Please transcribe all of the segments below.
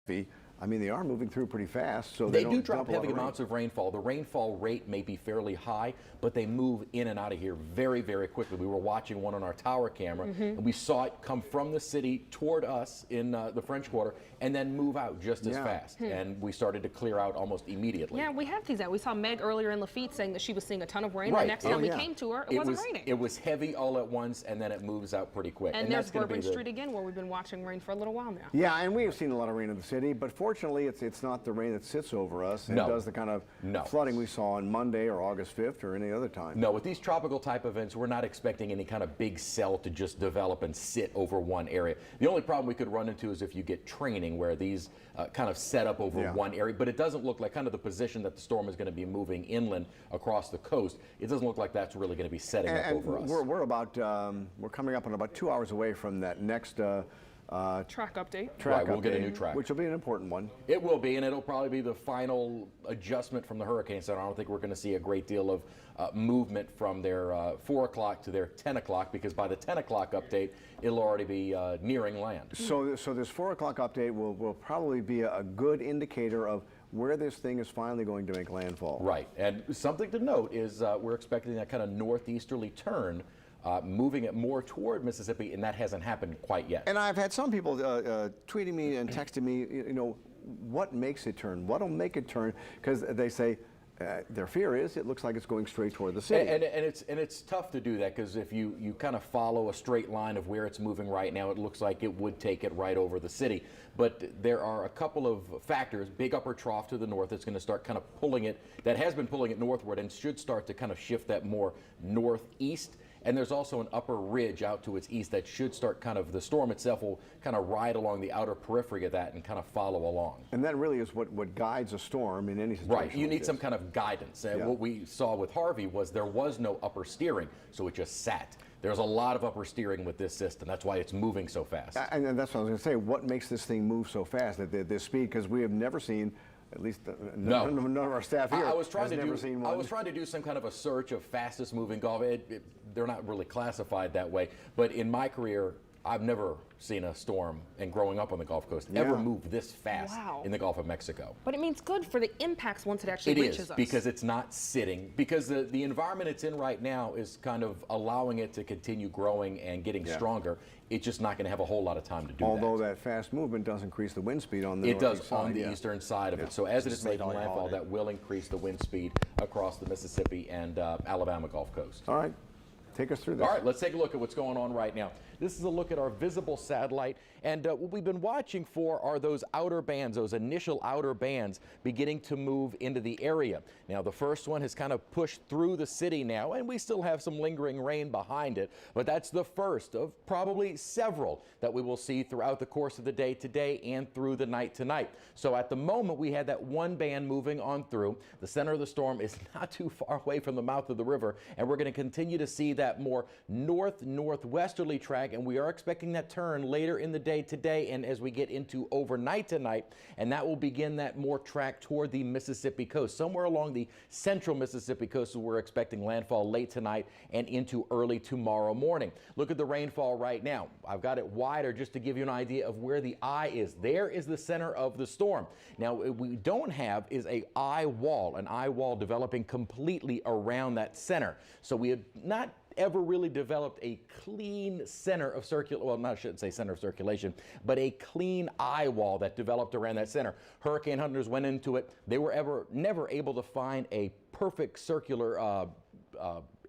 I mean, they are moving through pretty fast, so They don't do drop dump a lot heavy of rain. amounts of rainfall. The rainfall rate may be fairly high, but they move in and out of here very, very quickly. We were watching one on our tower camera, and we saw it come from the city toward us in the French Quarter and then move out just as fast. And we started to clear out almost immediately. Yeah, we have these out. We saw Meg earlier in Lafitte saying that she was seeing a ton of rain. Right. The next time we came to her, it wasn't raining. It was heavy all at once, and then it moves out pretty quick. And there's Bourbon Street again, where we've been watching rain for a little while now. Yeah, and we have seen a lot of rain in the city, but fortunately, it's not the rain that sits over us and does the kind of flooding we saw on Monday or August 5th or any other time. No, with these tropical type events, we're not expecting any kind of big cell to just develop and sit over one area. The only problem we could run into is if you get training where these kind of set up over one area, but it doesn't look like kind of the position that the storm is going to be moving inland across the coast. It doesn't look like that's really going to be setting up over us. We're coming up on about 2 hours away from that next track update. Right, we'll get a new track. Which will be an important one. It will be, and it'll probably be the final adjustment from the Hurricane Center. I don't think we're going to see a great deal of movement from their 4 o'clock to their 10 o'clock, because by the 10 o'clock update, it'll already be nearing land. So this 4 o'clock update will probably be a good indicator of where this thing is finally going to make landfall. Right, and something to note is we're expecting that kind of northeasterly turn, moving it more toward Mississippi, and that hasn't happened quite yet. And I've had some people tweeting me and texting me, you know, what makes it turn? What'll make it turn? Because they say their fear is it looks like it's going straight toward the city. And it's tough to do that, because if you kind of follow a straight line of where it's moving right now, it looks like it would take it right over the city. But there are a couple of factors. Big upper trough to the north that's going to start kind of pulling it, that has been pulling it northward and should start to kind of shift that more northeast. And there's also an upper ridge out to its east that should start kind of, the storm itself will kind of ride along the outer periphery of that and kind of follow along. And that really is what guides a storm in any situation. Right, you need some kind of guidance. What we saw with Harvey was there was no upper steering, so it just sat. There's a lot of upper steering with this system. That's why it's moving so fast. And that's what I was going to say. What makes this thing move so fast at this speed? Because we have never seen, at least none of our staff here I was trying to do some kind of a search of fastest moving Gulf. They're not really classified that way, but in my career, I've never seen a storm, and growing up on the Gulf Coast, ever move this fast in the Gulf of Mexico. But it means good for the impacts once it actually reaches us. It is, because it's not sitting, because the environment it's in right now is kind of allowing it to continue growing and getting stronger. It's just not going to have a whole lot of time to do that. Although that fast movement does increase the wind speed on the It does side, on the eastern side of it. So as it is making landfall, that will increase the wind speed across the Mississippi and Alabama Gulf Coast. All right. Take us through this. All right, let's take a look at what's going on right now. This is a look at our visible satellite, and what we've been watching for are those outer bands, those initial outer bands beginning to move into the area. Now, the first one has kind of pushed through the city now, and we still have some lingering rain behind it, but that's the first of probably several that we will see throughout the course of the day today and through the night tonight. So at the moment, we had that one band moving on through. The center of the storm is not too far away from the mouth of the river, and we're going to continue to see that more northwesterly track, and we are expecting that turn later in the day today and as we get into overnight tonight, and that will begin that more track toward the Mississippi coast. Somewhere along the central Mississippi coast, we're expecting landfall late tonight and into early tomorrow morning. Look at the rainfall right now. I've got it wider just to give you an idea of where the eye is. There is the center of the storm. Now, what we don't have is an eye wall developing completely around that center. So we have not ever really developed a clean center of I shouldn't say center of circulation, but a clean eye wall that developed around that center. Hurricane hunters went into it. They were never able to find a perfect circular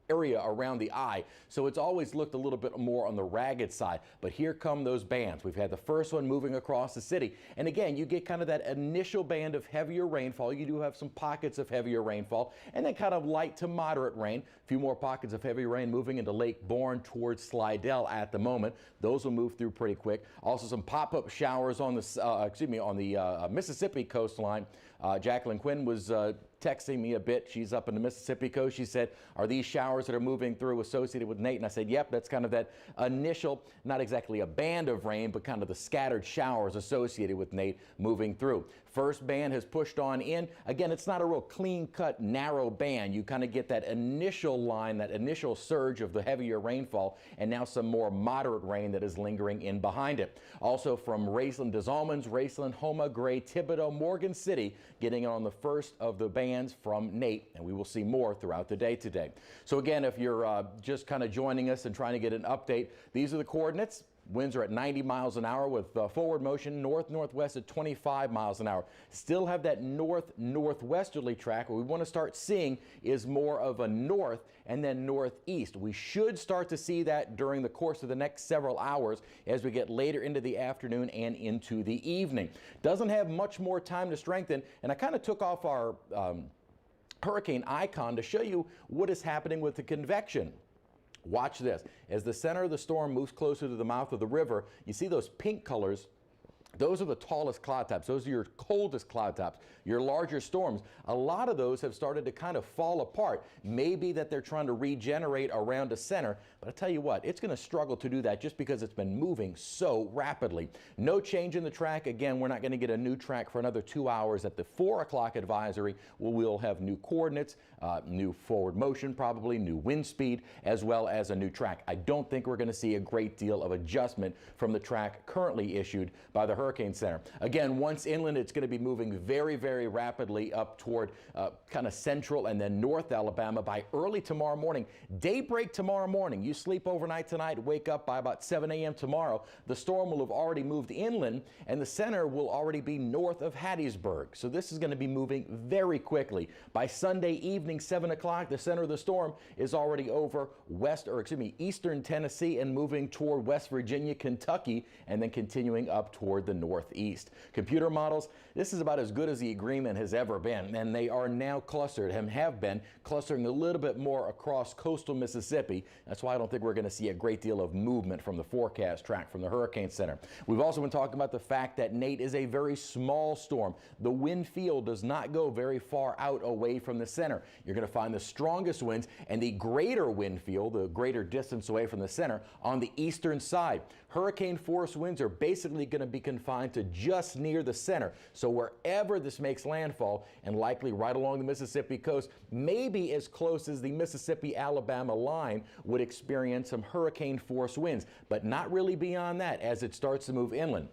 area around the eye, so it's always looked a little bit more on the ragged side. But here come those bands. We've had the first one moving across the city, and again, you get kind of that initial band of heavier rainfall. You do have some pockets of heavier rainfall, and then kind of light to moderate rain. A few more pockets of heavy rain moving into Lake Borgne towards Slidell at the moment. Those will move through pretty quick. Also, some pop-up showers on the Mississippi coastline. Jacqueline Quinn was texting me a bit. She's up in the Mississippi coast. She said, are these showers that are moving through associated with Nate? And I said, yep, that's kind of that initial, not exactly a band of rain, but kind of the scattered showers associated with Nate moving through. First band has pushed on in. Again, it's not a real clean-cut, narrow band. You kind of get that initial line, that initial surge of the heavier rainfall, and now some more moderate rain that is lingering in behind it. Also from Raceland, Des Allemands, Raceland, Houma, Gray, Thibodaux, Morgan City, getting on the first of the bands from Nate, and we will see more throughout the day today. So again, if you're just kind of joining us and trying to get an update, these are the coordinates. Winds are at 90 miles an hour with forward motion north-northwest at 25 miles an hour. Still have that north-northwesterly track. What we want to start seeing is more of a north and then northeast. We should start to see that during the course of the next several hours as we get later into the afternoon and into the evening. Doesn't have much more time to strengthen, and I kind of took off our hurricane icon to show you what is happening with the convection. Watch this. As the center of the storm moves closer to the mouth of the river, you see those pink colors. Those are the tallest cloud tops. Those are your coldest cloud tops, your larger storms. A lot of those have started to kind of fall apart. Maybe that they're trying to regenerate around a center, but I tell you what, it's going to struggle to do that just because it's been moving so rapidly. No change in the track. Again, we're not going to get a new track for another 2 hours. At the 4 o'clock advisory, we'll have new coordinates, new forward motion probably, new wind speed, as well as a new track. I don't think we're going to see a great deal of adjustment from the track currently issued by the Hurricane Center. Again, once inland, it's going to be moving very, very rapidly up toward kind of central and then north Alabama by early tomorrow morning. Daybreak tomorrow morning. You sleep overnight tonight, wake up by about 7 a.m. tomorrow. The storm will have already moved inland, and the center will already be north of Hattiesburg. So this is going to be moving very quickly. By Sunday evening, 7 o'clock, the center of the storm is already over eastern Tennessee and moving toward West Virginia, Kentucky, and then continuing up toward the northeast. Computer models, this is about as good as the agreement has ever been, and they are now clustered and have been clustering a little bit more across coastal Mississippi. That's why I don't think we're going to see a great deal of movement from the forecast track from the Hurricane Center. We've also been talking about the fact that Nate is a very small storm. The wind field does not go very far out away from the center. You're going to find the strongest winds and the greater wind field, the greater distance away from the center, on the eastern side. Hurricane force winds are basically going to be confined to just near the center. So wherever this makes landfall, and likely right along the Mississippi coast, maybe as close as the Mississippi-Alabama line, would experience some hurricane force winds, but not really beyond that as it starts to move inland.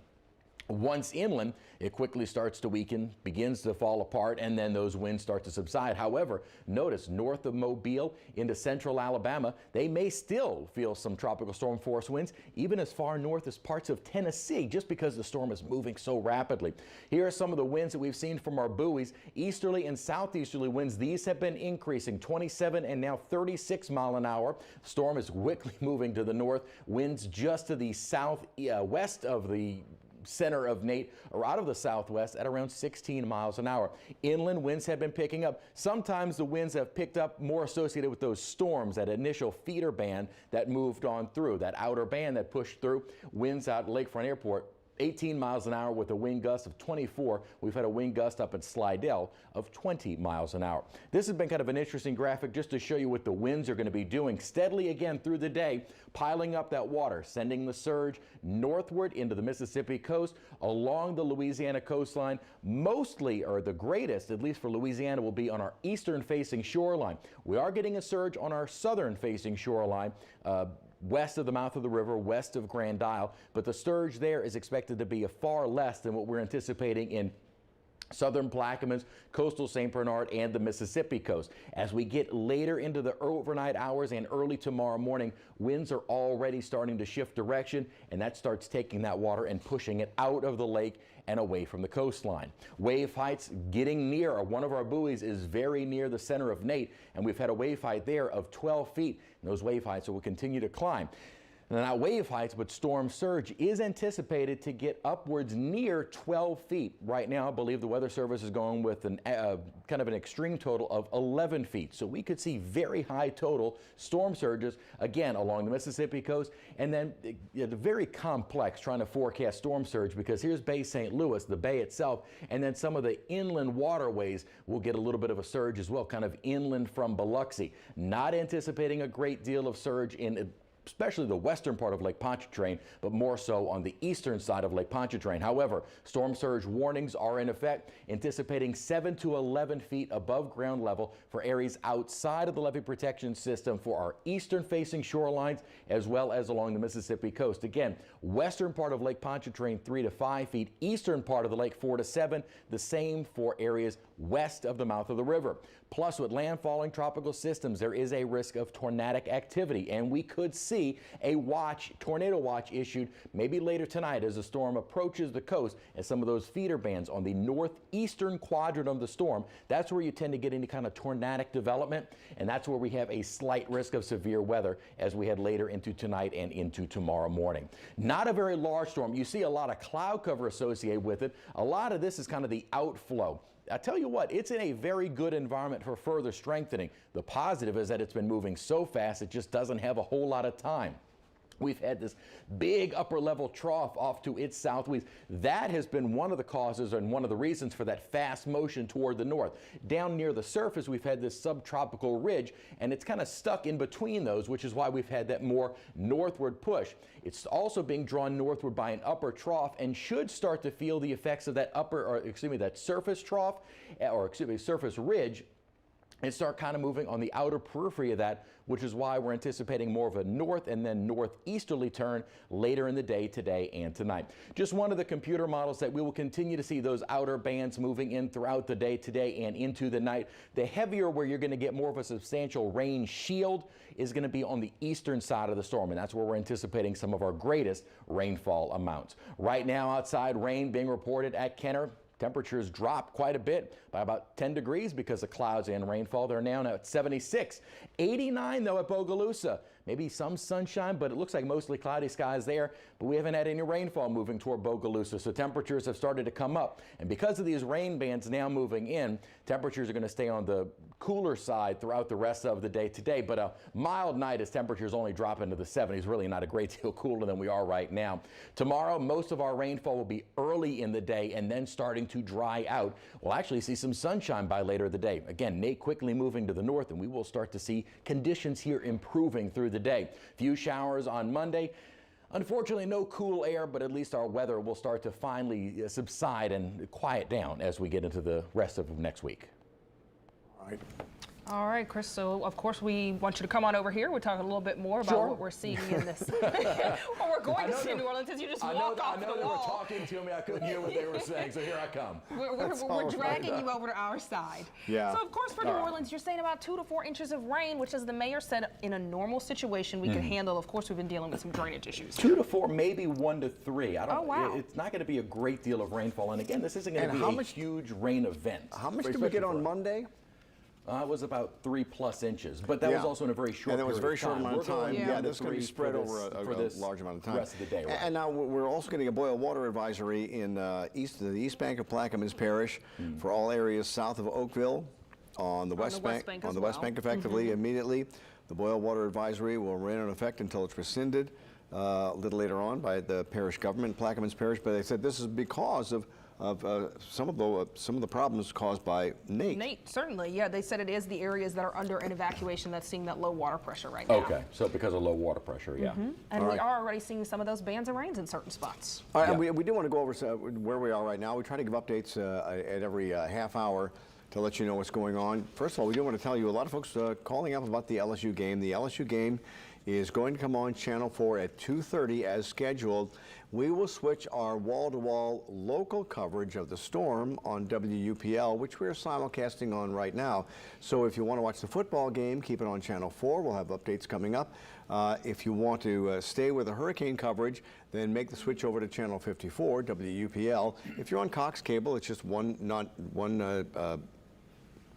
Once inland, it quickly starts to weaken, begins to fall apart, and then those winds start to subside. However, notice north of Mobile into central Alabama, they may still feel some tropical storm force winds, even as far north as parts of Tennessee, just because the storm is moving so rapidly. Here are some of the winds that we've seen from our buoys. Easterly and southeasterly winds, these have been increasing, 27 and now 36 mile an hour. The storm is quickly moving to the north. Winds just to the southwest of the center of Nate or out of the southwest at around 16 miles an hour. Inland winds have been picking up. Sometimes the winds have picked up more associated with those storms, that initial feeder band that moved on through, that outer band that pushed through. Winds out Lakefront Airport, 18 miles an hour with a wind gust of 24. We've had a wind gust up at Slidell of 20 miles an hour. This has been kind of an interesting graphic just to show you what the winds are going to be doing steadily again through the day, piling up that water, sending the surge northward into the Mississippi coast, along the Louisiana coastline. Mostly, or the greatest, at least for Louisiana, will be on our eastern facing shoreline. We are getting a surge on our southern facing shoreline, west of the mouth of the river, west of Grand Isle, but the surge there is expected to be far less than what we're anticipating in southern Plaquemines, coastal St. Bernard, and the Mississippi coast. As we get later into the overnight hours and early tomorrow morning, winds are already starting to shift direction, and that starts taking that water and pushing it out of the lake and away from the coastline. Wave heights getting near. One of our buoys is very near the center of Nate, and we've had a wave height there of 12 feet, and those wave heights will continue to climb. Now, wave heights, but storm surge is anticipated to get upwards near 12 feet. Right now, I believe the Weather Service is going with an kind of an extreme total of 11 feet. So we could see very high total storm surges, again, along the Mississippi coast. And then it's very complex trying to forecast storm surge, because here's Bay St. Louis, the bay itself, and then some of the inland waterways will get a little bit of a surge as well, kind of inland from Biloxi. Not anticipating a great deal of surge in especially the western part of Lake Pontchartrain, but more so on the eastern side of Lake Pontchartrain. However, storm surge warnings are in effect, anticipating 7 to 11 feet above ground level for areas outside of the levee protection system for our eastern facing shorelines, as well as along the Mississippi coast. Again, western part of Lake Pontchartrain 3 to 5 feet, eastern part of the lake 4 to 7, the same for areas west of the mouth of the river. Plus, with landfalling tropical systems, there is a risk of tornadic activity, and we could see a tornado watch issued maybe later tonight as the storm approaches the coast, and some of those feeder bands on the northeastern quadrant of the storm. That's where you tend to get any kind of tornadic development, and that's where we have a slight risk of severe weather as we head later into tonight and into tomorrow morning. Not a very large storm. You see a lot of cloud cover associated with it. A lot of this is kind of the outflow. I tell you what, it's in a very good environment for further strengthening. The positive is that it's been moving so fast, it just doesn't have a whole lot of time. We've had this big upper level trough off to its southwest. That has been one of the causes and one of the reasons for that fast motion toward the north. Down near the surface, we've had this subtropical ridge, and it's kind of stuck in between those, which is why we've had that more northward push. It's also being drawn northward by an upper trough and should start to feel the effects of that that surface trough, surface ridge, and start kind of moving on the outer periphery of that, which is why we're anticipating more of a north and then northeasterly turn later in the day today and tonight. Just one of the computer models that we will continue to see those outer bands moving in throughout the day today and into the night. The heavier, where you're going to get more of a substantial rain shield, is going to be on the eastern side of the storm, and that's where we're anticipating some of our greatest rainfall amounts. Right now, outside, rain being reported at Kenner. Temperatures dropped quite a bit by about 10 degrees because of clouds and rainfall. They're now at 76. 89 though at Bogalusa. Maybe some sunshine, but it looks like mostly cloudy skies there. But we haven't had any rainfall moving toward Bogalusa, so temperatures have started to come up. And because of these rain bands now moving in, temperatures are going to stay on the cooler side throughout the rest of the day today. But a mild night as temperatures only drop into the 70s. Really not a great deal cooler than we are right now. Tomorrow, most of our rainfall will be early in the day and then starting to dry out. We'll actually see some sunshine by later in the day. Again, Nate quickly moving to the north, and we will start to see conditions here improving through the day. Few showers on Monday. Unfortunately, no cool air, but at least our weather will start to finally subside and quiet down as we get into the rest of next week. All right. All right, Chris, so of course we want you to come on over here. We're talking a little bit more about what we're seeing in this. What we're going to see in New Orleans is you just walk off the wall. I know they were talking to me. I couldn't hear what they were saying, so here I come. We're dragging you over to our side. Yeah. So of course for New Orleans, you're saying about 2 to 4 inches of rain, which, as the mayor said, in a normal situation we could handle. Of course, we've been dealing with some drainage issues. 2 to 4, maybe 1 to 3. I don't. Oh, wow. It's not going to be a great deal of rainfall, and again, this isn't going to be a huge rain event. How much did we get on Monday? It was about 3+ inches, but that was also in a very short period of time. And it was a very short amount of time. Yeah, this is going to be spread over a large amount of time. The rest of the day. Right? And now we're also getting a boil water advisory in the east bank of Plaquemines Parish for all areas south of Oakville, on the west bank effectively. Immediately, the boil water advisory will remain in effect until it's rescinded a little later on by the parish government, Plaquemines Parish. But they said this is because of some of the problems caused by Nate. Nate, certainly, yeah. They said it is the areas that are under an evacuation that's seeing that low water pressure right now. Okay, so because of low water pressure, yeah. And we are already seeing some of those bands of rains in certain spots. All right, and we do want to go over where we are right now. We try to give updates at every half hour to let you know what's going on. First of all, we do want to tell you a lot of folks calling up about the LSU game. The LSU game is going to come on Channel 4 at 2:30 as scheduled. We will switch our wall-to-wall local coverage of the storm on WUPL, which we're simulcasting on right now. So if you want to watch the football game, keep it on Channel 4. We'll have updates coming up. If you want to stay with the hurricane coverage, then make the switch over to Channel 54, WUPL. If you're on Cox Cable, it's just one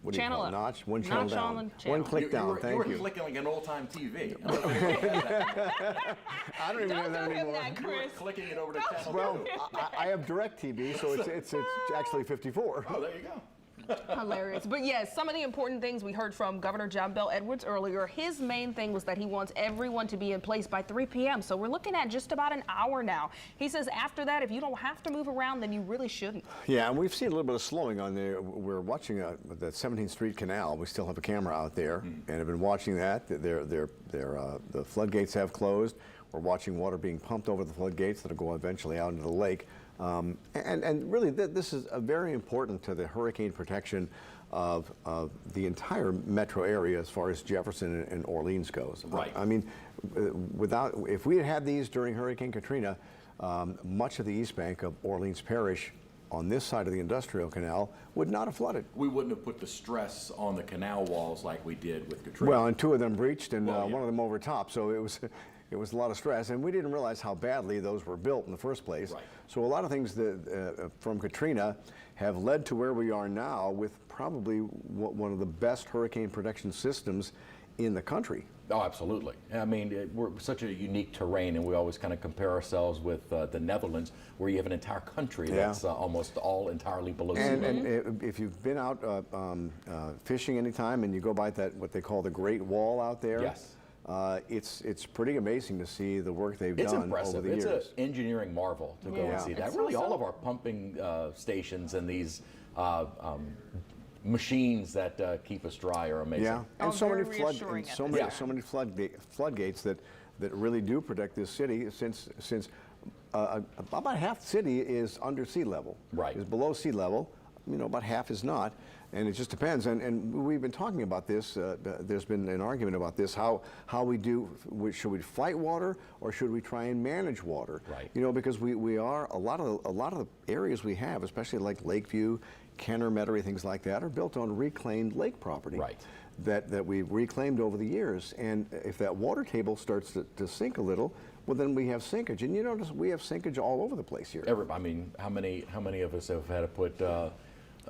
what do you Channel call it? up. Notch, one channel Notch down. on the channel. One click down, You thank were you. clicking like an old-time TV. I don't even have Don't that give him anymore. that, You were Chris. clicking it over to channel Well, 2. I have DirecTV, so it's actually 54. Oh, there you go. Hilarious. But yes, some of the important things we heard from Governor John Bel Edwards earlier, his main thing was that he wants everyone to be in place by 3 p.m. So we're looking at just about an hour now. He says after that, if you don't have to move around, then you really shouldn't. Yeah, and we've seen a little bit of slowing on there. We're watching the 17th Street Canal. We still have a camera out there, and have been watching that. The floodgates have closed. We're watching water being pumped over the floodgates that'll go eventually out into the lake. And really, this is very important to the hurricane protection of the entire metro area as far as Jefferson and Orleans goes. Right. I mean, if we had had these during Hurricane Katrina, much of the East Bank of Orleans Parish on this side of the industrial canal would not have flooded. We wouldn't have put the stress on the canal walls like we did with Katrina. Well, and 2 of them breached, and Well, yeah. one of them over top. So it was a lot of stress, and we didn't realize how badly those were built in the first place. Right. So a lot of things that, from Katrina have led to where we are now with probably one of the best hurricane protection systems in the country. Oh, absolutely. I mean, we're such a unique terrain, and we always kind of compare ourselves with the Netherlands, where you have an entire country that's almost all entirely below sea level. And if you've been out fishing anytime and you go by that, what they call the Great Wall out there, Yes. It's pretty amazing to see the work they've It's done impressive. over the It's years. an engineering marvel to go and Yeah. see that. It's Really, all also- of our pumping stations and these machines that keep us dry are amazing. Yeah, Oh, and so many very flood, reassuring and so at many, this so many floodgates that really do protect this city. Since about half the city is under sea level, Right. is below sea level. About half is not, and it just depends. And we've been talking about this. There's been an argument about this. How we do? Should we fight water or should we try and manage water? Right. Because we are a lot of the areas we have, especially like Lakeview, Kenner, Metairie, things like that, are built on reclaimed lake property. Right. That we've reclaimed over the years. And if that water table starts to sink a little, well, then we have sinkage. And you notice we have sinkage all over the place here. I mean, how many of us have had to put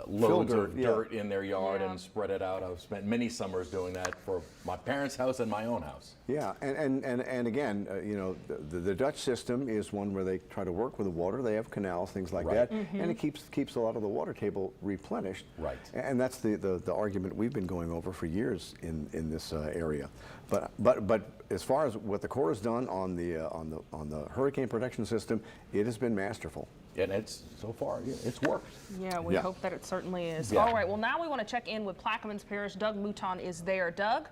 loads dirt, of yeah. dirt in their yard Yeah. and spread it out? I've spent many summers doing that for my parents' house and my own house. Yeah, and again, the Dutch system is one where they try to work with the water. They have canals, things like Right. that, and it keeps a lot of the water table replenished. Right. And that's the argument we've been going over for years in this area. But as far as what the Corps has done on the hurricane protection system, it has been masterful. And it's, so far, it's worked. Yeah, we Yeah. hope that it certainly is. Yeah. All right, well, now we want to check in with Plaquemines Parish. Doug Mouton is there. Doug?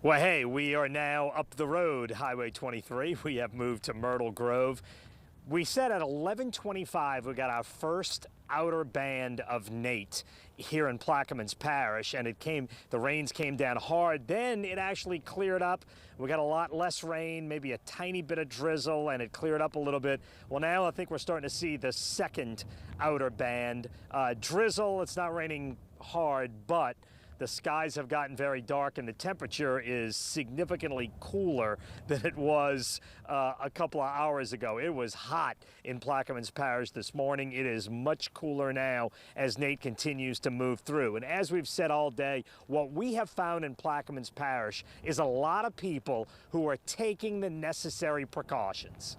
Well, hey, we are now up the road, Highway 23. We have moved to Myrtle Grove. We said at 11:25 we got our first outer band of Nate here in Plaquemines Parish, and the rains came down hard. Then it actually cleared up. We got a lot less rain, maybe a tiny bit of drizzle, and it cleared up a little bit. Well, now I think we're starting to see the second outer band. Drizzle, it's not raining hard, but the skies have gotten very dark and the temperature is significantly cooler than it was a couple of hours ago. It was hot in Plaquemines Parish this morning. It is much cooler now as Nate continues to move through. And as we've said all day, what we have found in Plaquemines Parish is a lot of people who are taking the necessary precautions.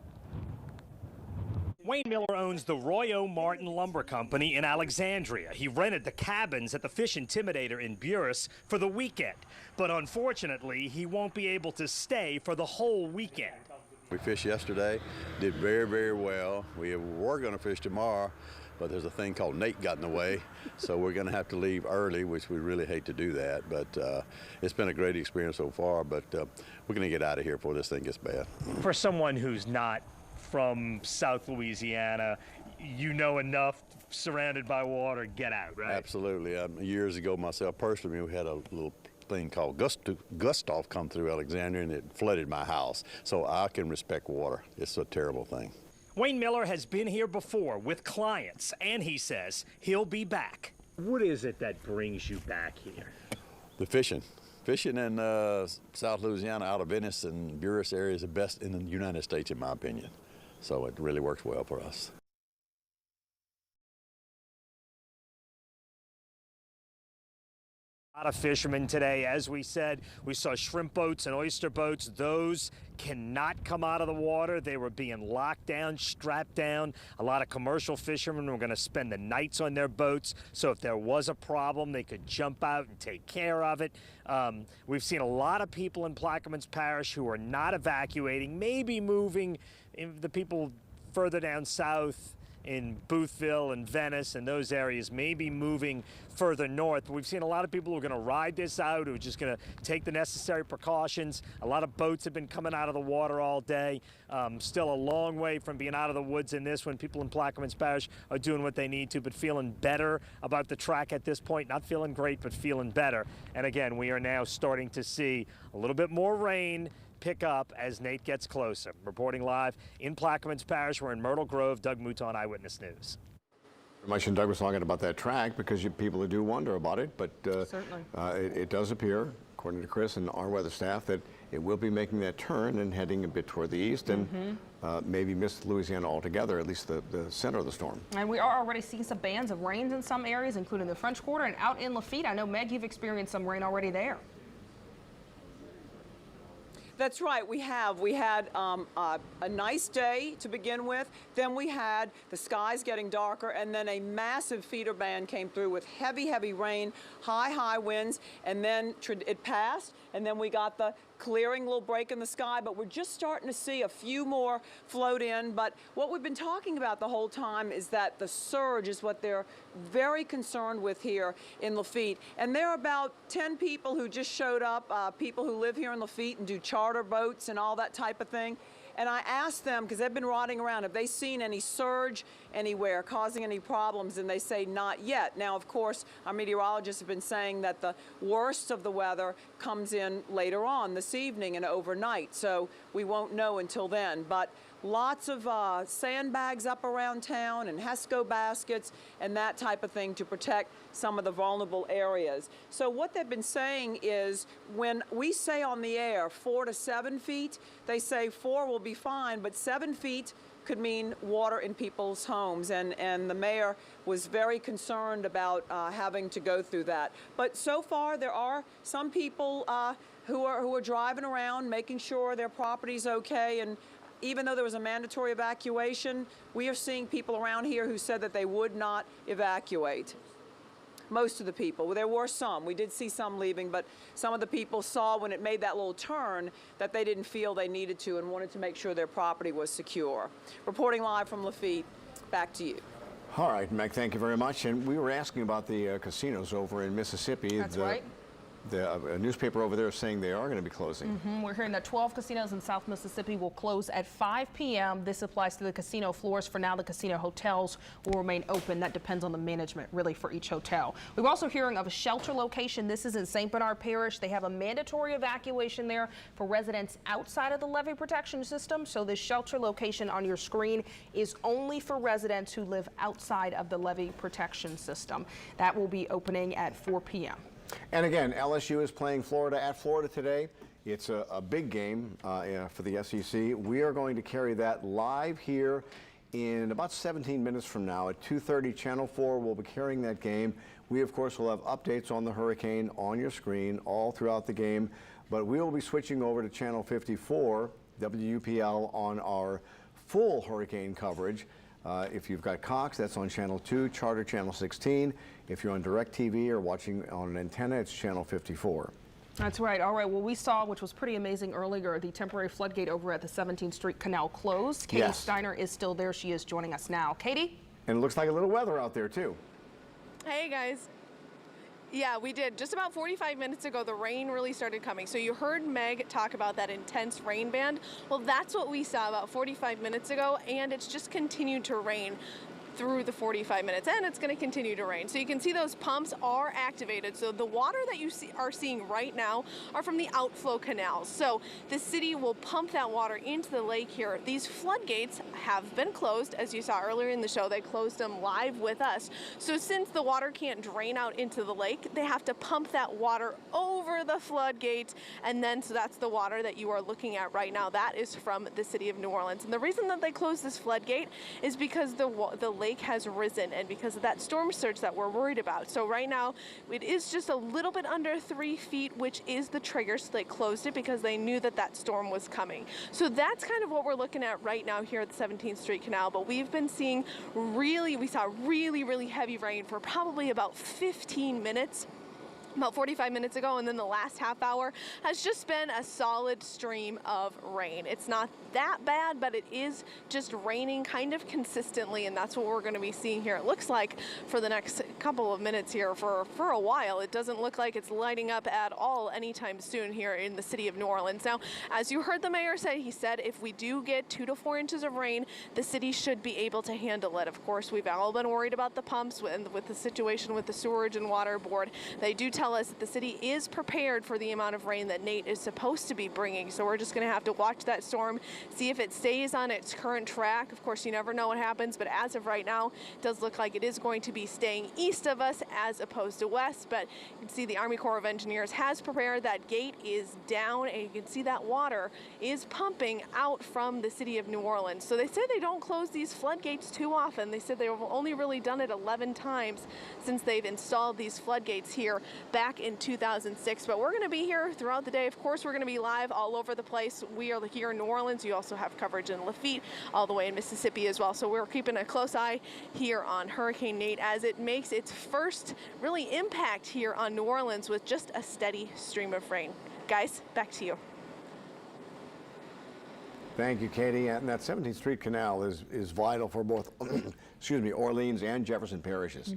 Wayne Miller owns the Roy O. Martin Lumber Company in Alexandria. He rented the cabins at the Fish Intimidator in Buras for the weekend. But unfortunately, he won't be able to stay for the whole weekend. We fished yesterday, did very, very well. We were going to fish tomorrow, but there's a thing called Nate got in the way, so we're going to have to leave early, which we really hate to do that. But it's been a great experience so far, but we're going to get out of here before this thing gets bad. For someone who's not from South Louisiana, you know enough, surrounded by water, get out, right? Absolutely. Years ago, myself personally, we had a little thing called Gustav come through Alexandria, and it flooded my house. So I can respect water. It's a terrible thing. Wayne Miller has been here before with clients, and he says he'll be back. What is it that brings you back here? The fishing. Fishing in South Louisiana out of Venice and Buras area is the best in the United States, in my opinion. So it really works well for us. A lot of fishermen today. As we said, we saw shrimp boats and oyster boats. Those cannot come out of the water. They were being locked down, strapped down. A lot of commercial fishermen were going to spend the nights on their boats, so if there was a problem, they could jump out and take care of it. We've seen a lot of people in Plaquemines Parish who are not evacuating, maybe moving the people further down south in Boothville and Venice and those areas, maybe moving further north. But we've seen a lot of people who are going to ride this out, who are just going to take the necessary precautions. A lot of boats have been coming out of the water all day. Still a long way from being out of the woods in this one. People in Plaquemines Parish are doing what they need to, but feeling better about the track at this point. Not feeling great, but feeling better. And again, we are now starting to see a little bit more rain pick up as Nate gets closer. Reporting live in Plaquemines Parish, we're in Myrtle Grove. Doug Mouton, Eyewitness News. Much and Doug was talking about that track because people do wonder about it, but Certainly. It does appear, according to Chris and our weather staff, that it will be making that turn and heading a bit toward the east and maybe miss Louisiana altogether, at least the center of the storm. And we are already seeing some bands of rains in some areas, including the French Quarter and out in Lafitte. I know, Meg, you've experienced some rain already there. That's right, we have. We had a nice day to begin with, then we had the skies getting darker, and then a massive feeder band came through with heavy, heavy rain, high winds, and then it passed, and then we got the clearing, little break in the sky, but we're just starting to see a few more float in. But what we've been talking about the whole time is that the surge is what they're very concerned with here in Lafitte. And there are about 10 people who just showed up, people who live here in Lafitte and do charter boats and all that type of thing. And I asked them, because they've been rotting around, have they seen any surge anywhere causing any problems? And they say not yet. Now, of course, our meteorologists have been saying that the worst of the weather comes in later on this evening and overnight. So we won't know until then. But lots of sandbags up around town and HESCO baskets and that type of thing to protect some of the vulnerable areas. So what they've been saying is when we say on the air 4 to 7 feet, they say 4 will be fine, but 7 feet could mean water in people's homes, and the mayor was very concerned about having to go through that. But so far there are some people who are driving around making sure their property's okay, and even though there was a mandatory evacuation, we are seeing people around here who said that they would not evacuate. Most of the people. There were some. We did see some leaving, but some of the people saw when it made that little turn that they didn't feel they needed to and wanted to make sure their property was secure. Reporting live from Lafitte, back to you. All right, Meg, thank you very much. And we were asking about the casinos over in Mississippi. That's right. The newspaper over there is saying they are going to be closing. We're hearing that 12 casinos in South Mississippi will close at 5 p.m. This applies to the casino floors. For now, the casino hotels will remain open. That depends on the management, really, for each hotel. We're also hearing of a shelter location. This is in St. Bernard Parish. They have a mandatory evacuation there for residents outside of the levee protection system. So this shelter location on your screen is only for residents who live outside of the levee protection system. That will be opening at 4 p.m. And again, LSU is playing Florida at Florida today. It's a big game for the SEC. We are going to carry that live here in about 17 minutes from now at 2:30. Channel 4 will be carrying that game. We, of course, will have updates on the hurricane on your screen all throughout the game. But we will be switching over to Channel 54, WUPL, on our full hurricane coverage. If you've got Cox, that's on Channel 2, Charter Channel 16. If you're on DirecTV or watching on an antenna, it's Channel 54. That's right. All right. Well, we saw, which was pretty amazing earlier, the temporary floodgate over at the 17th Street Canal closed. Katie Steiner is still there. She is joining us now. Katie? And it looks like a little weather out there, too. Hey, guys. Yeah, we did. Just about 45 minutes ago, the rain really started coming. So you heard Meg talk about that intense rain band. Well, that's what we saw about 45 minutes ago, and it's just continued to rain. through the 45 minutes, and it's going to continue to rain. So you can see those pumps are activated. So the water that you are seeing right now are from the outflow canals. So the city will pump that water into the lake here. These floodgates have been closed. As you saw earlier in the show, they closed them live with us. So since the water can't drain out into the lake, they have to pump that water over the floodgate, and then so that's the water that you are looking at right now. That is from the city of New Orleans. And the reason that they closed this floodgate is because the lake has risen, and because of that storm surge that we're worried about. So right now it is just a little bit under 3 feet, which is the trigger. So they closed it because they knew that that storm was coming. So that's kind of what we're looking at right now here at the 17th Street Canal. But we've been seeing we saw really heavy rain for probably about 15 minutes. About 45 minutes ago, and then the last half hour has just been a solid stream of rain. It's not that bad, but it is just raining kind of consistently, and that's what we're going to be seeing here. It looks like for the next couple of minutes here for a while. It doesn't look like it's lighting up at all anytime soon here in the city of New Orleans. Now, as you heard the mayor say, he said if we do get 2 to 4 inches of rain, the city should be able to handle it. Of course, we've all been worried about the pumps with the situation with the Sewerage and Water Board. They do tell us that the city is prepared for the amount of rain that Nate is supposed to be bringing. So we're just going to have to watch that storm, see if it stays on its current track. Of course, you never know what happens, but as of right now, it does look like it is going to be staying east of us as opposed to west. But you can see the Army Corps of Engineers has prepared. That gate is down, and you can see that water is pumping out from the city of New Orleans. So they say they don't close these floodgates too often. They said they've only really done it 11 times since they've installed these floodgates here back in 2006. But we're going to be here throughout the day. Of course, we're going to be live all over the place. We are here in New Orleans. You also have coverage in Lafitte, all the way in Mississippi as well. So we're keeping a close eye here on Hurricane Nate as it makes its first really impact here on New Orleans with just a steady stream of rain. Guys, back to you. Thank you, Katie. And that 17th Street Canal is vital for both, excuse me, Orleans and Jefferson parishes.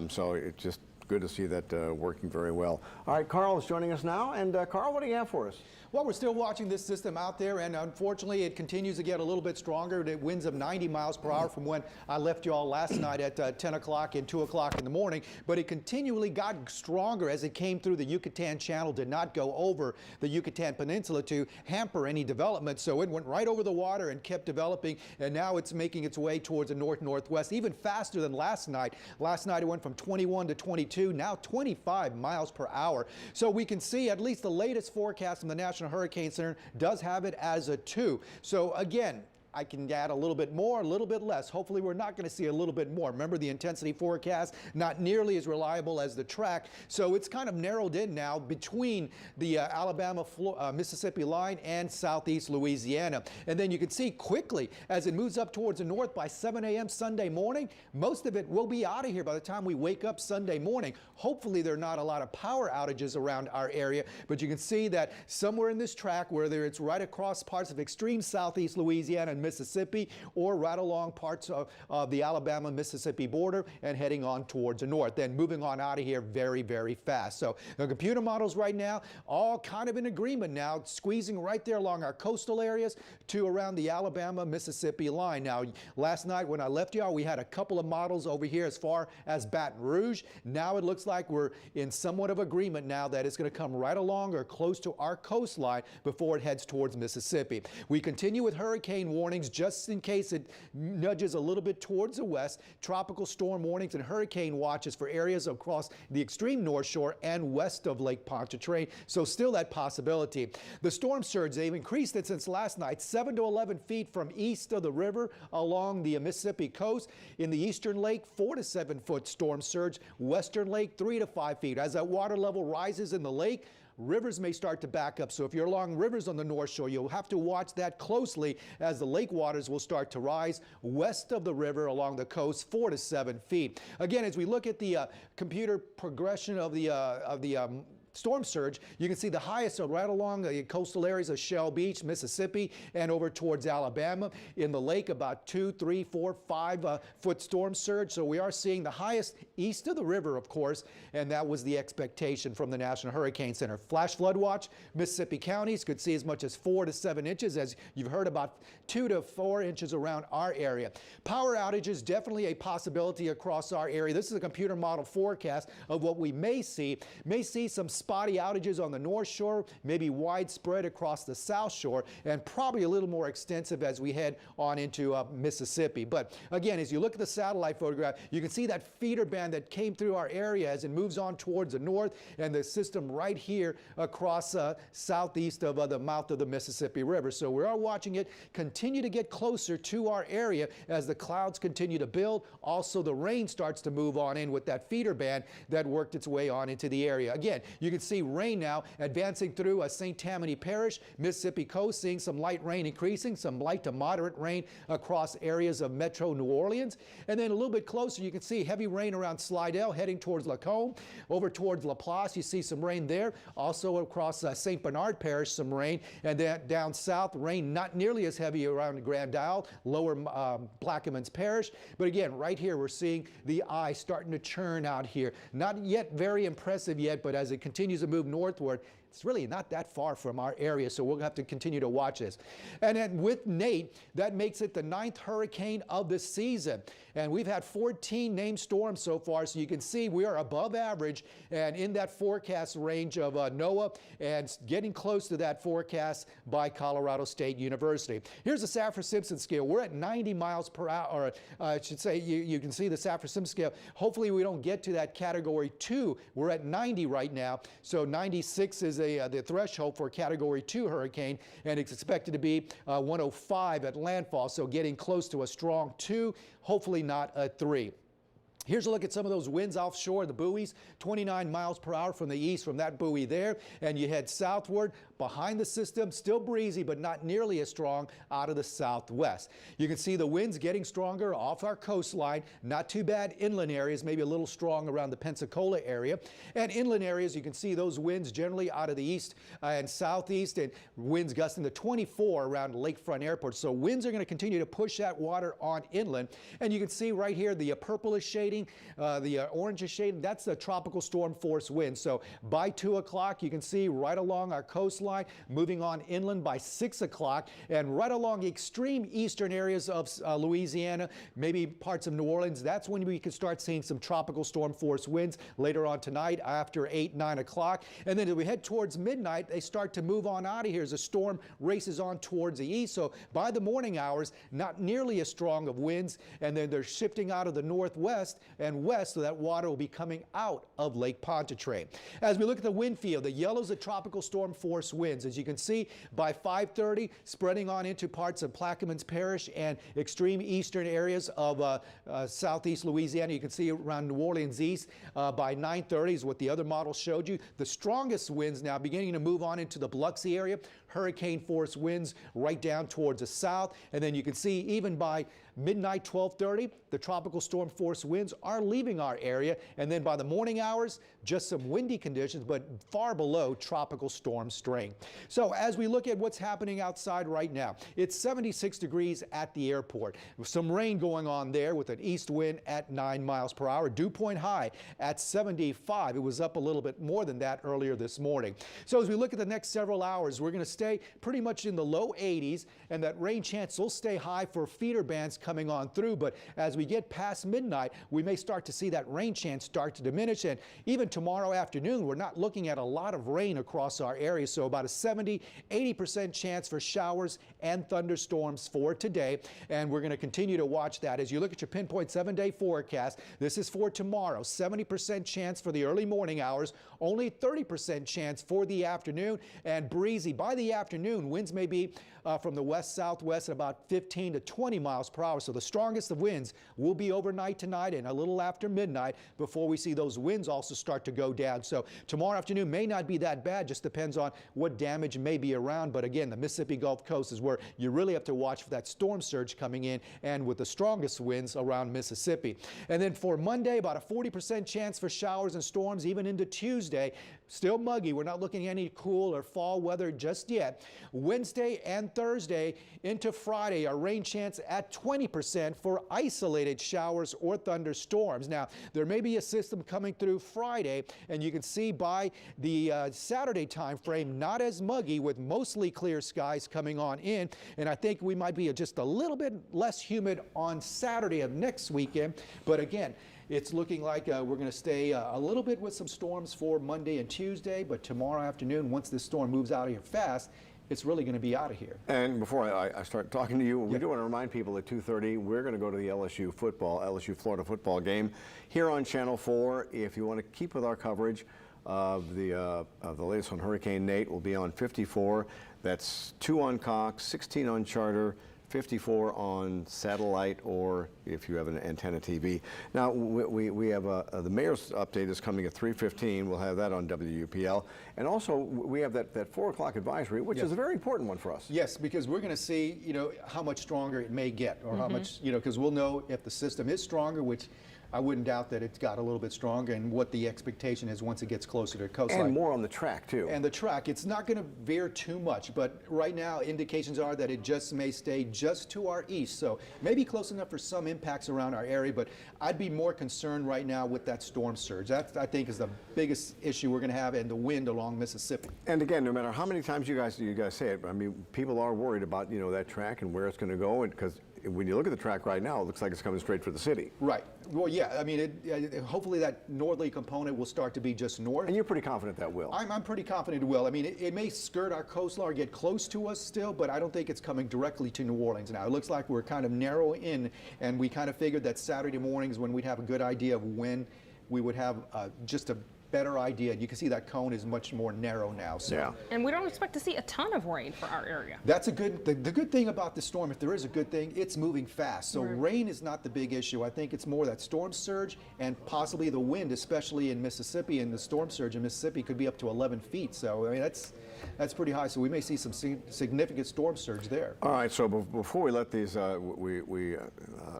So it's just good to see that working very well. All right, Carl is joining us now. And Carl, what do you have for us? Well, we're still watching this system out there, and unfortunately, it continues to get a little bit stronger. It winds of 90 miles per hour from when I left you all last night at 10 o'clock and 2 o'clock in the morning. But it continually got stronger as it came through the Yucatan Channel, did not go over the Yucatan Peninsula to hamper any development. So it went right over the water and kept developing, and now it's making its way towards the north-northwest, even faster than last night. Last night, it went from 21 to 22, now 25 miles per hour. So we can see at least the latest forecast from the National Hurricane Center does have it as a 2. So again, I can add a little bit more, a little bit less. Hopefully we're not going to see a little bit more. Remember, the intensity forecast, not nearly as reliable as the track. So it's kind of narrowed in now between the Alabama-Mississippi line and southeast Louisiana. And then you can see quickly as it moves up towards the north by 7 a.m. Sunday morning, most of it will be out of here by the time we wake up Sunday morning. Hopefully there are not a lot of power outages around our area, but you can see that somewhere in this track, whether it's right across parts of extreme southeast Louisiana and Mississippi, or right along parts of the Alabama-Mississippi border and heading on towards the north, then moving on out of here very, very fast. So the computer models right now, all kind of in agreement now, squeezing right there along our coastal areas to around the Alabama-Mississippi line. Now, last night when I left y'all, we had a couple of models over here as far as Baton Rouge. Now it looks like we're in somewhat of agreement now that it's going to come right along or close to our coastline before it heads towards Mississippi. We continue with hurricane warnings just in case it nudges a little bit towards the west. Tropical storm warnings and hurricane watches for areas across the extreme North Shore and west of Lake Pontchartrain. So still that possibility. The storm surge, they've increased it since last night, 7 to 11 feet from east of the river along the Mississippi coast. In the eastern lake, 4 to 7 foot storm surge. Western lake, 3 to 5 feet. As that water level rises in the lake, rivers may start to back up. So if you're along rivers on the North Shore, you'll have to watch that closely as the lake waters will start to rise west of the river along the coast, 4 to 7 feet. Again, as we look at the computer progression of the storm surge, you can see the highest are right along the coastal areas of Shell Beach, Mississippi, and over towards Alabama. In the lake, about 2, 3, 4, 5 foot storm surge. So we are seeing the highest east of the river, of course, and that was the expectation from the National Hurricane Center. Flash flood watch, Mississippi counties could see as much as 4 to 7 inches, as you've heard, about 2 to 4 inches around our area. Power outages, definitely a possibility across our area. This is a computer model forecast of what we may see. May see some spotty outages on the North Shore, maybe widespread across the South Shore, and probably a little more extensive as we head on into Mississippi. But again, as you look at the satellite photograph, you can see that feeder band that came through our area as it moves on towards the north, and the system right here across southeast of the mouth of the Mississippi River. So we are watching it continue to get closer to our area as the clouds continue to build. Also, the rain starts to move on in with that feeder band that worked its way on into the area. Again, you can see rain now advancing through St. Tammany Parish, Mississippi coast, seeing some light rain increasing, some light to moderate rain across areas of metro New Orleans. And then a little bit closer, you can see heavy rain around Slidell heading towards Lacombe. Over towards Laplace, you see some rain there. Also across St. Bernard Parish, some rain. And then down south, rain not nearly as heavy around Grand Isle, lower Plaquemines Parish. But again, right here, we're seeing the eye starting to churn out here. Not yet very impressive yet, but as it continues to move northward, it's really not that far from our area, so we'll have to continue to watch this. And then with Nate, that makes it the 9th hurricane of the season. And we've had 14 named storms so far, so you can see we are above average and in that forecast range of NOAA, and getting close to that forecast by Colorado State University. Here's the Saffir-Simpson scale. We're at 90 miles per hour, or I should say, you can see the Saffir-Simpson scale. Hopefully we don't get to that category 2. We're at 90 right now, so 96 is the threshold for Category 2 hurricane, and it's expected to be 105 at landfall, so getting close to a strong 2, hopefully not a 3. Here's a look at some of those winds offshore, the buoys, 29 miles per hour from the east from that buoy there, and you head southward behind the system, still breezy, but not nearly as strong out of the southwest. You can see the winds getting stronger off our coastline, not too bad inland areas, maybe a little strong around the Pensacola area, and inland areas, you can see those winds generally out of the east and southeast, and winds gusting to 24 around Lakefront Airport. So winds are going to continue to push that water on inland, and you can see right here the purplish shading, the orange shading, that's the tropical storm force wind. So by 2 o'clock, you can see right along our coastline, moving on inland by 6 o'clock, and right along the extreme eastern areas of Louisiana, maybe parts of New Orleans. That's when we can start seeing some tropical storm force winds later on tonight after 8, 9 o'clock. And then as we head towards midnight, they start to move on out of here as the storm races on towards the east. So by the morning hours, not nearly as strong of winds, and then they're shifting out of the northwest and west, so that water will be coming out of Lake Pontchartrain. As we look at the wind field, the yellow is a tropical storm force winds. As you can see, by 5:30, spreading on into parts of Plaquemines Parish and extreme eastern areas of southeast Louisiana. You can see around New Orleans east by 9:30 is what the other model showed you. The strongest winds now beginning to move on into the Biloxi area, hurricane force winds right down towards the south. And then you can see even by midnight, 12:30, the tropical storm force winds are leaving our area. And then by the morning hours, just some windy conditions, but far below tropical storm strength. So as we look at what's happening outside right now, it's 76 degrees at the airport. With some rain going on there with an east wind at 9 miles per hour. Dew point high at 75. It was up a little bit more than that earlier this morning. So as we look at the next several hours, we're going to stay pretty much in the low 80s, and that rain chance will stay high for feeder bands coming on through. But as we get past midnight, we may start to see that rain chance start to diminish. And even tomorrow afternoon, we're not looking at a lot of rain across our area. So about a 70-80% chance for showers and thunderstorms for today. And we're going to continue to watch that. As you look at your pinpoint 7-day forecast, this is for tomorrow. 70% chance for the early morning hours, only 30% chance for the afternoon, and breezy. By the afternoon, winds may be from the west-southwest at about 15 to 20 miles per hour. So the strongest of winds will be overnight tonight and a little after midnight before we see those winds also start to go down. So tomorrow afternoon may not be that bad, just depends on what damage may be around. But again, the Mississippi Gulf Coast is where you really have to watch for that storm surge coming in, and with the strongest winds around Mississippi. And then for Monday, about a 40% chance for showers and storms even into Tuesday. Still muggy. We're not looking at any cool or fall weather just yet. Wednesday and Thursday into Friday, our rain chance at 20% for isolated showers or thunderstorms. Now, there may be a system coming through Friday, and you can see by the Saturday time frame, not as muggy with mostly clear skies coming on in. And I think we might be just a little bit less humid on Saturday of next weekend. But again, it's looking like we're going to stay a little bit with some storms for Monday and Tuesday, but tomorrow afternoon, once this storm moves out of here fast, it's really going to be out of here. And before I start talking to you, we do want to remind people at 2:30 we're going to go to the LSU Florida football game here on Channel 4. If you want to keep with our coverage of the latest on Hurricane Nate, we'll be on 54. That's 2 on Cox, 16 on Charter, 54 on satellite, or if you have an antenna TV. Now, we have the mayor's update is coming at 3:15. We'll have that on WUPL. And also, we have that 4 o'clock advisory, which is a very important one for us. Yes, because we're going to see, how much stronger it may get, or how much, because we'll know if the system is stronger, which I wouldn't doubt that it's got a little bit stronger, and what the expectation is once it gets closer to the coastline. And more on the track, too. And the track, it's not going to veer too much, but right now indications are that it just may stay just to our east. So maybe close enough for some impacts around our area, but I'd be more concerned right now with that storm surge. That, I think, is the biggest issue we're going to have, and the wind along Mississippi. And again, no matter how many times you guys say it, I mean, people are worried about, that track and where it's going to go, and because when you look at the track right now, it looks like it's coming straight for the city. Right. Well, yeah. I mean, hopefully that northerly component will start to be just north. And you're pretty confident that will. I'm pretty confident it will. I mean, it may skirt our coastline or get close to us still, but I don't think it's coming directly to New Orleans now. It looks like we're kind of narrow in, and we kind of figured that Saturday mornings when we'd have a good idea of when we would have just a better idea. You can see that cone is much more narrow now. So. Yeah. And we don't expect to see a ton of rain for our area. That's the good thing about the storm, if there is a good thing, it's moving fast. So rain is not the big issue. I think it's more that storm surge and possibly the wind, especially in Mississippi, and the storm surge in Mississippi could be up to 11 feet. So, I mean, that's pretty high. So we may see some significant storm surge there. All right, so before we let these, we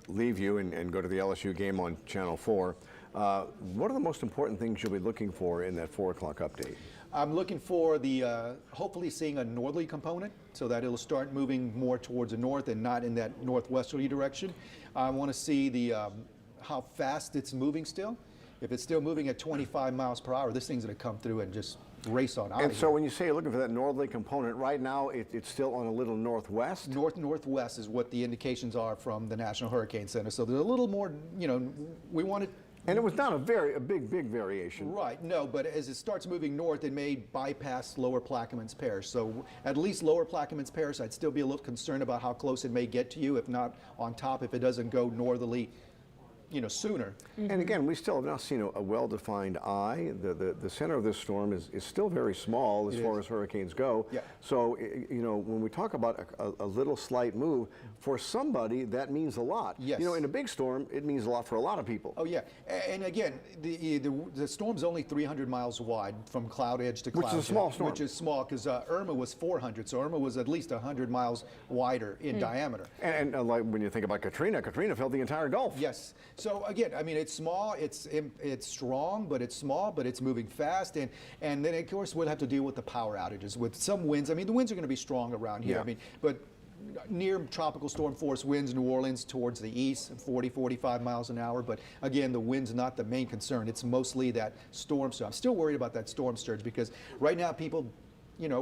leave you and go to the LSU game on Channel 4, what are the most important things you'll be looking for in that 4 o'clock update? I'm looking for the, hopefully seeing a northerly component so that it'll start moving more towards the north and not in that northwesterly direction. I want to see the, how fast it's moving still. If it's still moving at 25 miles per hour, this thing's going to come through and just race on out. And so when you say you're looking for that northerly component, right now it's still on a little northwest? Northwest is what the indications are from the National Hurricane Center. So there's a little more, we want to. And it was not a big variation. Right, no, but as it starts moving north, it may bypass Lower Plaquemines Parish. So at least Lower Plaquemines Parish, I'd still be a little concerned about how close it may get to you, if not on top, if it doesn't go northerly, sooner. And again, we still have not seen a well-defined eye. The center of this storm is still very small as far as hurricanes go. Yeah. So, when we talk about a little slight move, for somebody, that means a lot. Yes. In a big storm, it means a lot for a lot of people. Oh, yeah. And again, the storm's only 300 miles wide from cloud edge to cloud edge. Which is a small storm. Which is small, because Irma was 400, so Irma was at least 100 miles wider in diameter. And like when you think about Katrina filled the entire Gulf. Yes. So again, I mean, it's small, it's strong, but it's small, but it's moving fast, and then of course we'll have to deal with the power outages with some winds. I mean, the winds are going to be strong around here. Yeah. I mean, but near tropical storm force winds, New Orleans towards the east, 40, 45 miles an hour. But again, the wind's not the main concern. It's mostly that storm surge. I'm still worried about that storm surge because right now people,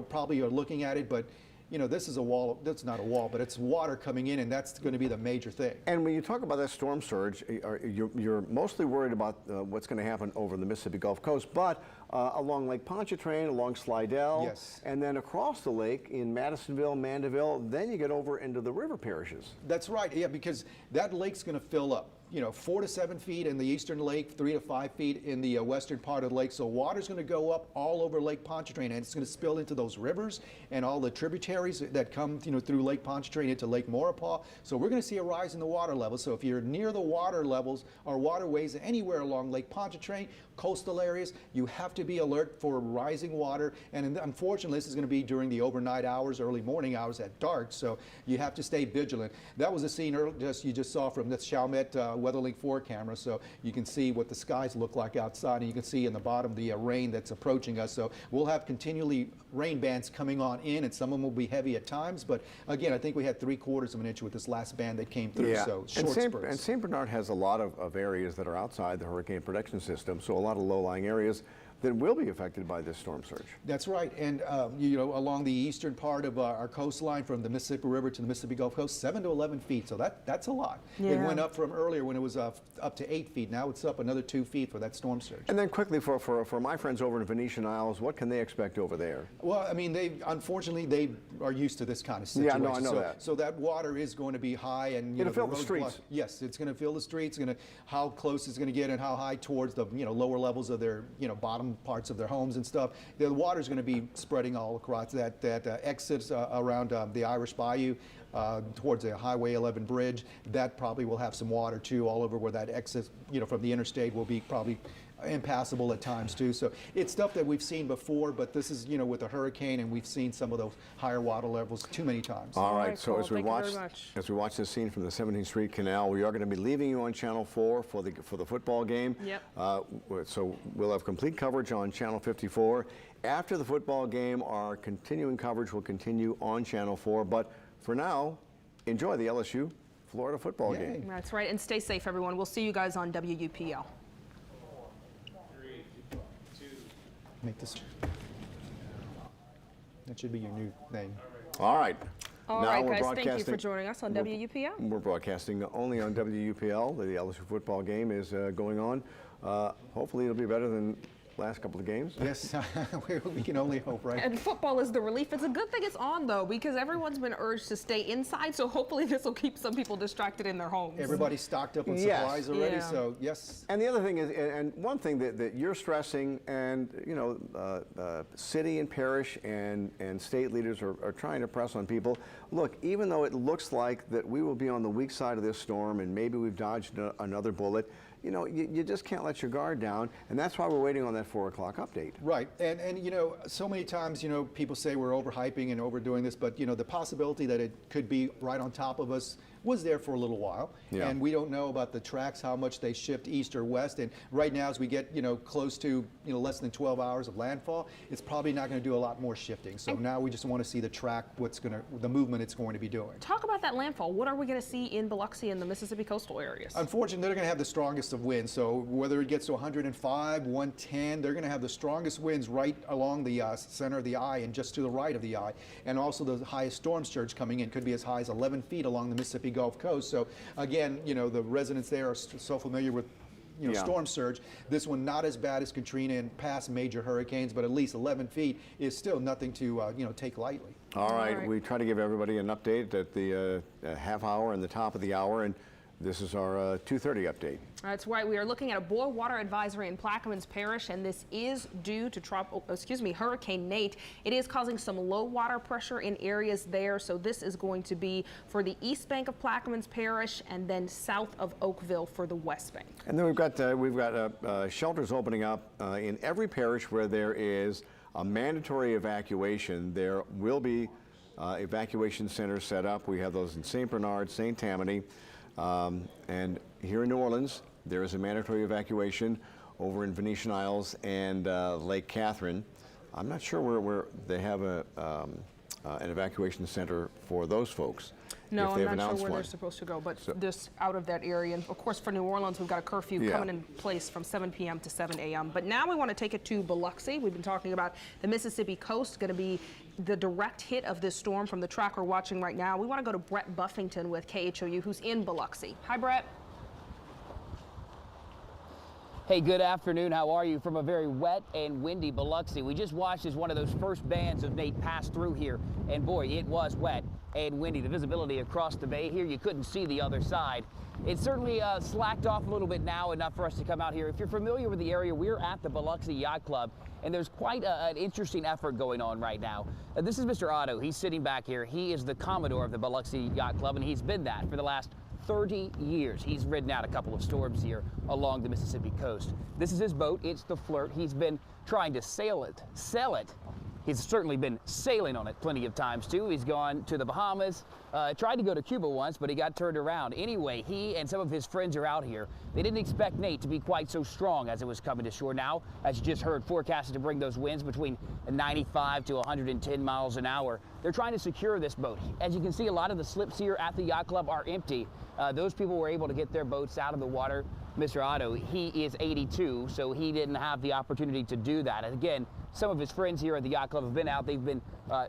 probably are looking at it, but this is a wall. That's not a wall, but it's water coming in, and that's going to be the major thing. And when you talk about that storm surge, you're mostly worried about what's going to happen over the Mississippi Gulf Coast, but along Lake Pontchartrain, along Slidell, yes, and then across the lake in Madisonville, Mandeville, then you get over into the river parishes. That's right, yeah, because that lake's going to fill up. 4 to 7 feet in the eastern lake, 3 to 5 feet in the western part of the lake. So water's going to go up all over Lake Pontchartrain, and it's going to spill into those rivers and all the tributaries that come, through Lake Pontchartrain into Lake Maurepas. So we're going to see a rise in the water level. So if you're near the water levels or waterways anywhere along Lake Pontchartrain, coastal areas, you have to be alert for rising water. And unfortunately, this is going to be during the overnight hours, early morning hours at dark. So you have to stay vigilant. That was a scene you just saw from the Chalmette WeatherLink 4 camera, so you can see what the skies look like outside, and you can see in the bottom the rain that's approaching us. So we'll have continually rain bands coming on in, and some of them will be heavy at times. But again, I think we had 3/4 of an inch with this last band that came through. So short spurts. And St. Bernard has a lot of areas that are outside the hurricane protection system, so a lot of low-lying areas that will be affected by this storm surge. That's right, and you know, along the eastern part of our coastline, from the Mississippi River to the Mississippi Gulf Coast, 7 to 11 feet. So that's a lot. It Yeah. went up from earlier when it was up to 8 feet. Now it's up another 2 feet for that storm surge. And then quickly for my friends over in Venetian Isles, what can they expect over there? Well, I mean, unfortunately they are used to this kind of Yeah, situation. no, I know so, that. So that water is going to be high, and you It'll know, fill the road streets. block- yes, it's going to fill the streets. How close it's going to get, and how high towards the lower levels of their bottom parts of their homes and stuff. The water is going to be spreading all across that exits around the Irish Bayou towards the Highway 11 bridge. That probably will have some water too, all over where that exit from the interstate will be probably impassable at times too. So it's stuff that we've seen before, but this is with a hurricane, and we've seen some of those higher water levels too many times. All right, right, so Cole, as we thank you watch very much. this scene from the 17th Street Canal, we are going to be leaving you on Channel 4 for the football game. Yep. So we'll have complete coverage on Channel 54. After the football game, our continuing coverage will continue on Channel 4. But for now, enjoy the LSU Florida football Yay. game. That's right, and stay safe, everyone. We'll see you guys on WUPL. Make this. That should be your new name. All right. All Now right, we're guys, thank you for broadcasting- joining us on WUPL. We're broadcasting only on WUPL. The LSU football game is going on. Hopefully it'll be better than last couple of games. Yes, we can only hope, right? And football is the relief. It's a good thing it's on, though, because everyone's been urged to stay inside, so hopefully this will keep some people distracted in their homes. Everybody's stocked up on Yes. supplies already, Yeah. so yes. And the other thing is, and one thing that you're stressing, and city and parish and state leaders are trying to press on people. Look, even though it looks like that we will be on the weak side of this storm, and maybe we've dodged another bullet, you just can't let your guard down, and that's why we're waiting on that 4 o'clock update. Right, and so many times, people say we're overhyping and overdoing this, but the possibility that it could be right on top of us was there for a little while. Yeah. And we don't know about the tracks, how much they shift east or west. And right now, as we get close to less than 12 hours of landfall, it's probably not going to do a lot more shifting. So now we just want to see the track, the movement it's going to be doing. Talk about that landfall. What are we going to see in Biloxi and the Mississippi coastal areas? Unfortunately, they're going to have the strongest of winds. So whether it gets to 105, 110, they're going to have the strongest winds right along the center of the eye and just to the right of the eye. And also the highest storm surge coming in could be as high as 11 feet along the Mississippi Gulf Coast. So again, the residents there are so familiar with Yeah. storm surge. This one not as bad as Katrina and past major hurricanes, but at least 11 feet is still nothing to take lightly. All right, right. we try to give everybody an update at the half hour and the top of the hour, and this is our 2:30 update. That's right. We are looking at a boil water advisory in Plaquemines Parish, and this is due to Hurricane Nate. It is causing some low water pressure in areas there, so this is going to be for the east bank of Plaquemines Parish and then south of Oakville for the west bank. And then we've got shelters opening up in every parish where there is a mandatory evacuation. There will be evacuation centers set up. We have those in St. Bernard, St. Tammany, and here in New Orleans, there is a mandatory evacuation over in Venetian Isles and Lake Catherine. I'm not sure where they have an evacuation center for those folks. No, if they have I'm not sure announced where one. they're supposed to go, but just out of that area. And of course, for New Orleans, we've got a curfew Yeah. coming in place from 7 p.m. to 7 a.m. But now we want to take it to Biloxi. We've been talking about the Mississippi coast, going to be the direct hit of this storm from the track we're watching right now. We want to go to Brett Buffington with KHOU, who's in Biloxi. Hi, Brett. Hey, good afternoon. How are you? From a very wet and windy Biloxi. We just watched as one of those first bands of Nate pass through here, and boy, it was wet and windy. The visibility across the bay here, you couldn't see the other side. It certainly slacked off a little bit now, enough for us to come out here. If you're familiar with the area, we're at the Biloxi Yacht Club, and there's quite an interesting effort going on right now. This is Mr. Otto. He's sitting back here. He is the Commodore of the Biloxi Yacht Club, and he's been that for the last 30 years. He's ridden out a couple of storms here along the Mississippi coast. This is his boat. It's the Flirt. He's been trying to sell it, He's certainly been sailing on it plenty of times too. He's gone to the Bahamas, tried to go to Cuba once, but he got turned around. Anyway, he and some of his friends are out here. They didn't expect Nate to be quite so strong as it was coming to shore. Now, as you just heard, forecasted to bring those winds between 95 to 110 miles an hour. They're trying to secure this boat. As you can see, a lot of the slips here at the yacht club are empty. Those people were able to get their boats out of the water. Mr. Otto, he is 82, so he didn't have the opportunity to do that. And again, some of his friends here at the yacht club have been out. They've been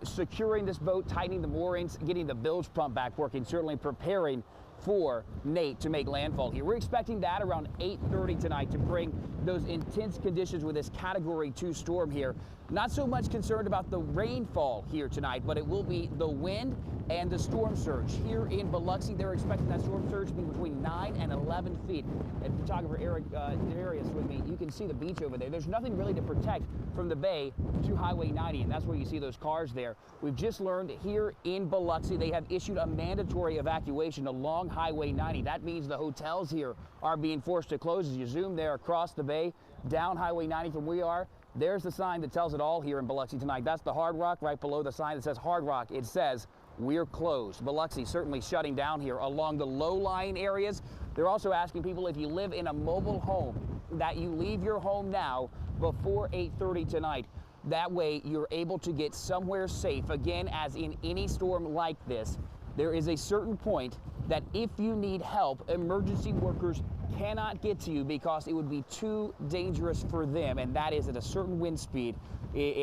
securing this boat, tightening the moorings, getting the bilge pump back working, certainly preparing for Nate to make landfall here. We're expecting that around 8:30 tonight to bring those intense conditions with this Category 2 storm here. Not so much concerned about the rainfall here tonight, but it will be the wind and the storm surge. Here in Biloxi, they're expecting that storm surge to be between 9 and 11 feet. And photographer Eric Darius with me, you can see the beach over there. There's nothing really to protect from the bay to Highway 90, and that's where you see those cars there. We've just learned here in Biloxi, they have issued a mandatory evacuation along Highway 90. That means the hotels here are being forced to close. As you zoom there across the bay, down Highway 90 from where we are, there's the sign that tells it all here in Biloxi tonight. That's the Hard Rock. Right below the sign that says Hard Rock, it says we're closed. Biloxi certainly shutting down here along the low-lying areas. They're also asking people, if you live in a mobile home, that you leave your home now before 8:30 tonight. That way you're able to get somewhere safe. Again, as in any storm like this, there is a certain point that if you need help, emergency workers cannot get to you because it would be too dangerous for them, and that is at a certain wind speed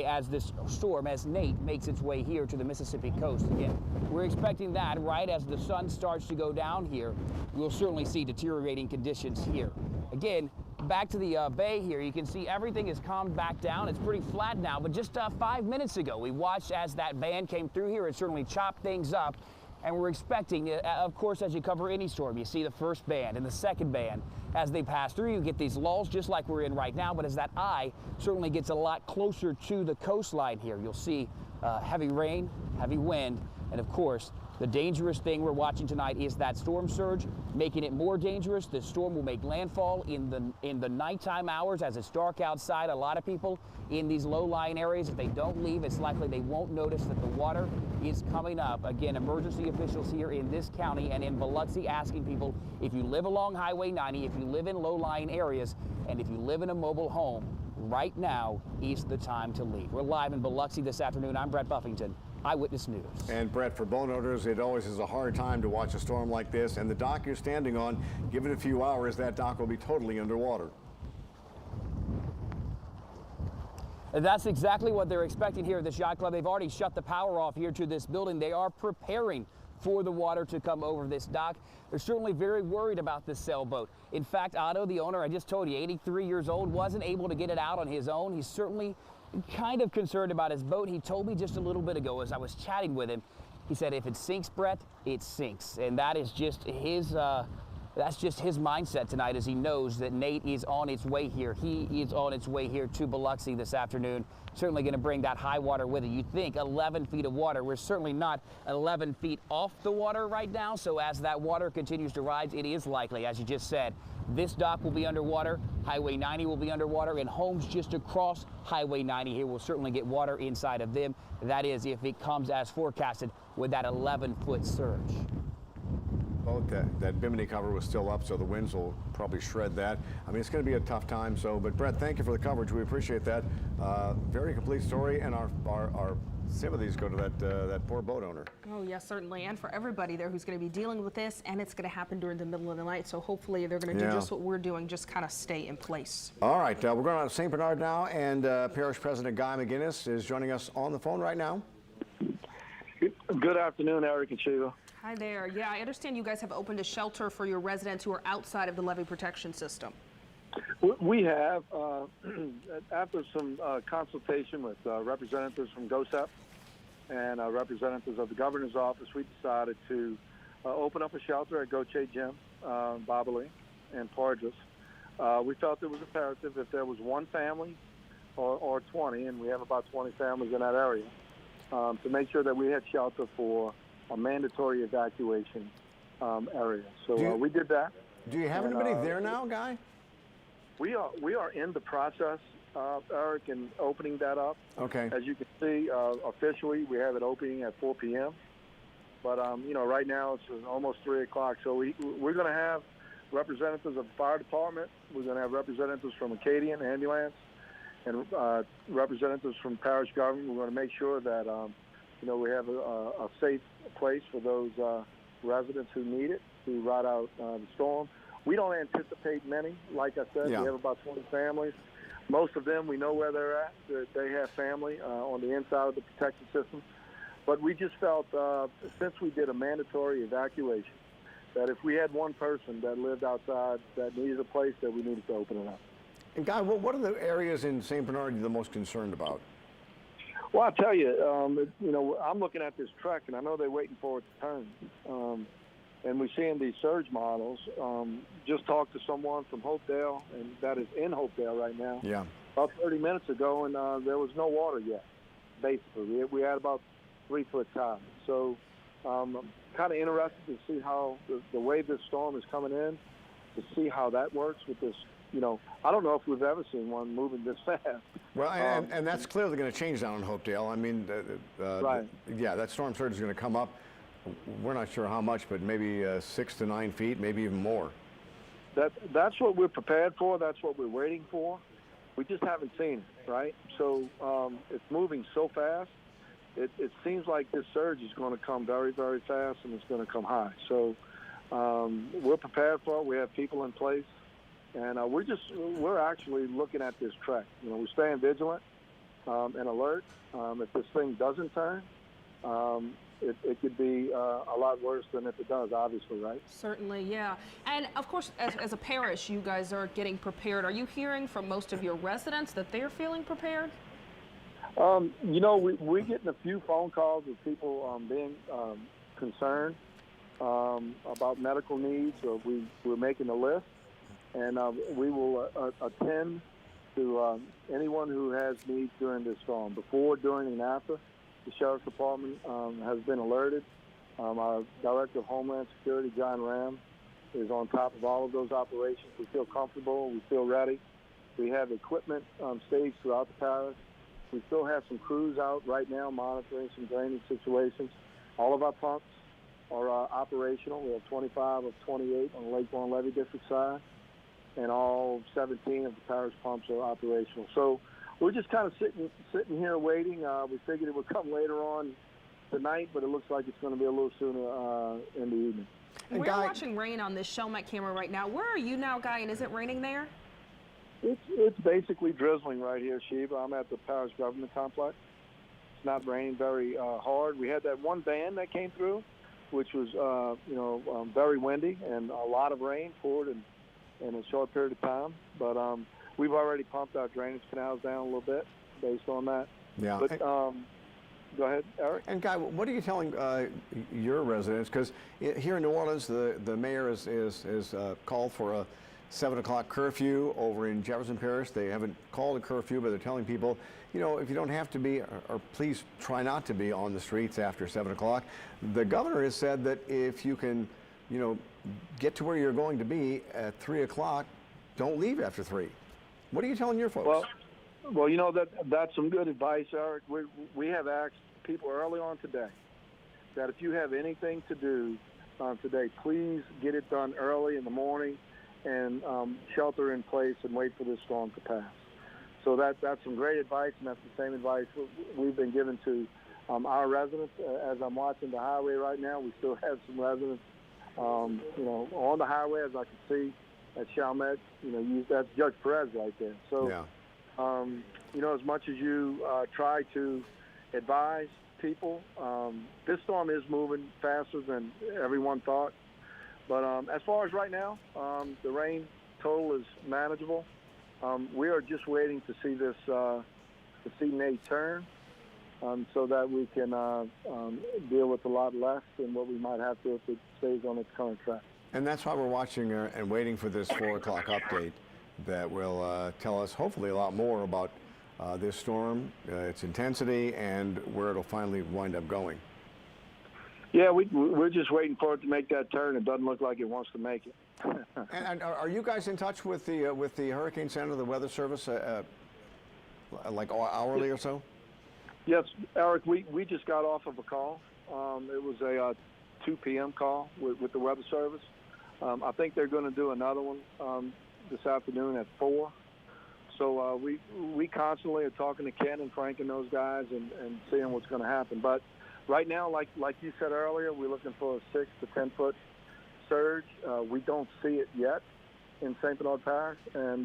as this storm, as Nate makes its way here to the Mississippi coast. Again, we're expecting that right as the sun starts to go down here. We'll certainly see deteriorating conditions here. Again, back to the bay here, you can see everything has calmed back down. It's pretty flat now, but just 5 minutes ago, we watched as that band came through here. It certainly chopped things up. And we're expecting, of course, as you cover any storm, you see the first band and the second band. As they pass through, you get these lulls just like we're in right now, but as that eye certainly gets a lot closer to the coastline here, you'll see heavy rain, heavy wind, and of course, the dangerous thing we're watching tonight is that storm surge, making it more dangerous. The storm will make landfall in the nighttime hours as it's dark outside. A lot of people in these low-lying areas, if they don't leave, it's likely they won't notice that the water is coming up. Again, emergency officials here in this county and in Biloxi asking people, if you live along Highway 90, if you live in low-lying areas, and if you live in a mobile home, right now is the time to leave. We're live in Biloxi this afternoon. I'm Brett Buffington, Eyewitness News. And Brett, for boat owners, it always is a hard time to watch a storm like this. And the dock you're standing on, give it a few hours, that dock will be totally underwater. And that's exactly what they're expecting here at this yacht club. They've already shut the power off here to this building. They are preparing for the water to come over this dock. They're certainly very worried about this sailboat. In fact, Otto, the owner, I just told you, 83 years old, wasn't able to get it out on his own. He's certainly kind of concerned about his boat. He told me just a little bit ago as I was chatting with him, he said, if it sinks, Brett, it sinks. And that is just his mindset tonight, as he knows that Nate is on its way here. He is on its way here to Biloxi this afternoon. Certainly going to bring that high water with it. You think 11 feet of water. We're certainly not 11 feet off the water right now. So as that water continues to rise, it is likely, as you just said, this dock will be underwater, Highway 90 will be underwater, and homes just across Highway 90 here will certainly get water inside of them. That is, if it comes as forecasted with that 11-foot surge. Well, that bimini cover was still up, so the winds will probably shred that. I mean, it's going to be a tough time. So, but Brett, thank you for the coverage. We appreciate that. Very complete story, and our sympathies go to that poor boat owner. Oh, yes, certainly. And for everybody there who's going to be dealing with this, and it's going to happen during the middle of the night. So hopefully they're going to do just what we're doing, just kind of stay in place. All right, we're going on to St. Bernard now, and Parish President Guy McGinnis is joining us on the phone right now. Good afternoon, Eric and Sheila. Hi there. Yeah, I understand you guys have opened a shelter for your residents who are outside of the levee protection system. We have, after some consultation with representatives from GOSEP and representatives of the governor's office, we decided to open up a shelter at Gautier Gym, Bobolink, and Porges. We felt it was imperative if there was one family or 20, and we have about 20 families in that area, to make sure that we had shelter for a mandatory evacuation area. So we did that. Do you have anybody there now, Guy? We are in the process Eric, in opening that up. Okay. As you can see, officially, we have it opening at 4 p.m. But, you know, right now it's almost 3 o'clock. So we're going to have representatives of the fire department. We're going to have representatives from Acadian Ambulance and representatives from parish government. We're going to make sure that, you know, we have a safe place for those residents who need it to ride out the storm. We don't anticipate many. Like I said, Yeah. we have about 20 families. Most of them, we know where they're at. They have family on the inside of the protection system. But we just felt, since we did a mandatory evacuation, that if we had one person that lived outside that needed a place, that we needed to open it up. And Guy, what are the areas in St. Bernard you're the most concerned about? Well, I'll tell you, you know, I'm looking at this truck, and I know they're waiting for it to turn. And we're seeing these surge models. Just talked to someone from Hopedale, and that is in Hopedale right now. Yeah. About 30 minutes ago, and there was no water yet, basically. We had about 3 foot tide. So I'm kind of interested to see how the way this storm is coming in, to see how that works with this. You know, I don't know if we've ever seen one moving this fast. Well, and that's clearly going to change down in Hopedale. I mean, Right. yeah, that storm surge is going to come up. We're not sure how much, but maybe 6 to 9 feet, maybe even more. That's what we're prepared for. That's what we're waiting for. We just haven't seen it, right? So it's moving so fast. It seems like this surge is going to come very, very fast, and it's going to come high. So we're prepared for it. We have people in place, and we're actually looking at this track. You know, we're staying vigilant and alert. If this thing doesn't turn, it could be a lot worse than if it does, obviously, right? Certainly, yeah. And of course, as a parish, you guys are getting prepared. Are you hearing from most of your residents that they're feeling prepared? You know, we're getting a few phone calls of people being concerned about medical needs. So we're making a list, and we will attend to anyone who has needs during this storm, before, during, and after. The Sheriff's Department has been alerted. Our Director of Homeland Security, John Ram, is on top of all of those operations. We feel comfortable. We feel ready. We have equipment staged throughout the parish. We still have some crews out right now monitoring some drainage situations. All of our pumps are operational. We have 25 of 28 on the Lake Borgne Levee District side, and all 17 of the parish pumps are operational. So we're just kind of sitting here waiting. We figured it would come later on tonight, but it looks like it's going to be a little sooner in the evening. We're watching rain on this Shellmet camera right now. Where are you now, Guy, and is it raining there? It's basically drizzling right here, Sheba. I'm at the parish government complex. It's not raining very hard. We had that one band that came through, which was very windy, and a lot of rain poured in a short period of time. But we've already pumped our drainage canals down a little bit based on that. Yeah. But go ahead, Eric. And Guy, what are you telling your residents? Because here in New Orleans, the mayor is called for a 7 o'clock curfew. Over in Jefferson Parish, they haven't called a curfew, but they're telling people, you know, if you don't have to be, or please try not to be on the streets after 7 o'clock. The governor has said that if you can, you know, get to where you're going to be at 3 o'clock, don't leave after 3. What are you telling your folks? Well, you know, that's some good advice, Eric. We have asked people early on today that if you have anything to do today, please get it done early in the morning and shelter in place and wait for this storm to pass. So that's some great advice, and that's the same advice we've been given to our residents. As I'm watching the highway right now, we still have some residents, you know, on the highway, as I can see at Chalmette. You know, that's Judge Perez right there. So, yeah. You know, as much as you try to advise people, this storm is moving faster than everyone thought. But as far as right now, the rain total is manageable. We are just waiting to see this, to see Nate turn, so that we can deal with a lot less than what we might have to if it stays on its current track. And that's why we're watching and waiting for this 4 o'clock update that will tell us hopefully a lot more about this storm, its intensity, and where it'll finally wind up going. Yeah, we're just waiting for it to make that turn. It doesn't look like it wants to make it. And are you guys in touch with the Hurricane Center, the Weather Service? like hourly or so? Yes, Eric, we just got off of a call. It was a 2 p.m. call with the Weather Service. I think they're going to do another one this afternoon at 4. So we constantly are talking to Ken and Frank and those guys and seeing what's going to happen. But right now, like you said earlier, we're looking for a 6 to 10 foot surge. We don't see it yet in St. Bernard Parish, and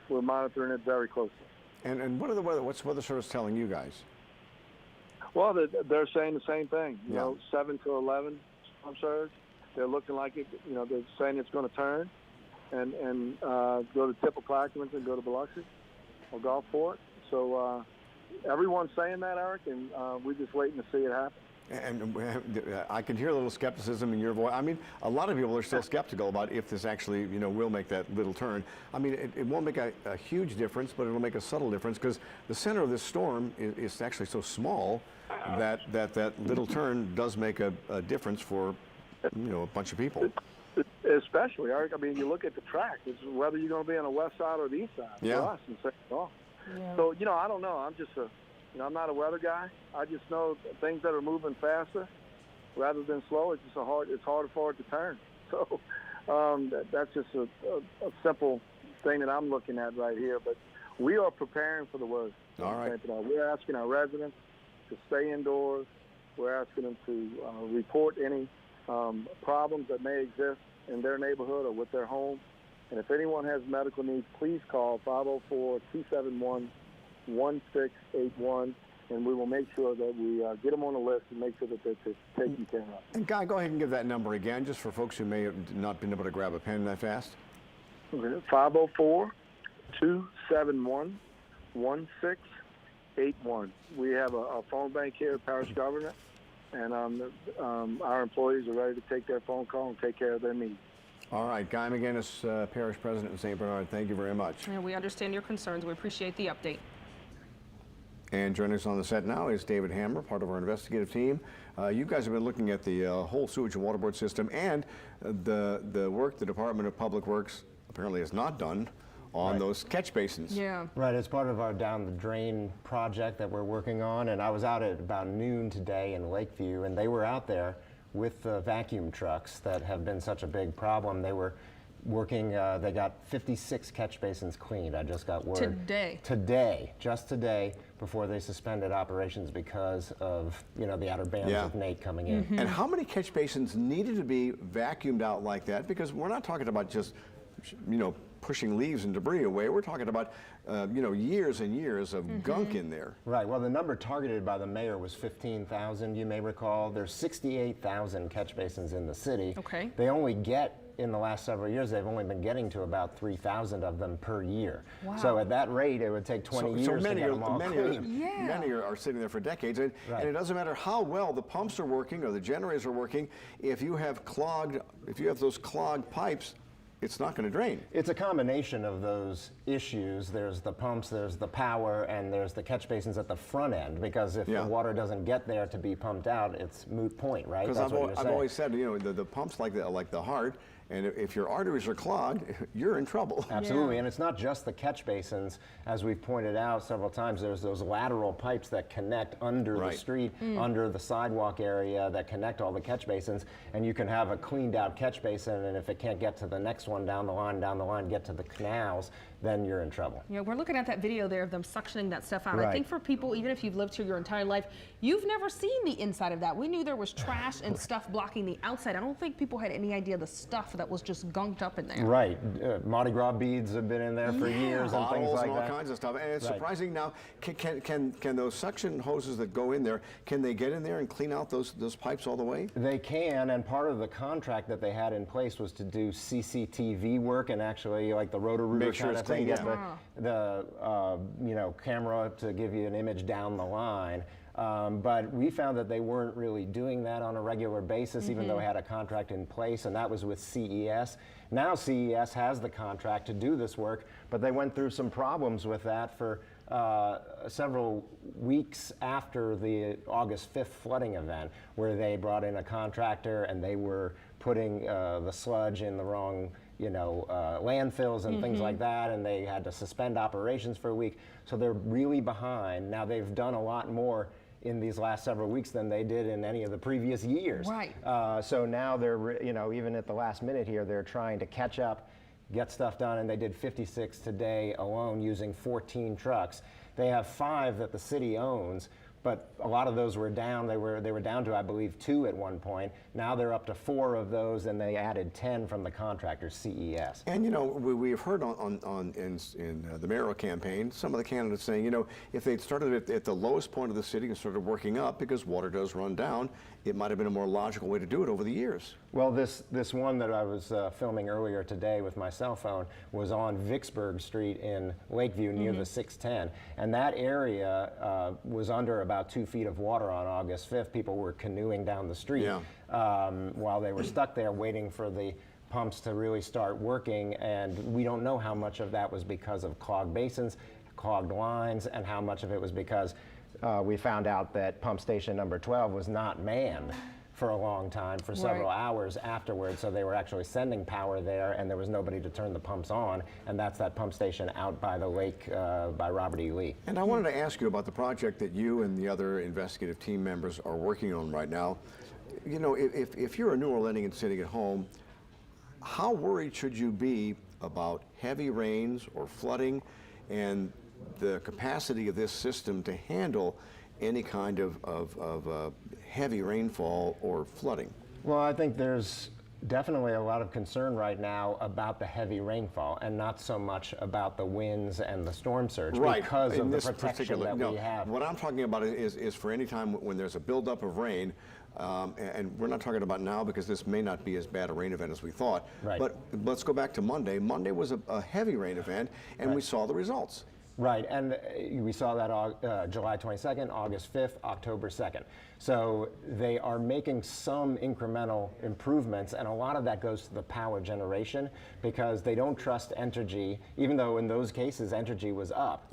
we're monitoring it very closely. And what's the Weather Service telling you guys? Well, they're saying the same thing. You Yeah. know, 7 to 11 storm surge. They're looking like it. You know, they're saying it's going to turn and go to Tip of Clackamas and go to Biloxi or Gulfport. So everyone's saying that, Eric, and we're just waiting to see it happen. And I can hear a little skepticism in your voice. I mean, a lot of people are still skeptical about if this actually, will make that little turn. I mean, it won't make a huge difference, but it'll make a subtle difference because the center of this storm is actually so small that little turn does make a difference for, a bunch of people. Especially, Eric. I mean, you look at the track. It's whether you're going to be on the west side or the east side Yeah. for us in St. Paul. So, I don't know. I'm just I'm not a weather guy. I just know things that are moving faster rather than slow. It's harder for it to turn. So that's just a simple thing that I'm looking at right here. But we are preparing for the worst. All right. We're asking our residents to stay indoors. We're asking them to report any problems that may exist in their neighborhood or with their home. And if anyone has medical needs, please call 504-271-1681, and we will make sure that we get them on the list and make sure that they're taken care of. And Guy, go ahead and give that number again, just for folks who may have not been able to grab a pen that fast. 504-271-1681. We have a phone bank here at Parish Government, and our employees are ready to take their phone call and take care of their needs. All right, Guy McGinnis, Parish President in St. Bernard, thank you very much. Yeah, we understand your concerns. We appreciate the update. And joining us on the set now is David Hammer, part of our investigative team. You guys have been looking at the whole sewage and water board system and the work the Department of Public Works apparently has not done on those catch basins. Yeah. Right, it's part of our down the drain project that we're working on, and I was out at about noon today in Lakeview, and they were out there with the vacuum trucks that have been such a big problem. They were working, they got 56 catch basins cleaned. I just got word. Today, just today, before they suspended operations because of, the outer bands of Nate coming in. And how many catch basins needed to be vacuumed out like that? Because we're not talking about just, pushing leaves and debris away. We're talking about, years and years of gunk in there. Right. Well, the number targeted by the mayor was 15,000, you may recall. There's 68,000 catch basins in the city. Okay. They only get, in the last several years, they've only been getting to about 3,000 of them per year. Wow. So at that rate, it would take 20 years to get them all clean. Many are sitting there for decades. And it doesn't matter how well the pumps are working or the generators are working, if you have those clogged pipes, it's not going to drain. It's a combination of those issues. There's the pumps, there's the power, and there's the catch basins at the front end, because if the water doesn't get there to be pumped out, it's moot point, right? Because I've always said, the pumps like the heart, and if your arteries are clogged, you're in trouble. Absolutely, and it's not just the catch basins. As we've pointed out several times, there's those lateral pipes that connect under the street, under the sidewalk area, that connect all the catch basins, and you can have a cleaned out catch basin, and if it can't get to the next one down the line, get to the canals, then you're in trouble. Yeah, we're looking at that video there of them suctioning that stuff out. Right. I think for people, even if you've lived here your entire life, you've never seen the inside of that. We knew there was trash and stuff blocking the outside. I don't think people had any idea the stuff that was just gunked up in there. Right. Mardi Gras beads have been in there for years and things like and all that. kinds of stuff. And it's surprising now, can those suction hoses that go in there, can they get in there and clean out those pipes all the way? They can, and part of the contract that they had in place was to do CCTV work and actually like the Roto-Rooter kind of thing, get the camera to give you an image down the line. But we found that they weren't really doing that on a regular basis, even though they had a contract in place, and that was with CES. Now CES has the contract to do this work, but they went through some problems with that for several weeks after the August 5th flooding event, where they brought in a contractor and they were putting the sludge in the wrong landfills and things like that, and they had to suspend operations for a week. So they're really behind. Now they've done a lot more in these last several weeks than they did in any of the previous years. Right. So now they're, even at the last minute here, they're trying to catch up, get stuff done, and they did 56 today alone using 14 trucks. They have 5 that the city owns, but a lot of those were down. They were down to, I believe, 2 at one point. Now they're up to 4 of those, and they added 10 from the contractor, CES. And we've heard in the mayoral campaign, some of the candidates saying, if they'd started at the lowest point of the city and started working up, because water does run down, it might have been a more logical way to do it over the years. Well, this one that I was filming earlier today with my cell phone was on Vicksburg Street in Lakeview near the 610, and that area was under about 2 feet of water on August 5th. People were canoeing down the street while they were stuck there waiting for the pumps to really start working, and we don't know how much of that was because of clogged basins, clogged lines, and how much of it was because we found out that pump station number 12 was not manned for a long time, for several hours afterwards. So they were actually sending power there, and there was nobody to turn the pumps on, and that's that pump station out by the lake by Robert E. Lee. And I wanted to ask you about the project that you and the other investigative team members are working on right now. If you're a New Orleanian sitting at home, how worried should you be about heavy rains or flooding and the capacity of this system to handle any kind of heavy rainfall or flooding? Well, I think there's definitely a lot of concern right now about the heavy rainfall and not so much about the winds and the storm surge because of the protection that we have. What I'm talking about is for any time when there's a buildup of rain, and we're not talking about now because this may not be as bad a rain event as we thought, but let's go back to Monday. Monday was a heavy rain event, and we saw the results. Right, and we saw that July 22nd, August 5th, October 2nd. So they are making some incremental improvements, and a lot of that goes to the power generation because they don't trust Entergy, even though in those cases Entergy was up.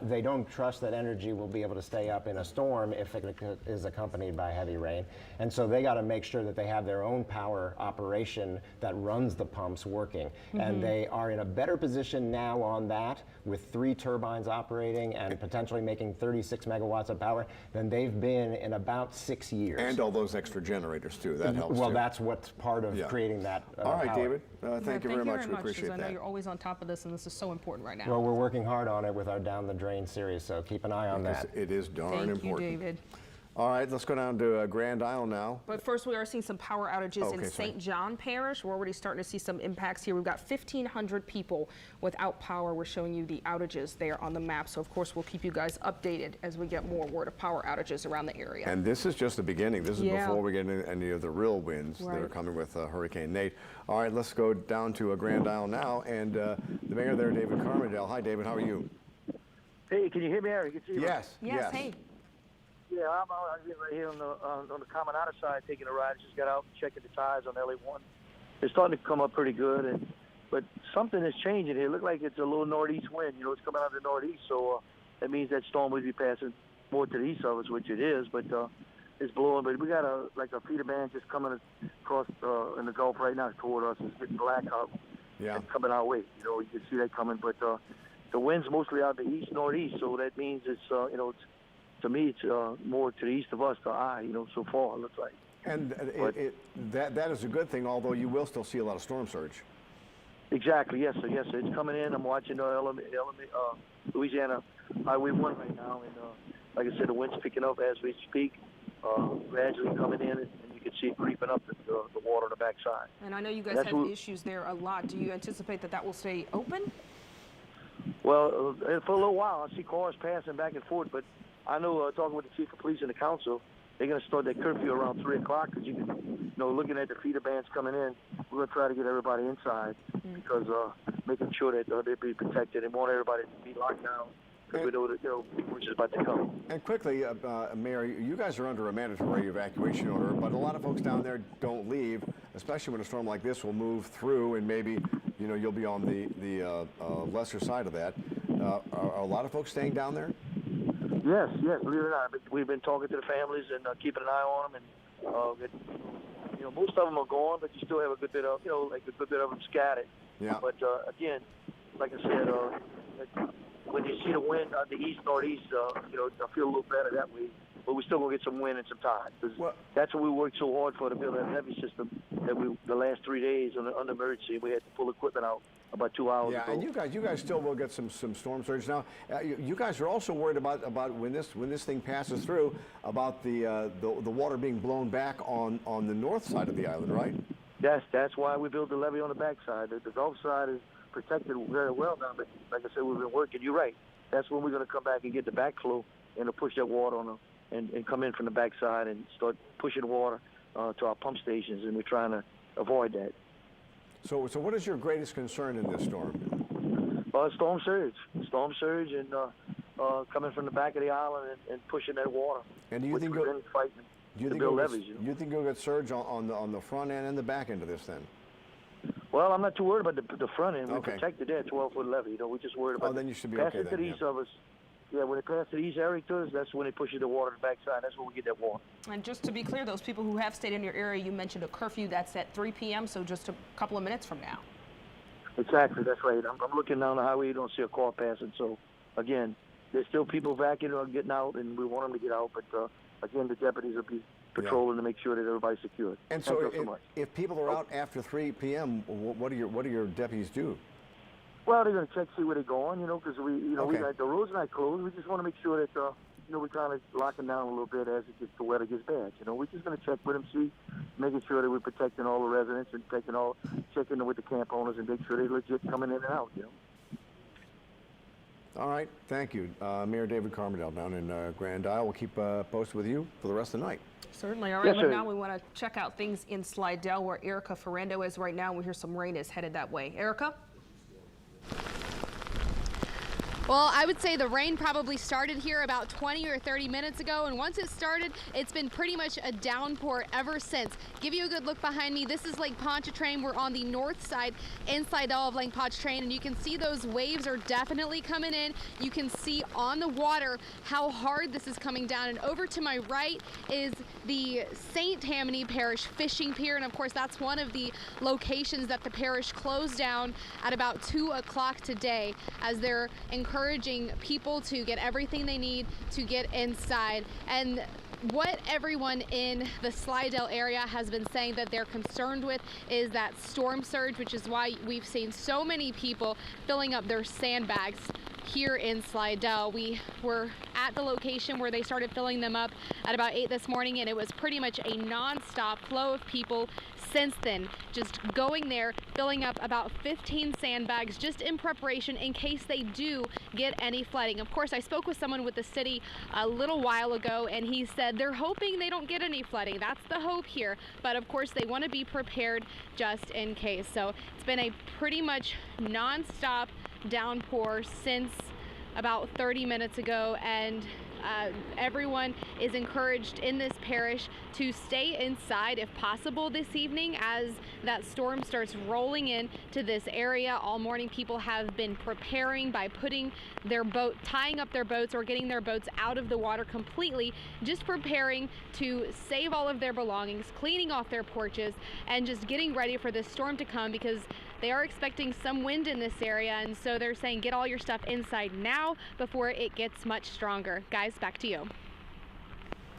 They don't trust that Entergy will be able to stay up in a storm if it is accompanied by heavy rain. And so they got to make sure that they have their own power operation that runs the pumps working. And they are in a better position now on that with 3 turbines operating and potentially making 36 megawatts of power than they've been in about 6 years. And all those extra generators too, that helps well, too. that's what's part of creating that All right, power. David, thank you very much. We appreciate I that. know you're always on top of this, and this is so important right now. Well, we're working hard on it with our Down the Drain series, so keep an eye on that. It is darn Thank you, important. David. All right, let's go down to Grand Isle now. But first, we are seeing some power outages in St. John Parish. We're already starting to see some impacts here. We've got 1,500 people without power. We're showing you the outages there on the map. So, of course, we'll keep you guys updated as we get more word of power outages around the area. And this is just the beginning. This is before we get into any of the real winds that are coming with Hurricane Nate. All right, let's go down to Grand Isle now. And the mayor there, David Carmondale. Hi, David. How are you? Hey, can you hear me, Eric? Yes. Yes, hey. Yeah, I'm right here on the Caminada side taking a ride. Just got out and checking the tires on LA1. It's starting to come up pretty good, but something is changing here. It looks like it's a little northeast wind. It's coming out of the northeast, so that means that storm will be passing more to the east of us, which it is, but it's blowing. But we got a feeder band just coming across in the Gulf right now toward us. It's getting black out and coming our way. You can see that coming, but the wind's mostly out the east northeast, so that means it's to me, it's more to the east of us, to so far, it looks like. And that is a good thing, although you will still see a lot of storm surge. Exactly, yes, sir. Yes, sir. It's coming in. I'm watching Louisiana Highway 1 right now, and like I said, the wind's picking up as we speak, gradually coming in, and you can see it creeping up the water on the backside. And I know you guys had issues there a lot. Do you anticipate that will stay open? Well, for a little while, I see cars passing back and forth, but I know, talking with the chief of police and the council, they're going to start that curfew around 3 o'clock because looking at the feeder bands coming in, we're going to try to get everybody inside because making sure that they be protected and want everybody to be locked down because we know that which is about to come. And quickly, Mayor, you guys are under a mandatory evacuation order, but a lot of folks down there don't leave, especially when a storm like this will move through and maybe you'll be on the lesser side of that. Are a lot of folks staying down there? Yes, believe it or not. We've been talking to the families and keeping an eye on them and You know, most of them are gone, but you still have a good bit of, you know, like a good bit of them scattered. Yeah. But again, like I said, when you see the wind the east northeast, you know, I feel a little better that way. But we still gonna get some wind and some tide. Because that's what we worked so hard for, to build that levee system. That the last 3 days under emergency, we had to pull equipment out about 2 hours ago. Yeah, and you guys still will get some storm surge. Now, you guys are also worried about when this thing passes through, about the water being blown back on the north side of the island, right? That's why we built the levee on the backside. The Gulf side is protected very well now, but like I said, we've been working. You're right. That's when we're going to come back and get the backflow and to push that water on and come in from the backside and start pushing water to our pump stations, and we're trying to avoid that. So what is your greatest concern in this storm? Storm surge, and coming from the back of the island and pushing that water. And do you think you think you'll get surge on the front end and the back end of this then? Well, I'm not too worried about the front end. We Okay. protected that 12-foot levee. You know, we're just worried about. Oh, then you should be passing okay to then, the east of us. Yeah, when it passes to the east area to us, that's when it pushes the water to the backside. That's when we get that water. And just to be clear, those people who have stayed in your area, you mentioned a curfew that's at 3 p.m., so just a couple of minutes from now. Exactly, that's right. I'm looking down the highway. You don't see a car passing. So, again, there's still people vacuuming or getting out, and we want them to get out. But, again, the deputies will be patrolling to make sure that everybody's secured. And Thank so, you so much. if people are out after 3 p.m., what do your deputies do? Well, they're going to check, see where they're going, you know, because Okay. the roads are not closed. We just want to make sure that, you know, we're kind of locking down a little bit as the weather gets bad. You know, we're just going to check with them, see, making sure that we're protecting all the residents and checking with the camp owners and make sure they're legit coming in and out, you know. All right, thank you. Mayor David Carmondale down in Grand Isle. We'll keep posted with you for the rest of the night. Certainly. All right, Yes, sir. now we want to check out things in Slidell, where Erica Ferrando is right now. We hear some rain is headed that way. Erica? Well, I would say the rain probably started here about 20 or 30 minutes ago, and once it started, it's been pretty much a downpour ever since. Give you a good look behind me. This is Lake Pontchartrain. We're on the north side in Slidell of Lake Pontchartrain, and you can see those waves are definitely coming in. You can see on the water how hard this is coming down, and over to my right is the St. Tammany Parish Fishing Pier, and of course that's one of the locations that the parish closed down at about 2 o'clock today, as they're encouraging people to get everything they need to get inside. And what everyone in the Slidell area has been saying that they're concerned with is that storm surge, which is why we've seen so many people filling up their sandbags here in Slidell. We were at the location where they started filling them up at about 8 this morning, and it was pretty much a non-stop flow of people since then, just going there, filling up about 15 sandbags just in preparation in case they do get any flooding. Of course, I spoke with someone with the city a little while ago, and he said they're hoping they don't get any flooding. That's the hope here, but of course they want to be prepared just in case. So it's been a pretty much non-stop downpour since about 30 minutes ago, and everyone is encouraged in this parish to stay inside if possible this evening as that storm starts rolling in to this area. All morning people have been preparing by tying up their boats or getting their boats out of the water completely, just preparing to save all of their belongings, cleaning off their porches, and just getting ready for this storm to come, because they are expecting some wind in this area, and so they're saying get all your stuff inside now before it gets much stronger. Guys, back to you.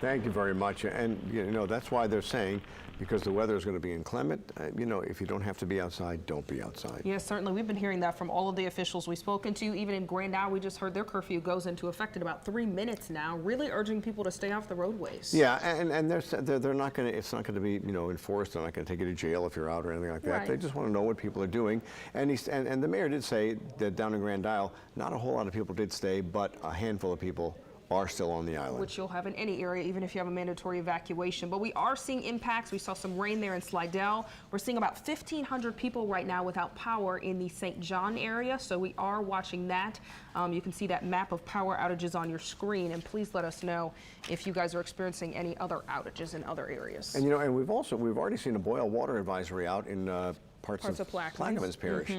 Thank you very much. And you know, that's why they're saying, because the weather is going to be inclement, you know, if you don't have to be outside, don't be outside. Yes, certainly. We've been hearing that from all of the officials we've spoken to. Even in Grand Isle, we just heard their curfew goes into effect in about 3 minutes now, really urging people to stay off the roadways. Yeah, and they're not going to, it's not going to be, you know, enforced. They're not going to take you to jail if you're out or anything like that. Right. They just want to know what people are doing. And the mayor did say that down in Grand Isle, not a whole lot of people did stay, but a handful of people are still on the island. Which you'll have in any area, even if you have a mandatory evacuation. But we are seeing impacts. We saw some rain there in Slidell. We're seeing about 1,500 people right now without power in the St. John area, so we are watching that. You can see that map of power outages on your screen, and please let us know if you guys are experiencing any other outages in other areas. And you know, and we've already seen a boil water advisory out in parts of Plaquemines. Plaquemines Parish.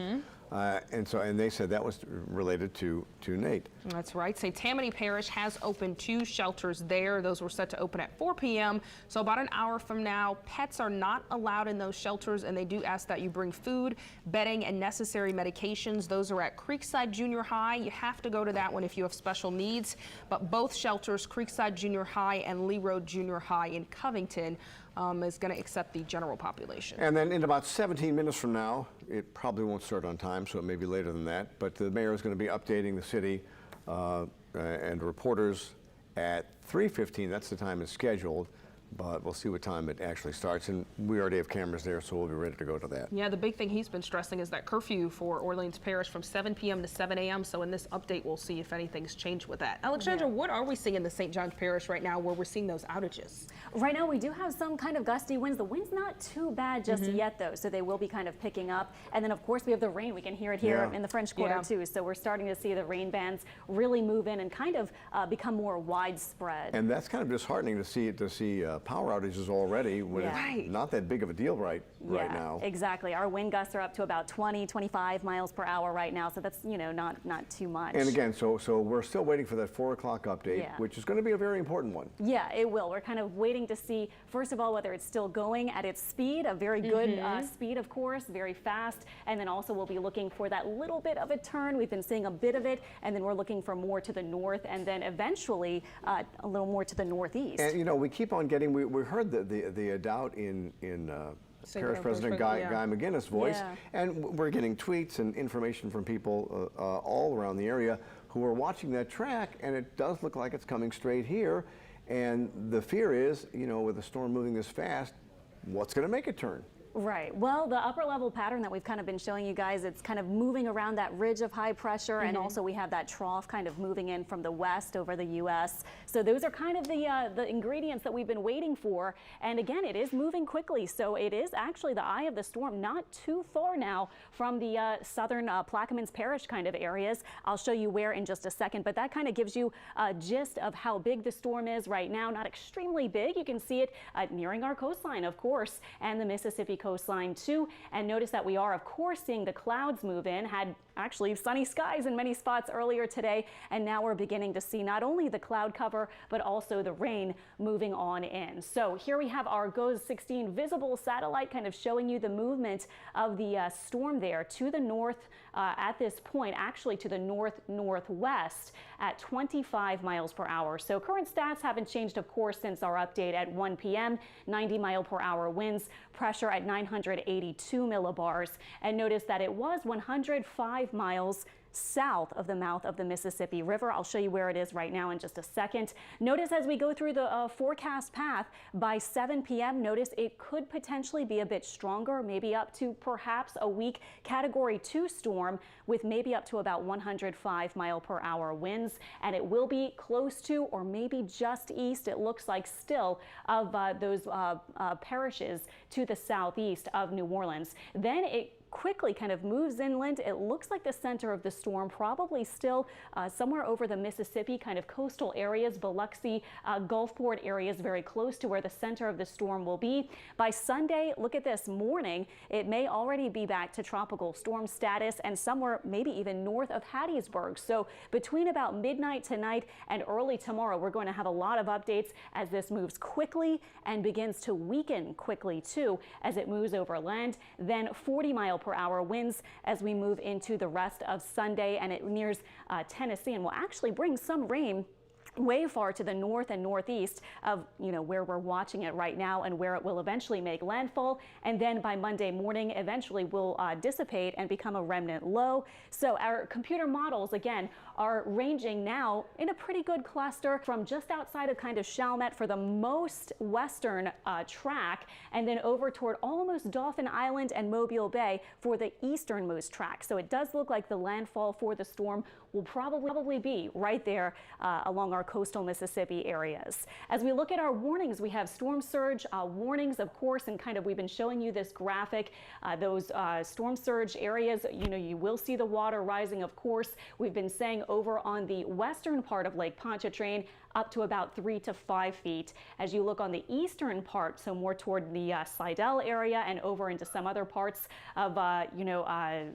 And they said that was related to Nate. That's right. St. Tammany Parish has opened 2 shelters there. Those were set to open at 4 p.m. So about an hour from now. Pets are not allowed in those shelters, and they do ask that you bring food, bedding, and necessary medications. Those are at Creekside Junior High. You have to go to that one if you have special needs. But both shelters, Creekside Junior High and Lee Road Junior High in Covington, is going to accept the general population. And then in about 17 minutes from now, it probably won't start on time, so it may be later than that, but the mayor is going to be updating the city and reporters at 3:15. That's the time it's scheduled, but we'll see what time it actually starts. And we already have cameras there, so we'll be ready to go to that. Yeah, the big thing he's been stressing is that curfew for Orleans Parish from 7 p.m. to 7 a.m. So in this update, we'll see if anything's changed with that. Alexandra, what are we seeing in the St. Johns Parish right now where we're seeing those outages? Right now, we do have some kind of gusty winds. The wind's not too bad just yet, though, so they will be kind of picking up. And then, of course, we have the rain. We can hear it here in the French Quarter, too. So we're starting to see the rain bands really move in and kind of become more widespread. And that's kind of disheartening to see power outages already when it's not that big of a deal right now. Exactly. Our wind gusts are up to about 20, 25 miles per hour right now, so that's, you know, not too much. And again, so we're still waiting for that 4 o'clock update, which is going to be a very important one. Yeah, it will. We're kind of waiting to see, first of all, whether it's still going at its speed, a very good speed, of course, very fast. And then also we'll be looking for that little bit of a turn. We've been seeing a bit of it, and then we're looking for more to the north, and then eventually a little more to the northeast. And, you know, we keep on getting, we heard the doubt in Parish President Guy McGinnis' voice, and we're getting tweets and information from people all around the area who are watching that track, and it does look like it's coming straight here. And the fear is, you know, with the storm moving this fast, what's going to make it turn? Right. Well, the upper level pattern that we've kind of been showing you guys, it's kind of moving around that ridge of high pressure, and also we have that trough kind of moving in from the west over the U.S. So those are kind of the ingredients that we've been waiting for. And again, it is moving quickly. So it is actually the eye of the storm, not too far now from the southern Plaquemines Parish kind of areas. I'll show you where in just a second, but that kind of gives you a gist of how big the storm is right now. Not extremely big. You can see it nearing our coastline, of course, and the Mississippi coastline too. And notice that we are, of course, seeing the clouds move in. Had actually sunny skies in many spots earlier today, and now we're beginning to see not only the cloud cover but also the rain moving on in. So here we have our GOES 16 visible satellite kind of showing you the movement of the storm there to the north at this point, actually to the north-northwest at 25 miles per hour. So current stats haven't changed, of course, since our update at 1 p.m. 90 mile per hour winds, pressure at 982 millibars, and notice that it was 105 miles south of the mouth of the Mississippi River. I'll show you where it is right now in just a second. Notice as we go through the forecast path, by 7 p.m., notice it could potentially be a bit stronger, maybe up to perhaps a weak Category 2 storm with maybe up to about 105 mile per hour winds, and it will be close to or maybe just east, it looks like still, of those parishes to the southeast of New Orleans. Then it quickly kind of moves inland. It looks like the center of the storm probably still somewhere over the Mississippi kind of coastal areas, Biloxi, Gulfport areas, very close to where the center of the storm will be. By Sunday, look at this morning, it may already be back to tropical storm status and somewhere maybe even north of Hattiesburg. So between about midnight tonight and early tomorrow, we're going to have a lot of updates as this moves quickly and begins to weaken quickly too as it moves over land. Then 40 mile per hour winds as we move into the rest of Sunday, and it nears Tennessee and will actually bring some rain way far to the north and northeast of, you know, where we're watching it right now and where it will eventually make landfall. And then by Monday morning, eventually will dissipate and become a remnant low. So our computer models, again, are ranging now in a pretty good cluster from just outside of kind of Chalmette for the most western track, and then over toward almost Dauphin Island and Mobile Bay for the easternmost track. So it does look like the landfall for the storm will probably be right there along our coastal Mississippi areas. As we look at our warnings, we have storm surge warnings, of course, and kind of we've been showing you this graphic. Those storm surge areas, you know, you will see the water rising, of course. We've been saying over on the western part of Lake Pontchartrain, up to about 3 to 5 feet. As you look on the eastern part, so more toward the Slidell area and over into some other parts of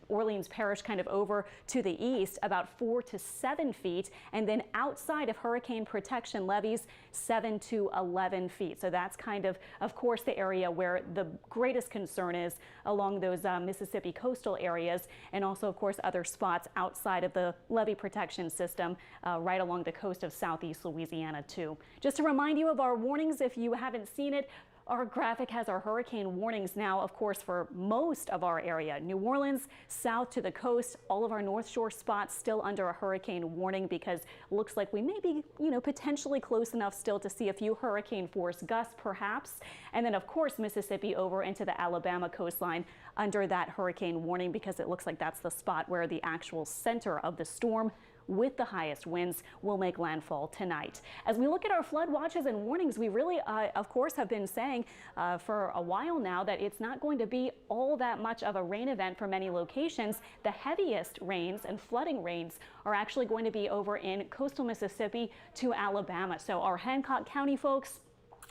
Orleans Parish, kind of over to the east, about 4 to 7 feet, and then outside of hurricane protection levees, 7 to 11 feet. So that's kind of course, the area where the greatest concern is along those Mississippi coastal areas, and also, of course, other spots outside of the levee protection system right along the coast of southeast Louisiana, too. Just to remind you of our warnings, if you haven't seen it, our graphic has our hurricane warnings now, of course, for most of our area. New Orleans, south to the coast, all of our North Shore spots still under a hurricane warning because looks like we may be, potentially close enough still to see a few hurricane force gusts, perhaps. And then, of course, Mississippi over into the Alabama coastline under that hurricane warning because it looks like that's the spot where the actual center of the storm with the highest winds will make landfall tonight. As we look at our flood watches and warnings, we really, of course, have been saying for a while now that it's not going to be all that much of a rain event for many locations. The heaviest rains and flooding rains are actually going to be over in coastal Mississippi to Alabama. So our Hancock County folks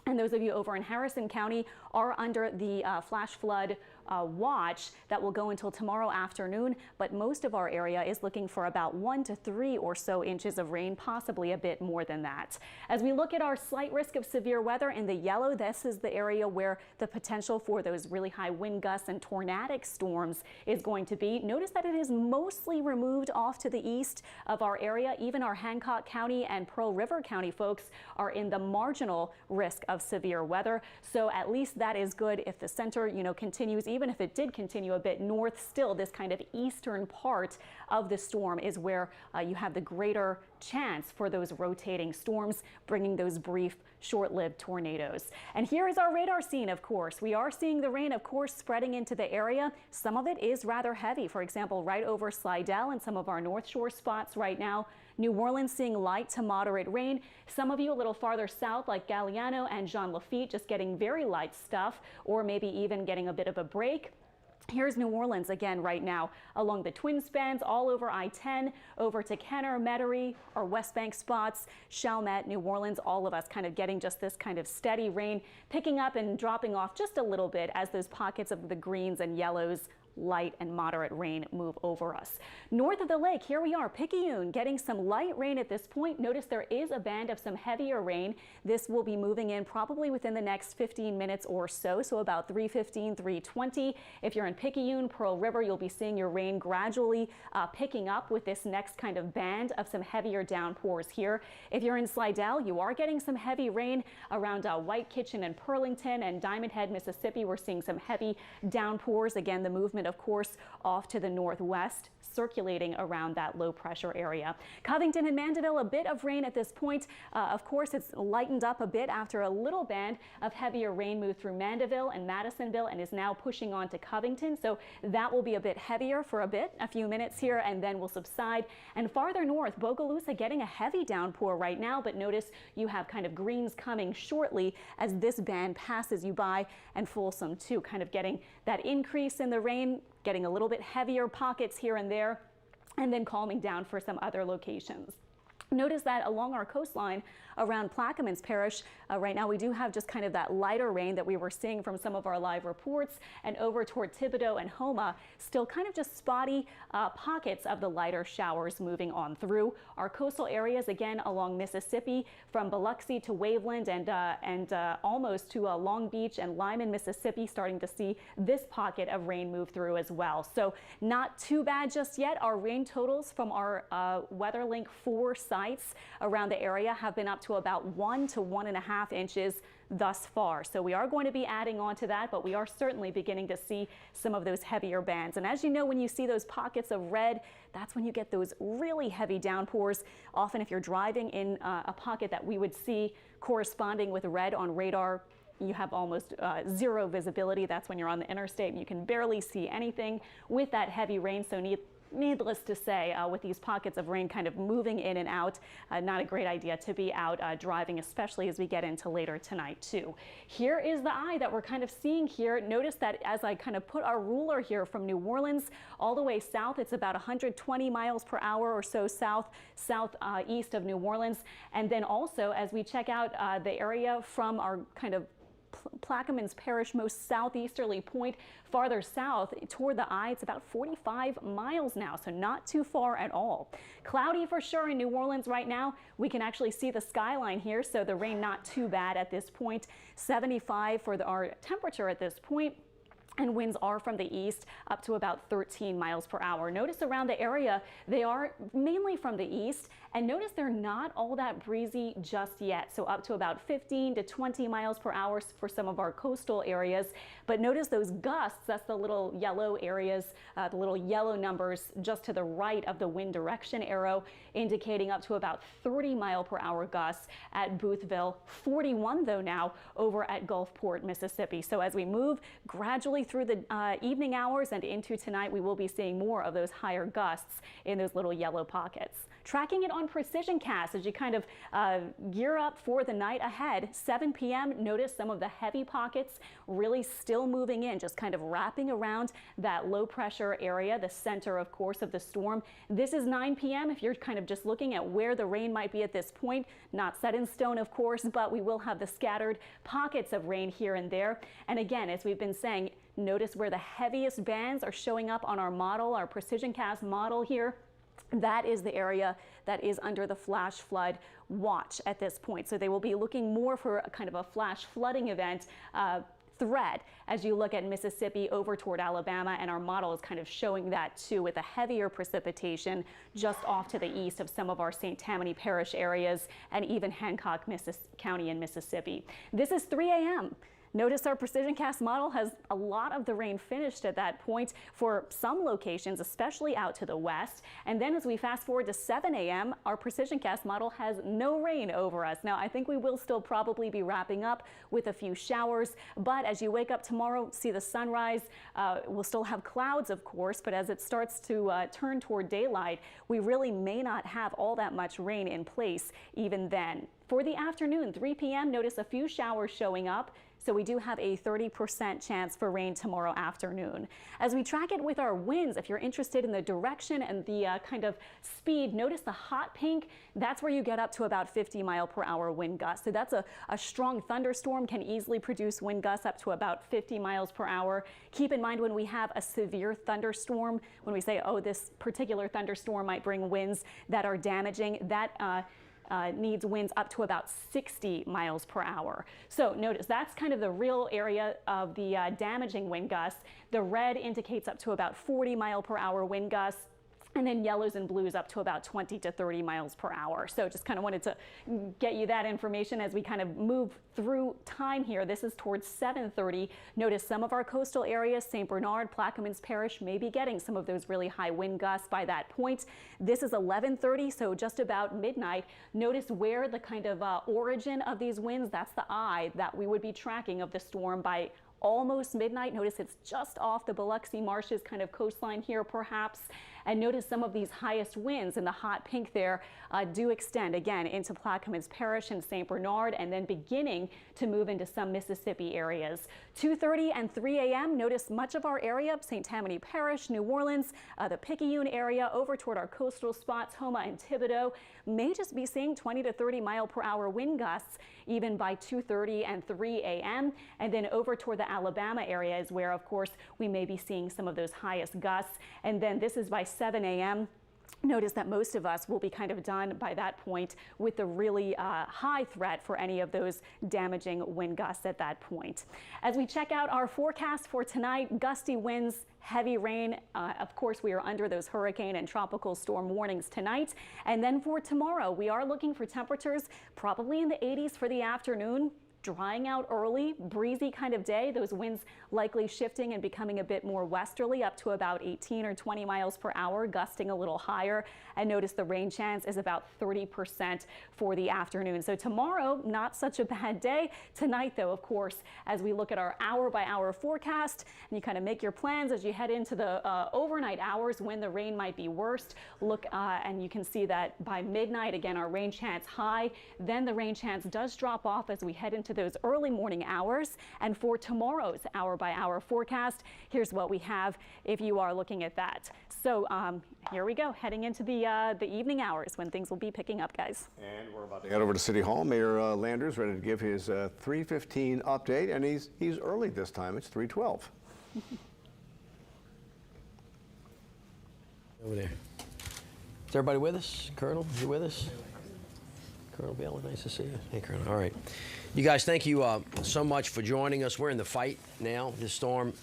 and those of you over in Harrison County are under the flash flood watch that will go until tomorrow afternoon, but most of our area is looking for about 1 to 3 or so inches of rain, possibly a bit more than that. As we look at our slight risk of severe weather in the yellow, this is the area where the potential for those really high wind gusts and tornadic storms is going to be. Notice that it is mostly removed off to the east of our area. Even our Hancock County and Pearl River County folks are in the marginal risk of severe weather. So at least that is good if the center, continues. Even if it did continue a bit north, still this kind of eastern part of the storm is where you have the greater chance for those rotating storms, bringing those brief, short-lived tornadoes. And here is our radar scene, of course. We are seeing the rain, of course, spreading into the area. Some of it is rather heavy. For example, right over Slidell and some of our North Shore spots right now. New Orleans seeing light to moderate rain. Some of you a little farther south like Galliano and Jean Lafitte just getting very light stuff, or maybe even getting a bit of a break. Here's New Orleans again right now along the Twin Spans, all over I-10, over to Kenner, Metairie, our West Bank spots, Chalmette, New Orleans, all of us kind of getting just this kind of steady rain, picking up and dropping off just a little bit as those pockets of the greens and yellows, light and moderate rain move over us. North of the lake, here we are, Picayune, getting some light rain at this point. Notice there is a band of some heavier rain. This will be moving in probably within the next 15 minutes or so, so about 3:15, 3:20. If you're in Picayune, Pearl River, you'll be seeing your rain gradually picking up with this next kind of band of some heavier downpours here. If you're in Slidell, you are getting some heavy rain around White Kitchen and Pearlington and Diamond Head, Mississippi. We're seeing some heavy downpours. Again, the movement, of course, off to the northwest, circulating around that low pressure area. Covington and Mandeville, a bit of rain at this point. Of course, it's lightened up a bit after a little band of heavier rain moved through Mandeville and Madisonville and is now pushing on to Covington. So that will be a bit heavier for a few minutes here, and then will subside. And farther north, Bogalusa getting a heavy downpour right now, but notice you have kind of greens coming shortly as this band passes you by, and Folsom too, kind of getting that increase in the rain, getting a little bit heavier pockets here and there, and then calming down for some other locations. Notice that along our coastline around Plaquemines Parish, right now we do have just kind of that lighter rain that we were seeing from some of our live reports, and over toward Thibodaux and Houma, still kind of just spotty pockets of the lighter showers moving on through. Our coastal areas, again, along Mississippi, from Biloxi to Waveland and almost to Long Beach and Lyman, Mississippi, starting to see this pocket of rain move through as well. So not too bad just yet. Our rain totals from our WeatherLink 4 sites around the area have been up to about 1 to 1.5 inches thus far. So we are going to be adding on to that, but we are certainly beginning to see some of those heavier bands. And as you know, when you see those pockets of red, that's when you get those really heavy downpours. Often if you're driving in a pocket that we would see corresponding with red on radar, you have almost zero visibility. That's when you're on the interstate and you can barely see anything with that heavy rain. So needless to say, with these pockets of rain kind of moving in and out, not a great idea to be out driving, especially as we get into later tonight too. Here is the eye that we're kind of seeing here. Notice that as I kind of put our ruler here from New Orleans all the way south, it's about 120 miles per hour or so southeast of New Orleans. And then also as we check out the area from our kind of Plaquemines Parish most southeasterly point farther south toward the eye, it's about 45 miles now, so not too far at all. Cloudy for sure in New Orleans right now. We can actually see the skyline here, so the rain not too bad at this point. 75 for our temperature at this point. And winds are from the east up to about 13 miles per hour. Notice around the area, they are mainly from the east. And notice they're not all that breezy just yet. So up to about 15 to 20 miles per hour for some of our coastal areas. But notice those gusts, that's the little yellow areas, the little yellow numbers just to the right of the wind direction arrow, indicating up to about 30 mile per hour gusts at Boothville. 41 though now over at Gulfport, Mississippi. So as we move gradually through the evening hours and into tonight, we will be seeing more of those higher gusts in those little yellow pockets. Tracking it on Precision Cast as you kind of gear up for the night ahead. 7 p.m. Notice some of the heavy pockets really still moving in, just kind of wrapping around that low pressure area, the center, of course, of the storm. This is 9 p.m. If you're kind of just looking at where the rain might be at this point, not set in stone, of course, but we will have the scattered pockets of rain here and there. And again, as we've been saying, notice where the heaviest bands are showing up on our model, our Precision Cast model here. That is the area that is under the flash flood watch at this point. So they will be looking more for a kind of a flash flooding event threat as you look at Mississippi over toward Alabama, and our model is kind of showing that too, with a heavier precipitation just off to the east of some of our St. Tammany Parish areas and even Hancock County in Mississippi. This is 3 a.m. Notice our Precision Cast model has a lot of the rain finished at that point for some locations, especially out to the west. And then as we fast forward to 7 a.m., our Precision Cast model has no rain over us. Now, I think we will still probably be wrapping up with a few showers, but as you wake up tomorrow, see the sunrise, we'll still have clouds, of course, but as it starts to turn toward daylight, we really may not have all that much rain in place even then. For the afternoon, 3 p.m., notice a few showers showing up. So we do have a 30% chance for rain tomorrow afternoon. As we track it with our winds, if you're interested in the direction and the kind of speed, notice the hot pink. That's where you get up to about 50 mile per hour wind gusts. So that's a strong thunderstorm, can easily produce wind gusts up to about 50 miles per hour. Keep in mind when we have a severe thunderstorm, when we say, oh, this particular thunderstorm might bring winds that are damaging, that needs winds up to about 60 miles per hour. So notice that's kind of the real area of the damaging wind gusts. The red indicates up to about 40 mile per hour wind gusts. And then yellows and blues up to about 20 to 30 miles per hour. So just kind of wanted to get you that information as we kind of move through time here. This is towards 7:30. Notice some of our coastal areas, St. Bernard, Plaquemines Parish, may be getting some of those really high wind gusts by that point. This is 11:30, so just about midnight. Notice where the kind of origin of these winds, that's the eye that we would be tracking of the storm by almost midnight. Notice it's just off the Biloxi Marshes kind of coastline here perhaps. And notice some of these highest winds in the hot pink there do extend again into Plaquemines Parish and St. Bernard, and then beginning to move into some Mississippi areas. 2:30 and 3 a.m. Notice much of our area, St. Tammany Parish, New Orleans, the Picayune area over toward our coastal spots, Houma and Thibodaux, may just be seeing 20 to 30 mile per hour wind gusts even by 2:30 and 3 a.m. And then over toward the Alabama area is where, of course, we may be seeing some of those highest gusts. And then this is by 7 a.m. Notice that most of us will be kind of done by that point with the really high threat for any of those damaging wind gusts at that point. As we check out our forecast for tonight, gusty winds, heavy rain. Of course, we are under those hurricane and tropical storm warnings tonight. And then for tomorrow, we are looking for temperatures probably in the 80s for the afternoon. drying out early, breezy kind of day. Those winds likely shifting and becoming a bit more westerly, up to about 18 or 20 miles per hour, gusting a little higher. And notice the rain chance is about 30% for the afternoon. So tomorrow, not such a bad day. Tonight, though, of course, as we look at our hour-by-hour forecast, and you kind of make your plans as you head into the overnight hours when the rain might be worst. Look, and you can see that by midnight, again, our rain chance high. Then the rain chance does drop off as we head into those early morning hours. And for tomorrow's hour-by-hour forecast, here's what we have if you are looking at that. So here we go, heading into the evening hours when things will be picking up, guys. And we're about to head over to City Hall. Mayor Landers ready to give his 3:15 update, and he's early this time. It's 3:12. Over there. Is everybody with us? Colonel, you with us? Colonel Bailey, nice to see you. Hey, Colonel. All right. You guys, thank you so much for joining us. We're in the fight now. This storm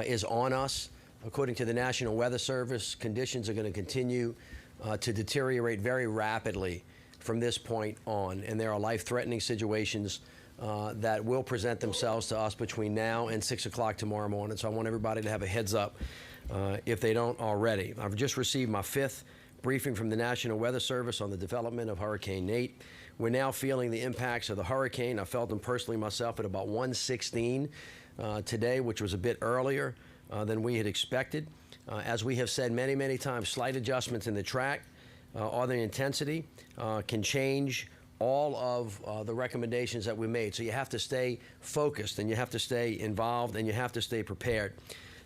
is on us. According to the National Weather Service, conditions are going to continue to deteriorate very rapidly from this point on. And there are life-threatening situations that will present themselves to us between now and 6 o'clock tomorrow morning. So I want everybody to have a heads up if they don't already. I've just received my 5th briefing from the National Weather Service on the development of Hurricane Nate. We're now feeling the impacts of the hurricane. I felt them personally myself at about 1:16 today, which was a bit earlier than we had expected. As we have said many, many times, slight adjustments in the track or the intensity can change all of the recommendations that we made. So you have to stay focused, and you have to stay involved, and you have to stay prepared.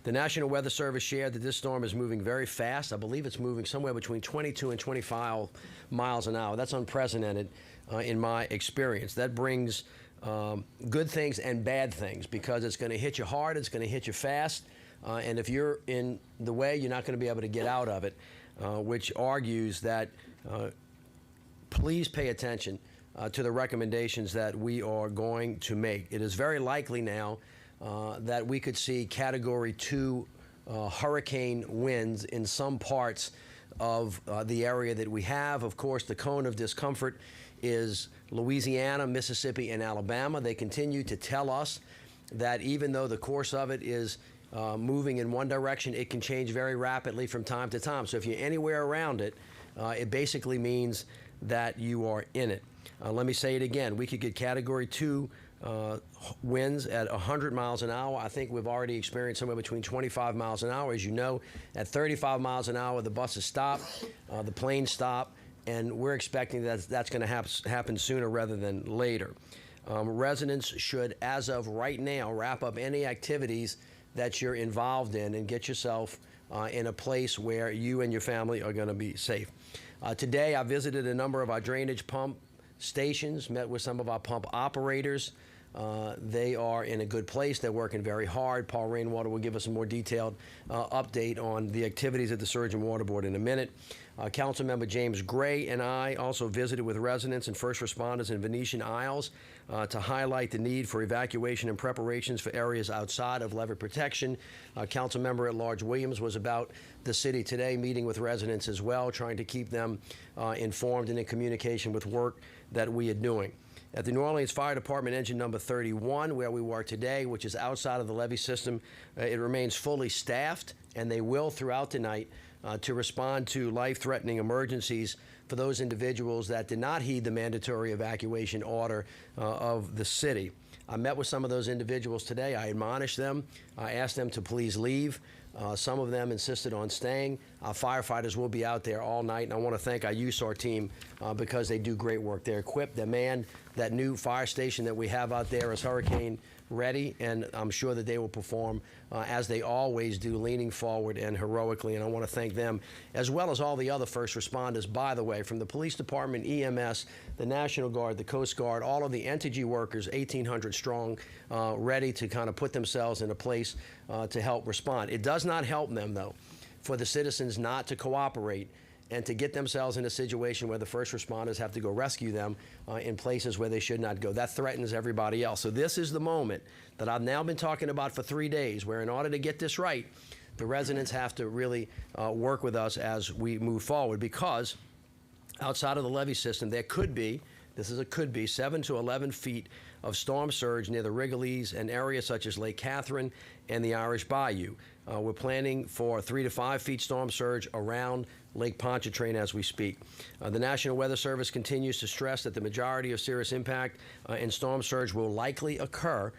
The National Weather Service shared that this storm is moving very fast. I believe it's moving somewhere between 22 and 25 miles an hour. That's unprecedented in my experience. That brings good things and bad things, because it's going to hit you hard, it's going to hit you fast, and if you're in the way, you're not going to be able to get out of it, which argues that please pay attention to the recommendations that we are going to make. It is very likely now that we could see Category 2 hurricane winds in some parts of the area that we have. Of course, the cone of discomfort is Louisiana, Mississippi, and Alabama. They continue to tell us that even though the course of it is moving in one direction, it can change very rapidly from time to time. So if you're anywhere around it, it basically means that you are in it. Let me say it again. We could get Category 2 winds at 100 miles an hour. I think we've already experienced somewhere between 25 miles an hour. As you know, at 35 miles an hour, the buses stop, the planes stop, and we're expecting that that's going to happen sooner rather than later. Residents should, as of right now, wrap up any activities that you're involved in and get yourself in a place where you and your family are going to be safe. Today, I visited a number of our drainage pump stations, met with some of our pump operators. They are in a good place. They're working very hard. Paul Rainwater will give us a more detailed update on the activities at the Surge and Water Board in a minute. Councilmember James Gray and I also visited with residents and first responders in Venetian Isles to highlight the need for evacuation and preparations for areas outside of levee protection. Councilmember at Large Williams was about the city today, meeting with residents as well, trying to keep them informed and in communication with work that we are doing. At the New Orleans Fire Department engine number 31, where we were today, which is outside of the levee system, it remains fully staffed, and they will throughout the night to respond to life-threatening emergencies for those individuals that did not heed the mandatory evacuation order of the city. I met with some of those individuals today. I admonished them. I asked them to please leave. Some of them insisted on staying. Our firefighters will be out there all night, and I want to thank our USAR team because they do great work. They're equipped, they're manned. That new fire station that we have out there is hurricane ready, and I'm sure that they will perform as they always do, leaning forward and heroically, and I want to thank them, as well as all the other first responders, by the way, from the police department, EMS, the National Guard, the Coast Guard, all of the Entergy workers, 1,800 strong, ready to kind of put themselves in a place to help respond. It does not help them, though, for the citizens not to cooperate and to get themselves in a situation where the first responders have to go rescue them in places where they should not go. That threatens everybody else. So this is the moment that I've now been talking about for 3 days, where in order to get this right, the residents have to really work with us as we move forward, because outside of the levee system, there could be, this is a could be, 7 to 11 feet of storm surge near the Wrigley's and areas such as Lake Catherine and the Irish Bayou. We're planning for 3 to 5 feet storm surge around Lake Pontchartrain as we speak. The National Weather Service continues to stress that the majority of serious impact and storm surge will likely occur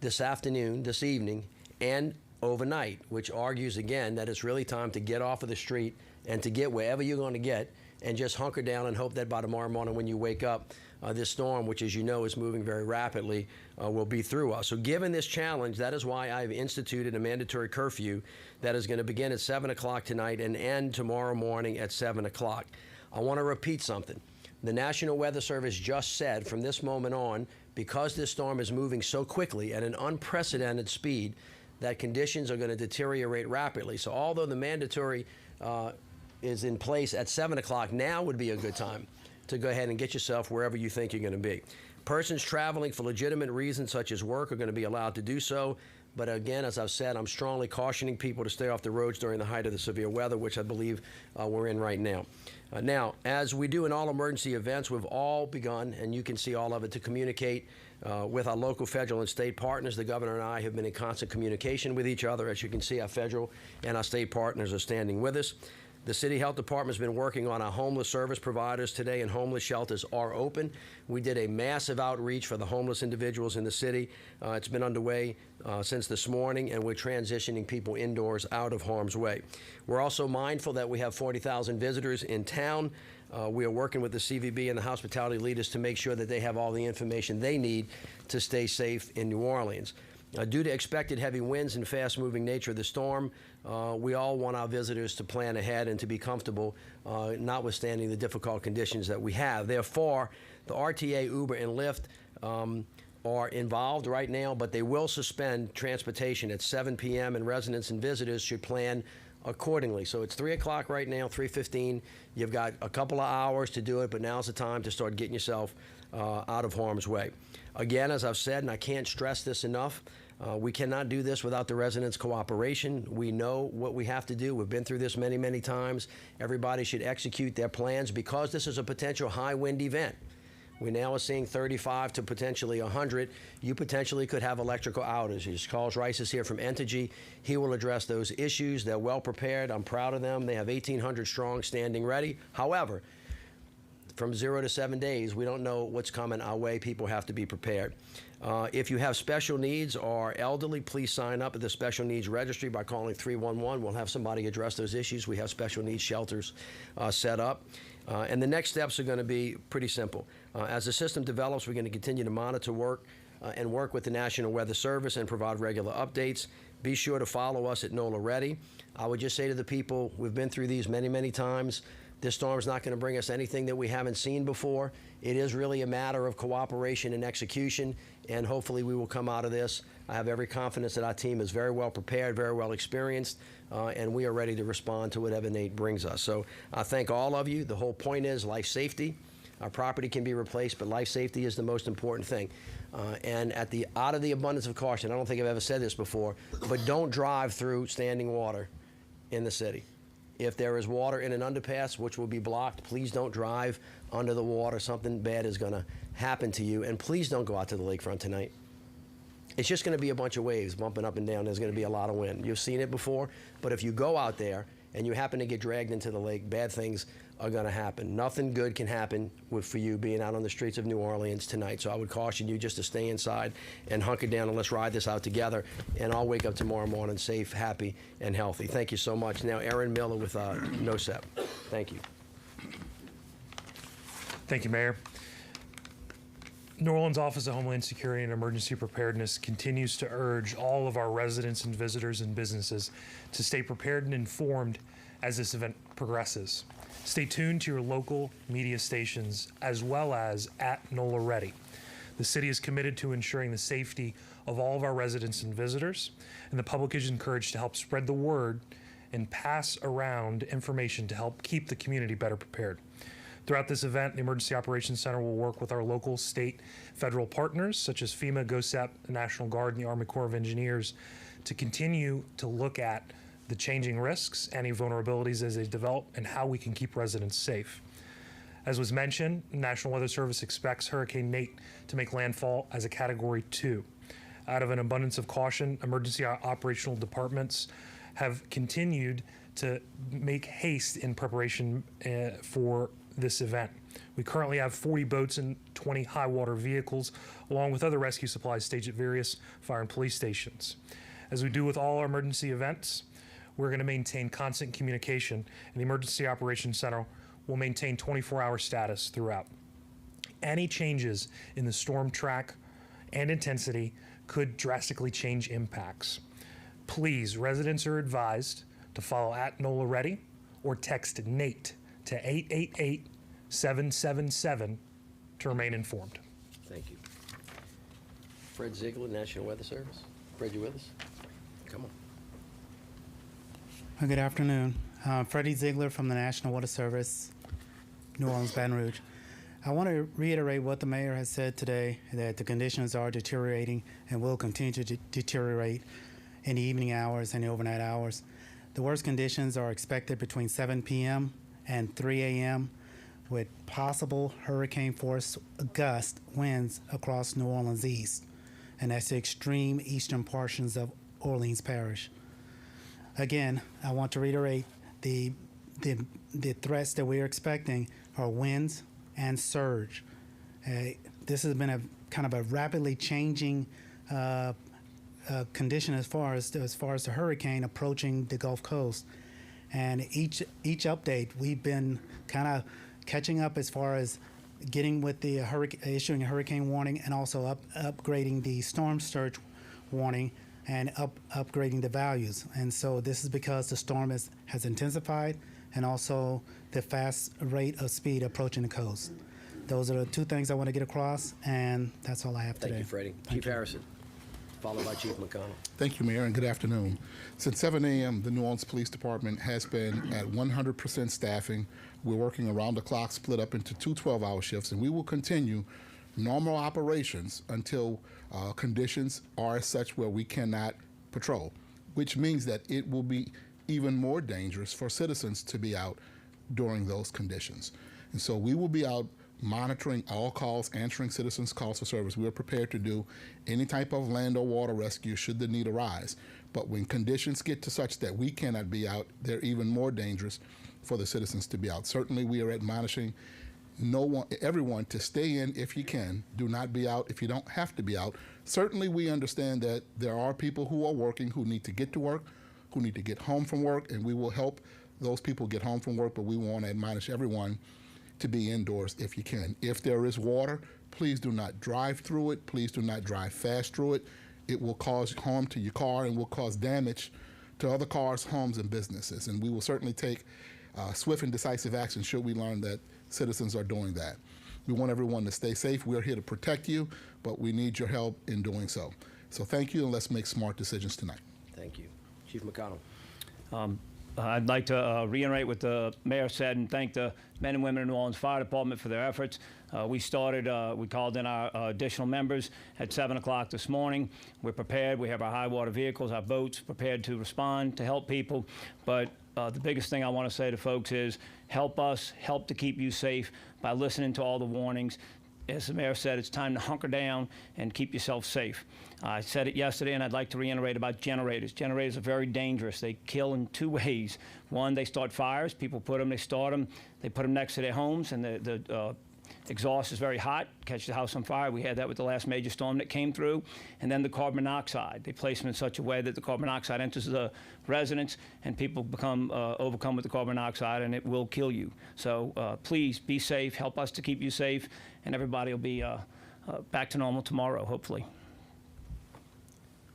this afternoon, this evening, and overnight, which argues again that it's really time to get off of the street and to get wherever you're going to get and just hunker down and hope that by tomorrow morning when you wake up, this storm, which as you know is moving very rapidly, will be through us. So given this challenge, that is why I've instituted a mandatory curfew that is going to begin at 7 o'clock tonight and end tomorrow morning at 7 o'clock. I want to repeat something. The National Weather Service just said from this moment on, because this storm is moving so quickly at an unprecedented speed, that conditions are going to deteriorate rapidly. So although the mandatory is in place at 7 o'clock, now would be a good time to go ahead and get yourself wherever you think you're going to be. Persons traveling for legitimate reasons such as work are going to be allowed to do so. But again, as I've said, I'm strongly cautioning people to stay off the roads during the height of the severe weather, which I believe we're in right now. Now, as we do in all emergency events, we've all begun, and you can see all of it, to communicate with our local, federal, and state partners. The governor and I have been in constant communication with each other. As you can see, our federal and our state partners are standing with us. The City Health Department has been working on our homeless service providers today, and homeless shelters are open. We did a massive outreach for the homeless individuals in the city. It's been underway since this morning, and we're transitioning people indoors out of harm's way. We're also mindful that we have 40,000 visitors in town. We are working with the CVB and the hospitality leaders to make sure that they have all the information they need to stay safe in New Orleans. Due to expected heavy winds and fast-moving nature of the storm, we all want our visitors to plan ahead and to be comfortable, notwithstanding the difficult conditions that we have. Therefore, the RTA, Uber, and Lyft are involved right now, but they will suspend transportation at 7 p.m., and residents and visitors should plan accordingly. So it's 3 o'clock right now, 3:15. You've got a couple of hours to do it, but now's the time to start getting yourself out of harm's way. Again, as I've said, and I can't stress this enough, we cannot do this without the residents' cooperation. We know what we have to do. We've been through this many, many times. Everybody should execute their plans because this is a potential high wind event. We now are seeing 35 to potentially 100. You potentially could have electrical outages. Carlos Rice is here from Entergy. He will address those issues. They're well prepared. I'm proud of them. They have 1,800 strong standing ready. However, from 0 to 7 days, we don't know what's coming our way. People have to be prepared. If you have special needs or elderly, please sign up at the Special Needs Registry by calling 311. We'll have somebody address those issues. We have special needs shelters set up. And the next steps are going to be pretty simple. As the system develops, we're going to continue to monitor work with the National Weather Service and provide regular updates. Be sure to follow us at NOLA Ready. I would just say to the people, we've been through these many, many times. This storm's not going to bring us anything that we haven't seen before. It is really a matter of cooperation and execution, and hopefully we will come out of this. I have every confidence that our team is very well prepared, very well experienced, and we are ready to respond to whatever Nate brings us. So I thank all of you. The whole point is life safety. Our property can be replaced, but life safety is the most important thing. And out of the abundance of caution, I don't think I've ever said this before, but don't drive through standing water in the city. If there is water in an underpass, which will be blocked, please don't drive under the water. Something bad is going to happen to you. And please don't go out to the lakefront tonight. It's just going to be a bunch of waves bumping up and down. There's going to be a lot of wind. You've seen it before. But if you go out there and you happen to get dragged into the lake, bad things are going to happen. Nothing good can happen for you being out on the streets of New Orleans tonight. So I would caution you just to stay inside and hunker down, and let's ride this out together. And I'll wake up tomorrow morning safe, happy, and healthy. Thank you so much. Now, Aaron Miller with NOSEP. Thank you. Thank you, Mayor. New Orleans Office of Homeland Security and Emergency Preparedness continues to urge all of our residents and visitors and businesses to stay prepared and informed as this event progresses. Stay tuned to your local media stations as well as at NOLA Ready. The city is committed to ensuring the safety of all of our residents and visitors, and the public is encouraged to help spread the word and pass around information to help keep the community better prepared. Throughout this event, the Emergency Operations Center will work with our local, state, federal partners such as FEMA, GOSEP, the National Guard, and the Army Corps of Engineers to continue to look at the changing risks, any vulnerabilities as they develop, and how we can keep residents safe. As was mentioned, National Weather Service expects Hurricane Nate to make landfall as a Category 2. Out of an abundance of caution, emergency operational departments have continued to make haste in preparation for this event. We currently have 40 boats and 20 high water vehicles, along with other rescue supplies staged at various fire and police stations. As we do with all our emergency events, we're going to maintain constant communication, and the Emergency Operations Center will maintain 24-hour status throughout. Any changes in the storm track and intensity could drastically change impacts. Please, residents are advised to follow @NOLA Ready or text NATE to 888-777 to remain informed. Thank you. Fred Ziegler, National Weather Service. Fred, you with us? Come on. Good afternoon. Freddie Ziegler from the National Weather Service, New Orleans, Baton Rouge. I want to reiterate what the mayor has said today, that the conditions are deteriorating and will continue to deteriorate in the evening hours and the overnight hours. The worst conditions are expected between 7 p.m. and 3 a.m. with possible hurricane force gust winds across New Orleans east, and that's the extreme eastern portions of Orleans Parish. Again, I want to reiterate the threats that we're expecting are winds and surge. This has been a kind of a rapidly changing condition as far as the hurricane approaching the Gulf Coast. And each update, we've been kind of catching up as far as getting with the issuing a hurricane warning, and also upgrading the storm surge warning, and upgrading the values. And so this is because the storm has intensified, and also the fast rate of speed approaching the coast. Those are the two things I want to get across, and that's all I have today. Thank you, Freddie. Chief Harrison, followed by Chief McConnell. Thank you, Mayor, and good afternoon. Since 7 a.m., the New Orleans Police Department has been at 100% staffing. We're working around the clock, split up into two 12-hour shifts, and we will continue normal operations until conditions are as such where we cannot patrol, which means that it will be even more dangerous for citizens to be out during those conditions. And so we will be out monitoring all calls, answering citizens' calls for service. We are prepared to do any type of land or water rescue should the need arise. But when conditions get to such that we cannot be out, they're even more dangerous for the citizens to be out. Certainly we are admonishing everyone to stay in if you can. Do not be out if you don't have to be out. Certainly we understand that there are people who are working, who need to get to work, who need to get home from work, and we will help those people get home from work, but we want to admonish everyone to be indoors if you can. If there is water, please do not drive through it. Please do not drive fast through it. It will cause harm to your car and will cause damage to other cars, homes, and businesses. And we will certainly take swift and decisive action should we learn that citizens are doing that. We want everyone to stay safe. We're here to protect you, but we need your help in doing so. So thank you, and let's make smart decisions tonight. Thank you. Chief McConnell. I'd like to reiterate what the mayor said and thank the men and women in New Orleans Fire Department for their efforts. We called in our additional members at 7 o'clock this morning. We're prepared. We have our high water vehicles, our boats prepared to respond, to help people. But the biggest thing I want to say to folks is help us, help to keep you safe by listening to all the warnings. As the mayor said, it's time to hunker down and keep yourself safe. I said it yesterday, and I'd like to reiterate about generators. Generators are very dangerous. They kill in two ways. One, they start fires. People put them, they start them, they put them next to their homes, and the exhaust is very hot, catch the house on fire. We had that with the last major storm that came through. And then the carbon monoxide. They place them in such a way that the carbon monoxide enters the residence, and people become overcome with the carbon monoxide, and it will kill you. So please be safe, help us to keep you safe, and everybody will be back to normal tomorrow, hopefully.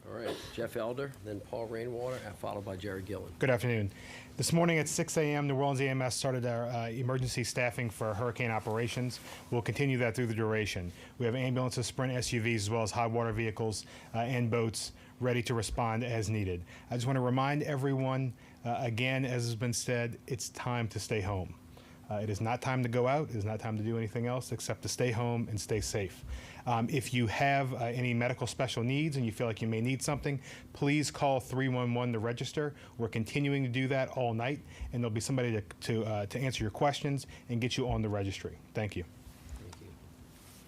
All right, Jeff Elder, then Paul Rainwater, followed by Jerry Gillen. Good afternoon. This morning at 6 a.m., New Orleans EMS started our emergency staffing for hurricane operations. We'll continue that through the duration. We have ambulances, sprint SUVs, as well as high water vehicles and boats ready to respond as needed. I just want to remind everyone, again, as has been said, it's time to stay home. It is not time to go out. It is not time to do anything else except to stay home and stay safe. If you have any medical special needs and you feel like you may need something, please call 311 to register. We're continuing to do that all night, and there'll be somebody to answer your questions and get you on the registry. Thank you.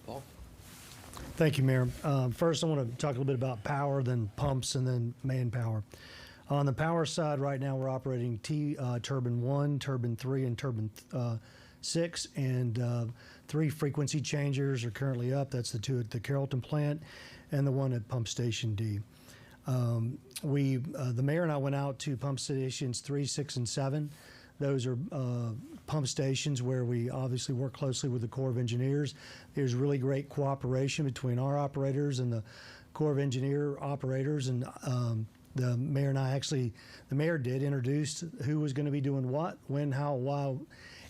Paul? Thank you, Mayor. First, I want to talk a little bit about power, then pumps, and then manpower. On the power side, right now we're operating turbine 1, turbine 3, and turbine 6, and 3 frequency changers are currently up. That's the 2 at the Carrollton plant and the 1 at Pump Station D. The mayor and I went out to pump stations 3, 6, and 7. Those are pump stations where we obviously work closely with the Corps of Engineers. There's really great cooperation between our operators and the Corps of Engineer operators, and the mayor and I the mayor did introduce who was going to be doing what, when, how, why,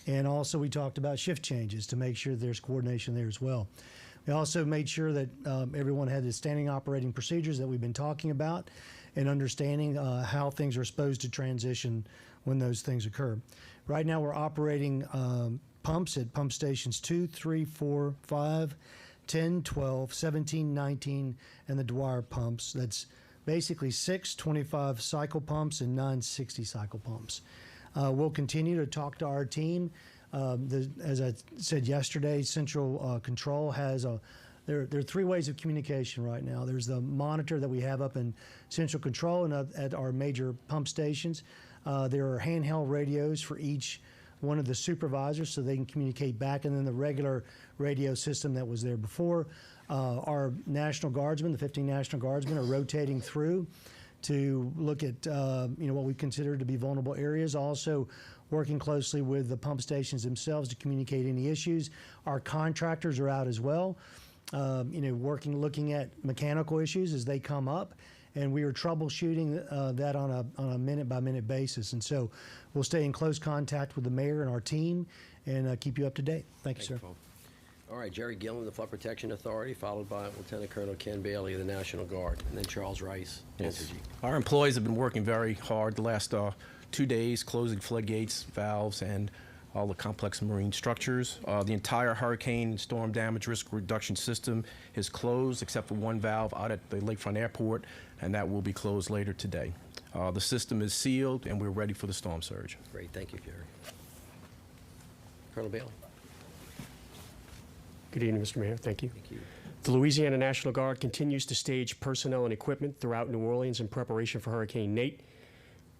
and also we talked about shift changes to make sure there's coordination there as well. We also made sure that everyone had the standing operating procedures that we've been talking about and understanding how things are supposed to transition when those things occur. Right now we're operating pumps at pump stations 2, 3, 4, 5, 10, 12, 17, 19, and the Dwyer pumps. That's basically 6 25 cycle pumps and 9 60 cycle pumps. We'll continue to talk to our team. As I said yesterday, Central Control has there are 3 ways of communication right now. There's the monitor that we have up in Central Control and at our major pump stations. There are handheld radios for each one of the supervisors so they can communicate back, and then the regular radio system that was there before. Our National Guardsmen, the 15 National Guardsmen, are rotating through to look at what we consider to be vulnerable areas. Also working closely with the pump stations themselves to communicate any issues. Our contractors are out as well, looking at mechanical issues as they come up, and we are troubleshooting that on a minute-by-minute basis. And so we'll stay in close contact with the mayor and our team and keep you up to date. Thank you, sir. Paul. All right, Jerry Gillen, the Flood Protection Authority, followed by Lieutenant Colonel Ken Bailey of the National Guard, and then Charles Rice, Entergy. Our employees have been working very hard the last 2 days, closing floodgates, valves, and all the complex marine structures. The entire hurricane and storm damage risk reduction system is closed except for 1 valve out at the Lakefront Airport, and that will be closed later today. The system is sealed, and we're ready for the storm surge. Great, thank you, Jerry. Colonel Bailey. Good evening, Mr. Mayor. Thank you. Thank you. The Louisiana National Guard continues to stage personnel and equipment throughout New Orleans in preparation for Hurricane Nate.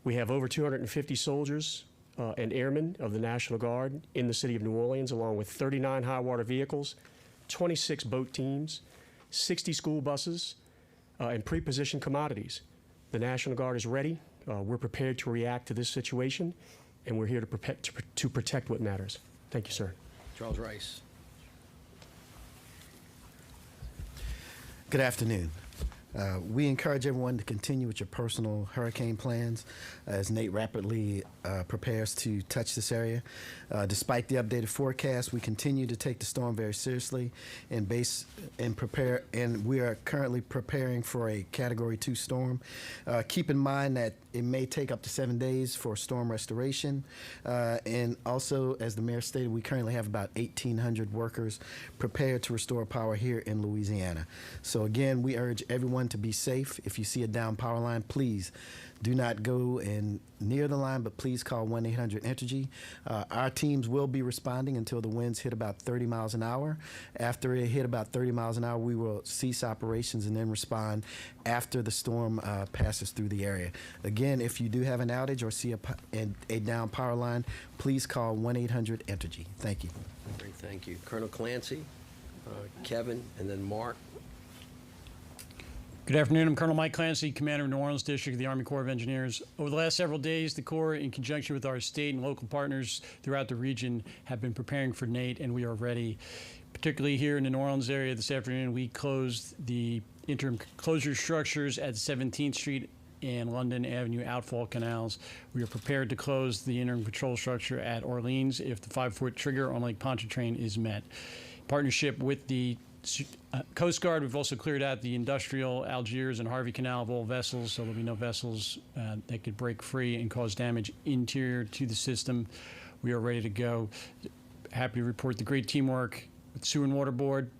We have over 250 soldiers and airmen of the National Guard in the city of New Orleans, along with 39 high water vehicles, 26 boat teams, 60 school buses, and pre-positioned commodities. The National Guard is ready. We're prepared to react to this situation, and we're here to protect what matters. Thank you, sir. Charles Rice. Good afternoon. We encourage everyone to continue with your personal hurricane plans as Nate rapidly prepares to touch this area. Despite the updated forecast, we continue to take the storm very seriously and we are currently preparing for a Category 2 storm. Keep in mind that it may take up to 7 days for storm restoration. And also, as the mayor stated, we currently have about 1,800 workers prepared to restore power here in Louisiana. So again, we urge everyone to be safe. If you see a down power line, please do not go near the line, but please call 1-800-ENERGY. Our teams will be responding until the winds hit about 30 miles an hour. After it hit about 30 miles an hour, we will cease operations and then respond after the storm passes through the area. Again, if you do have an outage or see a down power line, please call 1-800-ENERGY. Thank you. Great, thank you. Colonel Clancy, Kevin, and then Mark. Good afternoon. I'm Colonel Mike Clancy, Commander of New Orleans District of the Army Corps of Engineers. Over the last several days, the Corps, in conjunction with our state and local partners throughout the region, have been preparing for Nate, and we are ready. Particularly here in the New Orleans area this afternoon, we closed the interim closure structures at 17th Street and London Avenue outfall canals. We are prepared to close the interim control structure at Orleans if the 5-foot trigger on Lake Pontchartrain is met. Partnership with the Coast Guard, we've also cleared out the industrial Algiers and Harvey Canal of all vessels, so there'll be no vessels that could break free and cause damage interior to the system. we are ready to go. Happy to report the great teamwork with Sewer and Water Board,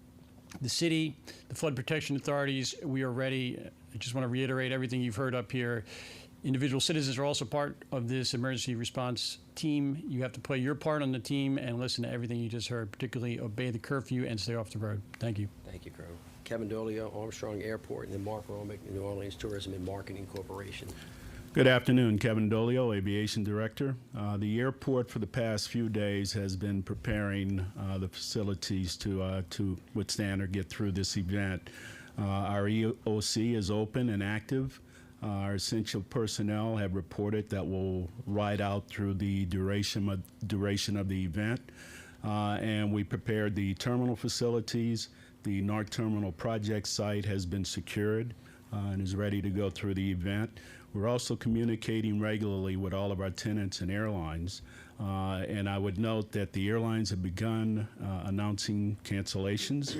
the city, the flood protection authorities. We are ready. I just want to reiterate everything you've heard up here. Individual citizens are also part of this emergency response team. You have to play your part on the team and listen to everything you just heard, particularly obey the curfew and stay off the road. Thank you. Thank you, Colonel. Kevin Dolio, Armstrong Airport, and then Mark Romick, New Orleans Tourism and Marketing Corporation. Good afternoon, Kevin Dolio, Aviation Director. The airport for the past few days has been preparing the facilities to withstand or get through this event. Our EOC is open and active. Our essential personnel have reported that we'll ride out through the duration of the event. And we prepared the terminal facilities. The NARC Terminal project site has been secured and is ready to go through the event. We're also communicating regularly with all of our tenants and airlines. And I would note that the airlines have begun announcing cancellations.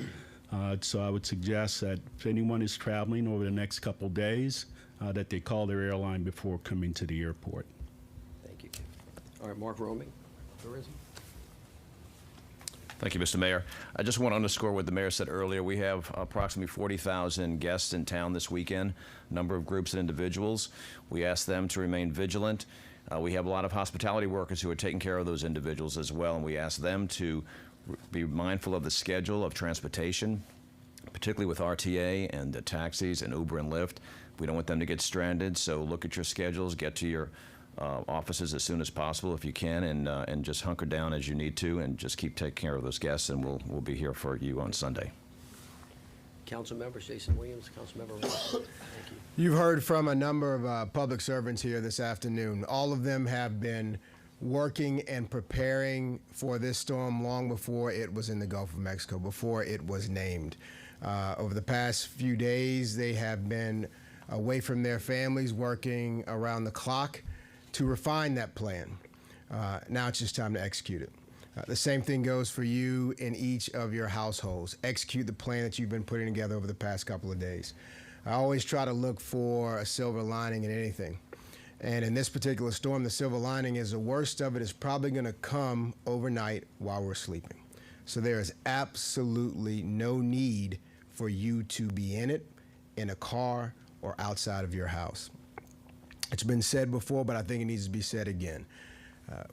So I would suggest that if anyone is traveling over the next couple days, that they call their airline before coming to the airport. Thank you, Kevin. All right, Mark Romick, Tourism. Thank you, Mr. Mayor. I just want to underscore what the mayor said earlier. We have approximately 40,000 guests in town this weekend, a number of groups and individuals. We ask them to remain vigilant. We have a lot of hospitality workers who are taking care of those individuals as well, and we ask them to be mindful of the schedule of transportation, particularly with RTA and the taxis and Uber and Lyft. We don't want them to get stranded, so look at your schedules, get to your offices as soon as possible if you can, and just hunker down as you need to, and just keep taking care of those guests, and we'll be here for you on Sunday. Council members, Jason Williams, Council member Ross. Thank you. You've heard from a number of public servants here this afternoon. All of them have been working and preparing for this storm long before it was in the Gulf of Mexico, before it was named. Over the past few days, they have been away from their families, working around the clock to refine that plan. Now it's just time to execute it. The same thing goes for you in each of your households. Execute the plan that you've been putting together over the past couple of days. I always try to look for a silver lining in anything. And in this particular storm, the silver lining is the worst of it is probably going to come overnight while we're sleeping. So there is absolutely no need for you to be in it, in a car, or outside of your house. It's been said before, but I think it needs to be said again.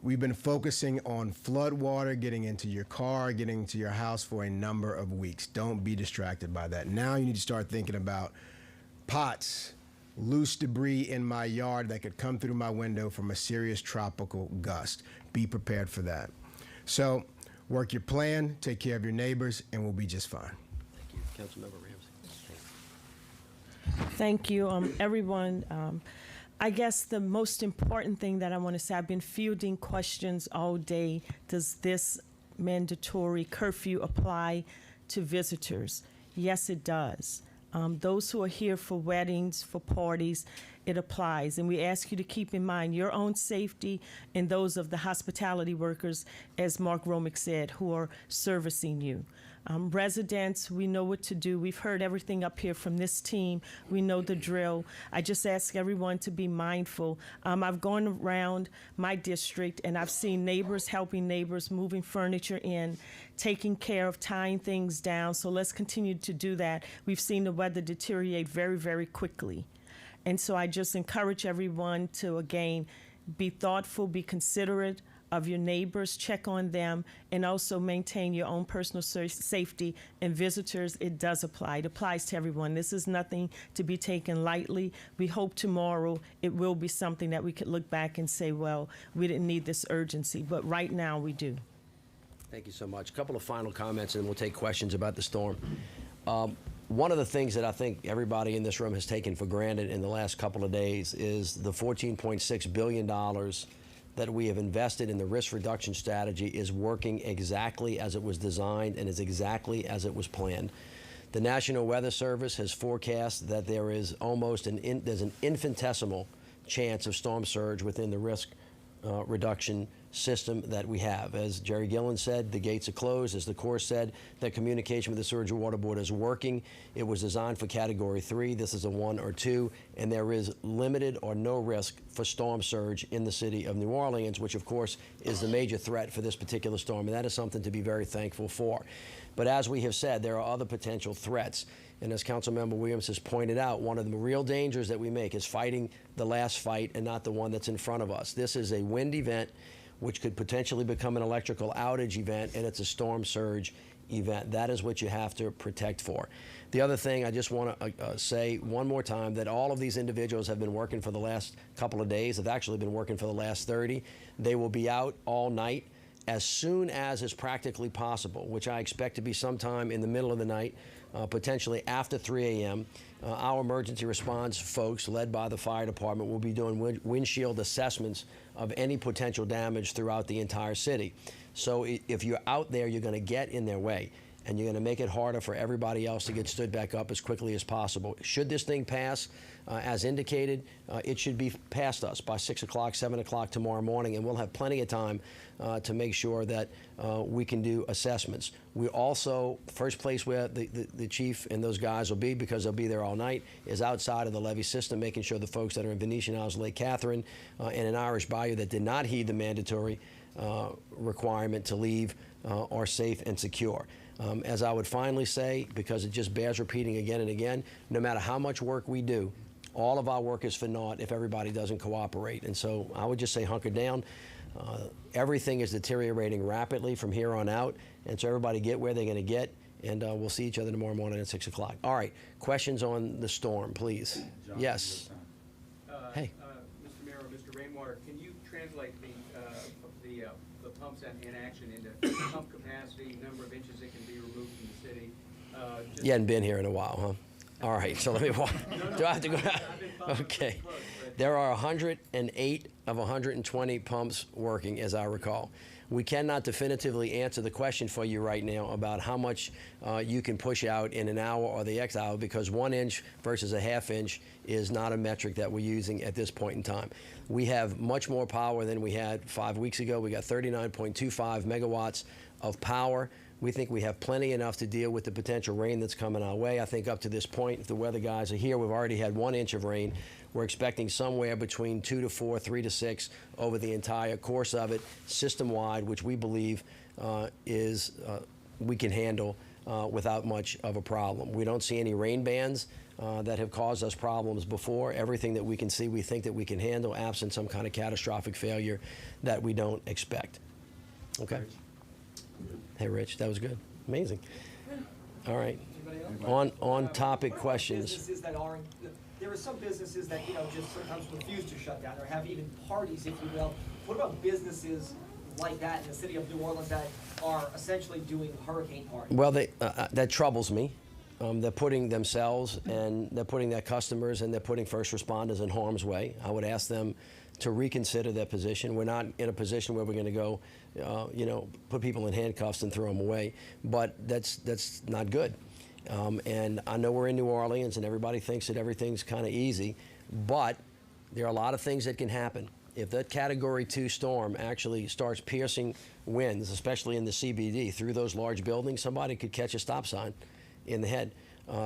We've been focusing on flood water getting into your car, getting into your house for a number of weeks. Don't be distracted by that. Now you need to start thinking about pots, loose debris in my yard that could come through my window from a serious tropical gust. Be prepared for that. So work your plan, take care of your neighbors, and we'll be just fine. Thank you. Councilmember Ramsey. Thank you, everyone. I guess the most important thing that I want to say, I've been fielding questions all day. Does this mandatory curfew apply to visitors? Yes, it does. Those who are here for weddings, for parties, it applies. And we ask you to keep in mind your own safety and those of the hospitality workers, as Mark Romick said, who are servicing you. Residents, we know what to do. We've heard everything up here from this team. We know the drill. I just ask everyone to be mindful. I've gone around my district and I've seen neighbors helping neighbors, moving furniture in, taking care of tying things down. So let's continue to do that. We've seen the weather deteriorate very, very quickly. And so I just encourage everyone to, again, be thoughtful, be considerate of your neighbors, check on them, and also maintain your own personal safety. And visitors, it does apply. It applies to everyone. This is nothing to be taken lightly. We hope tomorrow it will be something that we could look back and say, well, we didn't need this urgency, but right now we do. Thank you so much. A couple of final comments, and we'll take questions about the storm. One of the things that I think everybody in this room has taken for granted in the last couple of days is the $14.6 billion that we have invested in the risk reduction strategy is working exactly as it was designed and is exactly as it was planned. The National Weather Service has forecast that there is almost there's an infinitesimal chance of storm surge within the risk reduction system that we have. As Jerry Gillen said, the gates are closed. As the Corps said, that communication with the Surge Water Board is working. It was designed for Category 3. This is a 1 or 2, and there is limited or no risk for storm surge in the city of New Orleans, which of course is the major threat for this particular storm, and that is something to be very thankful for. But as we have said, there are other potential threats. And as Councilmember Williams has pointed out, one of the real dangers that we make is fighting the last fight and not the one that's in front of us. This is a wind event which could potentially become an electrical outage event, and it's a storm surge event. That is what you have to protect for. The other thing I just want to say one more time, that all of these individuals have been working for the last couple of days, have actually been working for the last 30. They will be out all night as soon as is practically possible, which I expect to be sometime in the middle of the night, potentially after 3 a.m. Our emergency response folks, led by the fire department, will be doing windshield assessments of any potential damage throughout the entire city. So if you're out there, you're going to get in their way, and you're going to make it harder for everybody else to get stood back up as quickly as possible. Should this thing pass, as indicated, it should be past us by 6 o'clock, 7 o'clock tomorrow morning, and we'll have plenty of time to make sure that we can do assessments. We also, first place where the chief and those guys will be, because they'll be there all night, is outside of the levee system, making sure the folks that are in Venetian Isles, Lake Catherine, and in Irish Bayou that did not heed the mandatory requirement to leave are safe and secure. As I would finally say, because it just bears repeating again and again, no matter how much work we do, all of our work is for naught if everybody doesn't cooperate. And so I would just say hunker down. Everything is deteriorating rapidly from here on out, and so everybody get where they're going to get, and we'll see each other tomorrow morning at 6 o'clock. All right, questions on the storm, please. John, yes. Hey. Mr. Mayor, Mr. Rainwater, can you translate the pumps in action into pump capacity, number of inches that can be removed from the city? You hadn't been here in a while, huh? All right, so let me walk. Do I have to go? Okay. There are 108 of 120 pumps working, as I recall. We cannot definitively answer the question for you right now about how much you can push out in an hour or the X hour, because 1 inch versus a ½ inch is not a metric that we're using at this point in time. We have much more power than we had 5 weeks ago. We got 39.25 megawatts of power. We think we have plenty enough to deal with the potential rain that's coming our way. I think up to this point, if the weather guys are here, we've already had 1 inch of rain. We're expecting somewhere between 2 to 4, 3 to 6 over the entire course of it, system-wide, which we believe we can handle without much of a problem. We don't see any rain bands that have caused us problems before. Everything that we can see, we think that we can handle, absent some kind of catastrophic failure that we don't expect. Okay? Hey, Rich, that was good. Amazing. All right. On topic questions. Businesses that aren't, there are some businesses that, just sometimes refuse to shut down or have even parties, if you will. What about businesses like that in the city of New Orleans that are essentially doing hurricane parties? Well, that troubles me. They're putting themselves and they're putting their customers and they're putting first responders in harm's way. I would ask them to reconsider their position. We're not in a position where we're going to go, put people in handcuffs and throw them away. But that's not good. And I know we're in New Orleans and everybody thinks that everything's kind of easy, but there are a lot of things that can happen. If that Category 2 storm actually starts piercing winds, especially in the CBD, through those large buildings, somebody could catch a stop sign in the head.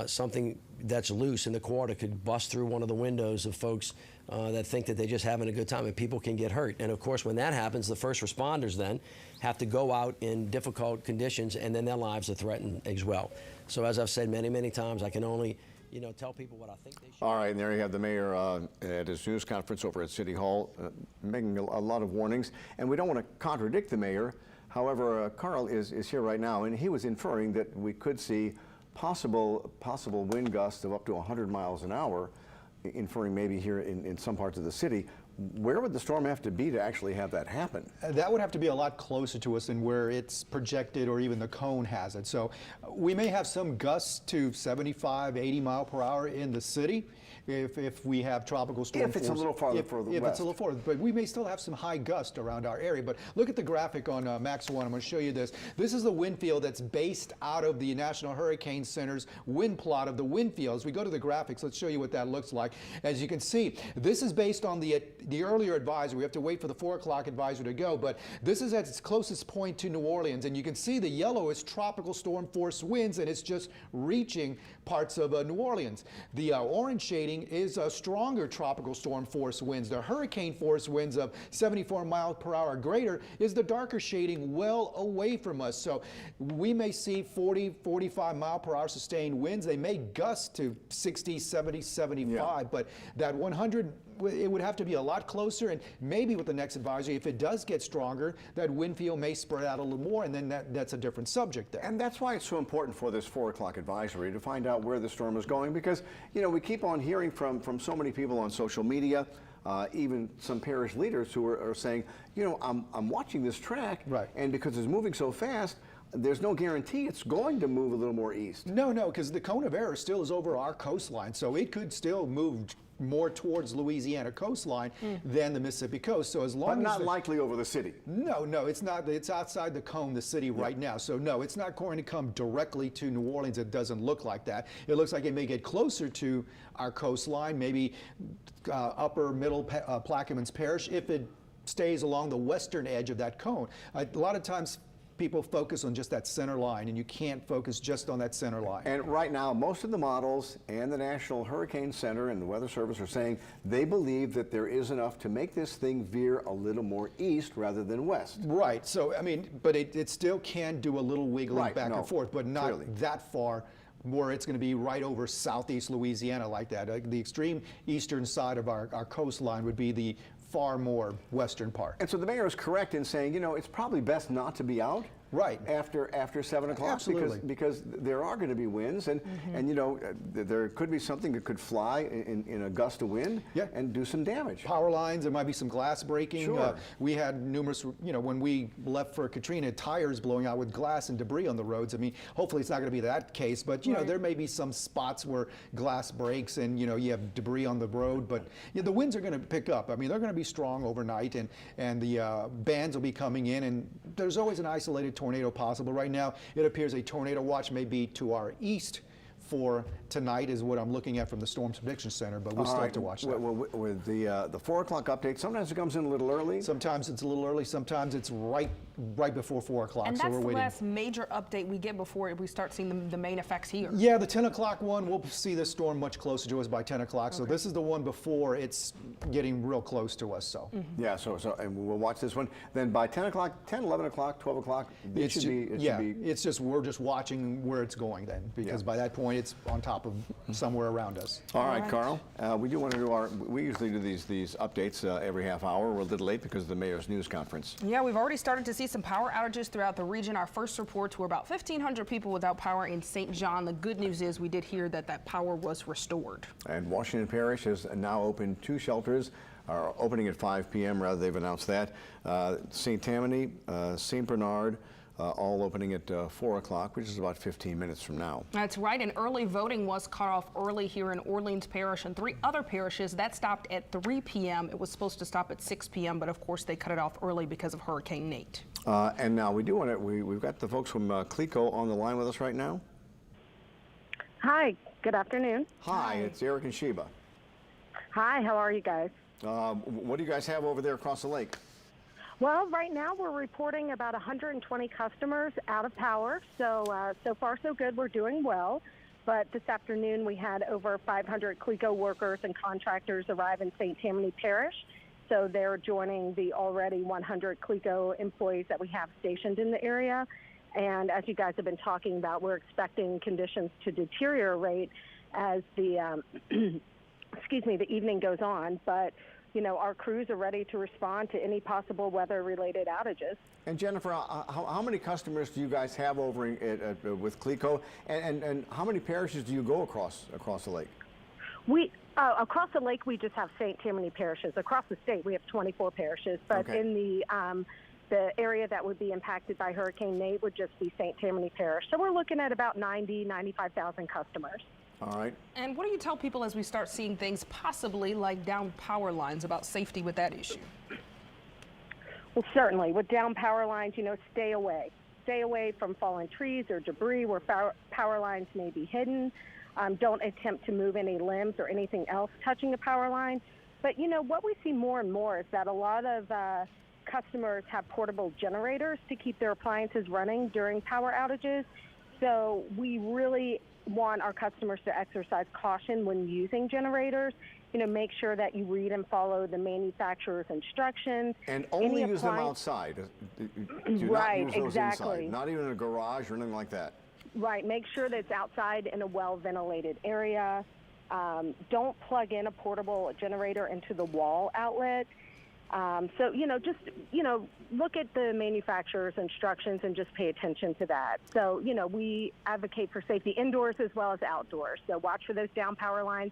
Something that's loose in the quarter could bust through one of the windows of folks that think that they're just having a good time, and people can get hurt. And of course, when that happens, the first responders then have to go out in difficult conditions, and then their lives are threatened as well. So as I've said many, many times, I can only tell people what I think they should. All right, and there you have the mayor at his news conference over at City Hall, making a lot of warnings. And we don't want to contradict the mayor. However, Carl is here right now, and he was inferring that we could see possible wind gusts of up to 100 miles an hour, inferring maybe here in some parts of the city. Where would the storm have to be to actually have that happen? That would have to be a lot closer to us than where it's projected or even the cone has it. So we may have some gusts to 75, 80 mile per hour in the city. if we have tropical storm If it's a force. little farther if further it's west. a little farther, but we may still have some high gusts around our area. But look at the graphic on Max 1. I'm going to show you this. This is the wind field that's based out of the National Hurricane Center's wind plot of the wind field. As we go to the graphics, let's show you what that looks like. As you can see, this is based on the earlier advisory. We have to wait for the 4 o'clock advisory to go, but this is at its closest point to New Orleans, and you can see the yellow is tropical storm force winds, and it's just reaching parts of New Orleans. The orange shading is stronger tropical storm force winds. The hurricane force winds of 74 miles per hour or greater is the darker shading well away from us. So we may see 40, 45 mile per hour sustained winds. They may gust to 60, 70, 75, but that 100, it would have to be a lot closer, and maybe with the next advisory, if it does get stronger, that wind field may spread out a little more, and then that's a different subject there. And that's why it's so important for this 4 o'clock advisory to find out where the storm is going, because, you know, we keep on hearing from so many people on social media, even some parish leaders who are saying, you know, I'm watching this track, right, and because it's moving so fast, there's no guarantee it's going to move a little more east. No, because the cone of error still is over our coastline, so it could still move more towards Louisiana coastline than the Mississippi coast. So as long But as not likely over the city. No, it's not. It's outside the cone, the city right now. So no, it's not going to come directly to New Orleans. It doesn't look like that. It looks like it may get closer to our coastline, maybe upper middle Plaquemines Parish, if it stays along the western edge of that cone. A lot of times people focus on just that center line, and you can't focus just on that center line. And right now, most of the models and the National Hurricane Center and the Weather Service are saying they believe that there is enough to make this thing veer a little more east rather than west. Right. So, I mean, but it still can do a little wiggling back and forth, but not clearly that far where it's going to be right over southeast Louisiana like that. The extreme eastern side of our coastline would be the far more western part. And so the mayor is correct in saying, you know, it's probably best not to be out. Right. After 7 o'clock. Absolutely. Because there are going to be winds, and you know, there could be something that could fly in a gust of wind and do some damage. Power lines, there might be some glass breaking. Sure. We had numerous, you know, when we left for Katrina, tires blowing out with glass and debris on the roads. I mean, hopefully it's not going to be that case, but you know, there may be some spots where glass breaks and you know, you have debris on the road, but you know, the winds are going to pick up. I mean, they're going to be strong overnight, and the bands will be coming in, and there's always an isolated tornado possible. Right now, it appears a tornado watch may be to our east for tonight, is what I'm looking at from the Storm Prediction Center, but we'll still have to watch that. With the 4 o'clock update, sometimes it comes in a little early. Sometimes it's a little early. Sometimes it's right before 4 o'clock. And so that's we're the waiting. last major update we get before we start seeing the main effects here. Yeah, the 10 o'clock one, we'll see this storm much closer to us by 10 o'clock. So this is the one before it's getting real close to us. So yeah, so and we'll watch this one. Then by 10 o'clock, 10, 11 o'clock, 12 o'clock, it's just we're just watching where it's going then, because by that point it's on top of somewhere around us. All right, Carl. We do want to do we usually do these updates every half hour. We're a little late because of the mayor's news conference. Yeah, we've already started to see some power outages throughout the region. Our first reports were about 1,500 people without power in St. John. The good news is we did hear that power was restored. And Washington Parish has now opened 2 shelters, are opening at 5 p.m. rather, they've announced that. St. Tammany, St. Bernard, all opening at 4 o'clock, which is about 15 minutes from now. That's right, and early voting was cut off early here in Orleans Parish and 3 other parishes. That stopped at 3 p.m. It was supposed to stop at 6 p.m., but of course they cut it off early because of Hurricane Nate. And now we do want to, we've got the folks from CLECO on the line with us right now. Hi, good afternoon. Hi, it's Eric and Sheba. Hi, how are you guys? What do you guys have over there across the lake? Well, right now we're reporting about 120 customers out of power, so so far so good. We're doing well. But this afternoon we had over 500 CLECO workers and contractors arrive in St. Tammany Parish, so they're joining the already 100 CLECO employees that we have stationed in the area. And as you guys have been talking about, we're expecting conditions to deteriorate as the excuse me, the evening goes on. But you know, our crews are ready to respond to any possible weather-related outages. And Jennifer, how many customers do you guys have over with CLECO, and how many parishes do you go across the lake? We across the lake, we just have St. Tammany parishes. Across the state, we have 24 parishes, but in the area that would be impacted by Hurricane Nate would just be St. Tammany Parish. So we're looking at about 95,000 customers. All right. And what do you tell people as we start seeing things possibly like down power lines about safety with that issue? Well, certainly. With down power lines, stay away. Stay away from fallen trees or debris where power lines may be hidden. Don't attempt to move any limbs or anything else touching a power line. But, what we see more and more is that a lot of customers have portable generators to keep their appliances running during power outages. So we really want our customers to exercise caution when using generators. Make sure that you read and follow the manufacturer's instructions. And only use them outside. Do Right, not use those exactly. inside. Not even in a garage or anything like that. Right. Make sure that it's outside in a well-ventilated area. Don't plug in a portable generator into the wall outlet. So, just, look at the manufacturer's instructions and just pay attention to that. So, we advocate for safety indoors as well as outdoors. So watch for those down power lines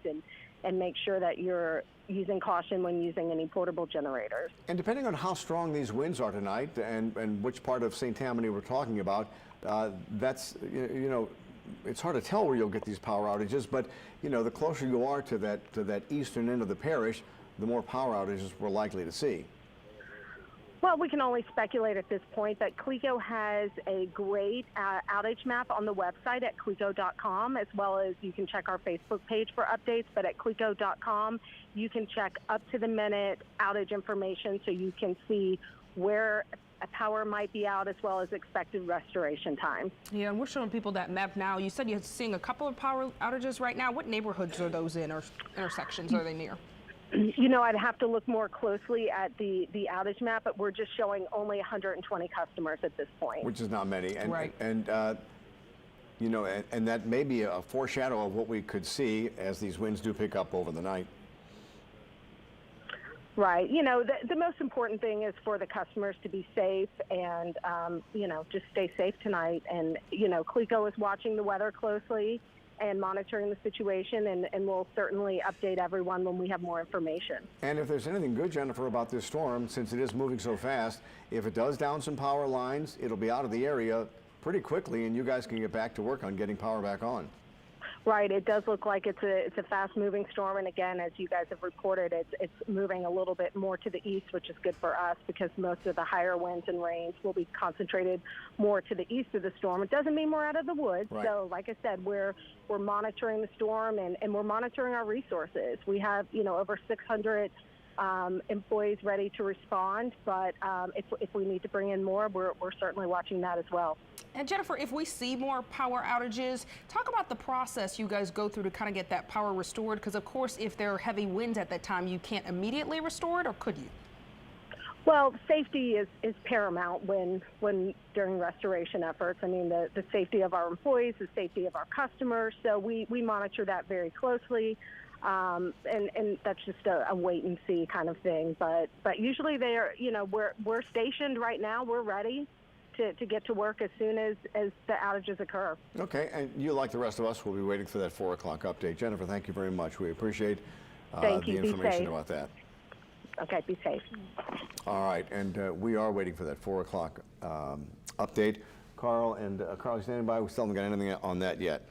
and make sure that you're using caution when using any portable generators. And depending on how strong these winds are tonight and which part of St. Tammany we're talking about, that's, it's hard to tell where you'll get these power outages, but, the closer you are to that eastern end of the parish, the more power outages we're likely to see. Well, we can only speculate at this point, but CLECO has a great outage map on the website at cleco.com, as well as you can check our Facebook page for updates. But at cleco.com, you can check up-to-the-minute outage information so you can see where a power might be out as well as expected restoration time. Yeah, and we're showing people that map now. You said you're seeing a couple of power outages right now. What neighborhoods are those in, or intersections are they near? I'd have to look more closely at the outage map, but we're just showing only 120 customers at this point. Which is not many. And, right. And that may be a foreshadow of what we could see as these winds do pick up over the night. Right. The most important thing is for the customers to be safe and, just stay safe tonight. And, CLECO is watching the weather closely and monitoring the situation, and we'll certainly update everyone when we have more information. And if there's anything good, Jennifer, about this storm, since it is moving so fast, if it does down some power lines, it'll be out of the area pretty quickly, and you guys can get back to work on getting power back on. Right. It does look like it's a fast-moving storm, and again, as you guys have reported, it's moving a little bit more to the east, which is good for us because most of the higher winds and rains will be concentrated more to the east of the storm. It doesn't mean we're out of the woods. Right. So, like I said, we're monitoring the storm and we're monitoring our resources. We have over 600 employees ready to respond, but if we need to bring in more, we're certainly watching that as well. And Jennifer, if we see more power outages, talk about the process you guys go through to kind of get that power restored, because of course if there are heavy winds at that time, you can't immediately restore it, or could you? Well, safety is paramount when during restoration efforts. I mean, the safety of our employees, the safety of our customers, so we monitor that very closely. And that's just a wait and see kind of thing. But usually we're stationed right now. We're ready to get to work as soon as the outages occur. Okay, and you, like the rest of us, will be waiting for that 4 o'clock update. Jennifer, thank you very much. We appreciate the information about that. Okay, be safe. All right, and we are waiting for that 4 o'clock update. Carl, you standing by? We still haven't got anything on that yet.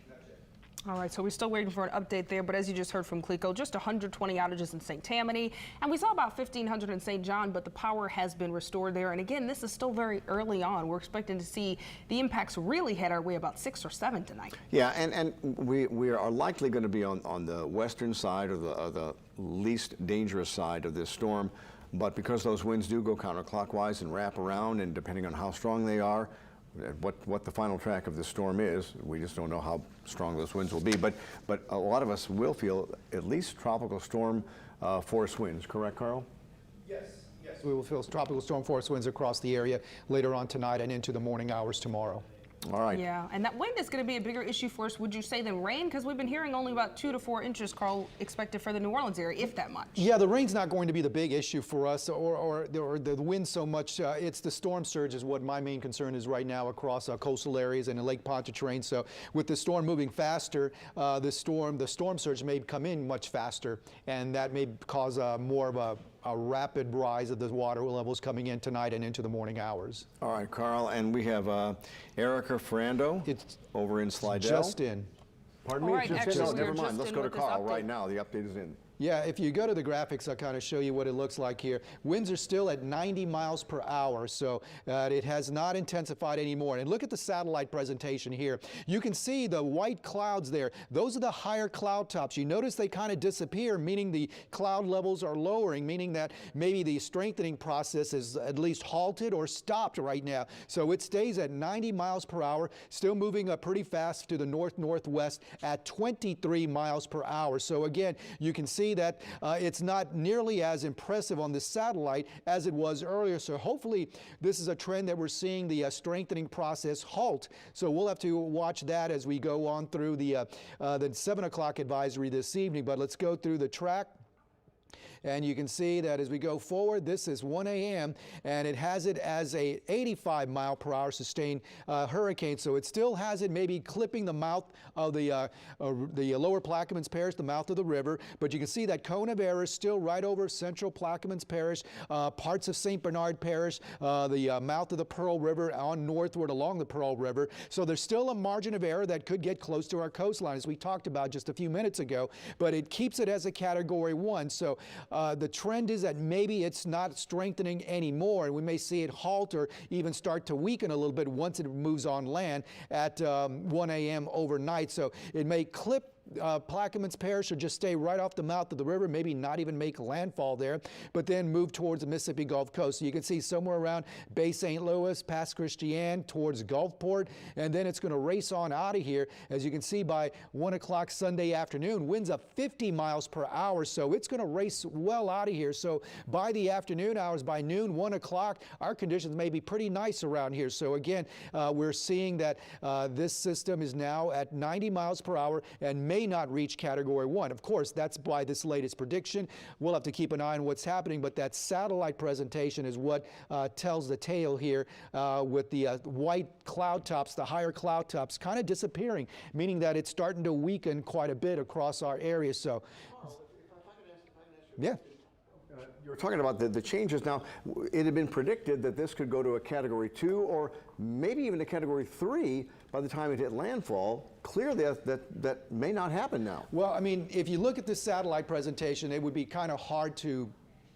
All right, so we're still waiting for an update there, but as you just heard from CLECO, just 120 outages in St. Tammany, and we saw about 1,500 in St. John, but the power has been restored there. And again, this is still very early on. We're expecting to see the impacts really head our way about 6 or 7 tonight. Yeah, and we are likely going to be on the western side or the least dangerous side of this storm, but because those winds do go counterclockwise and wrap around, and depending on how strong they are, what the final track of the storm is, we just don't know how strong those winds will be. But a lot of us will feel at least tropical storm force winds, correct, Carl? Yes. We will feel tropical storm force winds across the area later on tonight and into the morning hours tomorrow. All right. Yeah, and that wind is going to be a bigger issue for us, would you say, than rain? Because we've been hearing only about 2 to 4 inches, Carl, expected for the New Orleans area, if that much. Yeah, the rain's not going to be the big issue for us, or the wind so much. It's the storm surge is what my main concern is right now across coastal areas and in Lake Pontchartrain. So with the storm moving faster, the storm surge may come in much faster, and that may cause more of a rapid rise of the water levels coming in tonight and into the morning hours. All right, Carl, and we have Erica Ferrando over in Slidell. Just in. Pardon me? All right, It's just actually, in. we Never are mind. just Let's in go to with this Carl update. right now. The update is in. Yeah, if you go to the graphics, I'll kind of show you what it looks like here. Winds are still at 90 miles per hour, so it has not intensified anymore. And look at the satellite presentation here. You can see the white clouds there. Those are the higher cloud tops. You notice they kind of disappear, meaning the cloud levels are lowering, meaning that maybe the strengthening process is at least halted or stopped right now. So it stays at 90 miles per hour, still moving up pretty fast to the north-northwest at 23 miles per hour. So again, you can see that it's not nearly as impressive on the satellite as it was earlier. So hopefully this is a trend that we're seeing the strengthening process halt. So we'll have to watch that as we go on through the 7 o'clock advisory this evening. But let's go through the track. And you can see that as we go forward, this is 1 a.m. and it has it as a 85 mile per hour sustained hurricane. So it still has it maybe clipping the mouth of the lower Plaquemines Parish, the mouth of the river. But you can see that cone of error is still right over central Plaquemines Parish, parts of St. Bernard Parish, the mouth of the Pearl River on northward along the Pearl River. So there's still a margin of error that could get close to our coastline, as we talked about just a few minutes ago, but it keeps it as a Category 1. So the trend is that maybe it's not strengthening anymore, and we may see it halt or even start to weaken a little bit once it moves on land at 1 a.m. overnight. So it may clip Plaquemines Parish or just stay right off the mouth of the river, maybe not even make landfall there, but then move towards the Mississippi Gulf Coast. So you can see somewhere around Bay St. Louis, past Christiane, towards Gulfport, and then it's going to race on out of here. As you can see, by 1 o'clock Sunday afternoon, winds up 50 miles per hour, so it's going to race well out of here. So by the afternoon hours, by noon, 1 o'clock, our conditions may be pretty nice around here. So again, we're seeing that this system is now at 90 miles per hour and may not reach Category 1. Of course, that's by this latest prediction. We'll have to keep an eye on what's happening, but that satellite presentation is what tells the tale here with the white cloud tops, the higher cloud tops kind of disappearing, meaning that it's starting to weaken quite a bit across our area. So, yeah. You were talking about the changes. Now, it had been predicted that this could go to a Category 2 or maybe even a Category 3 by the time it hit landfall. Clearly, that may not happen now. Well, I mean, if you look at the satellite presentation, it would be kind of hard to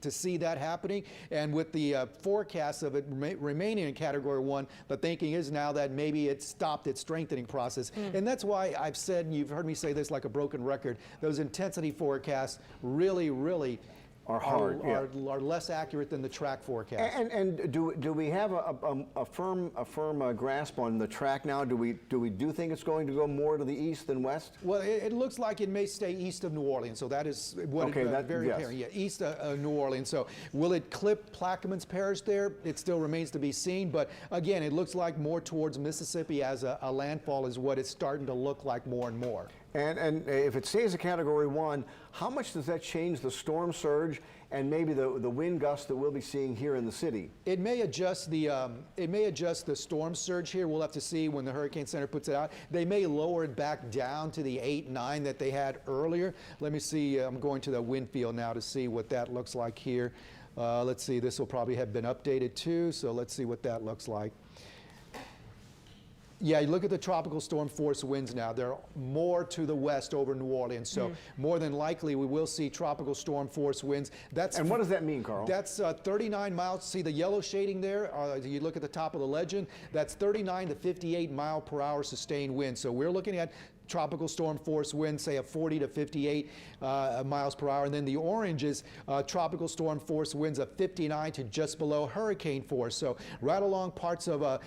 see that happening. And with the forecast of it remaining in Category 1, the thinking is now that maybe it stopped its strengthening process. And that's why I've said, and you've heard me say this like a broken record, those intensity forecasts really are hard, are less accurate than the track forecast. And do we have a firm grasp on the track now? Do we think it's going to go more to the east than west? Well, it looks like it may stay east of New Orleans, so that is what very apparent. Yeah, east of New Orleans. So will it clip Plaquemines Parish there? It still remains to be seen, but again, it looks like more towards Mississippi as a landfall is what it's starting to look like more and more. And if it stays a Category 1, how much does that change the storm surge and maybe the wind gusts that we'll be seeing here in the city? It may adjust the storm surge here. We'll have to see when the Hurricane Center puts it out. They may lower it back down to the 8, 9 that they had earlier. Let me see. I'm going to the wind field now to see what that looks like here. Let's see. This will probably have been updated too. So let's see what that looks like. Yeah, you look at the tropical storm force winds now. They're more to the west over New Orleans. So more than likely we will see tropical storm force winds. And what does that mean, Carl? That's 39 miles. See the yellow shading there? You look at the top of the legend. That's 39 to 58 mile per hour sustained wind. So we're looking at tropical storm force winds, say, of 40 to 58 miles per hour. And then the orange is tropical storm force winds of 59 to just below hurricane force. So right along parts of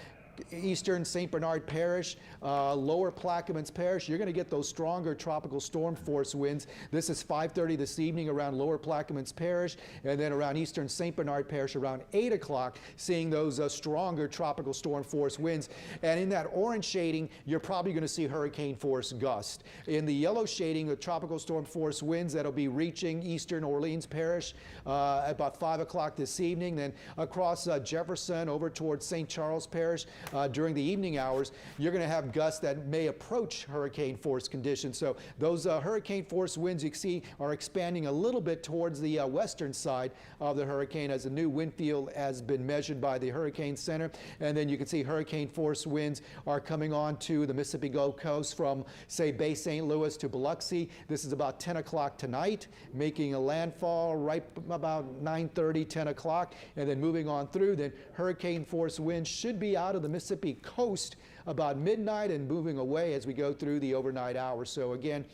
eastern St. Bernard Parish, lower Plaquemines Parish, you're going to get those stronger tropical storm force winds. This is 5:30 this evening around lower Plaquemines Parish, and then around eastern St. Bernard Parish around 8 o'clock, seeing those stronger tropical storm force winds. And in that orange shading, you're probably going to see hurricane force gust. In the yellow shading, the tropical storm force winds that'll be reaching eastern Orleans Parish at about 5 o'clock this evening. Then across Jefferson over towards St. Charles Parish, during the evening hours, you're going to have gusts that may approach hurricane force conditions. So those hurricane force winds you see are expanding a little bit towards the western side of the hurricane as a new wind field has been measured by the Hurricane Center. And then you can see hurricane force winds are coming on to the Mississippi Gulf Coast from, say, Bay St. Louis to Biloxi. This is about 10 o'clock tonight, making a landfall right about 9:30, 10 o'clock, and then moving on through. Then hurricane force winds should be out of the Mississippi coast about midnight and moving away as we go through the overnight hours. So again,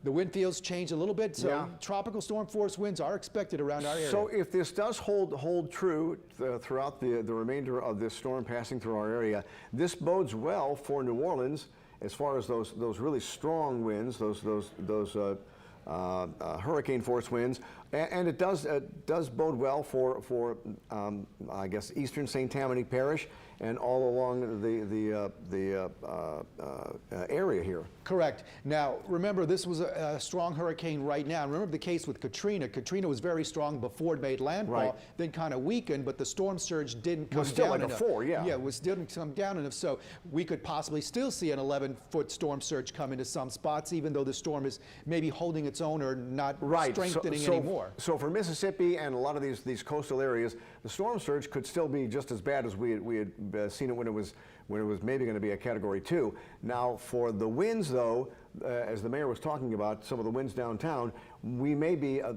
the wind fields change a little bit, so tropical storm force winds are expected around our area. So if this does hold true throughout the remainder of this storm passing through our area, this bodes well for New Orleans as far as those really strong winds, those hurricane force winds, and it does bode well for I guess Eastern St. Tammany Parish and all along the area here. Correct. Now, remember, this was a strong hurricane right now. Remember the case with Katrina. Katrina was very strong before it made landfall, then kind of weakened, but the storm surge didn't come down still like enough. a 4, yeah. Yeah, it didn't come down enough, so we could possibly still see an 11-foot storm surge come into some spots, even though the storm is maybe holding its own or not strengthening anymore. So for Mississippi and a lot of these coastal areas, the storm surge could still be just as bad as we had seen it when it was maybe going to be a Category 2. Now, for the winds, though, as the mayor was talking about, some of the winds downtown, we may be a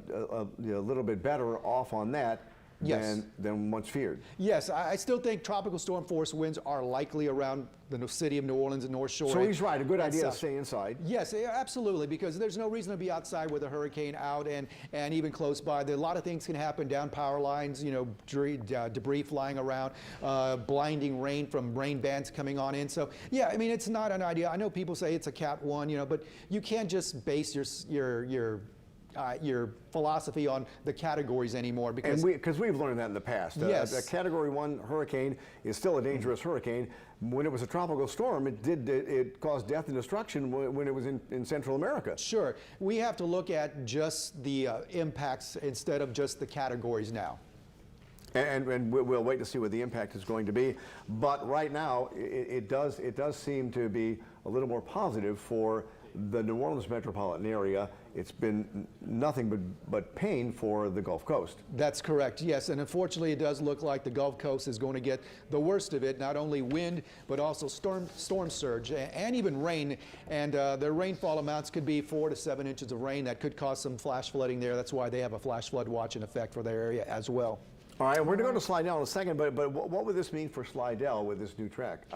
little bit better off on that than once feared. Yes, I still think tropical storm force winds are likely around the city of New Orleans and North Shore. So he's right, a good idea to stay inside. Yes, absolutely, because there's no reason to be outside with a hurricane out and even close by. There, a lot of things can happen, down power lines, you know, debris flying around, blinding rain from rain bands coming on in. So yeah, I mean, it's not an idea. I know people say it's a Cat 1, you know, but you can't just base your philosophy on the categories anymore, because we've learned that in the past. Yes. A Category 1 hurricane is still a dangerous hurricane. When it was a tropical storm, it caused death and destruction when it was in Central America. Sure, we have to look at just the impacts instead of just the categories now. And we'll wait to see what the impact is going to be. But right now, it does seem to be a little more positive for the New Orleans metropolitan area. It's been nothing but pain for the Gulf Coast. That's correct, yes. And unfortunately, it does look like the Gulf Coast is going to get the worst of it, not only wind, but also storm surge and even rain. And the rainfall amounts could be 4 to 7 inches of rain. That could cause some flash flooding there. That's why they have a flash flood watch in effect for their area as well. All right, we're going to go to Slidell in a second, but what would this mean for Slidell with this new track?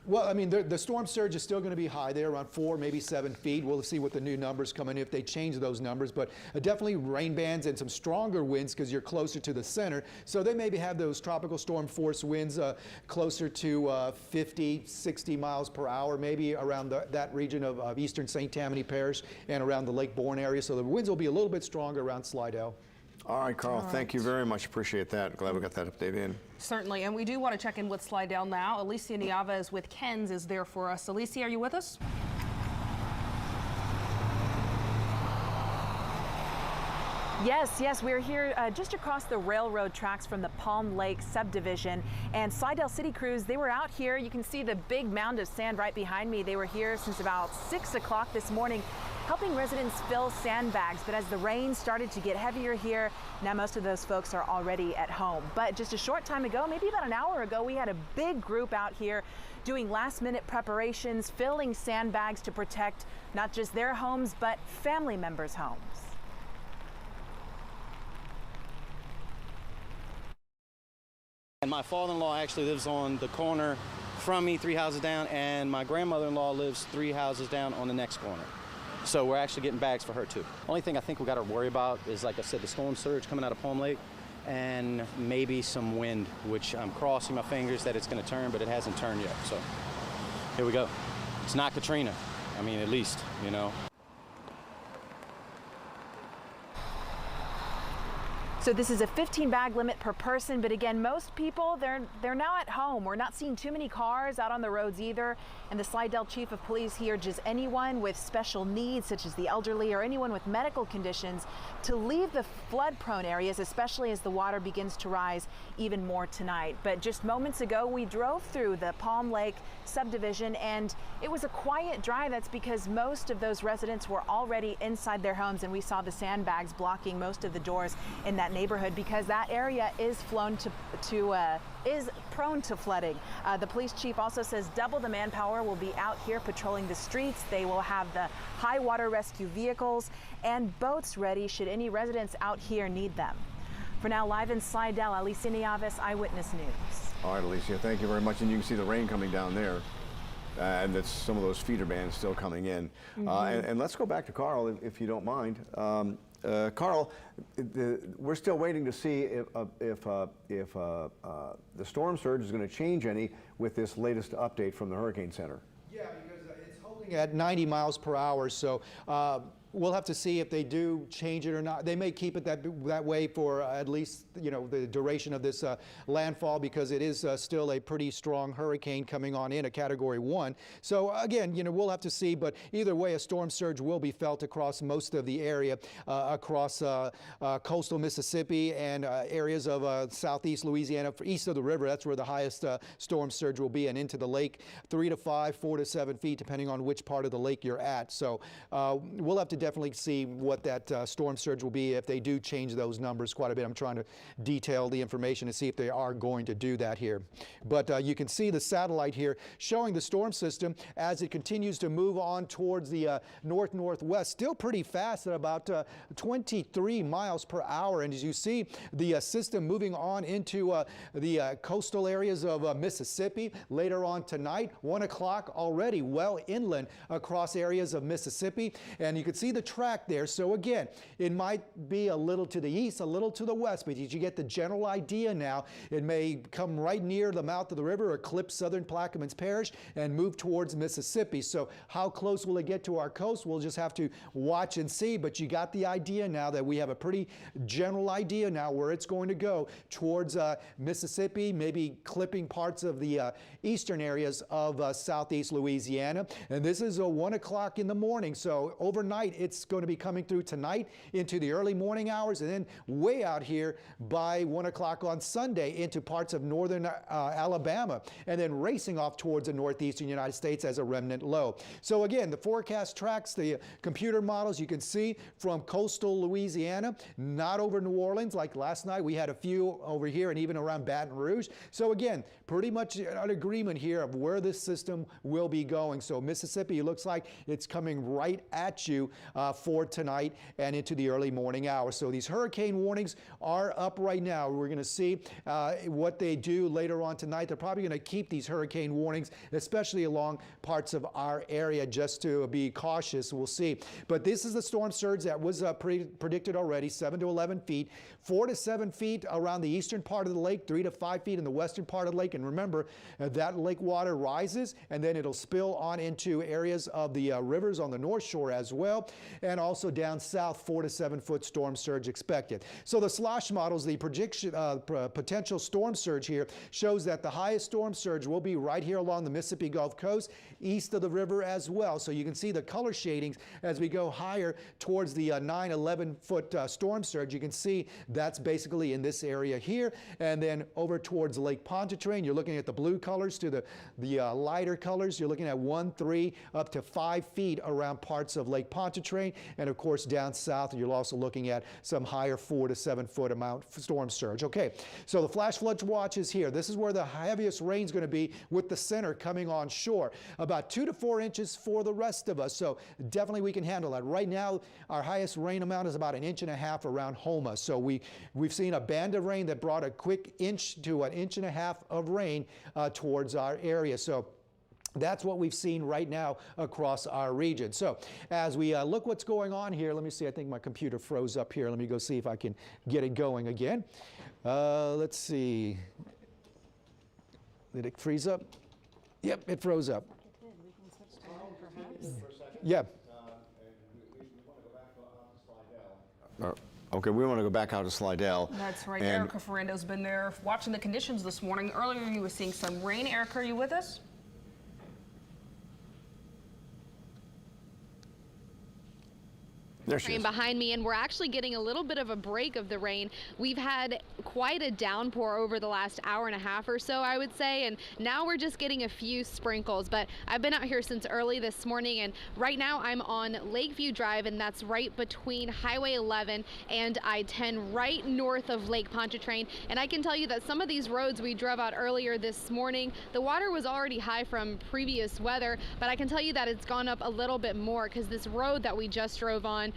Well, I mean, the storm surge is still going to be high there, around 4, maybe 7 feet. We'll see what the new numbers come in if they change those numbers. But definitely rain bands and some stronger winds because you're closer to the center. So they maybe have those tropical storm force winds closer to 50, 60 miles per hour, maybe around that region of Eastern St. Tammany Parish and around the Lake Bourne area. So the winds will be a little bit stronger around Slidell. All right, Carl, thank you very much. Appreciate that. Glad we got that update in. Certainly, and we do want to check in with Slidell now. Alicia Niava with Ken's is there for us. Alicia, are you with us? Yes, we're here just across the railroad tracks from the Palm Lake subdivision, and Slidell City crews, they were out here. You can see the big mound of sand right behind me. They were here since about 6 o'clock this morning, helping residents fill sandbags. But as the rain started to get heavier here, now most of those folks are already at home. But just a short time ago, maybe about an hour ago, we had a big group out here doing last-minute preparations, filling sandbags to protect not just their homes, but family members' homes. And my father-in-law actually lives on the corner from me, 3 houses down, and my grandmother-in-law lives 3 houses down on the next corner. So we're actually getting bags for her too. Only thing I think we got to worry about is, like I said, the storm surge coming out of Palm Lake and maybe some wind, which I'm crossing my fingers that it's going to turn, but it hasn't turned yet. So here we go. It's not Katrina. I mean, at least, you know. So this is a 15-bag limit per person, but again, most people, they're now at home. We're not seeing too many cars out on the roads either. And the Slidell Chief of Police here urges anyone with special needs, such as the elderly or anyone with medical conditions, to leave the flood-prone areas, especially as the water begins to rise even more tonight. But just moments ago, we drove through the Palm Lake subdivision, and it was a quiet drive. That's because most of those residents were already inside their homes, and we saw the sandbags blocking most of the doors in that neighborhood because that area is is prone to flooding. The police chief also says double the manpower will be out here patrolling the streets. They will have the high water rescue vehicles and boats ready should any residents out here need them. For now, live in Slidell, Alicia Nieves, Eyewitness News. All right, Alicia, thank you very much. And you can see the rain coming down there. And that's some of those feeder bands still coming in. And let's go back to Carl, if you don't mind. Carl, we're still waiting to see if the storm surge is going to change any with this latest update from the Hurricane Center. Yeah, because it's holding at 90 miles per hour, so we'll have to see if they do change it or not. They may keep it that way for at least, you know, the duration of this landfall, because it is still a pretty strong hurricane coming on in, a Category 1. So again, you know, we'll have to see, but either way, a storm surge will be felt across most of the area, across coastal Mississippi and areas of southeast Louisiana, east of the river. That's where the highest storm surge will be, and into the lake, 3 to 5, 4 to 7 feet, depending on which part of the lake you're at. So we'll have to definitely see what that storm surge will be if they do change those numbers quite a bit. I'm trying to detail the information to see if they are going to do that here. But you can see the satellite here showing the storm system as it continues to move on towards the north-northwest, still pretty fast at about 23 miles per hour. And as you see the system moving on into the coastal areas of Mississippi later on tonight, 1 o'clock already well inland across areas of Mississippi. And you can see the track there. So again, it might be a little to the east, a little to the west, but you get the general idea now. It may come right near the mouth of the river, eclipse southern Plaquemines Parish, and move towards Mississippi. So how close will it get to our coast? We'll just have to watch and see, but you got the idea now that we have a pretty general idea now where it's going to go towards Mississippi, maybe clipping parts of the eastern areas of southeast Louisiana. And this is 1 o'clock in the morning, so overnight it's going to be coming through tonight into the early morning hours, and then way out here by 1 o'clock on Sunday into parts of northern Alabama, and then racing off towards the northeastern United States as a remnant low. So again, the forecast tracks the computer models you can see from coastal Louisiana, not over New Orleans like last night. We had a few over here and even around Baton Rouge. So again, pretty much an agreement here of where this system will be going. So Mississippi, it looks like it's coming right at you for tonight and into the early morning hours. So these hurricane warnings are up right now. We're going to see what they do later on tonight. They're probably going to keep these hurricane warnings, especially along parts of our area, just to be cautious. We'll see. But this is the storm surge that was predicted already, 7 to 11 feet, 4 to 7 feet around the eastern part of the lake, 3 to 5 feet in the western part of the lake. And remember, that lake water rises, and then it'll spill on into areas of the rivers on the north shore as well, and also down south, 4 to 7 foot storm surge expected. So the slosh models, the prediction, potential storm surge here shows that the highest storm surge will be right here along the Mississippi Gulf Coast, east of the river as well. So you can see the color shadings as we go higher towards the 9-11 foot storm surge. You can see that's basically in this area here, and then over towards Lake Pontchartrain, you're looking at the blue colors to the lighter colors. You're looking at 1, 3, up to 5 feet around parts of Lake Pontchartrain, and of course down south you're also looking at some higher 4 to 7 foot amount storm surge. Okay, so the flash flood watch is here. This is where the heaviest rain is going to be, with the center coming on shore. About 2 to 4 inches for the rest of us, so definitely we can handle that. Right now our highest rain amount is about 1.5 inches around Houma. So we've seen a band of rain that brought a quick inch to 1.5 inches of rain towards our area. So that's what we've seen right now across our region. So as we look what's going on here, let me see, I think my computer froze up here. Let me go see if I can get it going again. Let's see. Did it freeze up? Yep, it froze up. Yeah. Okay, we want to go back out to Slidell. That's right. And Erica Ferrando's been there watching the conditions this morning. Earlier you were seeing some rain. Erica, are you with us? there she Rain is. behind me, and we're actually getting a little bit of a break of the rain. We've had quite a downpour over the last hour and a half or so, I would say, and now we're just getting a few sprinkles. But I've been out here since early this morning, and right now I'm on Lakeview Drive, and that's right between Highway 11 and I-10, right north of Lake Pontchartrain. And I can tell you that some of these roads we drove out earlier this morning, the water was already high from previous weather, but I can tell you that it's gone up a little bit more because this road that we just drove on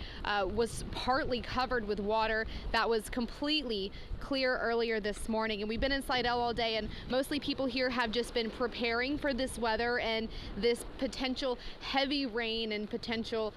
was partly covered with water that was completely clear earlier this morning. And we've been in Slidell all day, and mostly people here have just been preparing for this weather and this potential heavy rain and potential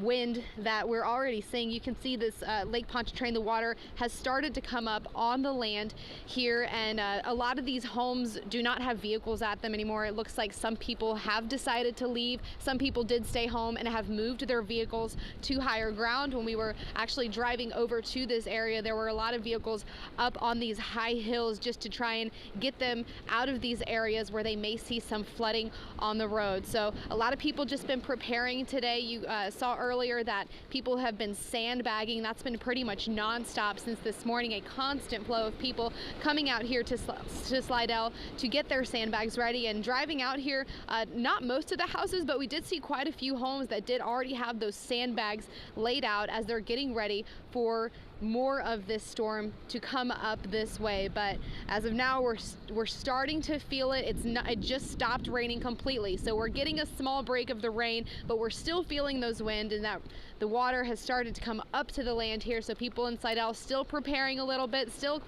wind that we're already seeing. You can see this Lake Pontchartrain, the water has started to come up on the land here, and a lot of these homes do not have vehicles at them anymore. It looks like some people have decided to leave. Some people did stay home and have moved their vehicles to higher ground. When we were actually driving over to this area, there were a lot of vehicles up on these high hills just to try and get them out of these areas where they may see some flooding on the road. So a lot of people just been preparing today. You saw earlier that people have been sandbagging. That's been pretty much nonstop since this morning, a constant flow of people coming out here to Slidell to get their sandbags ready and driving out here. Not most of the houses, but we did see quite a few homes that did already have those sandbags laid out as they're getting ready for more of this storm to come up this way. But as of now, we're starting to feel it. It just stopped raining completely, so we're getting a small break of the rain, but we're still feeling those winds, and that the water has started to come up to the land here. So people in Slidell still preparing a little bit, still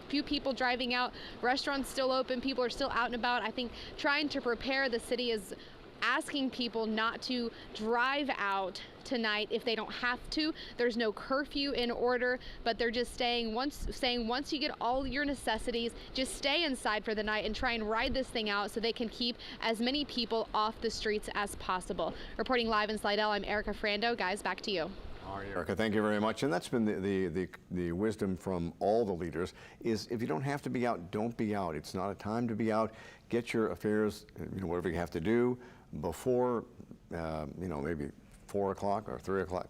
few people driving out, restaurants still open, people are still out and about. I think trying to prepare. The city is asking people not to drive out tonight if they don't have to. There's no curfew in order, but they're just saying once you get all your necessities, just stay inside for the night and try and ride this thing out so they can keep as many people off the streets as possible. Reporting live in Slidell, I'm Erica Ferrando. Guys, back to you. All right, Erica, thank you very much. And that's been the wisdom from all the leaders is if you don't have to be out, don't be out. It's not a time to be out. Get your affairs, whatever you have to do before, maybe 4 o'clock or 3 o'clock.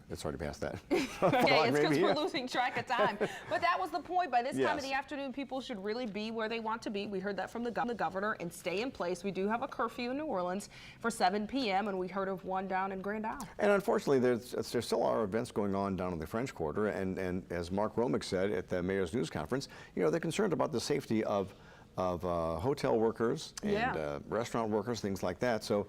It's already past that. Yeah, it's because we're losing track of time. But that was the point. By this time of Yes. the afternoon, people should really be where they want to be. We heard that from the governor, and stay in place. We do have a curfew in New Orleans for 7 p.m., and we heard of one down in Grand Isle. And unfortunately, there still are events going on down in the French Quarter, and as Mark Romick said at the mayor's news conference, they're concerned about the safety of hotel workers and restaurant workers, things like that. So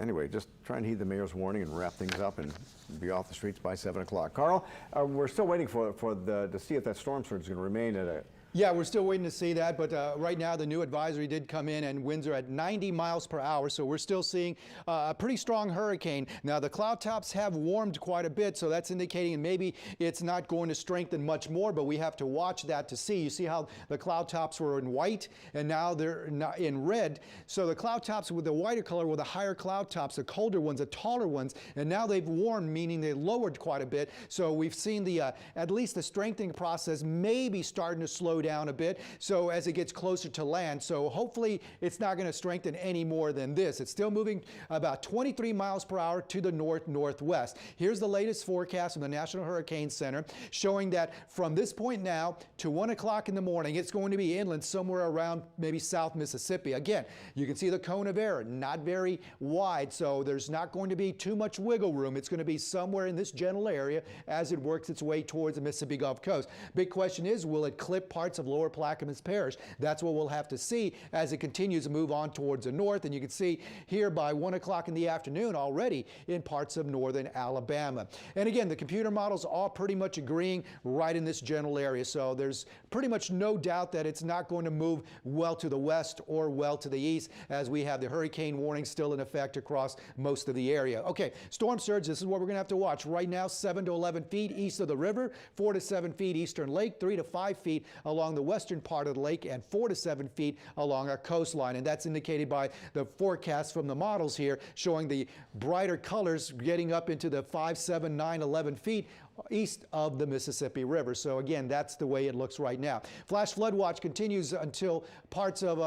anyway, just try and heed the mayor's warning and wrap things up and be off the streets by 7 o'clock. Carl, we're still waiting to see if that storm surge is going to remain at a... Yeah, we're still waiting to see that, but right now the new advisory did come in and winds are at 90 miles per hour, so we're still seeing a pretty strong hurricane. Now the cloud tops have warmed quite a bit, so that's indicating maybe it's not going to strengthen much more, but we have to watch that to see. You see how the cloud tops were in white and now they're in red. So the cloud tops with the whiter color were the higher cloud tops, the colder ones, the taller ones, and now they've warmed, meaning they lowered quite a bit. So we've seen at least the strengthening process maybe starting to slow down a bit, so as it gets closer to land. So hopefully it's not going to strengthen any more than this. It's still moving about 23 miles per hour to the north-northwest. Here's the latest forecast from the National Hurricane Center showing that from this point now to 1 o'clock in the morning, it's going to be inland somewhere around maybe South Mississippi. Again, you can see the cone of error, not very wide, so there's not going to be too much wiggle room. It's going to be somewhere in this general area as it works its way towards the Mississippi Gulf Coast. Big question is, will it clip parts of Lower Plaquemines Parish? That's what we'll have to see as it continues to move on towards the north. And you can see here by 1 o'clock in the afternoon already in parts of northern Alabama. And again, the computer models are pretty much agreeing right in this general area. So there's pretty much no doubt that it's not going to move well to the west or well to the east, as we have the hurricane warning still in effect across most of the area. Okay, storm surge, this is what we're going to have to watch. Right now, 7 to 11 feet east of the river, 4 to 7 feet eastern lake, 3 to 5 feet along the western part of the lake, and 4 to 7 feet along our coastline. And that's indicated by the forecast from the models here showing the brighter colors getting up into the 5, 7, 9, 11 feet east of the Mississippi River. So again, that's the way it looks right now. Flash flood watch continues until parts of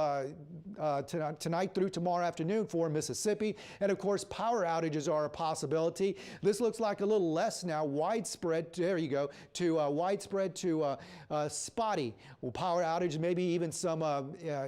tonight through tomorrow afternoon for Mississippi. And of course, power outages are a possibility. This looks like a little less now widespread. There you go, to widespread to spotty power outage, maybe even some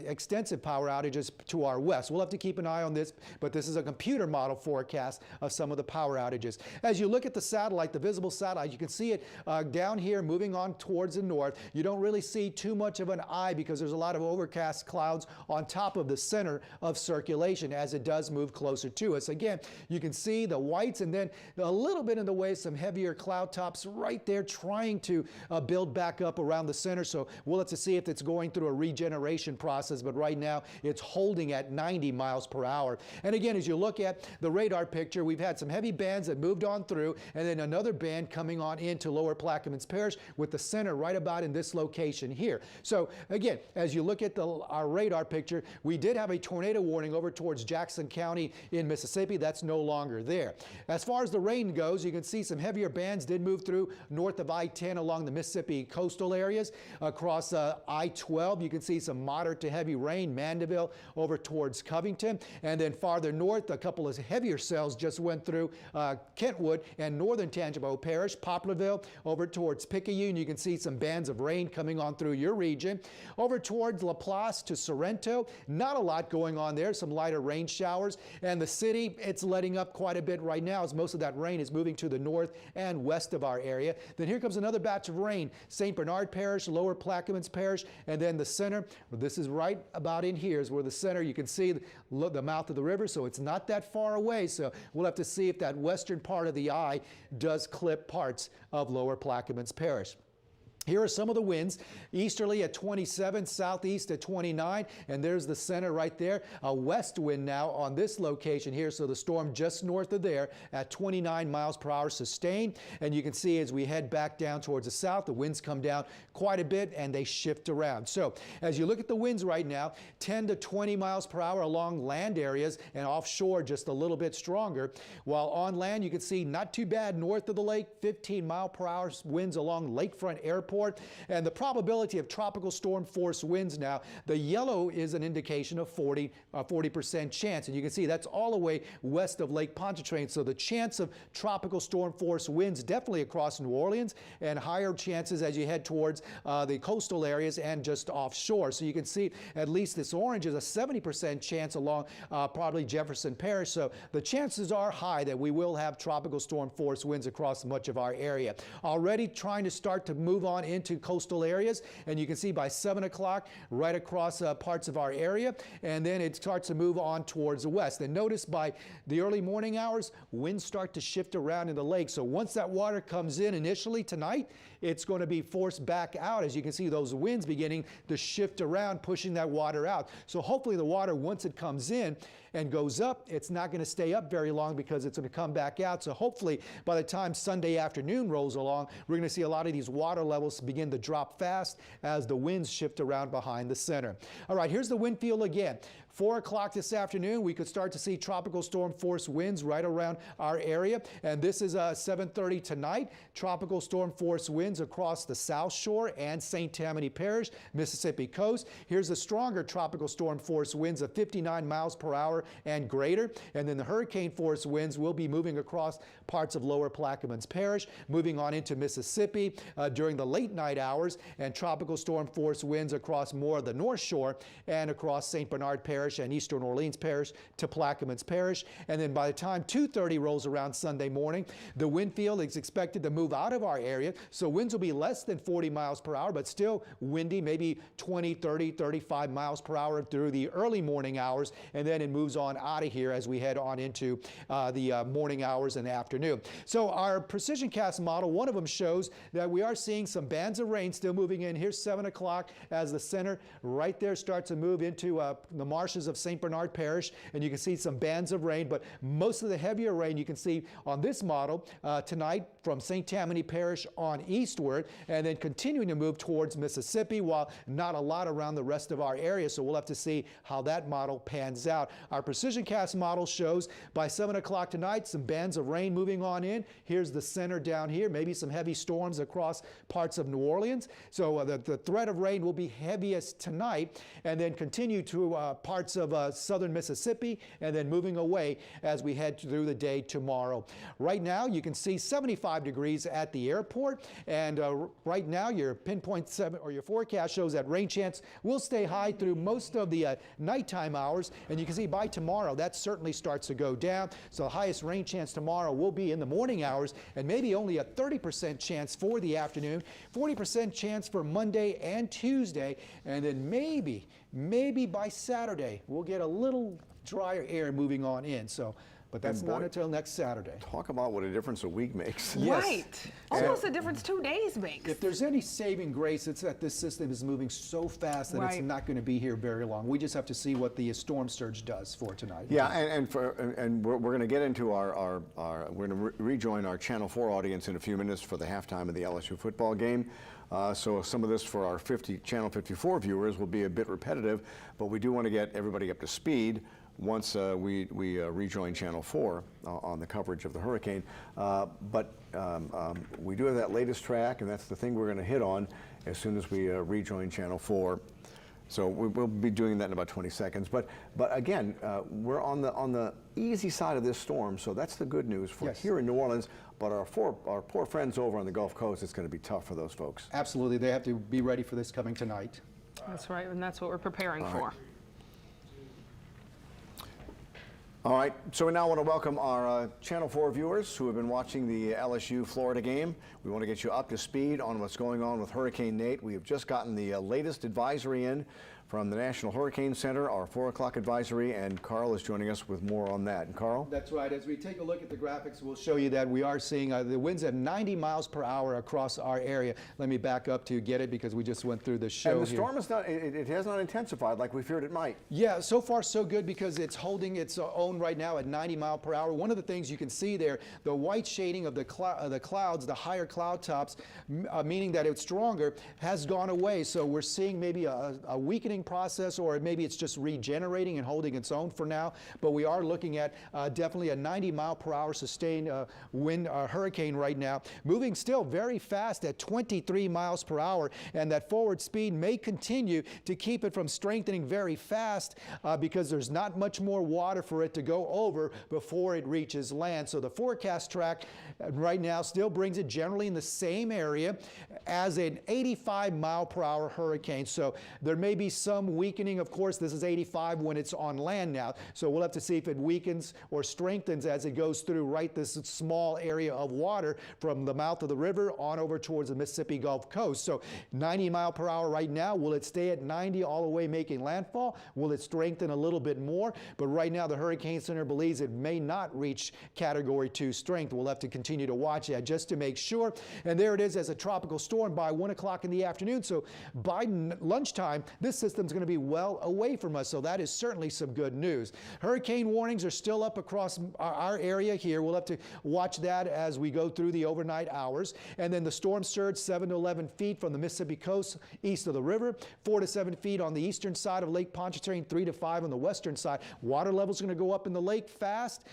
extensive power outages to our west. We'll have to keep an eye on this, but this is a computer model forecast of some of the power outages. As you look at the satellite, the visible satellite, you can see it down here moving on towards the north. You don't really see too much of an eye because there's a lot of overcast clouds on top of the center of circulation as it does move closer to us. Again, you can see the whites and then a little bit in the way some heavier cloud tops right there trying to build back up around the center. So we'll have to see if it's going through a regeneration process, but right now it's holding at 90 miles per hour. And again, as you look at the radar picture, we've had some heavy bands that moved on through and then another band coming on into Lower Plaquemines Parish with the center right about in this location here. So again, as you look at our radar picture, we did have a tornado warning over towards Jackson County in Mississippi. That's no longer there. As far as the rain goes, you can see some heavier bands did move through north of I-10 along the Mississippi coastal areas. Across I-12, you can see some moderate to heavy rain, Mandeville over towards Covington. And then farther north, a couple of heavier cells just went through Kentwood and northern Tangipahoa Parish, Poplarville over towards Picayune. You can see some bands of rain coming on through your region. Over towards Laplace to Sorrento, not a lot going on there, some lighter rain showers. And the city, it's letting up quite a bit right now as most of that rain is moving to the north and west of our area. Then here comes another batch of rain, St. Bernard Parish, Lower Plaquemines Parish, and then the center. This is right about in here is where the center, you can see the mouth of the river, so it's not that far away. So we'll have to see if that western part of the eye does clip parts of Lower Plaquemines Parish. Here are some of the winds. Easterly at 27, southeast at 29, and there's the center right there. A west wind now on this location here, so the storm just north of there at 29 miles per hour sustained. And you can see as we head back down towards the south, the winds come down quite a bit and they shift around. So as you look at the winds right now, 10 to 20 miles per hour along land areas and offshore just a little bit stronger. While on land, you can see not too bad north of the lake, 15 mile per hour winds along Lakefront Airport. And the probability of tropical storm force winds now, the yellow is an indication of 40% chance. And you can see that's all the way west of Lake Pontchartrain. So the chance of tropical storm force winds definitely across New Orleans and higher chances as you head towards the coastal areas and just offshore. So you can see at least this orange is a 70% chance along probably Jefferson Parish. So the chances are high that we will have tropical storm force winds across much of our area. Already trying to start to move on into coastal areas, and you can see by 7 o'clock right across parts of our area, and then it starts to move on towards the west. And notice by the early morning hours, winds start to shift around in the lake. So once that water comes in initially tonight, it's going to be forced back out. As you can see, those winds beginning to shift around, pushing that water out. So hopefully the water, once it comes in and goes up, it's not going to stay up very long because it's going to come back out. So hopefully by the time Sunday afternoon rolls along, we're going to see a lot of these water levels begin to drop fast as the winds shift around behind the center. All right, here's the wind field again. 4 o'clock this afternoon, we could start to see tropical storm force winds right around our area. And this is 7:30 tonight. Tropical storm force winds across the South Shore and St. Tammany Parish, Mississippi coast. Here's the stronger tropical storm force winds of 59 miles per hour and greater. And then the hurricane force winds will be moving across parts of Lower Plaquemines Parish, moving on into Mississippi during the late night hours, and tropical storm force winds across more of the North Shore and across St. Bernard Parish and Eastern Orleans Parish to Plaquemines Parish. And then by the time 2:30 rolls around Sunday morning, the wind field is expected to move out of our area. So winds will be less than 40 miles per hour, but still windy, maybe 20, 30, 35 miles per hour through the early morning hours. And then it moves on out of here as we head on into the morning hours and the afternoon. So our precision cast model, one of them shows that we are seeing some bands of rain still moving in. Here's 7 o'clock as the center right there starts to move into the marsh flashes of St. Bernard Parish, and you can see some bands of rain, but most of the heavier rain you can see on this model tonight from St. Tammany Parish on eastward, and then continuing to move towards Mississippi, while not a lot around the rest of our area. So we'll have to see how that model pans out. Our precision cast model shows by 7 o'clock tonight some bands of rain moving on in. Here's the center down here, maybe some heavy storms across parts of New Orleans. So the threat of rain will be heaviest tonight, and then continue to parts of southern Mississippi, and then moving away as we head through the day tomorrow. Right now you can see 75 degrees at the airport, and right now your your forecast shows that rain chance will stay high through most of the nighttime hours, and you can see by tomorrow that certainly starts to go down. So the highest rain chance tomorrow will be in the morning hours, and maybe only a 30% chance for the afternoon, 40% chance for Monday and Tuesday, and then maybe by Saturday we'll get a little drier air moving on in. So, but that's not until next Saturday. Talk about what a difference a week makes. Yes. Right. Almost a difference 2 days makes. If there's any saving grace, it's that this system is moving so fast that it's not going to be here very long. We just have to see what the storm surge does for tonight. Yeah, and we're going to get into we're going to rejoin our Channel 4 audience in a few minutes for the halftime of the LSU football game. So some of this for our Channel 54 viewers will be a bit repetitive, but we do want to get everybody up to speed once we rejoin Channel 4 on the coverage of the hurricane. But we do have that latest track, and that's the thing we're going to hit on as soon as we rejoin Channel 4. So we'll be doing that in about 20 seconds. But again, we're on the easy side of this storm, so that's the good news for here in New Orleans. But our poor friends over on the Gulf Coast, it's going to be tough for those folks. Absolutely, they have to be ready for this coming tonight. That's right, and that's what we're preparing for. All right, so we now want to welcome our Channel 4 viewers who have been watching the LSU-Florida game. We want to get you up to speed on what's going on with Hurricane Nate. We have just gotten the latest advisory in from the National Hurricane Center, our 4 o'clock advisory, and Carl is joining us with more on that. And Carl? That's right. As we take a look at the graphics, we'll show you that we are seeing the winds at 90 miles per hour across our area. Let me back up to get it because we just went through the show. And the storm is not, it has not intensified like we feared it might. Yeah, so far so good because it's holding its own right now at 90 miles per hour. One of the things you can see there, the white shading of the clouds, the higher cloud tops, meaning that it's stronger, has gone away. So we're seeing maybe a weakening process, or maybe it's just regenerating and holding its own for now. But we are looking at definitely a 90 mile per hour sustained wind hurricane right now, moving still very fast at 23 miles per hour, and that forward speed may continue to keep it from strengthening very fast because there's not much more water for it to go over before it reaches land. So the forecast track right now still brings it generally in the same area as an 85 mile per hour hurricane. So there may be some weakening. Of course, this is 85 when it's on land now. So we'll have to see if it weakens or strengthens as it goes through this small area of water from the mouth of the river on over towards the Mississippi Gulf Coast. So 90 mile per hour right now. Will it stay at 90 all the way making landfall? Will it strengthen a little bit more? But right now the Hurricane Center believes it may not reach Category 2 strength. We'll have to continue to watch that just to make sure. And there it is as a tropical storm by 1 o'clock in the afternoon. So by lunchtime, this system's going to be well away from us. So that is certainly some good news. Hurricane warnings are still up across our area here. We'll have to watch that as we go through the overnight hours. And then the storm surge 7 to 11 feet from the Mississippi coast east of the river, 4 to 7 feet on the eastern side of Lake Pontchartrain, 3 to 5 on the western side. Water levels are going to go up in the lake fast.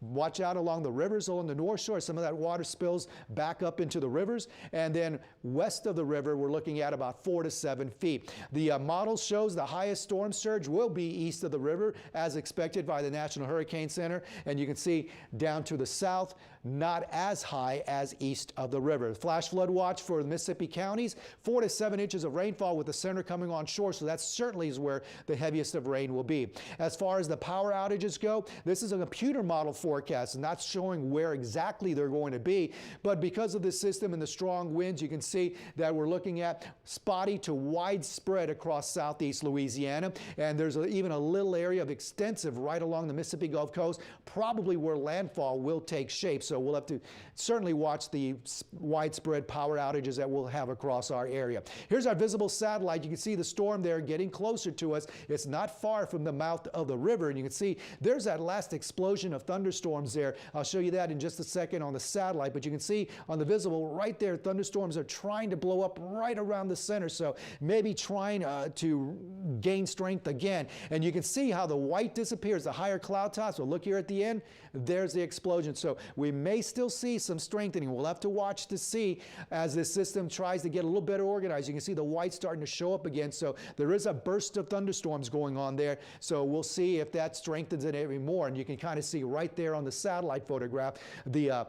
Watch out along the rivers along the north shore. Some of that water spills back up into the rivers. And then west of the river, we're looking at about 4 to 7 feet. The model shows the highest storm surge will be east of the river, as expected by the National Hurricane Center. And you can see down to the south, not as high as east of the river. Flash flood watch for the Mississippi counties, 4 to 7 inches of rainfall with the center coming on shore. So that certainly is where the heaviest of rain will be. As far as the power outages go, this is a computer model for forecast, and that's showing where exactly they're going to be. But because of the system and the strong winds, you can see that we're looking at spotty to widespread across southeast Louisiana, and there's even a little area of extensive right along the Mississippi Gulf Coast, probably where landfall will take shape. So we'll have to certainly watch the widespread power outages that we'll have across our area. Here's our visible satellite. You can see the storm there getting closer to us. It's not far from the mouth of the river, and you can see there's that last explosion of thunderstorms there. I'll show you that in just a second on the satellite, but you can see on the visible right there, thunderstorms are trying to blow up right around the center, so maybe trying to gain strength again. And you can see how the white disappears, the higher cloud tops. So look here at the end, there's the explosion. So we may still see some strengthening. We'll have to watch to see as this system tries to get a little better organized. You can see the white starting to show up again. So there is a burst of thunderstorms going on there. So we'll see if that strengthens it any more. And you can kind of see right there on the satellite photograph, the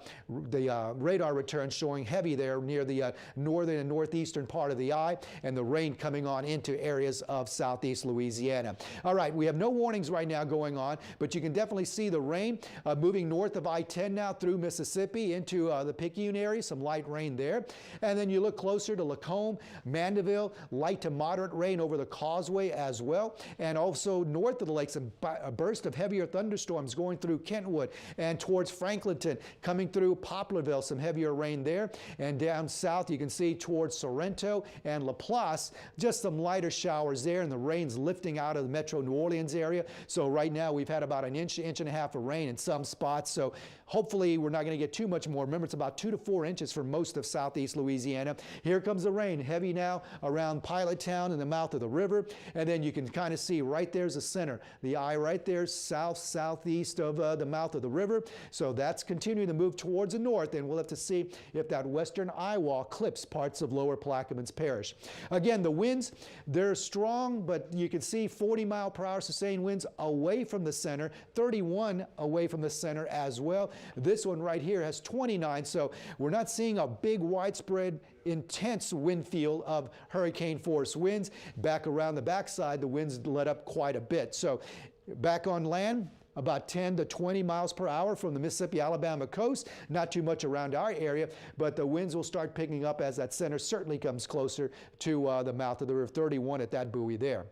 radar return showing heavy there near the northern and northeastern part of the eye, and the rain coming on into areas of southeast Louisiana. All right, we have no warnings right now going on, but you can definitely see the rain moving north of I-10 now through Mississippi into the Picayune area, some light rain there. And then you look closer to Lacombe, Mandeville, light to moderate rain over the causeway as well. And also north of the lakes, a burst of heavier thunderstorms going through Kentwood and towards Franklinton, coming through Poplarville, some heavier rain there. And down south, you can see towards Sorrento and Laplace, just some lighter showers there, and the rain's lifting out of the metro New Orleans area. So right now we've had about an inch and a half of rain in some spots. So hopefully we're not going to get too much more. Remember, it's about 2 to 4 inches for most of southeast Louisiana. Here comes the rain, heavy now around Pilot Town and the mouth of the river. And then you can kind of see right there's the center, the eye right there, southeast of the mouth of the river. So that's continuing to move towards the north, and we'll have to see if that western eye wall clips parts of Lower Plaquemines Parish. Again, the winds, they're strong, but you can see 40-mile-per-hour sustained winds away from the center, 31 away from the center as well. This one right here has 29, so we're not seeing a big widespread intense wind field of hurricane force winds. Back around the backside, the winds let up quite a bit. So back on land, about 10 to 20 miles per hour from the Mississippi-Alabama coast. Not too much around our area, but the winds will start picking up as that center certainly comes closer to the mouth of the river, 31 at that buoy there.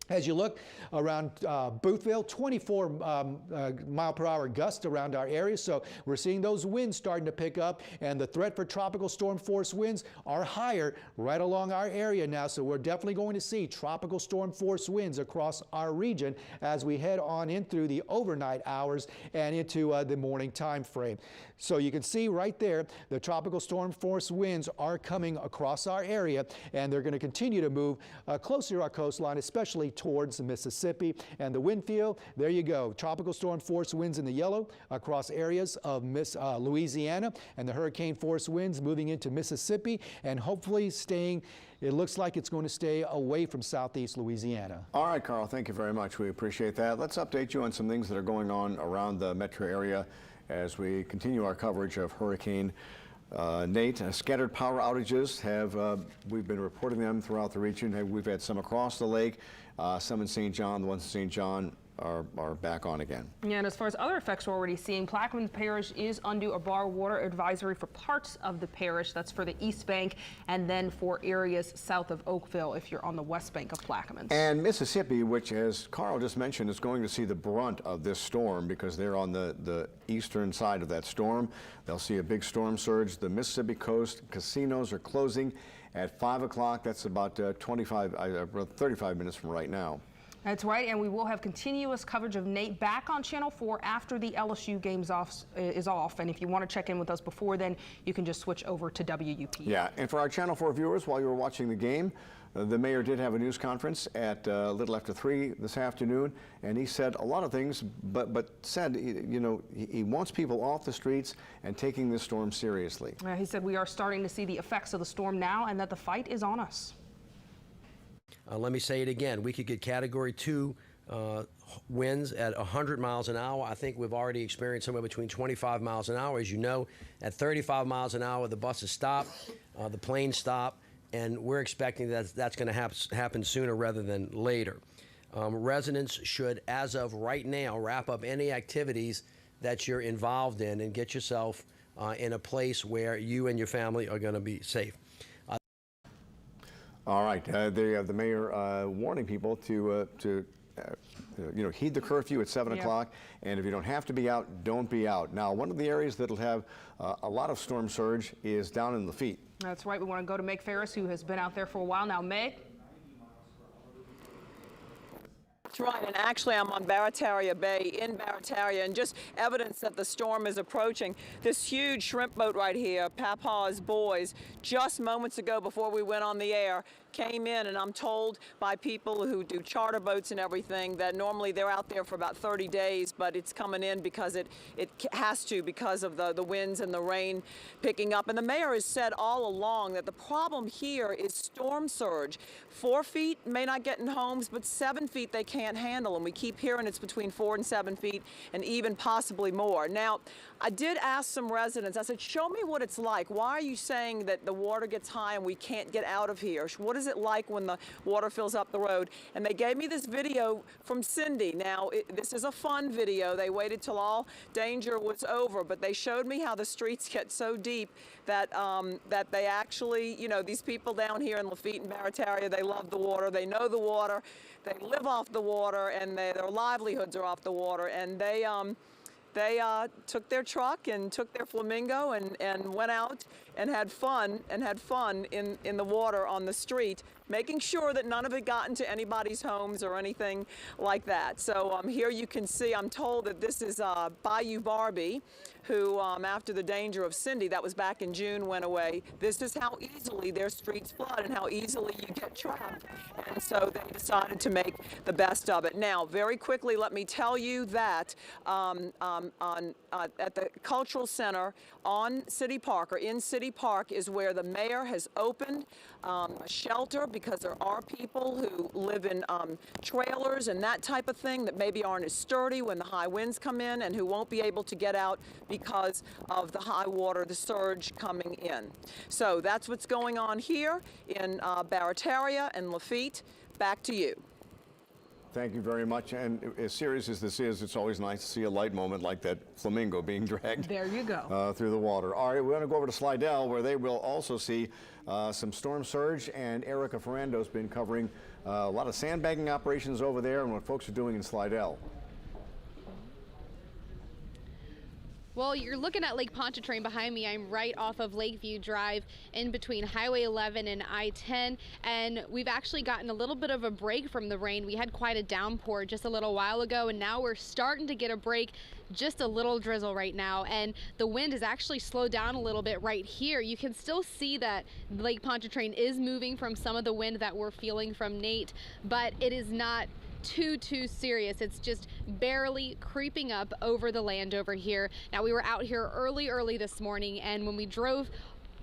As you look around Boothville, 24 mile per hour gusts around our area. So we're seeing those winds starting to pick up, and the threat for tropical storm force winds are higher right along our area now. So we're definitely going to see tropical storm force winds across our region as we head on in through the overnight hours and into the morning time frame. So you can see right there, the tropical storm force winds are coming across our area, and they're going to continue to move closer to our coastline, especially towards the Mississippi. And the wind field, there you go. Tropical storm force winds in the yellow across areas of Louisiana, and the hurricane force winds moving into Mississippi and hopefully staying, it looks like it's going to stay away from southeast Louisiana. All right, Carl, thank you very much. We appreciate that. Let's update you on some things that are going on around the metro area as we continue our coverage of Hurricane Nate. Scattered power outages we've been reporting them throughout the region. We've had some across the lake, some in St. John. The ones in St. John are back on again. Yeah, and as far as other effects we're already seeing, Plaquemines Parish is under a bar water advisory for parts of the parish. That's for the East Bank and then for areas south of Oakville if you're on the West Bank of Plaquemines. And Mississippi, which as Carl just mentioned, is going to see the brunt of this storm because they're on the eastern side of that storm. They'll see a big storm surge. The Mississippi coast casinos are closing at 5 o'clock. That's about 35 minutes from right now. That's right, and we will have continuous coverage of Nate back on Channel 4 after the LSU game is off. And if you want to check in with us before then, you can just switch over to WUP. Yeah, and for our Channel 4 viewers, while you were watching the game, the mayor did have a news conference at a little after 3 this afternoon, and he said a lot of things, but said, you know, he wants people off the streets and taking this storm seriously. He said we are starting to see the effects of the storm now and that the fight is on us. Let me say it again. We could get Category 2 winds at 100 miles an hour. I think we've already experienced somewhere between 25 miles an hour. As you know, at 35 miles an hour, the buses stop, the planes stop, and we're expecting that's going to happen sooner rather than later. Residents should, as of right now, wrap up any activities that you're involved in and get yourself in a place where you and your family are going to be safe. All right, the mayor warning people to heed the curfew at 7 o'clock, and if you don't have to be out, don't be out. Now, one of the areas that'll have a lot of storm surge is down in Lafitte. That's right. We want to go to Meg Ferris, who has been out there for a while now. Meg? That's right, and actually I'm on Barataria Bay in Barataria, and just evidence that the storm is approaching. This huge shrimp boat right here, Papa's Boys, just moments ago before we went on the air, came in, and I'm told by people who do charter boats and everything that normally they're out there for about 30 days, but it's coming in because it has to, because of the winds and the rain picking up. And the mayor has said all along that the problem here is storm surge. 4 feet may not get in homes, but 7 feet they can't handle, and we keep hearing it's between 4 and 7 feet and even possibly more. Now, I did ask some residents, I said, show me what it's like. Why are you saying that the water gets high and we can't get out of here? What is it like when the water fills up the road? And they gave me this video from Cindy. Now, this is a fun video. They waited till all danger was over, but they showed me how the streets get so deep that that they actually, these people down here in Lafitte and Barataria, they love the water, they know the water, they live off the water, and their livelihoods are off the water, and they took their truck and took their Flamingo and went out and had fun in the water on the street, making sure that none of it got into anybody's homes or anything like that. So here you can see, I'm told that this is Bayou Barbie, who after the danger of Cindy, that was back in June, went away. This is how easily their streets flood and how easily you get trapped. And so they decided to make the best of it. Now, very quickly, let me tell you that at the Cultural Center on City Park, or in City Park, is where the mayor has opened a shelter, because there are people who live in trailers and that type of thing that maybe aren't as sturdy when the high winds come in, and who won't be able to get out because of the high water, the surge coming in. So that's what's going on here in Barataria and Lafitte. Back to you. Thank you very much. And as serious as this is, it's always nice to see a light moment like that flamingo being dragged there you go. Through the water. All right, we're going to go over to Slidell, where they will also see some storm surge, and Erica Ferrando's been covering a lot of sandbagging operations over there and what folks are doing in Slidell. Well, you're looking at Lake Pontchartrain behind me. I'm right off of Lakeview Drive in between Highway 11 and I-10, and we've actually gotten a little bit of a break from the rain. We had quite a downpour just a little while ago, and now we're starting to get a break, just a little drizzle right now, and the wind has actually slowed down a little bit right here. You can still see that Lake Pontchartrain is moving from some of the wind that we're feeling from Nate, but it is not too serious. It's just barely creeping up over the land over here. Now, we were out here early this morning, and when we drove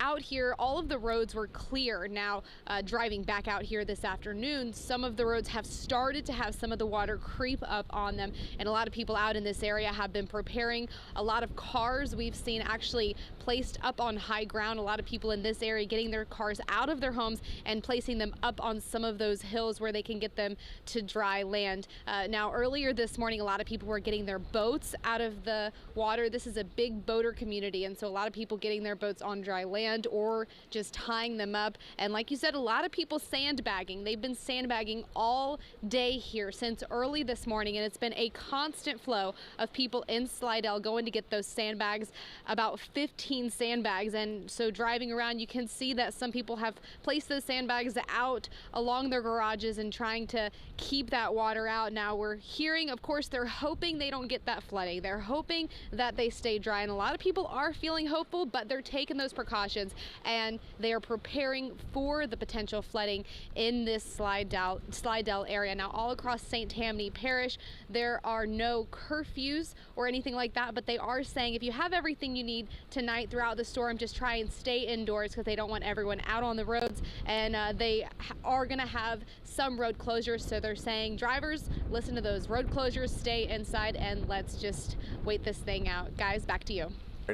out here, all of the roads were clear. Now, driving back out here this afternoon, some of the roads have started to have some of the water creep up on them, and a lot of people out in this area have been preparing. A lot of cars we've seen actually placed up on high ground. A lot of people in this area getting their cars out of their homes and placing them up on some of those hills where they can get them to dry land. Now, earlier this morning, a lot of people were getting their boats out of the water. This is a big boater community, and so a lot of people getting their boats on dry land or just tying them up. And like you said, a lot of people sandbagging. They've been sandbagging all day here since early this morning, and it's been a constant flow of people in Slidell going to get those sandbags, about 15 sandbags. And so driving around, you can see that some people have placed those sandbags out along their garages and trying to keep that water out. Now we're hearing, of course, they're hoping they don't get that flooding. They're hoping that they stay dry, and a lot of people are feeling hopeful, but they're taking those precautions, and they are preparing for the potential flooding in this Slidell area. Now, all across St. Tammany Parish, there are no curfews or anything like that, but they are saying if you have everything you need tonight throughout the storm, just try and stay indoors, because they don't want everyone out on the roads, and they are going to have some road closures. So they're saying, drivers, listen to those road closures, stay inside, and let's just wait this thing out. Guys, back to you.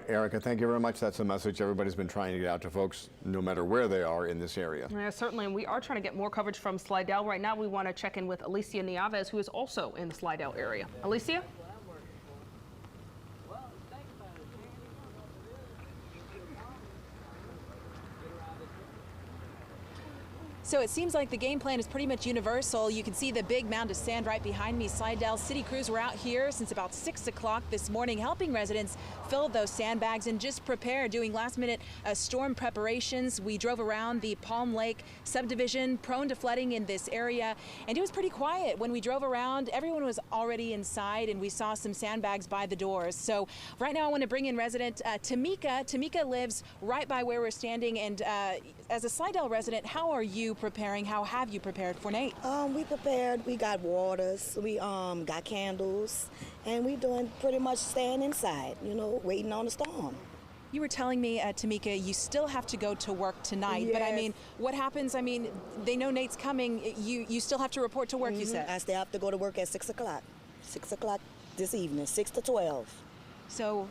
Erica, thank you very much. That's a message everybody's been trying to get out to folks, no matter where they are in this area. Yeah, certainly, and we are trying to get more coverage from Slidell. Right now, we want to check in with Alicia Nieves, who is also in the Slidell area. Alicia? So it seems like the game plan is pretty much universal. You can see the big mound of sand right behind me. Slidell City crews were out here since about 6 o'clock this morning, helping residents fill those sandbags and just prepare, doing last-minute storm preparations. We drove around the Palm Lake subdivision, prone to flooding in this area, and it was pretty quiet. When we drove around, everyone was already inside, and we saw some sandbags by the doors. So right now I want to bring in resident Tamika. Tamika lives right by where we're standing, and as a Slidell resident, how are you preparing? How have you prepared for Nate? We prepared. We got waters. We got candles, and we doing pretty much staying inside, you know, waiting on the storm. You were telling me, Tamika, you still have to go to work tonight. But I Yes. mean, what happens? I mean, they know Nate's coming. You still have to report to work, you said. I still have to go to work at 6 o'clock. 6 o'clock this evening, 6 to 12. So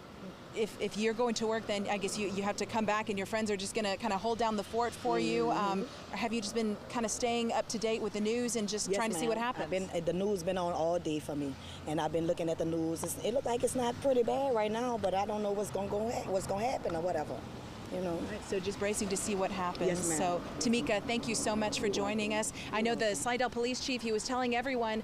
if you're going to work, then I guess you have to come back and your friends are just going to kind of hold down the fort for you. Or have you just been kind of staying up to date with the news and just Yes, trying to see what ma'am. happens? The news been on all day for me, and I've been looking at the news. It looks like it's not pretty bad right now, but I don't know what's going to happen or whatever. You know. So just bracing to see what happens. Yes, ma'am. So Tamika, thank you so much for joining us. I know the Slidell police chief, he was telling everyone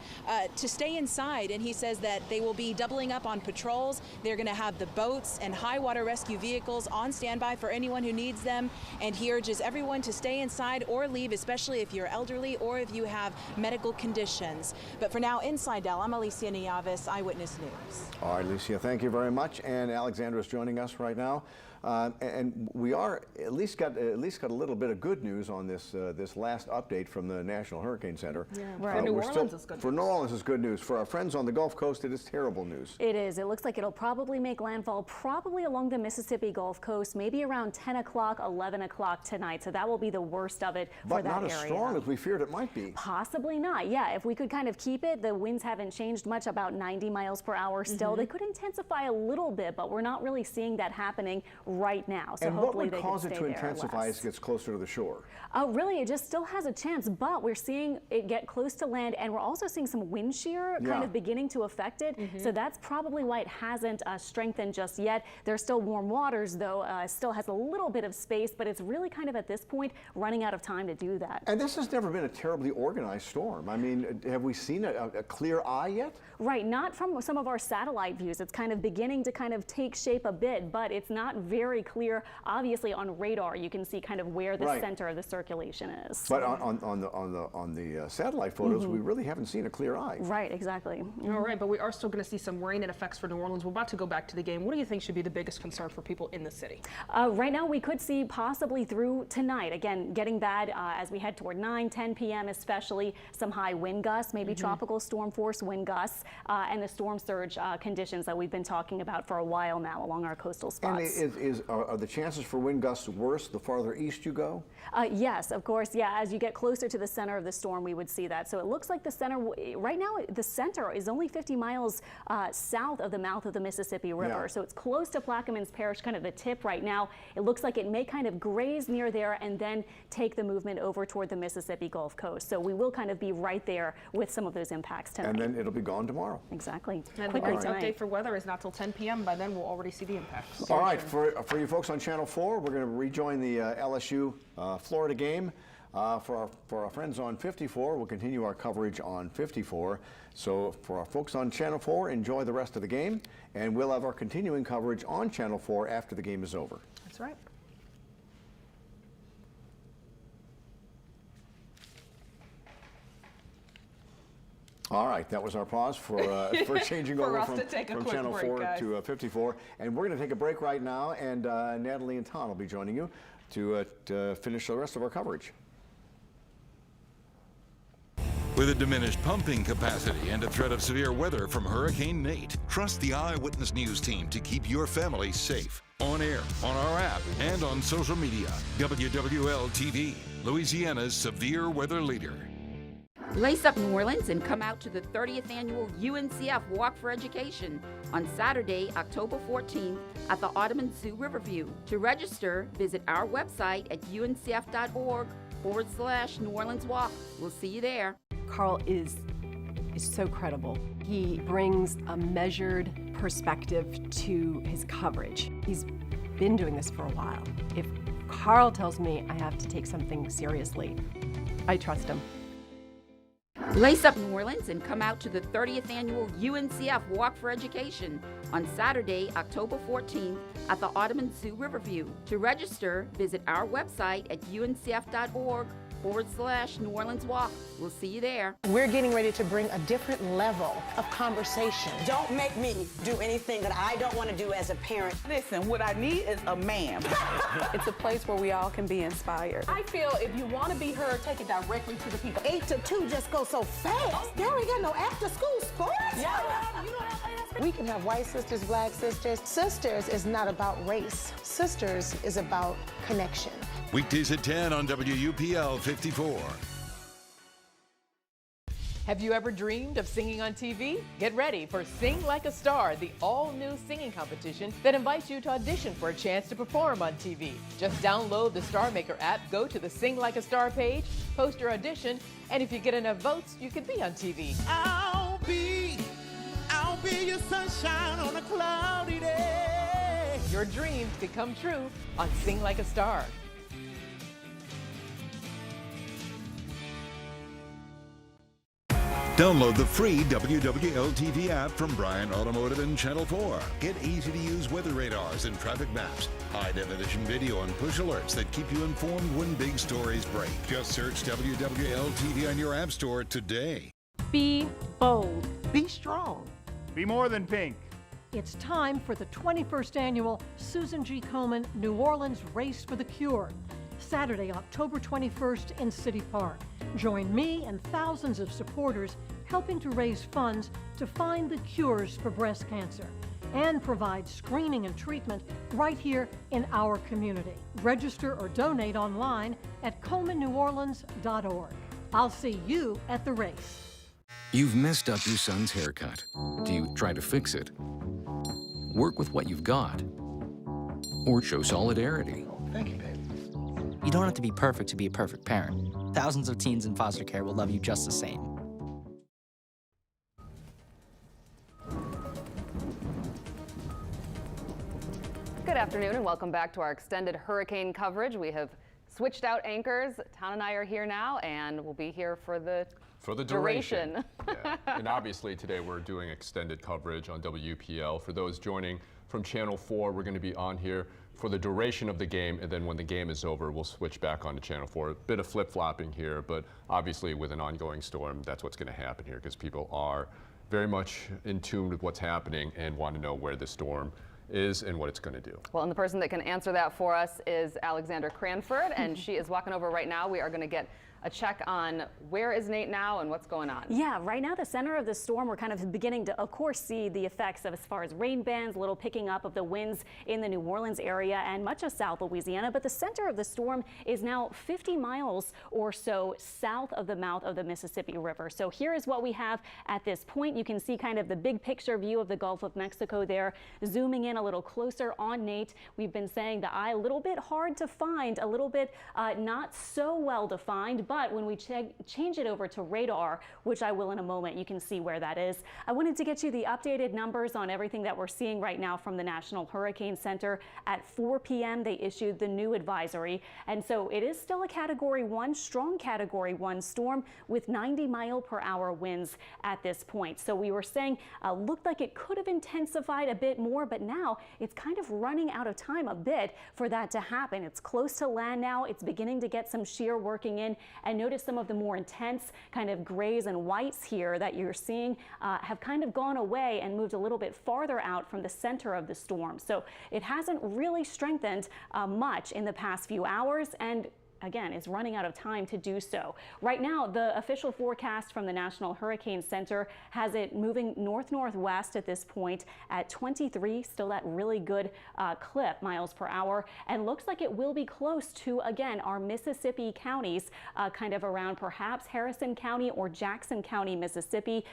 to stay inside, and he says that they will be doubling up on patrols. They're going to have the boats and high water rescue vehicles on standby for anyone who needs them, and he urges everyone to stay inside or leave, especially if you're elderly or if you have medical conditions. But for now, in Slidell, I'm Alicia Niavis, Eyewitness News. All right, Alicia, thank you very much. And Alexandra is joining us right now. And we are at least got a little bit of good news on this this last update from the National Hurricane Center. Yeah, for New Orleans is good For New Orleans is good news. For our friends on the Gulf Coast, it is terrible news. It is. It looks like it'll probably make landfall probably along the Mississippi Gulf Coast, maybe around 10 o'clock, 11 o'clock tonight. So that will be the worst of it for that area. But not as strong as we feared it might be. Possibly not. Yeah, if we could kind of keep it, the winds haven't changed much, about 90 miles per hour still. They could intensify a little bit, but we're not really seeing that happening right now. So And what hopefully would they cause can it stay to there intensify less. as it gets closer to the shore? Really, it just still has a chance, but we're seeing it get close to land, and we're also seeing some wind shear kind Yeah. of beginning to affect it. So that's probably why it hasn't strengthened just yet. There's still warm waters, though. Still has a little bit of space, but it's really kind of at this point running out of time to do that. And this has never been a terribly organized storm. I mean, have we seen a clear eye yet? Right, not from some of our satellite views. It's kind of beginning to kind of take shape a bit, but it's not very clear. Obviously, on radar, you can see kind of where the Right. center of the circulation is. But on the satellite photos, we really haven't seen a clear eye. Right, exactly. All right, but we are still going to see some rain and effects for New Orleans. We're about to go back to the game. What do you think should be the biggest concern for people in the city? Right now, we could see possibly through tonight, again, getting bad as we head toward 9, 10 p.m., especially some high wind gusts, maybe tropical storm force wind gusts, and the storm surge conditions that we've been talking about for a while now along our coastal spots. And are the chances for wind gusts worse the farther east you go? Yes, of course. Yeah, as you get closer to the center of the storm, we would see that. So it looks like the center, right now, the center is only 50 miles south of the mouth of the Mississippi River. Yeah. So it's close to Plaquemines Parish, kind of the tip right now. It looks like it may kind of graze near there and then take the movement over toward the Mississippi Gulf Coast. So we will kind of be right there with some of those impacts tonight. And then ittle be gone tomorrow. Exactly. And the Quickly next tonight. update for weather is not till 10 p.m. By then, we'll already see the impacts. All right, for you folks on Channel 4, we're going to rejoin the LSU Florida game. For our friends on 54, we'll continue our coverage on 54. So for our folks on Channel 4, enjoy the rest of the game, and we'll have our continuing coverage on Channel 4 after the game is over. That's right. All right, that was our pause for changing For over us from, to take a from quick Channel break, 4 guys. to 54. And we're going to take a break right now, and Natalie and Tom will be joining you to finish the rest of our coverage. With a diminished pumping capacity and a threat of severe weather from Hurricane Nate, trust the Eyewitness News team to keep your family safe. On air, on our app, and on social media. WWL-TV, Louisiana's severe weather leader. Lace up New Orleans and come out to the 30th annual UNCF Walk for Education on Saturday, October 14th at the Audubon Zoo Riverview. To register, visit our website at uncf.org/New Orleans Walk. We'll see you there. Carl is so credible. He brings a measured perspective to his coverage. He's been doing this for a while. If Carl tells me I have to take something seriously, I trust him. Lace up New Orleans and come out to the 30th annual UNCF Walk for Education on Saturday, October 14th at the Audubon Zoo Riverview. To register, visit our website at uncf.org/New Orleans Walk. We'll see you there. We're getting ready to bring a different level of conversation. Don't make me do anything that I don't want to do as a parent. Listen, what I need is a man. It's a place where we all can be inspired. I feel if you want to be heard, take it directly to the people. 8 to 2 just goes so fast. There we got no after school sports. Yeah. We can have white sisters, black sisters. Sisters is not about race. Sisters is about connection. Weekdays at 10 on WUPL 54. Have you ever dreamed of singing on TV? Get ready for Sing Like a Star, the all-new singing competition that invites you to audition for a chance to perform on TV. Just download the Star Maker app, go to the Sing Like a Star page, post your audition, and if you get enough votes, you could be on TV. I'll be your sunshine on a cloudy day. Your dreams could come true on Sing Like a Star. Download the free WWL-TV app from Bryant Automotive and Channel 4. Get easy-to-use weather radars and traffic maps, high-definition video and push alerts that keep you informed when big stories break. Just search WWL-TV on your app store today. Be bold. Be strong. Be more than pink. It's time for the 21st annual Susan G. Komen New Orleans Race for the Cure. Saturday, October 21st in City Park. Join me and thousands of supporters helping to raise funds to find the cures for breast cancer and provide screening and treatment right here in our community. Register or donate online at ColemanNewOrleans.org. I'll see you at the race. You've messed up your son's haircut. Do you try to fix it? Work with what you've got? Or show solidarity? Thank you, babe. You don't have to be perfect to be a perfect parent. Thousands of teens in foster care will love you just the same. Good afternoon and welcome back to our extended hurricane coverage. We have switched out anchors. Town and I are here now and we'll be here for the duration. Yeah. And obviously today we're doing extended coverage on WPL. For those joining from Channel 4, we're going to be on here for the duration of the game, and then when the game is over, we'll switch back onto Channel 4. A bit of flip-flopping here, but obviously with an ongoing storm, that's what's going to happen here because people are very much in tune with what's happening and want to know where the storm is and what it's going to do. Well, and the person that can answer that for us is Alexandra Cranford, and she is walking over right now. We are going to get a check on where is Nate now and what's going on. Yeah, right now the center of the storm, we're kind of beginning to, of course, see the effects of as far as rain bands, little picking up of the winds in the New Orleans area and much of South Louisiana. But the center of the storm is now 50 miles or so south of the mouth of the Mississippi River. So here is what we have at this point. You can see kind of the big picture view of the Gulf of Mexico there. Zooming in a little closer on Nate, we've been saying the eye a little bit hard to find, a little bit not so well defined. But when we change it over to radar, which I will in a moment, you can see where that is. I wanted to get you the updated numbers on everything that we're seeing right now from the National Hurricane Center. At 4 p.m. they issued the new advisory. And so it is still a Category 1, strong Category 1 storm with 90-mile-per-hour winds at this point. So we were saying looked like it could have intensified a bit more, but now it's kind of running out of time a bit for that to happen. It's close to land now. It's beginning to get some shear working in. And notice some of the more intense kind of grays and whites here that you're seeing have kind of gone away and moved a little bit farther out from the center of the storm. So it hasn't really strengthened much in the past few hours, and again, is running out of time to do so. Right now, the official forecast from the National Hurricane Center has it moving north-northwest at this point at 23, still that really good clip, miles per hour, and looks like it will be close to, again, our Mississippi counties, kind of around perhaps Harrison County or Jackson County, Mississippi,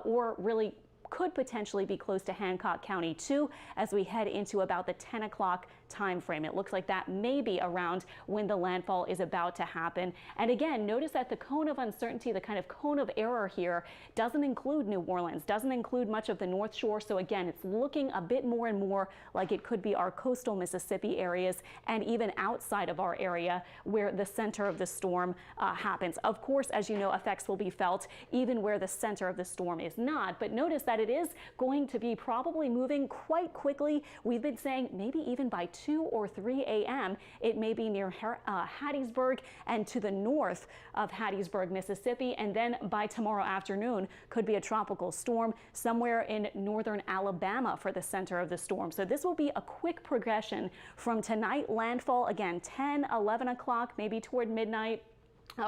or really could potentially be close to Hancock County too as we head into about the 10 o'clock time frame. It looks like that may be around when the landfall is about to happen. And again, notice that the cone of uncertainty, the kind of cone of error here, doesn't include New Orleans, doesn't include much of the North Shore. So again, it's looking a bit more and more like it could be our coastal Mississippi areas and even outside of our area where the center of the storm happens. Of course, as you know, effects will be felt even where the center of the storm is not. But notice that it is going to be probably moving quite quickly. We've been saying maybe even by 2 or 3 a.m. it may be near Hattiesburg and to the north of Hattiesburg, Mississippi, and then by tomorrow afternoon could be a tropical storm somewhere in northern Alabama for the center of the storm. So this will be a quick progression from tonight landfall, again 10, 11 o'clock, maybe toward midnight.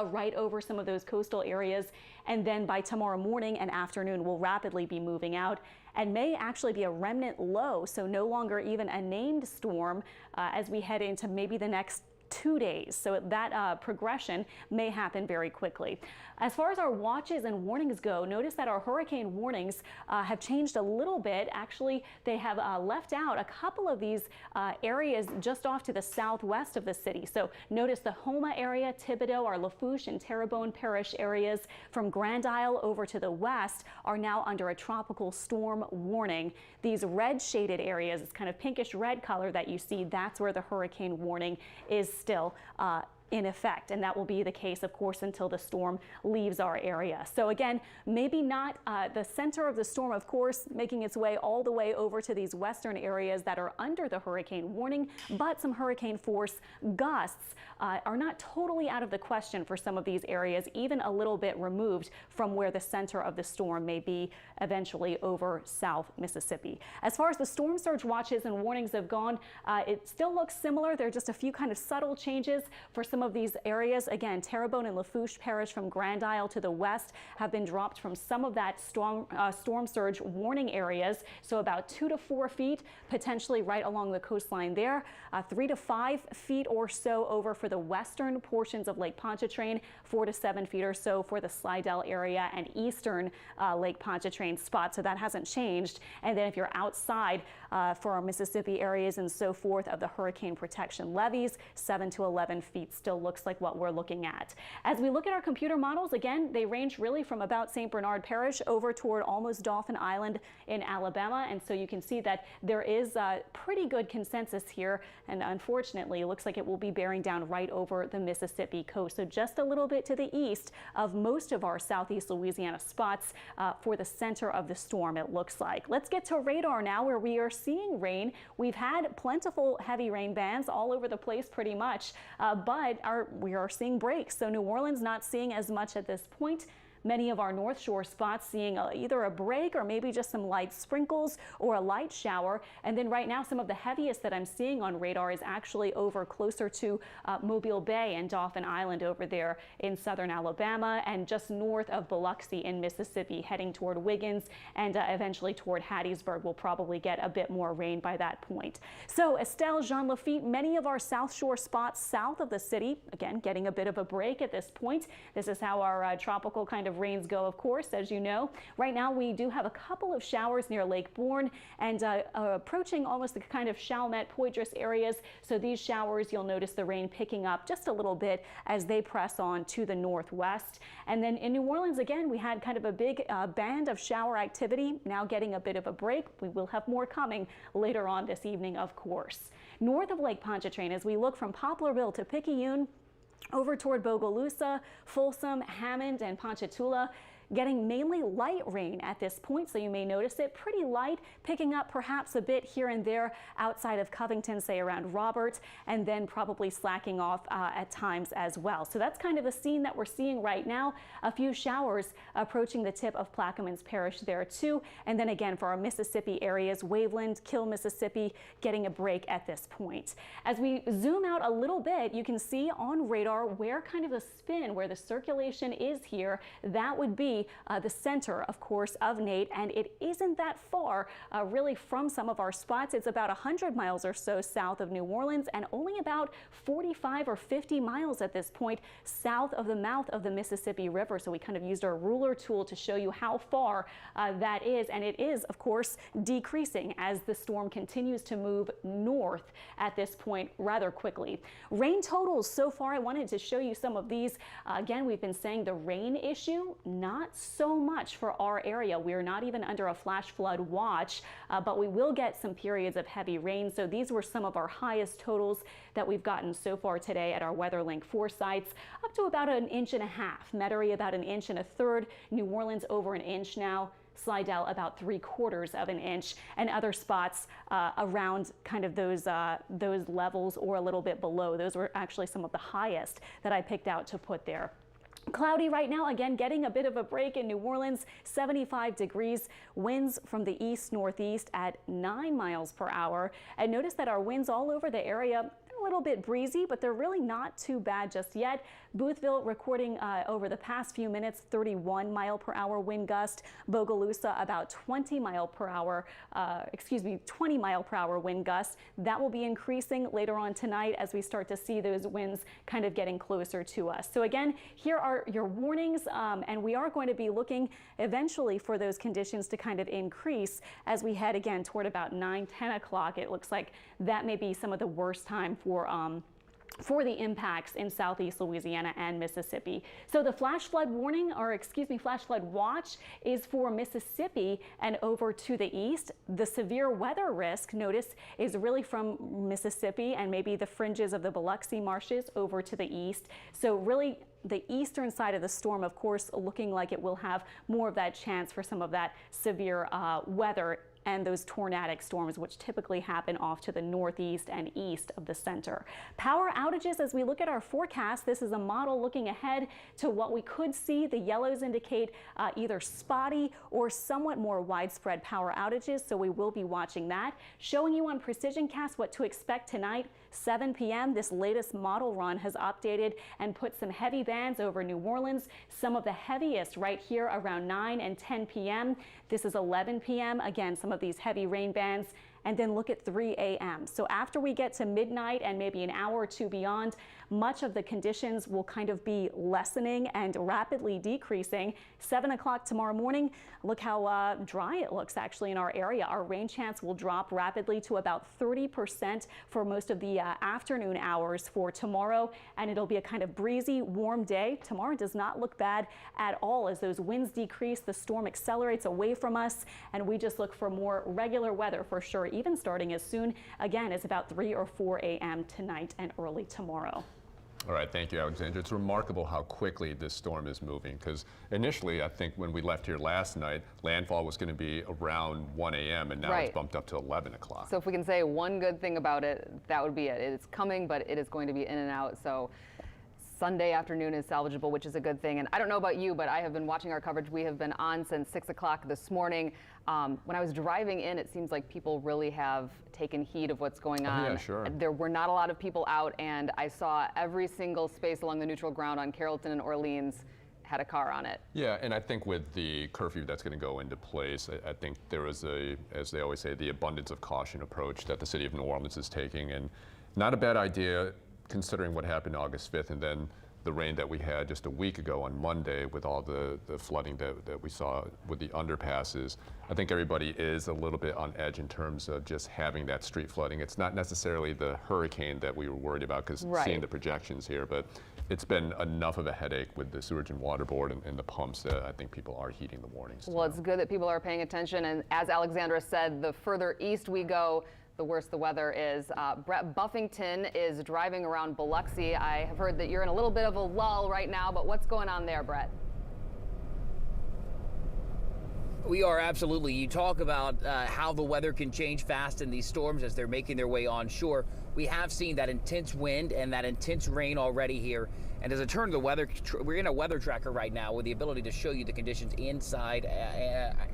Right over some of those coastal areas, and then by tomorrow morning and afternoon will rapidly be moving out and may actually be a remnant low, so no longer even a named storm as we head into maybe the next 2 days. So that progression may happen very quickly. As far as our watches and warnings go, notice that our hurricane warnings have changed a little bit. Actually, they have left out a couple of these areas just off to the southwest of the city. So notice the Houma area, Thibodaux, our Lafourche and Terrebonne Parish areas from Grand Isle over to the west are now under a tropical storm warning. These red shaded areas, it's kind of pinkish red color that you see, that's where the hurricane warning is still in effect, and that will be the case, of course, until the storm leaves our area. So again, maybe not the center of the storm, of course, making its way all the way over to these western areas that are under the hurricane warning, but some hurricane force gusts are not totally out of the question for some of these areas, even a little bit removed from where the center of the storm may be eventually over South Mississippi. As far as the storm surge watches and warnings have gone, it still looks similar. There are just a few kind of subtle changes for some of these areas. Again, Terrebonne and Lafourche Parish from Grand Isle to the west have been dropped from some of that storm surge warning areas. So about 2 to 4 feet, potentially right along the coastline there. 3 to 5 feet or so over for the western portions of Lake Pontchartrain, 4 to 7 feet or so for the Slidell area and eastern Lake Pontchartrain spot. So that hasn't changed. And then if you're outside for our Mississippi areas and so forth of the hurricane protection levees, 7 to 11 feet still looks like what we're looking at. As we look at our computer models, again, they range really from about St. Bernard Parish over toward almost Dauphin Island in Alabama. And so you can see that there is a pretty good consensus here. And unfortunately, it looks like it will be bearing down right over the Mississippi coast. So just a little bit to the east of most of our southeast Louisiana spots for the center of the storm, it looks like. Let's get to radar now, where we are seeing rain. We've had plentiful heavy rain bands all over the place pretty much, but we are seeing breaks. So New Orleans not seeing as much at this point. Many of our North Shore spots seeing either a break or maybe just some light sprinkles or a light shower. And then right now, some of the heaviest that I'm seeing on radar is actually over closer to Mobile Bay and Dauphin Island over there in southern Alabama and just north of Biloxi in Mississippi, heading toward Wiggins and eventually toward Hattiesburg. We'll probably get a bit more rain by that point. So Estelle, Jean Lafitte, many of our South Shore spots south of the city, again, getting a bit of a break at this point. This is how our tropical kind of rains go, of course, as you know. Right now, we do have a couple of showers near Lake Bourne and approaching almost the kind of Chalmette, Poydras areas. So these showers, you'll notice the rain picking up just a little bit as they press on to the northwest. And then in New Orleans, again, we had kind of a big band of shower activity, now getting a bit of a break. We will have more coming later on this evening, of course. North of Lake Pontchartrain, as we look from Poplarville to Picayune, over toward Bogalusa, Folsom, Hammond, and Ponchatoula, getting mainly light rain at this point, so you may notice it pretty light, picking up perhaps a bit here and there outside of Covington, say around Robert, and then probably slacking off at times as well. So that's kind of the scene that we're seeing right now. A few showers approaching the tip of Plaquemines Parish there too. And then again for our Mississippi areas, Waveland, Kill, Mississippi, getting a break at this point. As we zoom out a little bit, you can see on radar where kind of the spin, where the circulation is here, that would be see the center, of course, of Nate, and it isn't that far really from some of our spots. It's about 100 miles or so south of New Orleans and only about 45 or 50 miles at this point south of the mouth of the Mississippi River. So we kind of used our ruler tool to show you how far that is, and it is, of course, decreasing as the storm continues to move north at this point rather quickly. Rain totals so far, I wanted to show you some of these. Again, we've been saying the rain issue, not so much for our area. We're not even under a flash flood watch, but we will get some periods of heavy rain. So these were some of our highest totals that we've gotten so far today at our WeatherLink 4 sites, up to about 1.5 inches. Metairie about 1 1/3 inches. New Orleans over 1 inch now. Slidell about 3/4 inch, and other spots around kind of those levels or a little bit below. Those were actually some of the highest that I picked out to put there. Cloudy right now, again, getting a bit of a break in New Orleans, 75 degrees, winds from the east-northeast at 9 miles per hour. And notice that our winds all over the area, a little bit breezy, but they're really not too bad just yet. Boothville recording over the past few minutes 31 mile per hour wind gust. Bogalusa about 20 mile per hour wind gust. That will be increasing later on tonight as we start to see those winds kind of getting closer to us. So again, here are your warnings, and we are going to be looking eventually for those conditions to kind of increase as we head again toward about 9-10 o'clock. It looks like that may be some of the worst time for the impacts in southeast Louisiana and Mississippi. So the flash flood warning, or flash flood watch, is for Mississippi and over to the east. The severe weather risk, notice, is really from Mississippi and maybe the fringes of the Biloxi marshes over to the east. So really the eastern side of the storm, of course, looking like it will have more of that chance for some of that severe weather and those tornadic storms, which typically happen off to the northeast and east of the center. Power outages, as we look at our forecast, this is a model looking ahead to what we could see. The yellows indicate either spotty or somewhat more widespread power outages, so we will be watching that. Showing you on PrecisionCast what to expect tonight, 7 p.m. This latest model run has updated and put some heavy bands over New Orleans, some of the heaviest right here around 9 and 10 p.m. This is 11 p.m. Again, some of these heavy rain bands, and then look at 3 a.m. So after we get to midnight and maybe an hour or two beyond, much of the conditions will kind of be lessening and rapidly decreasing. 7 o'clock tomorrow morning, look how dry it looks actually in our area. Our rain chance will drop rapidly to about 30% for most of the afternoon hours for tomorrow, and it'll be a kind of breezy, warm day. Tomorrow does not look bad at all as those winds decrease, the storm accelerates away from us, and we just look for more regular weather for sure, even starting as soon, again, as about 3 or 4 a.m. tonight and early tomorrow. All right, thank you, Alexandra. It's remarkable how quickly this storm is moving, because initially, I think when we left here last night, landfall was going to be around 1 a.m., and now it's bumped up to 11 o'clock. So if we can say one good thing about it, that would be it. It's coming, but it is going to be in and out. So Sunday afternoon is salvageable, which is a good thing. And I don't know about you, but I have been watching our coverage. We have been on since 6 o'clock this morning. When I was driving in, it seems like people really have taken heed of what's going on. Yeah, sure. There were not a lot of people out, and I saw every single space along the neutral ground on Carrollton and Orleans had a car on it. Yeah, and I think with the curfew that's going to go into place, I think there is as they always say, the abundance of caution approach that the city of New Orleans is taking, and not a bad idea considering what happened August 5th and then the rain that we had just a week ago on Monday with all the flooding that we saw with the underpasses. I think everybody is a little bit on edge in terms of just having that street flooding. It's not necessarily the hurricane that we were worried about, because seeing the projections here, but it's been enough of a headache with the Sewage and Water Board and the pumps that I think people are heeding the warnings. Well, it's good that people are paying attention, and as Alexandra said, the further east we go, the worse the weather is. Brett Buffington is driving around Biloxi. I have heard that you're in a little bit of a lull right now, but what's going on there, Brett? We are, absolutely. You talk about how the weather can change fast in these storms as they're making their way onshore. We have seen that intense wind and that intense rain already here. And as a turn of the weather, we're in a weather tracker right now with the ability to show you the conditions inside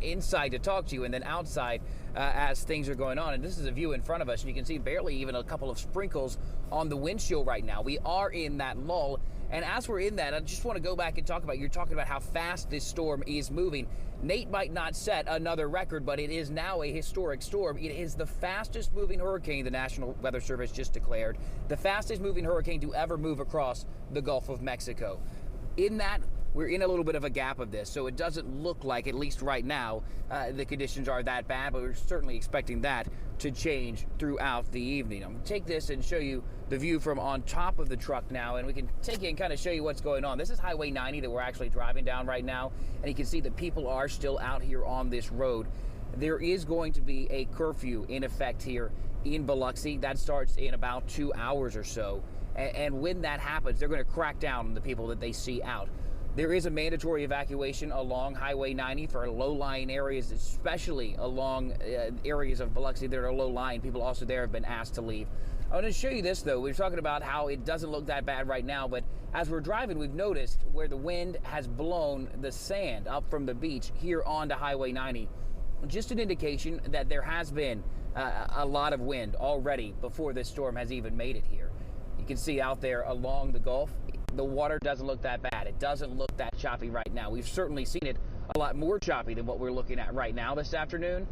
to talk to you, and then outside as things are going on. And this is a view in front of us, and you can see barely even a couple of sprinkles on the wind chill right now. We are in that lull. And as we're in that, I just want to go back and talk about, you're talking about how fast this storm is moving. Nate might not set another record, but it is now a historic storm. It is the fastest moving hurricane the National Weather Service just declared, the fastest moving hurricane to ever move across the Gulf of Mexico. In that, we're in a little bit of a gap of this, so it doesn't look like, at least right now, the conditions are that bad, but we're certainly expecting that to change throughout the evening. I'm going to take this and show you the view from on top of the truck now, and we can take it and kind of show you what's going on. This is Highway 90 that we're actually driving down right now, and you can see that people are still out here on this road. There is going to be a curfew in effect here in Biloxi. That starts in about 2 hours or so, and when that happens, they're going to crack down on the people that they see out. There is a mandatory evacuation along Highway 90 for low-lying areas, especially along areas of Biloxi that are low-lying. People also there have been asked to leave. I want to show you this, though. We're talking about how it doesn't look that bad right now, but as we're driving, we've noticed where the wind has blown the sand up from the beach here onto Highway 90. Just an indication that there has been a lot of wind already before this storm has even made it here. You can see out there along the Gulf, the water doesn't look that bad. It doesn't look that choppy right now. We've certainly seen it a lot more choppy than what we're looking at right now this afternoon.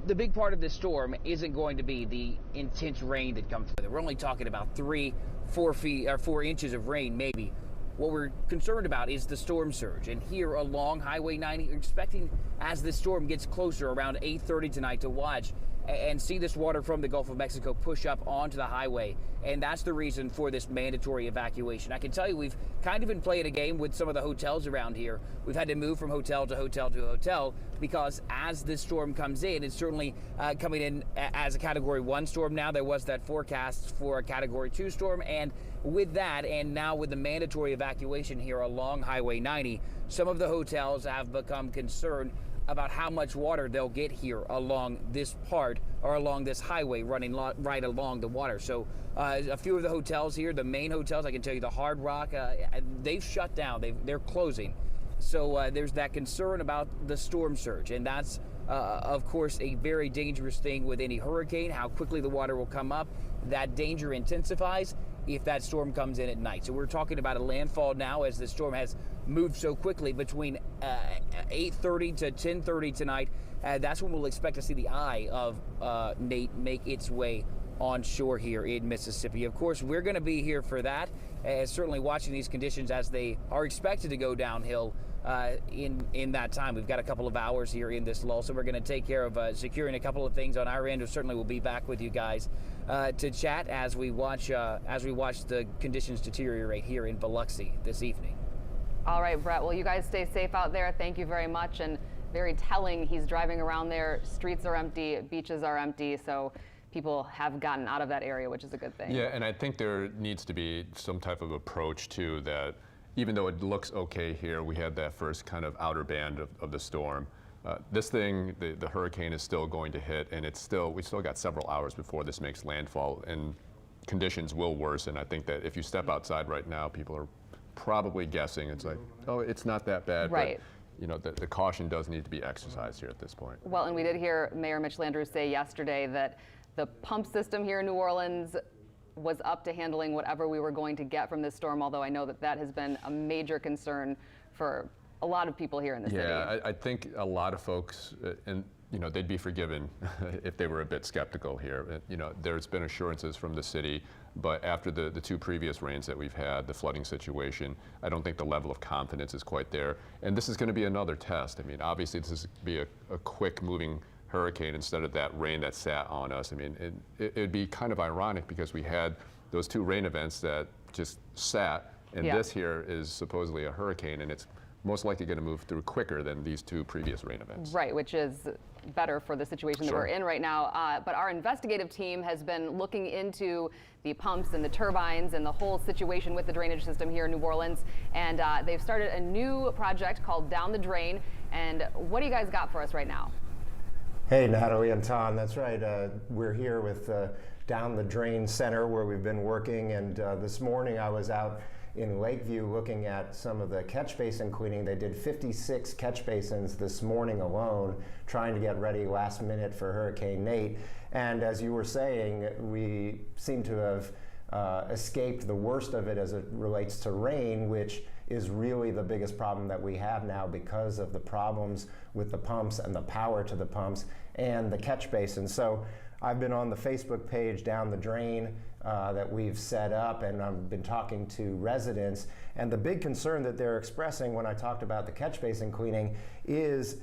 The big part of this storm isn't going to be the intense rain that comes with it. We're only talking about 4 inches of rain maybe. What we're concerned about is the storm surge. And here along Highway 90, we're expecting as this storm gets closer around 8:30 tonight to watch and see this water from the Gulf of Mexico push up onto the highway. And that's the reason for this mandatory evacuation. I can tell you we've kind of been playing a game with some of the hotels around here. We've had to move from hotel to hotel to hotel because as this storm comes in, it's certainly coming in as a Category 1 storm now. There was that forecast for a Category 2 storm. And with that, and now with the mandatory evacuation here along Highway 90, some of the hotels have become concerned about how much water they'll get here along this part or along this highway running right along the water. So a few of the hotels here, the main hotels, I can tell you the Hard Rock, they've shut down. They're closing. So there's that concern about the storm surge. And that's, of course, a very dangerous thing with any hurricane, how quickly the water will come up. That danger intensifies if that storm comes in at night. So we're talking about a landfall now as the storm has moved so quickly between 8:30 to 10:30 tonight. That's when we'll expect to see the eye of Nate make its way on shore here in Mississippi. Of course, we're going to be here for that, certainly watching these conditions as they are expected to go downhill in that time. We've got a couple of hours here in this lull, so we're going to take care of securing a couple of things on our end. Certainly we'll be back with you guys to chat as we watch the conditions deteriorate here in Biloxi this evening. All right, Brett. Well, you guys stay safe out there. Thank you very much. And very telling, he's driving around there. Streets are empty, beaches are empty. So people have gotten out of that area, which is a good thing. Yeah, and I think there needs to be some type of approach too, that even though it looks okay here, we had that first kind of outer band of the storm. This thing, the hurricane is still going to hit, and we still got several hours before this makes landfall, and conditions will worsen. I think that if you step outside right now, people are probably guessing it's like, oh, it's not that bad. Right. But, you know, the caution does need to be exercised here at this point. Well, and we did hear Mayor Mitch Landrieu say yesterday that the pump system here in New Orleans was up to handling whatever we were going to get from this storm, although I know that has been a major concern for a lot of people here in the city. Yeah, I think a lot of folks, and you know, they'd be forgiven if they were a bit skeptical here. You know, there's been assurances from the city, but after the two previous rains that we've had, the flooding situation, I don't think the level of confidence is quite there. And this is going to be another test. I mean, obviously this is going to be a quick moving hurricane instead of that rain that sat on us. I mean, it'd be kind of ironic because we had those two rain events that just sat, and this here is supposedly a hurricane, and it's most likely going to move through quicker than these two previous rain events. Right, which is better for the situation that we're in right now. But our investigative team has been looking into the pumps and the turbines and the whole situation with the drainage system here in New Orleans. And they've started a new project called Down the Drain. And what do you guys got for us right now? Hey, Natalie and Tom, that's right. We're here with Down the Drain Center where we've been working. And this morning I was out in Lakeview looking at some of the catch basin cleaning. They did 56 catch basins this morning alone, trying to get ready last minute for Hurricane Nate. And as you were saying, we seem to have escaped the worst of it as it relates to rain, which is really the biggest problem that we have now because of the problems with the pumps and the power to the pumps and the catch basin. So I've been on the Facebook page Down the Drain that we've set up, and I've been talking to residents, and the big concern that they're expressing when I talked about the catch basin cleaning is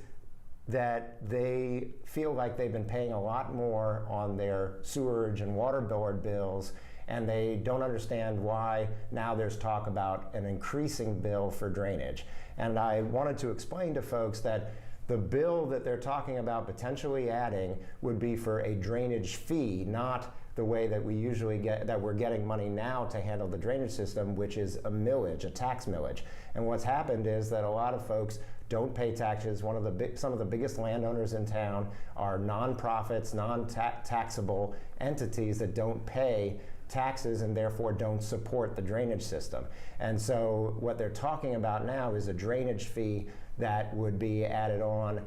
that they feel like they've been paying a lot more on their sewerage and water board bills, and they don't understand why now there's talk about an increasing bill for drainage. And I wanted to explain to folks that the bill that they're talking about potentially adding would be for a drainage fee, not the way that we usually get, that we're getting money now to handle the drainage system, which is a millage, a tax millage. And what's happened is that a lot of folks don't pay taxes. Some of the biggest landowners in town are nonprofits, non-taxable entities that don't pay taxes and therefore don't support the drainage system. And so what they're talking about now is a drainage fee that would be added on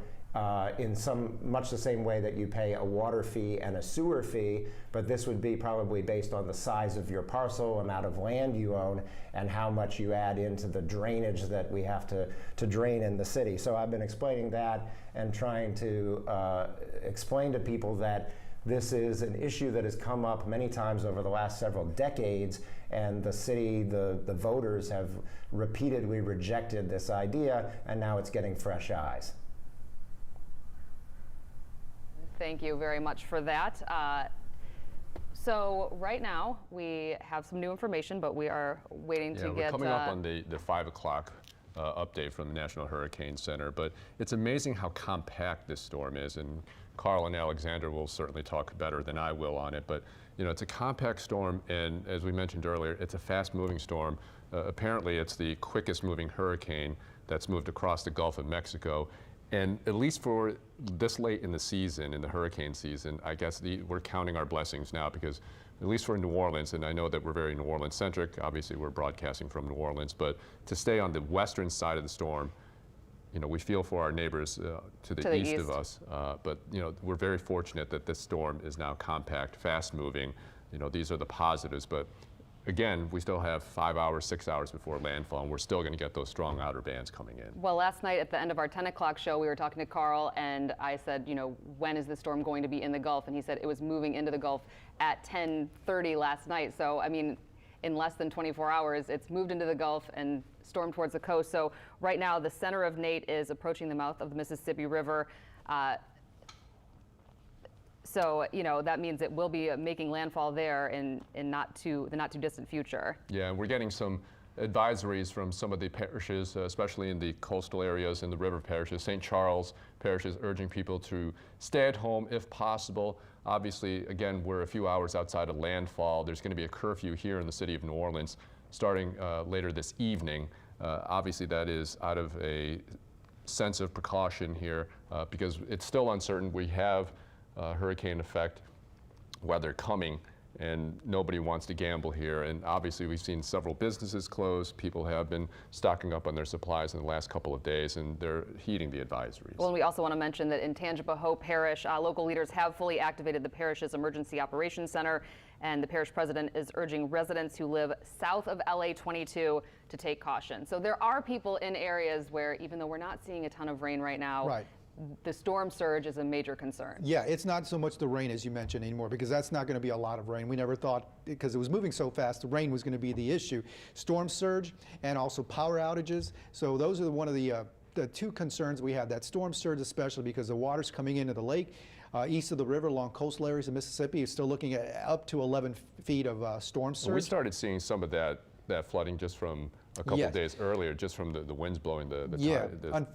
in much the same way that you pay a water fee and a sewer fee, but this would be probably based on the size of your parcel, amount of land you own, and how much you add into the drainage that we have to drain in the city. So I've been explaining that and trying to explain to people that this is an issue that has come up many times over the last several decades, and the city, the voters have repeatedly rejected this idea, and now it's getting fresh eyes. Thank you very much for that. So right now we have some new information, but we are waiting to we're get... coming up on the 5 o'clock update from the National Hurricane Center, but it's amazing how compact this storm is, and Carl and Alexander will certainly talk better than I will on it, but you know, it's a compact storm, and as we mentioned earlier, it's a fast-moving storm. Apparently it's the quickest moving hurricane that's moved across the Gulf of Mexico. And at least for this late in the season, in the hurricane season, I guess we're counting our blessings now, because at least for New Orleans, and I know that we're very New Orleans centric, obviously we're broadcasting from New Orleans, but to stay on the western side of the storm, you know, we feel for our neighbors to the east of us, but you know, we're very fortunate that this storm is now compact, fast moving. You know, these are the positives, but again, we still have 5 hours, 6 hours before landfall, and we're still going to get those strong outer bands coming in. Well, last night at the end of our 10 o'clock show, we were talking to Carl, and I said, you know, when is the storm going to be in the Gulf? And he said it was moving into the Gulf at 10:30 last night. So, I mean, in less than 24 hours, it's moved into the Gulf and stormed towards the coast. So right now, the center of Nate is approaching the mouth of the Mississippi River. So, you know, that means it will be making landfall there in the not too distant future. Yeah, and we're getting some advisories from some of the parishes, especially in the coastal areas and the river parishes. St. Charles Parish is urging people to stay at home if possible. Obviously, again, we're a few hours outside of landfall. There's going to be a curfew here in the city of New Orleans starting later this evening. Obviously, that is out of a sense of precaution here because it's still uncertain. We have hurricane effect weather coming, and nobody wants to gamble here. And obviously we've seen several businesses close. People have been stocking up on their supplies in the last couple of days, and they're heeding the advisories. Well, and we also want to mention that in Tangipahoa Parish, local leaders have fully activated the parish's Emergency Operations Center, and the parish president is urging residents who live south of LA 22 to take caution. So there are people in areas where, even though we're not seeing a ton of rain right now, the storm surge is a major concern. Yeah, it's not so much the rain as you mentioned anymore, because that's not going to be a lot of rain. We never thought, because it was moving so fast, the rain was going to be the issue. Storm surge and also power outages. So those are one of the two concerns we have, that storm surge especially because the water's coming into the lake. East of the river along coastal areas of Mississippi is still looking at up to 11 feet of storm surge. Well, we started seeing some of that flooding just from a couple of days earlier, just from the winds blowing the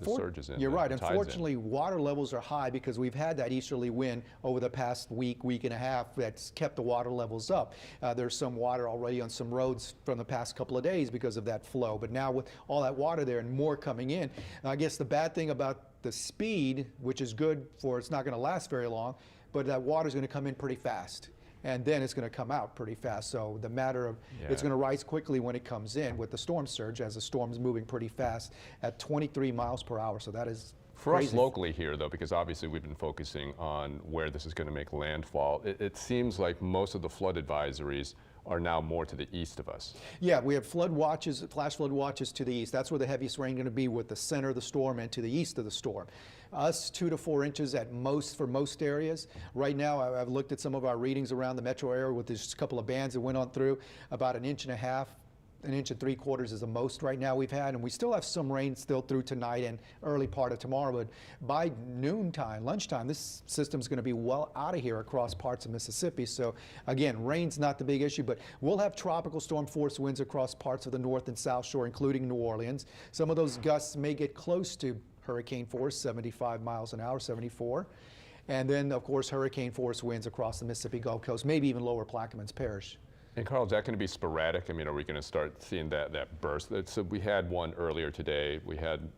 surges in. You're right. Unfortunately, water levels are high because we've had that easterly wind over the past week and a half that's kept the water levels up. There's some water already on some roads from the past couple of days because of that flow. But now with all that water there and more coming in, I guess the bad thing about the speed, which is good for it's not going to last very long, but that water is going to come in pretty fast. And then it's going to come out pretty fast. So the matter of it's going to rise quickly when it comes in with the storm surge, as the storm's moving pretty fast at 23 miles per hour. So that is for us locally here, though, because obviously we've been focusing on where this is going to make landfall. It seems like most of the flood advisories are now more to the east of us. Yeah, we have flood watches, flash flood watches to the east. That's where the heaviest rain going to be, with the center of the storm and to the east of the storm. Us 2 to 4 inches at most for most areas. Right now, I've looked at some of our readings around the metro area with just a couple of bands that went on through. About 1.5 inches, 1 3/4 inches is the most right now we've had, and we still have some rain still through tonight and early part of tomorrow. But by noontime, lunchtime, this system's going to be well out of here across parts of Mississippi. So again, rain's not the big issue, but we'll have tropical storm force winds across parts of the north and south shore, including New Orleans. Some of those gusts may get close to hurricane force, 75 miles an hour, 74. And then, of course, hurricane force winds across the Mississippi Gulf Coast, maybe even lower Plaquemines Parish. And Carl, is that going to be sporadic? I mean, are we going to start seeing that burst? So we had one earlier today. We had,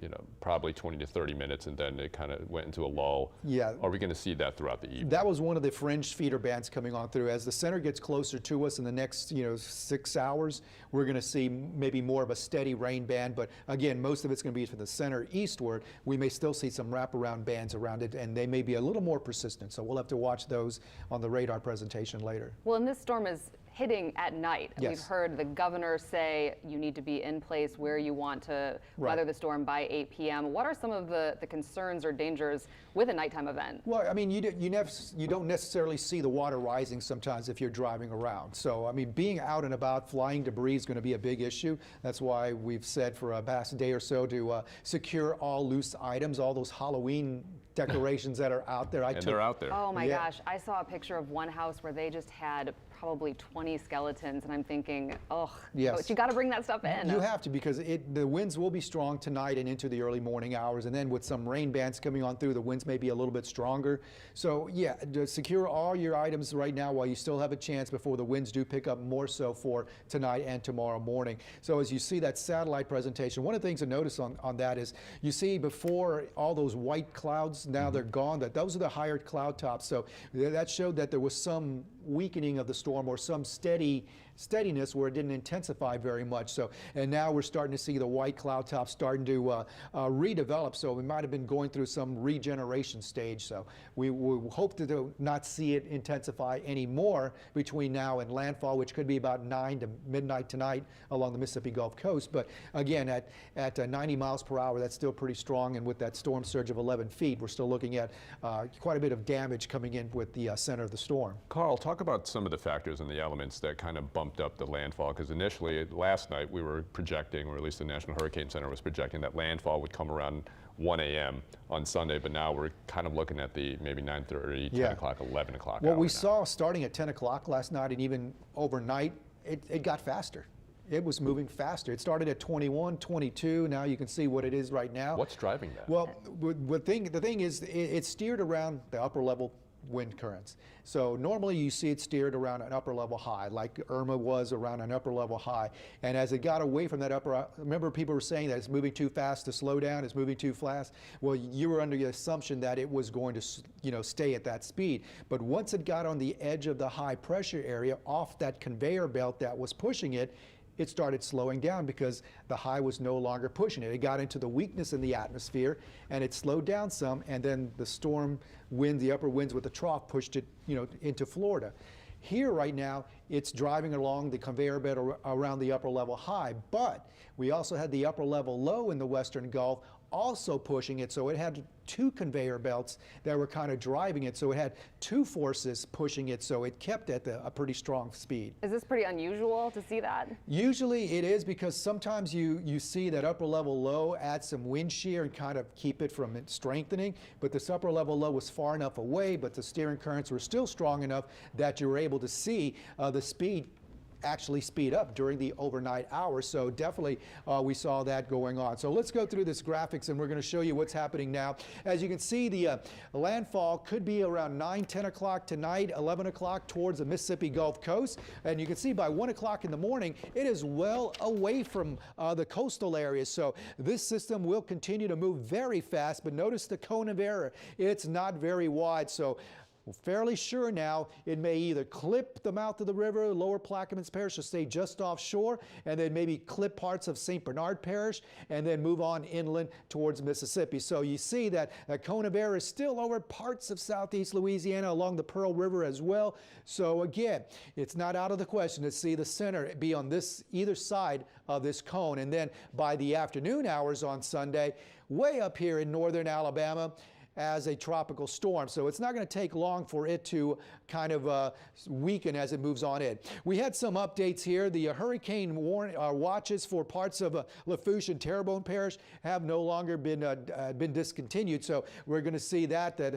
probably 20 to 30 minutes, and then it kind of went into a lull. Yeah. Are we going to see that throughout the evening? That was one of the fringe feeder bands coming on through. As the center gets closer to us in the next, 6 hours, we're going to see maybe more of a steady rain band. But again, most of it's going to be from the center eastward. We may still see some wraparound bands around it, and they may be a little more persistent. So we'll have to watch those on the radar presentation later. Well, and this storm is hitting at night. Yes. We've heard the governor say you need to be in place where you want to weather the storm by 8 p.m. What are some of the concerns or dangers with a nighttime event? Well, I mean, you don't necessarily see the water rising sometimes if you're driving around. So, I mean, being out and about, flying debris is going to be a big issue. That's why we've said for a past day or so to secure all loose items, all those Halloween decorations that are out there. They're out there. Oh my gosh, I saw a picture of one house where they just had probably 20 skeletons, and I'm thinking, oh, yes. But you got to bring that stuff in. You have to, because the winds will be strong tonight and into the early morning hours, and then with some rain bands coming on through, the winds may be a little bit stronger. So yeah, secure all your items right now while you still have a chance before the winds do pick up more so for tonight and tomorrow morning. So as you see that satellite presentation, one of the things to notice on that is you see before all those white clouds, now they're gone, that those are the higher cloud tops. So that showed that there was some weakening of the storm or some steadiness where it didn't intensify very much. So, and now we're starting to see the white cloud tops starting to redevelop. So we might have been going through some regeneration stage. So we hope to not see it intensify anymore between now and landfall, which could be about 9 to midnight tonight along the Mississippi Gulf Coast. But again, at 90 miles per hour, that's still pretty strong. And with that storm surge of 11 feet, we're still looking at quite a bit of damage coming in with the center of the storm. Carl, talk about some of the factors and the elements that kind of bumped up the landfall, because initially last night we were projecting, or at least the National Hurricane Center was projecting, that landfall would come around 1 a.m. on Sunday, but now we're kind of looking at the maybe 9:30, 10 o'clock, 11 o'clock. What we saw starting at 10 o'clock last night and even overnight, it got faster. It was moving faster. It started at 21, 22. Now you can see what it is right now. What's driving that? Well, the thing is, it's steered around the upper level wind currents. So normally you see it steered around an upper level high, like Irma was around an upper level high. And as it got away from that remember people were saying that it's moving too fast to slow down, it's moving too fast. Well, you were under the assumption that it was going to, stay at that speed. But once it got on the edge of the high pressure area off that conveyor belt that was pushing it, it started slowing down because the high was no longer pushing it. It got into the weakness in the atmosphere and it slowed down some, and then the storm wind, the upper winds with the trough pushed it, into Florida. Here right now, it's driving along the conveyor belt around the upper level high, but we also had the upper level low in the western Gulf also pushing it, so it had two conveyor belts that were kind of driving it, so it had two forces pushing it, so it kept at a pretty strong speed. Is this pretty unusual to see that? Usually it is, because sometimes you see that upper level low add some wind shear and kind of keep it from strengthening, but this upper level low was far enough away, but the steering currents were still strong enough that you were able to see the speed actually speed up during the overnight hours. So definitely we saw that going on. So let's go through this graphics and we're going to show you what's happening now. As you can see, the landfall could be around 9, 10 o'clock tonight, 11 o'clock towards the Mississippi Gulf Coast. And you can see by 1 o'clock in the morning, it is well away from the coastal areas. So this system will continue to move very fast, but notice the cone of error. It's not very wide. So we're fairly sure now it may either clip the mouth of the river, Lower Plaquemines Parish, or stay just offshore, and then maybe clip parts of St. Bernard Parish, and then move on inland towards Mississippi. So you see that a cone of air is still over parts of southeast Louisiana along the Pearl River as well. So again, it's not out of the question to see the center be on this either side of this cone. And then by the afternoon hours on Sunday, way up here in northern Alabama, as a tropical storm. So it's not going to take long for it to kind of weaken as it moves on in. We had some updates here. The hurricane watches for parts of Lafourche and Terrebonne Parish have no longer been discontinued. So we're going to see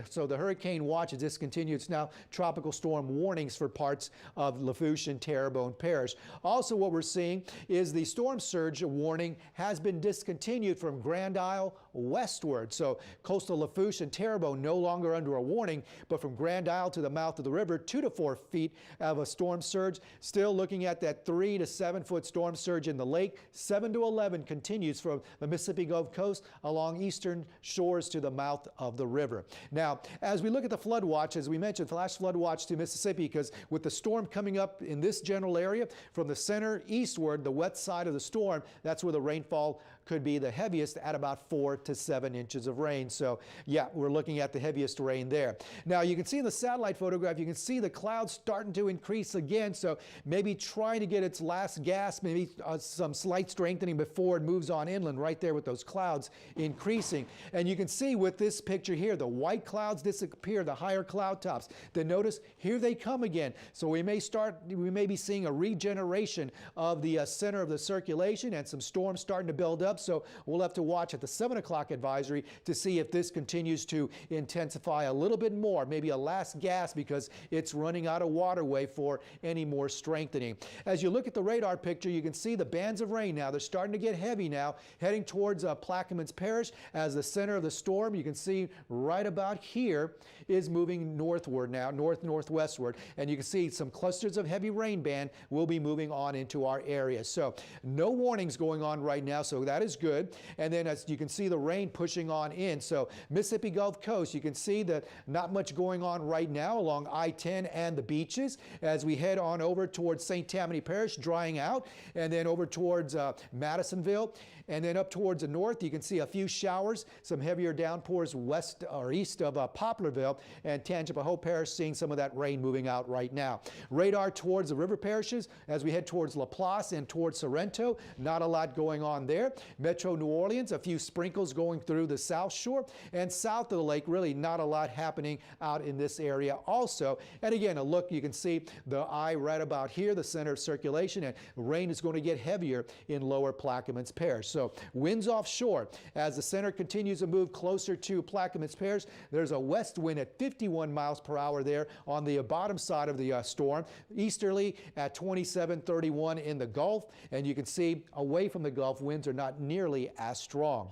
so the hurricane watch is discontinued. It's now tropical storm warnings for parts of Lafourche and Terrebonne Parish. Also, what we're seeing is the storm surge warning has been discontinued from Grand Isle westward. So coastal Lafourche and Terrebonne no longer under a warning, but from Grand Isle to the mouth of the river, 2 to 4 feet of a storm surge. Still looking at that 3 to 7 foot storm surge in the lake. 7 to 11 continues from the Mississippi Gulf Coast along eastern shores to the mouth of the river. Now, as we look at the flood watch, as we mentioned, flash flood watch to Mississippi, because with the storm coming up in this general area from the center eastward, the west side of the storm, that's where the rainfall could be the heaviest at about 4 to 7 inches of rain. So yeah, we're looking at the heaviest rain there. Now you can see in the satellite photograph, you can see the clouds starting to increase again. So maybe trying to get its last gasp, maybe some slight strengthening before it moves on inland right there with those clouds increasing. And you can see with this picture here, the white clouds disappear, the higher cloud tops. Then notice here they come again. So we may be seeing a regeneration of the center of the circulation and some storms starting to build up. So we'll have to watch at the 7 o'clock advisory to see if this continues to intensify a little bit more, maybe a last gasp, because it's running out of waterway for any more strengthening. As you look at the radar picture, you can see the bands of rain now. They're starting to get heavy now, heading towards Plaquemines Parish as the center of the storm. You can see right about here is moving northward now, northwestward, and you can see some clusters of heavy rain band will be moving on into our area. So no warnings going on right now, so that is good. And then as you can see the rain pushing on in. So Mississippi Gulf Coast, you can see that not much going on right now along I-10 and the beaches as we head on over towards St. Tammany Parish, drying out, and then over towards Madisonville, and then up towards the north, you can see a few showers, some heavier downpours west or east of Poplarville, and Tangipahoa Parish seeing some of that rain moving out right now. Radar towards the river parishes as we head towards Laplace and towards Sorrento, not a lot going on there. Metro New Orleans, a few sprinkles going through the south shore, and south of the lake, really not a lot happening out in this area also. And again, a look, you can see the eye right about here, the center of circulation, and rain is going to get heavier in Lower Plaquemines Parish. So winds offshore as the center continues to move closer to Plaquemines Parish. There's a west wind at 51 miles per hour there on the bottom side of the storm. Easterly at 27-31 in the Gulf, and you can see away from the Gulf, winds are not nearly as strong.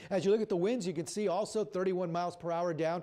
As you look at the winds, you can see also 31 miles per hour down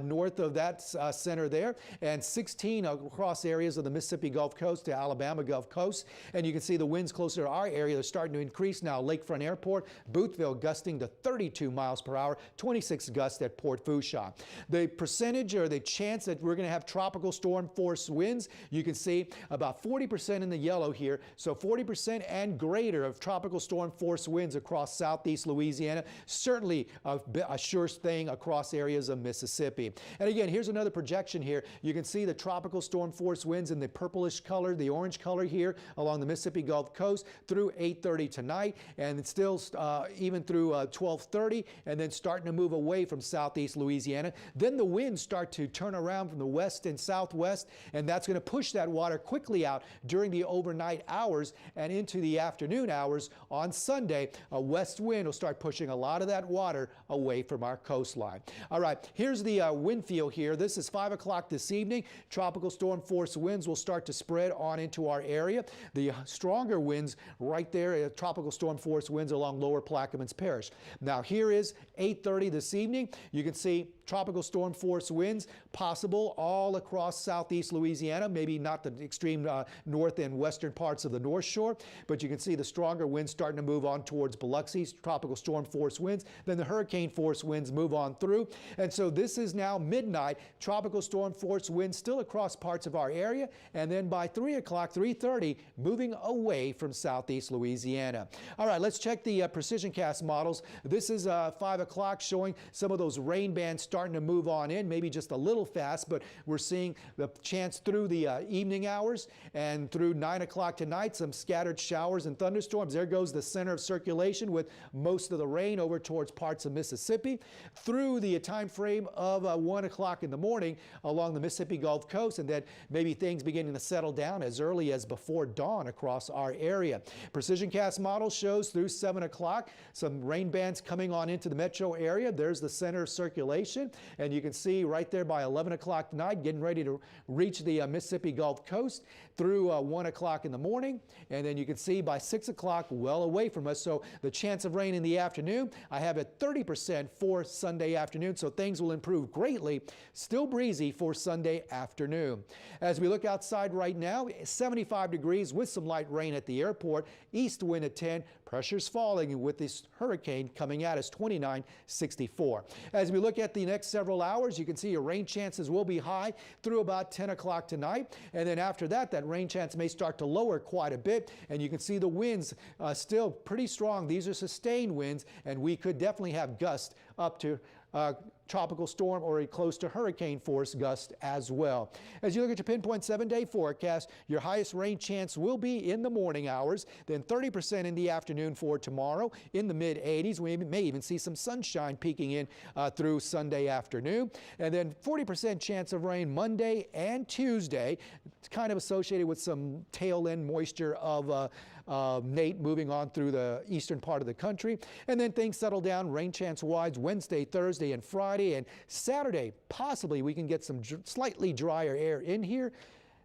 north of that center there, and 16 across areas of the Mississippi Gulf Coast to Alabama Gulf Coast. And you can see the winds closer to our area, they're starting to increase now. Lakefront Airport, Boothville gusting to 32 miles per hour, 26 gusts at Port Fourchon. The percentage or the chance that we're going to have tropical storm force winds, you can see about 40% in the yellow here. So 40% and greater of tropical storm force winds across southeast Louisiana. Certainly a sure thing across areas of Mississippi. And again, here's another projection here. You can see the tropical storm force winds in the purplish color, the orange color here along the Mississippi Gulf Coast through 8:30 tonight, and it's still even through 12:30, and then starting to move away from southeast Louisiana. Then the winds start to turn around from the west and southwest, and that's going to push that water quickly out during the overnight hours and into the afternoon hours on Sunday. A west wind will start pushing a lot of that water away from our coastline. All right, here's the wind field here. This is 5 o'clock this evening. Tropical storm force winds will start to spread on into our area. The stronger winds right there, tropical storm force winds along Lower Plaquemines Parish. Now here is 8:30 this evening. You can see tropical storm force winds possible all across southeast Louisiana, maybe not the extreme north and western parts of the North Shore, but you can see the stronger winds starting to move on towards Biloxi, tropical storm force winds. Then the hurricane force winds move on through. And so this is now midnight, tropical storm force winds still across parts of our area. And then by 3 o'clock, 3:30, moving away from southeast Louisiana. All right, let's check the precision cast models. This is 5 o'clock, showing some of those rain bands starting to move on in, maybe just a little fast, but we're seeing the chance through the evening hours and through 9 o'clock tonight, some scattered showers and thunderstorms. There goes the center of circulation with most of the rain over towards parts of Mississippi. Through the time frame of 1 o'clock in the morning along the Mississippi Gulf Coast, and then maybe things beginning to settle down as early as before dawn across our area. Precision cast model shows through 7 o'clock some rain bands coming on into the metro area. There's the center of circulation, and you can see right there by 11 o'clock tonight getting ready to reach the Mississippi Gulf Coast through 1 o'clock in the morning, and then you can see by 6 o'clock well away from us. So the chance of rain in the afternoon, I have it 30% for Sunday afternoon, so things will improve greatly. Still breezy for Sunday afternoon. As we look outside right now, 75 degrees with some light rain at the airport, east wind at 10, pressure's falling with this hurricane coming at us 29-64. As we look at the next several hours, you can see your rain chances will be high through about 10 o'clock tonight, and then after that, that rain chance may start to lower quite a bit, and you can see the winds still pretty strong. These are sustained winds, and we could definitely have gusts up to tropical storm or a close to hurricane force gust as well. As you look at your pinpoint 7-day forecast, your highest rain chance will be in the morning hours, then 30% in the afternoon for tomorrow, in the mid-80s. We may even see some sunshine peeking in through Sunday afternoon, and then 40% chance of rain Monday and Tuesday. It's kind of associated with some tail end moisture of Nate moving on through the eastern part of the country. And then things settle down rain chance wise Wednesday, Thursday, and Friday. And Saturday, possibly we can get some slightly drier air in here.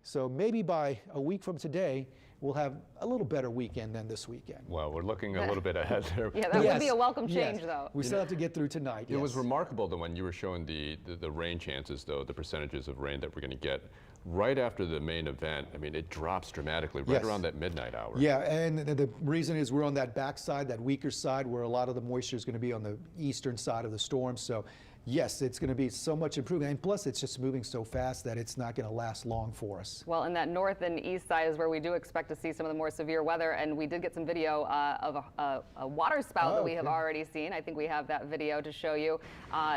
So maybe by a week from today, we'll have a little better weekend than this weekend. Well, we're looking a little bit ahead there. Yeah, that would be a welcome change, though. We still have to get through tonight. It was remarkable that when you were showing the rain chances, though, the percentages of rain that we're going to get right after the main event. I mean, it drops dramatically right around that midnight hour. Yeah, and the reason is we're on that backside, that weaker side, where a lot of the moisture is going to be on the eastern side of the storm. So yes, it's going to be so much improvement, and plus it's just moving so fast that it's not going to last long for us. Well, in that north and east side is where we do expect to see some of the more severe weather, and we did get some video of a water spout that we have already seen. I think we have that video to show you.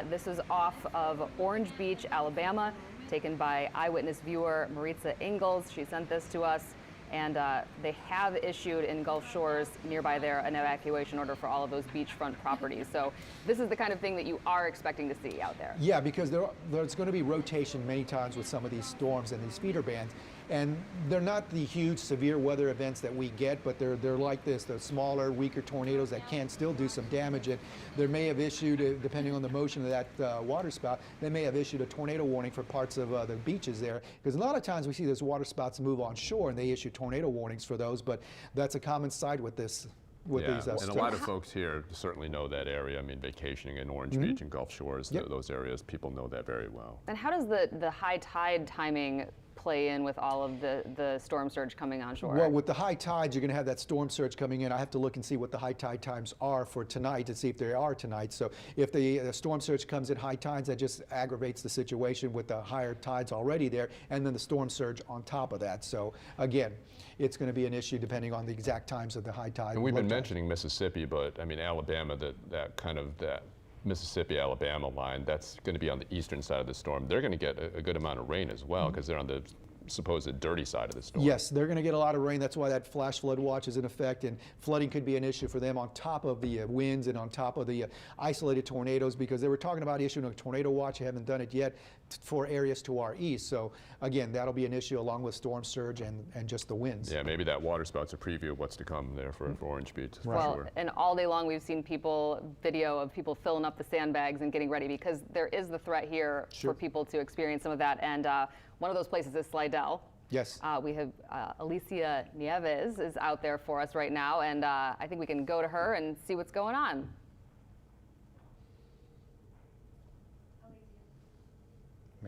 This is off of Orange Beach, Alabama, taken by eyewitness viewer Maritza Ingalls. She sent this to us. And they have issued in Gulf Shores nearby there an evacuation order for all of those beachfront properties. So this is the kind of thing that you are expecting to see out there. Yeah, because there's going to be rotation many times with some of these storms and these feeder bands. And they're not the huge severe weather events that we get, but they're like this, the smaller, weaker tornadoes that can still do some damage. And they may have issued, depending on the motion of that water spout, they may have issued a tornado warning for parts of the beaches there. Because a lot of times we see those water spouts move on shore and they issue tornado warnings for those, but that's a common sight with this. And a lot of folks here certainly know that area. I mean, vacationing in Orange Beach and Gulf Shores, those areas, people know that very well. And how does the high tide timing play in with all of the storm surge coming on shore? Well, with the high tides, you're going to have that storm surge coming in. I have to look and see what the high tide times are for tonight to see if they are tonight. So if the storm surge comes at high tides, that just aggravates the situation with the higher tides already there, and then the storm surge on top of that. So again, it's going to be an issue depending on the exact times of the high tide. And we've been mentioning Mississippi, but I mean Alabama, that Mississippi-Alabama line, that's going to be on the eastern side of the storm. They're going to get a good amount of rain as well because they're on the supposed dirty side of the storm. Yes, they're going to get a lot of rain. That's why that flash flood watch is in effect, and flooding could be an issue for them on top of the winds and on top of the isolated tornadoes, because they were talking about issuing a tornado watch. They haven't done it yet for areas to our east. So again, that'll be an issue along with storm surge and just the winds. Yeah, maybe that water spout's a preview of what's to come there for Orange Beach. Well, sure. And all day long we've seen video of people filling up the sandbags and getting ready, because there is the threat here for people to experience some of that. And one of those places is Slidell. Yes. We have Alicia Nieves is out there for us right now, and I think we can go to her and see what's going on.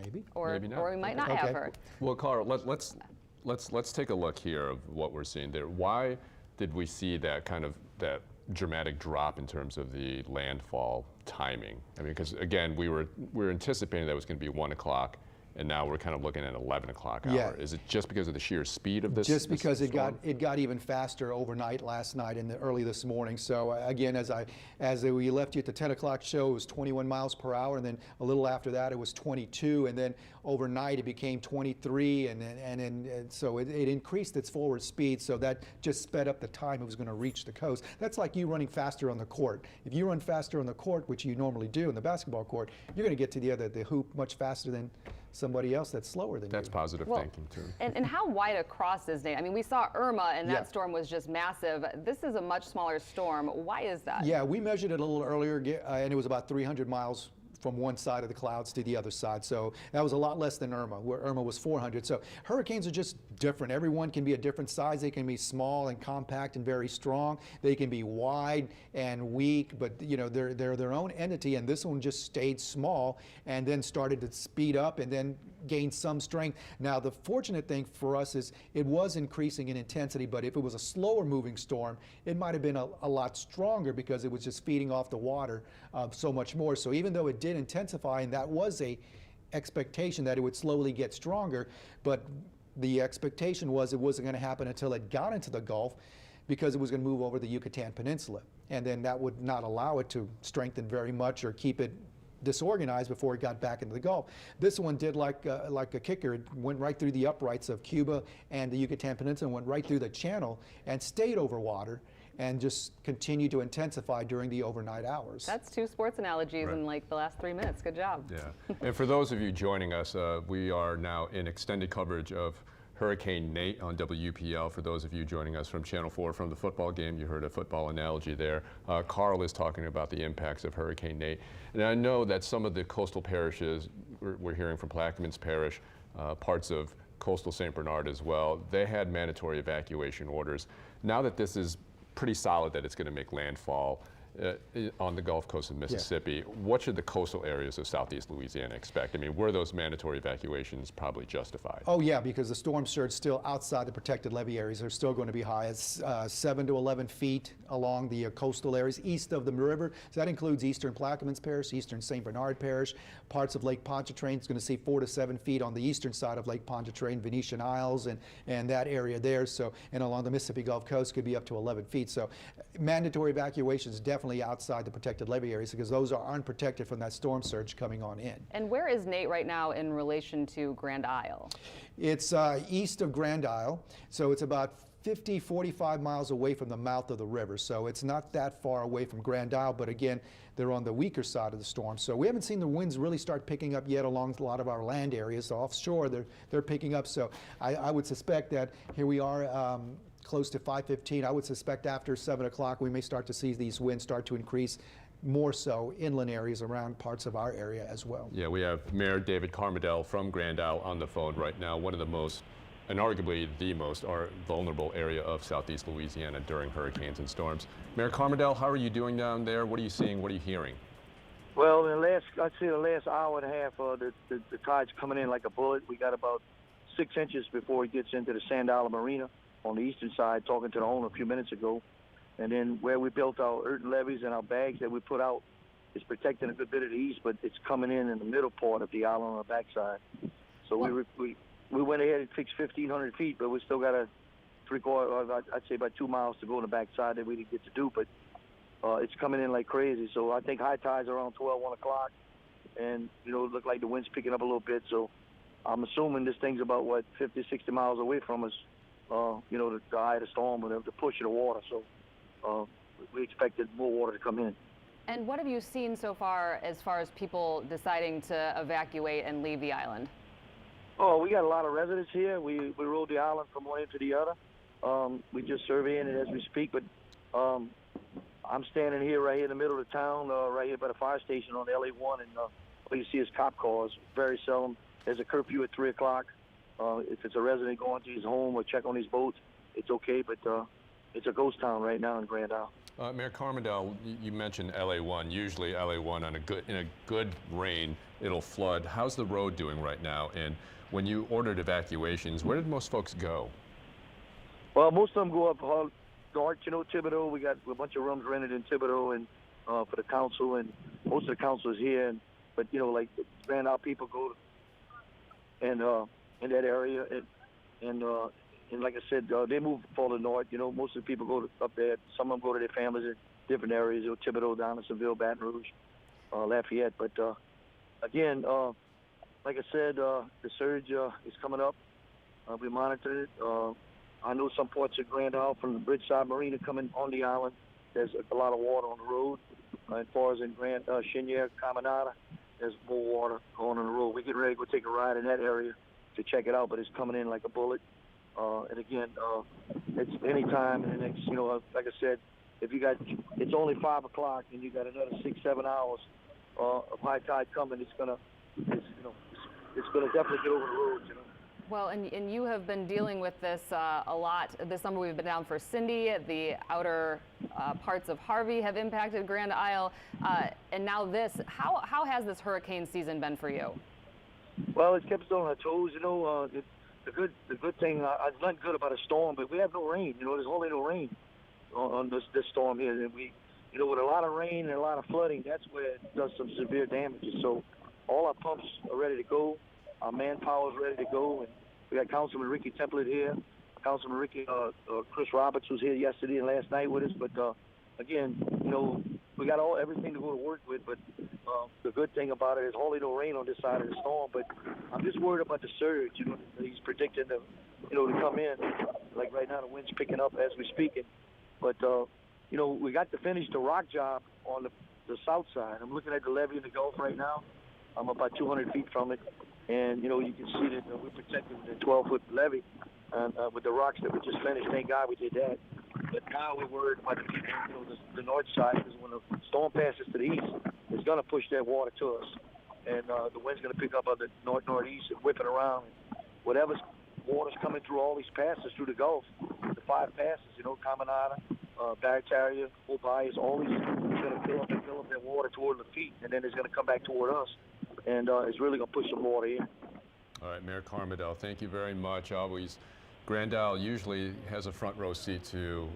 Maybe. Or, Maybe not. or we might not Okay. have her. Well, Carl, let's take a look here of what we're seeing there. Why did we see that kind of that dramatic drop in terms of the landfall timing? I mean, because again, we were anticipating that it was going to be 1 o'clock, and now we're kind of looking at 11 o'clock hour. Yeah. Is it just because of the sheer speed of this? Just because this it got even faster overnight last night and early this morning. So again, as we left you at the 10 o'clock show, it was 21 miles per hour, and then a little after that it was 22, and then overnight it became 23, and so it increased its forward speed. So that just sped up the time it was going to reach the coast. That's like you running faster on the court. If you run faster on the court, which you normally do in the basketball court, you're going to get to the hoop much faster than somebody else that's slower than you. That's positive thinking too. And how wide across is Nate? I mean, we saw Irma, and that Yeah. storm was just massive. This is a much smaller storm. Why is that? Yeah, we measured it a little earlier, and it was about 300 miles from one side of the clouds to the other side. So that was a lot less than Irma, where Irma was 400. So hurricanes are just different. Everyone can be a different size. They can be small and compact and very strong. They can be wide and weak, but you know, they're their own entity, and this one just stayed small and then started to speed up and then gain some strength. Now, the fortunate thing for us is it was increasing in intensity, but if it was a slower moving storm, it might have been a lot stronger because it was just feeding off the water so much more. So even though it did intensify, and that was a expectation that it would slowly get stronger, but the expectation was it wasn't going to happen until it got into the Gulf, because it was going to move over the Yucatan Peninsula. And then that would not allow it to strengthen very much or keep it disorganized before it got back into the Gulf. This one did like a kicker. It went right through the uprights of Cuba and the Yucatan Peninsula, went right through the channel and stayed over water and just continued to intensify during the overnight hours. That's two sports analogies in like the last 3 minutes. Good job. Yeah. And for those of you joining us, we are now in extended coverage of Hurricane Nate on WPL. For those of you joining us from Channel 4 from the football game, you heard a football analogy there. Carl is talking about the impacts of Hurricane Nate. And I know that some of the coastal parishes, we're hearing from Plaquemines Parish, parts of coastal St. Bernard as well, they had mandatory evacuation orders. Now that this is pretty solid that it's going to make landfall on the Gulf Coast of Mississippi, what should the coastal areas of southeast Louisiana expect? I mean, were those mandatory evacuations probably justified? Oh yeah, because the storm surge still outside the protected levee areas. They're still going to be high. It's 7 to 11 feet along the coastal areas east of the river. So that includes eastern Plaquemines Parish, eastern St. Bernard Parish, parts of Lake Pontchartrain. It's going to see 4 to 7 feet on the eastern side of Lake Pontchartrain, Venetian Isles, and that area there. So, and along the Mississippi Gulf Coast could be up to 11 feet. So mandatory evacuations definitely outside the protected levee areas, because those are unprotected from that storm surge coming on in. And where is Nate right now in relation to Grand Isle? It's east of Grand Isle, so it's about 45 miles away from the mouth of the river. So it's not that far away from Grand Isle, but again, they're on the weaker side of the storm. So we haven't seen the winds really start picking up yet along a lot of our land areas. So offshore, they're picking up. So I would suspect that here we are close to 5:15. I would suspect after 7 o'clock we may start to see these winds start to increase, more so inland areas around parts of our area as well. Yeah, we have Mayor David Carmidel from Grand Isle on the phone right now, one of the most, and arguably the most, vulnerable area of southeast Louisiana during hurricanes and storms. Mayor Carmidel, how are you doing down there? What are you seeing? What are you hearing? Well, I'd say the last hour and a half, the tide's coming in like a bullet. We got about 6 inches before it gets into the Sand Island Marina on the eastern side, talking to the owner a few minutes ago. And then where we built our earthen levees and our bags that we put out is protecting a good bit of the east, but it's coming in the middle part of the island on the backside. So we went ahead and fixed 1,500 feet, but we still got a I'd say about 2 miles to go on the backside that we didn't get to do, but it's coming in like crazy. So I think high tide's around 12, 1 o'clock, and, you know, it looked like the wind's picking up a little bit. So I'm assuming this thing's about, 50, 60 miles away from us, you know, the eye of the storm, or the push of the water. So we expected more water to come in. And what have you seen so far as people deciding to evacuate and leave the island? Oh, we got a lot of residents here. We rode the island from one end to the other. We just surveying it as we speak, but I'm standing here right here in the middle of the town, right here by the fire station on LA1, and all you see is cop cars. Very seldom. There's a curfew at 3 o'clock. If it's a resident going to his home or check on his boats, it's okay, but it's a ghost town right now in Grand Isle. Mayor Carmidel, you mentioned LA1. Usually LA1 in a good rain, it'll flood. How's the road doing right now? And when you ordered evacuations, where did most folks go? Well, most of them go up north, Thibodaux. We got a bunch of rooms rented in Thibodaux and for the council, and most of the council is here. But like Grand Isle people go in that area, and like I said, they move further north. Most of the people go up there. Some of them go to their families in different areas. Thibodaux, Donaldsonville, Baton Rouge, Lafayette. But again, like I said, the surge is coming up. We monitor it. I know some parts of Grand Isle from the Bridgeside Marina coming on the island. There's a lot of water on the road. As far as in Grand Cheniere, Caminada, there's more water going on the road. We're getting ready to go take a ride in that area to check it out, but it's coming in like a bullet. And again, it's any time in the next, like I said, it's only 5 o'clock and you got another 6-7 hours of high tide coming. It's gonna definitely get over the road. Well, and you have been dealing with this a lot. This summer we've been down for Cindy. The outer parts of Harvey have impacted Grand Isle. And now this. How has this hurricane season been for you? Well, it's kept us on our toes. The good thing, it's not good about a storm, but we have no rain. There's hardly no rain on this storm here. And we, with a lot of rain and a lot of flooding, that's where it does some severe damages. So all our pumps are ready to go. Our manpower is ready to go. And we got Councilman Ricky Templet here. Councilman Ricky, Chris Roberts was here yesterday and last night with us. But again, we got everything to go to work with. But the good thing about it is hardly no rain on this side of the storm. But I'm just worried about the surge. He's predicting to come in. Like right now, the wind's picking up as we're speaking. But we got to finish the rock job on the south side. I'm looking at the levee in the Gulf right now. I'm about 200 feet from it. And, you can see that we're protected with a 12-foot levee with the rocks that we just finished. Thank God we did that. But now we're worried about the people, the north side, because when the storm passes to the east, it's going to push that water to us. And the wind's going to pick up on the northeast and whip it around. Whatever's water's coming through all these passes through the Gulf, the 5 passes, Caminada, Barataria, Obias, all these, it's going to fill up that water toward the feet, and then it's going to come back toward us. And it's really going to push some water in. All right, Mayor Carmidel, thank you very much. Grand Isle usually has a front row seat to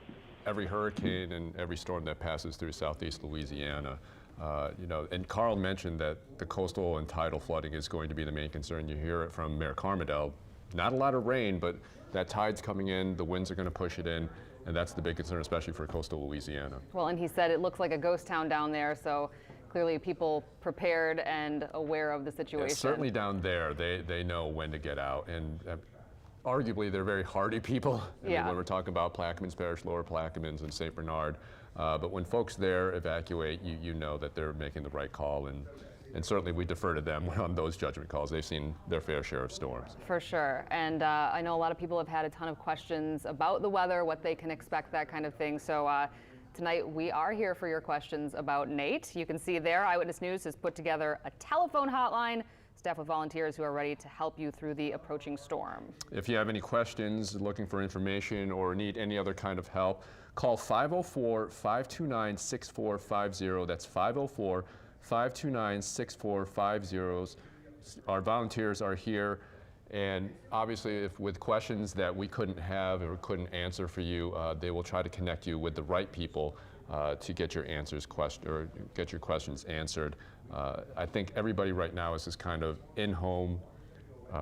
every hurricane and every storm that passes through southeast Louisiana. And Carl mentioned that the coastal and tidal flooding is going to be the main concern. You hear it from Mayor Carmidel. Not a lot of rain, but that tide's coming in, the winds are going to push it in, and that's the big concern, especially for coastal Louisiana. Well, and he said it looks like a ghost town down there, so clearly people prepared and aware of the situation. Yeah, certainly down there, they know when to get out, and arguably they're very hardy people. I mean, when we're talking about Plaquemines Parish, Lower Plaquemines, and St. Bernard. But when folks there evacuate, you know that they're making the right call, and certainly we defer to them on those judgment calls. They've seen their fair share of storms. For sure. And I know a lot of people have had a ton of questions about the weather, what they can expect, that kind of thing. So tonight we are here for your questions about Nate. You can see there, Eyewitness News has put together a telephone hotline, staff with volunteers who are ready to help you through the approaching storm. If you have any questions, looking for information, or need any other kind of help, call 504-529-6450. That's 504-529-6450. Our volunteers are here. And obviously, if with questions that we couldn't have or couldn't answer for you, they will try to connect you with the right people to get your get your questions answered. I think everybody right now is just kind of in home,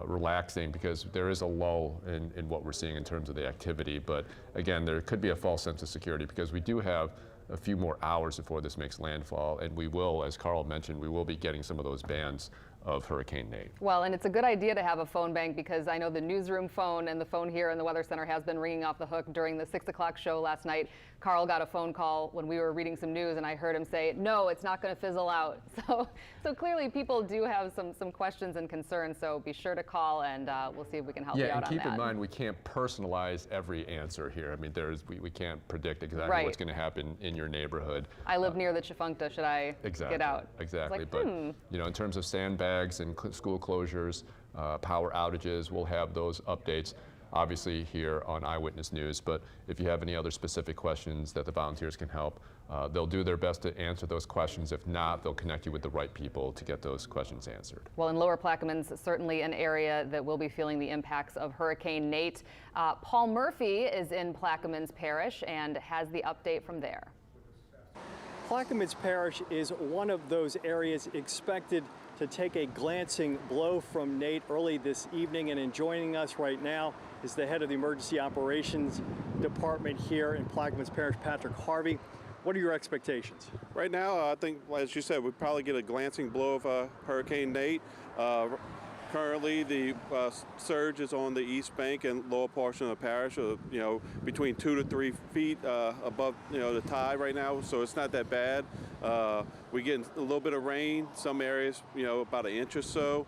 relaxing, because there is a lull in what we're seeing in terms of the activity. But again, there could be a false sense of security because we do have a few more hours before this makes landfall, and we will, as Carl mentioned, we will be getting some of those bands of Hurricane Nate. Well, and it's a good idea to have a phone bank, because I know the newsroom phone and the phone here in the Weather Center has been ringing off the hook during the 6 o'clock show last night. Carl got a phone call when we were reading some news, and I heard him say, no, it's not going to fizzle out. So clearly people do have some questions and concerns, so be sure to call, and we'll see if we can help you out on that. Yeah, and keep in mind, we can't personalize every answer here. I mean, we can't predict exactly what's going to happen in your neighborhood. I live near the Chifuncta. Should I get out? Exactly. Like, but in terms of sandbags and school closures, power outages, we'll have those updates. obviously here on Eyewitness News. But if you have any other specific questions that the volunteers can help, they'll do their best to answer those questions. If not, they'll connect you with the right people to get those questions answered. Well, in Lower Plaquemines, certainly an area that will be feeling the impacts of Hurricane Nate. Paul Murphy is in Plaquemines Parish and has the update from there. Plaquemines Parish is one of those areas expected to take a glancing blow from Nate early this evening, and joining us right now is the head of the Emergency Operations Department here in Plaquemines Parish, Patrick Harvey. What are your expectations? Right now, I think, as you said, we'd probably get a glancing blow of Hurricane Nate. Currently, the surge is on the east bank and lower portion of the parish, between 2 to 3 feet above, the tide right now. So it's not that bad. We're getting a little bit of rain. Some areas, about an inch or so.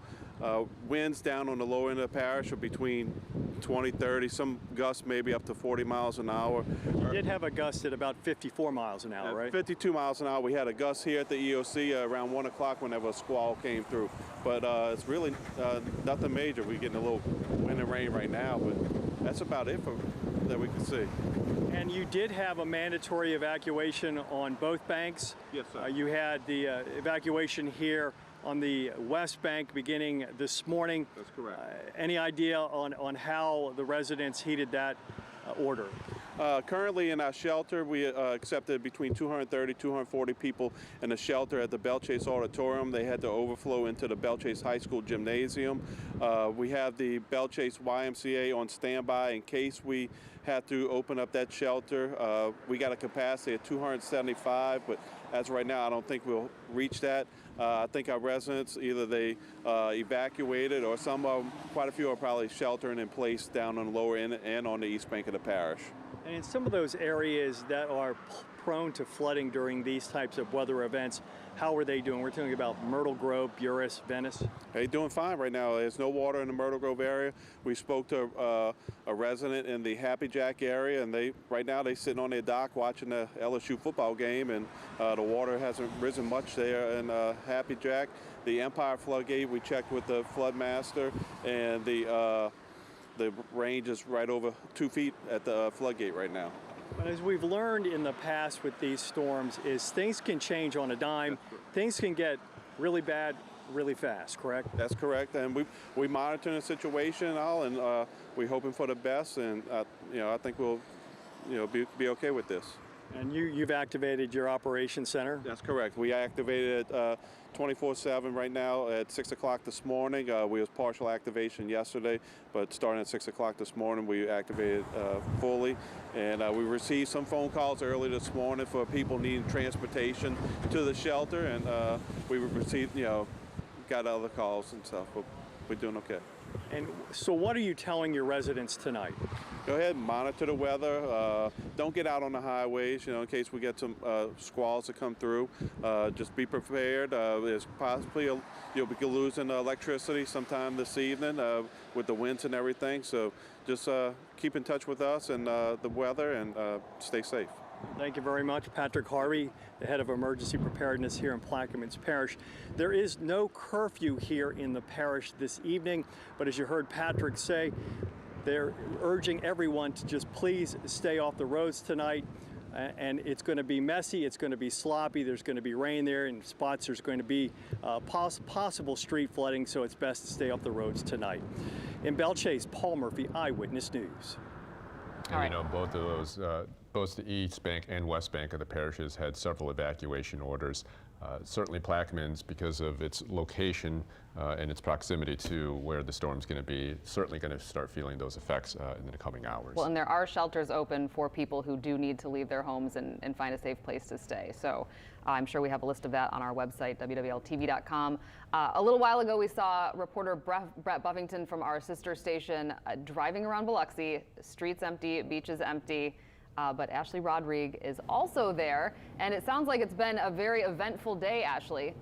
Winds down on the lower end of the parish are between 20, 30, some gusts maybe up to 40 miles an hour. You did have a gust at about 54 miles an hour, right? 52 miles an hour. We had a gust here at the EOC around 1 o'clock whenever a squall came through. But it's really nothing major. We're getting a little wind and rain right now, but that's about it that we can see. And you did have a mandatory evacuation on both banks. Yes, sir. You had the evacuation here on the west bank beginning this morning. That's correct. Any idea on how the residents heeded that order? Currently in our shelter, we accepted between 230, 240 people in the shelter at the Belle Chase Auditorium. They had to overflow into the Belle Chase High School gymnasium. We have the Belle Chase YMCA on standby in case we had to open up that shelter. We got a capacity of 275, but as of right now, I don't think we'll reach that. I think our residents, either they evacuated or some of them, quite a few are probably sheltering in place down on the lower end and on the east bank of the parish. And in some of those areas that are prone to flooding during these types of weather events, how are they doing? We're talking about Myrtle Grove, Buras, Venice. They're doing fine right now. There's no water in the Myrtle Grove area. We spoke to a resident in the Happy Jack area, and right now they're sitting on their dock watching the LSU football game, and the water hasn't risen much there in Happy Jack. The Empire Floodgate, we checked with the flood master, and the range is right over 2 feet at the floodgate right now. But as we've learned in the past with these storms, is things can change on a dime. Things can get really bad really fast, correct? That's correct, and we monitor the situation all, and we're hoping for the best, and I think we'll be okay with this. And you've activated your operations center? That's correct. We activated 24/7 right now at 6 o'clock this morning. We was partial activation yesterday, but starting at 6 o'clock this morning, we activated fully. And we received some phone calls early this morning for people needing transportation to the shelter, and we received, got other calls and stuff, but we're doing okay. And so what are you telling your residents tonight? Go ahead and monitor the weather. Don't get out on the highways, in case we get some squalls that come through. Just be prepared. There's possibly you'll be losing electricity sometime this evening with the winds and everything. So just keep in touch with us and the weather, and stay safe. Thank you very much, Patrick Harvey, the head of emergency preparedness here in Plaquemines Parish. There is no curfew here in the parish this evening, but as you heard Patrick say, they're urging everyone to just please stay off the roads tonight. And it's going to be messy, it's going to be sloppy, there's going to be rain there, and spots there's going to be possible street flooding, so it's best to stay off the roads tonight. In Belle Chase, Paul Murphy, Eyewitness News. All right. Both of those, both the East Bank and West Bank of the parishes had several evacuation orders. Certainly Plaquemines, because of its location and its proximity to where the storm's going to be, certainly going to start feeling those effects in the coming hours. Well, and there are shelters open for people who do need to leave their homes and find a safe place to stay. So I'm sure we have a list of that on our website, WWLTV.com. A little while ago, we saw reporter Brett Buffington from our sister station driving around Biloxi, streets empty, beaches empty. But Ashley Rodrigue is also there, and it sounds like it's been a very eventful day, Ashley.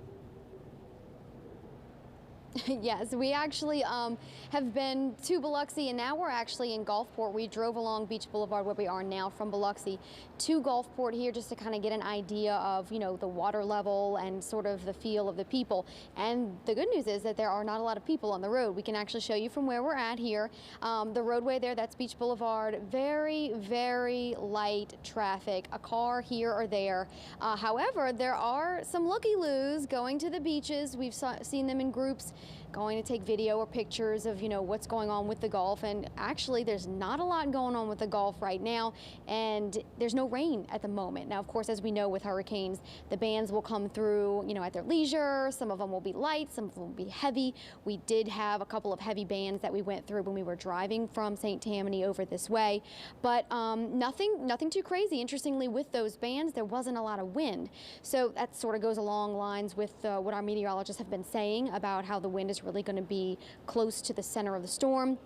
Yes, we actually have been to Biloxi, and now we're actually in Gulfport. We drove along Beach Boulevard where we are now from Biloxi to Gulfport here just to kind of get an idea of, you know, the water level and sort of the feel of the people. And the good news is that there are not a lot of people on the road. We can actually show you from where we're at here. The roadway there, that's Beach Boulevard, very, very light traffic, a car here or there. However, there are some looky-loos going to the beaches. We've seen them in groups going to take video or pictures of, you know, what's going on with the Gulf. And actually there's not a lot going on with the Gulf right now, and there's no rain at the moment. Now, of course, as we know with hurricanes, the bands will come through, you know, at their leisure. Some of them will be light, some of them will be heavy. We did have a couple of heavy bands that we went through when we were driving from St. Tammany over this way, but nothing too crazy. Interestingly, with those bands, there wasn't a lot of wind. So that sort of goes along lines with what our meteorologists have been saying about how the wind is really going to be close to the center of the storm.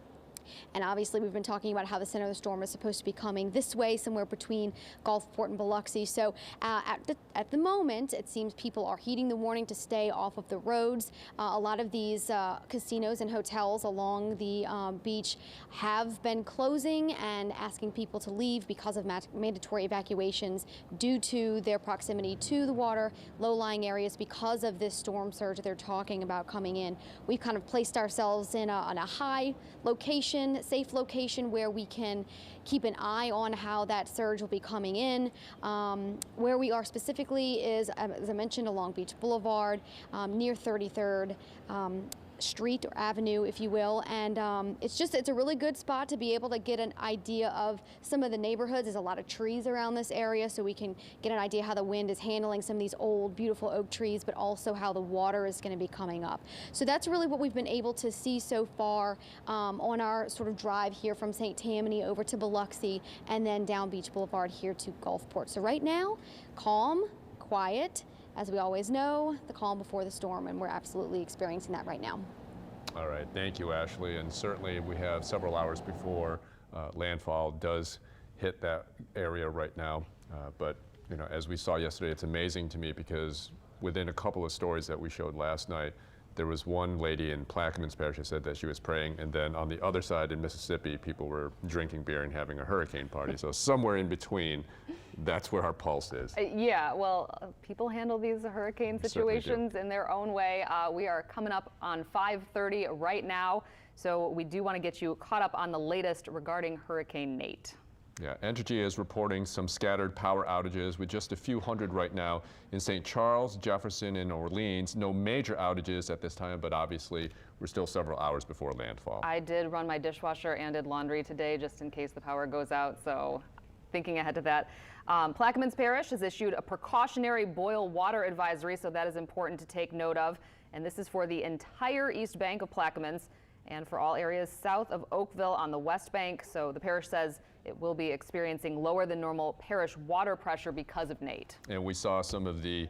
And obviously we've been talking about how the center of the storm is supposed to be coming this way, somewhere between Gulfport and Biloxi. So at the moment, it seems people are heeding the warning to stay off of the roads. A lot of these casinos and hotels along the beach have been closing and asking people to leave because of mandatory evacuations due to their proximity to the water, low-lying areas because of this storm surge they're talking about coming in. We've kind of placed ourselves in a high location, safe location where we can keep an eye on how that surge will be coming in. Where we are specifically is, as I mentioned, along Beach Boulevard, near 33rd Street or Avenue, if you will, and it's a really good spot to be able to get an idea of some of the neighborhoods. There's a lot of trees around this area, so we can get an idea how the wind is handling some of these old, beautiful oak trees, but also how the water is going to be coming up. So that's really what we've been able to see so far on our sort of drive here from St. Tammany over to Biloxi and then down Beach Boulevard here to Gulfport. So right now, calm, quiet. As we always know, the calm before the storm, and we're absolutely experiencing that right now. All right, thank you, Ashley. And certainly we have several hours before landfall does hit that area right now. But you know, as we saw yesterday, it's amazing to me because within a couple of stories that we showed last night, there was one lady in Plaquemines Parish that said that she was praying, and then on the other side in Mississippi, people were drinking beer and having a hurricane party. So somewhere in between, that's where our pulse is. Yeah, well, people handle these hurricane situations in their own way. We are coming up on 5:30 right now, so we do want to get you caught up on the latest regarding Hurricane Nate. Yeah, Entergy is reporting some scattered power outages with just a few hundred right now in St. Charles, Jefferson, and Orleans. No major outages at this time, but obviously we're still several hours before landfall. I did run my dishwasher and did laundry today just in case the power goes out, so thinking ahead to that. Plaquemines Parish has issued a precautionary boil water advisory, so that is important to take note of. And this is for the entire east bank of Plaquemines and for all areas south of Oakville on the west bank. So the parish says it will be experiencing lower than normal parish water pressure because of Nate. And we saw some of the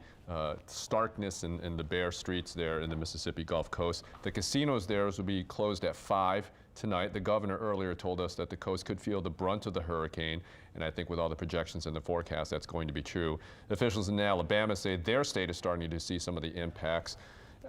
starkness in the bare streets there in the Mississippi Gulf Coast. The casinos there will be closed at 5 tonight. The governor earlier told us that the coast could feel the brunt of the hurricane, and I think with all the projections in the forecast, that's going to be true. Officials in Alabama say their state is starting to see some of the impacts.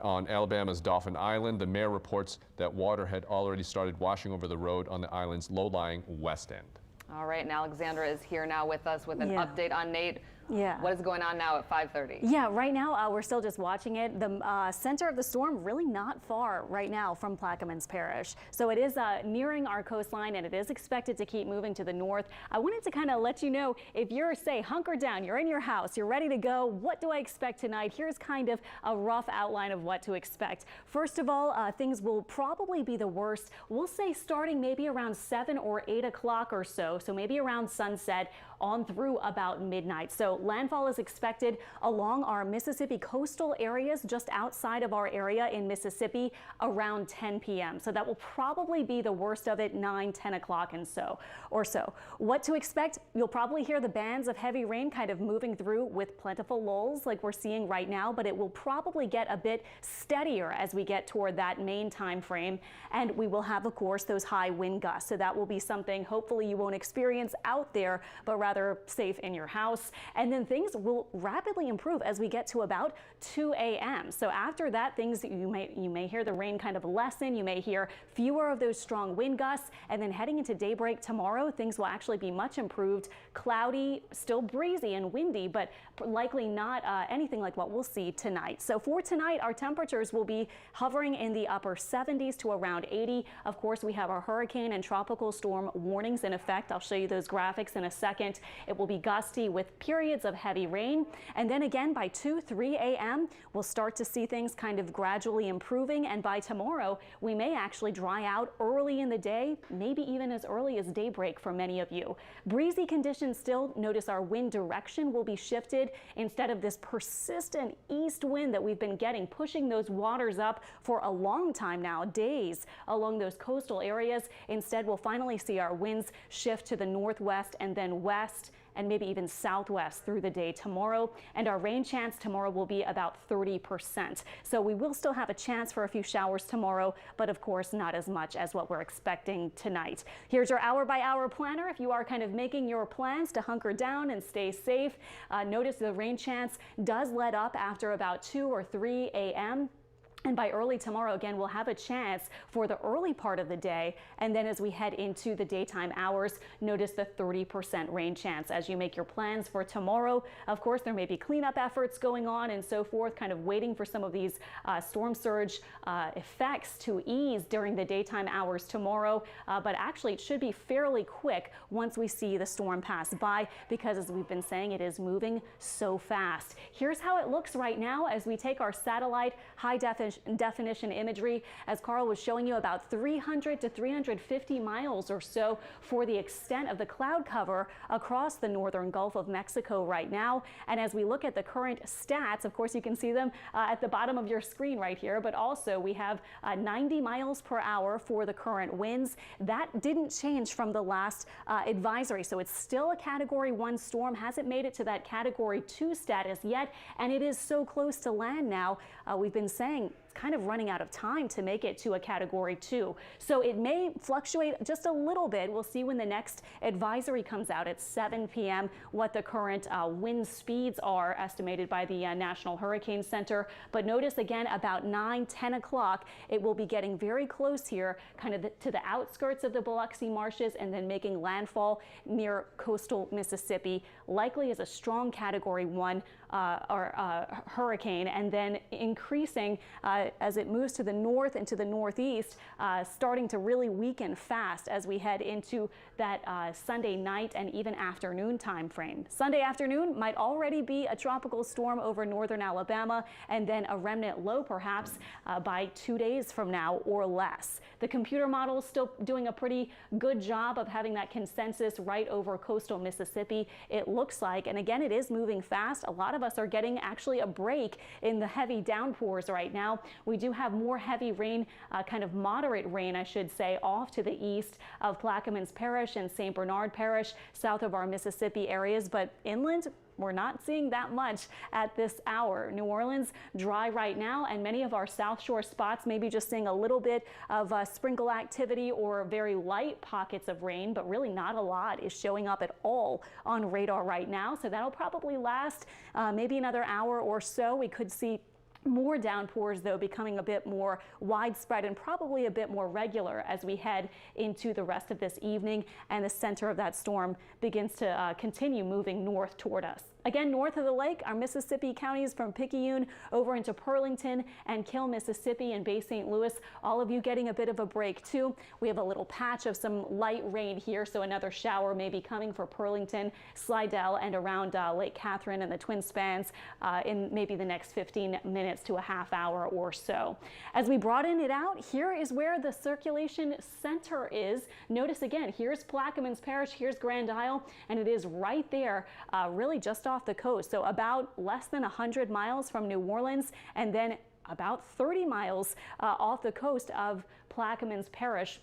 On Alabama's Dauphin Island, the mayor reports that water had already started washing over the road on the island's low-lying west end. All right, and Alexandra is here now with us with an update on Nate. Yeah. What is going on now at 5:30? Yeah, right now we're still just watching it. The center of the storm really not far right now from Plaquemines Parish. So it is nearing our coastline, and it is expected to keep moving to the north. I wanted to kind of let you know, if you're, say, hunkered down, you're in your house, you're ready to go, what do I expect tonight? Here's kind of a rough outline of what to expect. First of all, things will probably be the worst. We'll say starting maybe around 7 or 8 o'clock or so maybe around sunset on through about midnight. So landfall is expected along our Mississippi coastal areas just outside of our area in Mississippi around 10 p.m. So that will probably be the worst of it, 9, 10 o'clock and so. What to expect? You'll probably hear the bands of heavy rain kind of moving through with plentiful lulls like we're seeing right now, but it will probably get a bit steadier as we get toward that main time frame. And we will have, of course, those high wind gusts. So that will be something hopefully you won't experience out there, but rather rather safe in your house. And then things will rapidly improve as we get to about 2 a.m. So after that, things you may hear the rain kind of lessen. You may hear fewer of those strong wind gusts. And then heading into daybreak tomorrow, things will actually be much improved. Cloudy, still breezy and windy, but likely not anything like what we'll see tonight. So for tonight, our temperatures will be hovering in the upper 70s to around 80. Of course, we have our hurricane and tropical storm warnings in effect. I'll show you those graphics in a second. It will be gusty with periods of heavy rain. And then again, by 2, 3 a.m., we'll start to see things kind of gradually improving. And by tomorrow, we may actually dry out early in the day, maybe even as early as daybreak for many of you. Breezy conditions still. Notice our wind direction will be shifted. Instead of this persistent east wind that we've been getting, pushing those waters up for a long time now, days along those coastal areas. Instead, we'll finally see our winds shift to the northwest and then west and maybe even southwest through the day tomorrow. And our rain chance tomorrow will be about 30%. So we will still have a chance for a few showers tomorrow, but of course not as much as what we're expecting tonight. Here's your hour-by-hour planner. If you are kind of making your plans to hunker down and stay safe, notice the rain chance does let up after about 2 or 3 a.m. And by early tomorrow, again, we'll have a chance for the early part of the day. And then as we head into the daytime hours, notice the 30% rain chance as you make your plans for tomorrow. Of course, there may be cleanup efforts going on and so forth, kind of waiting for some of these storm surge effects to ease during the daytime hours tomorrow. But actually, it should be fairly quick once we see the storm pass by, because as we've been saying, it is moving so fast. Here's how it looks right now as we take our satellite high definition imagery. As Carl was showing you, about 300 to 350 miles or so for the extent of the cloud cover across the northern Gulf of Mexico right now. And as we look at the current stats, of course, you can see them at the bottom of your screen right here, but also we have 90 miles per hour for the current winds. That didn't change from the last advisory. So it's still a Category 1 storm, hasn't made it to that Category 2 status yet. And it is so close to land now. We've been saying it's kind of running out of time to make it to a Category 2. So it may fluctuate just a little bit. We'll see when the next advisory comes out at 7 p.m. what the current wind speeds are estimated by the National Hurricane Center. But notice again, about 9, 10 o'clock, it will be getting very close here, kind of to the outskirts of the Biloxi marshes and then making landfall near coastal Mississippi, likely as a strong Category 1 hurricane, and then increasing as it moves to the north and to the northeast, starting to really weaken fast as we head into that Sunday night and even afternoon time frame. Sunday afternoon might already be a tropical storm over northern Alabama, and then a remnant low perhaps by 2 days from now or less. The computer model is still doing a pretty good job of having that consensus right over coastal Mississippi, it looks like. And again, it is moving fast. A lot of us are getting actually a break in the heavy downpours right now. We do have more heavy rain, kind of moderate rain, I should say, off to the east of Plaquemines Parish and St. Bernard Parish, south of our Mississippi areas, but inland, we're not seeing that much at this hour. New Orleans, dry right now, and many of our South Shore spots may be just seeing a little bit of sprinkle activity or very light pockets of rain, but really not a lot is showing up at all on radar right now. So that'll probably last maybe another hour or so. We could see more downpours, though, becoming a bit more widespread and probably a bit more regular as we head into the rest of this evening and the center of that storm begins to continue moving north toward us. Again, north of the lake, our Mississippi counties from Picayune over into Pearlington and Kill, Mississippi, and Bay St. Louis, all of you getting a bit of a break too. We have a little patch of some light rain here, so another shower may be coming for Pearlington, Slidell, and around Lake Catherine and the Twin Spans in maybe the next 15 minutes to a half hour or so. As we broaden it out, here is where the circulation center is. Notice again, here's Plaquemines Parish, here's Grand Isle, and it is right there, really just off the coast. So about less than 100 miles from New Orleans, and then about 30 miles off the coast of Plaquemines Parish,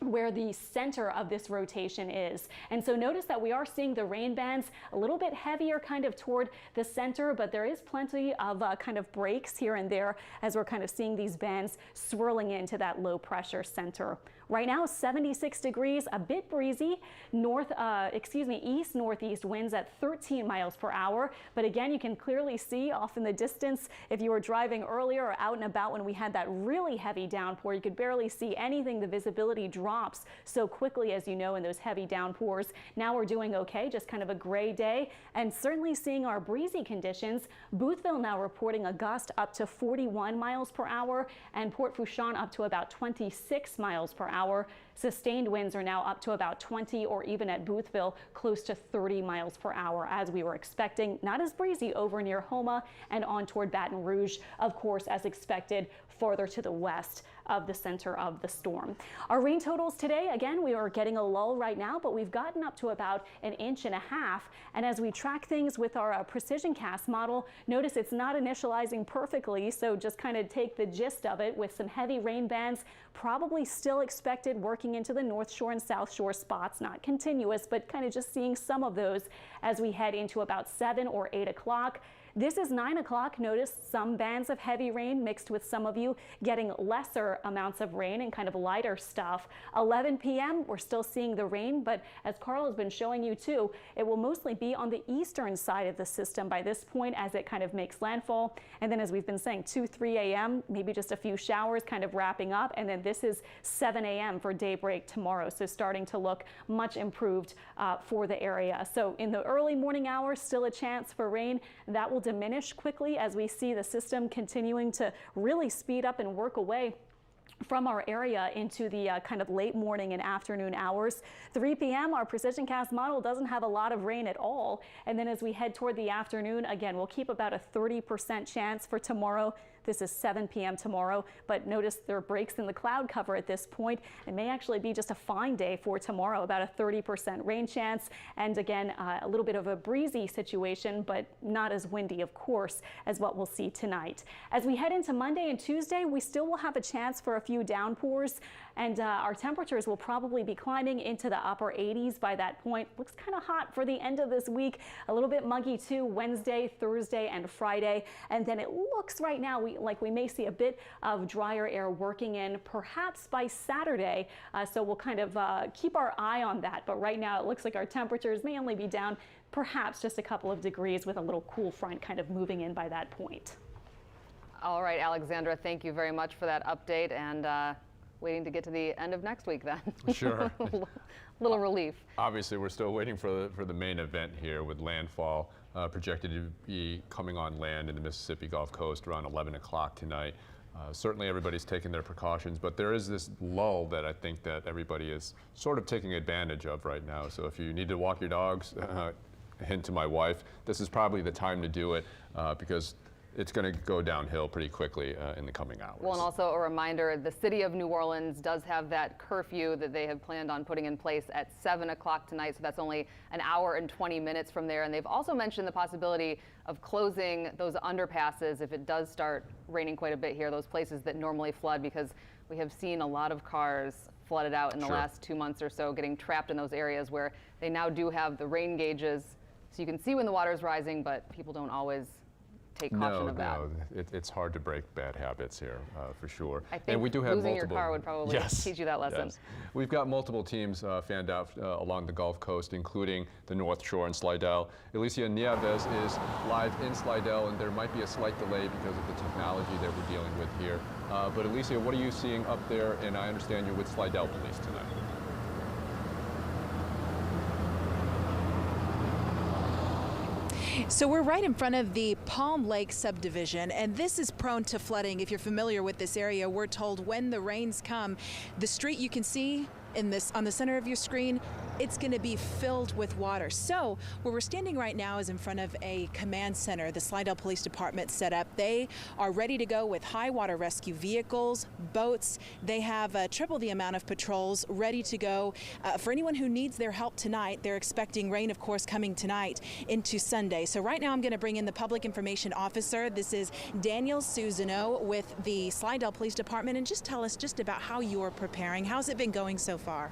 where the center of this rotation is. And so notice that we are seeing the rain bands a little bit heavier kind of toward the center, but there is plenty of kind of breaks here and there as we're kind of seeing these bands swirling into that low pressure center. Right now, 76 degrees, a bit breezy, east-northeast winds at 13 miles per hour. But again, you can clearly see off in the distance, if you were driving earlier or out and about when we had that really heavy downpour, you could barely see anything. The visibility drops so quickly, as you know, in those heavy downpours. Now we're doing okay, just kind of a gray day, and certainly seeing our breezy conditions. Boothville now reporting a gust up to 41 miles per hour, and Port Fourchon up to about 26 miles per hour. Sustained winds are now up to about 20, or even at Boothville, close to 30 miles per hour, as we were expecting. Not as breezy over near Houma and on toward Baton Rouge, of course, as expected, farther to the west of the center of the storm. Our rain totals today, again, we are getting a lull right now, but we've gotten up to about 1.5 inches. And as we track things with our PrecisionCast model, notice it's not initializing perfectly, so just kind of take the gist of it with some heavy rain bands, probably still expected working into the North Shore and South Shore spots, not continuous, but kind of just seeing some of those as we head into about 7 or 8 o'clock. This is 9 o'clock. Notice some bands of heavy rain mixed with some of you getting lesser amounts of rain and kind of lighter stuff. 11 p.m. we're still seeing the rain, but as Carl has been showing you too, it will mostly be on the eastern side of the system by this point as it kind of makes landfall. And then, as we've been saying, 2, 3 a.m., maybe just a few showers kind of wrapping up. And then this is 7 a.m. for daybreak tomorrow. So starting to look much improved for the area. So in the early morning hours, still a chance for rain. That will diminish quickly as we see the system continuing to really speed up and work away from our area into the kind of late morning and afternoon hours. 3 p.m. our PrecisionCast model doesn't have a lot of rain at all. And then as we head toward the afternoon, again, we'll keep about a 30% chance for tomorrow. This is 7 p.m. tomorrow, but notice there are breaks in the cloud cover at this point. It may actually be just a fine day for tomorrow, about a 30% rain chance. And again, a little bit of a breezy situation, but not as windy, of course, as what we'll see tonight. As we head into Monday and Tuesday, we still will have a chance for a few downpours, and our temperatures will probably be climbing into the upper 80s by that point. Looks kind of hot for the end of this week, a little bit muggy too Wednesday, Thursday, and Friday. And then it looks right now like we may see a bit of drier air working in perhaps by Saturday. So we'll kind of keep our eye on that. But right now it looks like our temperatures may only be down perhaps just a couple of degrees with a little cool front kind of moving in by that point. All right, Alexandra, thank you very much for that update, and waiting to get to the end of next week then. Sure. Little relief. Obviously, we're still waiting for the main event here with landfall projected to be coming on land in the Mississippi Gulf Coast around 11 o'clock tonight. Certainly everybody's taking their precautions, but there is this lull that I think that everybody is sort of taking advantage of right now. So if you need to walk your dogs, hint to my wife, this is probably the time to do it because it's going to go downhill pretty quickly in the coming hours. Well, and also a reminder, the city of New Orleans does have that curfew that they have planned on putting in place at 7 o'clock tonight, so that's only an hour and 20 minutes from there. And they've also mentioned the possibility of closing those underpasses if it does start raining quite a bit here, those places that normally flood, because we have seen a lot of cars flooded out in the last 2 months or so, getting trapped in those areas where they now do have the rain gauges, so you can see when the water is rising, but people don't always take caution of that. No, it's hard to break bad habits here, for sure. I think and we do have losing multiple, your car would probably teach you that lesson. Yes. We've got multiple teams fanned out along the Gulf Coast, including the North Shore and Slidell. Alicia Nieves is live in Slidell, and there might be a slight delay because of the technology that we're dealing with here. But Alicia, what are you seeing up there? And I understand you're with Slidell Police tonight. So we're right in front of the Palm Lake subdivision, and this is prone to flooding. If you're familiar with this area, we're told when the rains come, the street you can see in this on the center of your screen, it's going to be filled with water. So where we're standing right now is in front of a command center the Slidell Police Department set up. They are ready to go with high water rescue vehicles, boats. They have triple the amount of patrols ready to go for anyone who needs their help tonight. They're expecting rain, of course, coming tonight into Sunday. So right now I'm going to bring in the public information officer. This is Daniel Susano with the Slidell Police Department, and just tell us just about how you're preparing. How's it been going so far?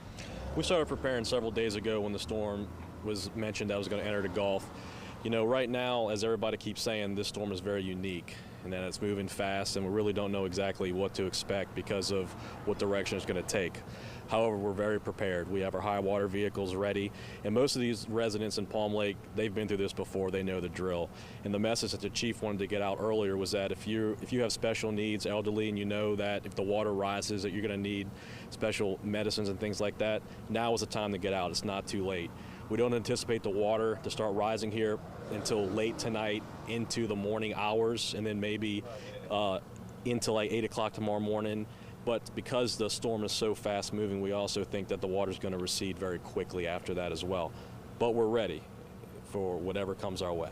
We started preparing several days ago when the storm was mentioned that was going to enter the Gulf. You know, right now, as everybody keeps saying, this storm is very unique and that it's moving fast, and we really don't know exactly what to expect because of what direction it's going to take. However, we're very prepared. We have our high water vehicles ready, and most of these residents in Palm Lake, they've been through this before. They know the drill. And the message that the chief wanted to get out earlier was that if you have special needs, elderly, and you know that if the water rises that you're going to need special medicines and things like that, now is the time to get out. It's not too late. We don't anticipate the water to start rising here until late tonight into the morning hours, and then maybe into like 8 o'clock tomorrow morning. But because the storm is so fast moving, we also think that the water's going to recede very quickly after that as well. But we're ready for whatever comes our way.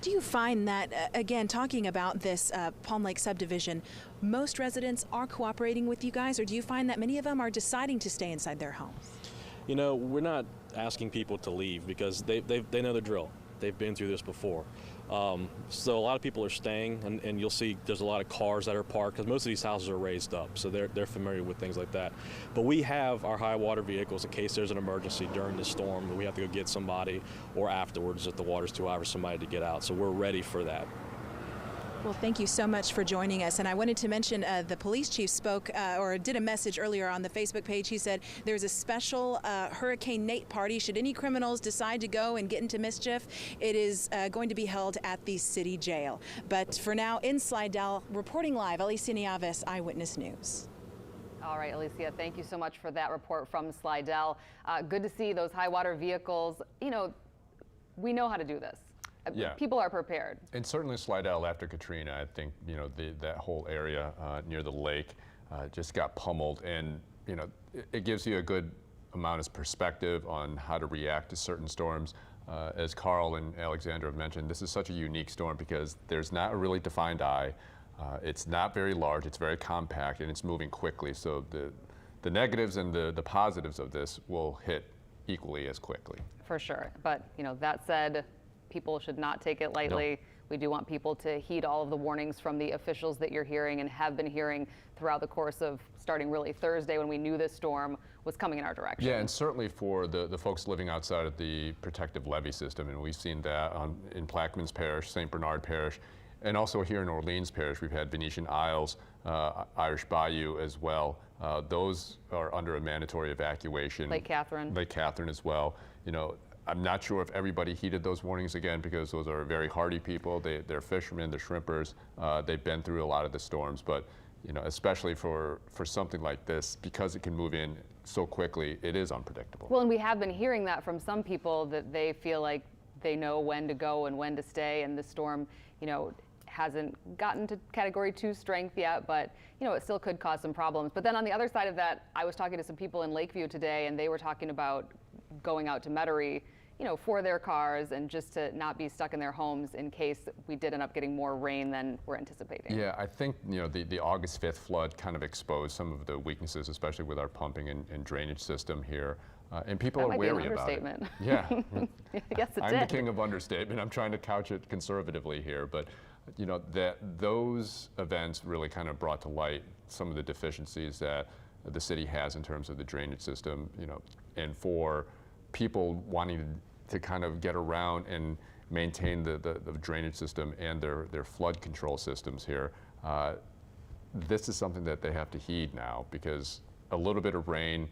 Do you find that, again, talking about this Palm Lake subdivision, most residents are cooperating with you guys, or do you find that many of them are deciding to stay inside their homes? You know, we're not asking people to leave because they know the drill. They've been through this before. So a lot of people are staying, and you'll see there's a lot of cars that are parked because most of these houses are raised up, so they're familiar with things like that. But we have our high water vehicles in case there's an emergency during the storm that we have to go get somebody, or afterwards if the water's too high for somebody to get out. So we're ready for that. Well, thank you so much for joining us. And I wanted to mention the police chief spoke or did a message earlier on the Facebook page. He said there's a special Hurricane Nate party. Should any criminals decide to go and get into mischief, it is going to be held at the city jail. But for now, in Slidell, reporting live, Alicia Nieves, Eyewitness News. All right, Alicia, thank you so much for that report from Slidell. Good to see those high water vehicles. You know, we know how to do this. Yeah. People are prepared. And certainly Slidell after Katrina, I think, you know, that whole area near the lake just got pummeled. And, you know, it gives you a good amount of perspective on how to react to certain storms. As Carl and Alexandra have mentioned, this is such a unique storm because there's not a really defined eye. It's not very large, it's very compact, and it's moving quickly. So the negatives and the positives of this will hit equally as quickly. For sure. But, you know, that said, people should not take it lightly. No. We do want people to heed all of the warnings from the officials that you're hearing and have been hearing throughout the course of starting really Thursday when we knew this storm was coming in our direction. Yeah, and certainly for the folks living outside of the protective levee system, and we've seen that in Plaquemines Parish, St. Bernard Parish, and also here in Orleans Parish, we've had Venetian Isles, Irish Bayou as well. Those are under a mandatory evacuation. Lake Catherine. Lake Catherine as well. You know, I'm not sure if everybody heeded those warnings again because those are very hardy people. They're fishermen, they're shrimpers. They've been through a lot of the storms, but you know, especially for something like this, because it can move in so quickly, it is unpredictable. Well, and we have been hearing that from some people that they feel like they know when to go and when to stay, and the storm, you know, hasn't gotten to Category 2 strength yet, but you know, it still could cause some problems. But then on the other side of that, I was talking to some people in Lakeview today, and they were talking about going out to Metairie, you know, for their cars and just to not be stuck in their homes in case we did end up getting more rain than we're anticipating. Yeah, I think, you know, the August 5th flood kind of exposed some of the weaknesses, especially with our pumping and drainage system here. And people are wary about it. Yeah. Yes, it I'm did. the king of understatement. I'm trying to couch it conservatively here, but you know, those events really kind of brought to light some of the deficiencies that the city has in terms of the drainage system, you know, and for people wanting to kind of get around and maintain the drainage system and their flood control systems here. This is something that they have to heed now because a little bit of rain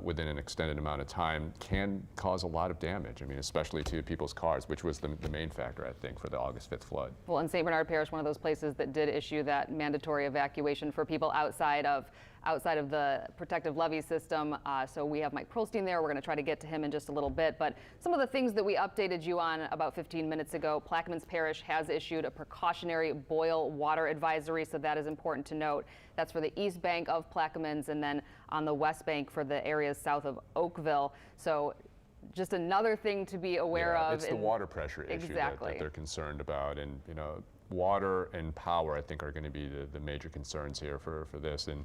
within an extended amount of time can cause a lot of damage. I mean, especially to people's cars, which was the main factor, I think, for the August 5th flood. Well, in St. Bernard Parish, one of those places that did issue that mandatory evacuation for people outside of the protective levee system. So we have Mike Perlstein there. We're going to try to get to him in just a little bit. But some of the things that we updated you on about 15 minutes ago, Plaquemines Parish has issued a precautionary boil water advisory. So that is important to note. That's for the east bank of Plaquemines and then on the west bank for the areas south of Oakville. So just another thing to be aware of. It's the water pressure issue that they're concerned about. And, you know, water and power, I think, are going to be the major concerns here for this. And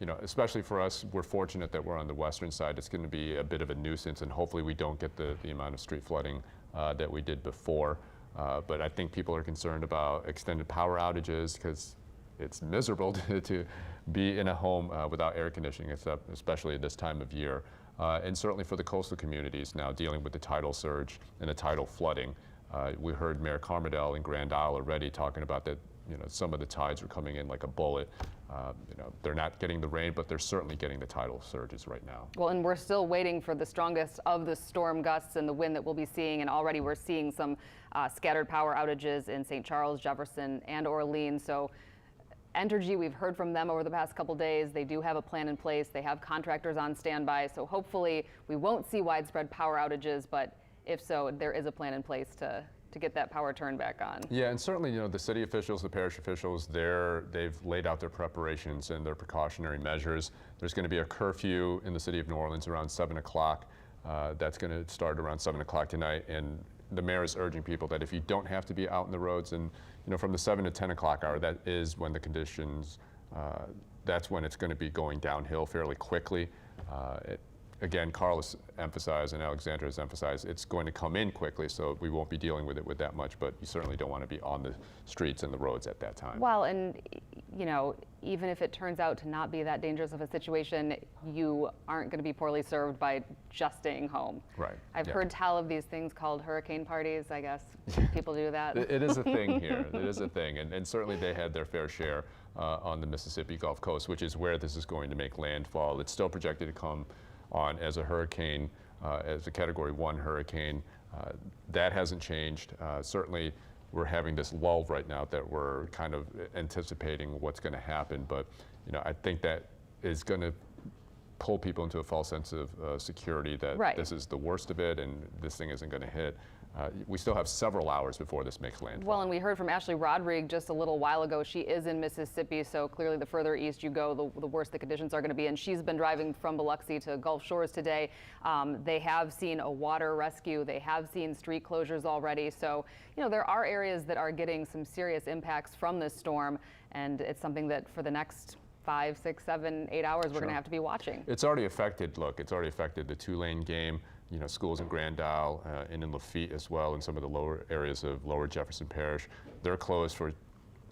you know, especially for us, we're fortunate that we're on the western side. It's going to be a bit of a nuisance, and hopefully we don't get the amount of street flooding that we did before. But I think people are concerned about extended power outages because it's miserable to be in a home without air conditioning, especially at this time of year. And certainly for the coastal communities now dealing with the tidal surge and the tidal flooding. We heard Mayor Carmidel in Grand Isle already talking about that, some of the tides are coming in like a bullet. They're not getting the rain, but they're certainly getting the tidal surges right now. Well, and we're still waiting for the strongest of the storm gusts and the wind that we'll be seeing. And already we're seeing some scattered power outages in St. Charles, Jefferson, and Orleans. So Entergy, we've heard from them over the past couple days. They do have a plan in place. They have contractors on standby. So hopefully we won't see widespread power outages, but if so, there is a plan in place to get that power turned back on. Yeah, and certainly, the city officials, the parish officials, they've laid out their preparations and their precautionary measures. There's going to be a curfew in the city of New Orleans around 7 o'clock. That's going to start around 7 o'clock tonight, and the mayor is urging people that if you don't have to be out in the roads, and from the 7 to 10 o'clock hour, that is when the conditions, that's when it's going to be going downhill fairly quickly. Again, Carl has emphasized and Alexandra has emphasized it's going to come in quickly, so we won't be dealing with it with that much, but you certainly don't want to be on the streets and the roads at that time. Well, and even if it turns out to not be that dangerous of a situation, you aren't going to be poorly served by just staying home. Right. I've heard tell of these things called hurricane parties, I guess. People do that. It is a thing here. It is a thing, and certainly they had their fair share on the Mississippi Gulf Coast, which is where this is going to make landfall. It's still projected to come on as a hurricane, as a Category 1 hurricane. That hasn't changed. Certainly we're having this lull right now that we're kind of anticipating what's going to happen, but I think that is going to pull people into a false sense of security that this is the worst of it and this thing isn't going to hit. We still have several hours before this makes landfall. Well, and we heard from Ashley Rodrigue just a little while ago. She is in Mississippi, so clearly the further east you go, the worse the conditions are going to be. And she's been driving from Biloxi to Gulf Shores today. They have seen a water rescue. They have seen street closures already. So, there are areas that are getting some serious impacts from this storm, and it's something that for the next 5, 6, 7, 8 hours we're going to have to be watching. It's already affected, it's already affected the Tulane game. Schools in Grand Isle and in Lafitte as well, in some of the lower areas of Lower Jefferson Parish. They're closed for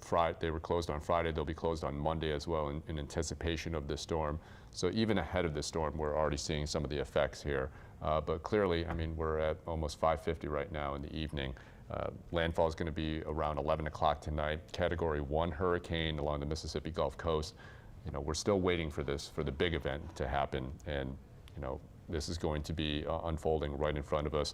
Friday. They were closed on Friday. They'll be closed on Monday as well in anticipation of the storm. So even ahead of the storm, we're already seeing some of the effects here. But clearly, we're at almost 5:50 right now in the evening. Landfall is going to be around 11 o'clock tonight. Category 1 hurricane along the Mississippi Gulf Coast. We're still waiting for the big event to happen, and this is going to be unfolding right in front of us.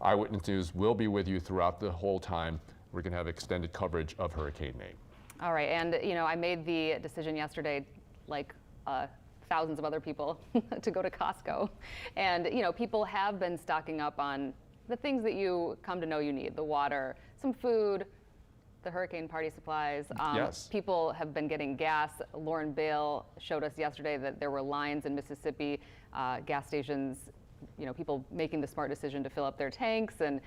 Eyewitness News will be with you throughout the whole time. We're going to have extended coverage of Hurricane Nate. All right, and I made the decision yesterday, like thousands of other people, to go to Costco. And people have been stocking up on the things that you come to know you need: the water, some food, the hurricane party supplies. Yes. People have been getting gas. Lauren Bale showed us yesterday that there were lines in Mississippi, gas stations, people making the smart decision to fill up their tanks and,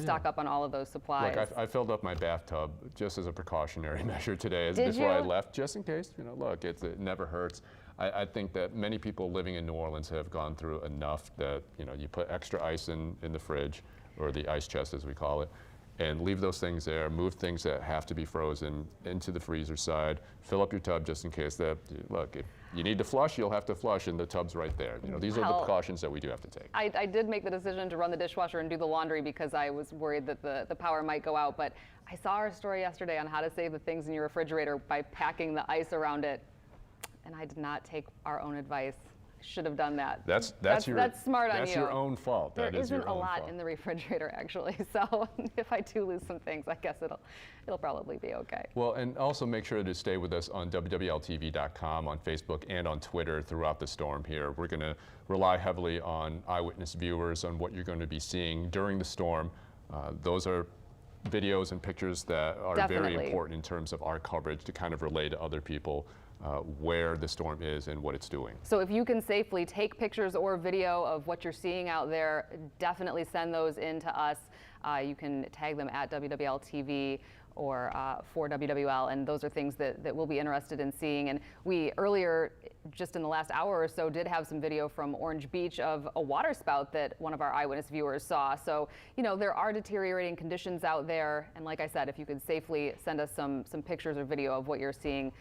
stock up on all of those supplies. Look, I filled up my bathtub just as a precautionary measure today before I left, just in case, look, it never hurts. I think that many people living in New Orleans have gone through enough that, you put extra ice in the fridge, or the ice chest as we call it, and leave those things there, move things that have to be frozen into the freezer side, fill up your tub just in case that, look, if you need to flush, you'll have to flush, and the tub's right there. These are the precautions that we do have to take. I did make the decision to run the dishwasher and do the laundry because I was worried that the power might go out, but I saw our story yesterday on how to save the things in your refrigerator by packing the ice around it, and I did not take our own advice. Should have done that. That's smart on you. That's your own fault. There isn't a lot in the refrigerator actually, so if I do lose some things, I guess it'll probably be okay. Well, and also make sure to stay with us on WWLTV.com, on Facebook, and on Twitter throughout the storm here. We're going to rely heavily on eyewitness viewers on what you're going to be seeing during the storm. Those are videos and pictures that are very important in terms of our coverage to kind of relay to other people where the storm is and what it's doing. So if you can safely take pictures or video of what you're seeing out there, definitely send those in to us. You can tag them at WWL-TV or for WWL, and those are things that we'll be interested in seeing. And we earlier just in the last hour or so did have some video from Orange Beach of a water spout that one of our eyewitness viewers saw. So, you know, there are deteriorating conditions out there. And like I said, if you could safely send us some pictures or video of what you're seeing,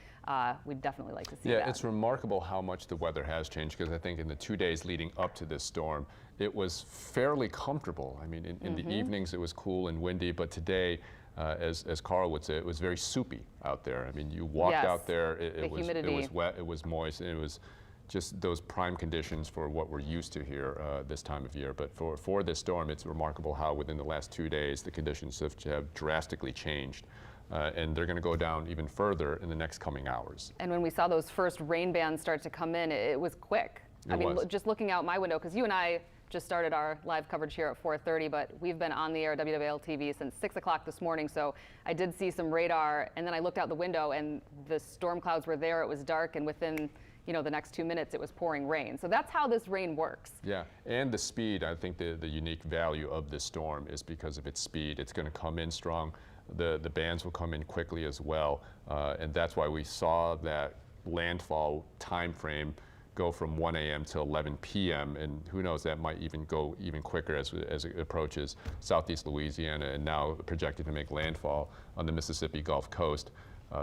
we'd definitely like to see that. Yeah, it's remarkable how much the weather has changed, because I think in the 2 days leading up to this storm, it was fairly comfortable. I mean, in the evenings it was cool and windy, but today, as Carl would say, it was very soupy out there. I mean, you walked out there, it was wet, it was moist, and it was just those prime conditions for what we're used to here this time of year. But for this storm, it's remarkable how within the last 2 days the conditions have drastically changed. And they're going to go down even further in the next coming hours. And when we saw those first rain bands start to come in, it was quick. I mean, just looking out my window, because you and I just started our live coverage here at 4:30, but we've been on the air at WWL TV since 6 o'clock this morning. So I did see some radar, and then I looked out the window, and the storm clouds were there. It was dark, and within the next 2 minutes, it was pouring rain. So that's how this rain works. Yeah, and the speed. I think the unique value of this storm is because of its speed. It's going to come in strong. The bands will come in quickly as well, and that's why we saw that landfall time frame go from 1 a.m. to 11 p.m. and who knows, that might even go even quicker as it approaches southeast Louisiana and now projected to make landfall on the Mississippi Gulf Coast.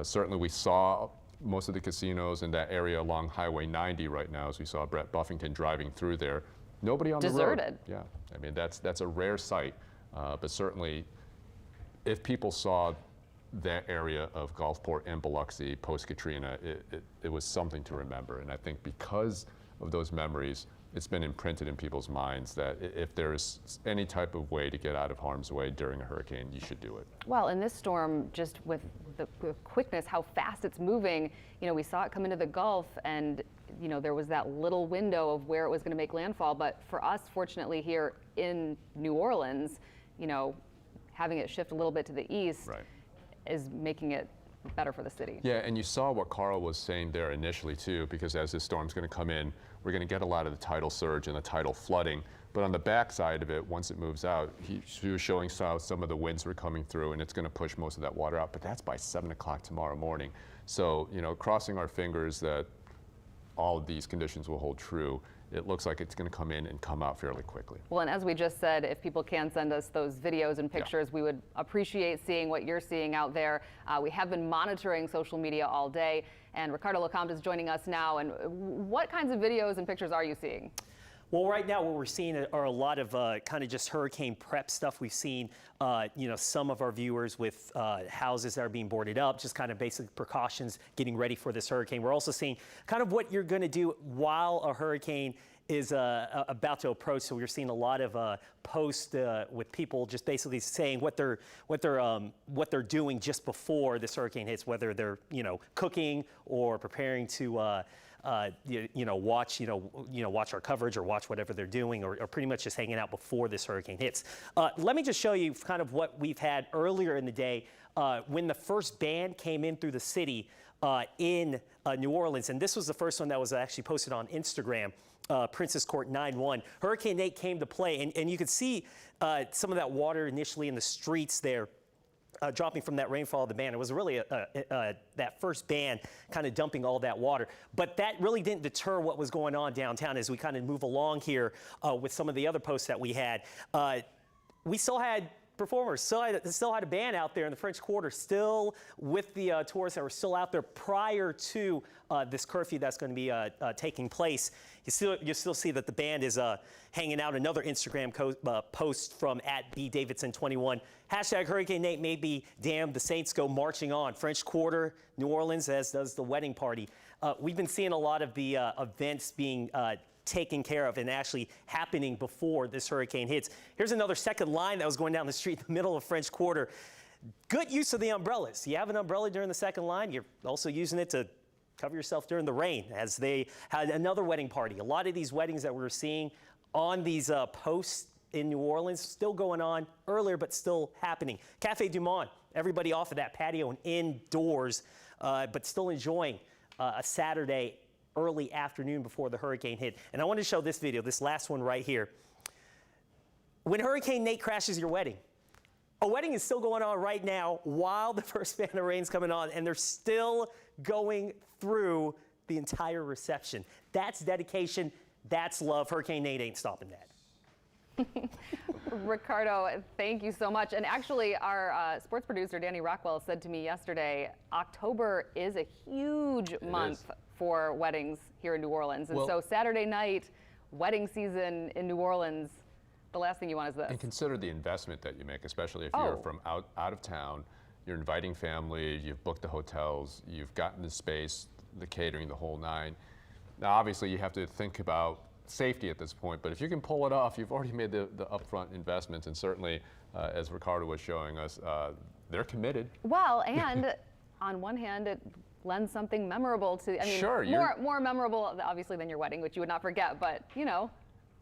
Certainly we saw most of the casinos in that area along Highway 90 right now, as we saw Brett Buffington driving through there. Nobody on the road. Deserted. Yeah, I mean, that's a rare sight, but certainly if people saw that area of Gulfport and Biloxi post-Katrina, it was something to remember. And I think because of those memories, it's been imprinted in people's minds that if there's any type of way to get out of harm's way during a hurricane, you should do it. Well, in this storm, just with the quickness, how fast it's moving, we saw it come into the Gulf, and there was that little window of where it was going to make landfall. But for us, fortunately, here in New Orleans, having it shift a little bit to the east is making it better for the city. Yeah, and you saw what Carl was saying there initially too, because as this storm's going to come in, we're going to get a lot of the tidal surge and the tidal flooding. But on the back side of it, once it moves out, he was showing some of the winds were coming through, and it's going to push most of that water out. But that's by 7 o'clock tomorrow morning. So, crossing our fingers that all of these conditions will hold true. It looks like it's going to come in and come out fairly quickly. Well, and as we just said, if people can send us those videos and pictures, we would appreciate seeing what you're seeing out there. We have been monitoring social media all day, and Ricardo LeCompte is joining us now. And what kinds of videos and pictures are you seeing? Well, right now what we're seeing are a lot of kind of just hurricane prep stuff. We've seen, some of our viewers with houses that are being boarded up, just kind of basic precautions getting ready for this hurricane. We're also seeing kind of what you're going to do while a hurricane is about to approach. So we're seeing a lot of posts with people just basically saying what they're doing just before this hurricane hits, whether they're cooking or preparing to watch our coverage or watch whatever they're doing, or pretty much just hanging out before this hurricane hits. Let me just show you kind of what we've had earlier in the day when the first band came in through the city in New Orleans, and this was the first one that was actually posted on Instagram. Princess Court 9-1. Hurricane Nate came to play, and you could see some of that water initially in the streets there. Dropping from that rainfall of the band. It was really that first band kind of dumping all that water. But that really didn't deter what was going on downtown as we kind of move along here with some of the other posts that we had. We still had performers, still had a band out there in the French Quarter, still with the tourists that were still out there prior to this curfew that's going to be taking place. You still see that the band is hanging out. Another Instagram post from @BDavidson21. Hashtag Hurricane Nate may be damned. The Saints go marching on. French Quarter, New Orleans, as does the wedding party. We've been seeing a lot of the events being taken care of and actually happening before this hurricane hits. Here's another second line that was going down the street in the middle of French Quarter. Good use of the umbrellas. You have an umbrella during the second line. You're also using it to cover yourself during the rain, as they had another wedding party. A lot of these weddings that we're seeing on these posts in New Orleans still going on earlier, but still happening. Cafe Du Monde, everybody off of that patio and indoors, but still enjoying a Saturday early afternoon before the hurricane hit. And I want to show this video, this last one right here. When Hurricane Nate crashes your wedding, a wedding is still going on right now while the first band of rain's coming on, and they're still going through the entire reception. That's dedication. That's love. Hurricane Nate ain't stopping that. Ricardo, thank you so much. And actually, our sports producer, Danny Rockwell, said to me yesterday, October is a huge month for weddings here in New Orleans. And so Saturday night, wedding season in New Orleans, the last thing you want is this. And consider the investment that you make, especially if you're from out of town, you're inviting family, you've booked the hotels, you've gotten the space, the catering, the whole nine. Now, obviously, you have to think about safety at this point, but if you can pull it off, you've already made the upfront investments, and certainly, as Ricardo was showing us, they're committed. Well, and on one hand, it lends something memorable to, I mean, sure, more memorable, obviously, than your wedding, which you would not forget, but, you know,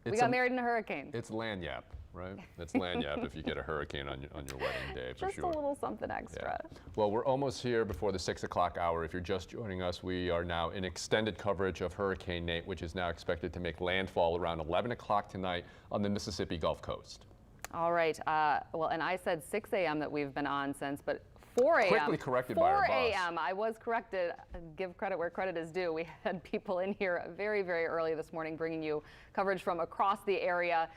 we got married in a hurricane. It's lanyap, right? It's lanyap if you get a hurricane on your wedding day, for Just sure. a little something extra. Yeah. Well, we're almost here before the 6 o'clock hour. If you're just joining us, we are now in extended coverage of Hurricane Nate, which is now expected to make landfall around 11 o'clock tonight on the Mississippi Gulf Coast. All right. Well, and I said 6 a.m. that we've been on since, but 4 a.m. Quickly corrected by our boss. 4 a.m. I was corrected. Give credit where credit is due. We had people in here very, very early this morning bringing you coverage from across the area.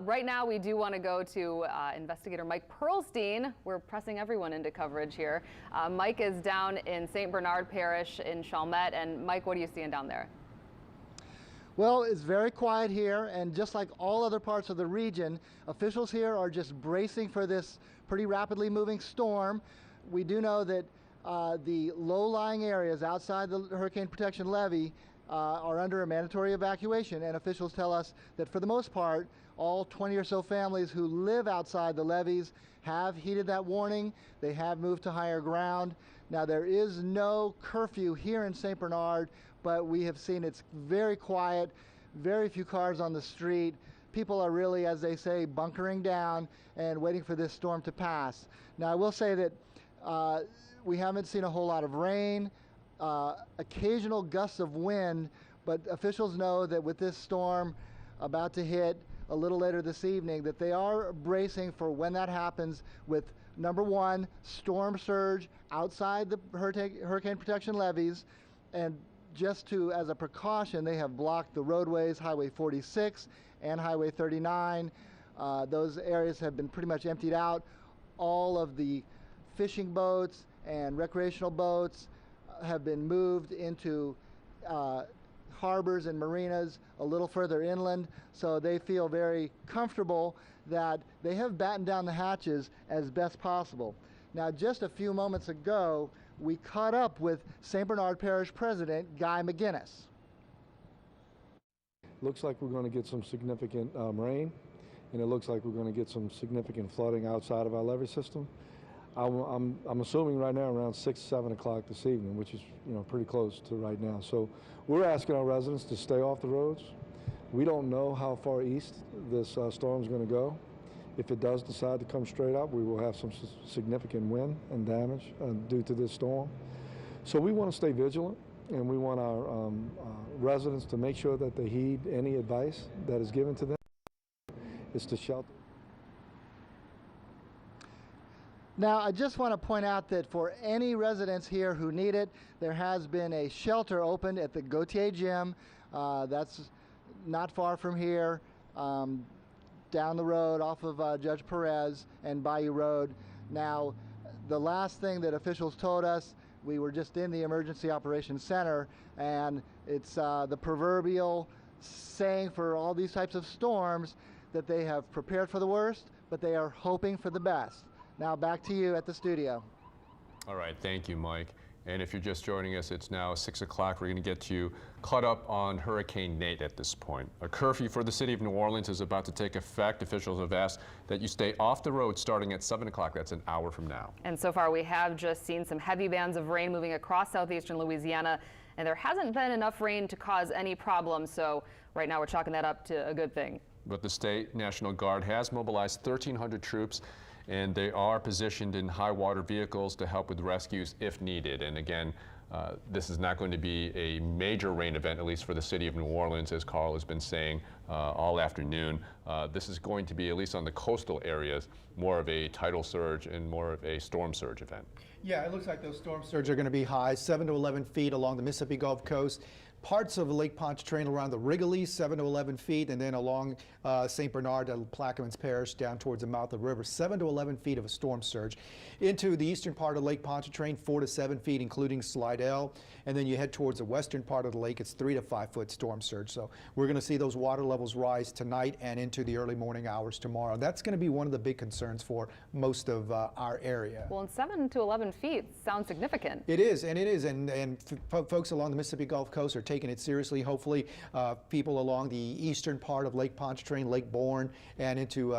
Right now, we do want to go to investigator Mike Pearlstein. We're pressing everyone into coverage here. Mike is down in St. Bernard Parish in Chalmette. And Mike, what are you seeing down there? Well, it's very quiet here, and just like all other parts of the region, officials here are just bracing for this pretty rapidly moving storm. We do know that the low-lying areas outside the Hurricane Protection Levee are under a mandatory evacuation, and officials tell us that for the most part, all 20 or so families who live outside the levees have heeded that warning. They have moved to higher ground. Now, there is no curfew here in St. Bernard, but we have seen it's very quiet, very few cars on the street. People are really, as they say, bunkering down and waiting for this storm to pass. Now, I will say that we haven't seen a whole lot of rain, occasional gusts of wind, but officials know that with this storm about to hit a little later this evening, that they are bracing for when that happens with, number one, storm surge outside the hurricane protection levees, and just to, as a precaution, they have blocked the roadways, Highway 46 and Highway 39. Those areas have been pretty much emptied out. All of the fishing boats and recreational boats have been moved into harbors and marinas a little further inland, so they feel very comfortable that they have battened down the hatches as best possible. Now, just a few moments ago, we caught up with St. Bernard Parish President Guy McGinnis. Looks like we're going to get some significant rain, and it looks like we're going to get some significant flooding outside of our levee system. I'm assuming right now around 6, 7 o'clock this evening, which is pretty close to right now. So we're asking our residents to stay off the roads. We don't know how far east this storm is going to go. If it does decide to come straight up, we will have some significant wind and damage due to this storm. So we want to stay vigilant, and we want our residents to make sure that they heed any advice that is given to them. It's to shelter. Now, I just want to point out that for any residents here who need it, there has been a shelter opened at the Gautier Gym. That's not far from here, down the road off of Judge Perez and Bayou Road. Now, the last thing that officials told us, we were just in the Emergency Operations Center, and it's the proverbial saying for all these types of storms that they have prepared for the worst, but they are hoping for the best. Now back to you at the studio. All right, thank you, Mike. And if you're just joining us, it's now 6 o'clock. We're going to get you caught up on Hurricane Nate at this point. A curfew for the city of New Orleans is about to take effect. Officials have asked that you stay off the road starting at 7 o'clock. That's an hour from now. And so far, we have just seen some heavy bands of rain moving across southeastern Louisiana, and there hasn't been enough rain to cause any problems. So right now, we're chalking that up to a good thing. But the State National Guard has mobilized 1,300 troops, and they are positioned in high water vehicles to help with rescues if needed. And again, This is not going to be a major rain event, at least for the city of New Orleans, as Carl has been saying all afternoon. This is going to be, at least on the coastal areas, more of a tidal surge and more of a storm surge event. Yeah, it looks like those storm surge are going to be high, 7 to 11 feet along the Mississippi Gulf Coast. Parts of Lake Pontchartrain around the Wrigley, 7 to 11 feet, and then along St. Bernard to Plaquemines Parish down towards the mouth of the river, 7 to 11 feet of a storm surge. Into the eastern part of Lake Pontchartrain, 4 to 7 feet, including Slidell, and then you head towards the western part of the lake, it's 3 to 5 foot storm surge. So we're going to see those water levels rise tonight and into the early morning hours tomorrow. That's going to be one of the big concerns for most of our area. Well, and 7 to 11 feet sounds significant. It is, and folks along the Mississippi Gulf Coast are taking it seriously. Hopefully, people along the eastern part of Lake Pontchartrain, Lake Bourne, and into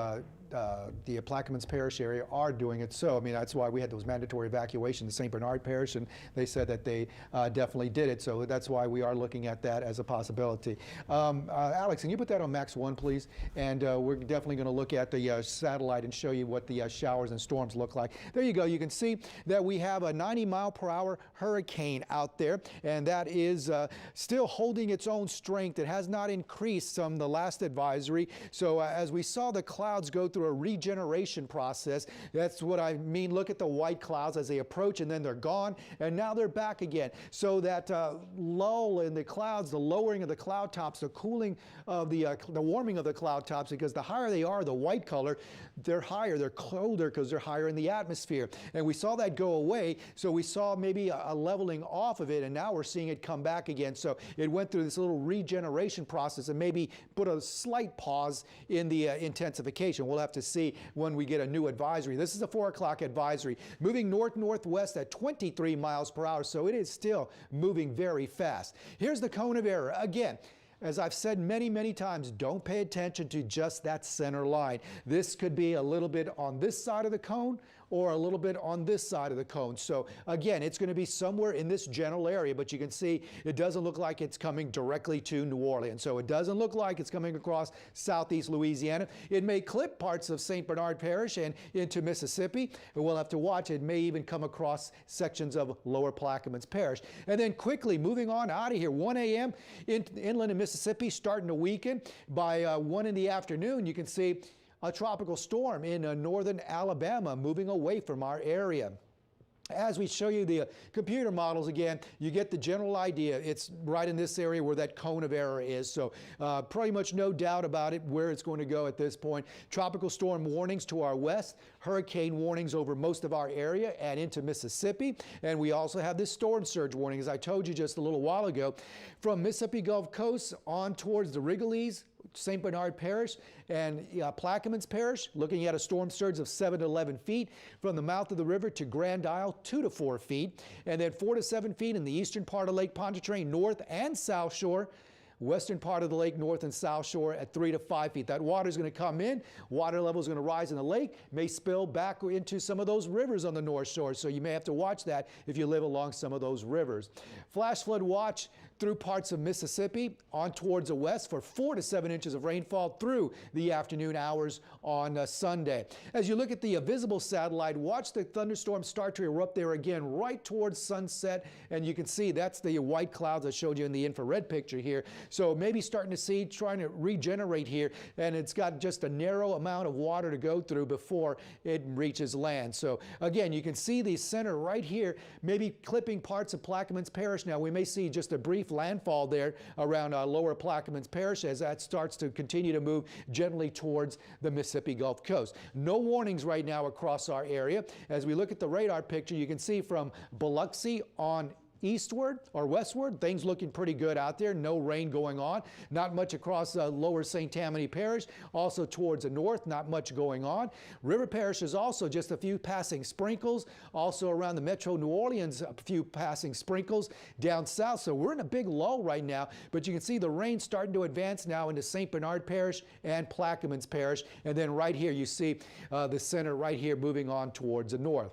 the Plaquemines Parish area are doing it. So, I mean, that's why we had those mandatory evacuations in St. Bernard Parish, and they said that they definitely did it. So that's why we are looking at that as a possibility. Alex, can you put that on Max 1, please? And we're definitely going to look at the satellite and show you what the showers and storms look like. There you go. You can see that we have a 90-mile-per-hour hurricane out there, and that is still holding its own strength. It has not increased from the last advisory. So as we saw the clouds go through a regeneration process, that's what I mean. Look at the white clouds as they approach, and then they're gone, and now they're back again. So that lull in the clouds, the lowering of the cloud tops, the cooling of the warming of the cloud tops, because the higher they are, the white color, they're higher, they're colder because they're higher in the atmosphere. And we saw that go away, so we saw maybe a leveling off of it, and now we're seeing it come back again. So it went through this little regeneration process and maybe put a slight pause in the intensification. We'll have to see when we get a new advisory. This is a 4 o'clock advisory, moving north-northwest at 23 miles per hour, so it is still moving very fast. Here's the cone of error. Again, as I've said many, many times, don't pay attention to just that center line. This could be a little bit on this side of the cone or a little bit on this side of the cone. So again, it's going to be somewhere in this general area, but you can see it doesn't look like it's coming directly to New Orleans. So it doesn't look like it's coming across southeast Louisiana. It may clip parts of St. Bernard Parish and into Mississippi, and we'll have to watch. It may even come across sections of lower Plaquemines Parish. And then quickly moving on out of here, 1 a.m. inland in Mississippi starting to weaken. By 1 in the afternoon, you can see a tropical storm in northern Alabama moving away from our area. As we show you the computer models again, you get the general idea. It's right in this area where that cone of error is. So pretty much no doubt about it where it's going to go at this point. Tropical storm warnings to our west, hurricane warnings over most of our area and into Mississippi. And we also have this storm surge warning, as I told you just a little while ago, from Mississippi Gulf Coast on towards the Wrigley's, St. Bernard Parish and Plaquemines Parish, looking at a storm surge of 7 to 11 feet. From the mouth of the river to Grand Isle, 2 to 4 feet. And then 4 to 7 feet in the eastern part of Lake Pontchartrain, north and south shore. Western part of the lake, north and south shore at 3 to 5 feet. That water is going to come in. Water level is going to rise in the lake, may spill back into some of those rivers on the north shore. So you may have to watch that if you live along some of those rivers. Flash flood watch through parts of Mississippi on towards the west for 4 to 7 inches of rainfall through the afternoon hours on Sunday. As you look at the visible satellite, watch the thunderstorm start to erupt there again right towards sunset, and you can see that's the white clouds I showed you in the infrared picture here. So maybe starting to see, trying to regenerate here, and it's got just a narrow amount of water to go through before it reaches land. So again, you can see the center right here, maybe clipping parts of Plaquemines Parish. Now we may see just a brief landfall there around lower Plaquemines Parish as that starts to continue to move gently towards the Mississippi Gulf Coast. No warnings right now across our area. As we look at the radar picture, you can see from Biloxi on eastward or westward, things looking pretty good out there. No rain going on. Not much across lower St. Tammany Parish. Also towards the north, not much going on. River Parish is also just a few passing sprinkles. Also around the metro New Orleans, a few passing sprinkles down south. So we're in a big lull right now, but you can see the rain starting to advance now into St. Bernard Parish and Plaquemines Parish. And then right here you see the center right here moving on towards the north.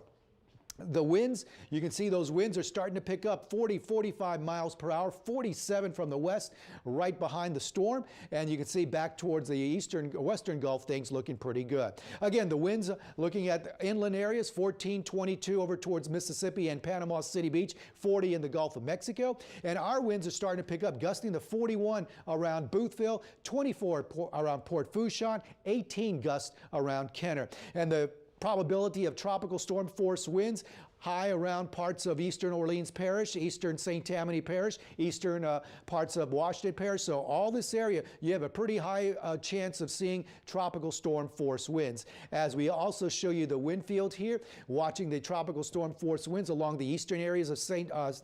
The winds, you can see those winds are starting to pick up 40, 45 miles per hour, 47 from the west, right behind the storm. And you can see back towards the western Gulf, things looking pretty good. Again, the winds looking at the inland areas, 14, 22 over towards Mississippi and Panama City Beach, 40 in the Gulf of Mexico. And our winds are starting to pick up, gusting to 41 around Boothville, 24 around Port Fourchon, 18 gusts around Kenner. And the probability of tropical storm force winds high around parts of eastern Orleans Parish, eastern St. Tammany Parish, eastern parts of Washington Parish. So all this area, you have a pretty high chance of seeing tropical storm force winds. As we also show you the wind field here, watching the tropical storm force winds along the eastern areas of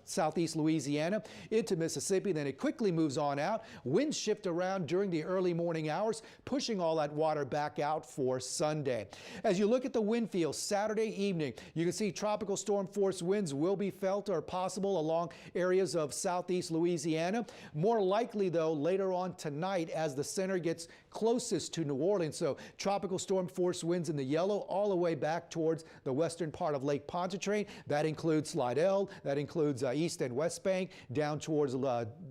southeast Louisiana into Mississippi. Then it quickly moves on out. Winds shift around during the early morning hours, pushing all that water back out for Sunday. As you look at the wind field Saturday evening, you can see tropical storm force winds will be felt or possible along areas of southeast Louisiana. More likely, though, later on tonight as the center gets closest to New Orleans. So tropical storm force winds in the yellow all the way back towards the western part of Lake Pontchartrain. That includes Slidell, that includes East and West Bank, down towards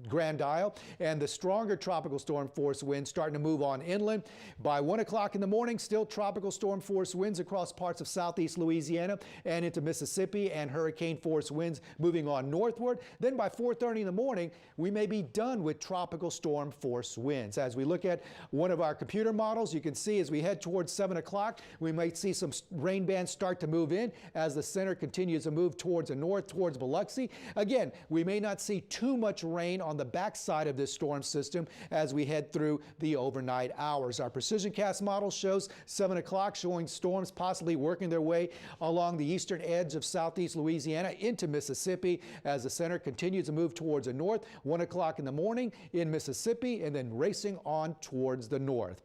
Grand Isle. And the stronger tropical storm force winds starting to move on inland. By 1 o'clock in the morning, still tropical storm force winds across parts of southeast Louisiana and into Mississippi, and hurricane force winds moving on northward. Then by 4:30 in the morning, we may be done with tropical storm force winds. As we look at one of our computer models, you can see as we head towards 7 o'clock, we might see some rain bands start to move in as the center continues to move towards the north, towards Biloxi. Again, we may not see too much rain on the backside of this storm system as we head through the overnight hours. Our precision cast model shows 7 o'clock showing storms possibly working their way along the eastern edge of southeast Louisiana into Mississippi as the center continues to move towards the north. 1 o'clock in the morning in Mississippi, and then racing on towards the north.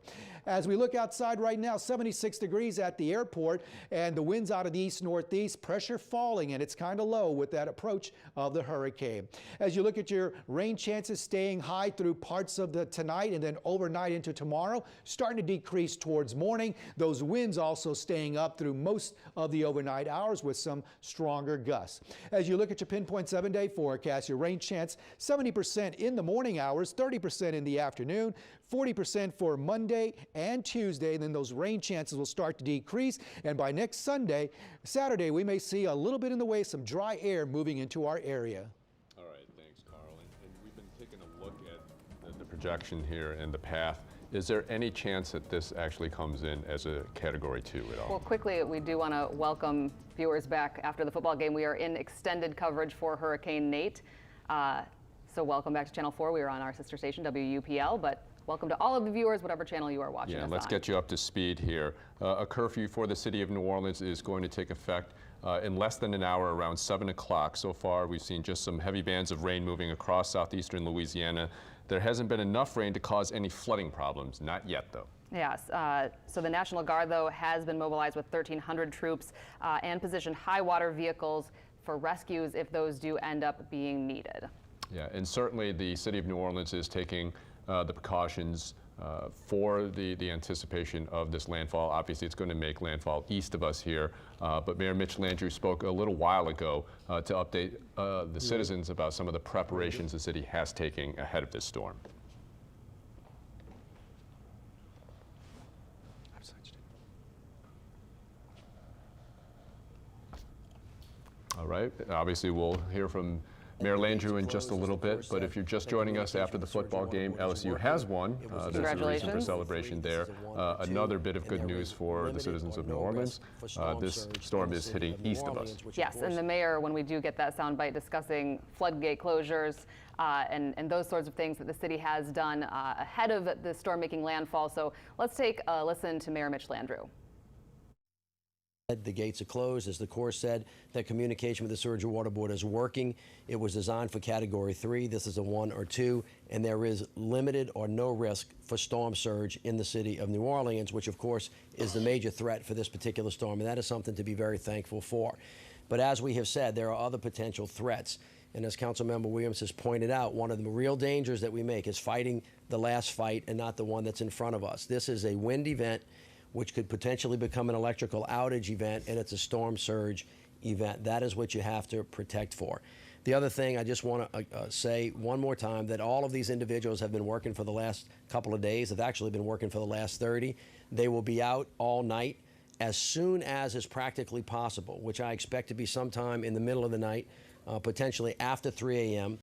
As we look outside right now, 76 degrees at the airport, and the winds out of the east-northeast, pressure falling, and it's kind of low with that approach of the hurricane. As you look at your rain chances staying high through parts of the tonight and then overnight into tomorrow, starting to decrease towards morning. Those winds also staying up through most of the overnight hours with some stronger gusts. As you look at your pinpoint 7-day forecast, your rain chance 70% in the morning hours, 30% in the afternoon, 40% for Monday and Tuesday, and then those rain chances will start to decrease. And by next Saturday, we may see a little bit in the way, some dry air moving into our area. All right, thanks, Carl. And we've been taking a look at the projection here and the path. Is there any chance that this actually comes in as a Category 2 at all? Well, quickly, we do want to welcome viewers back after the football game. We are in extended coverage for Hurricane Nate. So welcome back to Channel 4. We are on our sister station, WUPL, but welcome to all of the viewers, whatever channel you are watching us on. Let's get you up to speed here. A curfew for the city of New Orleans is going to take effect in less than an hour, around 7 o'clock. So far, we've seen just some heavy bands of rain moving across southeastern Louisiana. There hasn't been enough rain to cause any flooding problems. Not yet, though. Yes. So the National Guard, though, has been mobilized with 1,300 troops and positioned high water vehicles for rescues if those do end up being needed. Yeah, and certainly the city of New Orleans is taking the precautions for the anticipation of this landfall. Obviously, it's going to make landfall east of us here, but Mayor Mitch Landrieu spoke a little while ago to update the citizens about some of the preparations the city has taken ahead of this storm. All right, obviously we'll hear from Mayor Landrieu in just a little bit, but if you're just joining us after the football game, LSU has won. There's a reason for celebration there. Another bit of good news for the citizens of New Orleans. This storm is hitting east of us. Yes, and the mayor, when we do get that soundbite discussing floodgate closures and those sorts of things that the city has done ahead of the storm making landfall. So let's take a listen to Mayor Mitch Landrieu. The gates are closed. As the Corps said, that communication with the Surge and Water Board is working. It was designed for Category 3. This is a 1 or 2, and there is limited or no risk for storm surge in the city of New Orleans, which of course is the major threat for this particular storm, and that is something to be very thankful for. But as we have said, there are other potential threats. And as Councilmember Williams has pointed out, one of the real dangers that we make is fighting the last fight and not the one that's in front of us. This is a wind event which could potentially become an electrical outage event, and it's a storm surge event. That is what you have to protect for. The other thing I just want to say one more time, that all of these individuals have been working for the last couple of days, have actually been working for the last 30. They will be out all night as soon as is practically possible, which I expect to be sometime in the middle of the night, potentially after 3 a.m.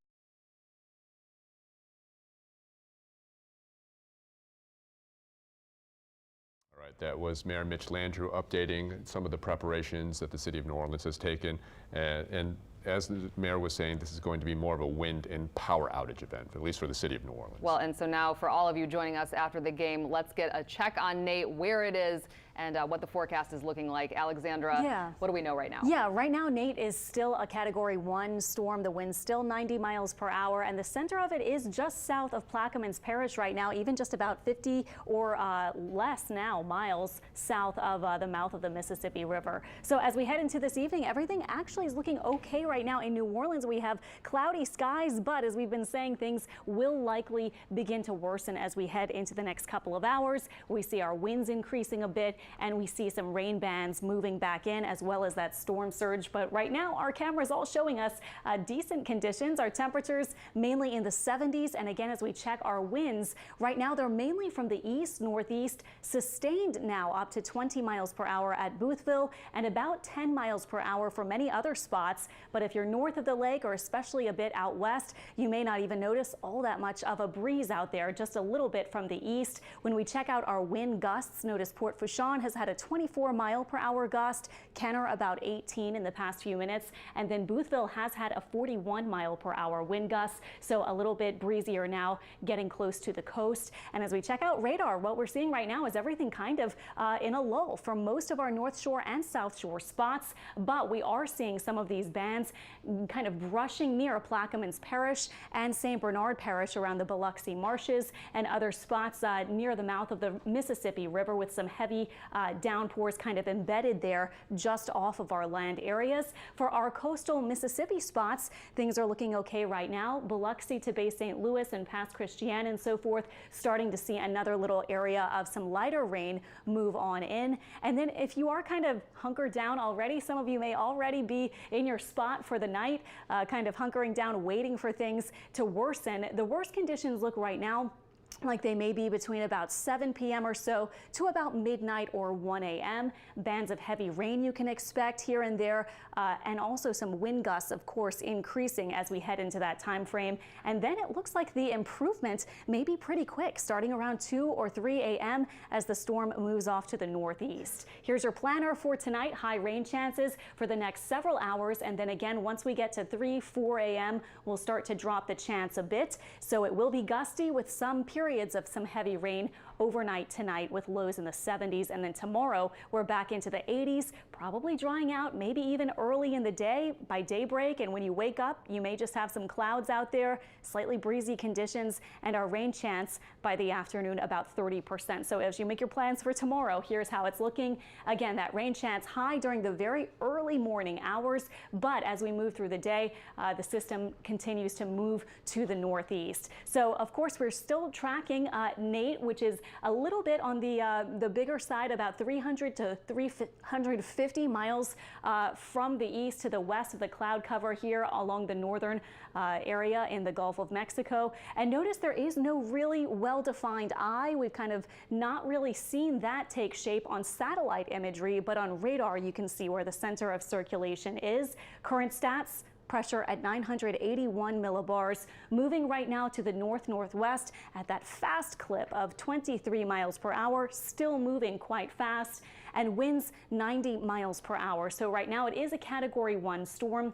All right, that was Mayor Mitch Landrieu updating some of the preparations that the city of New Orleans has taken. And as the mayor was saying, this is going to be more of a wind and power outage event, at least for the city of New Orleans. Well, and so now for all of you joining us after the game, let's get a check on Nate, where it is, and what the forecast is looking like. Alexandra, what do we know right now? Yeah, right now Nate is still a Category 1 storm. The wind's still 90 miles per hour, and the center of it is just south of Plaquemines Parish right now, even just about 50 or less now miles south of the mouth of the Mississippi River. So as we head into this evening, everything actually is looking okay right now in New Orleans. We have cloudy skies, but as we've been saying, things will likely begin to worsen as we head into the next couple of hours. We see our winds increasing a bit, and we see some rain bands moving back in, as well as that storm surge. But right now, our camera's all showing us decent conditions. Our temperatures mainly in the 70s. And again, as we check our winds, right now they're mainly from the east, northeast, sustained now up to 20 miles per hour at Boothville and about 10 miles per hour for many other spots. But if you're north of the lake, or especially a bit out west, you may not even notice all that much of a breeze out there, just a little bit from the east. When we check out our wind gusts, notice Port Fourchon has had a 24 mile per hour gust, Kenner about 18 in the past few minutes, and then Boothville has had a 41 mile per hour wind gust, so a little bit breezier now, getting close to the coast. And as we check out radar, what we're seeing right now is everything kind of in a lull for most of our North Shore and South Shore spots, but we are seeing some of these bands kind of brushing near Plaquemines Parish and St. Bernard Parish around the Biloxi Marshes and other spots near the mouth of the Mississippi River, with some heavy downpours kind of embedded there just off of our land areas. For our coastal Mississippi spots, things are looking okay right now. Biloxi to Bay St. Louis and past Christiana and so forth, starting to see another little area of some lighter rain move on in. And then if you are kind of hunkered down already, some of you may already be in your spot for the night, kind of hunkering down, waiting for things to worsen. The worst conditions look right now like they may be between about 7 p.m. or so to about midnight or 1 a.m. Bands of heavy rain you can expect here and there, and also some wind gusts, of course, increasing as we head into that time frame. And then it looks like the improvement may be pretty quick, starting around 2 or 3 a.m. as the storm moves off to the northeast. Here's your planner for tonight. High rain chances for the next several hours, and then again, once we get to 3, 4 a.m., we'll start to drop the chance a bit. So it will be gusty with some periods of some heavy rain overnight tonight with lows in the 70s, and then tomorrow we're back into the 80s, probably drying out maybe even early in the day by daybreak, and when you wake up you may just have some clouds out there, slightly breezy conditions, and our rain chance by the afternoon about 30%. So as you make your plans for tomorrow, here's how it's looking. Again, that rain chance high during the very early morning hours, but as we move through the day, the system continues to move to the northeast. So of course we're still tracking Nate, which is a little bit on the bigger side, about 300 to 350 miles from the east to the west of the cloud cover here along the northern area in the Gulf of Mexico. And notice there is no really well-defined eye. We've kind of not really seen that take shape on satellite imagery, but on radar you can see where the center of circulation is. Current stats: pressure at 981 millibars, moving right now to the north-northwest at that fast clip of 23 miles per hour, still moving quite fast, and winds 90 miles per hour. So right now it is a Category 1 storm.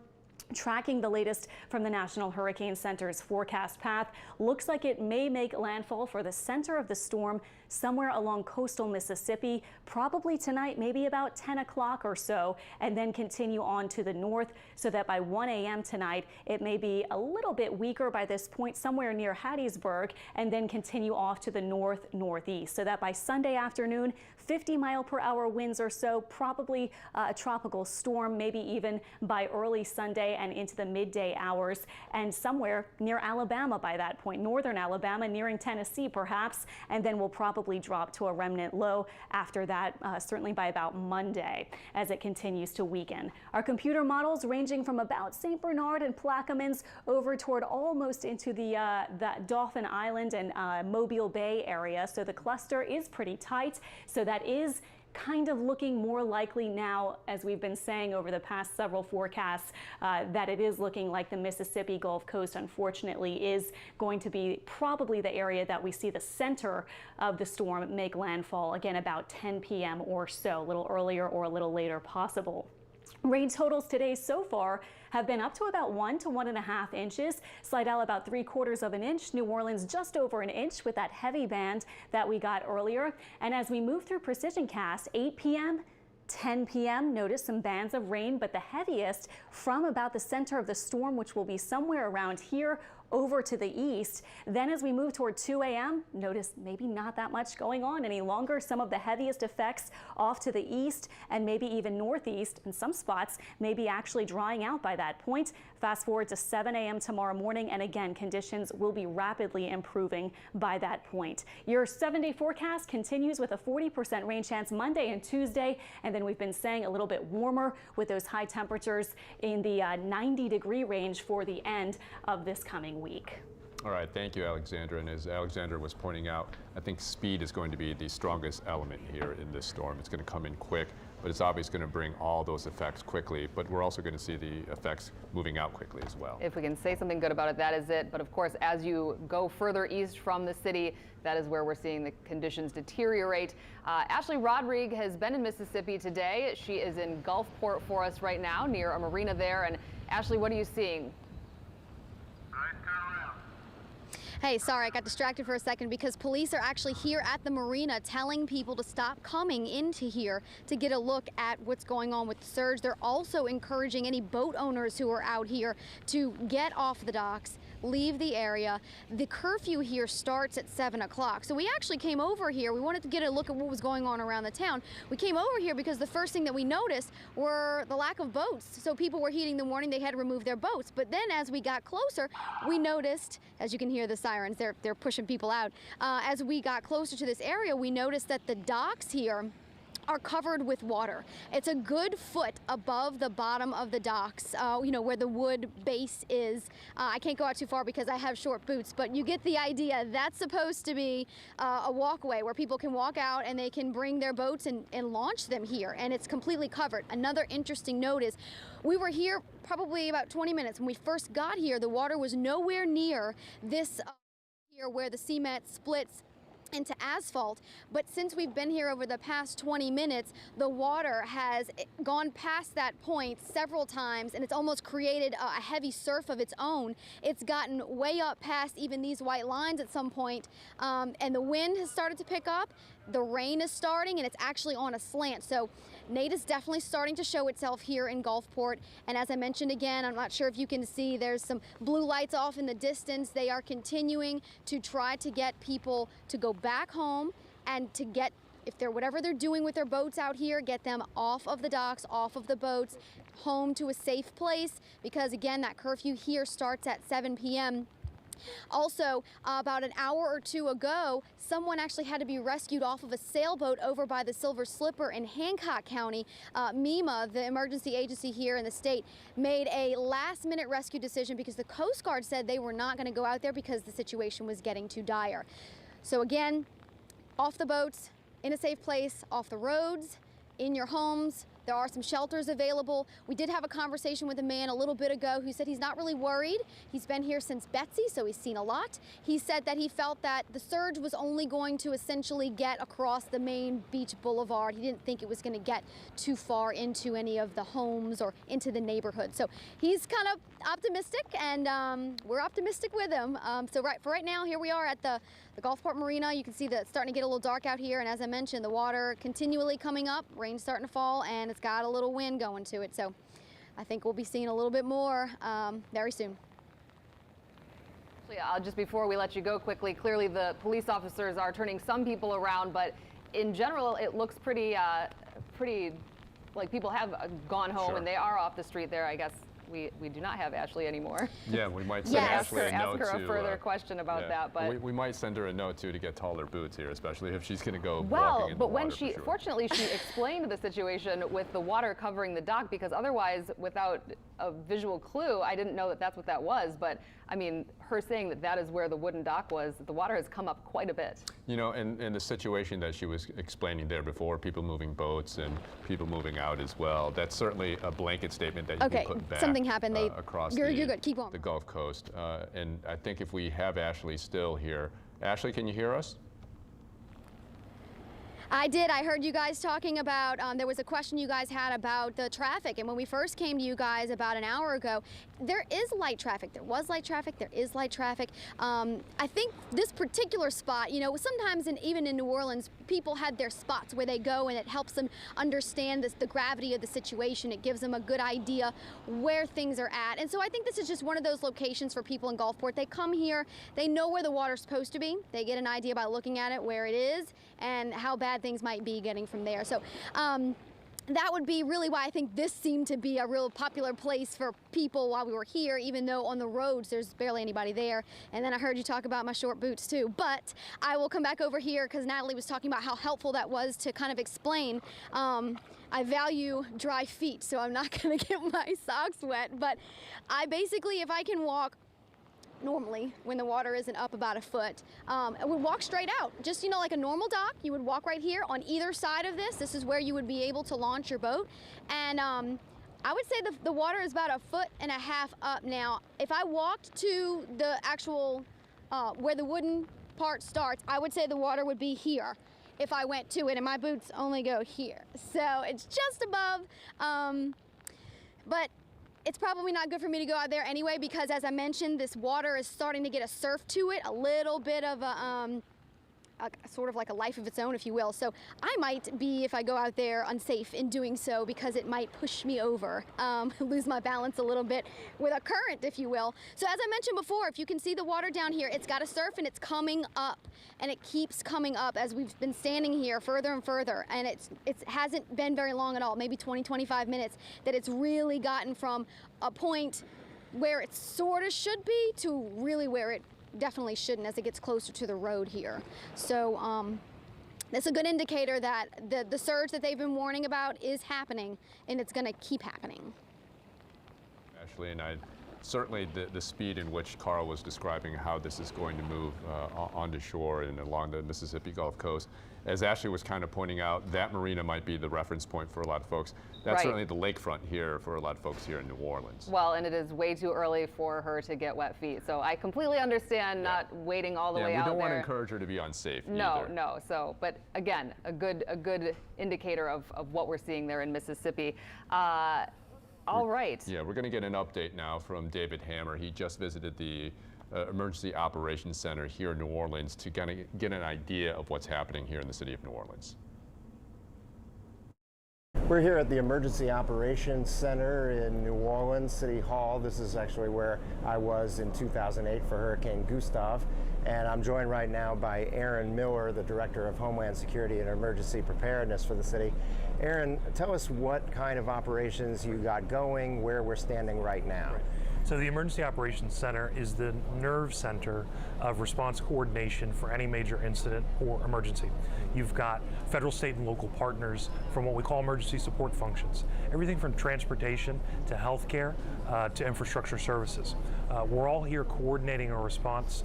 Tracking the latest from the National Hurricane Center's forecast path, looks like it may make landfall for the center of the storm somewhere along coastal Mississippi, probably tonight, maybe about 10 o'clock or so, and then continue on to the north, so that by 1 a.m. tonight, it may be a little bit weaker by this point, somewhere near Hattiesburg, and then continue off to the north-northeast, so that by Sunday afternoon, 50 mile per hour winds or so, probably a tropical storm, maybe even by early Sunday. day and into the midday hours, and somewhere near Alabama by that point, northern Alabama, nearing Tennessee perhaps, and then we'll probably drop to a remnant low after that, certainly by about Monday as it continues to weaken. Our computer models ranging from about St. Bernard and Plaquemines over toward almost into the Dauphin Island and Mobile Bay area. So the cluster is pretty tight. So that is kind of looking more likely now, as we've been saying over the past several forecasts, that it is looking like the Mississippi Gulf Coast, unfortunately, is going to be probably the area that we see the center of the storm make landfall, again, about 10 p.m. or so, a little earlier or a little later possible. Rain totals today so far have been up to about 1 to 1.5 inches. Slidell about 3/4 of an inch. New Orleans just over an inch with that heavy band that we got earlier. And as we move through precision cast, 8 p.m., 10 p.m., notice some bands of rain, but the heaviest from about the center of the storm, which will be somewhere around here over to the east. Then as we move toward 2 a.m., notice maybe not that much going on any longer. Some of the heaviest effects off to the east and maybe even northeast in some spots, maybe actually drying out by that point. Fast forward to 7 a.m. tomorrow morning, and again, conditions will be rapidly improving by that point. Your 7-day forecast continues with a 40% rain chance Monday and Tuesday, and then we've been saying a little bit warmer with those high temperatures in the 90-degree range for the end of this coming week. All right, thank you, Alexandra. And as Alexandra was pointing out, I think speed is going to be the strongest element here in this storm. It's going to come in quick, but it's obviously going to bring all those effects quickly. But we're also going to see the effects moving out quickly as well. If we can say something good about it, that is it. But of course, as you go further east from the city, that is where we're seeing the conditions deteriorate. Ashley Rodrigue has been in Mississippi today. She is in Gulfport for us right now, near a marina there. And Ashley, what are you seeing? Hey, sorry, I got distracted for a second because police are actually here at the marina telling people to stop coming into here to get a look at what's going on with the surge. They're also encouraging any boat owners who are out here to get off the docks, leave the area. The curfew here starts at 7 o'clock. So we actually came over here. We wanted to get a look at what was going on around the town. We came over here because the first thing that we noticed were the lack of boats. So people were heeding the warning, they had to remove their boats. But then as we got closer, we noticed, as you can hear the sirens, they're pushing people out. As we got closer to this area, we noticed that the docks here are covered with water. It's a good foot above the bottom of the docks, you know, where the wood base is. I can't go out too far because I have short boots, but you get the idea. That's supposed to be a walkway where people can walk out and they can bring their boats and launch them here, and it's completely covered. Another interesting note is we were here probably about 20 minutes. When we first got here, the water was nowhere near this here where the cement splits into asphalt, but since we've been here over the past 20 minutes, the water has gone past that point several times, and it's almost created a heavy surf of its own. It's gotten way up past even these white lines at some point, and the wind has started to pick up. The rain is starting, and it's actually on a slant. So Nate is definitely starting to show itself here in Gulfport. And as I mentioned again, I'm not sure if you can see, there's some blue lights off in the distance. They are continuing to try to get people to go back home and to get, if they're whatever they're doing with their boats out here, get them off of the docks, off of the boats, home to a safe place, because again, that curfew here starts at 7 p.m. Also, about an hour or two ago, someone actually had to be rescued off of a sailboat over by the Silver Slipper in Hancock County. MEMA, the emergency agency here in the state, made a last-minute rescue decision because the Coast Guard said they were not going to go out there because the situation was getting too dire. So again, off the boats, in a safe place, off the roads, in your homes. There are some shelters available. We did have a conversation with a man a little bit ago who said he's not really worried. He's been here since Betsy, so he's seen a lot. He said that he felt that the surge was only going to essentially get across the main beach boulevard. He didn't think it was going to get too far into any of the homes or into the neighborhood. So he's kind of optimistic, and we're optimistic with him. So for right now, here we are at the Gulfport Marina. You can see that it's starting to get a little dark out here, and as I mentioned, the water continually coming up, rain's starting to fall, and it's got a little wind going to it. So I think we'll be seeing a little bit more very soon. Just before we let you go quickly, clearly the police officers are turning some people around, but in general, it looks pretty like people have gone home. Sure. And they are off the street there, I guess, we do not have Ashley anymore. Yeah, we might send Ask Ashley her, a note ask her to, a further question about that. But we might send her a note too to get taller boots here, especially if she's going to go walking well, in but the when water, she, for sure. fortunately, she explained the situation with the water covering the dock, because otherwise, without a visual clue, I didn't know that that's what that was. But I mean, her saying that that is where the wooden dock was, the water has come up quite a bit. You know, and the situation that she was explaining there before, people moving boats and people moving out as well, that's certainly a blanket statement that you Okay, can put back something happened. They across you're good. Keep going. the Gulf Coast. And I think if we have Ashley still here, Ashley, can you hear us? I did. I heard you guys talking about, there was a question you guys had about the traffic. And when we first came to you guys about an hour ago, there is light traffic. There was light traffic. There is light traffic. I think this particular spot, you know, sometimes even in New Orleans, people had their spots where they go and it helps them understand the gravity of the situation. It gives them a good idea where things are at. And so I think this is just one of those locations for people in Gulfport. They come here, they know where the water's supposed to be. They get an idea by looking at it, where it is, and how bad things might be getting from there. So that would be really why I think this seemed to be a real popular place for people while we were here, even though on the roads there's barely anybody there. And then I heard you talk about my short boots too. But I will come back over here because Natalie was talking about how helpful that was to kind of explain. I value dry feet, so I'm not gonna get my socks wet. But I basically, if I can walk normally when the water isn't up about a foot, I would walk straight out. Just, you know, like a normal dock, you would walk right here on either side of this. This is where you would be able to launch your boat. And I would say the water is about 1.5 feet up now. If I walked to the actual, where the wooden part starts, I would say the water would be here if I went to it, and my boots only go here. So it's just above, but it's probably not good for me to go out there anyway, because as I mentioned, this water is starting to get a surf to it, a little bit of a sort of like a life of its own, if you will. So I might be, if I go out there, unsafe in doing so, because it might push me over, lose my balance a little bit with a current, if you will. So as I mentioned before, if you can see the water down here, it's got a surf and it's coming up, and it keeps coming up as we've been standing here further and further. And it hasn't been very long at all, maybe 20, 25 minutes, that it's really gotten from a point where it sort of should be to really where it definitely shouldn't as it gets closer to the road here. So that's a good indicator that the surge that they've been warning about is happening, and it's going to keep happening. Ashley, and certainly the speed in which Carl was describing how this is going to move onto shore and along the Mississippi Gulf Coast. As Ashley was kind of pointing out, that marina might be the reference point for a lot of folks. That's Right. certainly the lakefront here for a lot of folks here in New Orleans. Well, and it is way too early for her to get wet feet. So I completely understand not waiting all the way out we don't want to there. encourage her to be unsafe No, either. no. So, but again, a good indicator of what we're seeing there in Mississippi. All right. Yeah, we're going to get an update now from David Hammer. He just visited the Emergency Operations Center here in New Orleans to kind of get an idea of what's happening here in the city of New Orleans. We're here at the Emergency Operations Center in New Orleans City Hall. This is actually where I was in 2008 for Hurricane Gustav. And I'm joined right now by Aaron Miller, the Director of Homeland Security and Emergency Preparedness for the city. Aaron, tell us what kind of operations you got going, where we're standing right now. So the Emergency Operations Center is the nerve center of response coordination for any major incident or emergency. You've got federal, state, and local partners from what we call emergency support functions. Everything from transportation to healthcare to infrastructure services. We're all here coordinating our response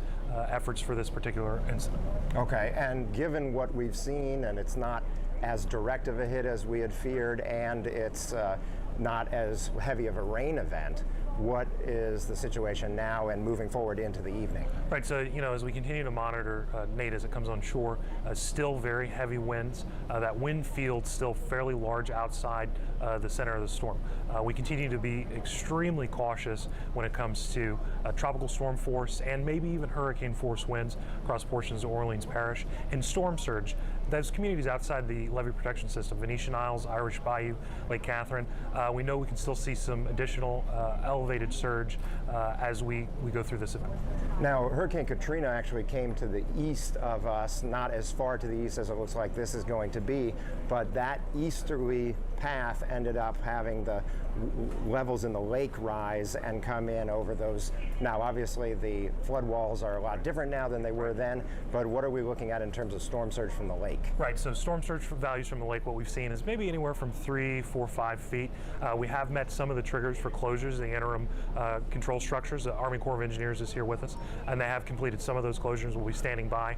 efforts for this particular incident. Okay, and given what we've seen, and it's not as direct of a hit as we had feared, and it's not as heavy of a rain event, what is the situation now and moving forward into the evening? Right, so as we continue to monitor Nate as it comes on shore, still very heavy winds. That wind field still fairly large outside the center of the storm. We continue to be extremely cautious when it comes to tropical storm force and maybe even hurricane force winds across portions of Orleans Parish, and storm surge. Those communities outside the levee protection system, Venetian Isles, Irish Bayou, Lake Catherine, we know we can still see some additional elevated surge as we go through this event. Now, Hurricane Katrina actually came to the east of us, not as far to the east as it looks like this is going to be, but that easterly path ended up having the levels in the lake rise and come in over those. Now, obviously, the flood walls are a lot different now than they were then, but what are we looking at in terms of storm surge from the lake? Right, so storm surge values from the lake, what we've seen is maybe anywhere from 3, 4, 5 feet. We have met some of the triggers for closures, the interim control structures. The Army Corps of Engineers is here with us, and they have completed some of those closures. We'll be standing by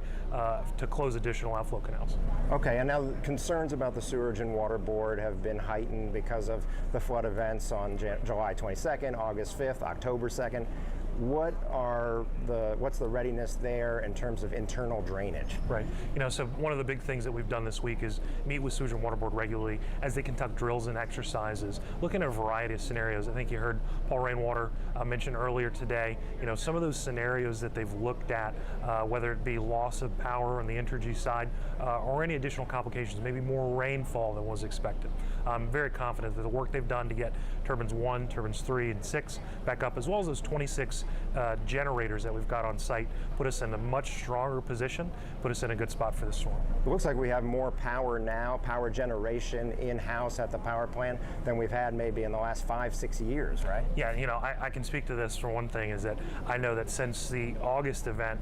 to close additional outflow canals. Okay, and now concerns about the Sewerage and Water Board have been heightened because of the flood events on July 22nd, August 5th, October 2nd. What's the readiness there in terms of internal drainage? Right. So one of the big things that we've done this week is meet with Sewage and Water Board regularly as they conduct drills and exercises, looking at a variety of scenarios. I think you heard Paul Rainwater mention earlier today, some of those scenarios that they've looked at, whether it be loss of power on the Entergy side or any additional complications, maybe more rainfall than was expected. I'm very confident that the work they've done to get turbines 1, turbines 3, and 6 back up, as well as those 26 generators that we've got on site, put us in a much stronger position, put us in a good spot for this storm. It looks like we have more power now, power generation in-house at the power plant than we've had maybe in the last 5-6 years, right? Yeah, I can speak to this for one thing, is that I know that since the August event,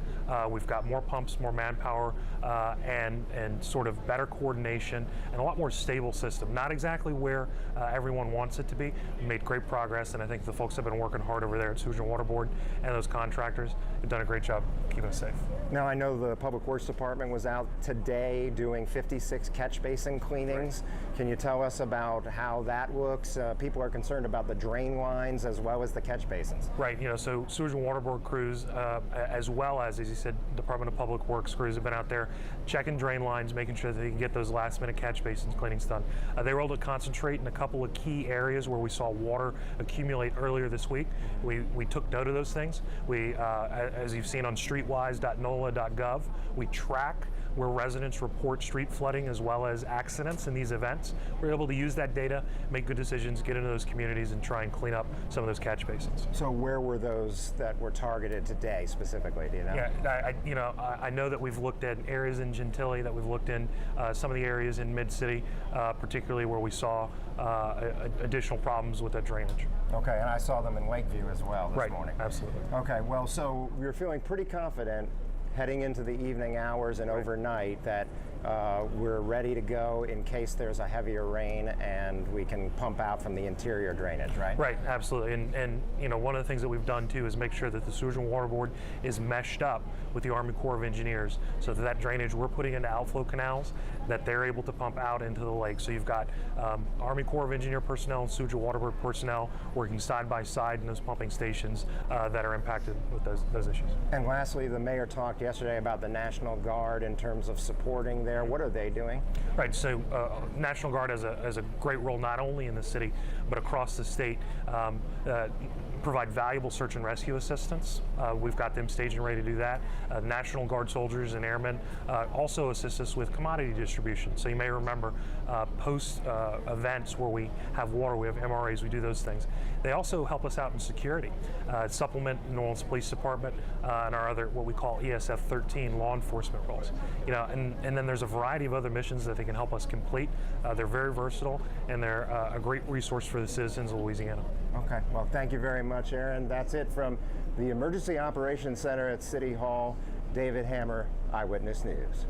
we've got more pumps, more manpower, and sort of better coordination and a lot more stable system. Not exactly where everyone wants it to be. We made great progress, and I think the folks have been working hard over there at Sewage and Water Board and those contractors have done a great job keeping us safe. Now, I know the Public Works Department was out today doing 56 catch basin cleanings. Right. Can you tell us about how that looks? People are concerned about the drain lines as well as the catch basins. Right, so Sewage and Water Board crews, as well as you said, Department of Public Works crews have been out there checking drain lines, making sure that they can get those last minute catch basins cleanings done. They were able to concentrate in a couple of key areas where we saw water accumulate earlier this week. We took note of those things. We, as you've seen on streetwise.nola.gov, we track where residents report street flooding as well as accidents in these events. We're able to use that data, make good decisions, get into those communities, and try and clean up some of those catch basins. So where were those that were targeted today specifically, do you know? Yeah, I know that we've looked at areas in Gentilly, that we've looked in some of the areas in Mid-City, particularly where we saw additional problems with that drainage. Okay, and I saw them in Lakeview as well this morning. Right, absolutely. Okay, well, so you're feeling pretty confident heading into the evening hours and overnight that we're ready to go in case there's a heavier rain and we can pump out from the interior drainage, right? Right, absolutely. And one of the things that we've done too is make sure that the Sewage and Water Board is meshed up with the Army Corps of Engineers so that drainage we're putting into outflow canals, that they're able to pump out into the lake. So you've got Army Corps of Engineer personnel and Sewage and Water Board personnel working side by side in those pumping stations that are impacted with those issues. And lastly, the mayor talked yesterday about the National Guard in terms of supporting there. What are they doing? Right, so National Guard has a great role not only in the city but across the state. Provide valuable search and rescue assistance. We've got them staged and ready to do that. National Guard soldiers and airmen also assist us with commodity distribution. So you may remember post events where we have water, we have MRAs, we do those things. They also help us out in security, supplement New Orleans Police Department and our other what we call ESF 13 law enforcement roles. And then there's a variety of other missions that they can help us complete. They're very versatile and they're a great resource for the citizens of Louisiana. Okay, well, thank you very much, Aaron. That's it from the Emergency Operations Center at City Hall. David Hammer, Eyewitness News.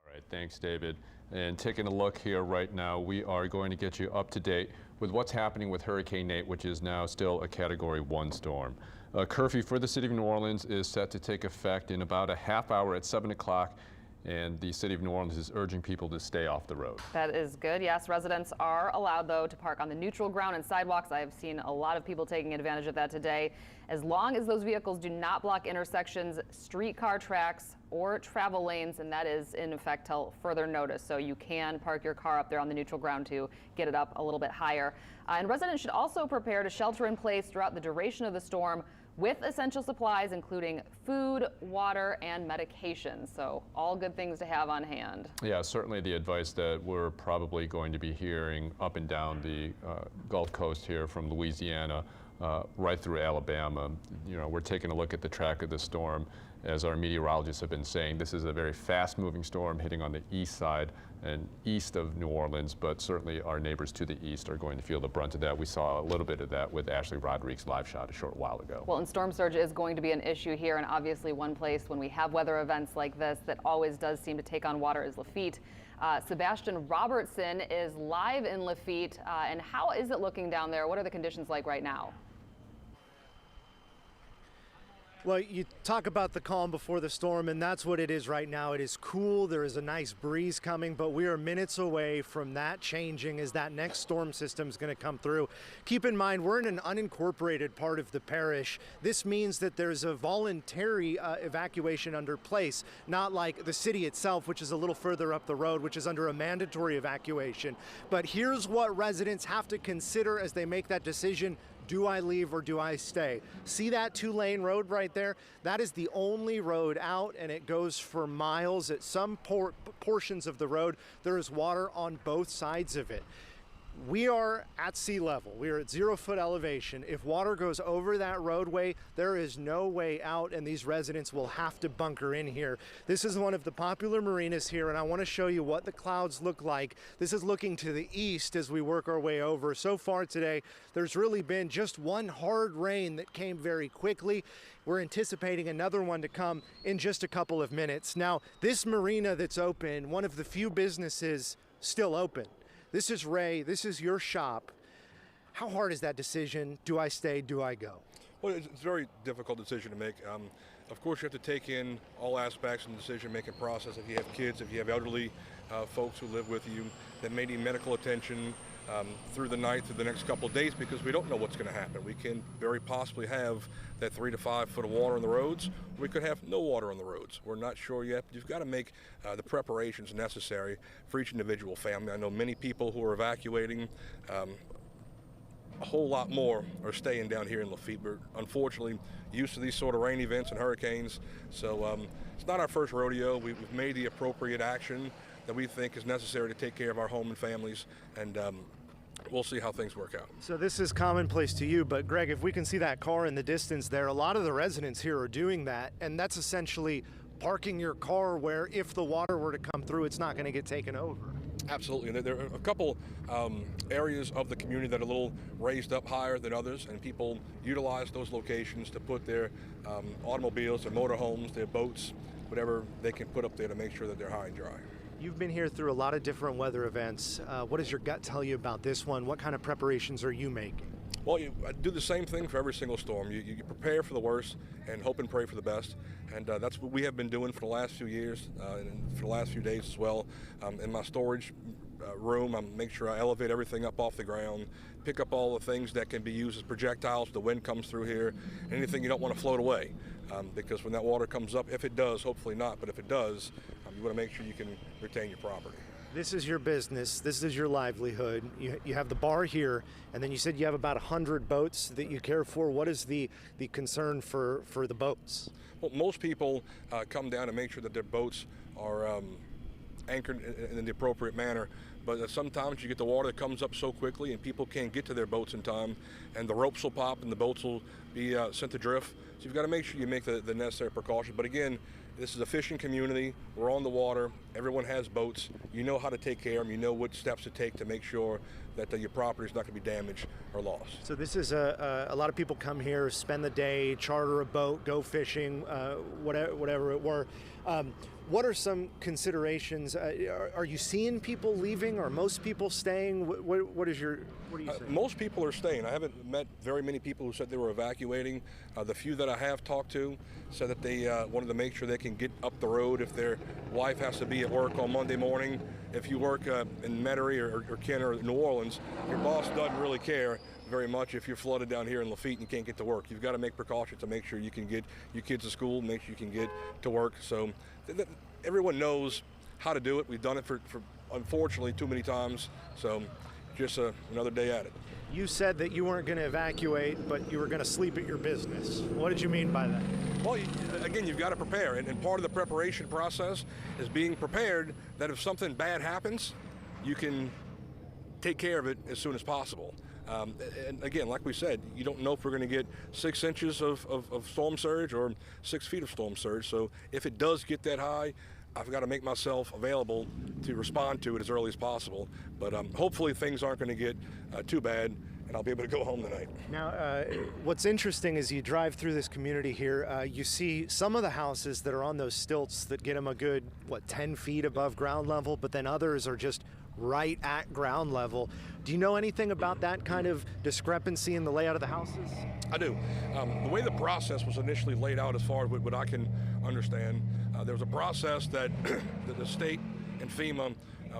All right, thanks, David. And taking a look here right now, we are going to get you up to date with what's happening with Hurricane Nate, which is now still a Category 1 storm. A curfew for the city of New Orleans is set to take effect in about a half hour at 7 o'clock. And the city of New Orleans is urging people to stay off the road. That is good. Yes, residents are allowed, though, to park on the neutral ground and sidewalks. I have seen a lot of people taking advantage of that today. As long as those vehicles do not block intersections, streetcar tracks, or travel lanes, and that is in effect till further notice. So you can park your car up there on the neutral ground to get it up a little bit higher. And residents should also prepare to shelter in place throughout the duration of the storm with essential supplies, including food, water, and medication. So all good things to have on hand. Yeah, certainly the advice that we're probably going to be hearing up and down the Gulf Coast here from Louisiana right through Alabama. We're taking a look at the track of the storm, as our meteorologists have been saying, this is a very fast-moving storm hitting on the east side and east of New Orleans, but certainly our neighbors to the east are going to feel the brunt of that. We saw a little bit of that with Ashley Rodriguez's live shot a short while ago. Well, and storm surge is going to be an issue here, and obviously one place when we have weather events like this that always does seem to take on water is Lafitte. Sebastian Robertson is live in Lafitte, and how is it looking down there? What are the conditions like right now? Well, you talk about the calm before the storm, and that's what it is right now. It is cool. There is a nice breeze coming, but we are minutes away from that changing as that next storm system is going to come through. Keep in mind, we're in an unincorporated part of the parish. This means that there's a voluntary evacuation under place, not like the city itself, which is a little further up the road, which is under a mandatory evacuation. But here's what residents have to consider as they make that decision. Do I leave or do I stay? See that 2-lane road right there? That is the only road out, and it goes for miles. At some portions of the road, there is water on both sides of it. We are at sea level. We are at 0-foot elevation. If water goes over that roadway, there is no way out, and these residents will have to bunker in here. This is one of the popular marinas here, and I want to show you what the clouds look like. This is looking to the east as we work our way over. So far today, there's really been just one hard rain that came very quickly. We're anticipating another one to come in just a couple of minutes. Now, this marina that's open, one of the few businesses still open. This is Ray, this is your shop. How hard is that decision? Do I stay, do I go? Well, it's a very difficult decision to make. Of course, you have to take in all aspects in the decision-making process. If you have kids, if you have elderly folks who live with you that may need medical attention through the night, through the next couple of days, because we don't know what's going to happen. We can very possibly have that 3 to 5 foot of water on the roads. We could have no water on the roads. We're not sure yet. You've got to make the preparations necessary for each individual family. I know many people who are evacuating. A whole lot more are staying down here in Lafitte. We're unfortunately used to these sort of rain events and hurricanes, so it's not our first rodeo. We've made the appropriate action that we think is necessary to take care of our home and families, and we'll see how things work out. So this is commonplace to you, but Greg, if we can see that car in the distance there, a lot of the residents here are doing that, and that's essentially parking your car where if the water were to come through, it's not going to get taken over. Absolutely, and there are a couple areas of the community that are a little raised up higher than others, and people utilize those locations to put their automobiles, their motorhomes, their boats, whatever they can put up there to make sure that they're high and dry. You've been here through a lot of different weather events. What does your gut tell you about this one? What kind of preparations are you making? Well, I do the same thing for every single storm. You prepare for the worst and hope and pray for the best. And that's what we have been doing for the last few years and for the last few days as well. In my storage room, I make sure I elevate everything up off the ground, pick up all the things that can be used as projectiles. The wind comes through here, anything you don't want to float away. Because when that water comes up, if it does, hopefully not, but if it does, you want to make sure you can retain your property. This is your business. This is your livelihood. You have the bar here, and then you said you have about 100 boats that you care for. What is the concern for the boats? Well, most people come down and make sure that their boats are anchored in the appropriate manner. But sometimes you get the water that comes up so quickly and people can't get to their boats in time, and the ropes will pop and the boats will be sent adrift. So you've got to make sure you make the necessary precaution. But again, this is a fishing community. We're on the water. Everyone has boats. You know how to take care of them. You know what steps to take to make sure that your property is not going to be damaged or lost. So this is a lot of people come here, spend the day, charter a boat, go fishing, whatever it were. What are some considerations? Are you seeing people leaving? Are most people staying? What are you saying? Most people are staying. I haven't met very many people who said they were evacuating. The few that I have talked to said that they wanted to make sure they can get up the road if their wife has to be at work on Monday morning. If you work in Metairie or Kenner or New Orleans, your boss doesn't really care very much if you're flooded down here in Lafitte and you can't get to work. You've got to make precautions to make sure you can get your kids to school, make sure you can get to work. So everyone knows how to do it. We've done it for unfortunately too many times. So just another day at it. You said that you weren't going to evacuate, but you were going to sleep at your business. What did you mean by that? Well, again, you've got to prepare, and part of the preparation process is being prepared that if something bad happens, you can take care of it as soon as possible. And again, like we said, you don't know if we're going to get 6 inches of storm surge or 6 feet of storm surge. So if it does get that high, I've got to make myself available to respond to it as early as possible. But hopefully things aren't going to get too bad, and I'll be able to go home tonight. Now, what's interesting is you drive through this community here, you see some of the houses that are on those stilts that get them a good, 10 feet above ground level, but then others are just right at ground level. Do you know anything about that kind of discrepancy in the layout of the houses? I do. The way the process was initially laid out, as far as what I can understand, there was a process that the state and FEMA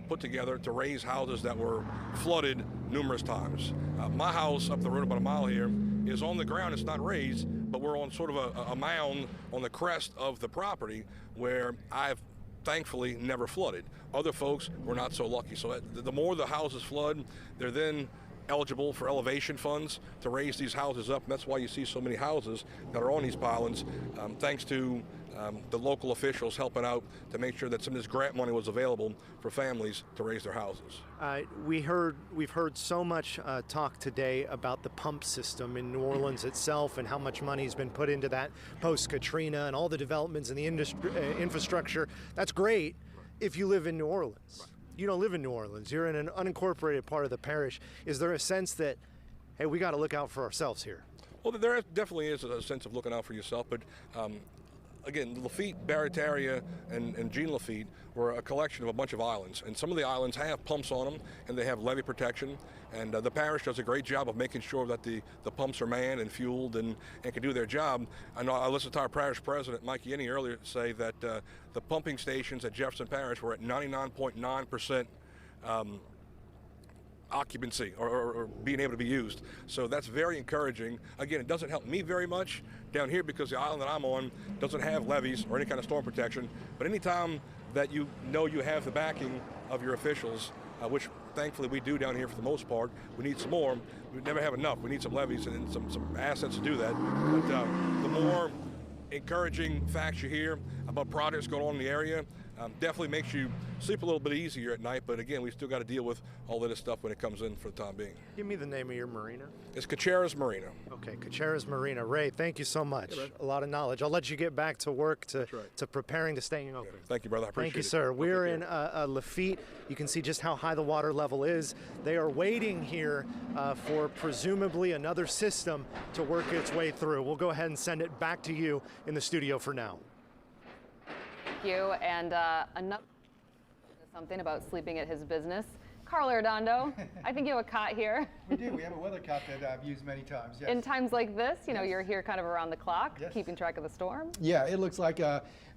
put together to raise houses that were flooded numerous times. My house up the road about a mile here is on the ground. It's not raised, but we're on sort of a mound on the crest of the property where I've thankfully never flooded. Other folks were not so lucky. So the more the houses flood, they're then eligible for elevation funds to raise these houses up, and that's why you see so many houses that are on these pylons, thanks to the local officials helping out to make sure that some of this grant money was available for families to raise their houses. We've heard so much talk today about the pump system in New Orleans itself and how much money has been put into that post-Katrina and all the developments in the infrastructure. That's great if you live in New Orleans. Right. You don't live in New Orleans. You're in an unincorporated part of the parish. Is there a sense that, hey, we got to look out for ourselves here? Well, there definitely is a sense of looking out for yourself, but again, Lafitte, Barataria, and Jean Lafitte were a collection of a bunch of islands, and some of the islands have pumps on them, and they have levee protection, and the parish does a great job of making sure that the pumps are manned and fueled and can do their job. I know I listened to our parish president, Mike Yenny, earlier say that the pumping stations at Jefferson Parish were at 99.9% occupancy or being able to be used. So that's very encouraging. Again, it doesn't help me very much down here because the island that I'm on doesn't have levees or any kind of storm protection. But anytime that you know you have the backing of your officials, which thankfully we do down here for the most part, we need some more. We never have enough. We need some levees and some assets to do that. But the more encouraging facts you hear about projects going on in the area, definitely makes you sleep a little bit easier at night, but again, we still got to deal with all of this stuff when it comes in for the time being. Give me the name of your marina. It's Caceres Marina. Okay, Caceres Marina. Ray, thank you so much. Yeah, a lot of knowledge. I'll let you get back to work, to preparing to staying open. Yeah. Thank you, brother. I appreciate it. Thank you, sir. We're in Lafitte. You can see just how high the water level is. They are waiting here for presumably another system to work its way through. We'll go ahead and send it back to you in the studio for now. Thank you. And another something about sleeping at his business. Carl Arredondo, I think you have a cot here. We do. We have a weather cot that I've used many times. Yes. In times like this, you know, you're here kind of around the clock, keeping track of the storm. Yeah, it looks like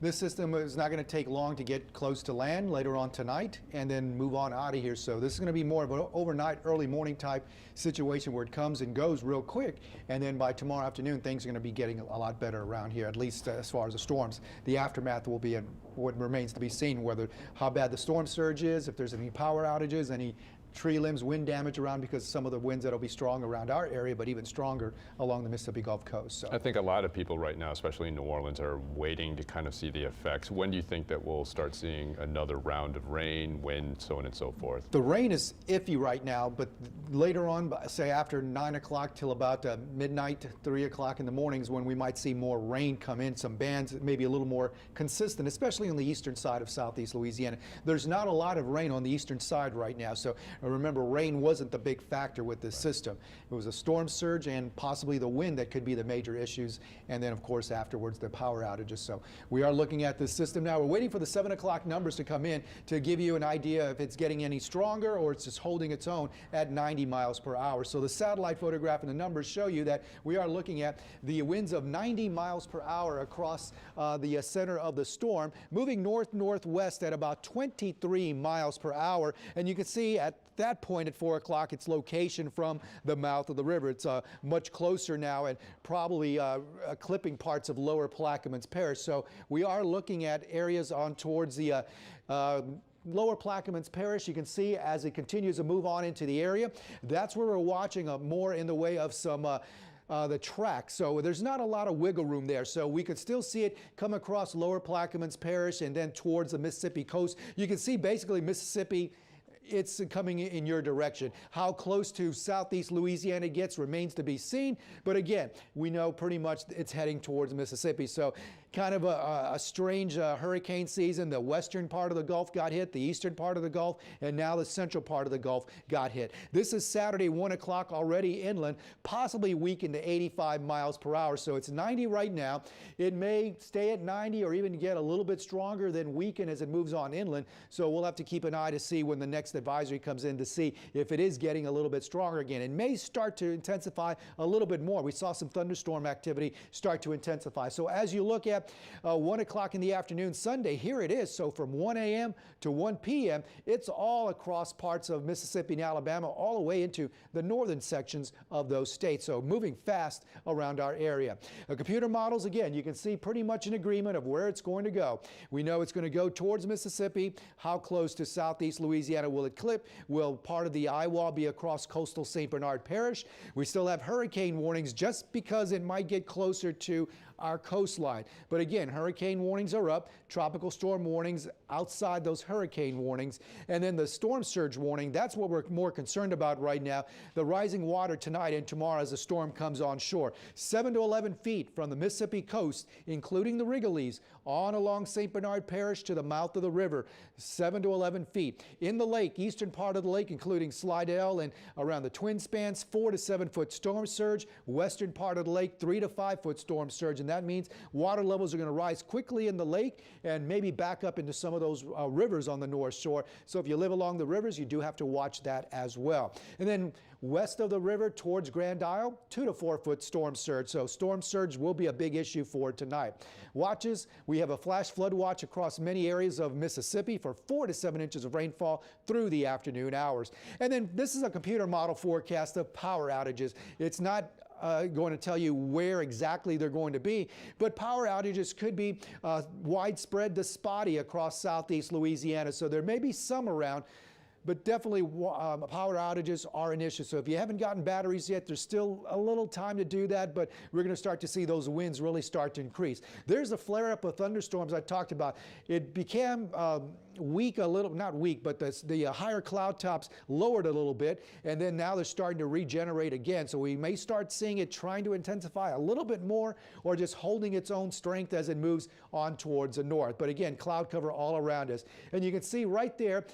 this system is not going to take long to get close to land later on tonight and then move on out of here. So this is going to be more of an overnight, early morning type situation where it comes and goes real quick. And then by tomorrow afternoon, things are going to be getting a lot better around here, at least as far as the storms. The aftermath will be what remains to be seen, how bad the storm surge is, if there's any power outages, any tree limbs, wind damage around, because some of the winds that'll be strong around our area, but even stronger along the Mississippi Gulf Coast. So I think a lot of people right now, especially in New Orleans, are waiting to kind of see the effects. When do you think that we'll start seeing another round of rain, wind, so on and so forth? The rain is iffy right now, but later on, say after 9 o'clock till about midnight, 3 o'clock in the mornings, when we might see more rain come in, some bands, maybe a little more consistent, especially on the eastern side of southeast Louisiana. There's not a lot of rain on the eastern side right now, so remember, rain wasn't the big factor with this system. It was a storm surge and possibly the wind that could be the major issues, and then of course afterwards the power outages. So we are looking at this system now. We're waiting for the 7 o'clock numbers to come in to give you an idea if it's getting any stronger or it's just holding its own at 90 miles per hour. So the satellite photograph and the numbers show you that we are looking at the winds of 90 miles per hour across the center of the storm, moving north-northwest at about 23 miles per hour. And you can see at that point at 4 o'clock its location from the mouth of the river. It's much closer now and probably clipping parts of lower Plaquemines Parish. So we are looking at areas on towards the lower Plaquemines Parish. You can see as it continues to move on into the area. That's where we're watching more in the way of some the track. So there's not a lot of wiggle room there. So we could still see it come across lower Plaquemines Parish and then towards the Mississippi coast. You can see basically Mississippi it's coming in your direction. How close to southeast Louisiana it gets remains to be seen, but again, we know pretty much it's heading towards Mississippi. So kind of a strange hurricane season. The western part of the Gulf got hit, the eastern part of the Gulf, and now the central part of the Gulf got hit. This is Saturday, 1 o'clock, already inland, possibly weakened to 85 miles per hour. So it's 90 right now. It may stay at 90 or even get a little bit stronger, then weaken as it moves on inland. So we'll have to keep an eye to see when the next advisory comes in to see if it is getting a little bit stronger again. It may start to intensify a little bit more. We saw some thunderstorm activity start to intensify. So as you look at 1 o'clock in the afternoon Sunday, here it is. So from 1 a.m. to 1 p.m., it's all across parts of Mississippi and Alabama, all the way into the northern sections of those states. So moving fast around our area. Computer models, again, you can see pretty much an agreement of where it's going to go. We know it's going to go towards Mississippi. How close to southeast Louisiana will it clip? Will part of the eye wall be across coastal St. Bernard Parish? We still have hurricane warnings just because it might get closer to our coastline. But again, hurricane warnings are up, tropical storm warnings outside those hurricane warnings, and then the storm surge warning, that's what we're more concerned about right now. The rising water tonight and tomorrow as the storm comes on shore. 7 to 11 feet from the Mississippi coast, including the Wrigley's, on along St. Bernard Parish to the mouth of the river, 7 to 11 feet. In the lake, eastern part of the lake, including Slidell and around the Twin Spans, 4 to 7 foot storm surge. Western part of the lake, 3 to 5 foot storm surge, and that means water levels are going to rise quickly in the lake and maybe back up into some of those rivers on the North Shore. So if you live along the rivers, you do have to watch that as well. And then west of the river towards Grand Isle, 2 to 4 foot storm surge. So storm surge will be a big issue for tonight. Watches, we have a flash flood watch across many areas of Mississippi for 4 to 7 inches of rainfall through the afternoon hours. And then this is a computer model forecast of power outages. It's not going to tell you where exactly they're going to be, but power outages could be widespread to spotty across southeast Louisiana. So there may be some around, but definitely power outages are an issue. So if you haven't gotten batteries yet, there's still a little time to do that, but we're going to start to see those winds really start to increase. There's a flare-up of thunderstorms I talked about. It became weak a little, not weak, but the higher cloud tops lowered a little bit, and then now they're starting to regenerate again. So we may start seeing it trying to intensify a little bit more, or just holding its own strength as it moves on towards the north. But again, cloud cover all around us. And you can see right there,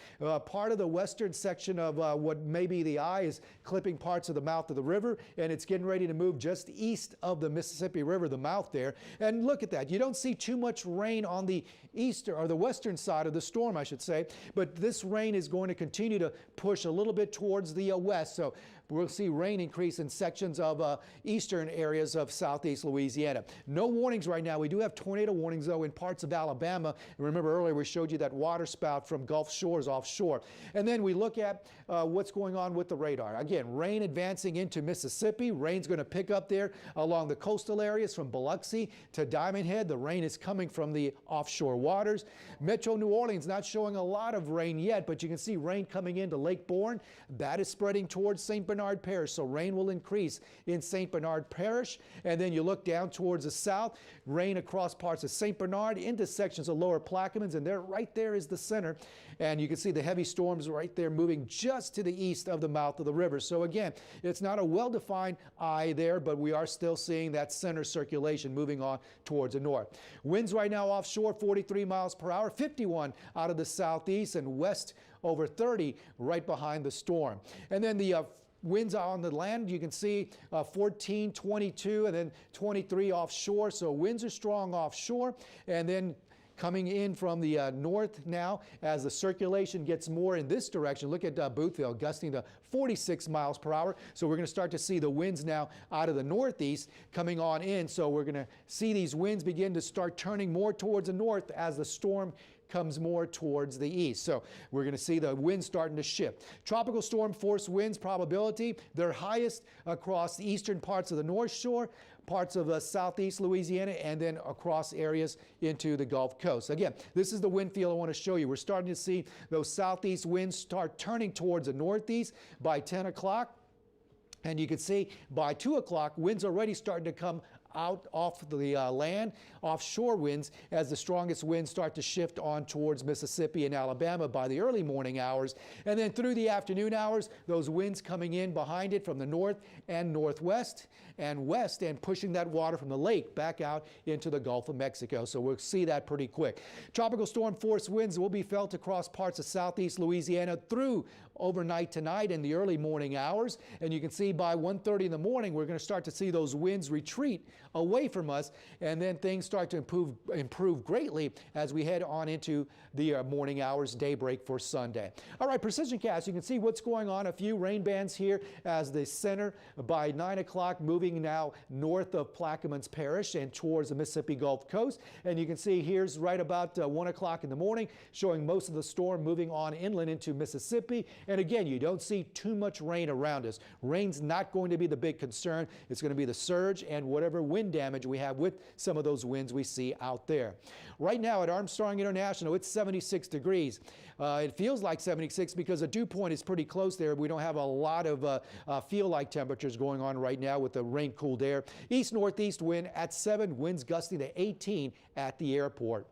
part of the western section of what may be the eye is clipping parts of the mouth of the river, and it's getting ready to move just east of the Mississippi River, the mouth there. And look at that. You don't see too much rain on the eastern or the western side of the storm, I should say, but this rain is going to continue to push a little bit towards the west. So we'll see rain increase in sections of eastern areas of southeast Louisiana. No warnings right now. We do have tornado warnings, though, in parts of Alabama. And remember earlier we showed you that water spout from Gulf Shores offshore. And then we look at what's going on with the radar. Again, rain advancing into Mississippi. Rain's going to pick up there along the coastal areas from Biloxi to Diamond Head. The rain is coming from the offshore waters. Metro New Orleans not showing a lot of rain yet, but you can see rain coming into Lake Bourne. That is spreading towards St. Bernard Parish, so rain will increase in St. Bernard Parish. And then you look down towards the south, rain across parts of St. Bernard into sections of Lower Plaquemines, and there, right there is the center. And you can see the heavy storms right there moving just to the east of the mouth of the river. So again, it's not a well-defined eye there, but we are still seeing that center circulation moving on towards the north. Winds right now offshore 43 miles per hour, 51 out of the southeast, and west over 30 right behind the storm. And then the winds on the land, you can see 14, 22, and then 23 offshore. So winds are strong offshore. And then coming in from the north now as the circulation gets more in this direction. Look at Boothville gusting to 46 miles per hour. So we're going to start to see the winds now out of the northeast coming on in. So we're going to see these winds begin to start turning more towards the north as the storm comes more towards the east. So we're going to see the winds starting to shift. Tropical storm force winds probability, they're highest across the eastern parts of the North Shore, parts of southeast Louisiana, and then across areas into the Gulf Coast. Again, this is the wind field I want to show you. We're starting to see those southeast winds start turning towards the northeast by 10 o'clock. And you can see by 2 o'clock, winds already starting to come out off the land, offshore winds, as the strongest winds start to shift on towards Mississippi and Alabama by the early morning hours. And then through the afternoon hours, those winds coming in behind it from the north and northwest and west, and pushing that water from the lake back out into the Gulf of Mexico. So we'll see that pretty quick. Tropical storm force winds will be felt across parts of southeast Louisiana through overnight tonight in the early morning hours. And you can see by 1:30 in the morning, we're going to start to see those winds retreat away from us, and then things start to improve greatly as we head on into the morning hours, daybreak for Sunday. All right, Precision Cast, you can see what's going on. A few rain bands here as the center by 9 o'clock, moving now north of Plaquemines Parish and towards the Mississippi Gulf Coast. And you can see here's right about 1 o'clock in the morning, showing most of the storm moving on inland into Mississippi. And again, you don't see too much rain around us. Rain's not going to be the big concern. It's going to be the surge and whatever wind damage we have with some of those winds we see out there. Right now at Armstrong International, it's 76 degrees. It feels like 76 because the dew point is pretty close there. We don't have a lot of feel-like temperatures going on right now with the rain-cooled air. East-northeast wind at 7, winds gusting to 18 at the airport.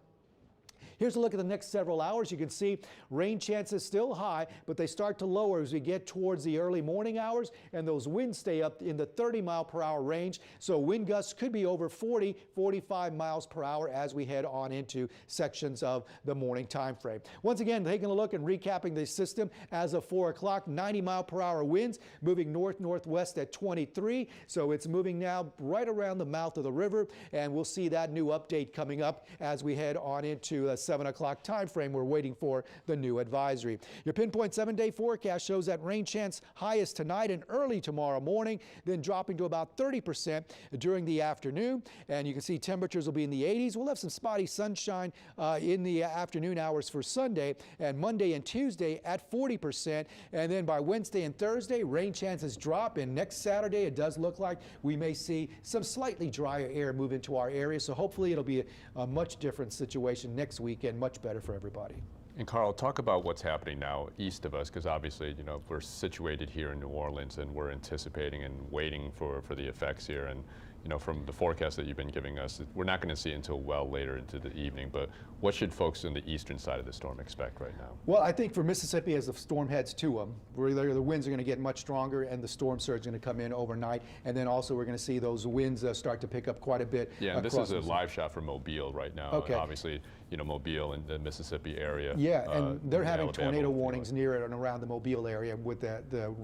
Here's a look at the next several hours. You can see rain chances still high, but they start to lower as we get towards the early morning hours, and those winds stay up in the 30-mile-per-hour range. So wind gusts could be over 40, 45 miles per hour as we head on into sections of the morning time frame. Once again, taking a look and recapping the system as of 4 o'clock, 90-mile-per-hour winds moving north-northwest at 23. So it's moving now right around the mouth of the river, and we'll see that new update coming up as we head on into 7 o'clock time frame. We're waiting for the new advisory. Your pinpoint 7-day forecast shows that rain chance highest tonight and early tomorrow morning, then dropping to about 30% during the afternoon. And you can see temperatures will be in the 80s. We'll have some spotty sunshine in the afternoon hours for Sunday, and Monday and Tuesday at 40%. And then by Wednesday and Thursday, rain chances drop. And next Saturday, it does look like we may see some slightly drier air move into our area. So hopefully it'll be a much different situation next week and much better for everybody. And Carl, talk about what's happening now east of us, because obviously, you know, we're situated here in New Orleans and we're anticipating and waiting for the effects here. And, you know, from the forecast that you've been giving us, we're not going to see it until well later into the evening. But what should folks on the eastern side of the storm expect right now? Well, I think for Mississippi, as the storm heads to them, the winds are going to get much stronger and the storm surge is going to come in overnight. And then also we're going to see those winds start to pick up quite a bit. Yeah, and this is a live shot from Mobile right now. Okay. And obviously, you know, Mobile and the Mississippi area. Yeah, and they're having Alabama tornado warnings near it and around the Mobile area with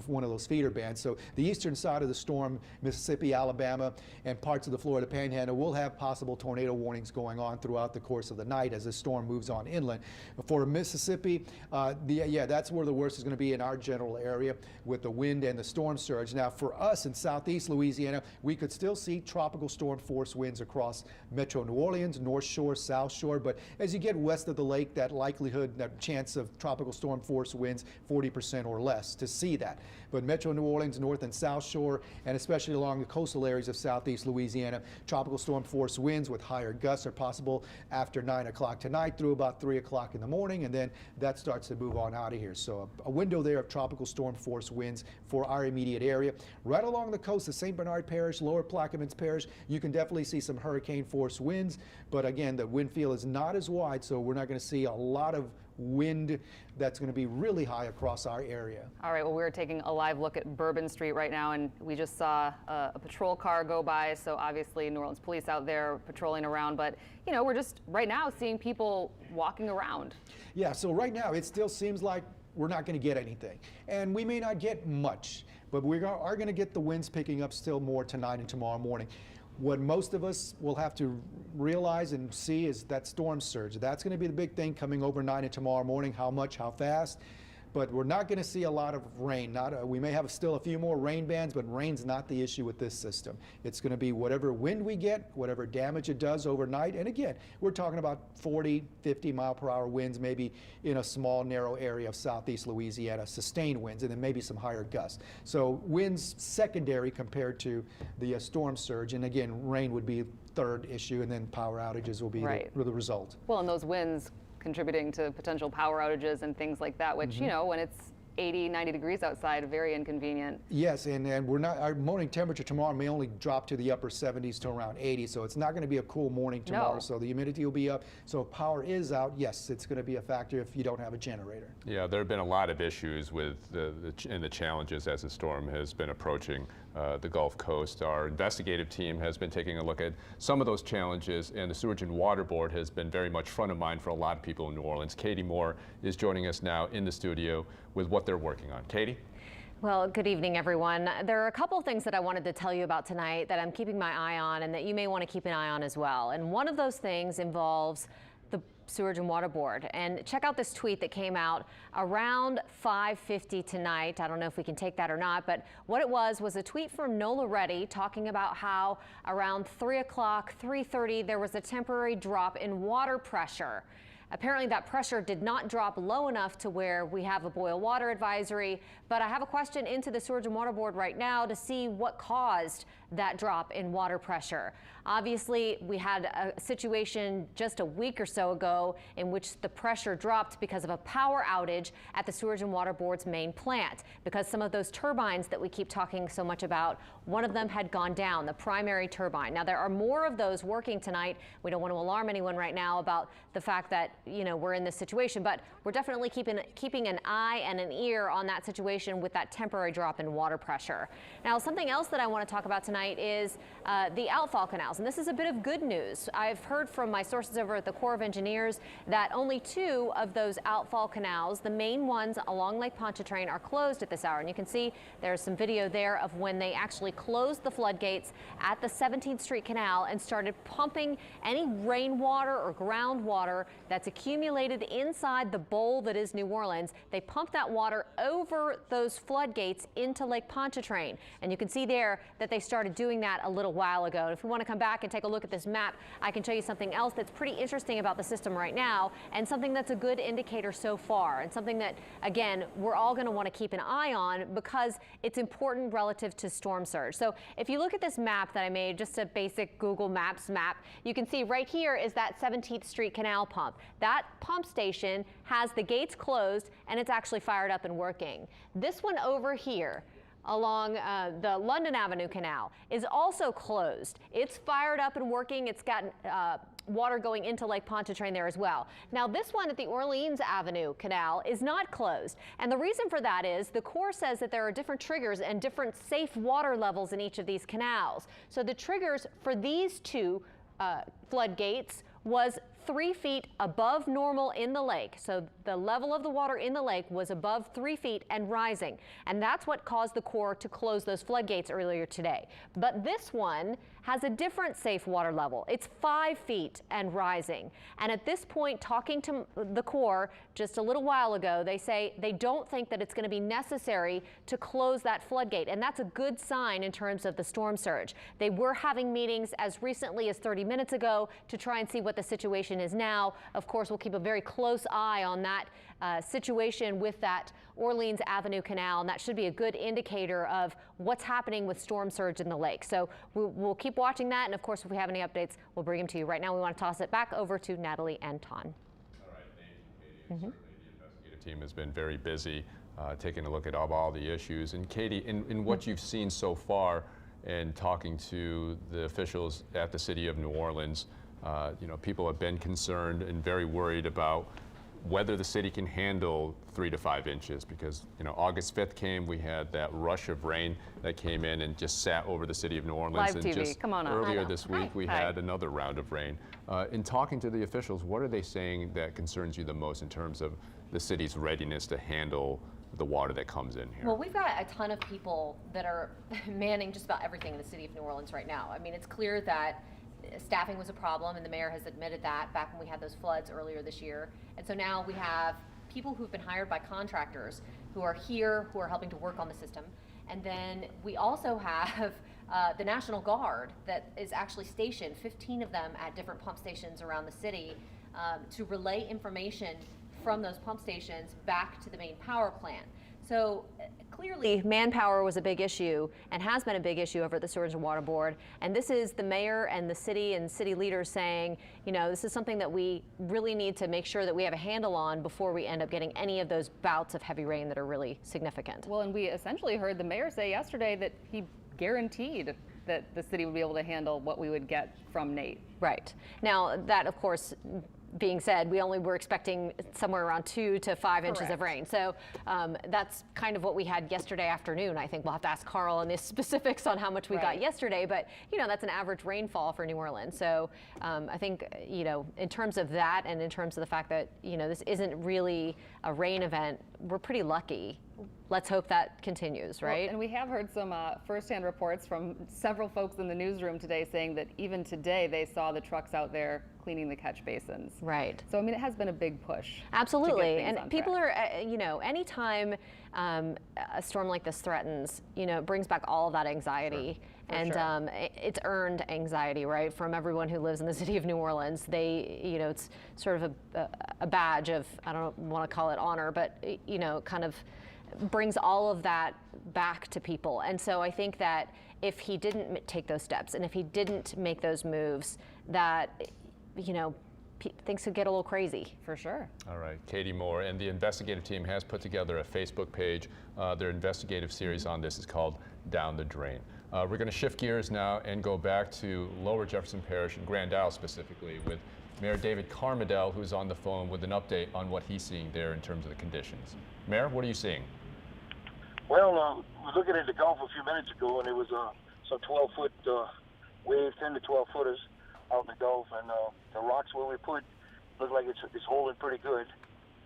one of those feeder bands. So the eastern side of the storm, Mississippi, Alabama, and parts of the Florida Panhandle will have possible tornado warnings going on throughout the course of the night as the storm moves on inland. For Mississippi, that's where the worst is going to be in our general area with the wind and the storm surge. Now, for us in southeast Louisiana, we could still see tropical storm force winds across Metro New Orleans, North Shore, South Shore, but as you get west of the lake, that likelihood, that chance of tropical storm force winds, 40% or less to see that. But Metro New Orleans, North and South Shore, and especially along the coastal areas of southeast Louisiana, tropical storm force winds with higher gusts are possible after 9 o'clock tonight through about 3 o'clock in the morning, and then that starts to move on out of here. So a window there of tropical storm force winds for our immediate area. Right along the coast of St. Bernard Parish, Lower Plaquemines Parish, you can definitely see some hurricane force winds, but again, the wind field is not as wide, so we're not going to see a lot of wind that's going to be really high across our area. All right, well, we're taking a live look at Bourbon Street right now, and we just saw a patrol car go by, so obviously New Orleans police out there patrolling around, but, you know, we're just right now seeing people walking around. Yeah, so right now it still seems like we're not going to get anything, and we may not get much, but we are going to get the winds picking up still more tonight and tomorrow morning. What most of us will have to realize and see is that storm surge. That's going to be the big thing coming overnight and tomorrow morning. How much, how fast? But we're not going to see a lot of rain. We may have still a few more rain bands, but rain's not the issue with this system. It's going to be whatever wind we get, whatever damage it does overnight. And again, we're talking about 40, 50 mile per hour winds, maybe in a small, narrow area of southeast Louisiana, sustained winds, and then maybe some higher gusts. So winds secondary compared to the storm surge. And again, rain would be third issue, and then power outages will be the result. Well, and those winds contributing to potential power outages and things like that, which, you know, when it's 80, 90 degrees outside, very inconvenient. Yes, and we're not, our morning temperature tomorrow may only drop to the upper 70s to around 80, so it's not going to be a cool morning tomorrow. No. So the humidity will be up. So if power is out, yes, it's going to be a factor if you don't have a generator. Yeah, there have been a lot of issues with the challenges as the storm has been approaching the Gulf Coast. Our investigative team has been taking a look at some of those challenges, and the Sewerage and Water Board has been very much front of mind for a lot of people in New Orleans. Katie Moore is joining us now in the studio with what they're working on. Katie? Well, good evening, everyone. There are a couple of things that I wanted to tell you about tonight that I'm keeping my eye on and that you may want to keep an eye on as well. And one of those things involves the Sewerage and Water Board. And check out this tweet that came out around 5:50 tonight. I don't know if we can take that or not, but what it was a tweet from Nola Reddy talking about how around 3 o'clock, 3:30, there was a temporary drop in water pressure. Apparently that pressure did not drop low enough to where we have a boil water advisory, but I have a question into the Sewerage and Water Board right now to see what caused that drop in water pressure. Obviously, we had a situation just a week or so ago in which the pressure dropped because of a power outage at the Sewerage and Water Board's main plant, because some of those turbines that we keep talking so much about, one of them had gone down, the primary turbine. Now, there are more of those working tonight. We don't want to alarm anyone right now about the fact that, you know, we're in this situation, but we're definitely keeping an eye and an ear on that situation with that temporary drop in water pressure. Now, something else that I want to talk about tonight is the outfall canals, and this is a bit of good news. I've heard from my sources over at the Corps of Engineers that only 2 of those outfall canals, the main ones along Lake Pontchartrain, are closed at this hour. And you can see there's some video there of when they actually closed the floodgates at the 17th Street Canal and started pumping any rainwater or groundwater that's accumulated inside the bowl that is New Orleans. They pumped that water over those floodgates into Lake Pontchartrain. And you can see there that they started doing that a little while ago. And if we want to come back and take a look at this map, I can show you something else that's pretty interesting about the system right now, and something that's a good indicator so far, and something that, again, we're all going to want to keep an eye on because it's important relative to storm surge. So if you look at this map that I made, just a basic Google Maps map, you can see right here is that 17th Street Canal pump. That pump station has the gates closed and it's actually fired up and working. This one over here along the London Avenue Canal is also closed. It's fired up and working. It's got water going into Lake Pontchartrain there as well. Now this one at the Orleans Avenue Canal is not closed. And the reason for that is the Corps says that there are different triggers and different safe water levels in each of these canals. So the triggers for these 2 floodgates was 3 feet above normal in the lake. So the level of the water in the lake was above 3 feet and rising. And that's what caused the Corps to close those floodgates earlier today. But this one has a different safe water level. It's 5 feet and rising. And at this point, talking to the Corps just a little while ago, they say they don't think that it's going to be necessary to close that floodgate. And that's a good sign in terms of the storm surge. They were having meetings as recently as 30 minutes ago to try and see what the situation is now. Of course, we'll keep a very close eye on that situation with that Orleans Avenue Canal, and that should be a good indicator of what's happening with storm surge in the lake. So we'll keep watching that, and of course, if we have any updates, we'll bring them to you. Right now, we want to toss it back over to Natalie and Ton. All right, thank you, Katie. Certainly the investigative team has been very busy taking a look at all the issues. And Katie, in what you've seen so far and talking to the officials at the City of New Orleans, you know, people have been concerned and very worried about whether the city can handle 3 to 5 inches, because, you know, August 5th came, we had that rush of rain that came in and just sat over the City of New Orleans. Live and TV, just come on up. earlier this week we Hi. had another round of rain. In talking to the officials, what are they saying that concerns you the most in terms of the city's readiness to handle the water that comes in here? Well, we've got a ton of people that are manning just about everything in the City of New Orleans right now. I mean, it's clear that staffing was a problem, and the mayor has admitted that back when we had those floods earlier this year. And so now we have people who've been hired by contractors who are here, who are helping to work on the system. And then we also have the National Guard that is actually stationed, 15 of them at different pump stations around the city, to relay information from those pump stations back to the main power plant. So clearly manpower was a big issue and has been a big issue over at the Sewage and Water Board. And this is the mayor and the city and city leaders saying, you know, this is something that we really need to make sure that we have a handle on before we end up getting any of those bouts of heavy rain that are really significant. Well, and we essentially heard the mayor say yesterday that he guaranteed that the city would be able to handle what we would get from Nate. Right. Now, that, of course, being said, we only were expecting somewhere around 2 to 5 inches of rain. So that's kind of what we had yesterday afternoon. I think we'll have to ask Carl on the specifics on how much we got yesterday, but you know, that's an average rainfall for New Orleans. So I think, you know, in terms of that and in terms of the fact that, you know, this isn't really a rain event, we're pretty lucky. Let's hope that continues, right? Well, and we have heard some firsthand reports from several folks in the newsroom today saying that even today they saw the trucks out there cleaning the catch basins. Right. So, I mean, it has been a big push. Absolutely. And people are, you know, anytime a storm like this threatens, you know, it brings back all of that anxiety. For And sure. it's earned anxiety, right, from everyone who lives in the city of New Orleans. They, you know, it's sort of a badge of, I don't want to call it honor, but, you know, kind of brings all of that back to people. And so I think that if he didn't take those steps and if he didn't make those moves, that, you know, things could get a little crazy. For sure. All right, Katie Moore, and the investigative team has put together a Facebook page. Their investigative series on this is called Down the Drain. We're going to shift gears now and go back to Lower Jefferson Parish and Grand Isle specifically with Mayor David Carmidel, who's on the phone with an update on what he's seeing there in terms of the conditions. Mayor, what are you seeing? Well, we were looking at the Gulf a few minutes ago, and it was some 12-foot waves, 10 to 12 footers out in the Gulf, and the rocks where we put look like it's holding pretty good.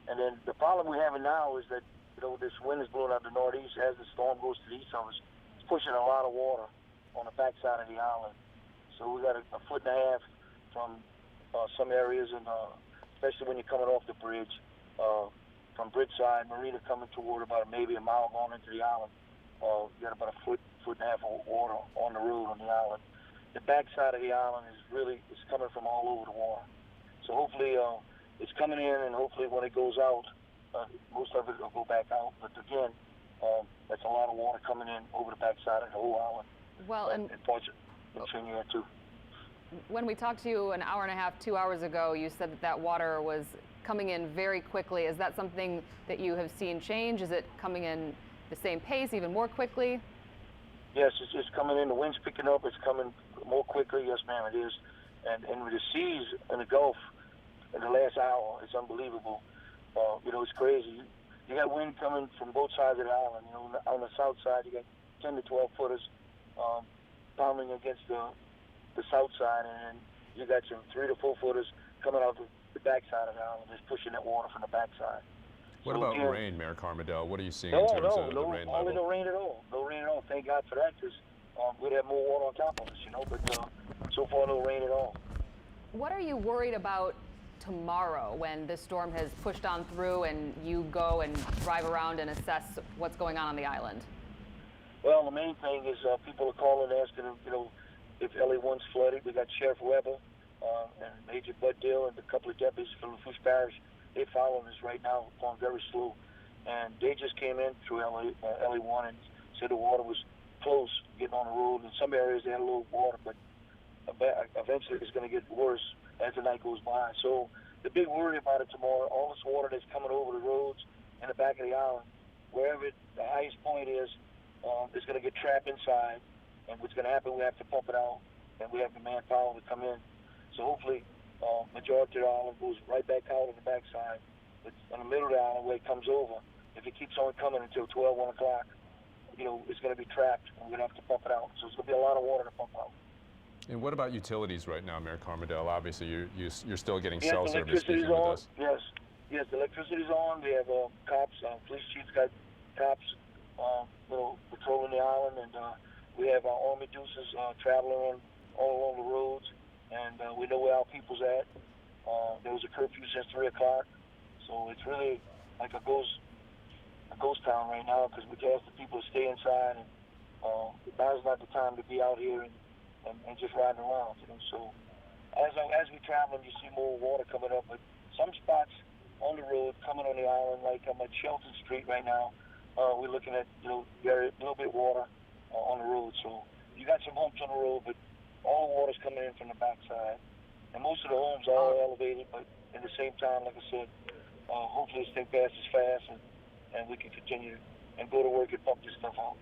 And then the problem we're having now is that, you know, this wind is blowing out the northeast as the storm goes to the east of us. It's pushing a lot of water on the backside of the island. So we got a foot and a half from some areas, and especially when you're coming off the bridge. From Bridgeside, Marina coming toward about maybe a mile going into the island. You got about a foot and a half of water on the road on the island. The backside of the island is coming from all over the water. So hopefully it's coming in, and hopefully when it goes out, most of it will go back out. But again, that's a lot of water coming in over the backside of the whole island. Well, and parts of Trinidad too. When we talked to you an hour and a half, 2 hours ago, you said that water was coming in very quickly. Is that something that you have seen change? Is it coming in the same pace, even more quickly? Yes, it's just coming in. The wind's picking up. It's coming more quickly. Yes, ma'am, it is. And with the seas in the Gulf in the last hour, it's unbelievable. You know, it's crazy. You got wind coming from both sides of the island. You know, on the south side, you got 10 to 12 footers pounding against the south side, and then you got some 3 to 4 footers coming out the backside of the island, just pushing that water from the backside. What So, about again, rain, Mayor Carmidel? What are you seeing in terms of the rain level? No rain at all. No rain at all. Thank God for that, because we'd have more water on top of us, you know. But so far, no rain at all. What are you worried about tomorrow when this storm has pushed on through and you go and drive around and assess what's going on the island? Well, the main thing is people are calling asking, you know, if LA1's flooded. We got Sheriff Weber and Major Bud Dill and a couple of deputies from Lafourche Parish. They're following us right now, going very slow. And they just came in through LA1 and said the water was close, getting on the road. In some areas they had a little water, but eventually it's going to get worse as the night goes by. So the big worry about it tomorrow, all this water that's coming over the roads and the back of the island, wherever the highest point is going to get trapped inside. And what's going to happen, we have to pump it out, and we have the manpower to come in. So hopefully, majority of the island goes right back out on the backside. But in the middle of the island, where it comes over, if it keeps on coming until 12, 1 o'clock, you know, it's going to be trapped, and we're going to have to pump it out. So it's going to be a lot of water to pump out. And what about utilities right now, Mayor Carmidel? Obviously, you're still getting Yes, cell the service speaking electricity's with on. us. Yes, the electricity's on. We have cops, police chief's got cops, you know, patrolling the island, and we have our army deuces traveling all along the roads, and we know where our people's at. There was a curfew since 3 o'clock, so it's really like a ghost town right now, because we ask the people to stay inside, and now's not the time to be out here and just riding around, you know. So as we travel, you see more water coming up, but some spots on the road coming on the island, like I'm at Shelton Street right now, we're looking at, very little bit of water on the road. So you got some homes on the road, but all the water's coming in from the backside. And most of the homes are elevated, but at the same time, like I said, hopefully this thing passes fast and we can continue and go to work and pump this stuff out.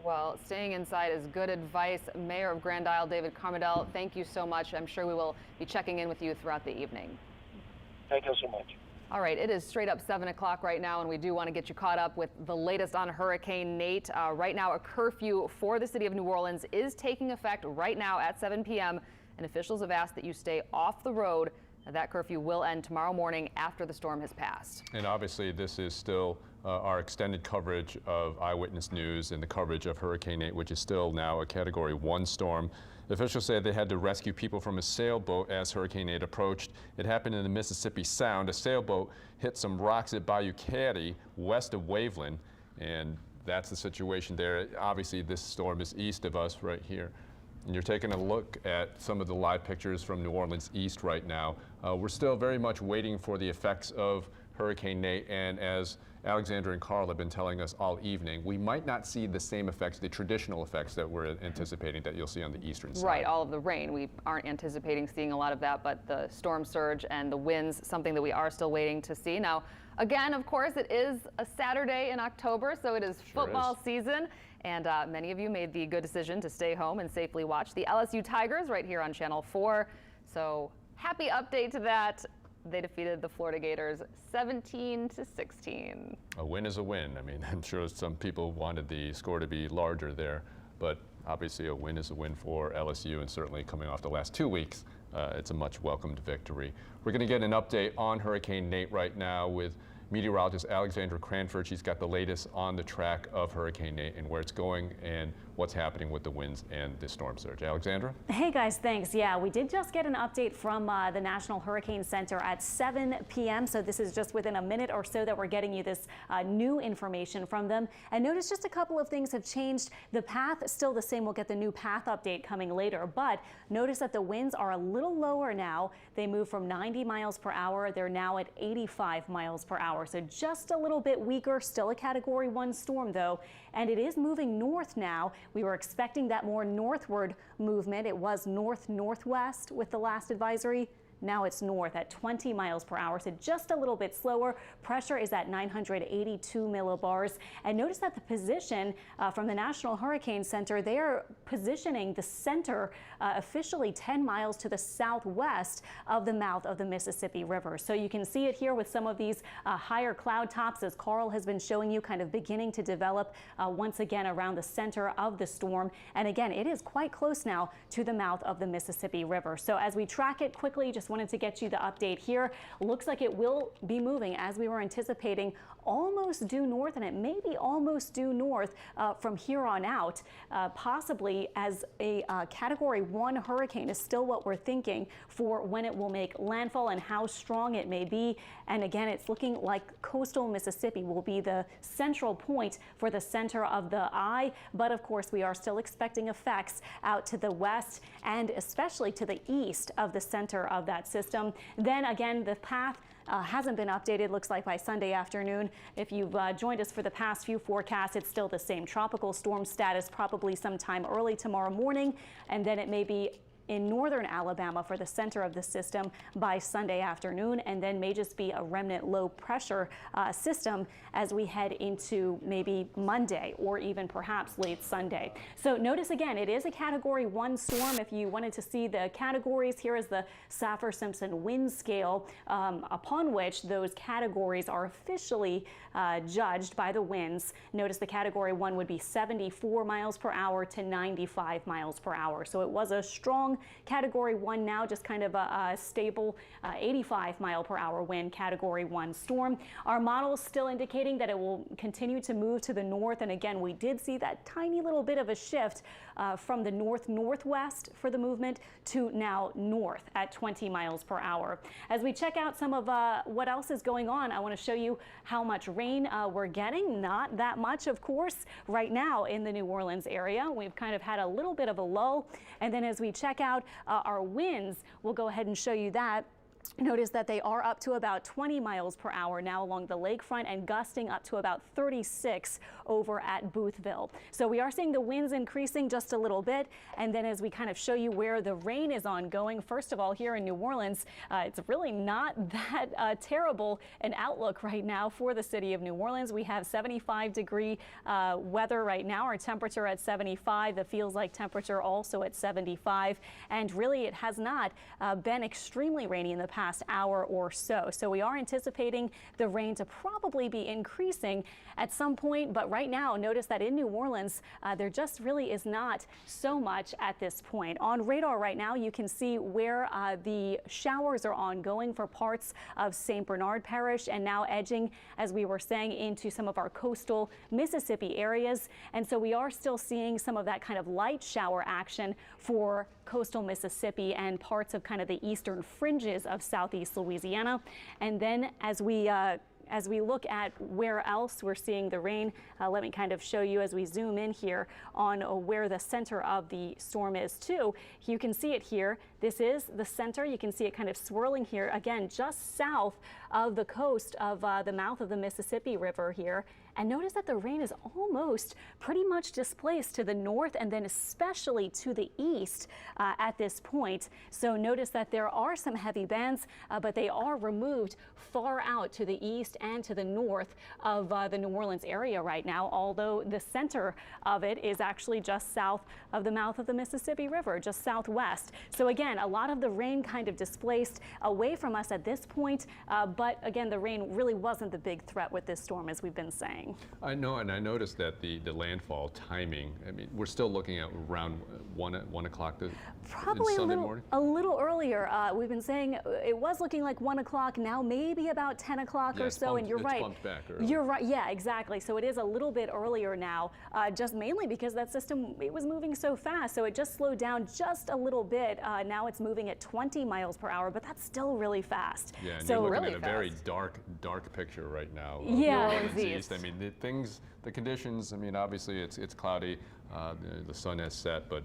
Well, staying inside is good advice. Mayor of Grand Isle, David Carmidel, thank you so much. I'm sure we will be checking in with you throughout the evening. Thank you so much. All right, it is straight up 7 o'clock right now, and we do want to get you caught up with the latest on Hurricane Nate. Right now, a curfew for the city of New Orleans is taking effect right now at 7 p.m., and officials have asked that you stay off the road. That curfew will end tomorrow morning after the storm has passed. And obviously, this is still our extended coverage of Eyewitness News and the coverage of Hurricane Nate, which is still now a Category 1 storm. Officials say they had to rescue people from a sailboat as Hurricane Nate approached. It happened in the Mississippi Sound. A sailboat hit some rocks at Bayou Caddy, west of Waveland, and that's the situation there. Obviously, this storm is east of us right here. And you're taking a look at some of the live pictures from New Orleans East right now. We're still very much waiting for the effects of Hurricane Nate, and as Alexandra and Carl have been telling us all evening, we might not see the same effects, the traditional effects that we're anticipating that you'll see on the eastern side. Right, all of the rain. We aren't anticipating seeing a lot of that, but the storm surge and the winds, something that we are still waiting to see. Now, again, of course, it is a Saturday in October, so it is football season. And many of you made the good decision to stay home and safely watch the LSU Tigers right here on Channel 4. So happy update to that. They defeated the Florida Gators 17-16. A win is a win. I mean, I'm sure some people wanted the score to be larger there, but obviously a win is a win for LSU, and certainly coming off the last 2 weeks, it's a much welcomed victory. We're going to get an update on Hurricane Nate right now with meteorologist Alexandra Cranford. She's got the latest on the track of Hurricane Nate and where it's going and what's happening with the winds and the storm surge. Alexandra? Hey guys, thanks. Yeah, we did just get an update from the National Hurricane Center at 7 p.m. So this is just within a minute or so that we're getting you this new information from them. And notice just a couple of things have changed. The path is still the same. We'll get the new path update coming later, but notice that the winds are a little lower now. They moved from 90 miles per hour. They're now at 85 miles per hour. So just a little bit weaker, still a Category 1 storm though, and it is moving north now. We were expecting that more northward movement. It was north-northwest with the last advisory. Now it's north at 20 miles per hour, so just a little bit slower. Pressure is at 982 millibars. And notice that the position from the National Hurricane Center, they are positioning the center officially 10 miles to the southwest of the mouth of the Mississippi River. So you can see it here with some of these higher cloud tops, as Carl has been showing you, kind of beginning to develop once again around the center of the storm. And again, it is quite close now to the mouth of the Mississippi River. So as we track it quickly, just wanted to get you the update here. Looks like it will be moving as we were anticipating, almost due north, and it may be almost due north from here on out, possibly as a Category 1 hurricane is still what we're thinking for when it will make landfall and how strong it may be. And again, it's looking like coastal Mississippi will be the central point for the center of the eye. But of course, we are still expecting effects out to the west and especially to the east of the center of that system. Then again, the path hasn't been updated, looks like, by Sunday afternoon. If you've joined us for the past few forecasts, it's still the same tropical storm status, probably sometime early tomorrow morning, and then it may be in northern Alabama for the center of the system by Sunday afternoon, and then may just be a remnant low pressure system as we head into maybe Monday or even perhaps late Sunday. So notice again, it is a Category 1 storm. If you wanted to see the categories, here is the Saffir-Simpson wind scale upon which those categories are officially judged by the winds. Notice the Category 1 would be 74 miles per hour to 95 miles per hour. So it was a strong Category 1, now just kind of a stable 85 mile per hour wind Category 1 storm. Our models still indicating that it will continue to move to the north. And again, we did see that tiny little bit of a shift from the north-northwest for the movement to now north at 20 miles per hour. As we check out some of what else is going on, I want to show you how much rain we're getting. Not that much, of course, right now in the New Orleans area. We've kind of had a little bit of a lull. And then as we check out our winds, we'll go ahead and show you that. Notice that they are up to about 20 miles per hour now along the lakefront and gusting up to about 36 over at Boothville. So we are seeing the winds increasing just a little bit. And then as we kind of show you where the rain is ongoing, first of all, here in New Orleans, it's really not that terrible an outlook right now for the city of New Orleans. We have 75-degree weather right now, our temperature at 75, the feels like temperature also at 75. And really it has not been extremely rainy in the past hour or so. So we are anticipating the rain to probably be increasing at some point. But right now, notice that in New Orleans, there just really is not so much at this point. On radar right now, you can see where the showers are ongoing for parts of St. Bernard Parish and now edging, as we were saying, into some of our coastal Mississippi areas. And so we are still seeing some of that kind of light shower action for coastal Mississippi and parts of kind of the eastern fringes of southeast Louisiana. And then as we look at where else we're seeing the rain, let me kind of show you as we zoom in here on where the center of the storm is too. You can see it here. This is the center. You can see it kind of swirling here, again, just south of the coast of the mouth of the Mississippi River here. And notice that the rain is almost pretty much displaced to the north and then especially to the east at this point. So notice that there are some heavy bands, but they are removed far out to the east and to the north of the New Orleans area right now, although the center of it is actually just south of the mouth of the Mississippi River, just southwest. So again, a lot of the rain kind of displaced away from us at this point, but again, the rain really wasn't the big threat with this storm, as we've been saying. I know, and I noticed that the landfall timing, I mean, we're still looking at around 1 o'clock probably Sunday morning? A little earlier. We've been saying it was looking like 1 o'clock, now maybe about 10 o'clock or so, and you're right. Bumped back early. You're right, yeah, exactly. So it is a little bit earlier now, just mainly because that system, it was moving so fast, so it just slowed down just a little bit. Now it's moving at 20 miles per hour, but that's still really fast. Yeah, and so you're looking really at a very dark picture right now. Yeah. New Orleans East. I mean, the conditions, I mean, obviously it's cloudy, the sun has set, but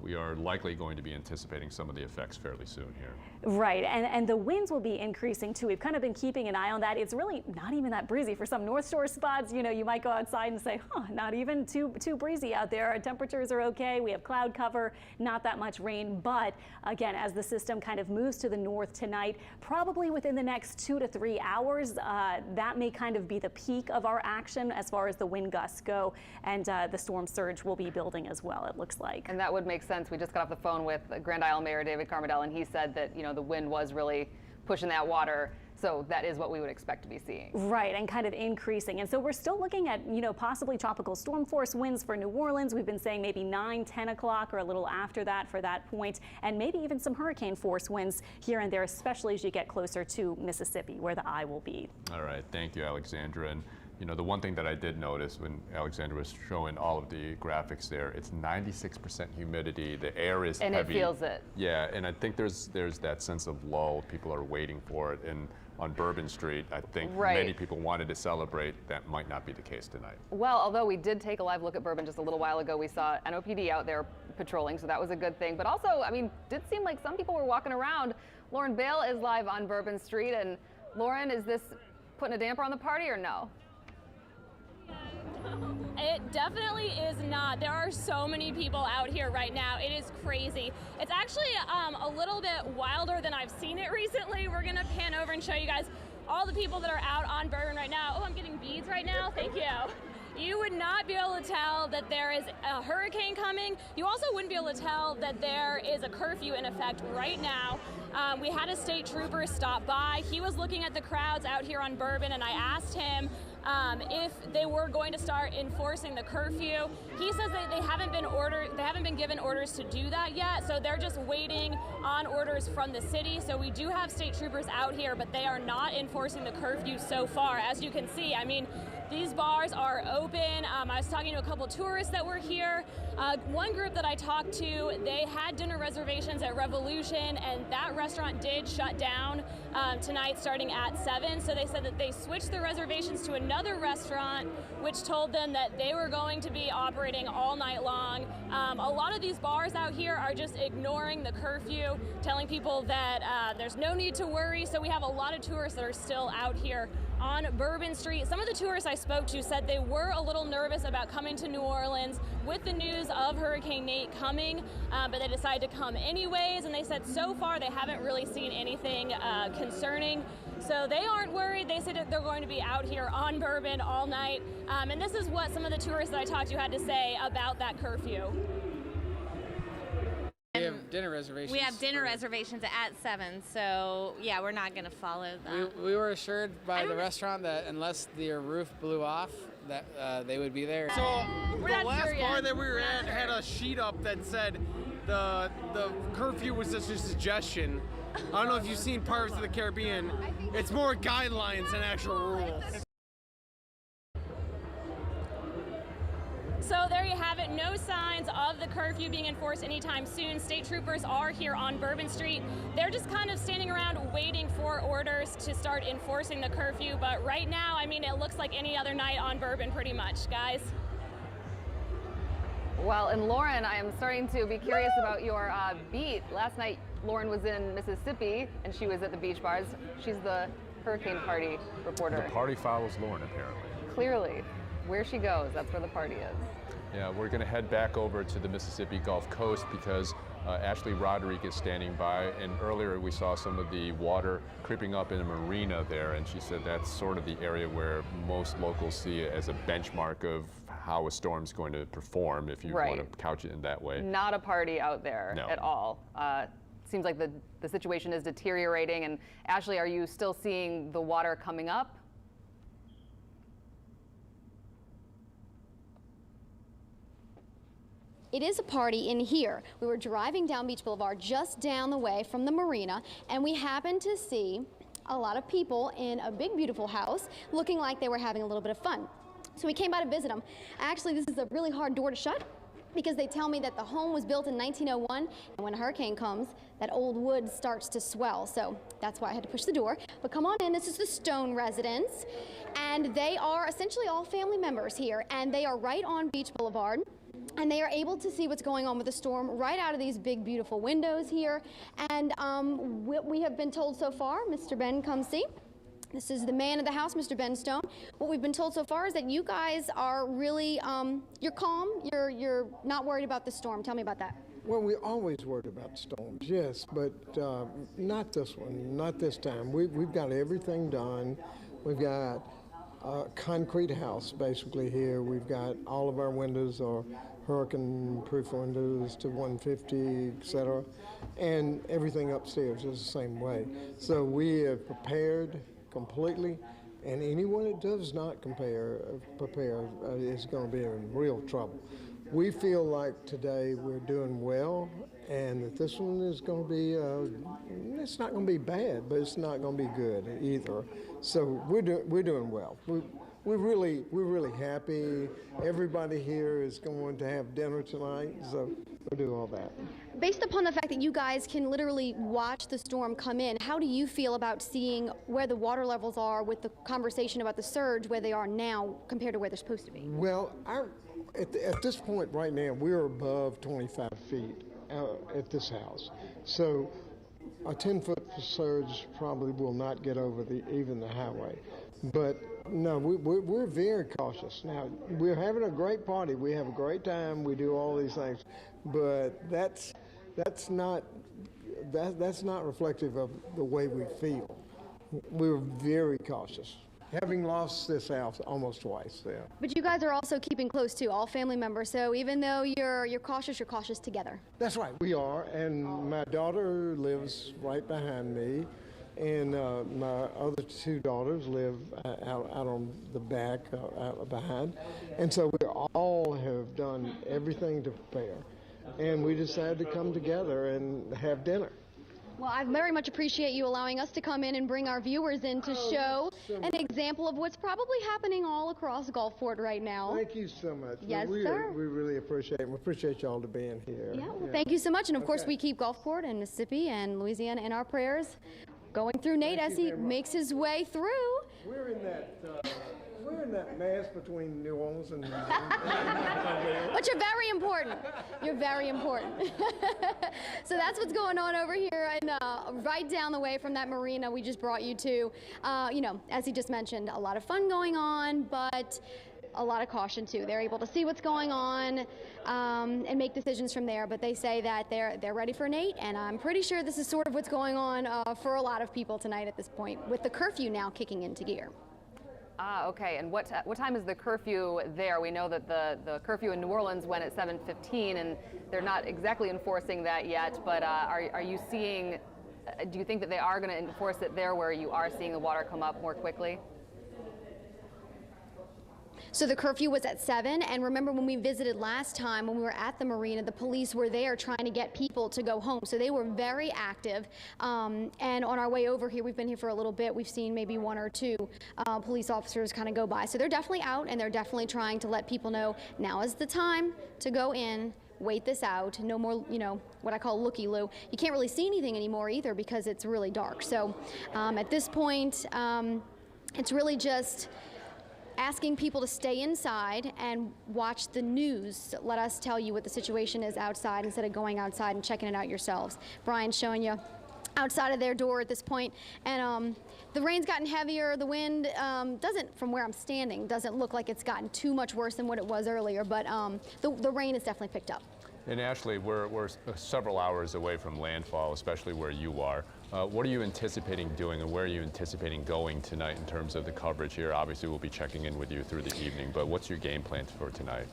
we are likely going to be anticipating some of the effects fairly soon here. Right, and the winds will be increasing too. We've kind of been keeping an eye on that. It's really not even that breezy for some North Shore spots. You know, you might go outside and say, not even too breezy out there. Our temperatures are okay. We have cloud cover, not that much rain. But again, as the system kind of moves to the north tonight, probably within the next 2 to 3 hours, that may kind of be the peak of our action as far as the wind gusts go. And the storm surge will be building as well, it looks like. And that would make sense. We just got off the phone with Grand Isle Mayor David Carmidel, and he said that, you know, the wind was really pushing that water. So that is what we would expect to be seeing. Right, and kind of increasing. And so we're still looking at, you know, possibly tropical storm force winds for New Orleans. We've been saying maybe 9, 10 o'clock or a little after that for that point, and maybe even some hurricane force winds here and there, especially as you get closer to Mississippi, where the eye will be. All right, thank you, Alexandra. And you know, the one thing that I did notice when Alexandra was showing all of the graphics there, it's 96% humidity. The air is heavy. And it feels it. Yeah, and I think there's that sense of lull. People are waiting for it. And on Bourbon Street, I think many people wanted to celebrate. That might not be the case tonight. Well, although we did take a live look at Bourbon just a little while ago, we saw NOPD out there patrolling, so that was a good thing. But also, I mean, did seem like some people were walking around. Lauren Bale is live on Bourbon Street. And Lauren, is this putting a damper on the party or no? It definitely is not. There are so many people out here right now. It is crazy. It's actually a little bit wilder than I've seen it recently. We're going to pan over and show you guys all the people that are out on Bourbon right now. Oh, I'm getting beads right now. Thank you. You would not be able to tell that there is a hurricane coming. You also wouldn't be able to tell that there is a curfew in effect right now. We had a state trooper stop by. He was looking at the crowds out here on Bourbon, and I asked him if they were going to start enforcing the curfew. He says that they haven't been given orders to do that yet, so they're just waiting on orders from the city. So we do have state troopers out here, but they are not enforcing the curfew so far. As you can see, I mean, These bars are open. I was talking to a couple tourists that were here. One group that I talked to, they had dinner reservations at Revolution, and that restaurant did shut down tonight starting at 7. So they said that they switched their reservations to another restaurant, which told them that they were going to be operating all night long. A lot of these bars out here are just ignoring the curfew, telling people that there's no need to worry. So we have a lot of tourists that are still out here on Bourbon Street. Some of the tourists I spoke to said they were a little nervous about coming to New Orleans with the news of Hurricane Nate coming, but they decided to come anyways, and they said so far they haven't really seen anything concerning. So they aren't worried. They said that they're going to be out here on Bourbon all night. And this is what some of the tourists that I talked to had to say about that curfew. We have dinner reservations. We have dinner reservations at 7, so yeah, we're not going to follow that. We were assured by the restaurant that unless their roof blew off, that they would be there. So the last bar that we were at had a sheet up that said the curfew was just a suggestion. I don't know if you've seen Pirates of the Caribbean. It's more guidelines than actual rules. So there you have it, no signs of the curfew being enforced anytime soon. State troopers are here on Bourbon Street. They're just kind of standing around waiting for orders to start enforcing the curfew. But right now, I mean, it looks like any other night on Bourbon pretty much, guys. Well, and Lauren, I am starting to be curious about your beat. Last night, Lauren was in Mississippi, and she was at the beach bars. She's the hurricane party reporter. The party follows Lauren, apparently. Clearly. Where she goes, that's where the party is. Yeah, we're going to head back over to the Mississippi Gulf Coast because Ashley Roderick is standing by, and earlier we saw some of the water creeping up in a marina there, and she said that's sort of the area where most locals see it as a benchmark of how a storm's going to perform, if you want to couch it in that way. Not a party out there at all. Seems like the situation is deteriorating, and Ashley, are you still seeing the water coming up? It is a party in here. We were driving down Beach Boulevard just down the way from the marina, and we happened to see a lot of people in a big, beautiful house looking like they were having a little bit of fun. So we came by to visit them. Actually, this is a really hard door to shut because they tell me that the home was built in 1901, and when a hurricane comes, that old wood starts to swell. So that's why I had to push the door. But come on in, this is the Stone residence, and they are essentially all family members here, and they are right on Beach Boulevard. And they are able to see what's going on with the storm right out of these big, beautiful windows here. And what we have been told so far, Mr. Ben, come see. This is the man of the house, Mr. Ben Stone. What we've been told so far is that you guys are really, you're calm, you're not worried about the storm. Tell me about that. Well, we're always worried about storms, yes, but not this one, not this time. We've got everything done. We've got a concrete house basically here. We've got all of our windows are hurricane-proof windows to 150, etc. And everything upstairs is the same way. So we have prepared completely, and anyone that does not prepare is going to be in real trouble. We feel like today we're doing well, and that this one is going to be, it's not going to be bad, but it's not going to be good either. So we're doing well. We're really happy. Everybody here is going to have dinner tonight, so we'll do all that. Based upon the fact that you guys can literally watch the storm come in, how do you feel about seeing where the water levels are with the conversation about the surge, where they are now compared to where they're supposed to be? Well, at this point right now, we're above 25 feet at this house. So a 10-foot surge probably will not get over even the highway. But no, we're very cautious. Now, we're having a great party. We have a great time. We do all these things. But that's not reflective of the way we feel. We're very cautious. Having lost this house almost twice, yeah. But you guys are also keeping close too, all family members. So even though you're cautious together. That's right, we are. And my daughter lives right behind me, and my other two daughters live out on the back, out behind. And so we all have done everything to prepare. And we decided to come together and have dinner. Well, I very much appreciate you allowing us to come in and bring our viewers in to show an example of what's probably happening all across Gulfport right now. Thank you so much. Yes, we sir. We really appreciate it. We appreciate y'all to being here. Yeah, well, thank you so much. And of course, we keep Gulfport and Mississippi and Louisiana in our prayers, going through Nate as he makes his way through. We're in that mass between New Orleans and But you're very important. You're very important. So that's what's going on over here, and right down the way from that marina we just brought you to. You know, as he just mentioned, a lot of fun going on, but a lot of caution too. They're able to see what's going on and make decisions from there. But they say that they're ready for Nate, and I'm pretty sure this is sort of what's going on for a lot of people tonight at this point, with the curfew now kicking into gear. Ah, okay. And what time is the curfew there? We know that the curfew in New Orleans went at 7:15, and they're not exactly enforcing that yet. But are you seeing? Do you think that they are going to enforce it there, where you are seeing the water come up more quickly? So the curfew was at 7, and remember when we visited last time when we were at the marina, the police were there trying to get people to go home. So they were very active. And on our way over here, we've been here for a little bit, we've seen maybe 1 or 2 police officers kind of go by. So they're definitely out, and they're definitely trying to let people know now is the time to go in, wait this out, no more, you know, what I call looky-loo. You can't really see anything anymore either because it's really dark. So at this point, it's really just asking people to stay inside and watch the news. Let us tell you what the situation is outside instead of going outside and checking it out yourselves. Brian's showing you outside of their door at this point, and the rain's gotten heavier. The wind doesn't, from where I'm standing, doesn't look like it's gotten too much worse than what it was earlier, but the rain has definitely picked up. And Ashley, we're several hours away from landfall, especially where you are. What are you anticipating doing, and where are you anticipating going tonight in terms of the coverage here? Obviously, we'll be checking in with you through the evening, but what's your game plan for tonight?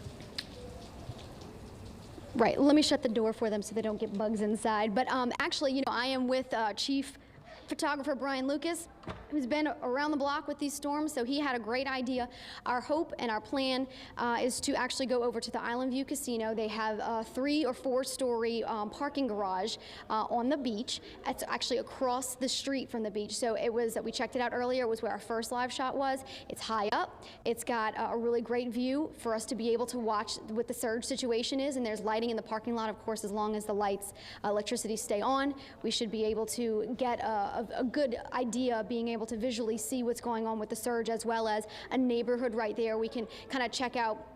Right, let me shut the door for them so they don't get bugs inside. But actually, you know, I am with Chief Photographer Brian Lucas, who's been around the block with these storms, so he had a great idea. Our hope and our plan is to actually go over to the Island View Casino. They have a 3- or 4-story parking garage on the beach. It's actually across the street from the beach. So it was, we checked it out earlier, it was where our first live shot was. It's high up. It's got a really great view for us to be able to watch what the surge situation is, and there's lighting in the parking lot, of course, as long as the lights, electricity stay on. We should be able to get a good idea of being able to visually see what's going on with the surge, as well as a neighborhood right there. We can kind of check out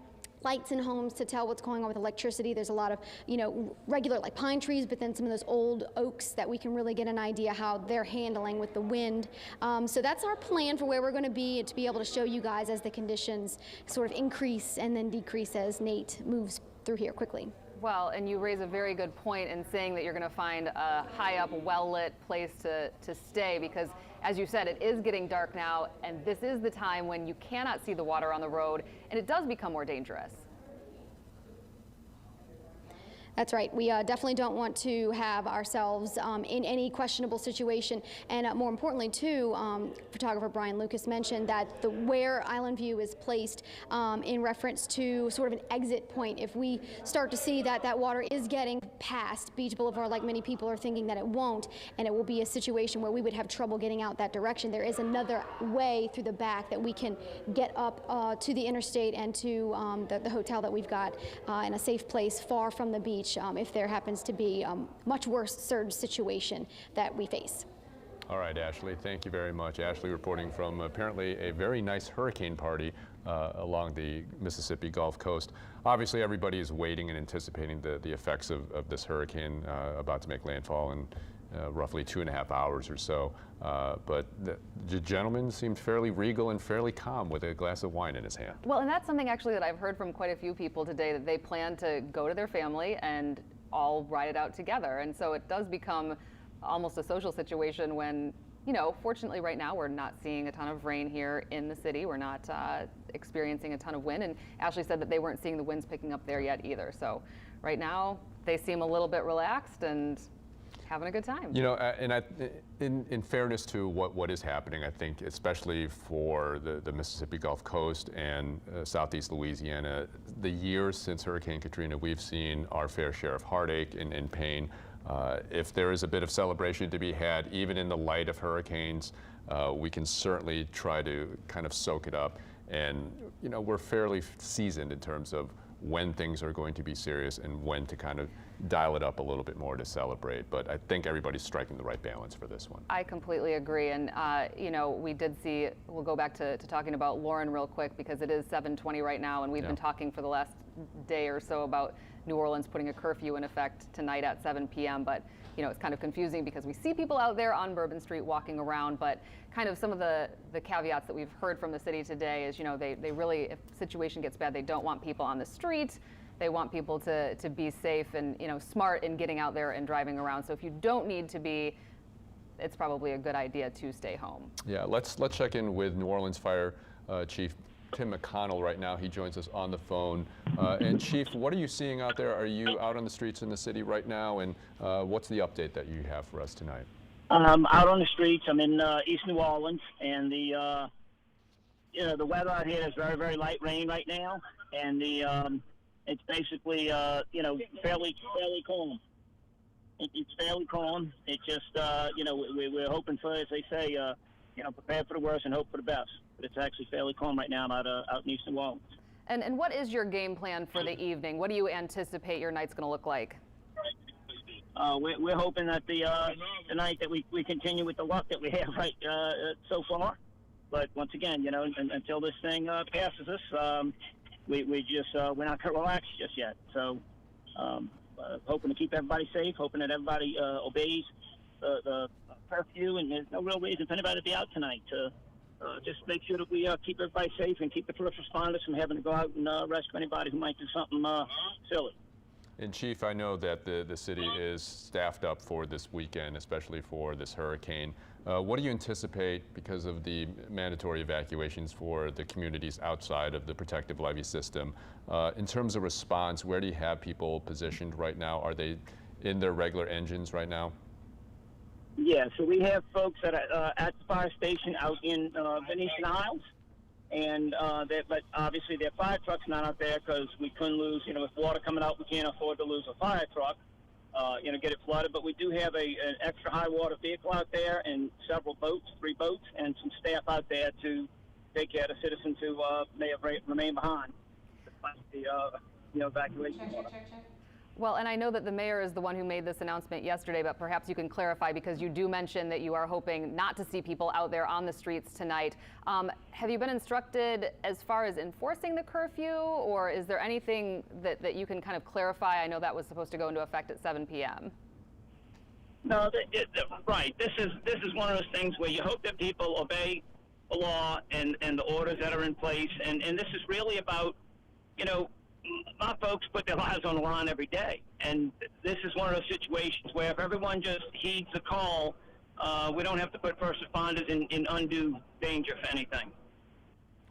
lights in homes to tell what's going on with electricity. There's a lot of, you know, regular like pine trees, but then some of those old oaks that we can really get an idea how they're handling with the wind. So that's our plan for where we're going to be able to show you guys as the conditions sort of increase and then decrease as Nate moves through here quickly. Well, and you raise a very good point in saying that you're going to find a high up, well-lit place to stay, because as you said, it is getting dark now, and this is the time when you cannot see the water on the road, and it does become more dangerous. That's right. We definitely don't want to have ourselves in any questionable situation. And more importantly, too, photographer Brian Lucas mentioned that where Island View is placed in reference to sort of an exit point. If we start to see that that water is getting past Beach Boulevard, like many people are thinking that it won't, and it will be a situation where we would have trouble getting out that direction, there is another way through the back that we can get up to the interstate and to the hotel that we've got in a safe place far from the beach. If there happens to be a much worse surge situation that we face. All right, Ashley, thank you very much. Ashley reporting from apparently a very nice hurricane party along the Mississippi Gulf Coast. Obviously, everybody is waiting and anticipating the effects of this hurricane about to make landfall in roughly 2.5 hours or so. But the gentleman seemed fairly regal and fairly calm with a glass of wine in his hand. Well, and that's something actually that I've heard from quite a few people today, that they plan to go to their family and all ride it out together. And so it does become almost a social situation when, you know, fortunately right now we're not seeing a ton of rain here in the city. We're not experiencing a ton of wind. And Ashley said that they weren't seeing the winds picking up there yet either. So right now they seem a little bit relaxed and having a good time. You know, and in fairness to what is happening, I think especially for the Mississippi Gulf Coast and southeast Louisiana, the years since Hurricane Katrina, we've seen our fair share of heartache and pain. If there is a bit of celebration to be had, even in the light of hurricanes, we can certainly try to kind of soak it up. And, you know, we're fairly seasoned in terms of when things are going to be serious and when to kind of dial it up a little bit more to celebrate. But I think everybody's striking the right balance for this one. I completely agree. And, you know, we did see, we'll go back to talking about Lauren real quick, because it is 7:20 right now, and we've been talking for the last day or so about New Orleans putting a curfew in effect tonight at 7 p.m. But, you know, it's kind of confusing because we see people out there on Bourbon Street walking around, but kind of some of the caveats that we've heard from the city today is, you know, they really, if the situation gets bad, they don't want people on the street. They want people to be safe and, you know, smart in getting out there and driving around. So if you don't need to be, it's probably a good idea to stay home. Yeah, let's check in with New Orleans Fire Chief Tim McConnell right now. He joins us on the phone. And Chief, what are you seeing out there? Are you out on the streets in the city right now? And what's the update that you have for us tonight? Out on the streets. I'm in East New Orleans, and the the weather out here is very, very light rain right now, and it's basically fairly calm. It's fairly calm. It's just we're hoping for, as they say, prepare for the worst and hope for the best. But it's actually fairly calm right now. I'm out in East New Orleans. And what is your game plan for the evening? What do you anticipate your night's going to look like? We're hoping that the night that we continue with the luck that we have so far. But once again, until this thing passes us, we're not going to relax just yet. So hoping to keep everybody safe, hoping that everybody obeys the curfew, and there's no real reason for anybody to be out tonight. To just make sure that we keep everybody safe and keep the first responders from having to go out and rescue anybody who might do something silly. And Chief, I know that the city is staffed up for this weekend, especially for this hurricane. What do you anticipate because of the mandatory evacuations for the communities outside of the protective levee system? In terms of response, where do you have people positioned right now? Are they in their regular engines right now? Yeah, so we have folks that are at the fire station out in Venetian Isles, and but obviously their fire truck's not out there because we couldn't lose, with water coming out, we can't afford to lose a fire truck, get it flooded. But we do have an extra high water vehicle out there and several boats, 3 boats, and some staff out there to take care of the citizens who may have remained behind despite the evacuation order. Well, and I know that the mayor is the one who made this announcement yesterday, but perhaps you can clarify, because you do mention that you are hoping not to see people out there on the streets tonight. Have you been instructed as far as enforcing the curfew, or is there anything that you can kind of clarify? I know that was supposed to go into effect at 7 p.m. No, right. This is one of those things where you hope that people obey the law and the orders that are in place, and this is really about, my folks put their lives on the line every day, and this is one of those situations where if everyone just heeds the call, we don't have to put first responders in undue danger for anything.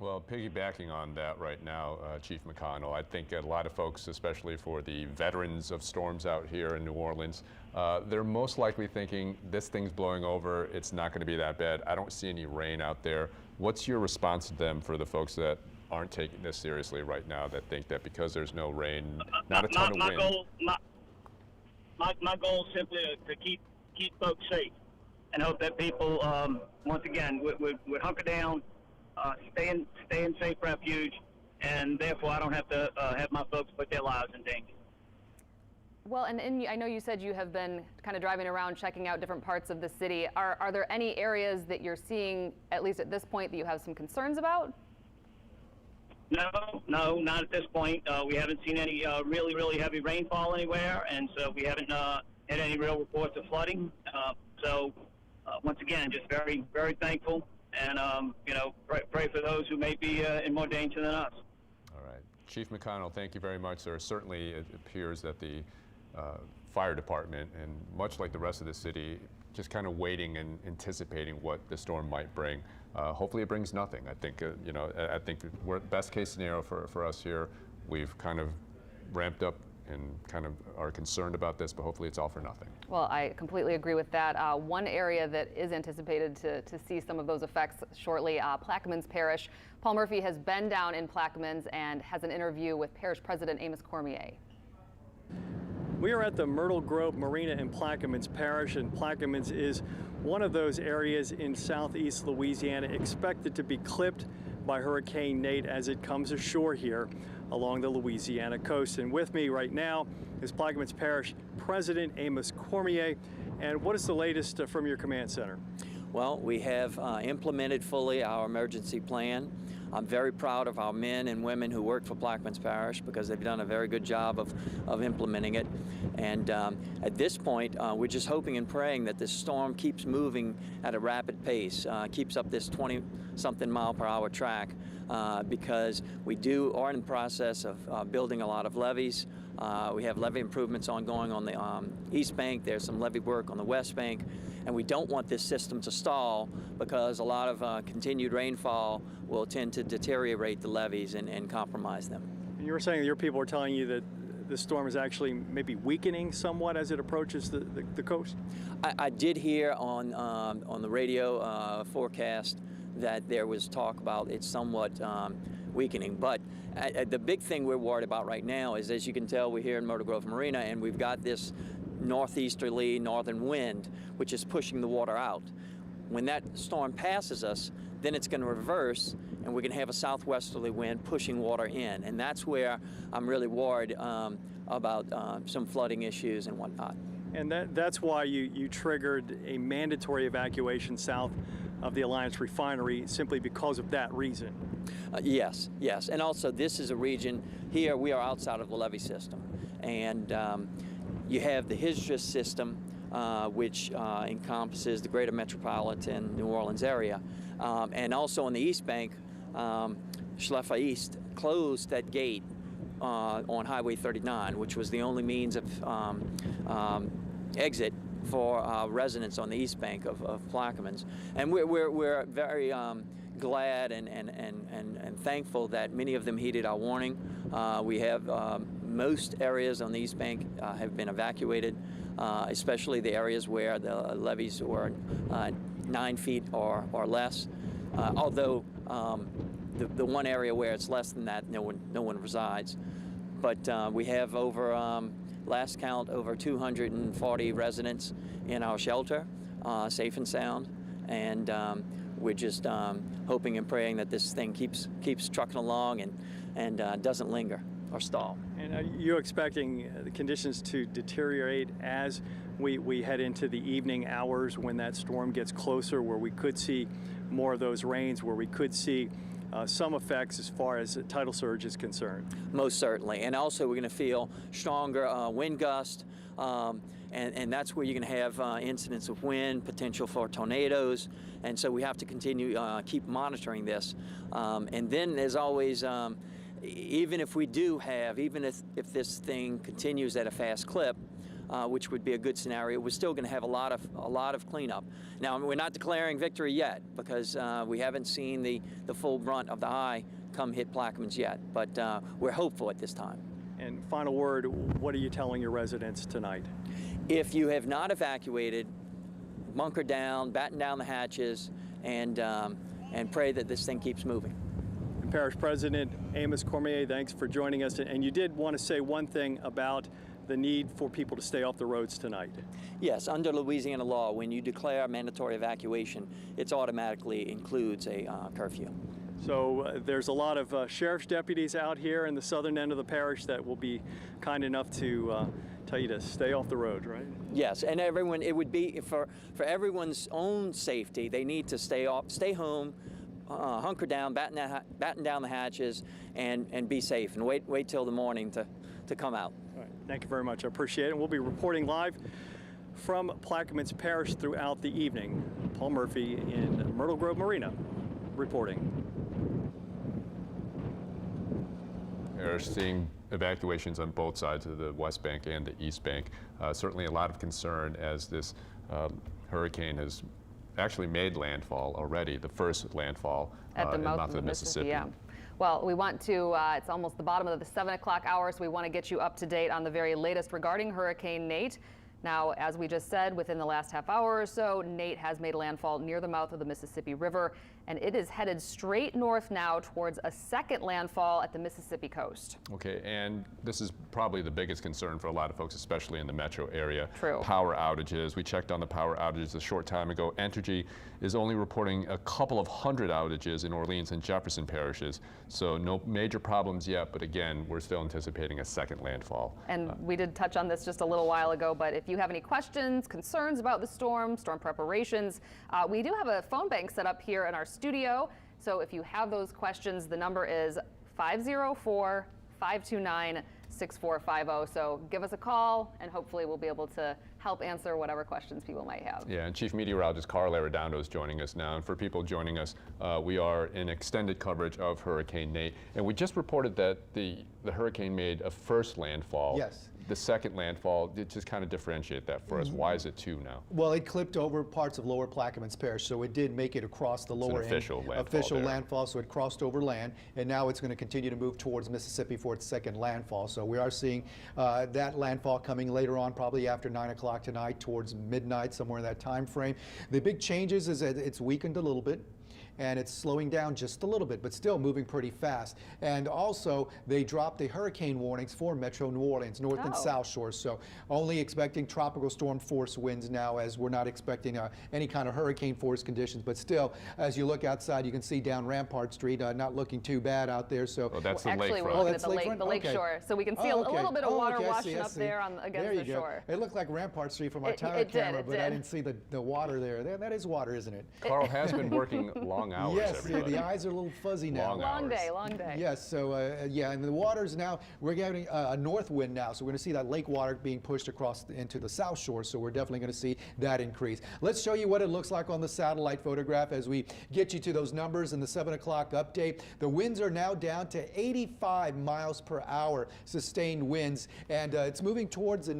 Well, piggybacking on that right now, Chief McConnell, I think a lot of folks, especially for the veterans of storms out here in New Orleans, they're most likely thinking this thing's blowing over, it's not going to be that bad, I don't see any rain out there. What's your response to them for the folks that aren't taking this seriously right now, that think that because there's no rain, not a ton of wind? My goal is simply to keep folks safe and hope that people, once again, would hunker down, stay in safe refuge, and therefore I don't have to have my folks put their lives in danger. Well, and I know you said you have been kind of driving around checking out different parts of the city. Are there any areas that you're seeing, at least at this point, that you have some concerns about? No, not at this point. We haven't seen any really, really heavy rainfall anywhere, and so we haven't had any real reports of flooding. Once again, just very, very thankful, and pray for those who may be in more danger than us. All right, Chief McConnell, thank you very much, sir. Certainly, it appears that the fire department, and much like the rest of the city, just kind of waiting and anticipating what the storm might bring. Hopefully it brings nothing. I think, I think we're best case scenario for us here. We've kind of ramped up and kind of are concerned about this, but hopefully it's all for nothing. Well, I completely agree with that. One area that is anticipated to see some of those effects shortly, Plaquemines Parish. Paul Murphy has been down in Plaquemines and has an interview with Parish President Amos Cormier. We are at the Myrtle Grove Marina in Plaquemines Parish, and Plaquemines is one of those areas in southeast Louisiana expected to be clipped by Hurricane Nate as it comes ashore here along the Louisiana coast. And with me right now is Plaquemines Parish President Amos Cormier. And what is the latest from your command center? Well, we have implemented fully our emergency plan. I'm very proud of our men and women who work for Plaquemines Parish because they've done a very good job of implementing it. And at this point, we're just hoping and praying that this storm keeps moving at a rapid pace, keeps up this 20-something mile per hour track, because we are in the process of building a lot of levees. We have levee improvements ongoing on the east bank. There's some levee work on the west bank. And we don't want this system to stall because a lot of continued rainfall will tend to deteriorate the levees and compromise them. And you were saying that your people are telling you that the storm is actually maybe weakening somewhat as it approaches the coast? I did hear on the radio forecast that there was talk about it somewhat weakening. But the big thing we're worried about right now is, as you can tell, we're here in Myrtle Grove Marina, and we've got this northeasterly northern wind, which is pushing the water out. When that storm passes us, then it's going to reverse, and we're going to have a southwesterly wind pushing water in. And that's where I'm really worried about some flooding issues and whatnot. And that's why you triggered a mandatory evacuation south of the Alliance Refinery, simply because of that reason. Yes. And also, this is a region here, we are outside of the levee system. And you have the Hydra system, which encompasses the greater metropolitan New Orleans area. And also on the east bank, Schleffer East closed that gate on Highway 39, which was the only means of exit for residents on the east bank of Plaquemines. And we're very glad and thankful that many of them heeded our warning. We have most areas on the east bank have been evacuated, especially the areas where the levees were 9 feet or less. Although the one area where it's less than that, no one resides. But we have over, last count, over 240 residents in our shelter, safe and sound. And we're just hoping and praying that this thing keeps trucking along and doesn't linger or stall. And are you expecting the conditions to deteriorate as we head into the evening hours when that storm gets closer, where we could see more of those rains, where we could see some effects as far as tidal surge is concerned? Most certainly. And also we're going to feel stronger wind gusts. And that's where you're going to have incidents of wind, potential for tornadoes. And so we have to continue, keep monitoring this. And then there's always, even if we do have, even if this thing continues at a fast clip, which would be a good scenario, we're still going to have a lot of cleanup. Now, we're not declaring victory yet because we haven't seen the full brunt of the eye come hit Plaquemines yet, but we're hopeful at this time. And final word, what are you telling your residents tonight? If you have not evacuated, bunker down, batten down the hatches, and pray that this thing keeps moving. And Parish President Amos Cormier, thanks for joining us. And you did want to say one thing about the need for people to stay off the roads tonight. Yes, under Louisiana law, when you declare mandatory evacuation, it automatically includes a curfew. So there's a lot of sheriff's deputies out here in the southern end of the parish that will be kind enough to tell you to stay off the road, right? Yes, and everyone, it would be for everyone's own safety, they need to stay home, hunker down, batten down the hatches, and be safe, and wait till the morning to come out. All right. Thank you very much. I appreciate it. And we'll be reporting live from Plaquemines Parish throughout the evening. Paul Murphy in Myrtle Grove Marina reporting. We're seeing evacuations on both sides of the West Bank and the East Bank. Certainly a lot of concern as this hurricane has actually made landfall already, the first landfall at the in mouth of the Mississippi. Yeah. Well, we want to, it's almost the bottom of the 7 o'clock hour, so we want to get you up to date on the very latest regarding Hurricane Nate. Now, as we just said, within the last half hour or so, Nate has made landfall near the mouth of the Mississippi River, and it is headed straight north now towards a second landfall at the Mississippi coast. Okay, and this is probably the biggest concern for a lot of folks, especially in the metro area. True. Power outages. We checked on the power outages a short time ago. Entergy is only reporting a couple of hundred outages in Orleans and Jefferson parishes, so no major problems yet, but again, we're still anticipating a second landfall. And we did touch on this just a little while ago, but if you have any questions, concerns about the storm preparations, we do have a phone bank set up here in our studio. So if you have those questions, the number is 504-529-6450. So give us a call, and hopefully we'll be able to help answer whatever questions people might have. Yeah, and Chief Meteorologist Carl Arredondo is joining us now. And for people joining us, we are in extended coverage of Hurricane Nate. And we just reported that the hurricane made a first landfall. Yes. The second landfall, just kind of differentiate that for us. Why is it 2 now? Well, it clipped over parts of Lower Plaquemines Parish, so it did make it across the lower end. Official landfall, so it crossed over land, and now it's going to continue to move towards Mississippi for its second landfall. So we are seeing that landfall coming later on, probably after 9 o'clock tonight, towards midnight, somewhere in that time frame. The big changes is that it's weakened a little bit, and it's slowing down just a little bit, but still moving pretty fast. And also, they dropped the hurricane warnings for Metro New Orleans, North and South Shore. So only expecting tropical storm force winds now, as we're not expecting any kind of hurricane force conditions. But still, as you look outside, you can see down Rampart Street, not looking too bad out there. So that's the actually, lakefront. we're looking at the lake shore, so we can see a little bit of water washing up there against the shore. It looked like Rampart Street from our tower camera, but I didn't see the water there. That is water, isn't it? Carl has been working long hours. Yes, the eyes are a little fuzzy now. Long day. Yes, so yeah, and the water's now, we're getting a north wind now, so we're going to see that lake water being pushed across into the South Shore, so we're definitely going to see that increase. Let's show you what it looks like on the satellite photograph as we get you to those numbers in the 7 o'clock update. The winds are now down to 85 miles per hour, sustained winds, and it's moving towards the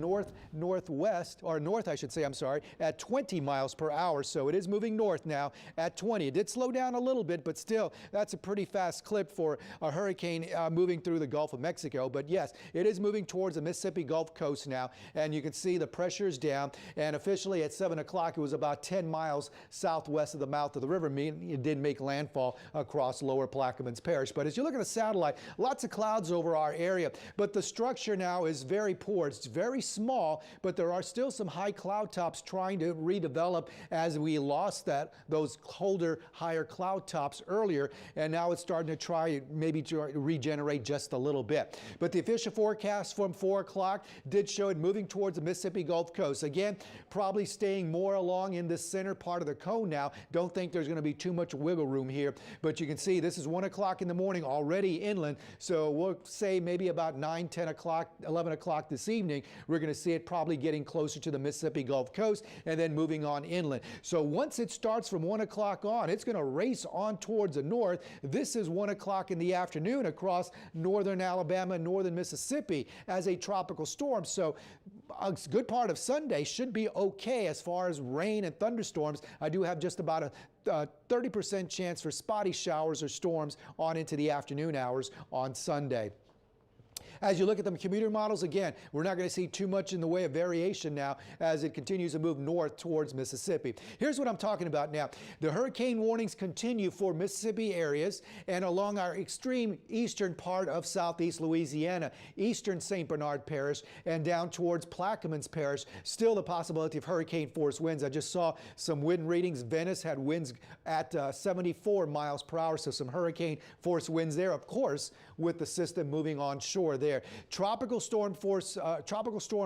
northwest, or north, I should say, I'm sorry, at 20 miles per hour, so it is moving north now at 20. It did slow down a little bit, but still, that's a pretty fast clip for a hurricane moving through the Gulf of Mexico. But yes, it is moving towards the Mississippi Gulf Coast now, and you can see the pressure is down. And officially at 7 o'clock, it was about 10 miles southwest of the mouth of the river. It did make landfall across Lower Plaquemines Parish. But as you look at the satellite, lots of clouds over our area, but the structure now is very poor. It's very small, but there are still some high cloud tops trying to redevelop as we lost those colder, higher cloud tops earlier, and now it's starting to try maybe to regenerate just a little bit. But the official forecast from 4 o'clock did show it moving towards the Mississippi Gulf Coast. Again, probably staying more along in the center part of the cone now. Don't think there's going to be too much wiggle room here, but you can see this is 1 o'clock in the morning already inland, so we'll say maybe about 9, 10 o'clock, 11 o'clock this evening, we're going to see it probably getting closer to the Mississippi Gulf Coast and then moving on inland. So once it starts from 1 o'clock on, it's going to race on towards the north. This is 1 o'clock in the afternoon across northern Alabama and northern Mississippi as a tropical storm. So a good part of Sunday should be okay as far as rain and thunderstorms. I do have just about a 30% chance for spotty showers or storms on into the afternoon hours on Sunday. As you look at the commuter models, again, we're not going to see too much in the way of variation now as it continues to move north towards Mississippi. Here's what I'm talking about now. The hurricane warnings continue for Mississippi areas and along our extreme eastern part of southeast Louisiana, eastern St. Bernard Parish, and down towards Plaquemines Parish. Still the possibility of hurricane force winds. I just saw some wind readings. Venice had winds at 74 miles per hour, so some hurricane force winds there, of course, with the system moving on shore there. Tropical storm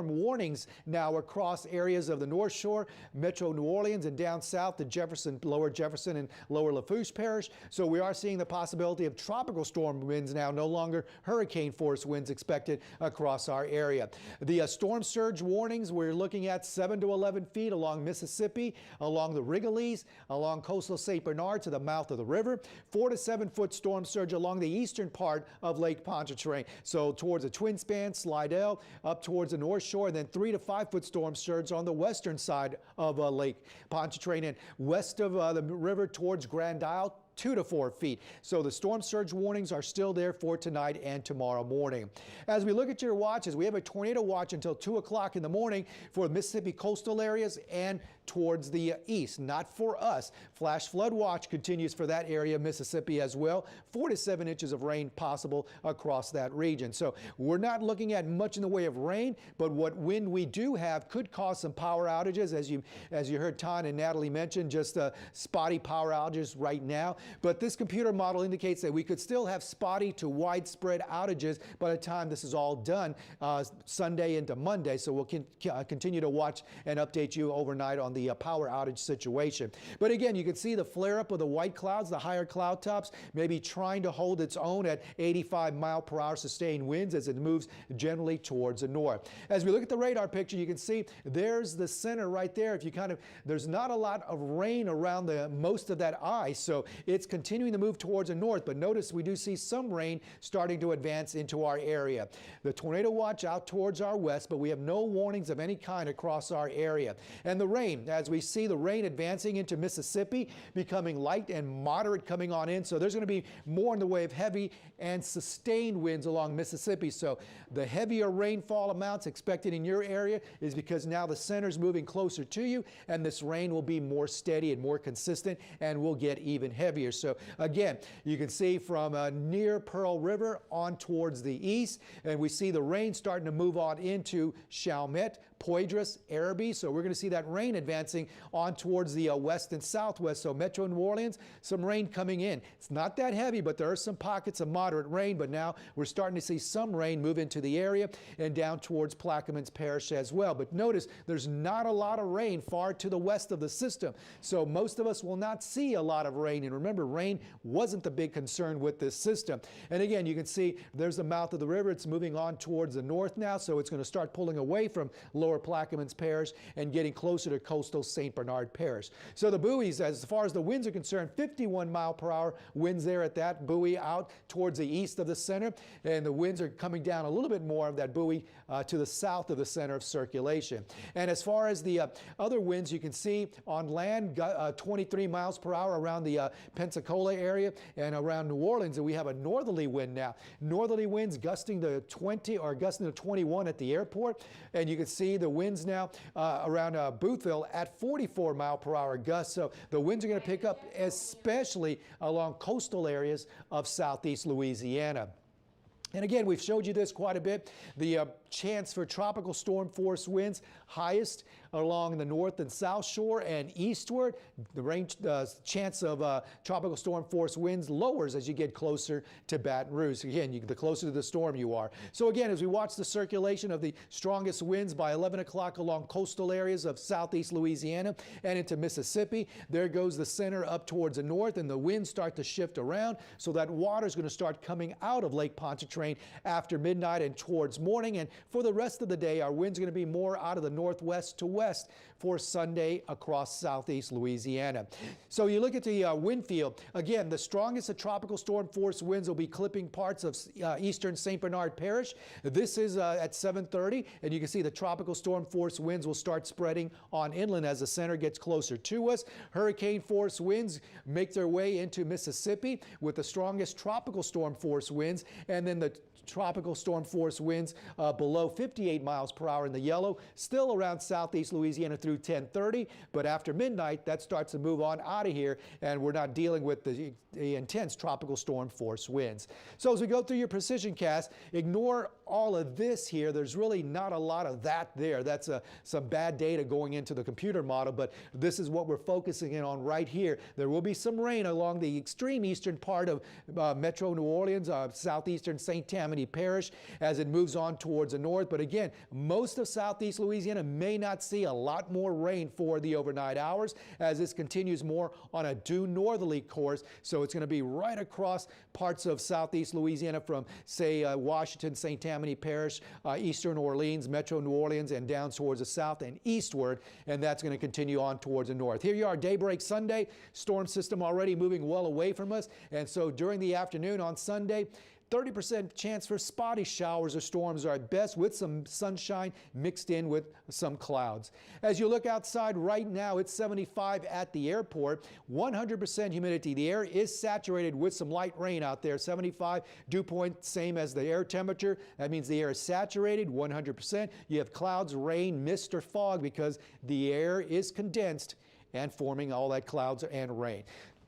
warnings now across areas of the North Shore, Metro New Orleans, and down south to Jefferson, Lower Jefferson and Lower Lafourche Parish. So we are seeing the possibility of tropical storm winds now, no longer hurricane force winds expected across our area. The storm surge warnings, we're looking at 7 to 11 feet along Mississippi, along the Rigolets, along coastal St. Bernard to the mouth of the river, 4 to 7 foot storm surge along the eastern part of Lake Pontchartrain. So towards the Twin Span, Slidell, up towards the North Shore, and then 3 to 5 foot storm surge on the western side of Lake Pontchartrain and west of the river towards Grand Isle, 2 to 4 feet. So the storm surge warnings are still there for tonight and tomorrow morning. As we look at your watches, we have a tornado watch until 2 o'clock in the morning for Mississippi coastal areas and towards the east. Not for us. Flash flood watch continues for that area of Mississippi as well. 4 to 7 inches of rain possible across that region. So we're not looking at much in the way of rain, but what wind we do have could cause some power outages, as you heard Ton and Natalie mention, just spotty power outages right now. But this computer model indicates that we could still have spotty to widespread outages by the time this is all done Sunday into Monday. So we'll continue to watch and update you overnight on the power outage situation. But again, you can see the flare up of the white clouds, the higher cloud tops, maybe trying to hold its own at 85-mile-per-hour sustained winds as it moves generally towards the north. As we look at the radar picture, you can see there's the center right there. If you there's not a lot of rain around most of that eye, so it's continuing to move towards the north. But notice we do see some rain starting to advance into our area. The tornado watch out towards our west, but we have no warnings of any kind across our area. And the rain, as we see the rain advancing into Mississippi, becoming light and moderate coming on in. So there's going to be more in the way of heavy and sustained winds along Mississippi. So the heavier rainfall amounts expected in your area is because now the center's moving closer to you, and this rain will be more steady and more consistent and will get even heavier. So again, you can see from near Pearl River on towards the east, and we see the rain starting to move on into Chalmette, Poydras, Arabi. So we're going to see that rain advancing on towards the west and southwest. So Metro New Orleans, some rain coming in. It's not that heavy, but there are some pockets of moderate rain. But now we're starting to see some rain move into the area and down towards Plaquemines Parish as well. But notice there's not a lot of rain far to the west of the system. So most of us will not see a lot of rain. And remember, rain wasn't the big concern with this system. And again, you can see there's the mouth of the river. It's moving on towards the north now. So it's going to start pulling away from Lower Plaquemines Parish and getting closer to coastal St. Bernard Parish. So the buoys, as far as the winds are concerned, 51-mile-per-hour winds there at that buoy out towards the east of the center. And the winds are coming down a little bit more of that buoy to the south of the center of circulation. And as far as the other winds, you can see on land 23 miles per hour around the Pensacola area and around New Orleans. And we have a northerly wind now. Northerly winds gusting to 20 or gusting to 21 at the airport. And you can see the winds now around Boothville at 44-mile-per-hour gusts. So the winds are going to pick up, especially along coastal areas of southeast Louisiana. And again, we've showed you this quite a bit. The chance for tropical storm force winds highest along the north and south shore and eastward. The chance of tropical storm force winds lowers as you get closer to Baton Rouge. Again, the closer to the storm you are. So again, as we watch the circulation of the strongest winds by 11 o'clock along coastal areas of southeast Louisiana and into Mississippi, there goes the center up towards the north, and the winds start to shift around. So that water is going to start coming out of Lake Pontchartrain after midnight and towards morning. And for the rest of the day, our winds are going to be more out of the northwest to west for Sunday across southeast Louisiana. So you look at the wind field. Again, the strongest of tropical storm force winds will be clipping parts of eastern St. Bernard Parish. This is at 7:30, and you can see the tropical storm force winds will start spreading on inland as the center gets closer to us. Hurricane force winds make their way into Mississippi with the strongest tropical storm force winds, and then the tropical storm force winds below 58 miles per hour in the yellow, still around southeast Louisiana through 10:30, but after midnight that starts to move on out of here, and we're not dealing with the intense tropical storm force winds. So as we go through your precision cast, ignore all of this here. There's really not a lot of that there. That's some bad data going into the computer model, but this is what we're focusing in on right here. There will be some rain along the extreme eastern part of Metro New Orleans, southeastern St. Tammany Parish as it moves on towards the north. But again, most of southeast Louisiana may not see a lot more rain for the overnight hours as this continues more on a due northerly course. So it's going to be right across parts of southeast Louisiana from, say, Washington, St. Tammany Parish, eastern Orleans, Metro New Orleans, and down towards the south and eastward. And that's going to continue on towards the north. Here you are, daybreak Sunday. Storm system already moving well away from us. And so during the afternoon on Sunday, 30% chance for spotty showers or storms are at best, with some sunshine mixed in with some clouds. As you look outside right now, it's 75 at the airport, 100% humidity. The air is saturated with some light rain out there. 75 dew point, same as the air temperature. That means the air is saturated 100%. You have clouds, rain, mist, or fog because the air is condensed and forming all that clouds and rain.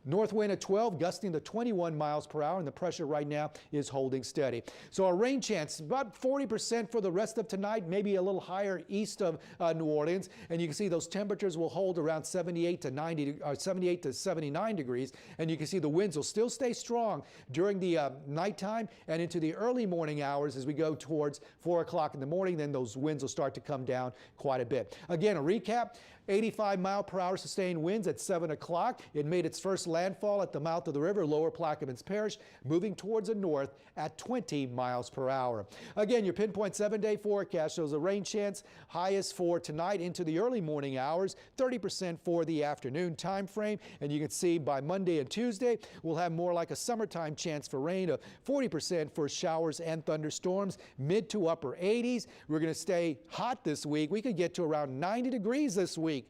North wind at 12, gusting to 21 miles per hour, and the pressure right now is holding steady. So a rain chance, about 40% for the rest of tonight, maybe a little higher east of New Orleans. And you can see those temperatures will hold around 78 to 79 degrees. And you can see the winds will still stay strong during the nighttime and into the early morning hours as we go towards 4 o'clock in the morning. Then those winds will start to come down quite a bit. Again, a recap. 85-mile-per-hour sustained winds at 7 o'clock. It made its first landfall at the mouth of the river, Lower Plaquemines Parish, moving towards the north at 20 miles per hour. Again, your pinpoint 7-day forecast shows a rain chance highest for tonight into the early morning hours, 30% for the afternoon time frame. And you can see by Monday and Tuesday, we'll have more like a summertime chance for rain of 40% for showers and thunderstorms, mid to upper 80s. We're going to stay hot this week. We could get to around 90 degrees this week,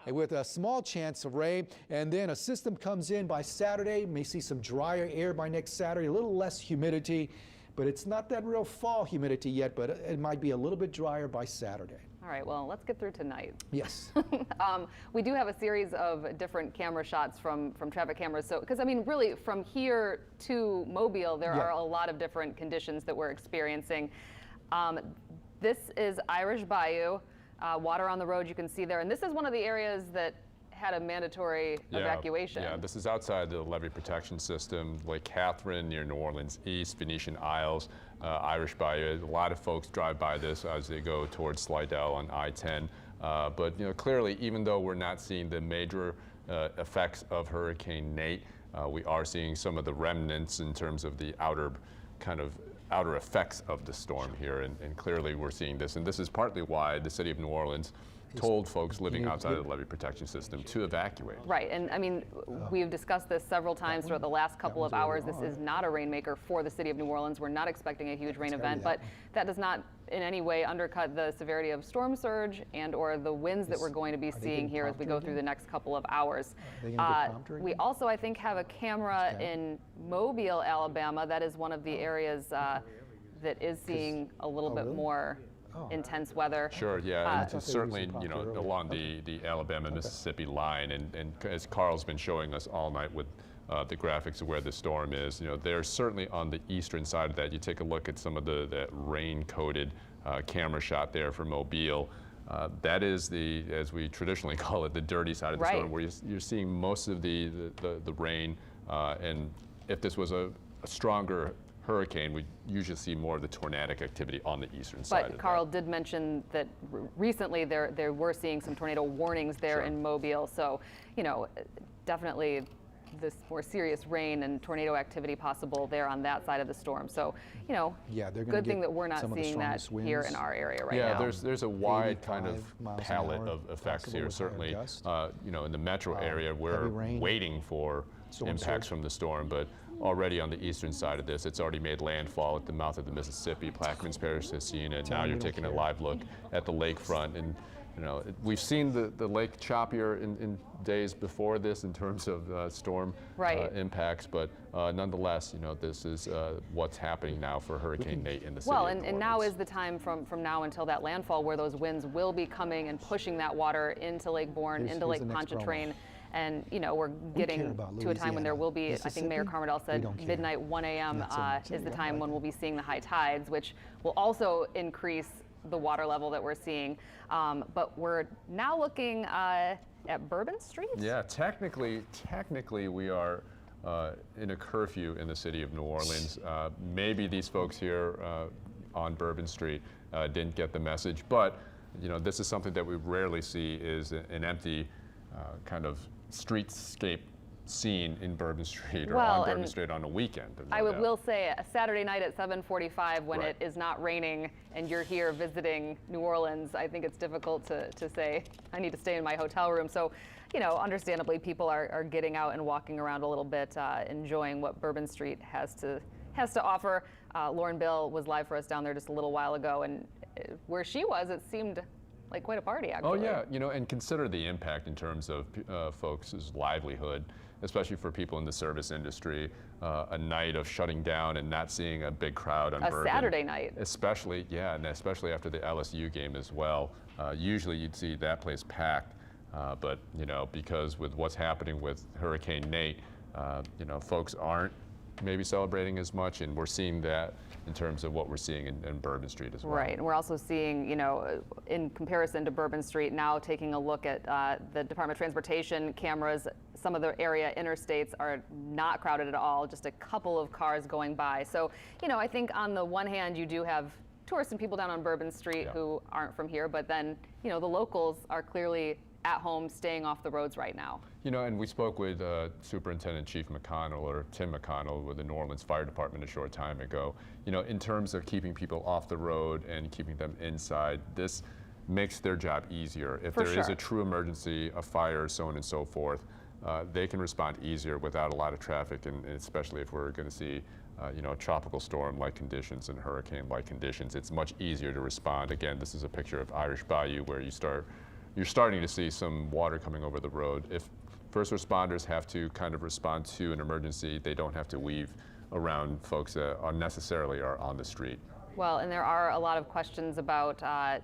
with a small chance of rain. And then a system comes in by Saturday. May see some drier air by next Saturday, a little less humidity, but it's not that real fall humidity yet, but it might be a little bit drier by Saturday. All right, well, let's get through tonight. Yes. We do have a series of different camera shots from traffic cameras. So, because I mean, really, from here to Mobile, there are a lot of different conditions that we're experiencing. This is Irish Bayou. Water on the road, you can see there. And this is one of the areas that had a mandatory evacuation. Yeah, this is outside the levee protection system. Lake Catherine near New Orleans East, Venetian Isles, Irish Bayou. A lot of folks drive by this as they go towards Slidell on I-10. But you know, clearly, even though we're not seeing the major effects of Hurricane Nate, we are seeing some of the remnants in terms of the outer effects of the storm here, and clearly we're seeing this. And this is partly why the city of New Orleans told folks living outside of the levee protection system to evacuate. Right, and I mean, we've discussed this several times throughout the last couple of hours. This is not a rainmaker for the city of New Orleans. We're not expecting a huge rain event, but that does not in any way undercut the severity of storm surge and or the winds that we're going to be seeing here as we go through the next couple of hours. We also, I think, have a camera in Mobile, Alabama. That is one of the areas that is seeing a little bit more intense weather. Sure, yeah, and certainly, you know, along the Alabama-Mississippi line, and as Carl's been showing us all night with the graphics of where the storm is, you know, they're certainly on the eastern side of that. You take a look at some of that rain-coated camera shot there for Mobile. That is the, as we traditionally call it, the dirty side of the storm, where you're seeing most of the rain, and if this was a stronger hurricane, we usually see more of the tornadic activity on the eastern side. But Carl did mention that recently there were seeing some tornado warnings there in Mobile. So, you know, definitely this more serious rain and tornado activity possible there on that side of the storm. So, you know, good thing that we're not seeing that here in our area right now. Yeah, there's a wide kind of palette of effects here. Certainly, you know, in the metro area, we're waiting for impacts from the storm, but already on the eastern side of this, it's already made landfall at the mouth of the Mississippi. Plaquemines Parish has seen it. Now you're taking a live look at the lakefront, and you know, we've seen the lake choppier in days before this in terms of storm impacts, but nonetheless, you know, this is what's happening now for Hurricane Nate in the city. Well, and now is the time from now until that landfall where those winds will be coming and pushing that water into Lake Borgne, into Lake Pontchartrain. And, you know, we're getting to a time when there will be, I think Mayor Carmardell said midnight, 1 a.m. Is the time when we'll be seeing the high tides, which will also increase the water level that we're seeing. But we're now looking at Bourbon Street? Yeah, technically we are in a curfew in the city of New Orleans. Maybe these folks here on Bourbon Street didn't get the message, but, you know, this is something that we rarely see, is an empty kind of streetscape scene in Bourbon Street or on Bourbon Street on a weekend. I will say a Saturday night at 7:45 when it is not raining and you're here visiting New Orleans, I think it's difficult to say, I need to stay in my hotel room. So, you know, understandably, people are getting out and walking around a little bit, enjoying what Bourbon Street has to has to offer. Lauren Bill was live for us down there just a little while ago, and where she was, it seemed like quite a party, actually. Oh yeah, you know, and consider the impact in terms of folks' livelihood, especially for people in the service industry. A night of shutting down and not seeing a big crowd on Bourbon. A Saturday night. Especially, yeah, and especially after the LSU game as well. Usually you'd see that place packed, but you know, because with what's happening with Hurricane Nate, you know, folks aren't maybe celebrating as much, and we're seeing that in terms of what we're seeing in Bourbon Street as well. Right, and we're also seeing, you know, in comparison to Bourbon Street, now taking a look at the Department of Transportation cameras, some of the area interstates are not crowded at all, just a couple of cars going by. So, you know, I think on the one hand, you do have tourists and people down on Bourbon Street who aren't from here, but then, you know, the locals are clearly at home, staying off the roads right now. You know, and we spoke with Superintendent Chief McConnell, or Tim McConnell, with the New Orleans Fire Department a short time ago. You know, in terms of keeping people off the road and keeping them inside, this makes their job easier. If there is a true emergency, a fire, so on and so forth, they can respond easier without a lot of traffic, and especially if we're going to see you know, tropical storm-like conditions and hurricane-like conditions, it's much easier to respond. Again, this is a picture of Irish Bayou where you're starting to see some water coming over the road. If first responders have to kind of respond to an emergency, they don't have to weave around folks that unnecessarily are on the street. Well, and there are a lot of questions about,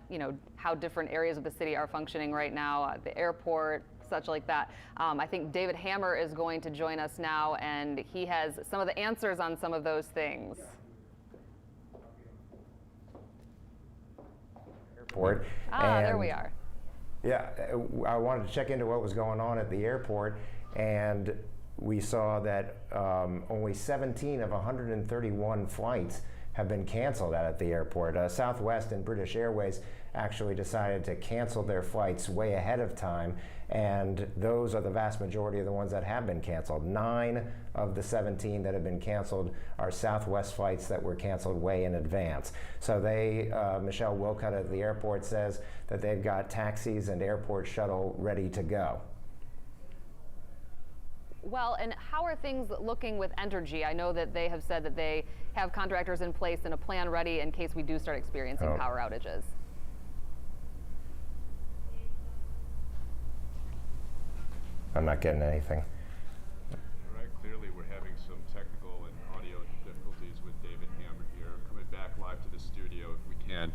you know, how different areas of the city are functioning right now, the airport, such like that. I think David Hammer is going to join us now, and he has some of the answers on some of those things. Airport. There we are. Yeah, I wanted to check into what was going on at the airport, and we saw that only 17 of 131 flights have been canceled out at the airport. Southwest and British Airways actually decided to cancel their flights way ahead of time, and those are the vast majority of the ones that have been canceled. 9 of the 17 that have been canceled are Southwest flights that were canceled way in advance. So Michelle Wilcutt at the airport says that they've got taxis and airport shuttle ready to go. Well, and how are things looking with Entergy? I know that they have said that they have contractors in place and a plan ready in case we do start experiencing power outages. I'm not getting anything. All right, clearly we're having some technical and audio difficulties with David Hammer here. Coming back live to the studio if we can.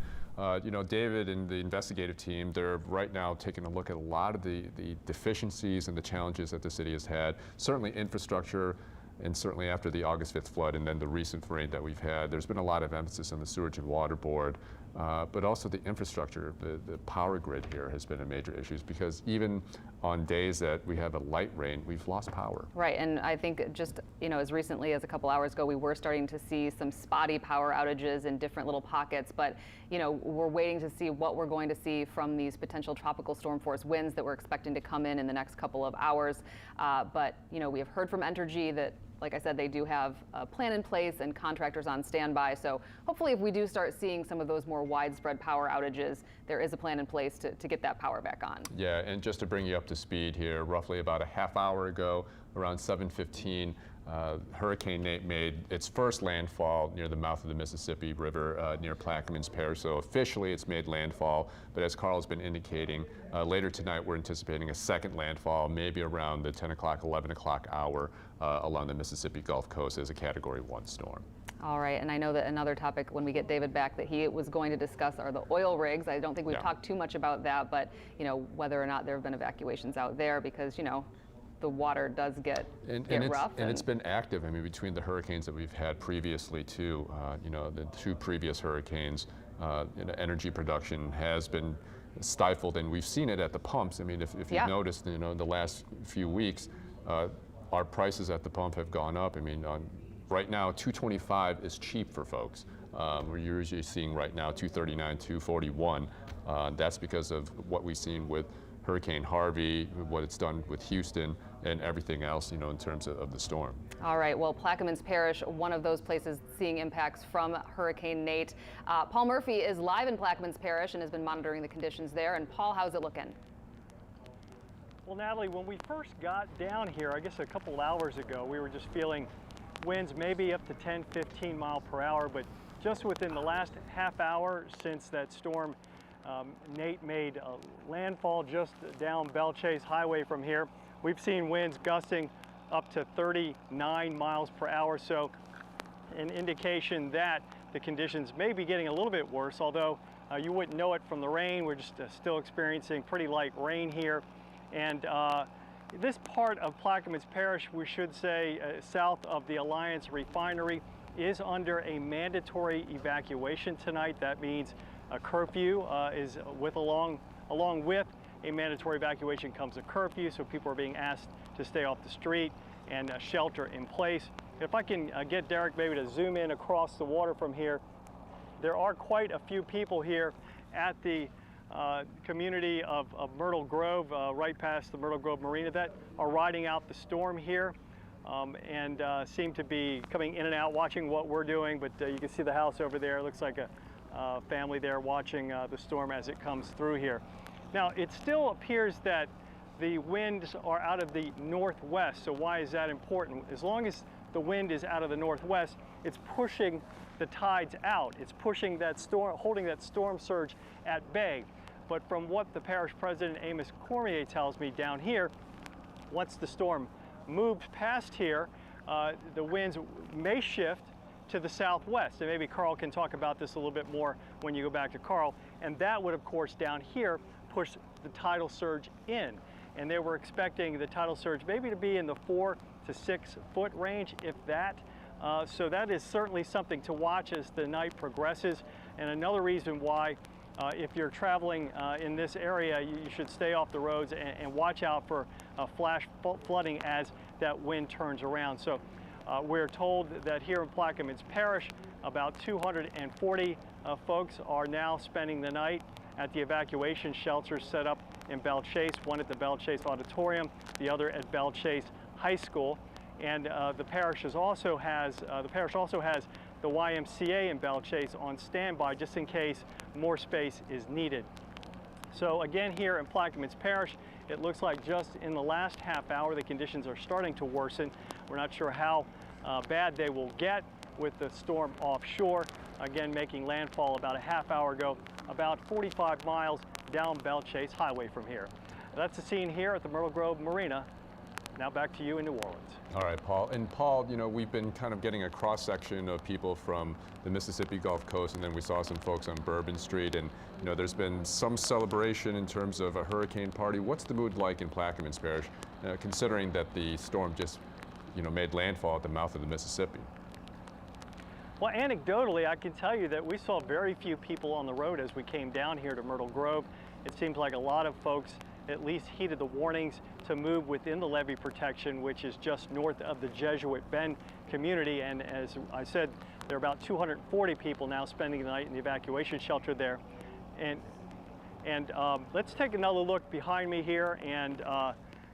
You know, David and the investigative team, they're right now taking a look at a lot of the deficiencies and the challenges that the city has had. Certainly infrastructure, and certainly after the August 5th flood and then the recent rain that we've had, there's been a lot of emphasis on the Sewage and Water Board, but also the infrastructure, the power grid here has been a major issue, because even on days that we have a light rain, we've lost power. Right, and I think just, you know, as recently as a couple hours ago, we were starting to see some spotty power outages in different little pockets, but, you know, we're waiting to see what we're going to see from these potential tropical storm force winds that we're expecting to come in the next couple of hours. But, you know, we have heard from Entergy that, like I said, they do have a plan in place and contractors on standby. So hopefully if we do start seeing some of those more widespread power outages, there is a plan in place to get that power back on. Yeah, and just to bring you up to speed here, roughly about a half hour ago, around 7:15, Hurricane Nate made its first landfall near the mouth of the Mississippi River near Plaquemines Parish. So officially it's made landfall, but as Carl's been indicating, later tonight we're anticipating a second landfall, maybe around the 10 o'clock, 11 o'clock hour along the Mississippi Gulf Coast as a Category 1 storm. All right, and I know that another topic when we get David back that he was going to discuss are the oil rigs. I don't think we've talked too much about that, but, you know, whether or not there have been evacuations out there, because, you know, the water does get rough. And it's been active. I mean, between the hurricanes that we've had previously too, you know, the 2 previous hurricanes, you know, energy production has been stifled, and we've seen it at the pumps. I mean, if you've noticed, you know, in the last few weeks, our prices at the pump have gone up. I mean, right now, $2.25 is cheap for folks. We're usually seeing right now $2.39, $2.41. That's because of what we've seen with Hurricane Harvey, what it's done with Houston, and everything else, you know, in terms of the storm. All right, well, Plaquemines Parish, one of those places seeing impacts from Hurricane Nate. Paul Murphy is live in Plaquemines Parish and has been monitoring the conditions there. And Paul, how's it looking? Well, Natalie, when we first got down here, I guess a couple hours ago, we were just feeling winds may be up to 10, 15 mile per hour, but just within the last half hour since that storm Nate made landfall just down Belle Chase Highway from here, we've seen winds gusting up to 39 miles per hour. So an indication that the conditions may be getting a little bit worse, although you wouldn't know it from the rain. We're just still experiencing pretty light rain here. And this part of Plaquemines Parish, we should say, south of the Alliance Refinery, is under a mandatory evacuation tonight. That means a curfew is along with a mandatory evacuation comes a curfew, so people are being asked to stay off the street and shelter in place. If I can get Derek maybe to zoom in across the water from here, there are quite a few people here at the community of Myrtle Grove, right past the Myrtle Grove Marina, that are riding out the storm here and seem to be coming in and out, watching what we're doing. But you can see the house over there. It looks like a family there watching the storm as it comes through here. Now, it still appears that the winds are out of the northwest. So why is that important? As long as the wind is out of the northwest, it's pushing the tides out. It's pushing that storm, holding that storm surge at bay. But from what the parish president, Amos Cormier, tells me down here, once the storm moves past here, the winds may shift to the southwest. And maybe Carl can talk about this a little bit more when you go back to Carl. And that would, of course, down here, push the tidal surge in. And they were expecting the tidal surge maybe to be in the 4 to 6 foot range, if that. So that is certainly something to watch as the night progresses. And another reason why, if you're traveling in this area, you should stay off the roads and watch out for flash flooding as that wind turns around. So we're told that here in Plaquemines Parish, about 240 folks are now spending the night at the evacuation shelters set up in Belle Chase, one at the Belle Chase Auditorium, the other at Belle Chase High School. And the parish also has the YMCA in Belle Chase on standby just in case more space is needed. So again, here in Plaquemines Parish, it looks like just in the last half hour the conditions are starting to worsen. We're not sure how bad they will get with the storm offshore, again making landfall about a half hour ago, about 45 miles down Belle Chase Highway from here. That's the scene here at the Myrtle Grove Marina. Now back to you in New Orleans. All right, Paul. And Paul, you know, we've been kind of getting a cross-section of people from the Mississippi Gulf Coast, and then we saw some folks on Bourbon Street, and you know, there's been some celebration in terms of a hurricane party. What's the mood like in Plaquemines Parish, considering that the storm just, you know, made landfall at the mouth of the Mississippi? Well, anecdotally, I can tell you that we saw very few people on the road as we came down here to Myrtle Grove. It seems like a lot of folks at least heeded the warnings to move within the levee protection, which is just north of the Jesuit Bend community. And as I said, there are about 240 people now spending the night in the evacuation shelter there. And let's take another look behind me here, and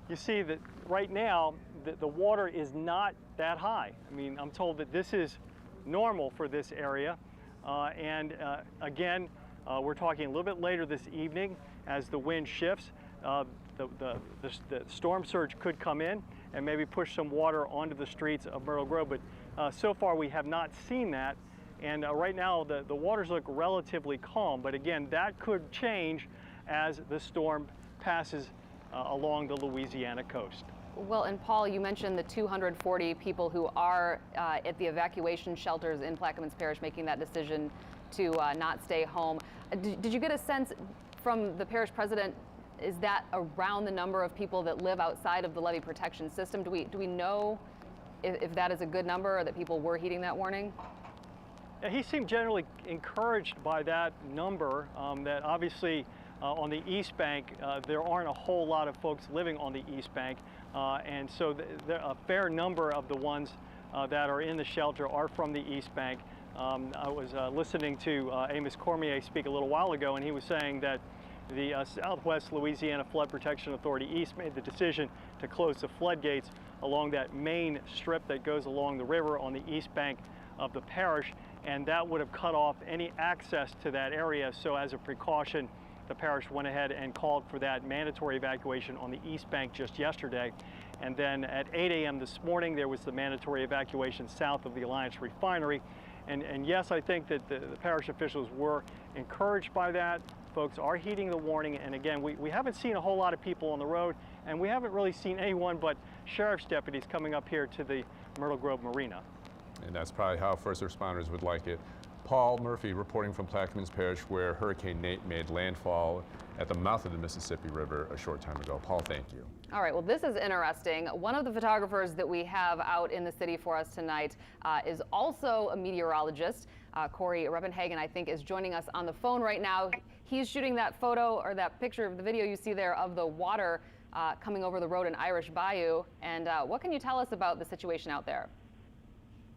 you see that right now the water is not that high. I mean, I'm told that this is normal for this area. Again, we're talking a little bit later this evening as the wind shifts. The storm surge could come in and maybe push some water onto the streets of Myrtle Grove, but so far we have not seen that. And right now the waters look relatively calm, but again, that could change as the storm passes along the Louisiana coast. Well, and Paul, you mentioned the 240 people who are at the evacuation shelters in Plaquemines Parish making that decision to not stay home. Did you get a sense from the parish president, is that around the number of people that live outside of the levee protection system? Do we know if that is a good number or that people were heeding that warning? Yeah, he seemed generally encouraged by that number, that obviously on the East Bank, there aren't a whole lot of folks living on the East Bank. And so a fair number of the ones that are in the shelter are from the East Bank. I was listening to Amos Cormier speak a little while ago, and he was saying that the Southwest Louisiana Flood Protection Authority East made the decision to close the floodgates along that main strip that goes along the river on the east bank of the parish, and that would have cut off any access to that area. So as a precaution, the parish went ahead and called for that mandatory evacuation on the East Bank just yesterday. And then at 8 a.m. this morning, there was the mandatory evacuation south of the Alliance Refinery. And yes, I think that the parish officials were encouraged by that. Folks are heeding the warning. And again, we haven't seen a whole lot of people on the road, and we haven't really seen anyone but sheriff's deputies coming up here to the Myrtle Grove Marina. And that's probably how first responders would like it. Paul Murphy reporting from Plaquemines Parish, where Hurricane Nate made landfall at the mouth of the Mississippi River a short time ago. Paul, thank you. All right, well, this is interesting. One of the photographers that we have out in the city for us tonight is also a meteorologist. Corey Rebenhagen, I think, is joining us on the phone right now. He's shooting that photo or that picture of the video you see there of the water coming over the road in Irish Bayou. And what can you tell us about the situation out there?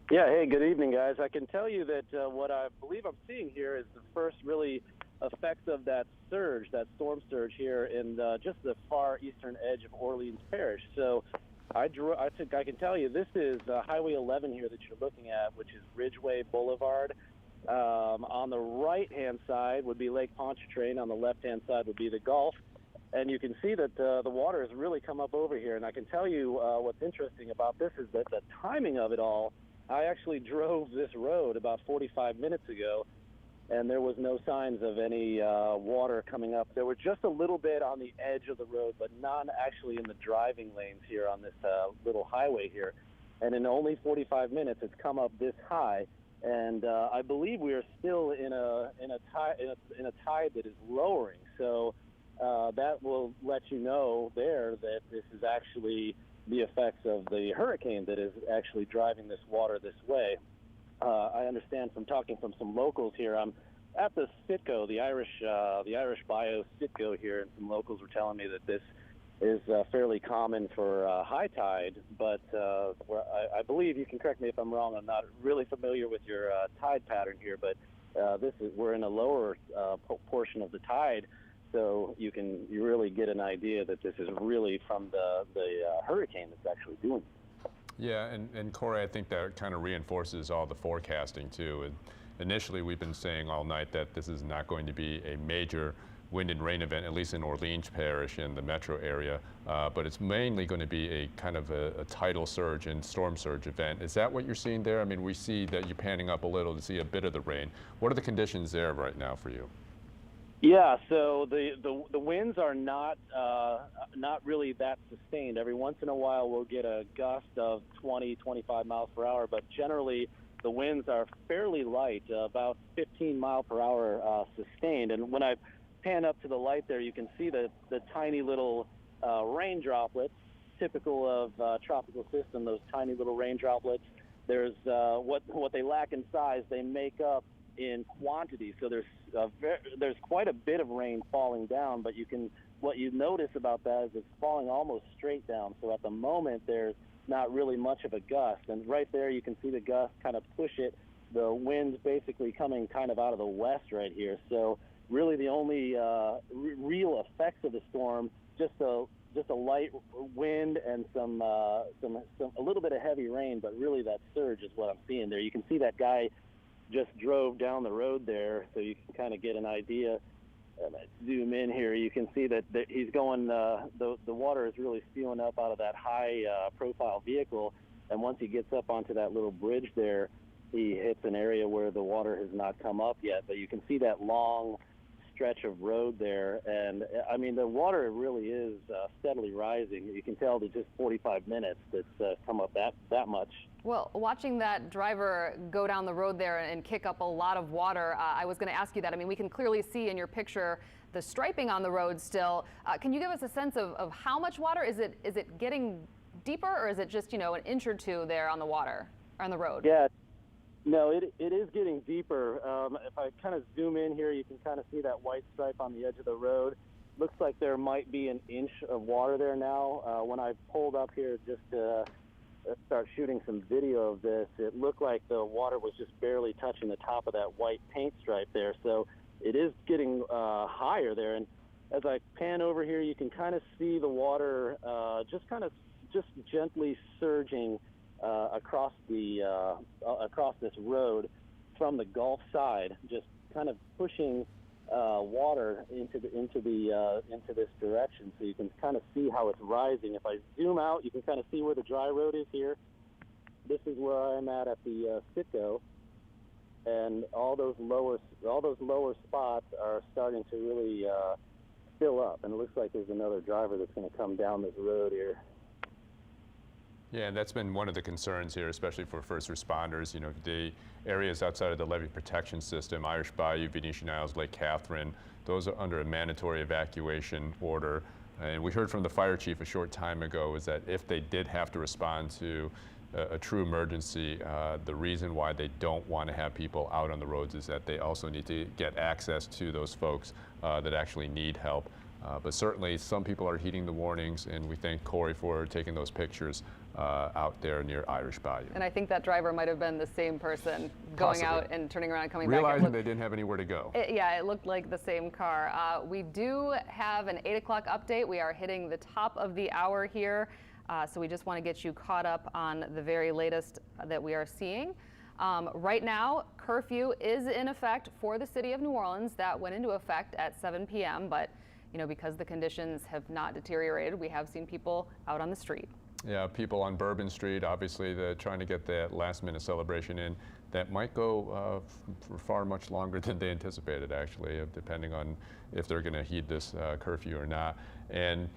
Yeah, hey, good evening, guys. I can tell you that what I believe I'm seeing here is the first really effects of that surge, that storm surge here in just the far eastern edge of Orleans Parish. So I think I can tell you this is Highway 11 here that you're looking at, which is Ridgeway Boulevard. On the right-hand side would be Lake Pontchartrain. On the left-hand side would be the Gulf. And you can see that the water has really come up over here. And I can tell you what's interesting about this is that the timing of it all, I actually drove this road about 45 minutes ago, and there was no signs of any water coming up. There were just a little bit on the edge of the road, but not actually in the driving lanes here on this little highway here. And in only 45 minutes, it's come up this high. And I believe we are still in a tide that is lowering. So that will let you know there that this is actually the effects of the hurricane that is actually driving this water this way. I understand from talking from some locals here. I'm at the Citgo, the Irish Bayou Citgo here, and some locals were telling me that this is fairly common for high tide. But I believe, you can correct me if I'm wrong. I'm not really familiar with your tide pattern here, but we're in a lower portion of the tide. So you really get an idea that this is really from the hurricane that's actually doing it. Yeah, and Corey, I think that kind of reinforces all the forecasting too. And initially, we've been saying all night that this is not going to be a major wind and rain event, at least in Orleans Parish and the metro area, but it's mainly going to be a kind of a tidal surge and storm surge event. Is that what you're seeing there? I mean, we see that you're panning up a little to see a bit of the rain. What are the conditions there right now for you? Yeah, so the winds are not really that sustained. Every once in a while we'll get a gust of 20, 25 miles per hour, but generally the winds are fairly light, about 15 mile per hour sustained. And when I pan up to the light there, you can see the tiny little rain droplets, typical of tropical system, those tiny little rain droplets. There's what they lack in size, they make up in quantity. So there's quite a bit of rain falling down, but what you notice about that is it's falling almost straight down. So at the moment there's not really much of a gust, and right there you can see the gust kind of push it. The wind's basically coming kind of out of the west right here. So really the only real effects of the storm, just a light wind and a little bit of heavy rain, but really that surge is what I'm seeing there. You can see that guy just drove down the road there, so you can kind of get an idea. Zoom in here, you can see that he's going, the water is really spewing up out of that high profile vehicle, and once he gets up onto that little bridge there, he hits an area where the water has not come up yet, but you can see that long stretch of road there, and I mean the water really is steadily rising. You can tell that just 45 minutes that's come up that much. Well, watching that driver go down the road there and kick up a lot of water, I was going to ask you that. I mean, we can clearly see in your picture the striping on the road still. Can you give us a sense of how much water? Is it getting deeper, or is it just, an inch or two there on the water, or on the road? Yeah. No, it is getting deeper. If I kind of zoom in here, you can kind of see that white stripe on the edge of the road. Looks like there might be an inch of water there now. When I pulled up here just to start shooting some video of this, it looked like the water was just barely touching the top of that white paint stripe there. So it is getting higher there. And as I pan over here, you can kind of see the water just gently surging across this road from the Gulf side, just kind of pushing water into this direction. So you can kind of see how it's rising. If I zoom out, you can kind of see where the dry road is here. This is where I'm at the Citgo, and all those lower spots are starting to really fill up, and it looks like there's another driver that's going to come down this road here. Yeah, and that's been one of the concerns here, especially for first responders. You know, the areas outside of the levee protection system, Irish Bayou, Venetian Isles, Lake Catherine, those are under a mandatory evacuation order. And we heard from the fire chief a short time ago is that if they did have to respond to a true emergency, the reason why they don't want to have people out on the roads is that they also need to get access to those folks that actually need help. But certainly some people are heeding the warnings, and we thank Corey for taking those pictures out there near Irish Bayou. And I think that driver might have been the same person going Possibly. Out and turning around and coming Realizing back. they didn't have anywhere to go. Yeah, it looked like the same car. We do have an 8 o'clock update. We are hitting the top of the hour here. So we just want to get you caught up on the very latest that we are seeing. Right now, curfew is in effect for the city of New Orleans. That went into effect at 7 p.m., but you know, because the conditions have not deteriorated, we have seen people out on the street. Yeah, people on Bourbon Street, obviously they're trying to get that last-minute celebration in. That might go for far much longer than they anticipated, actually, depending on if they're going to heed this curfew or not. And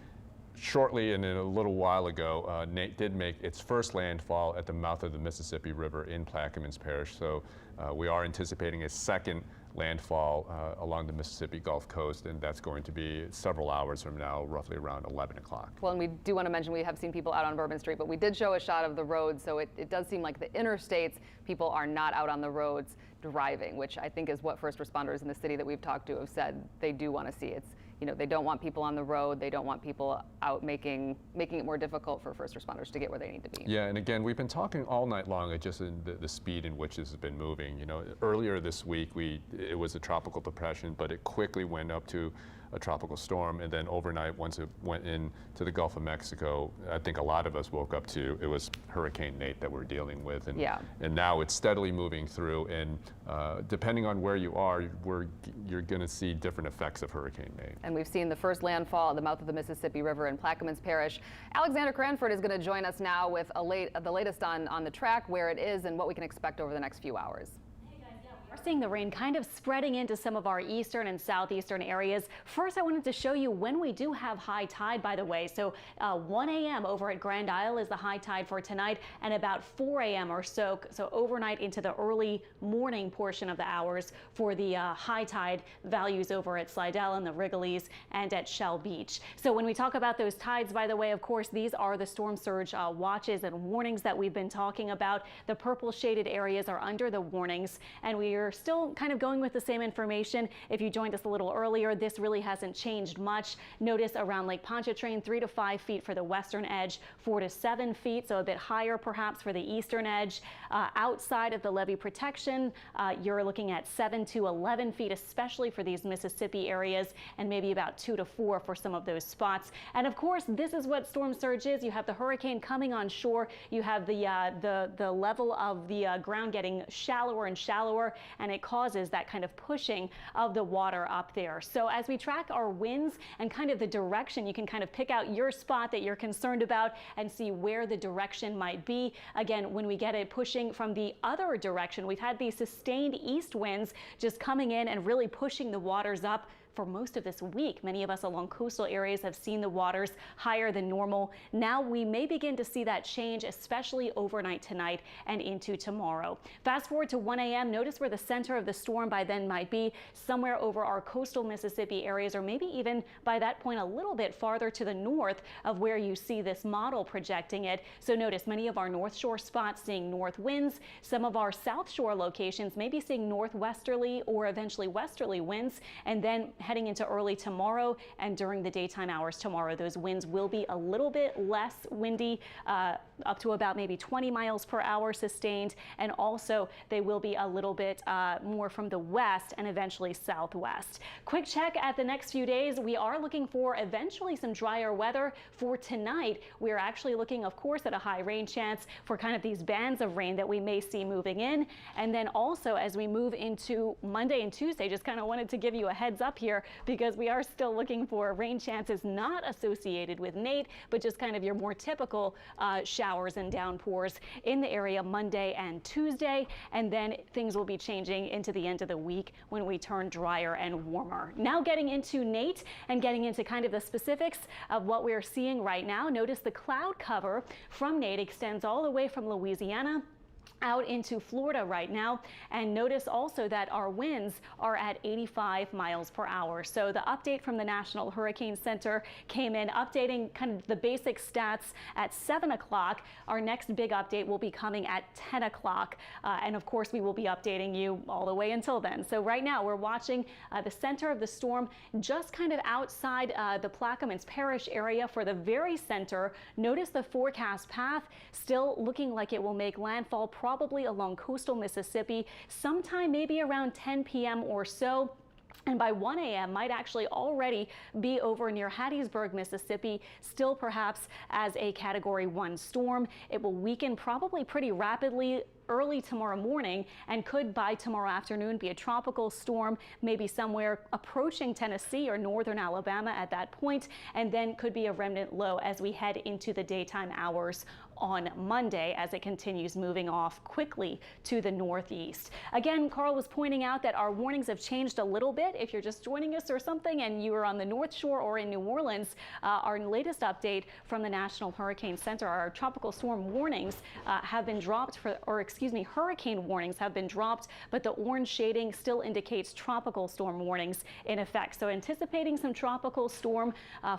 shortly and a little while ago, Nate did make its first landfall at the mouth of the Mississippi River in Plaquemines Parish. So we are anticipating a second landfall along the Mississippi Gulf Coast, and that's going to be several hours from now, roughly around 11 o'clock. Well, and we do want to mention we have seen people out on Bourbon Street, but we did show a shot of the road, so it does seem like the interstates, people are not out on the roads driving, which I think is what first responders in the city that we've talked to have said they do want to see. It's, you know, they don't want people on the road, they don't want people out making it more difficult for first responders to get where they need to be. Yeah, and again, we've been talking all night long just in the speed in which this has been moving. You know, earlier this week, it was a tropical depression, but it quickly went up to a tropical storm, and then overnight, once it went into the Gulf of Mexico, I think a lot of us woke up to it was Hurricane Nate that we're dealing with, and now it's steadily moving through, and depending on where you are, you're going to see different effects of Hurricane Nate. And we've seen the first landfall at the mouth of the Mississippi River in Plaquemines Parish. Alexander Cranford is going to join us now with the latest on the track, where it is, and what we can expect over the next few hours. We're seeing the rain kind of spreading into some of our eastern and southeastern areas. First, I wanted to show you when we do have high tide, by the way. So 1 a.m. over at Grand Isle is the high tide for tonight, and about 4 a.m. or so overnight into the early morning portion of the hours for the high tide values over at Slidell and the Wrigley's and at Shell Beach. So when we talk about those tides, by the way, of course, these are the storm surge watches and warnings that we've been talking about. The purple shaded areas are under the warnings, and we are still kind of going with the same information. If you joined us a little earlier, this really hasn't changed much. Notice around Lake Pontchartrain, 3 to 5 feet for the western edge, 4 to 7 feet, so a bit higher perhaps for the eastern edge. Outside of the levee protection, you're looking at 7 to 11 feet, especially for these Mississippi areas, and maybe about 2 to 4 for some of those spots. And of course, this is what storm surge is. You have the hurricane coming on shore. You have the level of the ground getting shallower and shallower, and it causes that kind of pushing of the water up there. So as we track our winds and kind of the direction, you can kind of pick out your spot that you're concerned about and see where the direction might be. Again, when we get it pushing from the other direction, we've had these sustained east winds just coming in and really pushing the waters up for most of this week. Many of us along coastal areas have seen the waters higher than normal. Now we may begin to see that change, especially overnight tonight and into tomorrow. Fast forward to 1 a.m. Notice where the center of the storm by then might be, somewhere over our coastal Mississippi areas, or maybe even by that point a little bit farther to the north of where you see this model projecting it. So notice many of our North Shore spots seeing north winds. Some of our South Shore locations may be seeing northwesterly or eventually westerly winds, and then heading into early tomorrow and during the daytime hours tomorrow, those winds will be a little bit less windy, up to about maybe 20 miles per hour sustained. And also they will be a little bit more from the west and eventually southwest. Quick check at the next few days. We are looking for eventually some drier weather for tonight. We are actually looking, of course, at a high rain chance for kind of these bands of rain that we may see moving in. And then also as we move into Monday and Tuesday, just kind of wanted to give you a heads up here because we are still looking for rain chances not associated with Nate, but just kind of your more typical showers and downpours in the area Monday and Tuesday. And then things will be changing into the end of the week when we turn drier and warmer. Now getting into Nate and getting into kind of the specifics of what we're seeing right now. Notice the cloud cover from Nate extends all the way from Louisiana out into Florida right now. And notice also that our winds are at 85 miles per hour. So the update from the National Hurricane Center came in updating kind of the basic stats at 7 o'clock. Our next big update will be coming at 10 o'clock. And of course, we will be updating you all the way until then. So right now we're watching the center of the storm just kind of outside the Plaquemines Parish area for the very center. Notice the forecast path still looking like it will make landfall probably along coastal Mississippi sometime maybe around 10 p.m. or so. And by 1 a.m. might actually already be over near Hattiesburg, Mississippi, still perhaps as a Category 1 storm. It will weaken probably pretty rapidly early tomorrow morning and could by tomorrow afternoon be a tropical storm, maybe somewhere approaching Tennessee or northern Alabama at that point, and then could be a remnant low as we head into the daytime hours on Monday as it continues moving off quickly to the northeast. Again, Carl was pointing out that our warnings have changed a little bit. If you're just joining us or something and you are on the North Shore or in New Orleans, our latest update from the National Hurricane Center, our tropical storm warnings have been dropped hurricane warnings have been dropped, but the orange shading still indicates tropical storm warnings in effect. So anticipating some tropical storm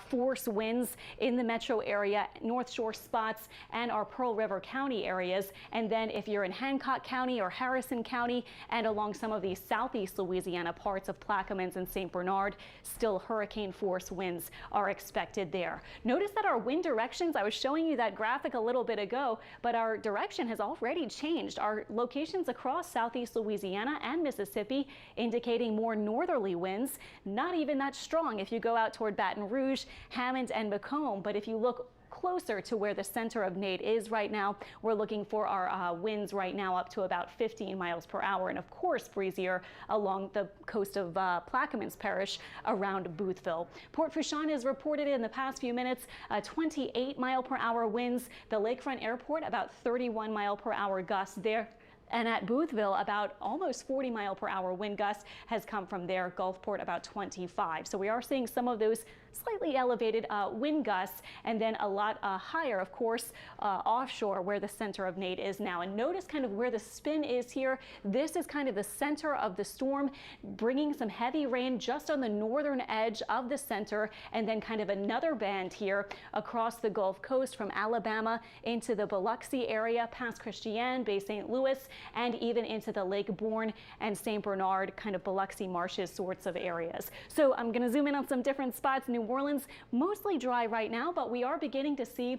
force winds in the metro area, North Shore spots, and our Pearl River County areas. And then if you're in Hancock County or Harrison County and along some of these southeast Louisiana parts of Plaquemines and St. Bernard, still hurricane force winds are expected there. Notice that our wind directions, I was showing you that graphic a little bit ago, but our direction has already changed. Our locations across southeast Louisiana and Mississippi indicating more northerly winds, not even that strong if you go out toward Baton Rouge, Hammond, and Macomb. But if you look closer to where the center of Nate is right now, we're looking for our winds right now up to about 15 miles per hour, and of course breezier along the coast of Plaquemines Parish around Boothville. Port Fourchon has reported in the past few minutes 28 mile per hour winds. The Lakefront Airport about 31 mile per hour gusts there. And at Boothville, about almost 40 mile per hour wind gusts has come from there. Gulfport about 25. So we are seeing some of those slightly elevated wind gusts, and then a lot higher, of course, offshore where the center of Nate is now. And notice kind of where the spin is here. This is kind of the center of the storm, bringing some heavy rain just on the northern edge of the center, and then kind of another band here across the Gulf Coast from Alabama into the Biloxi area, past Christiane, Bay St. Louis, and even into the Lake Borgne and St. Bernard, kind of Biloxi marshes sorts of areas. So I'm going to zoom in on some different spots. New Orleans, mostly dry right now, but we are beginning to see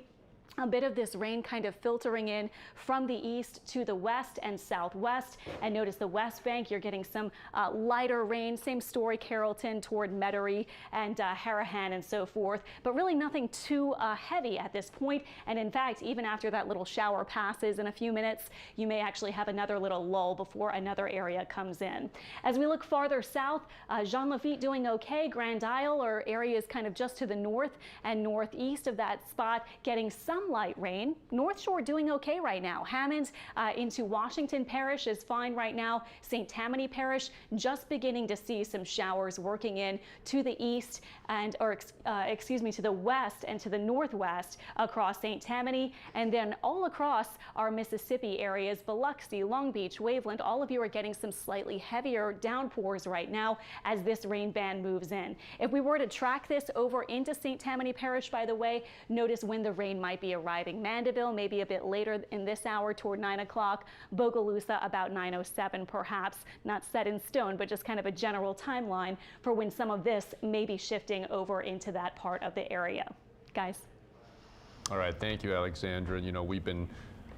a bit of this rain kind of filtering in from the east to the west and southwest. And notice the West Bank, you're getting some lighter rain. Same story, Carrollton toward Metairie and Harahan and so forth, but really nothing too heavy at this point. And in fact, even after that little shower passes in a few minutes, you may actually have another little lull before another area comes in. As we look farther south, Jean Lafitte doing okay. Grand Isle or areas kind of just to the north and northeast of that spot getting some light rain. North Shore doing okay right now. Hammond into Washington Parish is fine right now. St. Tammany Parish just beginning to see some showers working in to the east and, to the west and to the northwest across St. Tammany, and then all across our Mississippi areas, Biloxi, Long Beach, Waveland, all of you are getting some slightly heavier downpours right now as this rain band moves in. If we were to track this over into St. Tammany Parish, by the way, notice when the rain might be already arriving. Mandeville maybe a bit later in this hour toward 9 o'clock. Bogalusa about 9:07 perhaps. Not set in stone, but just kind of a general timeline for when some of this may be shifting over into that part of the area. Guys. All right, thank you, Alexandra. You know, we've been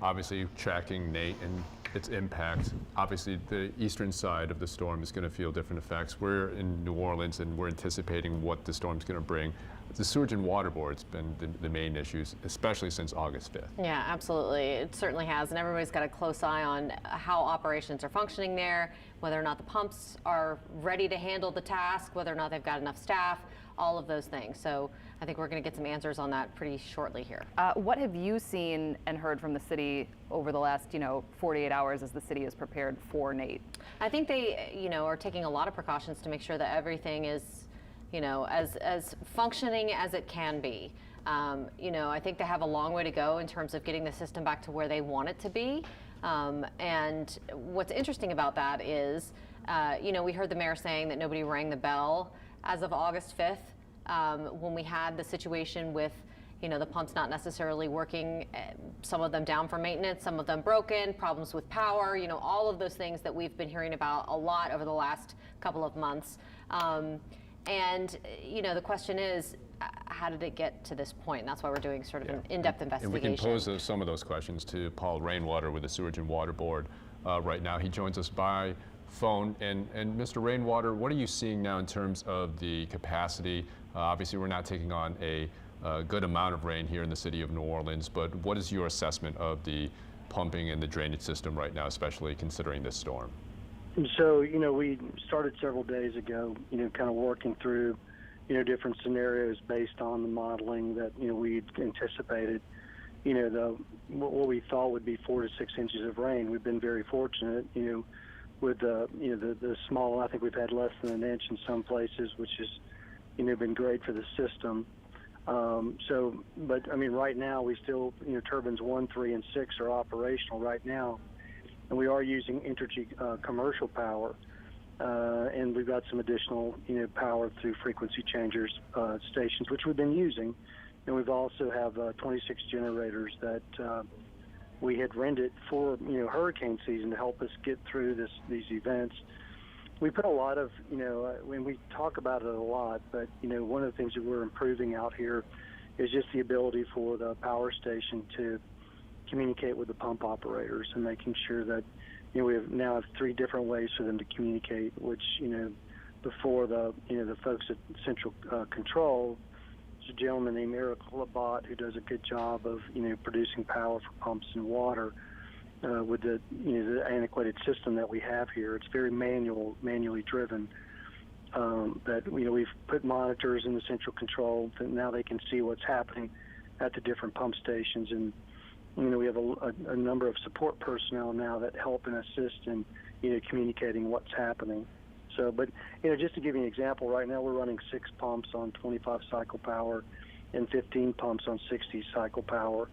obviously tracking Nate and its impact. Obviously, the eastern side of the storm is going to feel different effects. We're in New Orleans, and we're anticipating what the storm's going to bring. The sewage and water board's been the main issues, especially since August 5th. Yeah, absolutely. It certainly has, and everybody's got a close eye on how operations are functioning there, whether or not the pumps are ready to handle the task, whether or not they've got enough staff, all of those things. So I think we're going to get some answers on that pretty shortly here. What have you seen and heard from the city over the last, 48 hours as the city is prepared for Nate? I think they, are taking a lot of precautions to make sure that everything is, as functioning as it can be. I think they have a long way to go in terms of getting the system back to where they want it to be. And what's interesting about that is, we heard the mayor saying that nobody rang the bell as of August 5th, when we had the situation with, the pumps not necessarily working, some of them down for maintenance, some of them broken, problems with power, all of those things that we've been hearing about a lot over the last couple of months. And, the question is, how did it get to this point? And that's why we're doing sort of an in-depth investigation. And we can pose some of those questions to Paul Rainwater with the Sewage and Water Board right now. He joins us by phone. And Mr. Rainwater, what are you seeing now in terms of the capacity? Obviously, we're not taking on a good amount of rain here in the city of New Orleans, but what is your assessment of the pumping and the drainage system right now, especially considering this storm? So, we started several days ago, kind of working through, different scenarios based on the modeling that, we'd anticipated, what we thought would be 4 to 6 inches of rain. We've been very fortunate, with the small, I think we've had less than an inch in some places, which has, been great for the system. But right now we still, turbines 1, 3, and 6 are operational right now. And we are using Entergy commercial power, and we've got some additional, power through frequency changers stations, which we've been using. And we've also have 26 generators that we had rented for, hurricane season to help us get through these events. We put a lot of, when we talk about it a lot, but, one of the things that we're improving out here is just the ability for the power station to communicate with the pump operators and making sure that, we now have 3 different ways for them to communicate, which, before the folks at Central Control, there's a gentleman named Eric Labat who does a good job of, producing power for pumps and water with the, the antiquated system that we have here. It's very manually driven. That, we've put monitors in the Central Control that now they can see what's happening at the different pump stations. And, we have a number of support personnel now that help and assist in, communicating what's happening. So, but, just to give you an example, right now we're running 6 pumps on 25 cycle power and 15 pumps on 60 cycle power.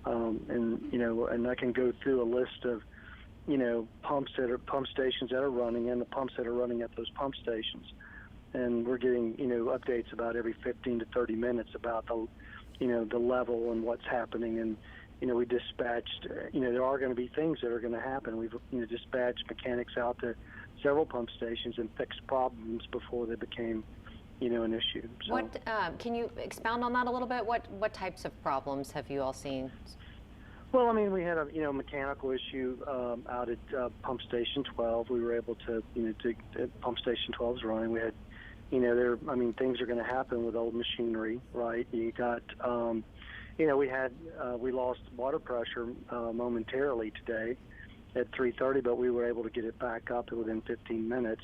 And I can go through a list of, pump stations that are running and the pumps that are running at those pump stations. And we're getting, updates about every 15 to 30 minutes about the, the level and what's happening. And, we dispatched, there are going to be things that are going to happen. We've, dispatched mechanics out to several pump stations and fixed problems before they became, an issue. So. What, can you expound on that a little bit? What types of problems have you all seen? Well, we had a, mechanical issue out at Pump Station 12. We were able to, Pump Station 12 is running. We had, things are going to happen with old machinery, right? You got, we lost water pressure momentarily today at 3:30, but we were able to get it back up within 15 minutes.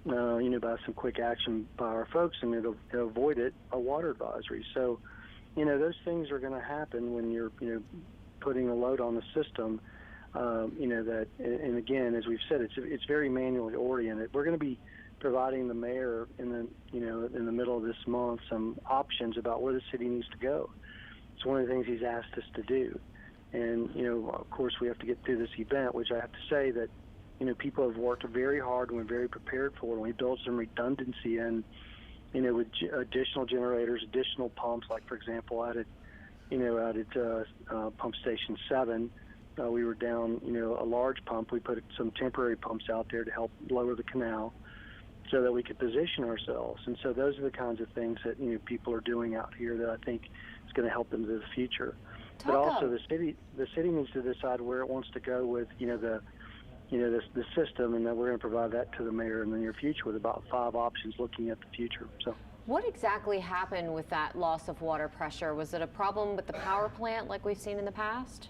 By some quick action by our folks, and it avoided a water advisory. So, those things are going to happen when you're, putting a load on the system. That, and again, as we've said, it's very manually oriented. We're going to be providing the mayor in the middle of this month some options about where the city needs to go. It's one of the things he's asked us to do. And, of course, we have to get through this event, which I have to say that, people have worked very hard and we're very prepared for it. And we built some redundancy in, with additional generators, additional pumps, like, for example, out at out at Pump Station 7. We were down, a large pump. We put some temporary pumps out there to help lower the canal so that we could position ourselves. And so those are the kinds of things that, people are doing out here that I think is going to help them into the future. But also the city needs to decide where it wants to go with, the system, and then we're going to provide that to the mayor in the near future with about 5 options looking at the future. So. What exactly happened with that loss of water pressure? Was it a problem with the power plant like we've seen in the past?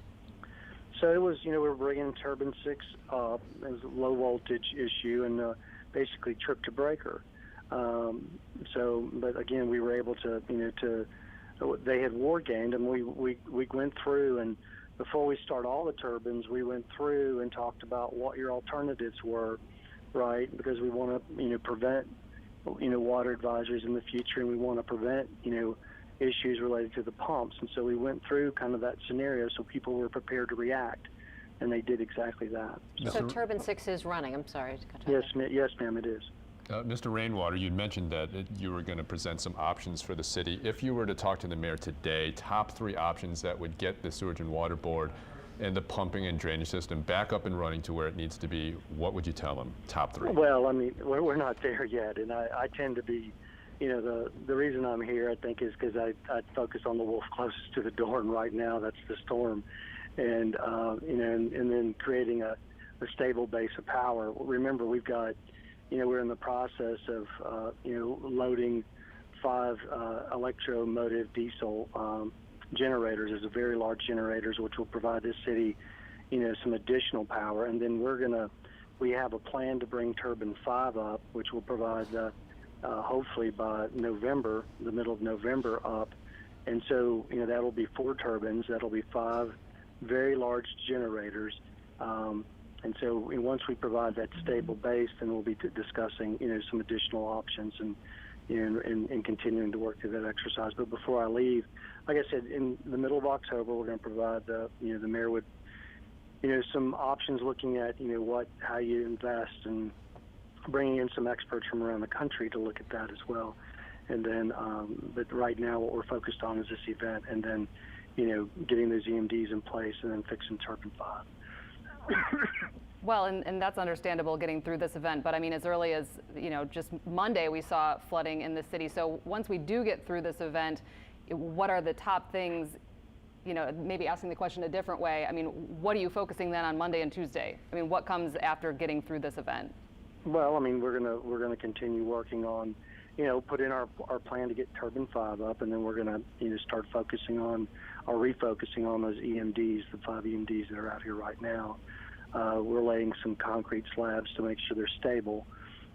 So it was, we were bringing turbine 6 up. It was a low voltage issue and basically tripped a breaker. But again, we were able to, they had war gained, and we went through, and before we start all the turbines, we went through and talked about what your alternatives were, right? Because we want to, prevent, water advisories in the future, and we want to prevent, issues related to the pumps. And so we went through kind of that scenario so people were prepared to react, and they did exactly that. So Turbine 6 is running. I'm sorry to cut you off. Yes, ma'am, it is. Mr. Rainwater, you mentioned that you were going to present some options for the city. If you were to talk to the mayor today, top 3 options that would get the Sewage and Water Board and the pumping and drainage system back up and running to where it needs to be, what would you tell them? Top 3. Well, I mean, we're not there yet, and I tend to be, the reason I'm here, I think, is because I focus on the wolf closest to the door, and right now that's the storm, and and then creating a stable base of power. Remember, we've got, we're in the process of, loading 5 electromotive diesel generators. There's a very large generators which will provide this city, some additional power. And then we have a plan to bring turbine 5 up, which will provide, hopefully by November, the middle of November up. And so, that'll be 4 turbines. That'll be 5 very large generators. And so once we provide that stable base, then we'll be discussing, some additional options and continuing to work through that exercise. But before I leave, like I said, in the middle of October, we're going to provide the mayor with, some options looking at, how you invest, and bringing in some experts from around the country to look at that as well. And then, but right now what we're focused on is this event, and then, getting those EMDs in place and then fixing Turbine 5. Well, and that's understandable getting through this event, but I mean, as early as, just Monday, we saw flooding in the city. So once we do get through this event, what are the top things, maybe asking the question a different way? I mean, what are you focusing then on Monday and Tuesday? I mean, what comes after getting through this event? Well, I mean, we're gonna continue working on, put in our plan to get Turbine 5 up, and then we're gonna, start focusing on, or refocusing on those EMDs, the 5 EMDs that are out here right now. We're laying some concrete slabs to make sure they're stable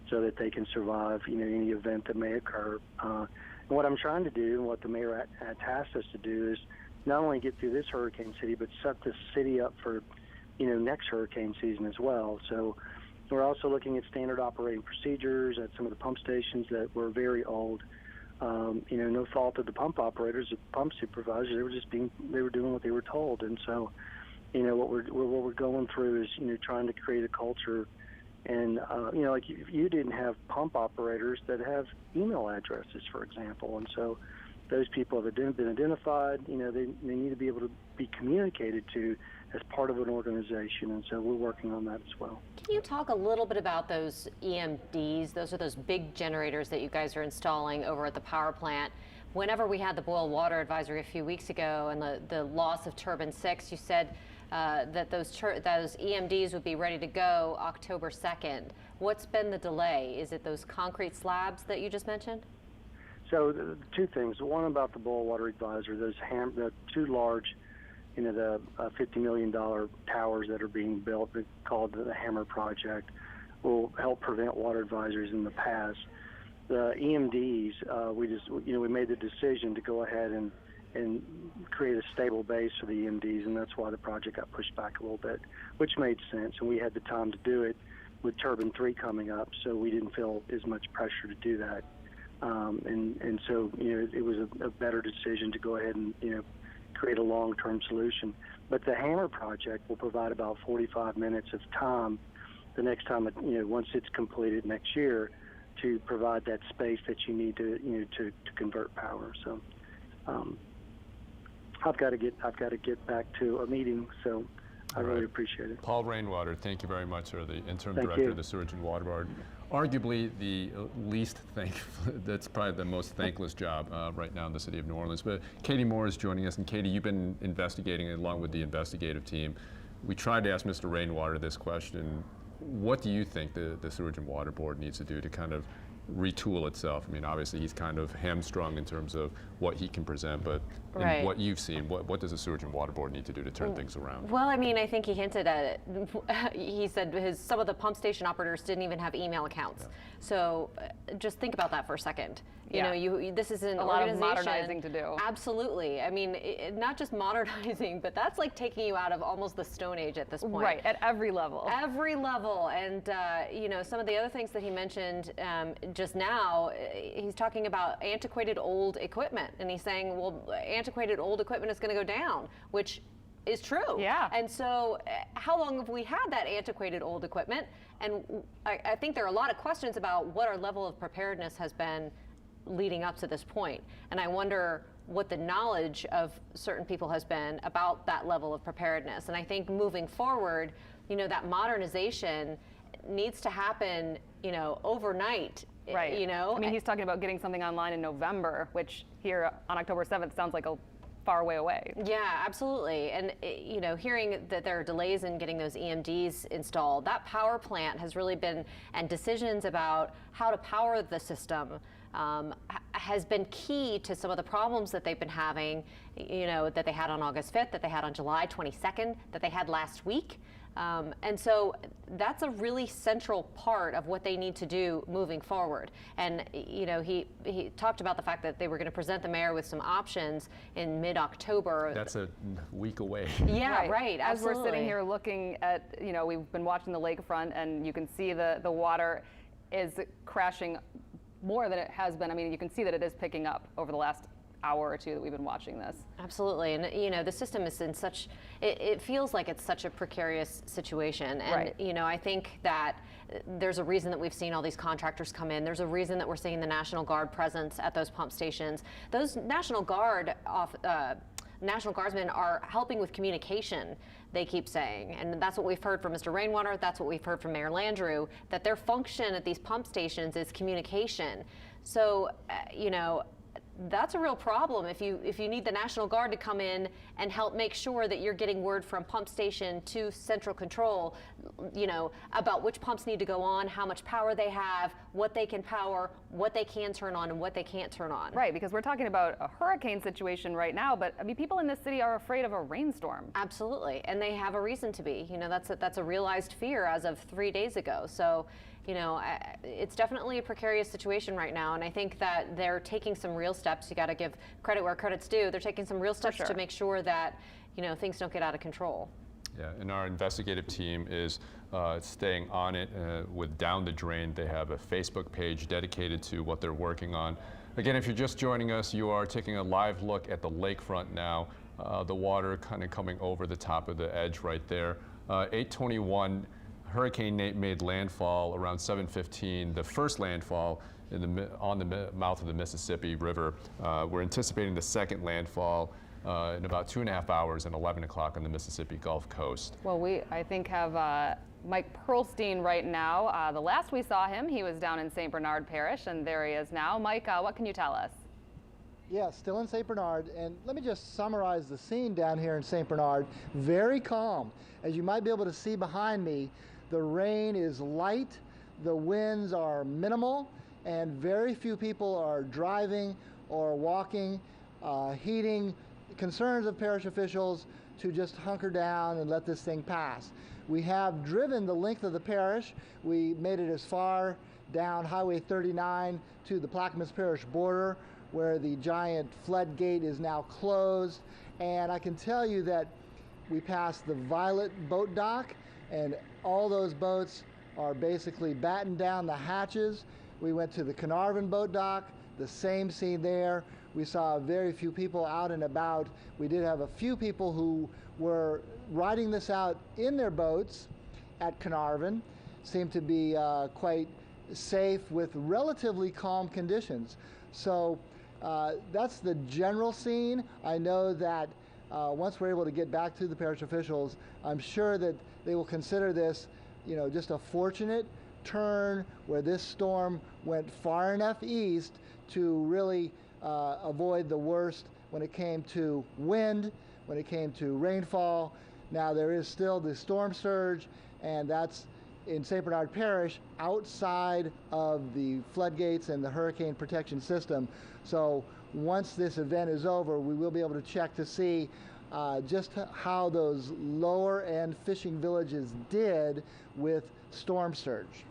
so that they can survive, any event that may occur. And what I'm trying to do, and what the mayor tasked us to do, is not only get through this hurricane city, but set the city up for, next hurricane season as well. So we're also looking at standard operating procedures at some of the pump stations that were very old. No fault of the pump operators, the pump supervisors. They were doing what they were told. And so, what we're going through is, trying to create a culture. And, like you didn't have pump operators that have email addresses, for example. And so those people have been identified. They need to be able to be communicated to as part of an organization. And so we're working on that as well. Can you talk a little bit about those EMDs? Those are those big generators that you guys are installing over at the power plant. Whenever we had the boil water advisory a few weeks ago and the loss of Turbine 6, you said that those EMDs would be ready to go October 2nd. What's been the delay? Is it those concrete slabs that you just mentioned? So 2 things. One about the boil water advisory, the 2 large, the $50 million towers that are being built, called the Hammer Project, will help prevent water advisories in the past. The EMDs, we made the decision to go ahead and create a stable base for the EMDs, and that's why the project got pushed back a little bit, which made sense, and we had the time to do it with Turbine 3 coming up, so we didn't feel as much pressure to do that. And so, it was a better decision to go ahead and, create a long-term solution. But the Hammer Project will provide about 45 minutes of time the next time, once it's completed next year, to provide that space that you need to, to convert power. So, I've got to get back to a meeting, so I really appreciate it. Paul Rainwater, thank you very much, sir, the interim Thank director you. of the Sewage and Water Board. Arguably the least that's probably the most thankless job right now in the city of New Orleans. But Katie Moore is joining us, and Katie, you've been investigating along with the investigative team. We tried to ask Mr. Rainwater this question. What do you think the Sewage and Water Board needs to do to kind of retool itself? I mean, obviously he's kind of hamstrung in terms of what he can present, but in what you've seen, what does the Sewage and Water Board need to do to turn things around? Well, I mean, I think he hinted at it. He said some of the pump station operators didn't even have email accounts. Yeah. So just think about that for a second. You know, this is an a lot organization. of modernizing to do. Absolutely. I mean, not just modernizing, but that's like taking you out of almost the Stone Age at this point. Right, at every level. Every level. And, you know, some of the other things that he mentioned just now, he's talking about antiquated old equipment. And he's saying, well, antiquated old equipment is going to go down, which is true. Yeah. And so how long have we had that antiquated old equipment? And I think there are a lot of questions about what our level of preparedness has been leading up to this point. And I wonder what the knowledge of certain people has been about that level of preparedness. And I think moving forward, you know, that modernization needs to happen, you know, overnight. Right. You know? I mean, he's talking about getting something online in November, which here on October 7th sounds like a far way away. Yeah, absolutely. And, you know, hearing that there are delays in getting those EMDs installed, that power plant has really been, and decisions about how to power the system has been key to some of the problems that they've been having, you know, that they had on August 5th, that they had on July 22nd, that they had last week. And so that's a really central part of what they need to do moving forward. And, you know, he talked about the fact that they were going to present the mayor with some options in mid-October. That's a week away. Yeah, right. As Absolutely. we're sitting here looking at, you know, we've been watching the lakefront, and you can see the water is crashing more than it has been. I mean, you can see that it is picking up over the last hour or two that we've been watching this. Absolutely. And, you know, the system is in such, it feels like it's such a precarious situation. And, you know, I think that there's a reason that we've seen all these contractors come in. There's a reason that we're seeing the National Guard presence at those pump stations. Those National Guardsmen are helping with communication, they keep saying. And that's what we've heard from Mr. Rainwater. That's what we've heard from Mayor Landrieu, that their function at these pump stations is communication. So, you know, that's a real problem if you need the National Guard to come in and help make sure that you're getting word from pump station to central control, you know, about which pumps need to go on, how much power they have, what they can power, what they can turn on and what they can't turn on. Right, because we're talking about a hurricane situation right now, but I mean, people in this city are afraid of a rainstorm. Absolutely, and they have a reason to be. You know, that's a realized fear as of 3 days ago. So, you know, it's definitely a precarious situation right now, and I think that they're taking some real steps. You got to give credit where credit's due. They're taking some real steps to make sure that, you know, things don't get out of control. Yeah, and our investigative team is staying on it with Down the Drain. They have a Facebook page dedicated to what they're working on. Again, if you're just joining us, you are taking a live look at the lakefront now. The water kind of coming over the top of the edge right there. 8:21. Hurricane Nate made landfall around 7:15, the first landfall on the mouth of the Mississippi River. We're anticipating the second landfall in about 2.5 hours at 11 o'clock on the Mississippi Gulf Coast. Well, we, I think, have Mike Perlstein right now. The last we saw him, he was down in St. Bernard Parish, and there he is now. Mike, what can you tell us? Yeah, still in St. Bernard, and let me just summarize the scene down here in St. Bernard. Very calm. As you might be able to see behind me, the rain is light, the winds are minimal, and very few people are driving or walking, heeding concerns of parish officials to just hunker down and let this thing pass. We have driven the length of the parish. We made it as far down Highway 39 to the Plaquemines Parish border, where the giant floodgate is now closed. And I can tell you that we passed the Violet boat dock, and all those boats are basically battened down the hatches. We went to the Carnarvon boat dock, the same scene there. We saw very few people out and about. We did have a few people who were riding this out in their boats at Carnarvon. Seemed to be quite safe with relatively calm conditions. So that's the general scene. I know that once we're able to get back to the parish officials, I'm sure that they will consider this, just a fortunate turn where this storm went far enough east to really avoid the worst when it came to wind, when it came to rainfall. Now there is still the storm surge, and that's in St. Bernard Parish outside of the floodgates and the hurricane protection system. So once this event is over, we will be able to check to see just how those lower end fishing villages did with storm surge.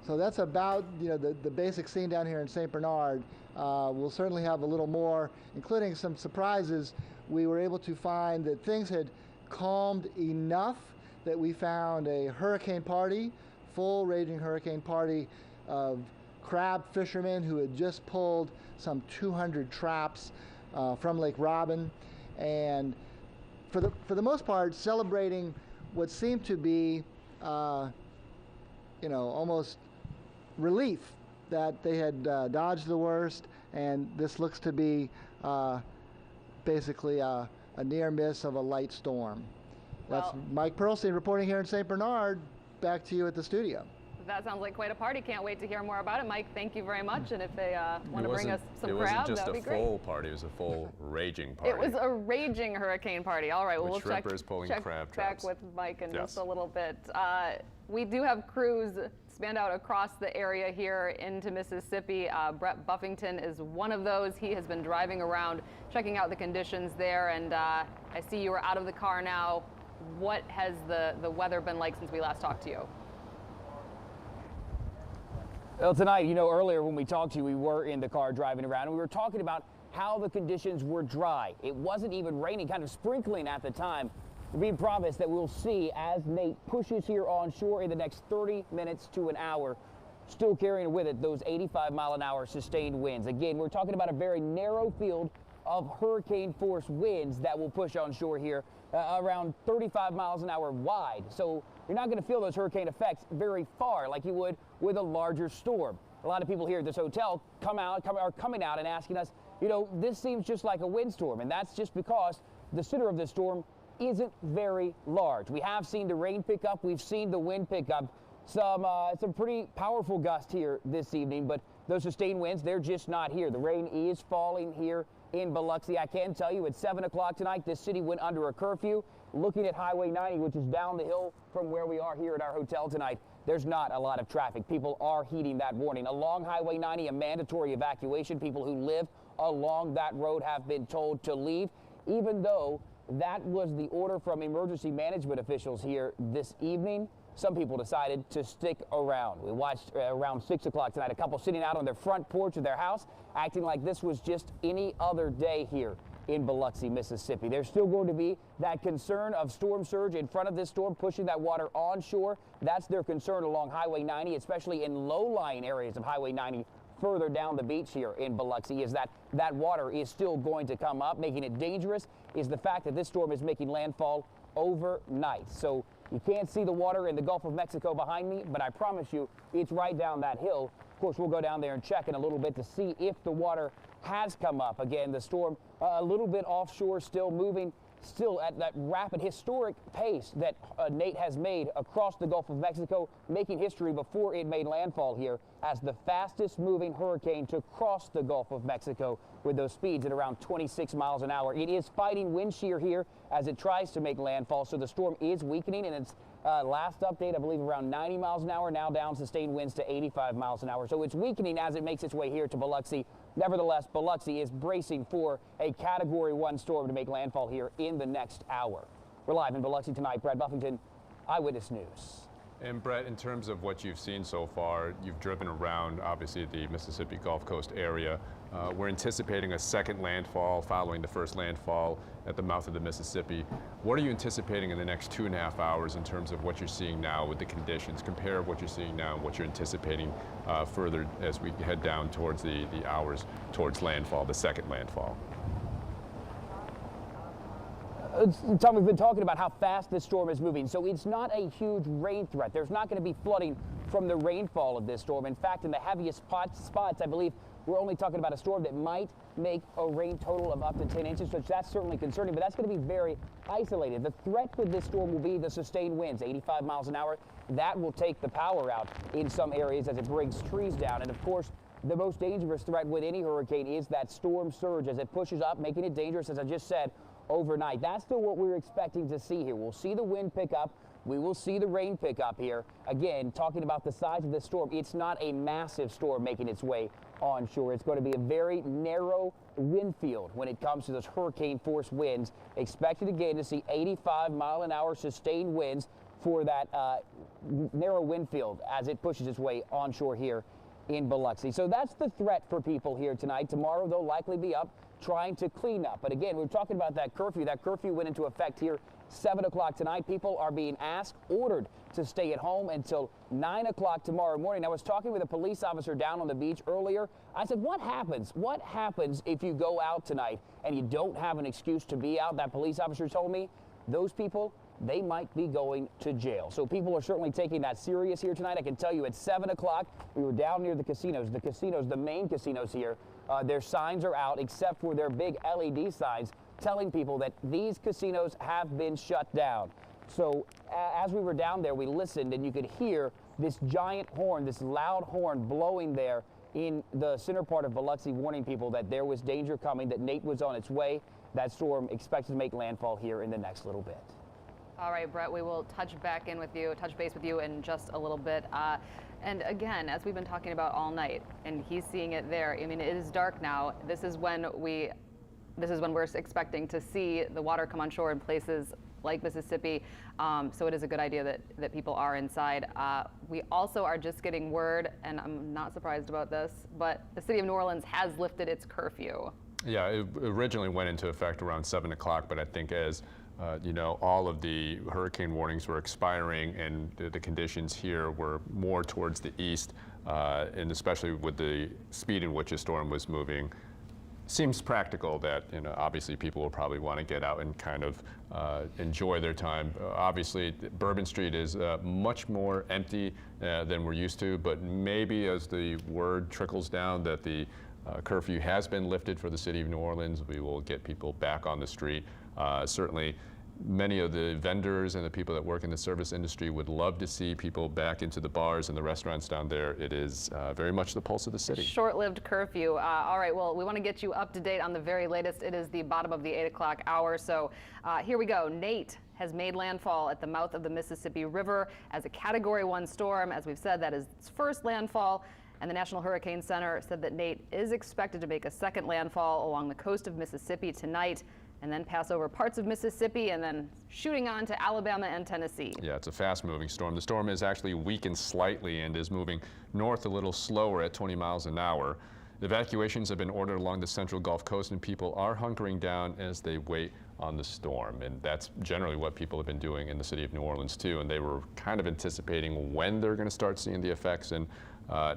So that's about the basic scene down here in St. Bernard. We'll certainly have a little more, including some surprises. We were able to find that things had calmed enough that we found a hurricane party, full raging hurricane party of crab fishermen who had just pulled some 200 traps from Lake Robin, and for the most part celebrating what seemed to be almost relief that they had dodged the worst, and this looks to be basically a near miss of a light storm. That's Mike Pearlstein reporting here in St. Bernard. Back to you at the studio. That sounds like quite a party. Can't wait to hear more about it. Mike, thank you very much. And if they want to bring us some crab, that would be great. It wasn't just a full party, it was a full raging party. It was a raging hurricane party. All right, well, we'll check crab back with Mike in just a little bit. We do have crews spanned out across the area here into Mississippi. Brett Buffington is one of those. He has been driving around, checking out the conditions there. And I see you are out of the car now. What has the weather been like since we last talked to you? Well, tonight, earlier when we talked to you, we were in the car driving around, and we were talking about how the conditions were dry. It wasn't even raining, kind of sprinkling at the time. We promise that we'll see as Nate pushes here on shore in the next 30 minutes to an hour, still carrying with it those 85-mile-an-hour sustained winds. Again, we're talking about a very narrow field of hurricane-force winds that will push on shore here, around 35 miles an hour wide. So you're not going to feel those hurricane effects very far like you would with a larger storm. A lot of people here at this hotel are coming out and asking us, this seems just like a windstorm, and that's just because the center of the storm isn't very large. We have seen the rain pick up, we've seen the wind pick up, some pretty powerful gusts here this evening, but those sustained winds, they're just not here. The rain is falling here in Biloxi. I can tell you at 7 o'clock tonight, this city went under a curfew. Looking at Highway 90, which is down the hill from where we are here at our hotel tonight, there's not a lot of traffic. People are heeding that warning. Along Highway 90, a mandatory evacuation. People who live along that road have been told to leave, even though that was the order from emergency management officials here this evening. Some people decided to stick around. We watched around 6 o'clock tonight a couple sitting out on their front porch of their house, acting like this was just any other day here in Biloxi, Mississippi. There's still going to be that concern of storm surge in front of this storm, pushing that water onshore. That's their concern along Highway 90, especially in low-lying areas of Highway 90 further down the beach here in Biloxi, is that water is still going to come up. Making it dangerous is the fact that this storm is making landfall overnight. So you can't see the water in the Gulf of Mexico behind me, but I promise you it's right down that hill. Of course, we'll go down there and check in a little bit to see if the water has come up. Again, the storm a little bit offshore, still moving, still at that rapid historic pace that Nate has made across the Gulf of Mexico, making history before it made landfall here as the fastest moving hurricane to cross the Gulf of Mexico with those speeds at around 26 miles an hour. It is fighting wind shear here as it tries to make landfall, so the storm is weakening, and its last update, I believe, around 90 miles an hour, now down sustained winds to 85 miles an hour. So it's weakening as it makes its way here to Biloxi. Nevertheless, Biloxi is bracing for a Category 1 storm to make landfall here in the next hour. We're live in Biloxi tonight. Brett Buffington, Eyewitness News. And Brett, in terms of what you've seen so far, you've driven around, obviously, the Mississippi Gulf Coast area. We're anticipating a second landfall following the first landfall at the mouth of the Mississippi. What are you anticipating in the next 2.5 hours in terms of what you're seeing now with the conditions? Compare what you're seeing now and what you're anticipating further as we head down towards the hours towards landfall, the second landfall. Tom, we've been talking about how fast this storm is moving, so it's not a huge rain threat. There's not going to be flooding from the rainfall of this storm. In fact, in the heaviest spots, I believe we're only talking about a storm that might make a rain total of up to 10 inches, which that's certainly concerning, but that's going to be very isolated. The threat with this storm will be the sustained winds, 85 miles an hour. That will take the power out in some areas as it brings trees down. And of course, the most dangerous threat with any hurricane is that storm surge as it pushes up, making it dangerous, as I just said, overnight. That's still what we're expecting to see here. We'll see the wind pick up. We will see the rain pick up here. Again, talking about the size of this storm, it's not a massive storm making its way onshore. It's going to be a very narrow wind field when it comes to those hurricane force winds. Expected again to see 85-mile-an-hour sustained winds for that narrow wind field as it pushes its way onshore here in Biloxi. So that's the threat for people here tonight. Tomorrow they'll likely be up trying to clean up. But again, we're talking about that curfew. That curfew went into effect here 7 o'clock tonight. People are being ordered to stay at home until 9 o'clock tomorrow morning. I was talking with a police officer down on the beach earlier. I said, what happens? What happens if you go out tonight and you don't have an excuse to be out? That police officer told me those people, they might be going to jail. So people are certainly taking that serious here tonight. I can tell you at 7 o'clock, we were down near the casinos. The main casinos here, their signs are out except for their big LED signs telling people that these casinos have been shut down. So as we were down there, we listened and you could hear this giant horn, this loud horn blowing there in the center part of Biloxi, warning people that there was danger coming, that Nate was on its way. That storm expected to make landfall here in the next little bit. All right, Brett, we will touch base with you in just a little bit. And again, as we've been talking about all night, and he's seeing it there, I mean, it is dark now. This is when we're expecting to see the water come on shore in places like Mississippi. So it is a good idea that people are inside. We also are just getting word, and I'm not surprised about this, but the city of New Orleans has lifted its curfew. Yeah, it originally went into effect around 7 o'clock, but I think as you know, all of the hurricane warnings were expiring and the conditions here were more towards the east, and especially with the speed in which a storm was moving, seems practical that, you know, obviously people will probably want to get out and kind of enjoy their time. Obviously, Bourbon Street is much more empty than we're used to, but maybe as the word trickles down that the curfew has been lifted for the city of New Orleans, we will get people back on the street. Certainly, many of the vendors and the people that work in the service industry would love to see people back into the bars and the restaurants down there. It is very much the pulse of the city. Short-lived curfew. All right, well, we want to get you up to date on the very latest. It is the bottom of the 8 o'clock hour, so here we go. Nate has made landfall at the mouth of the Mississippi River as a Category 1 storm. As we've said, that is its first landfall. And the National Hurricane Center said that Nate is expected to make a second landfall along the coast of Mississippi tonight, and then pass over parts of Mississippi and then shooting on to Alabama and Tennessee. Yeah, it's a fast-moving storm. The storm is actually weakened slightly and is moving north a little slower at 20 miles an hour. Evacuations have been ordered along the central Gulf Coast, and people are hunkering down as they wait on the storm. And that's generally what people have been doing in the city of New Orleans, too. And they were kind of anticipating when they're going to start seeing the effects. And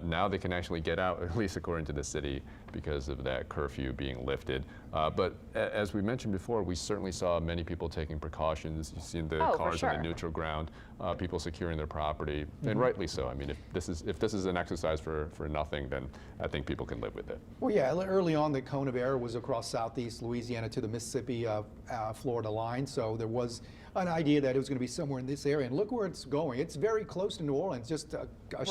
now they can actually get out, at least according to the city, because of that curfew being lifted. But as we mentioned before, we certainly saw many people taking precautions. You've seen the cars on the neutral ground, people securing their property, and rightly so. I mean, if this is an exercise for nothing, then I think people can live with it. Well, yeah, early on the cone of error was across southeast Louisiana to the Mississippi Florida line, so there was an idea that it was going to be somewhere in this area, and look where it's going. It's very close to New Orleans, just a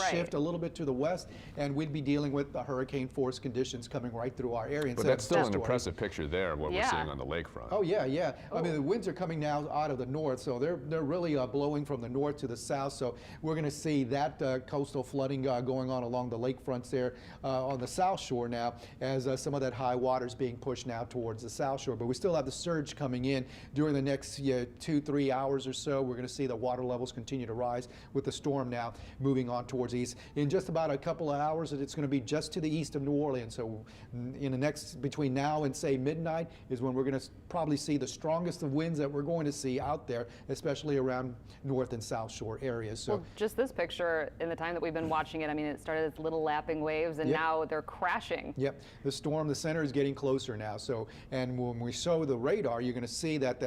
shift a little bit to the west, and we'd be dealing with the hurricane force conditions coming right through our area. But that's still an impressive picture there, what we're seeing on the lakefront. Oh, yeah, yeah. I mean, the winds are coming now out of the north, so they're really blowing from the north to the south, so we're going to see that coastal flooding going on along the lakefronts there on the south shore now, as some of that high water is being pushed now towards the south shore. But we still have the surge coming in during the next 2-3 hours or so. We're going to see the water levels continue to rise with the storm now moving on towards the east. In just about a couple of hours, it's going to be just to the east of New Orleans. So in the next, between now and say midnight, is when we're going to probably see the strongest of winds that we're going to see out there, especially around north and south shore areas. So well, just this picture, in the time that we've been watching it, I mean, it started as little lapping waves, and now they're crashing. Yep, the storm, the center is getting closer now. So, and when we show the radar, you're going to see that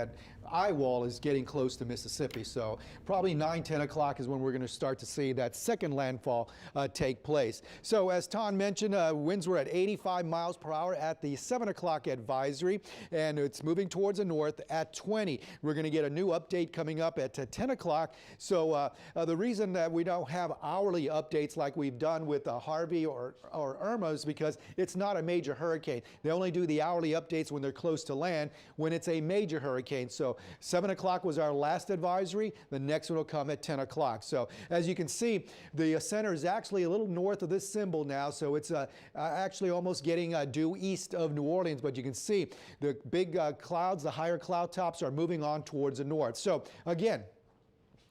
eye wall is getting close to Mississippi. So probably 9, 10 o'clock is when we're going to start to see that second landfall take place. So as Tom mentioned, winds were at 85 miles per hour at the 7 o'clock advisory, and it's moving towards the north at 20. We're going to get a new update coming up at 10 o'clock. So the reason that we don't have hourly updates like we've done with Harvey or Irma is because it's not a major hurricane. They only do the hourly updates when they're close to land, when it's a major hurricane. So 7 o'clock was our last advisory. The next one will come at 10 o'clock. So as you can see, the center is actually a little north of this symbol now. So it's actually almost getting due east of New Orleans. But you can see the big clouds, the higher cloud tops are moving on towards the north. So again,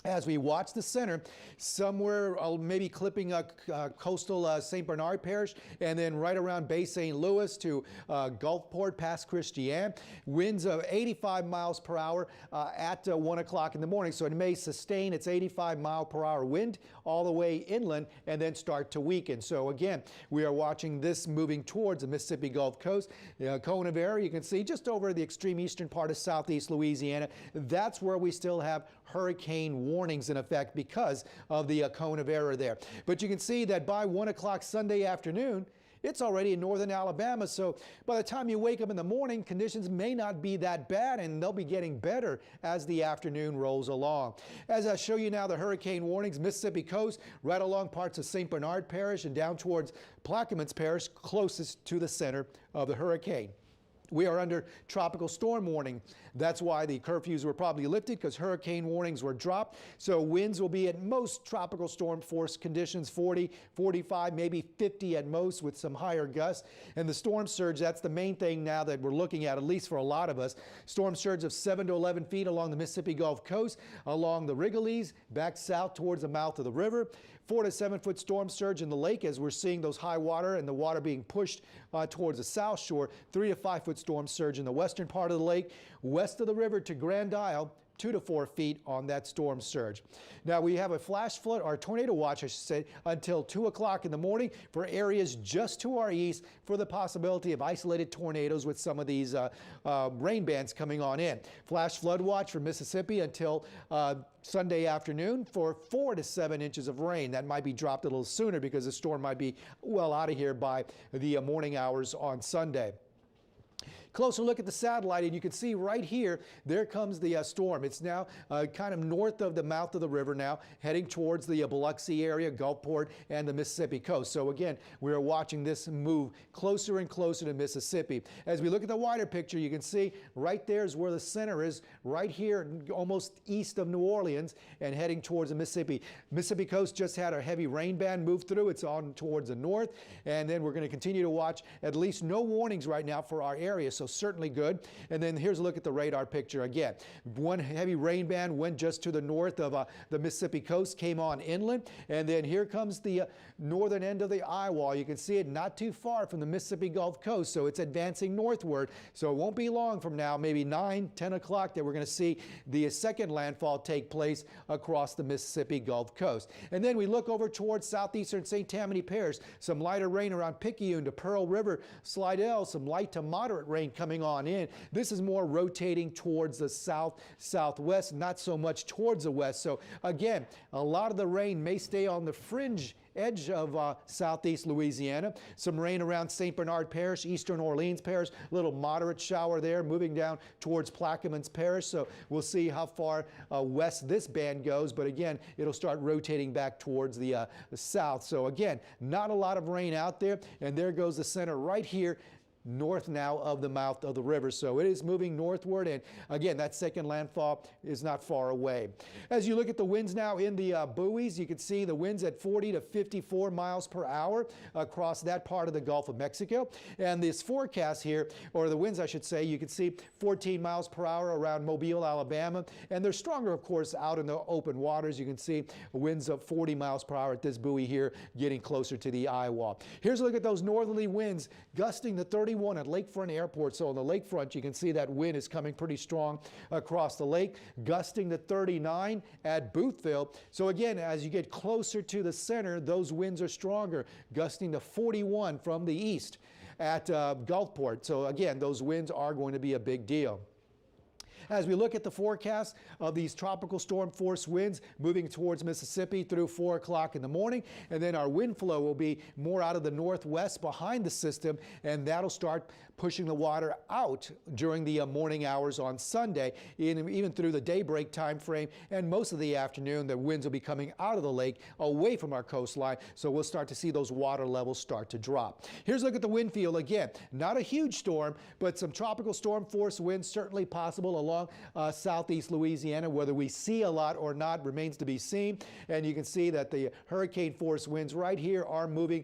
as we watch the center, somewhere maybe clipping coastal St. Bernard Parish, and then right around Bay St. Louis to Gulfport past Christiane, winds of 85 miles per hour at 1 o'clock in the morning. So it may sustain its 85 mile per hour wind all the way inland and then start to weaken. So again, we are watching this moving towards the Mississippi Gulf Coast. Cone of Error, you can see just over the extreme eastern part of southeast Louisiana. That's where we still have hurricane warnings in effect because of the cone of error there. But you can see that by 1 o'clock Sunday afternoon, it's already in northern Alabama. So by the time you wake up in the morning, conditions may not be that bad, and they'll be getting better as the afternoon rolls along. As I show you now the hurricane warnings, Mississippi coast, right along parts of St. Bernard Parish and down towards Plaquemines Parish, closest to the center of the hurricane. We are under tropical storm warning. That's why the curfews were probably lifted, because hurricane warnings were dropped. So winds will be at most tropical storm force conditions, 40, 45, maybe 50 at most, with some higher gusts. And the storm surge, that's the main thing now that we're looking at least for a lot of us. Storm surge of 7 to 11 feet along the Mississippi Gulf Coast, along the Rigolets, back south towards the mouth of the river. 4 to 7 foot storm surge in the lake as we're seeing those high water and the water being pushed towards the south shore. 3 to 5 foot storm surge in the western part of the lake. West of the river to Grand Isle, 2 to 4 feet on that storm surge. Now we have a flash flood, or tornado watch I should say, until 2 o'clock in the morning for areas just to our east for the possibility of isolated tornadoes with some of these rain bands coming on in. Flash flood watch for Mississippi until Sunday afternoon for 4 to 7 inches of rain. That might be dropped a little sooner because the storm might be well out of here by the morning hours on Sunday. Closer look at the satellite, and you can see right here, there comes the storm. It's now kind of north of the mouth of the river now, heading towards the Biloxi area, Gulfport, and the Mississippi coast. So again, we are watching this move closer and closer to Mississippi. As we look at the wider picture, you can see right there is where the center is, right here, almost east of New Orleans, and heading towards the Mississippi. Mississippi coast just had a heavy rain band move through. It's on towards the north, and then we're going to continue to watch. At least no warnings right now for our area, so certainly good. And then here's a look at the radar picture again. One heavy rain band went just to the north of the Mississippi coast, came on inland, and then here comes the northern end of the eye wall. You can see it not too far from the Mississippi Gulf Coast, so it's advancing northward. So it won't be long from now, maybe 9, 10 o'clock, that we're going to see the second landfall take place across the Mississippi Gulf Coast. And then we look over towards southeastern St. Tammany Parish, some lighter rain around Picayune to Pearl River, Slidell, some light to moderate rain coming on in. This is more rotating towards the southwest, not so much towards the west. So again, a lot of the rain may stay on the fringe edge of southeast Louisiana. Some rain around St. Bernard Parish, eastern Orleans Parish, a little moderate shower there, moving down towards Plaquemines Parish. So we'll see how far west this band goes, but again, it'll start rotating back towards the south. So again, not a lot of rain out there, and there goes the center right here, north now of the mouth of the river. So it is moving northward, and again, that second landfall is not far away. As you look at the winds now in the buoys, you can see the winds at 40 to 54 miles per hour across that part of the Gulf of Mexico. And this forecast here, or the winds I should say, you can see 14 miles per hour around Mobile, Alabama, and they're stronger of course out in the open waters. You can see winds of 40 miles per hour at this buoy here, getting closer to the eye wall. Here's a look at those northerly winds gusting to 31 at Lakefront Airport. So on the lakefront, you can see that wind is coming pretty strong across the lake, gusting to 39 at Boothville. So again, as you get closer to the center, those winds are stronger, gusting to 41 from the east at Gulfport. So again, those winds are going to be a big deal. As we look at the forecast of these tropical storm force winds moving towards Mississippi through 4 o'clock in the morning, and then our wind flow will be more out of the northwest behind the system, and that'll start pushing the water out during the morning hours on Sunday, even through the daybreak time frame, and most of the afternoon. The winds will be coming out of the lake away from our coastline, so we'll start to see those water levels start to drop. Here's a look at the wind field again. Not a huge storm, but some tropical storm force winds certainly possible along southeast Louisiana. Whether we see a lot or not remains to be seen, and you can see that the hurricane force winds right here are moving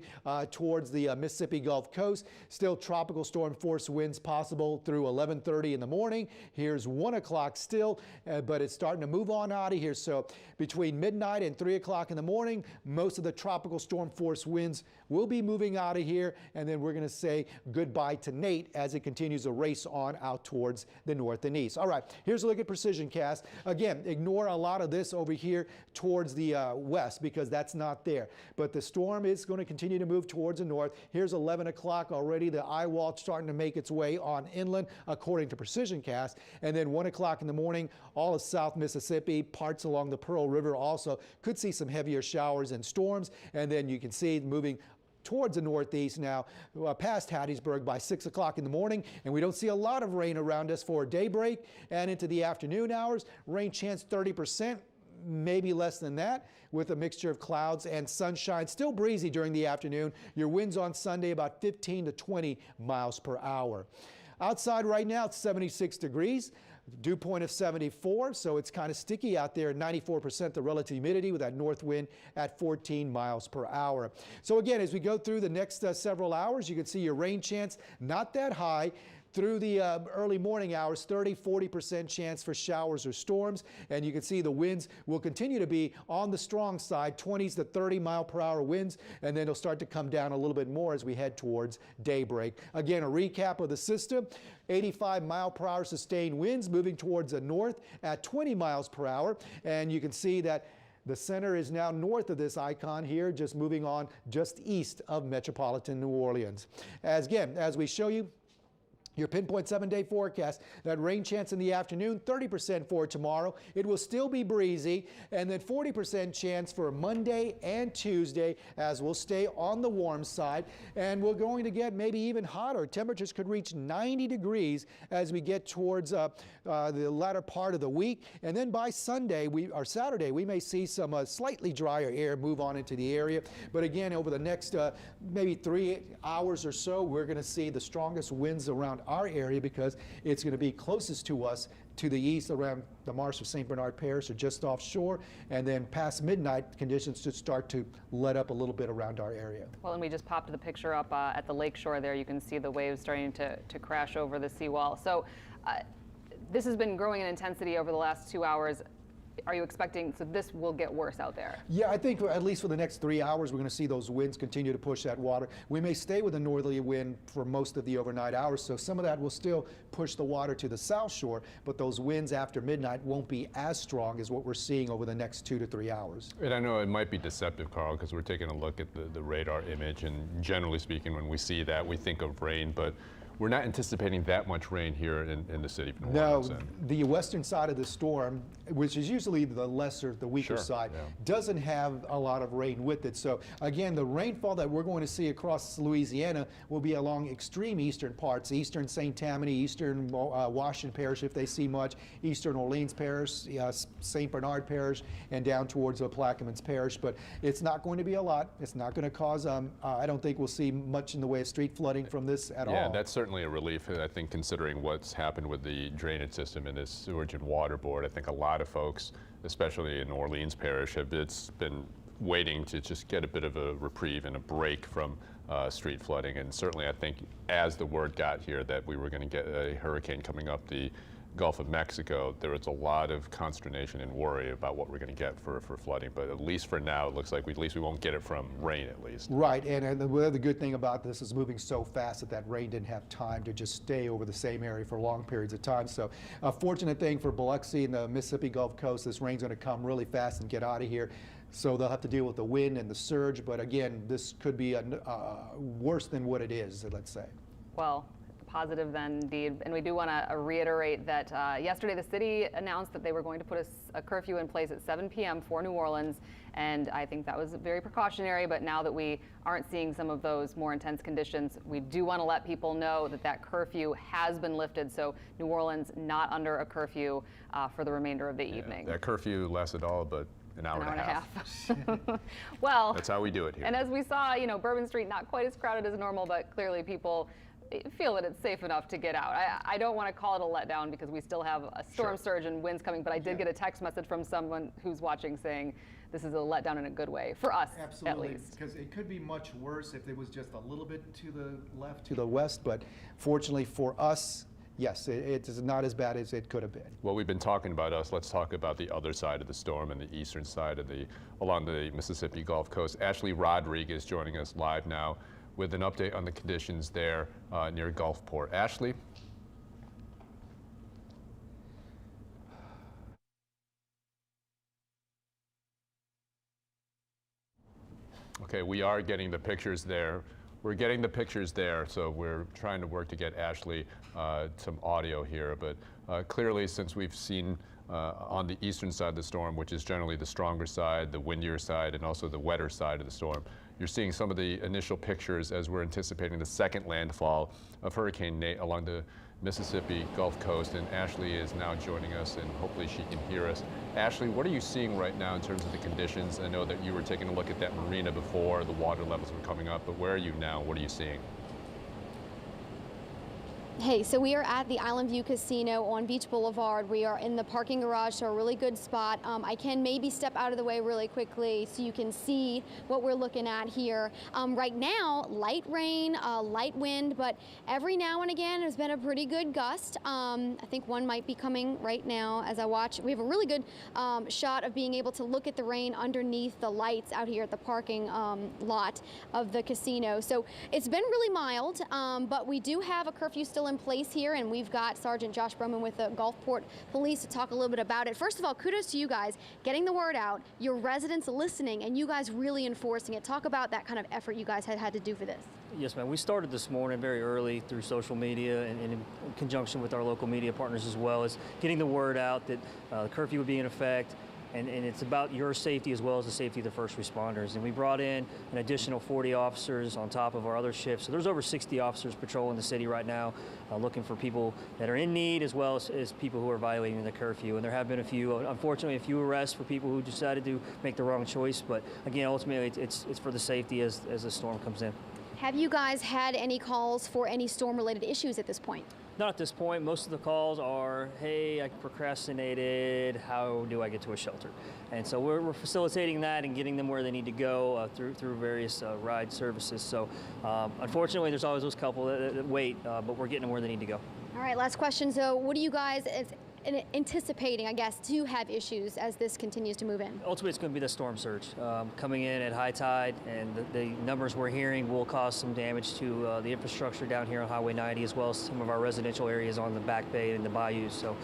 towards the Mississippi Gulf Coast. Still tropical storm force winds possible through 11:30 in the morning. Here's 1 o'clock still, but it's starting to move on out of here. So between midnight and 3 o'clock in the morning, most of the tropical storm force winds will be moving out of here, and then we're going to say goodbye to Nate as it continues to race on out towards the north and east. All right, here's a look at Precision Cast. Again, ignore a lot of this over here towards the west because that's not there. But the storm is going to continue to move towards the north. Here's 11 o'clock already. The eye wall starting to make its way on inland according to Precision Cast. And then 1 o'clock in the morning, all of South Mississippi, parts along the Pearl River also could see some heavier showers and storms. And then you can see moving towards the northeast now, past Hattiesburg by 6 o'clock in the morning, and we don't see a lot of rain around us for daybreak and into the afternoon hours. Rain chance 30%, maybe less than that, with a mixture of clouds and sunshine. Still breezy during the afternoon. Your winds on Sunday about 15 to 20 miles per hour. Outside right now, it's 76 degrees. Dew point of 74, so it's kind of sticky out there. 94% the relative humidity with that north wind at 14 miles per hour. So again, as we go through the next several hours, you can see your rain chance not that high. Through the early morning hours, 30–40% chance for showers or storms, and you can see the winds will continue to be on the strong side, 20s to 30 mile per hour winds, and then it'll start to come down a little bit more as we head towards daybreak. Again, a recap of the system: 85 mile per hour sustained winds moving towards the north at 20 miles per hour, and you can see that the center is now north of this icon here, just moving on just east of metropolitan New Orleans. As we show you your pinpoint 7-day forecast, that rain chance in the afternoon, 30% for tomorrow. It will still be breezy, and then 40% chance for Monday and Tuesday, as we'll stay on the warm side. And we're going to get maybe even hotter. Temperatures could reach 90 degrees as we get towards the latter part of the week. And then by Sunday, or Saturday, we may see some slightly drier air move on into the area. But again, over the next maybe 3 hours or so, we're going to see the strongest winds around our area because it's going to be closest to us to the east around the Marsh of St. Bernard Parish or just offshore, and then past midnight conditions should start to let up a little bit around our area. Well, and we just popped the picture up at the lake shore there. You can see the waves starting to crash over the seawall. So this has been growing in intensity over the last 2 hours. Are you expecting, so this will get worse out there? Yeah, I think at least for the next 3 hours, we're going to see those winds continue to push that water. We may stay with a northerly wind for most of the overnight hours, so some of that will still push the water to the south shore, but those winds after midnight won't be as strong as what we're seeing over the next 2 to 3 hours. And I know it might be deceptive, Carl, because we're taking a look at the radar image, and generally speaking, when we see that, we think of rain, but we're not anticipating that much rain here in the city of New Orleans. No, the western side of the storm, which is usually the lesser, the weaker side, doesn't have a lot of rain with it. So again, the rainfall that we're going to see across Louisiana will be along extreme eastern parts, eastern St. Tammany, eastern Washington Parish if they see much, eastern Orleans Parish, St. Bernard Parish, and down towards Plaquemines Parish. But it's not going to be a lot. It's not going to cause, I don't think we'll see much in the way of street flooding from this at all. Yeah, that's certainly a relief, I think, considering what's happened with the drainage system and this sewage and water board. I think a lot of folks, especially in Orleans Parish, have been waiting to just get a bit of a reprieve and a break from street flooding. And certainly I think as the word got here that we were going to get a hurricane coming up the Gulf of Mexico, there was a lot of consternation and worry about what we're going to get for flooding. But at least for now, it looks like at least we won't get it from rain, at least. Right, and the good thing about this is moving so fast that rain didn't have time to just stay over the same area for long periods of time. So a fortunate thing for Biloxi and the Mississippi Gulf Coast, this rain's going to come really fast and get out of here. So they'll have to deal with the wind and the surge. But again, this could be worse than what it is, let's say. Well, positive then, indeed. And we do want to reiterate that yesterday the city announced that they were going to put a curfew in place at 7 p.m. for New Orleans. And I think that was very precautionary. But now that we aren't seeing some of those more intense conditions, we do want to let people know that that curfew has been lifted. So New Orleans not under a curfew for the remainder of the evening. That curfew lasted all but an hour and a half. Well, that's how we do it here. And as we saw, Bourbon Street not quite as crowded as normal, but clearly people feel that it's safe enough to get out. I don't want to call it a letdown because we still have a storm surge and winds coming, but I did get a text message from someone who's watching saying this is a letdown in a good way for us, Absolutely, at least. because it could be much worse if it was just a little bit to the left, to the west, but fortunately for us, yes, it is not as bad as it could have been. Well, we've been talking about us. Let's talk about the other side of the storm and the eastern side of along the Mississippi Gulf Coast. Ashley Rodriguez joining us live now with an update on the conditions there near Gulfport. Ashley? Okay, we are getting the pictures there. We're getting the pictures there, so we're trying to work to get Ashley some audio here. But clearly, since we've seen on the eastern side of the storm, which is generally the stronger side, the windier side, and also the wetter side of the storm, you're seeing some of the initial pictures as we're anticipating the second landfall of Hurricane Nate along the Mississippi Gulf Coast, and Ashley is now joining us, and hopefully she can hear us. Ashley, what are you seeing right now in terms of the conditions? I know that you were taking a look at that marina before, the water levels were coming up, but where are you now? What are you seeing? Hey, so we are at the Island View Casino on Beach Boulevard. We are in the parking garage, so a really good spot. I can maybe step out of the way really quickly so you can see what we're looking at here. Right now, light rain, light wind, but every now and again there's been a pretty good gust. I think one might be coming right now as I watch. We have a really good shot of being able to look at the rain underneath the lights out here at the parking lot of the casino. So it's been really mild, but we do have a curfew still in place here, and we've got Sergeant Josh Broman with the Gulfport Police to talk a little bit about it. First of all, kudos to you guys getting the word out, your residents listening, and you guys really enforcing it. Talk about that kind of effort you guys had to do for this. Yes, ma'am. We started this morning very early through social media and in conjunction with our local media partners as well, as getting the word out that the curfew would be in effect. And it's about your safety as well as the safety of the first responders. And we brought in an additional 40 officers on top of our other shifts. So there's over 60 officers patrolling the city right now, looking for people that are in need as well as people who are violating the curfew. And there have been unfortunately, a few arrests for people who decided to make the wrong choice. But again, ultimately, it's for the safety as the storm comes in. Have you guys had any calls for any storm-related issues at this point? Not at this point. Most of the calls are, hey, I procrastinated, how do I get to a shelter? And so we're facilitating that and getting them where they need to go through various ride services. So unfortunately, there's always those couple that wait, but we're getting them where they need to go. All right, last question. So what do you guys anticipating, I guess, to have issues as this continues to move in? Ultimately, it's going to be the storm surge coming in at high tide, and the numbers we're hearing will cause some damage to the infrastructure down here on Highway 90, as well as some of our residential areas on the Back Bay and the bayous. So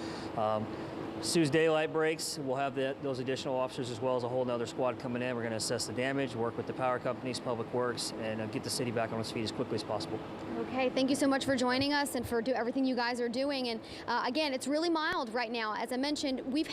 as soon as daylight breaks, we'll have those additional officers as well as a whole nother squad coming in. We're going to assess the damage, work with the power companies, Public Works, and get the city back on its feet as quickly as possible. Okay, thank you so much for joining us and for everything you guys are doing. And again, it's really mild right now. As I mentioned, we've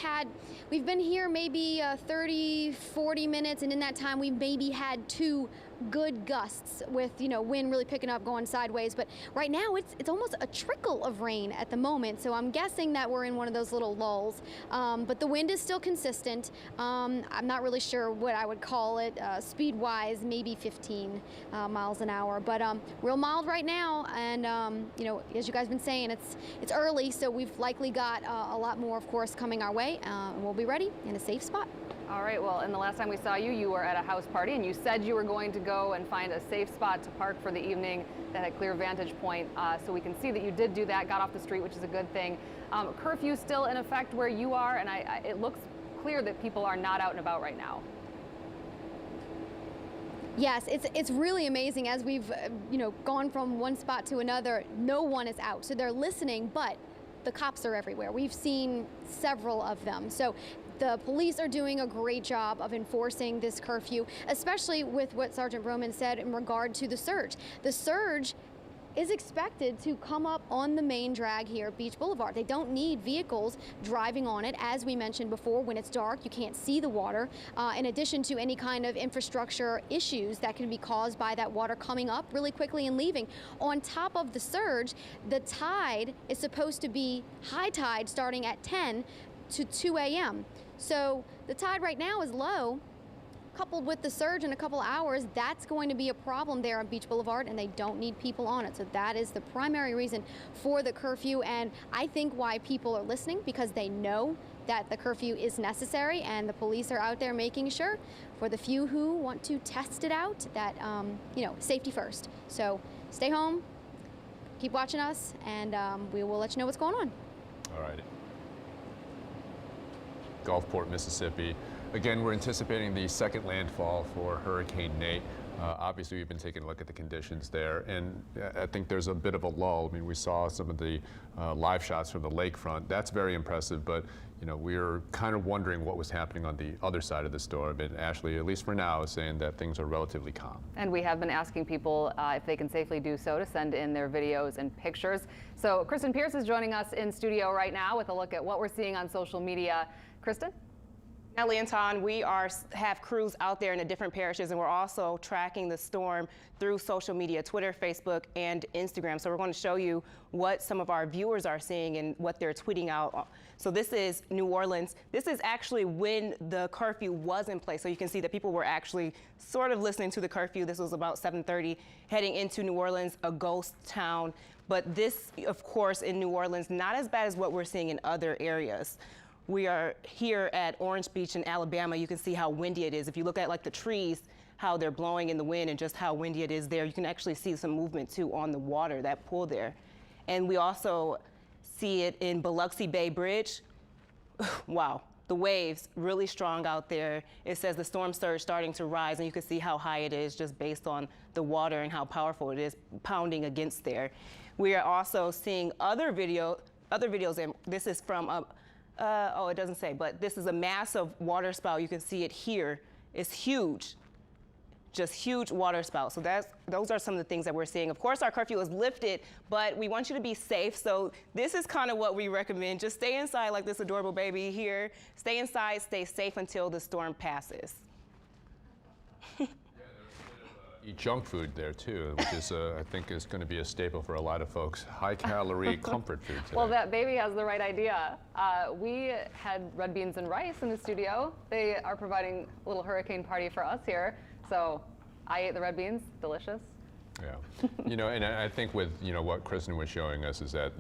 been here maybe 30, 40 minutes, and in that time we maybe had 2 good gusts with wind really picking up, going sideways. But right now it's almost a trickle of rain at the moment, so I'm guessing that we're in one of those little lulls. But the wind is still consistent. I'm not really sure what I would call it speed wise, maybe 15 miles an hour, but real mild right now. And as you guys have been saying, it's early, so we've likely got a lot more, of course, coming our way, and we'll be ready in a safe spot. All right, well, and the last time we saw you, you were at a house party, and you said you were going to go and find a safe spot to park for the evening that had a clear vantage point. So we can see that you did do that, got off the street, which is a good thing. Curfew still in effect where you are, and it looks clear that people are not out and about right now. Yes, it's really amazing. As we've gone from one spot to another, no one is out, so they're listening, but the cops are everywhere. We've seen several of them. So the police are doing a great job of enforcing this curfew, especially with what Sergeant Broman said in regard to the surge. The surge is expected to come up on the main drag here at Beach Boulevard. They don't need vehicles driving on it. As we mentioned before, when it's dark, you can't see the water, in addition to any kind of infrastructure issues that can be caused by that water coming up really quickly and leaving. On top of the surge, the tide is supposed to be high tide starting at 10 to 2 a.m. So the tide right now is low. Coupled with the surge in a couple hours, that's going to be a problem there on Beach Boulevard, and they don't need people on it. So that is the primary reason for the curfew, and I think why people are listening, because they know that the curfew is necessary, and the police are out there making sure, for the few who want to test it out, that you know, safety first. So stay home, keep watching us, and we will let you know what's going on. All right. Gulfport, Mississippi. Again, we're anticipating the second landfall for Hurricane Nate. Obviously, we've been taking a look at the conditions there, and I think there's a bit of a lull. I mean, we saw some of the live shots from the lakefront. That's very impressive, but you know, we're kind of wondering what was happening on the other side of the storm. And Ashley, at least for now, is saying that things are relatively calm. And we have been asking people if they can safely do so to send in their videos and pictures. So Kristen Pierce is joining us in studio right now with a look at what we're seeing on social media. Kristen? Ellie and Ton, we have crews out there in the different parishes, and we're also tracking the storm through social media, Twitter, Facebook, and Instagram. So we're going to show you what some of our viewers are seeing and what they're tweeting out. So this is New Orleans. This is actually when the curfew was in place. So you can see that people were actually sort of listening to the curfew. This was about 7:30, heading into New Orleans, a ghost town. But this, of course, in New Orleans, not as bad as what we're seeing in other areas. We are here at Orange Beach in Alabama. You can see how windy it is. If you look at like the trees, how they're blowing in the wind and just how windy it is there, you can actually see some movement too on the water, that pool there. And we also see it in Biloxi Bay Bridge. Wow, the waves really strong out there. It says the storm surge starting to rise, and you can see how high it is just based on the water and how powerful it is pounding against there. We are also seeing other videos, and this is from oh, it doesn't say, but this is a massive water spout. You can see it here. It's huge, just huge water spout. So those are some of the things that we're seeing. Of course, our curfew is lifted, but we want you to be safe. So this is kind of what we recommend. Just stay inside like this adorable baby here. Stay inside, stay safe until the storm passes. Eat junk food there too, which is I think is going to be a staple for a lot of folks. High calorie comfort food today. Well, that baby has the right idea. We had red beans and rice in the studio. They are providing a little hurricane party for us here. So I ate the red beans, delicious. Yeah, you know, and I think with what Kristen was showing us is that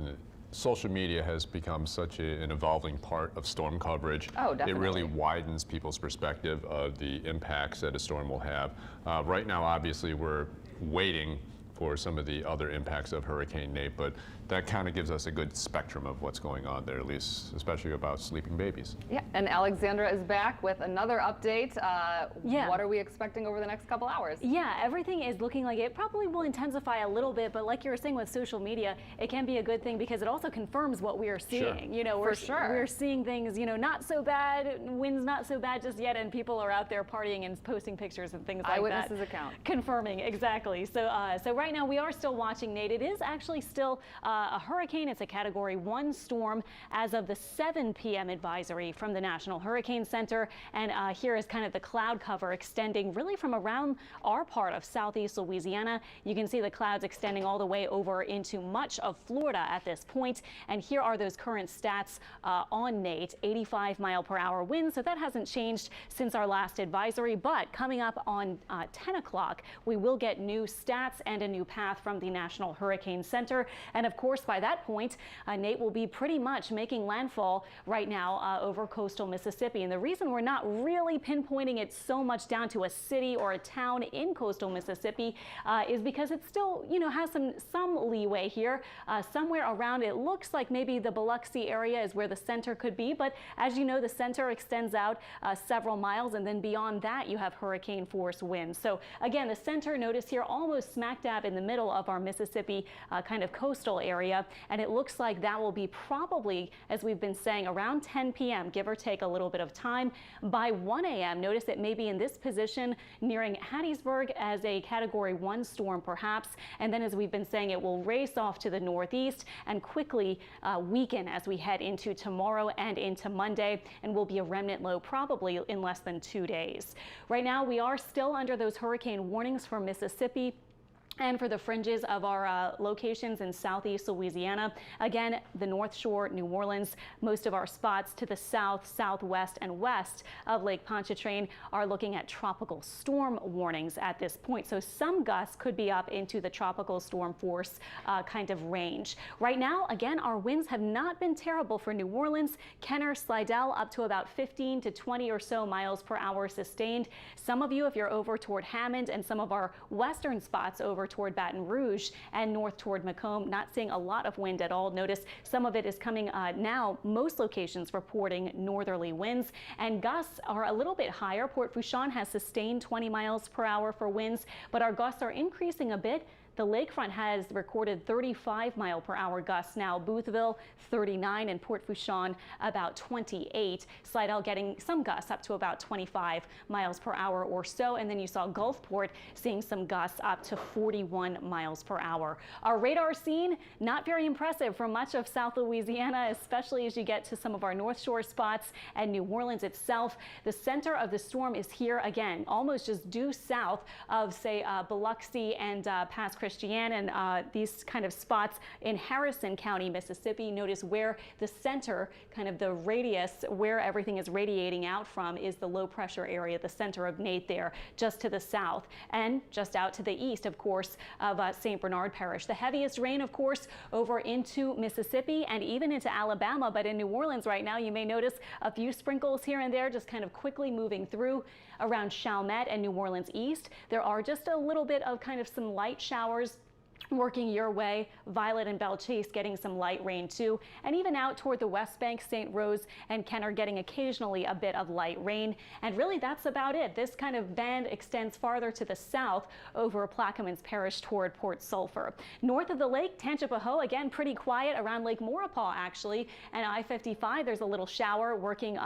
social media has become such an evolving part of storm coverage. Oh, definitely. It really widens people's perspective of the impacts that a storm will have. Right now, obviously, we're waiting for some of the other impacts of Hurricane Nate, but that kind of gives us a good spectrum of what's going on there, at least especially about sleeping babies. Yeah, and Alexandra is back with another update. Yeah. What are we expecting over the next couple hours? Yeah, everything is looking like it probably will intensify a little bit, but like you were saying with social media, it can be a good thing because it also confirms what we are seeing. Sure. You know, we're seeing things, not so bad, wind's not so bad just yet, and people are out there partying and posting pictures and things like that. Eyewitnesses account. Confirming, exactly. So, so right now we are still watching Nate. It is actually still a hurricane. It's a Category 1 storm as of the 7 p.m. advisory from the National Hurricane Center. And here is kind of the cloud cover extending really from around our part of southeast Louisiana. You can see the clouds extending all the way over into much of Florida at this point. And here are those current stats on Nate, 85-mile-per-hour winds. So that hasn't changed since our last advisory. But coming up on 10 o'clock, we will get new stats and a new path from the National Hurricane Center. And of course, by that point, Nate will be pretty much making landfall right now over coastal Mississippi. And the reason we're not really pinpointing it so much down to a city or a town in coastal Mississippi is because it still, has some leeway here. Somewhere around, it looks like maybe the Biloxi area is where the center could be. But as you know, the center extends out several miles, and then beyond that, you have hurricane force winds. So again, the center, notice here, almost smack dab in the middle of our Mississippi kind of coastal area. And it looks like that will be probably, as we've been saying, around 10 p.m., give or take a little bit of time. By 1 a.m., notice it may be in this position nearing Hattiesburg as a Category 1 storm perhaps. And then, as we've been saying, it will race off to the northeast and quickly weaken as we head into tomorrow and into Monday, and will be a remnant low probably in less than 2 days. Right now, we are still under those hurricane warnings for Mississippi and for the fringes of our locations in southeast Louisiana. Again, the North Shore, New Orleans, most of our spots to the south, southwest, and west of Lake Pontchartrain are looking at tropical storm warnings at this point. So some gusts could be up into the tropical storm force kind of range. Right now, again, our winds have not been terrible for New Orleans. Kenner, Slidell up to about 15 to 20 or so miles per hour sustained. Some of you, if you're over toward Hammond, and some of our western spots over toward Baton Rouge and north toward Macomb, not seeing a lot of wind at all. Notice some of it is coming now. Most locations reporting northerly winds, and gusts are a little bit higher. Port Fourchon has sustained 20 miles per hour for winds, but our gusts are increasing a bit. The lakefront has recorded 35 mile per hour gusts now. Boothville 39 and Port Fourchon about 28. Slidell getting some gusts up to about 25 miles per hour or so. And then you saw Gulfport seeing some gusts up to 41 miles per hour. Our radar scene, not very impressive for much of South Louisiana, especially as you get to some of our North Shore spots and New Orleans itself. The center of the storm is here again, almost just due south of, say, Biloxi and Pass Christian and these kind of spots in Harrison County, Mississippi. Notice where the center, kind of the radius where everything is radiating out from, is the low pressure area, the center of Nate there, just to the south, and just out to the east, of course, of St. Bernard Parish. The heaviest rain, of course, over into Mississippi and even into Alabama, but in New Orleans right now, you may notice a few sprinkles here and there, just kind of quickly moving through around Chalmette and New Orleans East. There are just a little bit of kind of some light showers working your way. Violet and Belle Chase getting some light rain too, and even out toward the West Bank, St. Rose and Kenner getting occasionally a bit of light rain. And really that's about it. This kind of band extends farther to the south over Plaquemines Parish toward Port Sulphur. North of the lake, Tangipahoa, again pretty quiet around Lake Maurepas actually, and I-55 there's a little shower working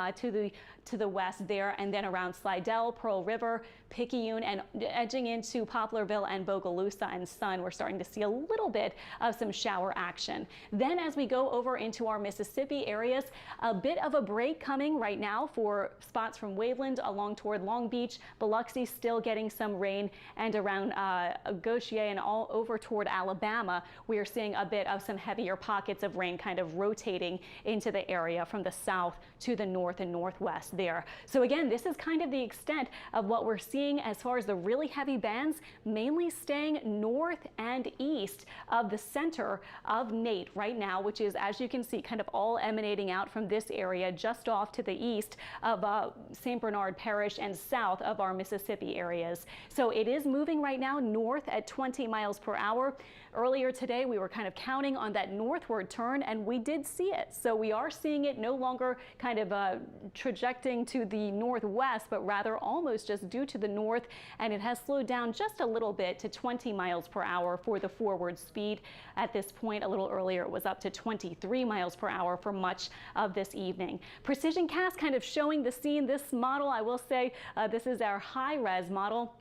to the west there, and then around Slidell, Pearl River, Picayune, and edging into Poplarville and Bogalusa and Sun, we're starting to see a little bit of some shower action. Then as we go over into our Mississippi areas, a bit of a break coming right now for spots from Waveland along toward Long Beach. Biloxi still getting some rain, and around Gautier and all over toward Alabama, we are seeing a bit of some heavier pockets of rain kind of rotating into the area from the south to the north and northwest there. So again, this is kind of the extent of what we're seeing as far as the really heavy bands, mainly staying north and east of the center of Nate right now, which is, as you can see, kind of all emanating out from this area just off to the east of St. Bernard Parish and south of our Mississippi areas. So it is moving right now north at 20 miles per hour. Earlier today, we were kind of counting on that northward turn, and we did see it. So we are seeing it no longer kind of trajecting to the northwest, but rather almost just due to the north, and it has slowed down just a little bit to 20 miles per hour for the forward speed. At this point, a little earlier, it was up to 23 miles per hour for much of this evening. Precision Cast kind of showing the scene. This model, I will say, this is our high-res model.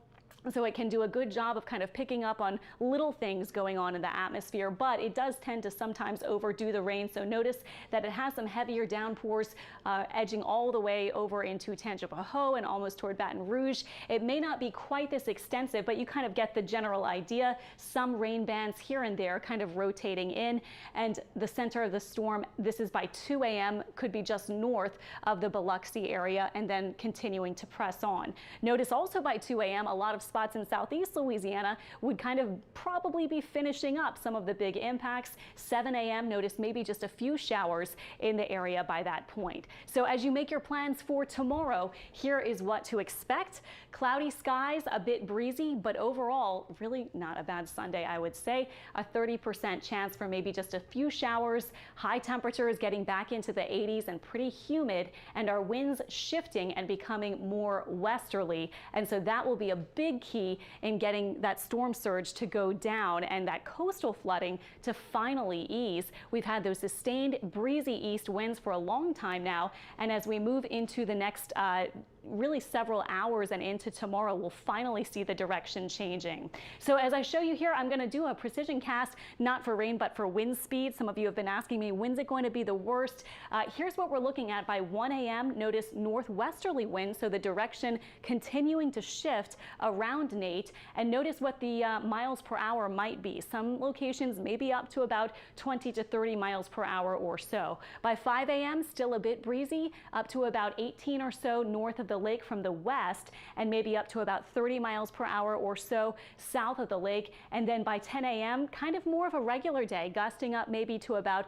So it can do a good job of kind of picking up on little things going on in the atmosphere, but it does tend to sometimes overdo the rain. So notice that it has some heavier downpours edging all the way over into Tangipahoa and almost toward Baton Rouge. It may not be quite this extensive, but you kind of get the general idea. Some rain bands here and there kind of rotating in, and the center of the storm, this is by 2 a.m., could be just north of the Biloxi area and then continuing to press on. Notice also by 2 a.m., a lot of spots in southeast Louisiana would kind of probably be finishing up some of the big impacts. 7 a.m., notice maybe just a few showers in the area by that point. So as you make your plans for tomorrow, here is what to expect. Cloudy skies, a bit breezy, but overall really not a bad Sunday, I would say. A 30% chance for maybe just a few showers. High temperatures getting back into the 80s and pretty humid, and our winds shifting and becoming more westerly. And so that will be a big key in getting that storm surge to go down and that coastal flooding to finally ease. We've had those sustained breezy east winds for a long time now, and as we move into the next really several hours and into tomorrow, we'll finally see the direction changing. So as I show you here, I'm going to do a precision cast, not for rain, but for wind speed. Some of you have been asking me, when's it going to be the worst? Here's what we're looking at by 1 a.m. Notice northwesterly winds, so the direction continuing to shift around Nate. And notice what the miles per hour might be. Some locations may be up to about 20 to 30 miles per hour or so. By 5 a.m., still a bit breezy, up to about 18 or so north of the lake from the west, and maybe up to about 30 miles per hour or so south of the lake. And then by 10 a.m., kind of more of a regular day, gusting up maybe to about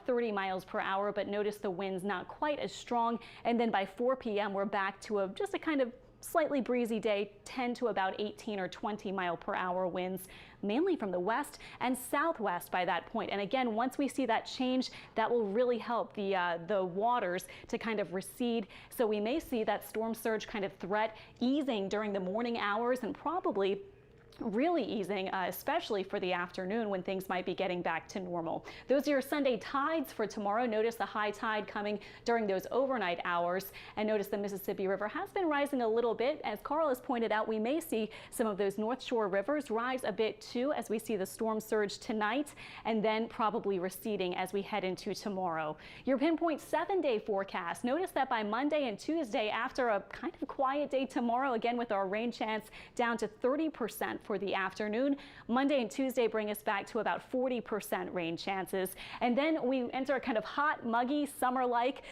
30 miles per hour, but notice the winds not quite as strong. And then by 4 p.m., we're back to just a kind of slightly breezy day, 10 to about 18 or 20 mile per hour winds, mainly from the west and southwest by that point. And again, once we see that change, that will really help the waters to kind of recede. So we may see that storm surge kind of threat easing during the morning hours and probably really easing, especially for the afternoon when things might be getting back to normal. Those are your Sunday tides for tomorrow. Notice the high tide coming during those overnight hours, and notice the Mississippi River has been rising a little bit. As Carl has pointed out, we may see some of those North Shore rivers rise a bit too as we see the storm surge tonight, and then probably receding as we head into tomorrow. Your pinpoint 7-day forecast. Notice that by Monday and Tuesday, after a kind of quiet day tomorrow, again with our rain chance down to 30% for the afternoon. Monday and Tuesday bring us back to about 40% rain chances. And then we enter a kind of hot, muggy, summer-like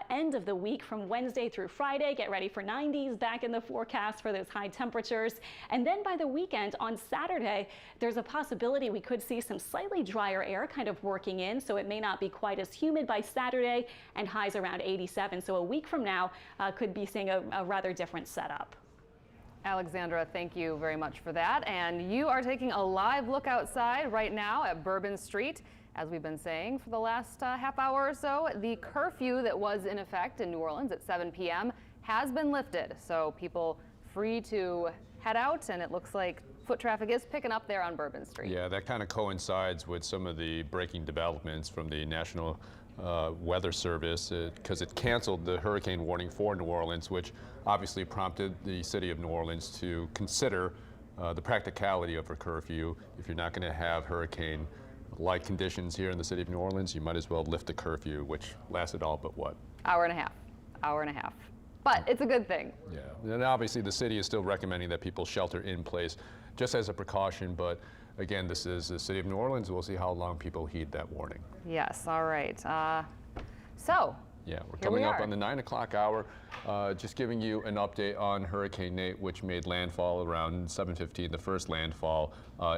end of the week from Wednesday through Friday. Get ready for 90s back in the forecast for those high temperatures. And then by the weekend on Saturday, there's a possibility we could see some slightly drier air kind of working in, so it may not be quite as humid by Saturday, and highs around 87. So a week from now could be seeing a rather different setup. Alexandra, thank you very much for that. And you are taking a live look outside right now at Bourbon Street. As we've been saying for the last half hour or so, the curfew that was in effect in New Orleans at 7 p.m. has been lifted. So people free to head out, and it looks like foot traffic is picking up there on Bourbon Street. Yeah, that kind of coincides with some of the breaking developments from the National Weather Service because it canceled the hurricane warning for New Orleans, which obviously prompted the city of New Orleans to consider the practicality of a curfew. If you're not going to have hurricane-like conditions here in the city of New Orleans, you might as well lift the curfew, which lasted all but what? Hour and a half. But it's a good thing. Yeah, and obviously the city is still recommending that people shelter in place just as a precaution, but again, this is the city of New Orleans. We'll see how long people heed that warning. Yes, all right. Yeah, we're coming up on the 9 o'clock hour. Just giving you an update on Hurricane Nate, which made landfall around 7:15, the first landfall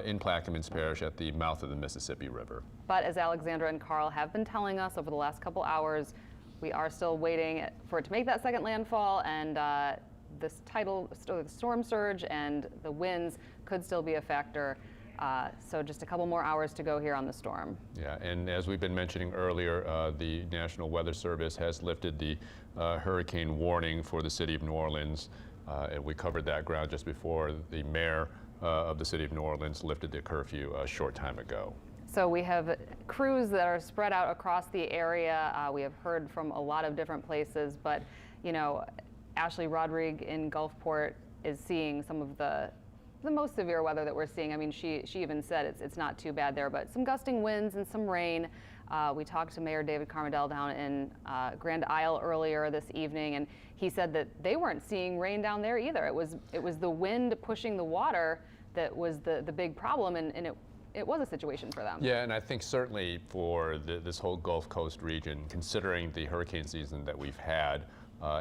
in Plaquemines Parish at the mouth of the Mississippi River. But as Alexandra and Carl have been telling us over the last couple hours, we are still waiting for it to make that second landfall, and this storm surge and the winds could still be a factor. So just a couple more hours to go here on the storm. Yeah, and as we've been mentioning earlier, the National Weather Service has lifted the hurricane warning for the city of New Orleans. And we covered that ground just before the mayor of the city of New Orleans lifted the curfew a short time ago. So we have crews that are spread out across the area. We have heard from a lot of different places, but you know, Ashley Rodrigue in Gulfport is seeing some of the most severe weather that we're seeing. I mean, she even said it's not too bad there, but some gusting winds and some rain. We talked to Mayor David Carmidel down in Grand Isle earlier this evening, and he said that they weren't seeing rain down there either. It was the wind pushing the water that was the big problem, and it was a situation for them. Yeah, and I think certainly for this whole Gulf Coast region, considering the hurricane season that we've had,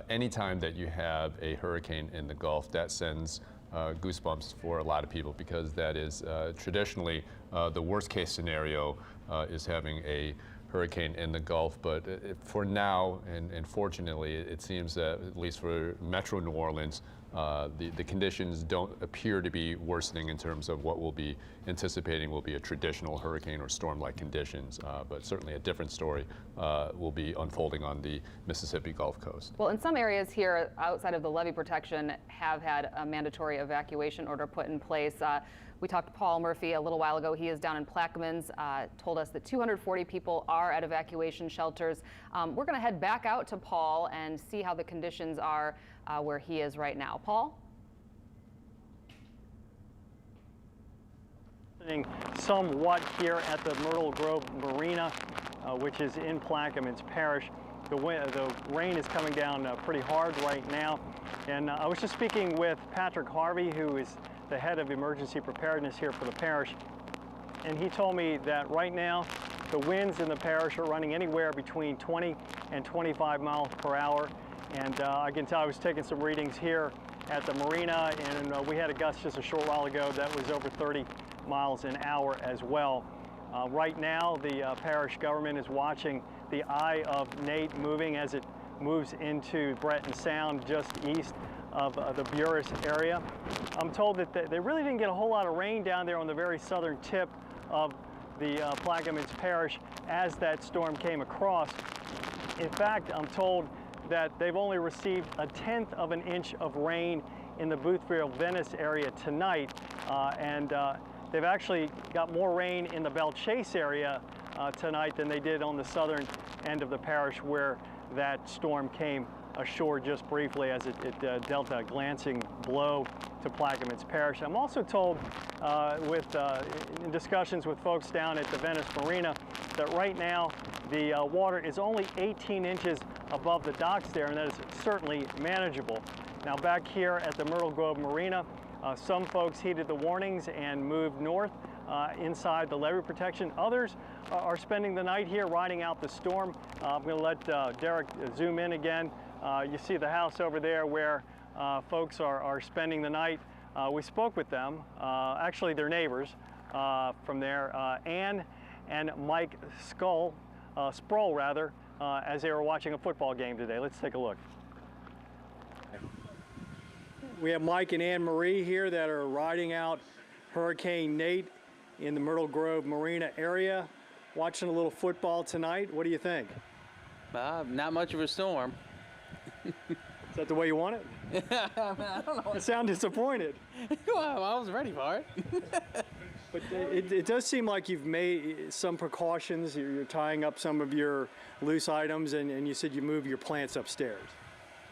anytime that you have a hurricane in the Gulf, that sends goosebumps for a lot of people, because that is traditionally the worst case scenario is having a hurricane in the Gulf. But for now, and fortunately, it seems that at least for Metro New Orleans, the conditions don't appear to be worsening in terms of what we'll be anticipating will be a traditional hurricane or storm-like conditions, but certainly a different story will be unfolding on the Mississippi Gulf Coast. Well, in some areas here outside of the levee protection have had a mandatory evacuation order put in place. We talked to Paul Murphy a little while ago. He is down in Plaquemines, told us that 240 people are at evacuation shelters. We're going to head back out to Paul and see how the conditions are where he is right now. Paul? Somewhat here at the Myrtle Grove Marina, which is in Plaquemines Parish. The rain is coming down pretty hard right now. And I was just speaking with Patrick Harvey, who is the head of emergency preparedness here for the parish. And he told me that right now, the winds in the parish are running anywhere between 20 and 25 miles per hour. And I can tell I was taking some readings here at the marina, and we had a gust just a short while ago that was over 30 miles an hour as well. Right now, the parish government is watching the eye of Nate moving as it moves into Breton Sound just east of the Buras area. I'm told that they really didn't get a whole lot of rain down there on the very southern tip of the Plaquemines Parish as that storm came across. In fact, I'm told that they've only received 1/10 of an inch of rain in the Boothville Venice area tonight, and they've actually got more rain in the Belle Chase area tonight than they did on the southern end of the parish where that storm came ashore just briefly as it dealt a glancing blow to Plaquemines Parish. I'm also told in discussions with folks down at the Venice Marina that right now the water is only 18 inches above the docks there, and that is certainly manageable. Now back here at the Myrtle Grove Marina, some folks heeded the warnings and moved north inside the levee protection. Others are spending the night here riding out the storm. I'm going to let Derek zoom in again. You see the house over there where folks are spending the night. We spoke with them, actually their neighbors from there, Ann and Mike Sproul, as they were watching a football game today. Let's take a look. We have Mike and Ann Marie here that are riding out Hurricane Nate in the Myrtle Grove Marina area, watching a little football tonight. What do you think? Not much of a storm. Is that the way you want it? I don't know. You sound disappointed. Well, I was ready for it. But it does seem like you've made some precautions. You're tying up some of your loose items, and you said you moved your plants upstairs.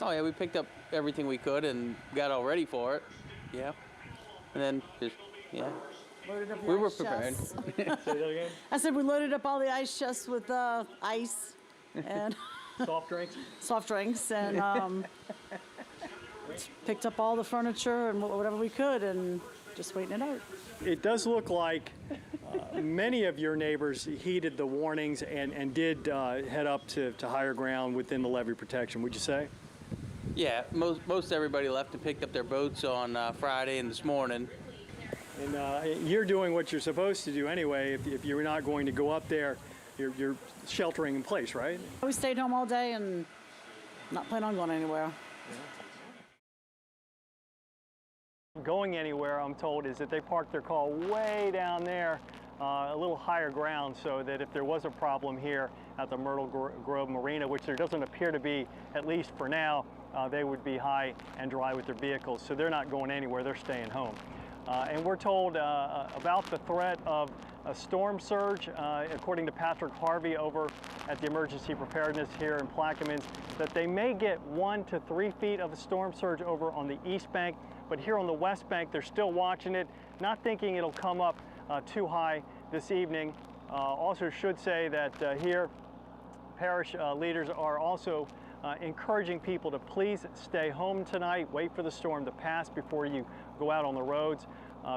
Oh yeah, we picked up everything we could and got all ready for it. Yeah, and then just Loaded up the we were ice prepared. chests. Say that again? I said we loaded up all the ice chests with ice and soft drinks. Soft drinks, and picked up all the furniture and whatever we could, and just waiting it out. It does look like many of your neighbors heeded the warnings and did head up to higher ground within the levee protection, would you say? Yeah, most everybody left and picked up their boats on Friday and this morning. And you're doing what you're supposed to do anyway. If you're not going to go up there, you're sheltering in place, right? We stayed home all day and not planning on going anywhere. Going anywhere, I'm told, is that they parked their car way down there, a little higher ground, so that if there was a problem here at the Myrtle Grove Marina, which there doesn't appear to be, at least for now, they would be high and dry with their vehicles. So they're not going anywhere, they're staying home. And we're told about the threat of a storm surge, according to Patrick Harvey over at the Emergency Preparedness here in Plaquemines, that they may get 1 to 3 feet of a storm surge over on the east bank, but here on the west bank, they're still watching it, not thinking it'll come up too high this evening. Also should say that here, parish leaders are also encouraging people to please stay home tonight, wait for the storm to pass before you go out on the roads.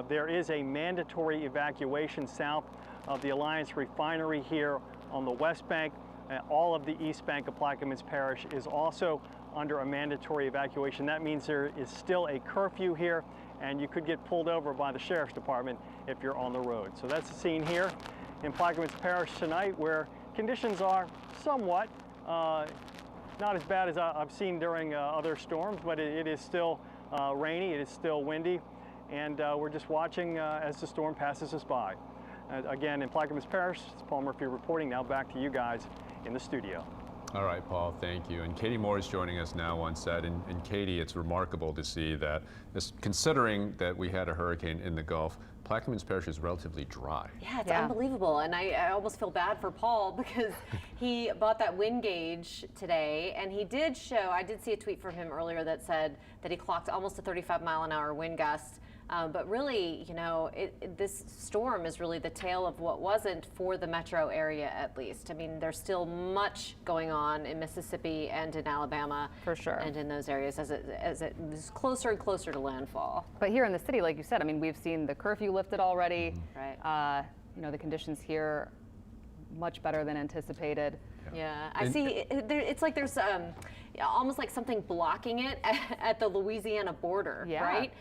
There is a mandatory evacuation south of the Alliance Refinery here on the west bank. All of the east bank of Plaquemines Parish is also under a mandatory evacuation. That means there is still a curfew here, and you could get pulled over by the Sheriff's Department if you're on the road. So that's the scene here in Plaquemines Parish tonight, where conditions are somewhat not as bad as I've seen during other storms, but it is still rainy, it is still windy, and we're just watching as the storm passes us by. Again, in Plaquemines Parish, it's Paul Murphy reporting. Now back to you guys in the studio. All right, Paul, thank you. And Katie Moore is joining us now on set. And Katie, it's remarkable to see that, considering that we had a hurricane in the Gulf, Plaquemines Parish is relatively dry. Yeah, it's unbelievable. And I almost feel bad for Paul because he bought that wind gauge today, and he did show, I did see a tweet from him earlier that said that he clocked almost a 35-mile-an-hour wind gust. But really, you know, this storm is really the tale of what wasn't for the metro area, at least. I mean, there's still much going on in Mississippi and in Alabama. For sure. And in those areas as it was closer and closer to landfall. But here in the city, like you said, I mean, we've seen the curfew lifted already. Right. You know, the conditions here much better than anticipated. Yeah, I see. It's like there's almost like something blocking it at the Louisiana border, right?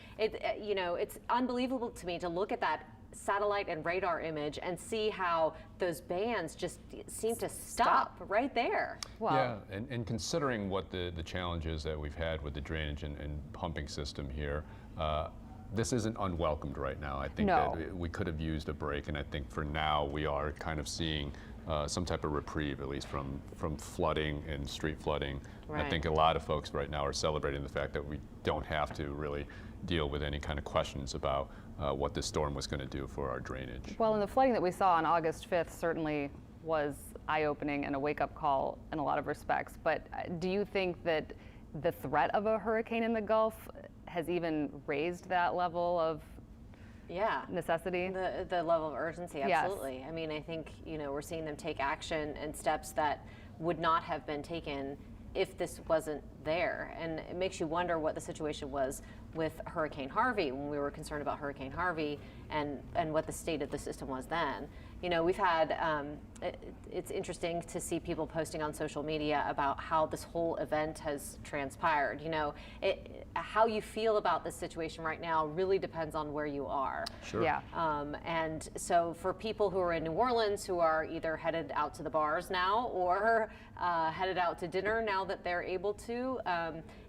You know, it's unbelievable to me to look at that satellite and radar image and see how those bands just seem to stop right there. Well, yeah, and considering what the challenges that we've had with the drainage and pumping system here, this isn't unwelcomed right now. I think that we could have used a break, and I think for now we are kind of seeing some type of reprieve, at least from flooding and street flooding. Right. I think a lot of folks right now are celebrating the fact that we don't have to really deal with any kind of questions about what this storm was going to do for our drainage. Well, and the flooding that we saw on August 5th certainly was eye-opening and a wake-up call in a lot of respects. But do you think that the threat of a hurricane in the Gulf has even raised that level of necessity? The level of urgency, absolutely. Yes. I mean, I think, you know, we're seeing them take action and steps that would not have been taken if this wasn't there. And it makes you wonder what the situation was with Hurricane Harvey, when we were concerned about Hurricane Harvey and what the state of the system was then. You know, we've had, it's interesting to see people posting on social media about how this whole event has transpired. You know, how you feel about this situation right now really depends on where you are. Sure. Yeah. And so for people who are in New Orleans who are either headed out to the bars now or headed out to dinner now that they're able to,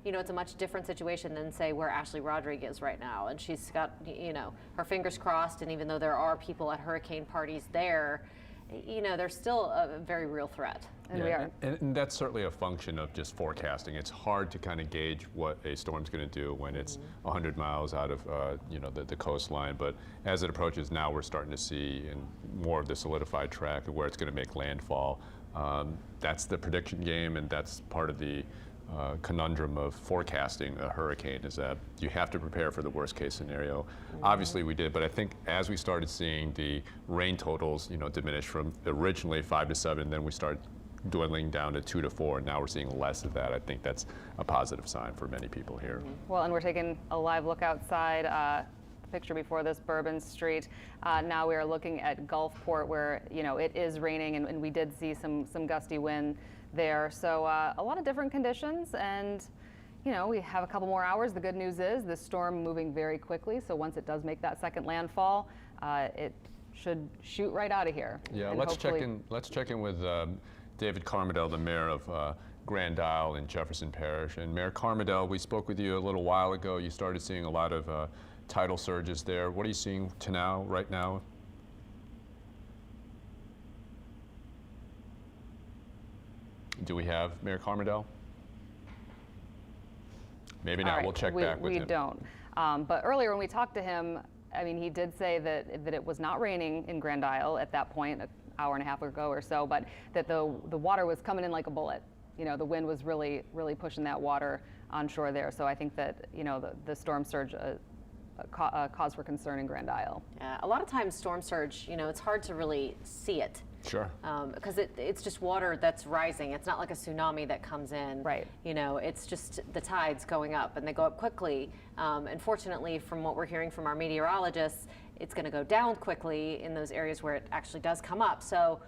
you know, it's a much different situation than, say, where Ashley Rodriguez is right now. And she's got, you know, her fingers crossed. And even though there are people at hurricane parties there, you know, there's still a very real threat. And we are. And that's certainly a function of just forecasting. It's hard to kind of gauge what a storm's going to do when it's 100 miles out of you know, the coastline. But as it approaches now, we're starting to see more of the solidified track of where it's going to make landfall. That's the prediction game, and that's part of the conundrum of forecasting a hurricane, is that you have to prepare for the worst case scenario. Obviously we did, but I think as we started seeing the rain totals, you know, diminish from originally 5 to 7, then we started dwindling down to 2 to 4, and now we're seeing less of that. I think that's a positive sign for many people here. Well, and we're taking a live look outside. The picture before this, Bourbon Street. Now we are looking at Gulfport, where, you know, it is raining, and we did see some gusty wind there. So a lot of different conditions, and you know, we have a couple more hours. The good news is this storm moving very quickly, so once it does make that second landfall, it should shoot right out of here. Yeah, and let's check in with David Carmadel, the mayor of Grand Isle in Jefferson Parish. And Mayor Carmadel, we spoke with you a little while ago. You started seeing a lot of tidal surges there. What are you seeing right now? Do we have Mayor Carmadel? Maybe not. Right. We'll check back with him. We don't. But earlier when we talked to him, I mean, he did say that it was not raining in Grand Isle at that point, an hour and a half ago or so, but that the water was coming in like a bullet. You know, the wind was really, really pushing that water onshore there. So I think that, you know, the storm surge cause for concern in Grand Isle. Yeah, a lot of times storm surge, you know, it's hard to really see it. Sure. Because it's just water that's rising. It's not like a tsunami that comes in. Right. You know, it's just the tides going up, and they go up quickly. And fortunately, from what we're hearing from our meteorologists, it's going to go down quickly in those areas where it actually does come up. So,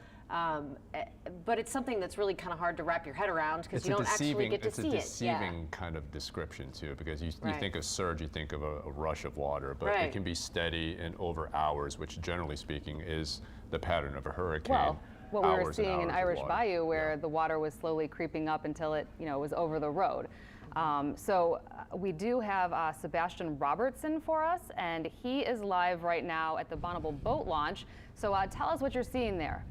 but it's something that's really kind of hard to wrap your head around because you don't actually get to see it. It's a deceiving kind of description too, because you think of surge, you think of a rush of water, but it can be steady and over hours, which generally speaking is the pattern of a hurricane. Well, what we were hours and seeing in hours of Irish water. Bayou, where the water was slowly creeping up until it, was over the road. We do have Sebastian Robertson for us, and he is live right now at the Bonneville boat launch. So tell us what you're seeing there.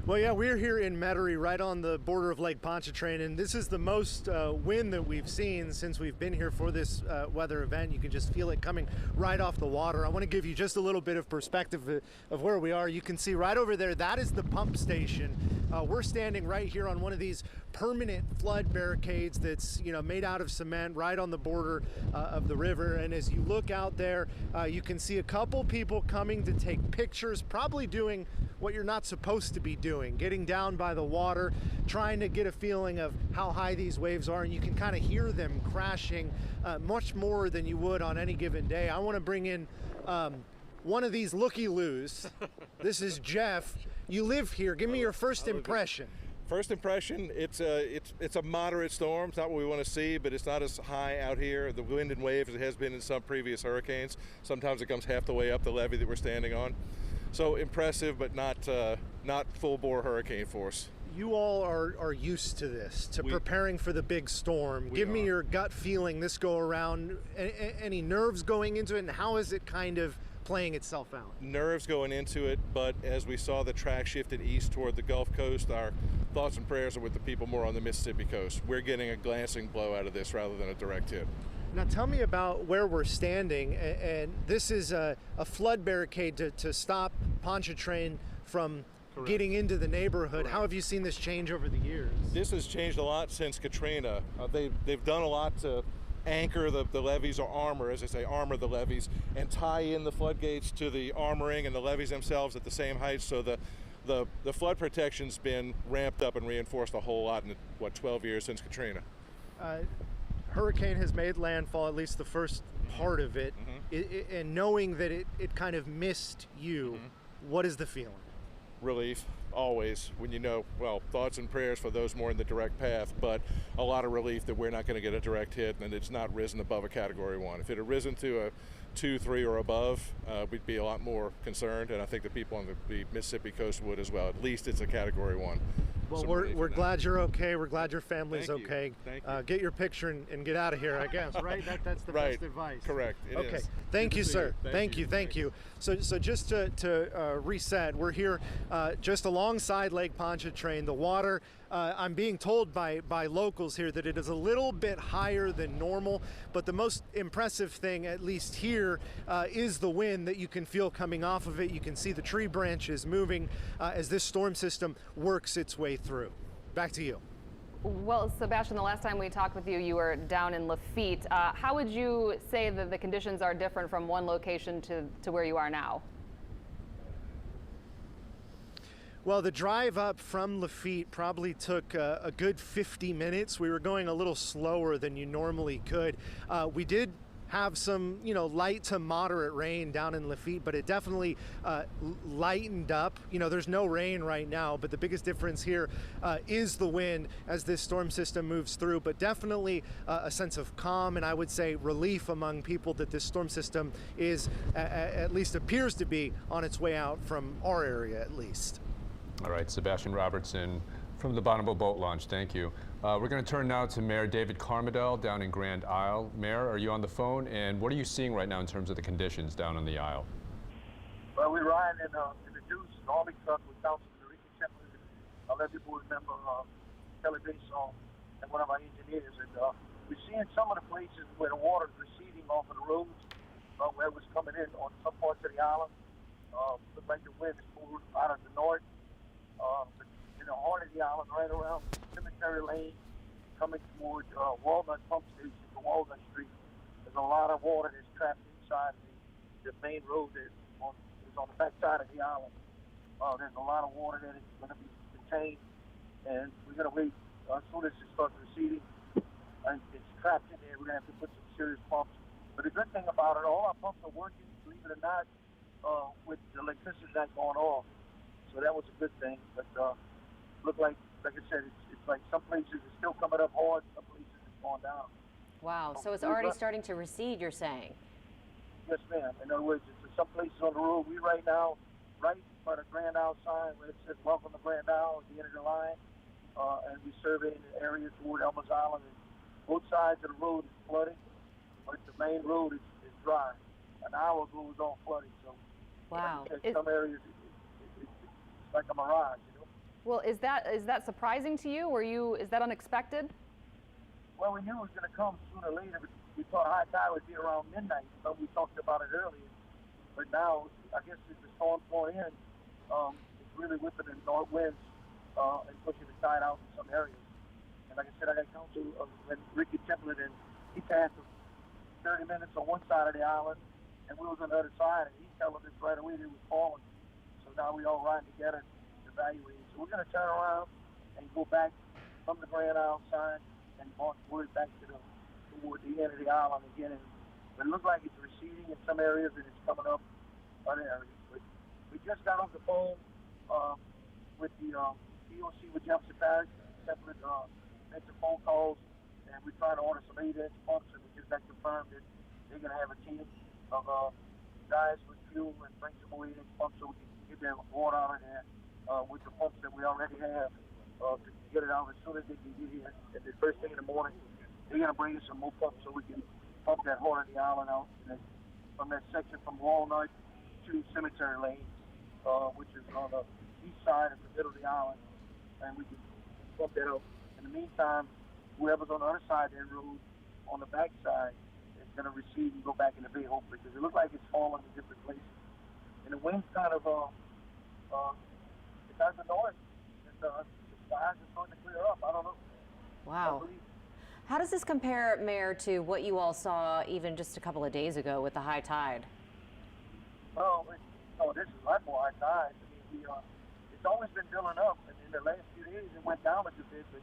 Well, yeah, we're here in Metairie, right on the border of Lake Pontchartrain, and this is the most wind that we've seen since we've been here for this weather event. You can just feel it coming right off the water. I want to give you just a little bit of perspective of where we are. You can see right over there, that is the pump station. We're standing right here on one of these permanent flood barricades that's made out of cement right on the border of the river. And as you look out there, you can see a couple people coming to take pictures, probably doing what you're not supposed to be doing, getting down by the water, trying to get a feeling of how high these waves are, and you can kind of hear them crashing much more than you would on any given day. I want to bring in one of these looky-loos. This is Jeff. You live here. Give me your first impression. First impression, it's a moderate storm. It's not what we want to see, but it's not as high out here. The wind and waves as it has been in some previous hurricanes. Sometimes it comes half the way up the levee that we're standing on. So impressive, but not full-bore hurricane force. You all are used to this, to preparing for the big storm. Give me your gut feeling this go around. Any nerves going into it, and how is it kind of playing itself out? Nerves going into it, but as we saw the track shifted east toward the Gulf Coast, our thoughts and prayers are with the people more on the Mississippi coast. We're getting a glancing blow out of this rather than a direct hit. Now tell me about where we're standing, and this is a flood barricade to stop Pontchartrain from getting into the neighborhood. Correct. How have you seen this change over the years? This has changed a lot since Katrina. They've done a lot to anchor the levees, or armor, as I say, armor the levees, and tie in the floodgates to the armoring and the levees themselves at the same height. So the flood protection's been ramped up and reinforced a whole lot in 12 years since Katrina. Hurricane has made landfall, at least the first part of it, and knowing that it kind of missed you, what is the feeling? Relief, always, when thoughts and prayers for those more in the direct path, but a lot of relief that we're not going to get a direct hit and it's not risen above a Category 1. If it had risen to a 2, 3, or above, we'd be a lot more concerned, and I think the people on the Mississippi coast would as well. At least it's a Category 1. Well, we're glad you're okay. We're glad your family's okay. Thank you. Get your picture and get out of here, I guess, right? That's the best advice. Correct. It okay. is. Thank you, sir. Thank you. Thank you. So just to reset, we're here just alongside Lake Pontchartrain. The water, I'm being told by locals here that it is a little bit higher than normal, but the most impressive thing, at least here, is the wind that you can feel coming off of it. You can see the tree branches moving as this storm system works its way through. Back to you. Well, Sebastian, the last time we talked with you, you were down in Lafitte. How would you say that the conditions are different from one location to where you are now? Well, the drive up from Lafitte probably took a good 50 minutes. We were going a little slower than you normally could. We did have some, light to moderate rain down in Lafitte, but it definitely lightened up. There's no rain right now, but the biggest difference here is the wind as this storm system moves through, but definitely a sense of calm and I would say relief among people that this storm system is, at least appears to be, on its way out from our area at least. All right, Sebastian Robertson from the Bonneville Boat Launch, thank you. We're going to turn now to Mayor David Carmidel down in Grand Isle. Mayor, are you on the phone? And what are you seeing right now in terms of the conditions down on the Isle? Well, we're riding in the Deuce, the Army truck with Councilman Ricky Shepard, and a levee board member, Kelly Bason, and one of our engineers. And we're seeing some of the places where the water is receding off of the roads, where it was coming in on some parts of the island. Looks like the wind is moving out of the north. In the heart of the island, right around Cemetery Lane, coming toward Walnut Pump Station to Walnut Street. There's a lot of water that's trapped inside the main road that is on the back side of the island. There's a lot of water that is going to be contained, and we're going to wait as soon as it starts receding. And it's trapped in there. We're going to have to put some serious pumps. But the good thing about it, all our pumps are working, believe it or not, with the electricity not going off. So that was a good thing. But look like I said, it's like some places it's still coming up hard, some places it's going down. Wow, so it's already starting to recede, you're saying? Yes, ma'am. In other words, it's some places on the road. We right now right by the Grand Isle sign where it says "Welcome to Grand Isle" at the end of the line, and we surveying the area toward Elmer's Island. And both sides of the road is flooded, but the main road is dry. An hour ago it was all flooded, so Wow. like I said, some areas it's like a mirage, you know. Well, is that surprising to you? Is that unexpected? Well, we knew it was going to come sooner or later. But we thought high tide would be around midnight, but we talked about it earlier. But now, I guess as the storm's going in, it's really whipping in north winds and pushing the tide out in some areas. And like I said, I got counsel of Ricky Templet, and he passed 30 minutes on one side of the island, and we was on the other side, and he telling us right away that it was falling. So now we all riding together to evaluate. So we're going to turn around and go back from the Grand Isle side and march word back toward the end of the island again. But it looks like it's receding in some areas and it's coming up other areas. But we just got off the phone with the EOC with Jefferson Parish. Separate made some phone calls, and we're trying to order some 8-inch pumps, and we just got confirmed that they're going to have a team of guys with fuel and bring some more 8-inch pumps so we can get that water out of there with the pumps that we already have to get it out as soon as they can get here. And the first thing in the morning, they're going to bring us some more pumps so we can pump that heart of the island out from that section from Walnut to Cemetery Lane, which is on the east side of the middle of the island, and we can pump that out. In the meantime, whoever's on the other side of that road, on the back side, is going to recede and go back in the bay, hopefully, because it looks like it's falling in different places. And the wind's kind of it's kind of north. The skies are starting to clear up. I don't know. Wow. How does this compare, Mayor, to what you all saw even just a couple of days ago with the high tide? Well, this is a lot more high tide. I mean, it's always been building up, and in the last few days it went down a bit, but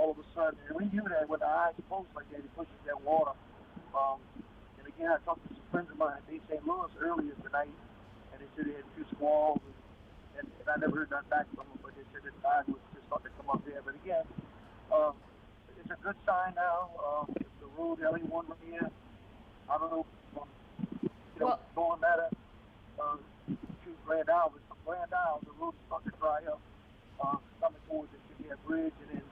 all of a sudden, and we knew that when the eyes close like that, it pushes that water. And again, I talked to some friends of mine in St. Louis earlier tonight, and they said they had 2 squalls, and I never heard nothing back from them, but they said the tide was just starting to come up there. But again, it's a good sign now. The road LE1 here, I don't know, going matter to Grand Isle, but from Grand Isle, the road is starting to dry up, coming towards the Virginia Bridge, and then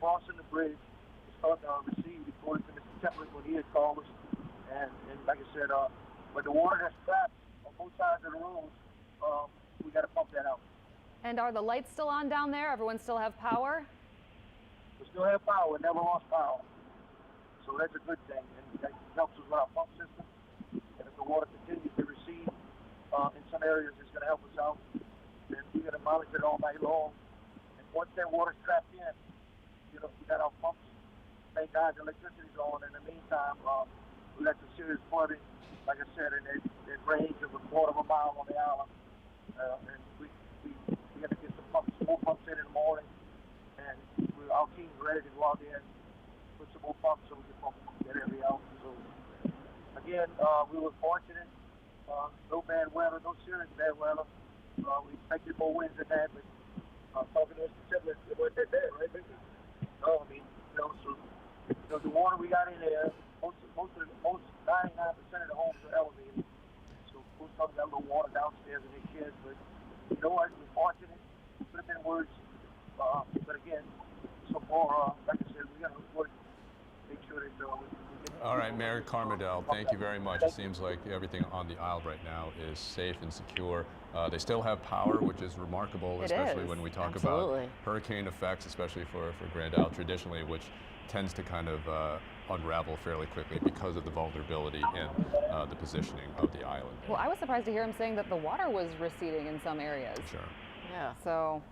crossing the bridge, it's starting to recede according to Mr. Templet when he had called us. And like I said, but the water that's trapped on both sides of the road, we got to pump that out. And are the lights still on down there? Everyone still have power? We still have power. We never lost power. So that's a good thing. And that helps us with our pump system. And if the water continues to recede in some areas, it's going to help us out. And we're going to monitor it all night long. And once that water's trapped in, we got our pumps. Thank God the electricity's on. In the meantime, we got some serious flooding, like I said, in that range of a quarter of a mile on the island. And we got to get some pumps, more pumps in the morning. And our team's ready to go out there and put some more pumps so we can pump that area out. So, again, we were fortunate. No bad weather, no serious bad weather. We expected more winds than that, but talking to Mr. Templet, it wasn't that bad, right, Victor? No, I mean, so the water we got in there, most 99% of the homes are elevated. So most of them got a little water downstairs in their sheds, but you know what? We're fortunate. It could have been worse. But again, so far, like I said, we got to work, make sure that All right, Mayor Carmardel, thank you very much. It seems like everything on the Isle right now is safe and secure. They still have power, which is remarkable, especially when we talk about hurricane effects, especially for Grand Isle traditionally, which tends to kind of unravel fairly quickly because of the vulnerability and the positioning of the island. Well, I was surprised to hear him saying that the water was receding in some areas. Sure. Yeah. So.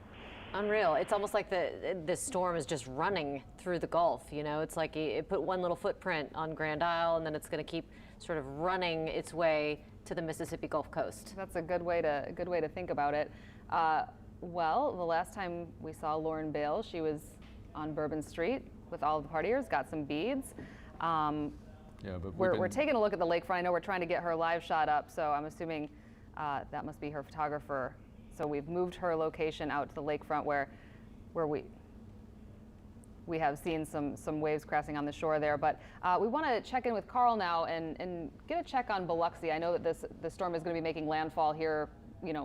Unreal. It's almost like the storm is just running through the Gulf. You know, it's like it put one little footprint on Grand Isle, and then it's going to keep sort of running its way to the Mississippi Gulf Coast. That's a good way to think about it. Well, the last time we saw Lauren Bales, she was on Bourbon Street with all of the partiers, got some beads. Yeah, but we're taking a look at the lakefront. I know we're trying to get her live shot up, so I'm assuming that must be her photographer. So we've moved her location out to the lakefront where we have seen some waves crashing on the shore there. But we want to check in with Carl now and get a check on Biloxi. I know that the storm is going to be making landfall here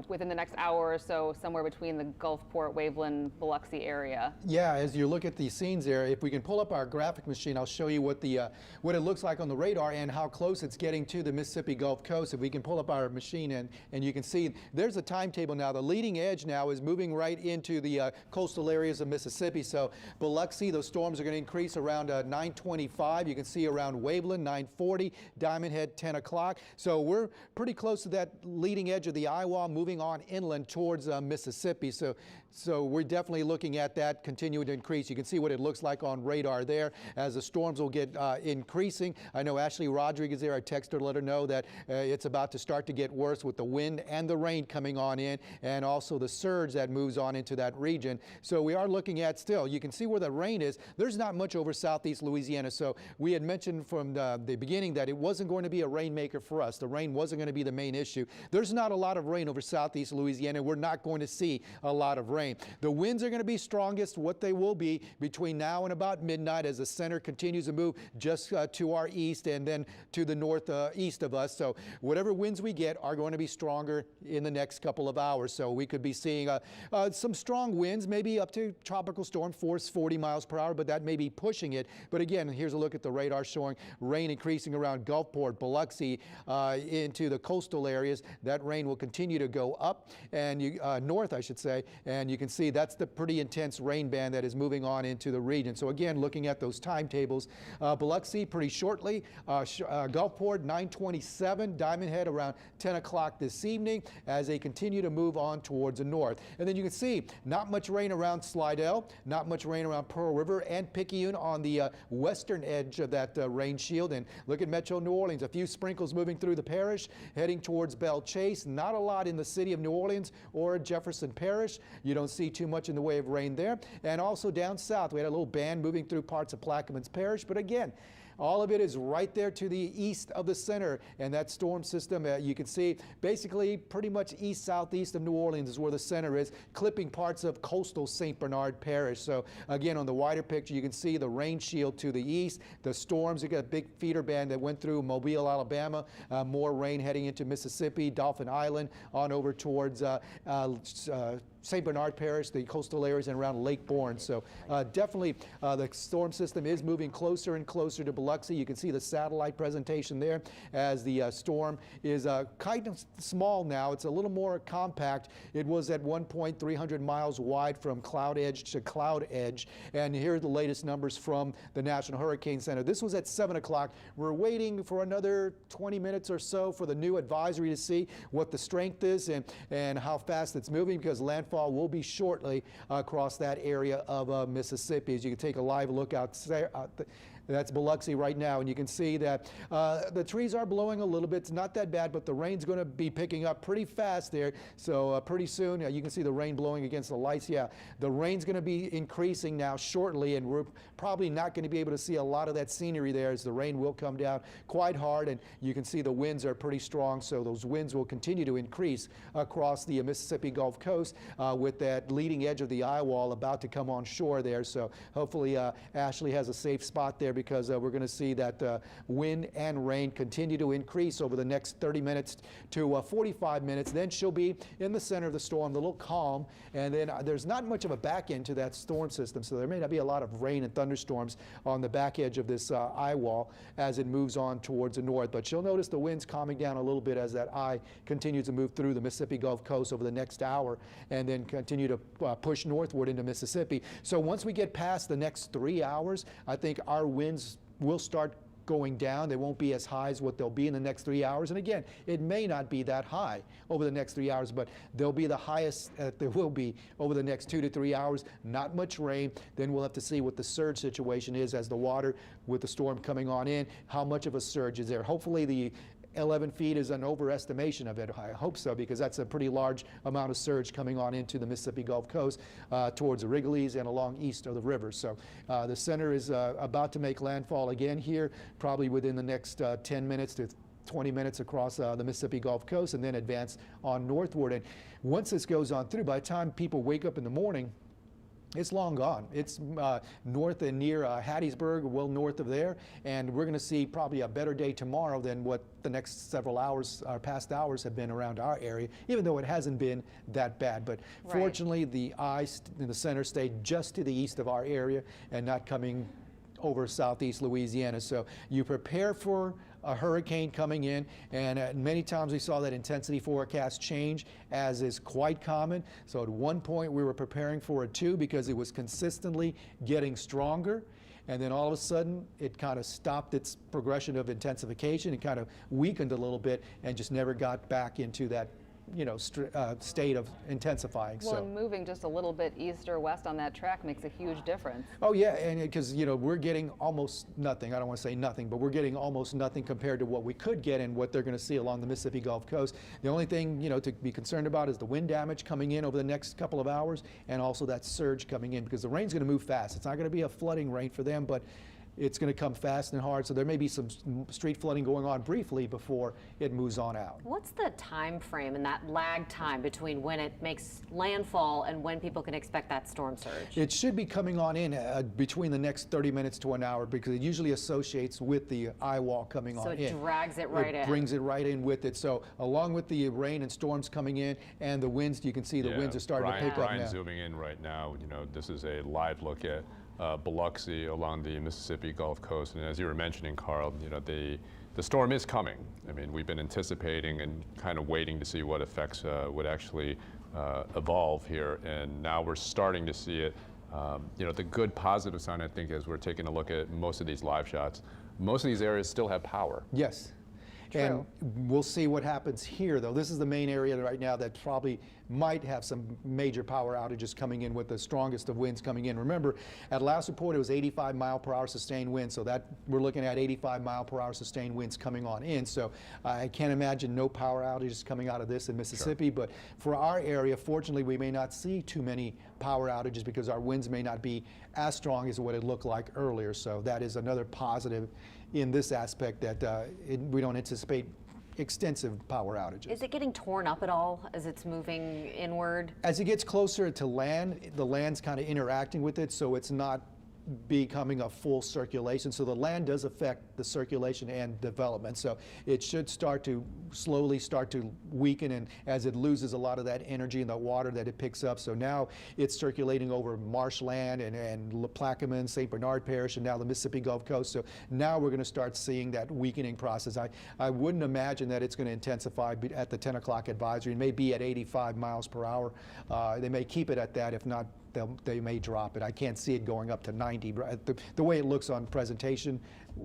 within the next hour or so, somewhere between the Gulfport, Waveland, Biloxi area. Yeah, as you look at these scenes there, if we can pull up our graphic machine, I'll show you what it looks like on the radar and how close it's getting to the Mississippi Gulf Coast. If we can pull up our machine and you can see there's a timetable now. The leading edge now is moving right into the coastal areas of Mississippi. So Biloxi, those storms are going to increase around 9:25. You can see around Waveland, 9:40, Diamond Head, 10 o'clock. So we're pretty close to that leading edge of the Iowa, moving on inland towards Mississippi. So we're definitely looking at that continuing to increase. You can see what it looks like on radar there as the storms will get increasing. I know Ashley Rodriguez there, I texted her to let her know that it's about to start to get worse with the wind and the rain coming on in, and also the surge that moves on into that region. So we are looking at still, you can see where the rain is. There's not much over southeast Louisiana. So we had mentioned from the beginning that it wasn't going to be a rainmaker for us. The rain wasn't going to be the main issue. There's not a lot of rain over southeast Louisiana. We're not going to see a lot of rain. The winds are going to be strongest, what they will be between now and about midnight as the center continues to move just to our east and then to the northeast of us. So whatever winds we get are going to be stronger in the next couple of hours. So we could be seeing some strong winds, maybe up to tropical storm force 40 miles per hour, but that may be pushing it. But again, here's a look at the radar showing rain increasing around Gulfport, Biloxi, into the coastal areas. That rain will continue to go up and north, I should say, and you can see that's the pretty intense rain band that is moving on into the region. So again, looking at those timetables, Biloxi pretty shortly, Gulfport 9:27, Diamond Head around 10 o'clock this evening as they continue to move on towards the north. And then you can see not much rain around Slidell, not much rain around Pearl River and Picayune on the western edge of that rain shield. And look at Metro New Orleans, a few sprinkles moving through the parish, heading towards Belle Chase. Not a lot in the city of New Orleans or Jefferson Parish. You don't see too much in the way of rain there. And also down south, we had a little band moving through parts of Plaquemines Parish. But again, all of it is right there to the east of the center, and that storm system, you can see basically pretty much east-southeast of New Orleans is where the center is, clipping parts of coastal St. Bernard Parish. So again, on the wider picture, you can see the rain shield to the east, the storms. You got a big feeder band that went through Mobile, Alabama, more rain heading into Mississippi, Dauphin Island, on over towards St. Bernard Parish, the coastal areas, and around Lake Bourne. So definitely the storm system is moving closer and closer to Biloxi. You can see the satellite presentation there as the storm is kind of small now. It's a little more compact. It was at one point 300 miles wide from cloud edge to cloud edge. And here are the latest numbers from the National Hurricane Center. This was at 7 o'clock. We're waiting for another 20 minutes or so for the new advisory to see what the strength is and how fast it's moving, because landfall will be shortly across that area of Mississippi. As you can take a live look out there. That's Biloxi right now, and you can see that the trees are blowing a little bit. It's not that bad, but the rain's going to be picking up pretty fast there. So pretty soon, you can see the rain blowing against the lights. Yeah, the rain's going to be increasing now shortly, and we're probably not going to be able to see a lot of that scenery there as the rain will come down quite hard, and you can see the winds are pretty strong, so those winds will continue to increase across the Mississippi Gulf Coast with that leading edge of the eye wall about to come on shore there. So hopefully Ashley has a safe spot there, because we're going to see that wind and rain continue to increase over the next 30 minutes to 45 minutes. Then she'll be in the center of the storm, a little calm, and then there's not much of a back end to that storm system, so there may not be a lot of rain and thunderstorms on the back edge of this eye wall as it moves on towards the north. But she'll notice the winds calming down a little bit as that eye continues to move through the Mississippi Gulf Coast over the next hour, and then continue to push northward into Mississippi. So once we get past the next 3 hours, I think our winds will start going down. They won't be as high as what they'll be in the next 3 hours. And again, it may not be that high over the next 3 hours, but they'll be the highest that there will be over the next 2 to 3 hours. Not much rain. Then we'll have to see what the surge situation is as the water with the storm coming on in. How much of a surge is there? Hopefully the 11 feet is an overestimation of it. I hope so, because that's a pretty large amount of surge coming on into the Mississippi Gulf Coast towards the Wrigley's and along east of the river. So the center is about to make landfall again here, probably within the next 10 minutes to 20 minutes across the Mississippi Gulf Coast, and then advance on northward. And once this goes on through, by the time people wake up in the morning, It's long gone. It's north and near Hattiesburg, well north of there, and we're going to see probably a better day tomorrow than what the next several hours, our past hours, have been around our area, even though it hasn't been that bad. But fortunately, the eye in the center stayed just to the east of our area and not coming over southeast Louisiana. So you prepare for a hurricane coming in, and many times we saw that intensity forecast change, as is quite common. So at one point we were preparing for a 2 because it was consistently getting stronger, and then all of a sudden it kind of stopped its progression of intensification. It kind of weakened a little bit and just never got back into that state of intensifying. Well, and moving just a little bit east or west on that track makes a huge difference. Oh yeah, and because we're getting almost nothing. I don't want to say nothing, but we're getting almost nothing compared to what we could get and what they're going to see along the Mississippi Gulf Coast. The only thing to be concerned about is the wind damage coming in over the next couple of hours, and also that surge coming in, because the rain's going to move fast. It's not going to be a flooding rain for them, but it's going to come fast and hard, so there may be some street flooding going on briefly before it moves on out. What's the time frame and that lag time between when it makes landfall and when people can expect that storm surge? It should be coming on in between the next 30 minutes to an hour, because it usually associates with the eye wall coming on in. So it drags it right in. It brings it right in with it. So along with the rain and storms coming in and the winds, you can see the winds are starting to pick up now. Brian's zooming in right now. This is a live look at Biloxi along the Mississippi Gulf Coast, and as you were mentioning, Carl, the storm is coming. I mean, we've been anticipating and kind of waiting to see what effects would actually evolve here, and now we're starting to see it. The good positive sign, I think, as we're taking a look at most of these live shots, most of these areas still have power. Yes. And we'll see what happens here, though. This is the main area right now that probably might have some major power outages coming in, with the strongest of winds coming in. Remember, at last report, it was 85-mile-per-hour sustained winds, so that we're looking at 85-mile-per-hour sustained winds coming on in. So I can't imagine no power outages coming out of this in Mississippi. But for our area, fortunately, we may not see too many power outages because our winds may not be as strong as what it looked like earlier. So that is another positive in this aspect, that we don't anticipate extensive power outages. Is it getting torn up at all as it's moving inward? As it gets closer to land, the land's kind of interacting with it, so it's not becoming a full circulation. So the land does affect the circulation and development. So it should slowly start to weaken, and as it loses a lot of that energy and the water that it picks up. So now it's circulating over marshland and Plaquemine, St. Bernard Parish, and now the Mississippi Gulf Coast. So now we're going to start seeing that weakening process. I wouldn't imagine that it's going to intensify at the 10 o'clock advisory. It may be at 85 miles per hour. They may keep it at that. If not, they may drop it. I can't see it going up to 90. The way it looks on presentation,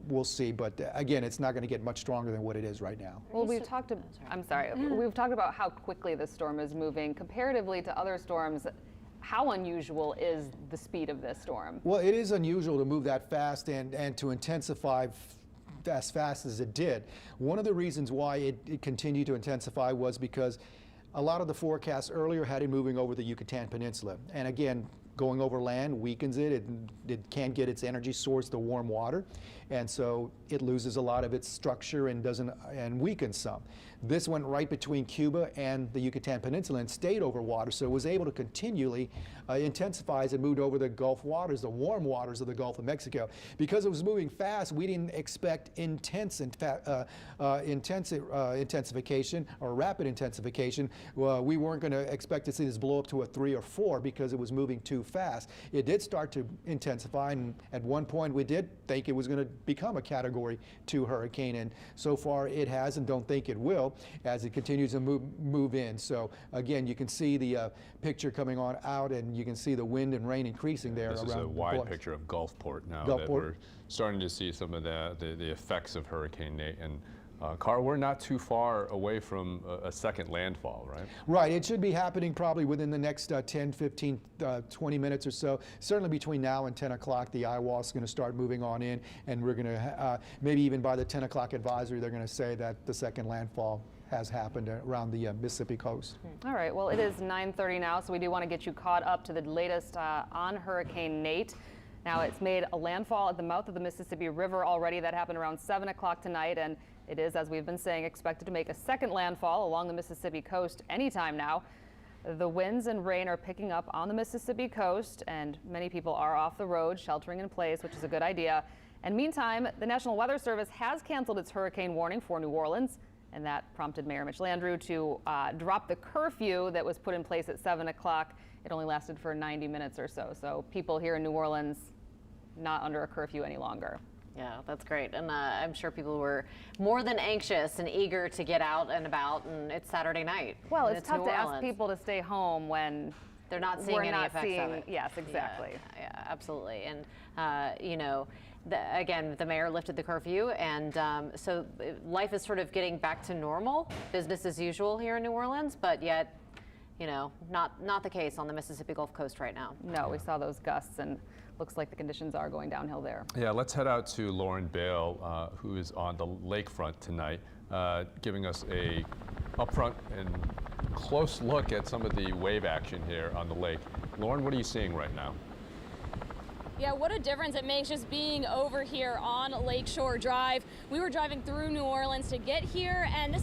we'll see. But again, it's not going to get much stronger than what it is right now. Well, we've talked. I'm sorry. We've talked about how quickly this storm is moving comparatively to other storms. How unusual is the speed of this storm? Well, it is unusual to move that fast and to intensify as fast as it did. One of the reasons why it continued to intensify was because a lot of the forecasts earlier had it moving over the Yucatan Peninsula. And again, going over land weakens it. It can't get its energy source, the warm water. And so it loses a lot of its structure and weakens some. This went right between Cuba and the Yucatan Peninsula and stayed over water, so it was able to continually intensify as it moved over the Gulf waters, the warm waters of the Gulf of Mexico. Because it was moving fast, we didn't expect intensification or rapid intensification. We weren't going to expect to see this blow up to a 3 or 4 because it was moving too fast. It did start to intensify, and at one point we did think it was going to become a Category 2 hurricane, and so far it has, and don't think it will, as it continues to move in. So again, you can see the picture coming on out, and you can see the wind and rain increasing there. This is a wide picture of Gulfport now. Gulfport. That we're starting to see some of the effects of Hurricane Nate. And Carl, we're not too far away from a second landfall, right? Right. It should be happening probably within the next 10, 15, 20 minutes or so. Certainly between now and 10 o'clock, the eye wall is going to start moving on in, and we're going to, maybe even by the 10 o'clock advisory, they're going to say that the second landfall has happened around the Mississippi coast. All right. Well, it is 9:30 now, so we do want to get you caught up to the latest on Hurricane Nate. Now, it's made a landfall at the mouth of the Mississippi River already. That happened around 7 o'clock tonight, and it is, as we've been saying, expected to make a second landfall along the Mississippi coast anytime now. The winds and rain are picking up on the Mississippi coast, and many people are off the road, sheltering in place, which is a good idea. And meantime, the National Weather Service has canceled its hurricane warning for New Orleans, and that prompted Mayor Mitch Landrieu to drop the curfew that was put in place at 7 o'clock. It only lasted for 90 minutes or so. So people here in New Orleans not under a curfew any longer. Yeah, that's great. And I'm sure people were more than anxious and eager to get out and about, and it's Saturday night. Well, and it's tough to ask people to stay home when they're not seeing any effects of it. Yes, exactly. Yeah, absolutely. And, you know, again, the mayor lifted the curfew, and so life is sort of getting back to normal, business as usual here in New Orleans, but yet, you know, not the case on the Mississippi Gulf Coast right now. No, we saw those gusts, and looks like the conditions are going downhill there. Yeah, let's head out to Lauren Bale, who is on the lakefront tonight, giving us a upfront and close look at some of the wave action here on the lake. Lauren, what are you seeing right now? Yeah, what a difference it makes just being over here on Lakeshore Drive. We were driving through New Orleans to get here, and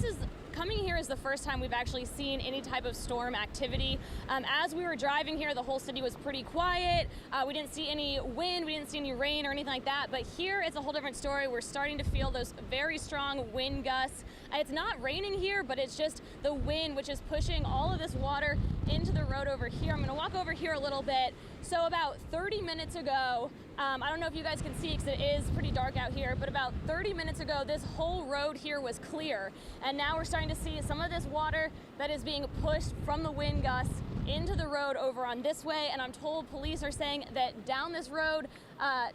coming here is the first time we've actually seen any type of storm activity. As we were driving here, the whole city was pretty quiet. We didn't see any wind, we didn't see any rain or anything like that, but here it's a whole different story. We're starting to feel those very strong wind gusts. It's not raining here, but it's just the wind, which is pushing all of this water into the road over here. I'm gonna walk over here a little bit. So about 30 minutes ago, I don't know if you guys can see because it is pretty dark out here, but about 30 minutes ago, this whole road here was clear. And now we're starting to see some of this water that is being pushed from the wind gusts into the road over on this way. And I'm told police are saying that down this road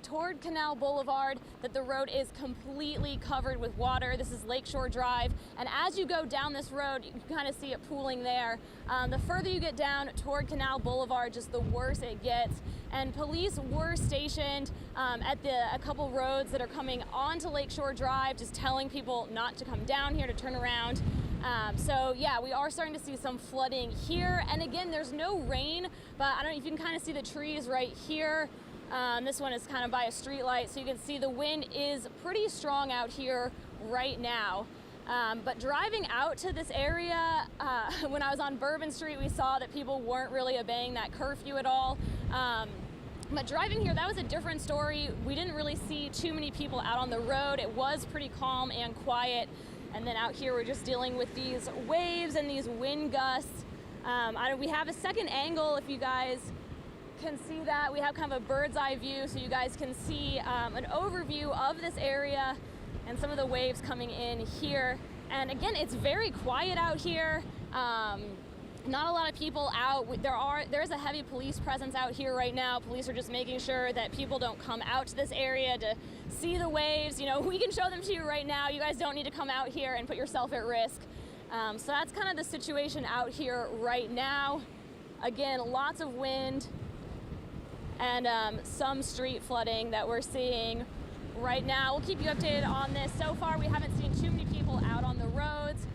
toward Canal Boulevard, that the road is completely covered with water. This is Lakeshore Drive. And as you go down this road, you can kind of see it pooling there. The further you get down toward Canal Boulevard, just the worse it gets. And police were stationed at a couple roads that are coming onto Lakeshore Drive, just telling people not to come down here, to turn around. So yeah, we are starting to see some flooding here. And again, there's no rain, but I don't know if you can kind of see the trees right here. This one is kind of by a street light, so you can see the wind is pretty strong out here right now. But driving out to this area, when I was on Bourbon Street, we saw that people weren't really obeying that curfew at all. But driving here, that was a different story. We didn't really see too many people out on the road. It was pretty calm and quiet. And then out here, we're just dealing with these waves and these wind gusts. We have a second angle, if you guys can see that. We have kind of a bird's eye view, so you guys can see an overview of this area and some of the waves coming in here. And again, it's very quiet out here. Not a lot of people out. There's a heavy police presence out here right now. Police are just making sure that people don't come out to this area to see the waves. You know, we can show them to you right now. You guys don't need to come out here and put yourself at risk. So that's kind of the situation out here right now. Again, lots of wind and some street flooding that we're seeing right now. We'll keep you updated on this. So far, we haven't seen too many people out on the roads.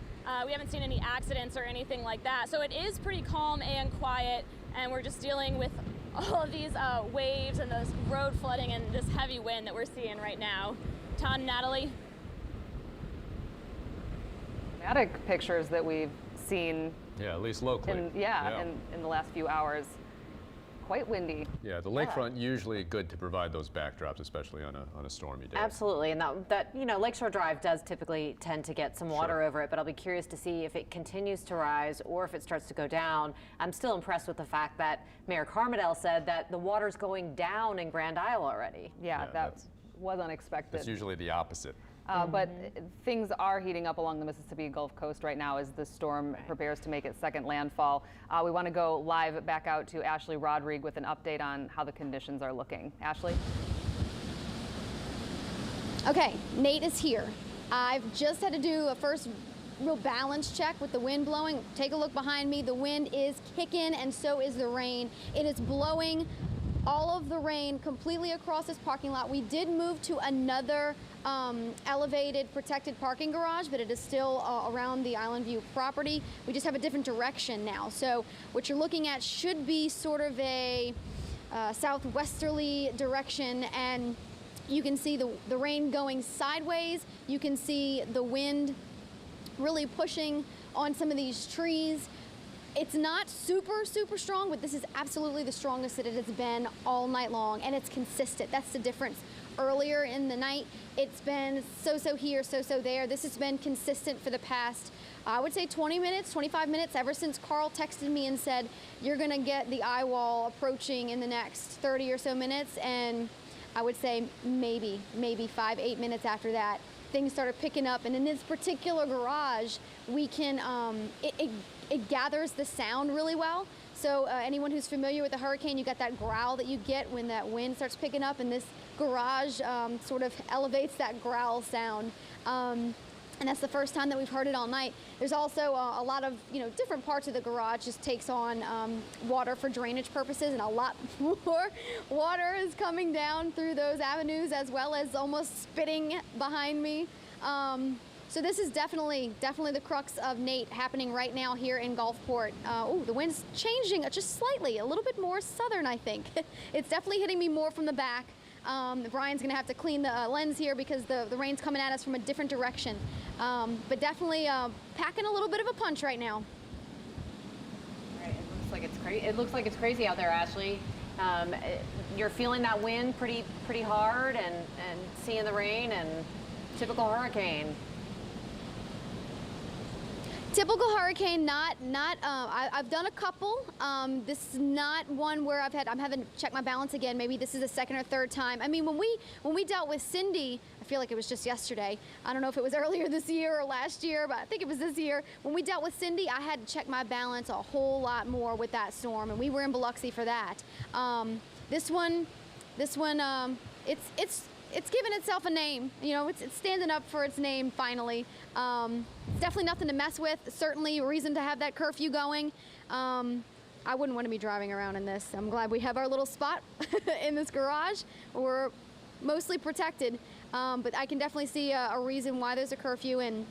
We haven't seen any accidents or anything like that. So it is pretty calm and quiet, and we're just dealing with all of these waves and this road flooding and this heavy wind that we're seeing right now. Todd and Natalie? Dramatic pictures that we've seen. Yeah, at least locally. In the last few hours. Quite windy. Yeah, the lakefront usually good to provide those backdrops, especially on a stormy day. Absolutely, and that you know, Lakeshore Drive does typically tend to get some water over it, but I'll be curious to see if it continues to rise or if it starts to go down. I'm still impressed with the fact that Mayor Carmidel said that the water's going down in Grand Isle already. Yeah, that was unexpected. It's usually the opposite. But things are heating up along the Mississippi Gulf Coast right now as the storm prepares to make its second landfall. We want to go live back out to Ashley Rodrigue with an update on how the conditions are looking. Ashley? Okay, Nate is here. I've just had to do a first real balance check with the wind blowing. Take a look behind me. The wind is kicking and so is the rain. It is blowing all of the rain completely across this parking lot. We did move to another elevated protected parking garage, but it is still around the Island View property. We just have a different direction now. So what you're looking at should be sort of a southwesterly direction, and you can see the rain going sideways. You can see the wind really pushing on some of these trees. It's not super strong, but this is absolutely the strongest that it has been all night long, and it's consistent. That's the difference. Earlier in the night, it's been so here, so there. This has been consistent for the past, I would say 20 minutes, 25 minutes, ever since Carl texted me and said, you're gonna get the eye wall approaching in the next 30 or so minutes, and I would say maybe 5-8 minutes after that, things started picking up. And in this particular garage, we can, it gathers the sound really well. So anyone who's familiar with a hurricane, you got that growl that you get when that wind starts picking up, and this garage sort of elevates that growl sound. And that's the first time that we've heard it all night. There's also a lot of, different parts of the garage just takes on water for drainage purposes, and a lot more water is coming down through those avenues, as well as almost spitting behind me. So this is definitely the crux of Nate happening right now here in Gulfport. Oh, the wind's changing just slightly, a little bit more southern, I think. It's definitely hitting me more from the back. Brian's gonna have to clean the lens here because the rain's coming at us from a different direction. But definitely packing a little bit of a punch right now. Right, it looks like it's crazy out there, Ashley. You're feeling that wind pretty hard and seeing the rain, and typical hurricane. Typical hurricane, I've done a couple. This is not one where I'm having to check my balance again. Maybe this is the second or third time. I mean, when we dealt with Cindy, I feel like it was just yesterday. I don't know if it was earlier this year or last year, but I think it was this year. When we dealt with Cindy, I had to check my balance a whole lot more with that storm, and we were in Biloxi for that. This one, it's given itself a name. It's standing up for its name finally. It's definitely nothing to mess with. Certainly a reason to have that curfew going. I wouldn't want to be driving around in this. I'm glad we have our little spot in this garage. We're mostly protected, but I can definitely see a reason why there's a curfew, and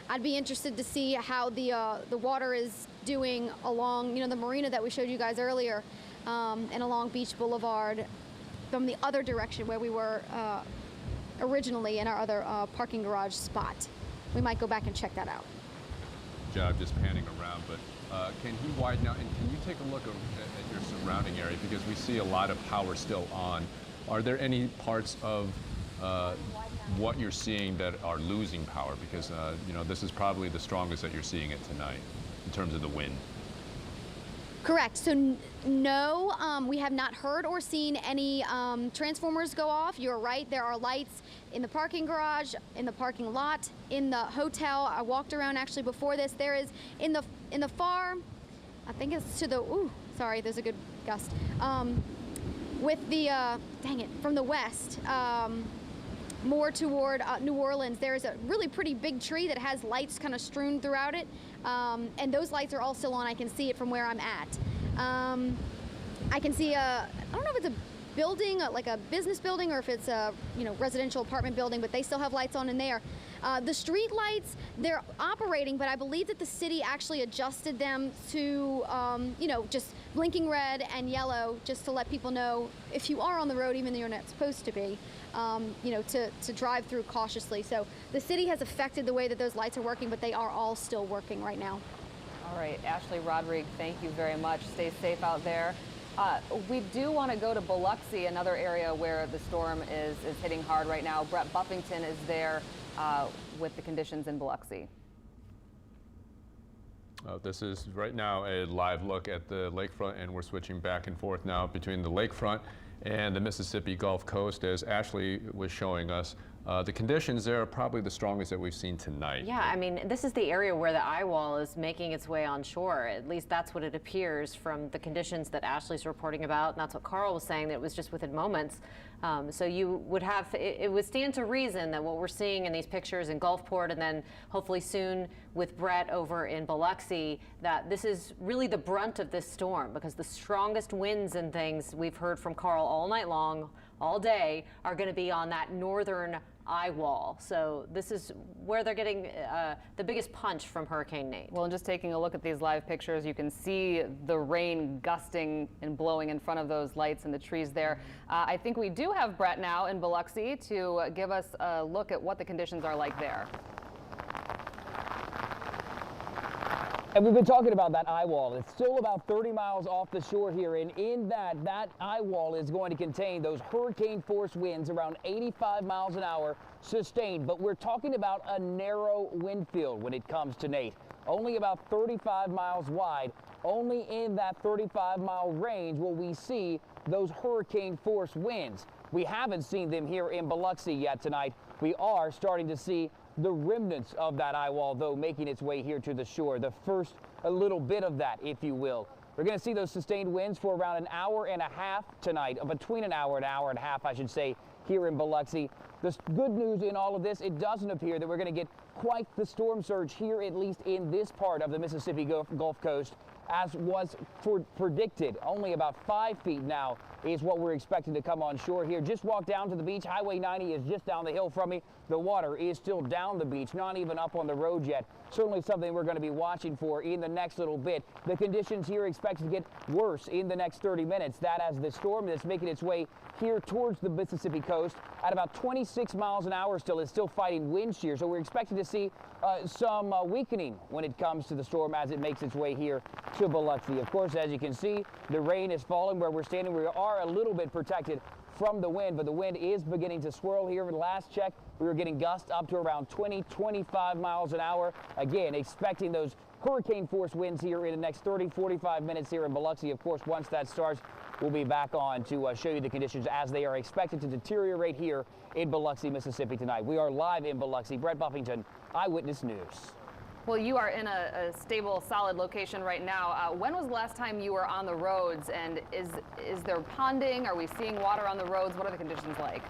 I'd be interested to see how the water is doing along, the marina that we showed you guys earlier, and along Beach Boulevard, from the other direction where we were originally in our other parking garage spot. We might go back and check that out. Job just panning around, but can he widen out, and can you take a look at your surrounding area, because we see a lot of power still on. Are there any parts of what you're seeing that are losing power? Because this is probably the strongest that you're seeing it tonight in terms of the wind. Correct. So no, we have not heard or seen any transformers go off. You're right. There are lights in the parking garage, in the parking lot, in the hotel. I walked around actually before this. There is in the far, I think it's to the. Ooh, sorry. There's a good gust. With the dang it, from the west. More toward New Orleans, there's a really pretty big tree that has lights kind of strewn throughout it, and those lights are all still on. I can see it from where I'm at. I can see I don't know if it's a building, like a business building, or if it's a residential apartment building, but they still have lights on in there. The street lights, they're operating, but I believe that the city actually adjusted them to, just blinking red and yellow, just to let people know if you are on the road, even though you're not supposed to be, to drive through cautiously. So the city has affected the way that those lights are working, but they are all still working right now. All right, Ashley Rodrigue, thank you very much. Stay safe out there. We do want to go to Biloxi, another area where the storm is hitting hard right now. Brett Buffington is there with the conditions in Biloxi. This is right now a live look at the lakefront, and we're switching back and forth now between the lakefront and the Mississippi Gulf Coast, as Ashley was showing us. The conditions there are probably the strongest that we've seen tonight. Yeah, I mean, this is the area where the eye wall is making its way on shore. At least that's what it appears from the conditions that Ashley's reporting about, and that's what Carl was saying, that it was just within moments. So you would have, it would stand to reason that what we're seeing in these pictures in Gulfport, and then hopefully soon with Brett over in Biloxi, that this is really the brunt of this storm, because the strongest winds and things we've heard from Carl all night long, all day, are going to be on that northern eye wall. So this is where they're getting the biggest punch from Hurricane Nate. Well, and just taking a look at these live pictures, you can see the rain gusting and blowing in front of those lights and the trees there. I think we do have Brett now in Biloxi to give us a look at what the conditions are like there. And we've been talking about that eye wall. It's still about 30 miles off the shore here, and in that eye wall is going to contain those hurricane force winds around 85 miles an hour sustained. But we're talking about a narrow wind field when it comes to Nate. Only about 35 miles wide. Only in that 35-mile range will we see those hurricane force winds. We haven't seen them here in Biloxi yet tonight. We are starting to see the remnants of that eye wall, though, making its way here to the shore. The first a little bit of that, if you will. We're going to see those sustained winds for around an hour and a half tonight, between an hour and a half, I should say, here in Biloxi. The good news in all of this, it doesn't appear that we're going to get quite the storm surge here, at least in this part of the Mississippi Gulf Coast, as was predicted. Only about 5 feet now is what we're expecting to come on shore here. Just walked down to the beach. Highway 90 is just down the hill from me. The water is still down the beach, not even up on the road yet. Certainly something we're going to be watching for in the next little bit. The conditions here are expected to get worse in the next 30 minutes. That as the storm that's making its way here towards the Mississippi coast at about 26 miles an hour still is still fighting wind shear. So we're expecting to see some weakening when it comes to the storm as it makes its way here to Biloxi. Of course, as you can see, the rain is falling where we're standing. We are a little bit protected from the wind, but the wind is beginning to swirl here. Last check, we were getting gusts up to around 20-25 miles an hour. Again, expecting those hurricane force winds here in the next 30-45 minutes here in Biloxi. Of course, once that starts, we'll be back on to show you the conditions as they are expected to deteriorate here in Biloxi, Mississippi tonight. We are live in Biloxi. Brett Buffington, Eyewitness News. Well, you are in a stable, solid location right now. When was the last time you were on the roads, and is there ponding? Are we seeing water on the roads? What are the conditions like?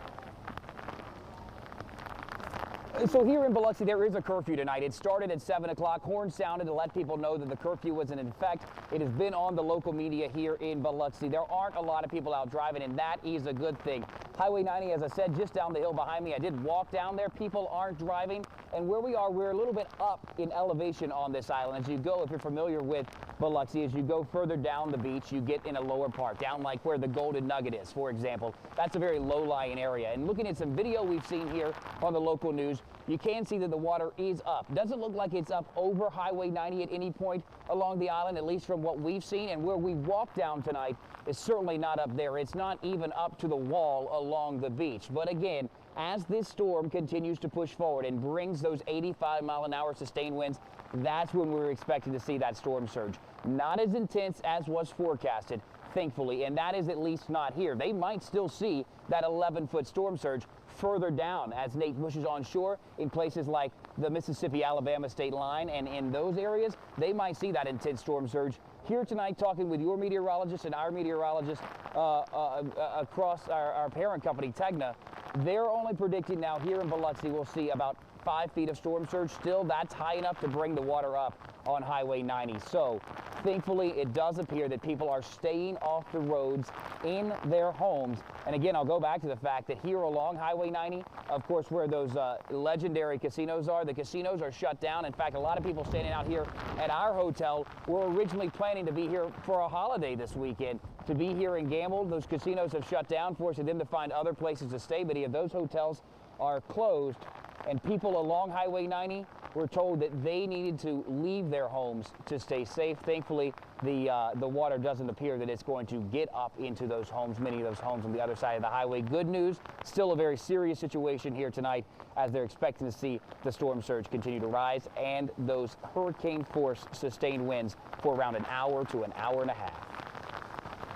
So here in Biloxi, there is a curfew tonight. It started at 7 o'clock. Horn sounded to let people know that the curfew was in effect. It has been on the local media here in Biloxi. There aren't a lot of people out driving, and that is a good thing. Highway 90, as I said, just down the hill behind me. I did walk down there. People aren't driving. And where we are, we're a little bit up in elevation on this island. As you go, if you're familiar with Biloxi, as you go further down the beach, you get in a lower part, down like where the Golden Nugget is, for example. That's a very low-lying area. And looking at some video we've seen here on the local news, you can see that the water is up. Doesn't look like it's up over Highway 90 at any point along the island, at least from what we've seen. And where we walked down tonight is certainly not up there. It's not even up to the wall along the beach. But again, as this storm continues to push forward and brings those 85-mile-an-hour sustained winds, that's when we're expecting to see that storm surge. Not as intense as was forecasted, thankfully, and that is at least not here. They might still see that 11-foot storm surge further down as Nate pushes on shore in places like the Mississippi-Alabama state line, and in those areas, they might see that intense storm surge. Here tonight, talking with your meteorologist and our meteorologist across our parent company, Tegna, they're only predicting now here in Biloxi we'll see about 5 feet of storm surge. Still, that's high enough to bring the water up on Highway 90. So, thankfully, it does appear that people are staying off the roads in their homes. And again, I'll go back to the fact that here along Highway 90, of course, where those legendary casinos are, the casinos are shut down. In fact, a lot of people standing out here at our hotel were originally planning to be here for a holiday this weekend, to be here and gamble. Those casinos have shut down, forcing them to find other places to stay. Many of those hotels are closed, and people along Highway 90 were told that they needed to leave their homes to stay safe. Thankfully, the water doesn't appear that it's going to get up into those homes, many of those homes on the other side of the highway. Good news, still a very serious situation here tonight as they're expecting to see the storm surge continue to rise and those hurricane force sustained winds for around an hour to an hour and a half.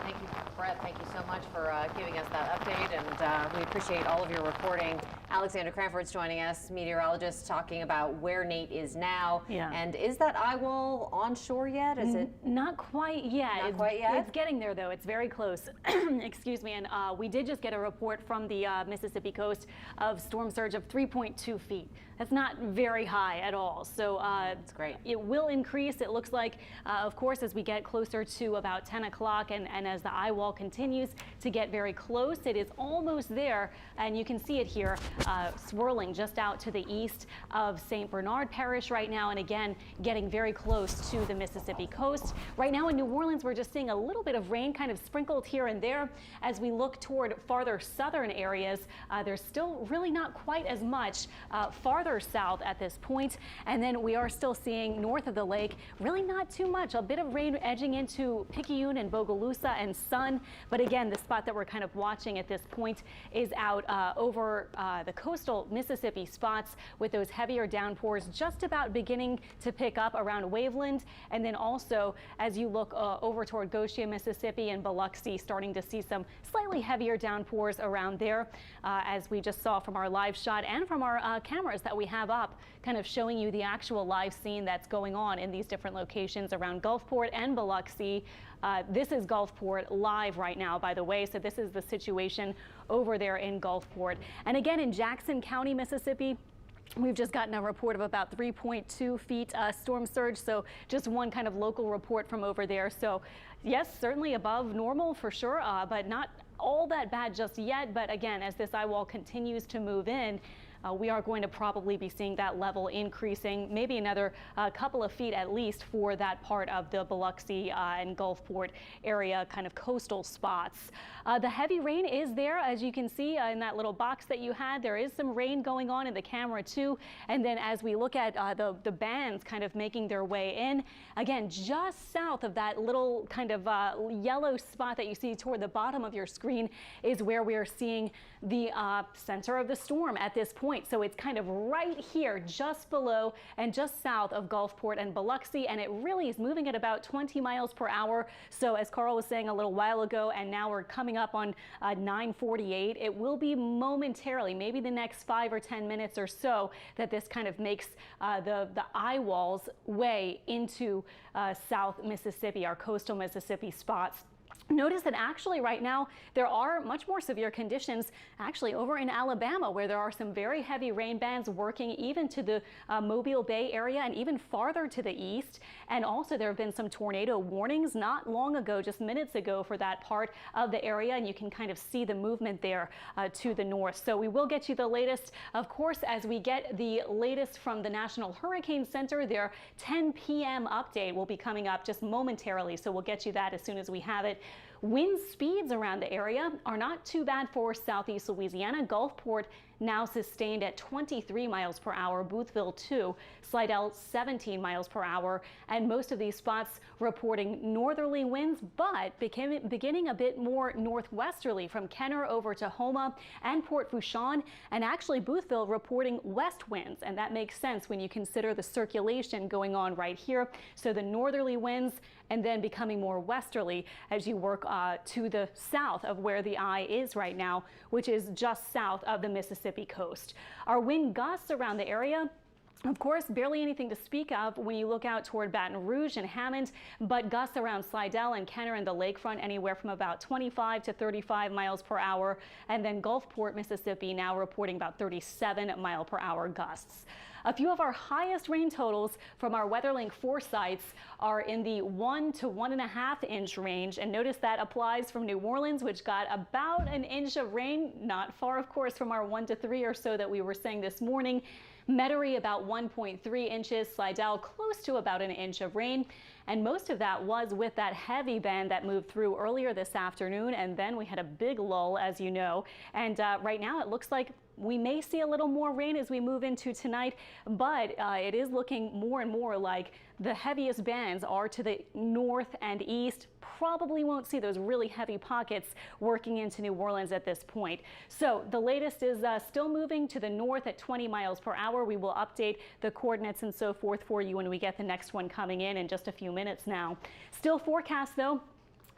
Thank you, Brett. Thank you so much for giving us that update, and we appreciate all of your reporting. Alexandra Cranford's joining us, meteorologist, talking about where Nate is now. Yeah. And is that eye wall on shore yet? Is it? Not quite yet. Not quite yet? It's getting there, though. It's very close. Excuse me. And we did just get a report from the Mississippi coast of storm surge of 3.2 feet. That's not very high at all. So that's great. It will increase. It looks like, of course, as we get closer to about 10 o'clock and as as the eye wall continues to get very close. It is almost there, and you can see it here swirling just out to the east of St. Bernard Parish right now, and again getting very close to the Mississippi coast. Right now in New Orleans, we're just seeing a little bit of rain kind of sprinkled here and there. As we look toward farther southern areas, there's still really not quite as much farther south at this point. And then we are still seeing north of the lake, really not too much. A bit of rain edging into Picayune and Bogalusa and Sun. But again, the spot that we're kind of watching at this point is out over the coastal Mississippi spots with those heavier downpours just about beginning to pick up around Waveland. And then also as you look over toward Goshen, Mississippi and Biloxi, starting to see some slightly heavier downpours around there, as we just saw from our live shot and from our cameras that we have up, kind of showing you the actual live scene that's going on in these different locations around Gulfport and Biloxi. This is Gulfport live right now, by the way, so this is the situation over there in Gulfport. And again, in Jackson County, Mississippi, we've just gotten a report of about 3.2 feet storm surge, so just one kind of local report from over there. So yes, certainly above normal for sure, but not all that bad just yet. But again, as this eye wall continues to move in, we are going to probably be seeing that level increasing, maybe another couple of feet at least for that part of the Biloxi and Gulfport area kind of coastal spots. The heavy rain is there, as you can see in that little box that you had. There is some rain going on in the camera too. And then as we look at the bands kind of making their way in, again, just south of that little kind of yellow spot that you see toward the bottom of your screen is where we are seeing the center of the storm at this point. So it's kind of right here, just below and just south of Gulfport and Biloxi, and it really is moving at about 20 miles per hour. So as Carl was saying a little while ago, and now we're coming up on 9:48, it will be momentarily, maybe the next 5 or 10 minutes or so, that this kind of makes the eye wall's way into South Mississippi, our coastal Mississippi spots. Notice that actually right now there are much more severe conditions actually over in Alabama, where there are some very heavy rain bands working even to the Mobile Bay area and even farther to the east. And also there have been some tornado warnings not long ago, just minutes ago, for that part of the area. And you can kind of see the movement there to the north. So we will get you the latest, of course, as we get the latest from the National Hurricane Center. Their 10 p.m. update will be coming up just momentarily. So we'll get you that as soon as we have it. Wind speeds around the area are not too bad for southeast Louisiana. Gulfport now sustained at 23 miles per hour, Boothville 2, Slidell 17 miles per hour, and most of these spots reporting northerly winds, but beginning a bit more northwesterly from Kenner over to Houma and Port Fourchon, and actually Boothville reporting west winds, and that makes sense when you consider the circulation going on right here. So the northerly winds and then becoming more westerly as you work to the south of where the eye is right now, which is just south of the Mississippi coast. Our wind gusts around the area, of course, barely anything to speak of when you look out toward Baton Rouge and Hammond, but gusts around Slidell and Kenner and the lakefront anywhere from about 25 to 35 miles per hour. And then Gulfport, Mississippi now reporting about 37 mile per hour gusts. A few of our highest rain totals from our WeatherLink 4 sites are in the 1 to 1.5 inch range. And notice that applies from New Orleans, which got about an inch of rain, not far, of course, from our 1 to 3 or so that we were saying this morning. Metairie about 1.3 inches, Slidell close to about an inch of rain. And most of that was with that heavy band that moved through earlier this afternoon. And then we had a big lull, as you know. And right now it looks like we may see a little more rain as we move into tonight, but it is looking more and more like the heaviest bands are to the north and east. Probably won't see those really heavy pockets working into New Orleans at this point. So the latest is still moving to the north at 20 miles per hour. We will update the coordinates and so forth for you when we get the next one coming in just a few minutes now. Still forecast though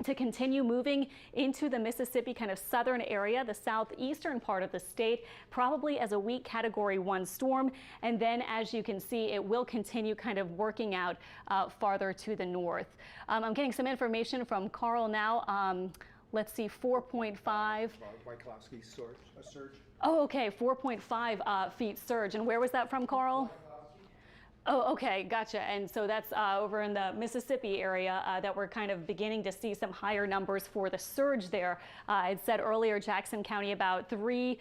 to continue moving into the Mississippi kind of southern area, the southeastern part of the state, probably as a weak Category 1 storm. And then as you can see, it will continue kind of working out farther to the north. I'm getting some information from Carl now. Let's see, 4.5. Wyclifsky surge. Oh, okay, 4.5 feet surge. And where was that from, Carl? Oh, okay, gotcha. And so that's over in the Mississippi area that we're kind of beginning to see some higher numbers for the surge there. I'd said earlier, Jackson County about 3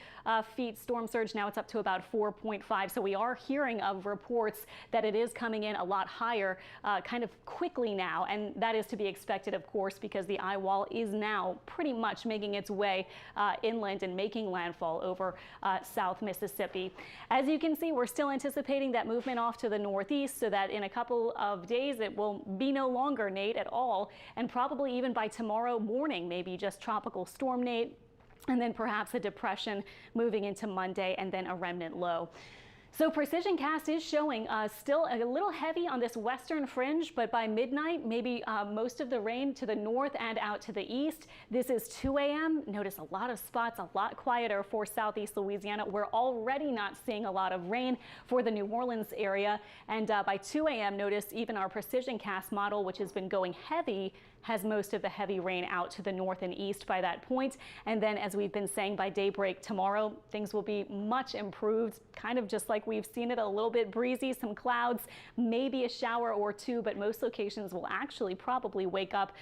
feet storm surge. Now it's up to about 4.5. So we are hearing of reports that it is coming in a lot higher kind of quickly now. And that is to be expected, of course, because the eye wall is now pretty much making its way inland and making landfall over South Mississippi. As you can see, we're still anticipating that movement off to the northeast, so that in a couple of days it will be no longer Nate at all, and probably even by tomorrow morning, maybe just tropical storm Nate, and then perhaps a depression moving into Monday, and then a remnant low. So Precision Cast is showing still a little heavy on this western fringe, but by midnight, maybe most of the rain to the north and out to the east. This is 2 a.m. Notice a lot of spots, a lot quieter for southeast Louisiana. We're already not seeing a lot of rain for the New Orleans area. And by 2 a.m., notice even our Precision Cast model, which has been going heavy, has most of the heavy rain out to the north and east by that point. And then, as we've been saying, by daybreak tomorrow, things will be much improved, kind of just like we've seen it, a little bit breezy, some clouds, maybe a shower or two, but most locations will actually probably wake up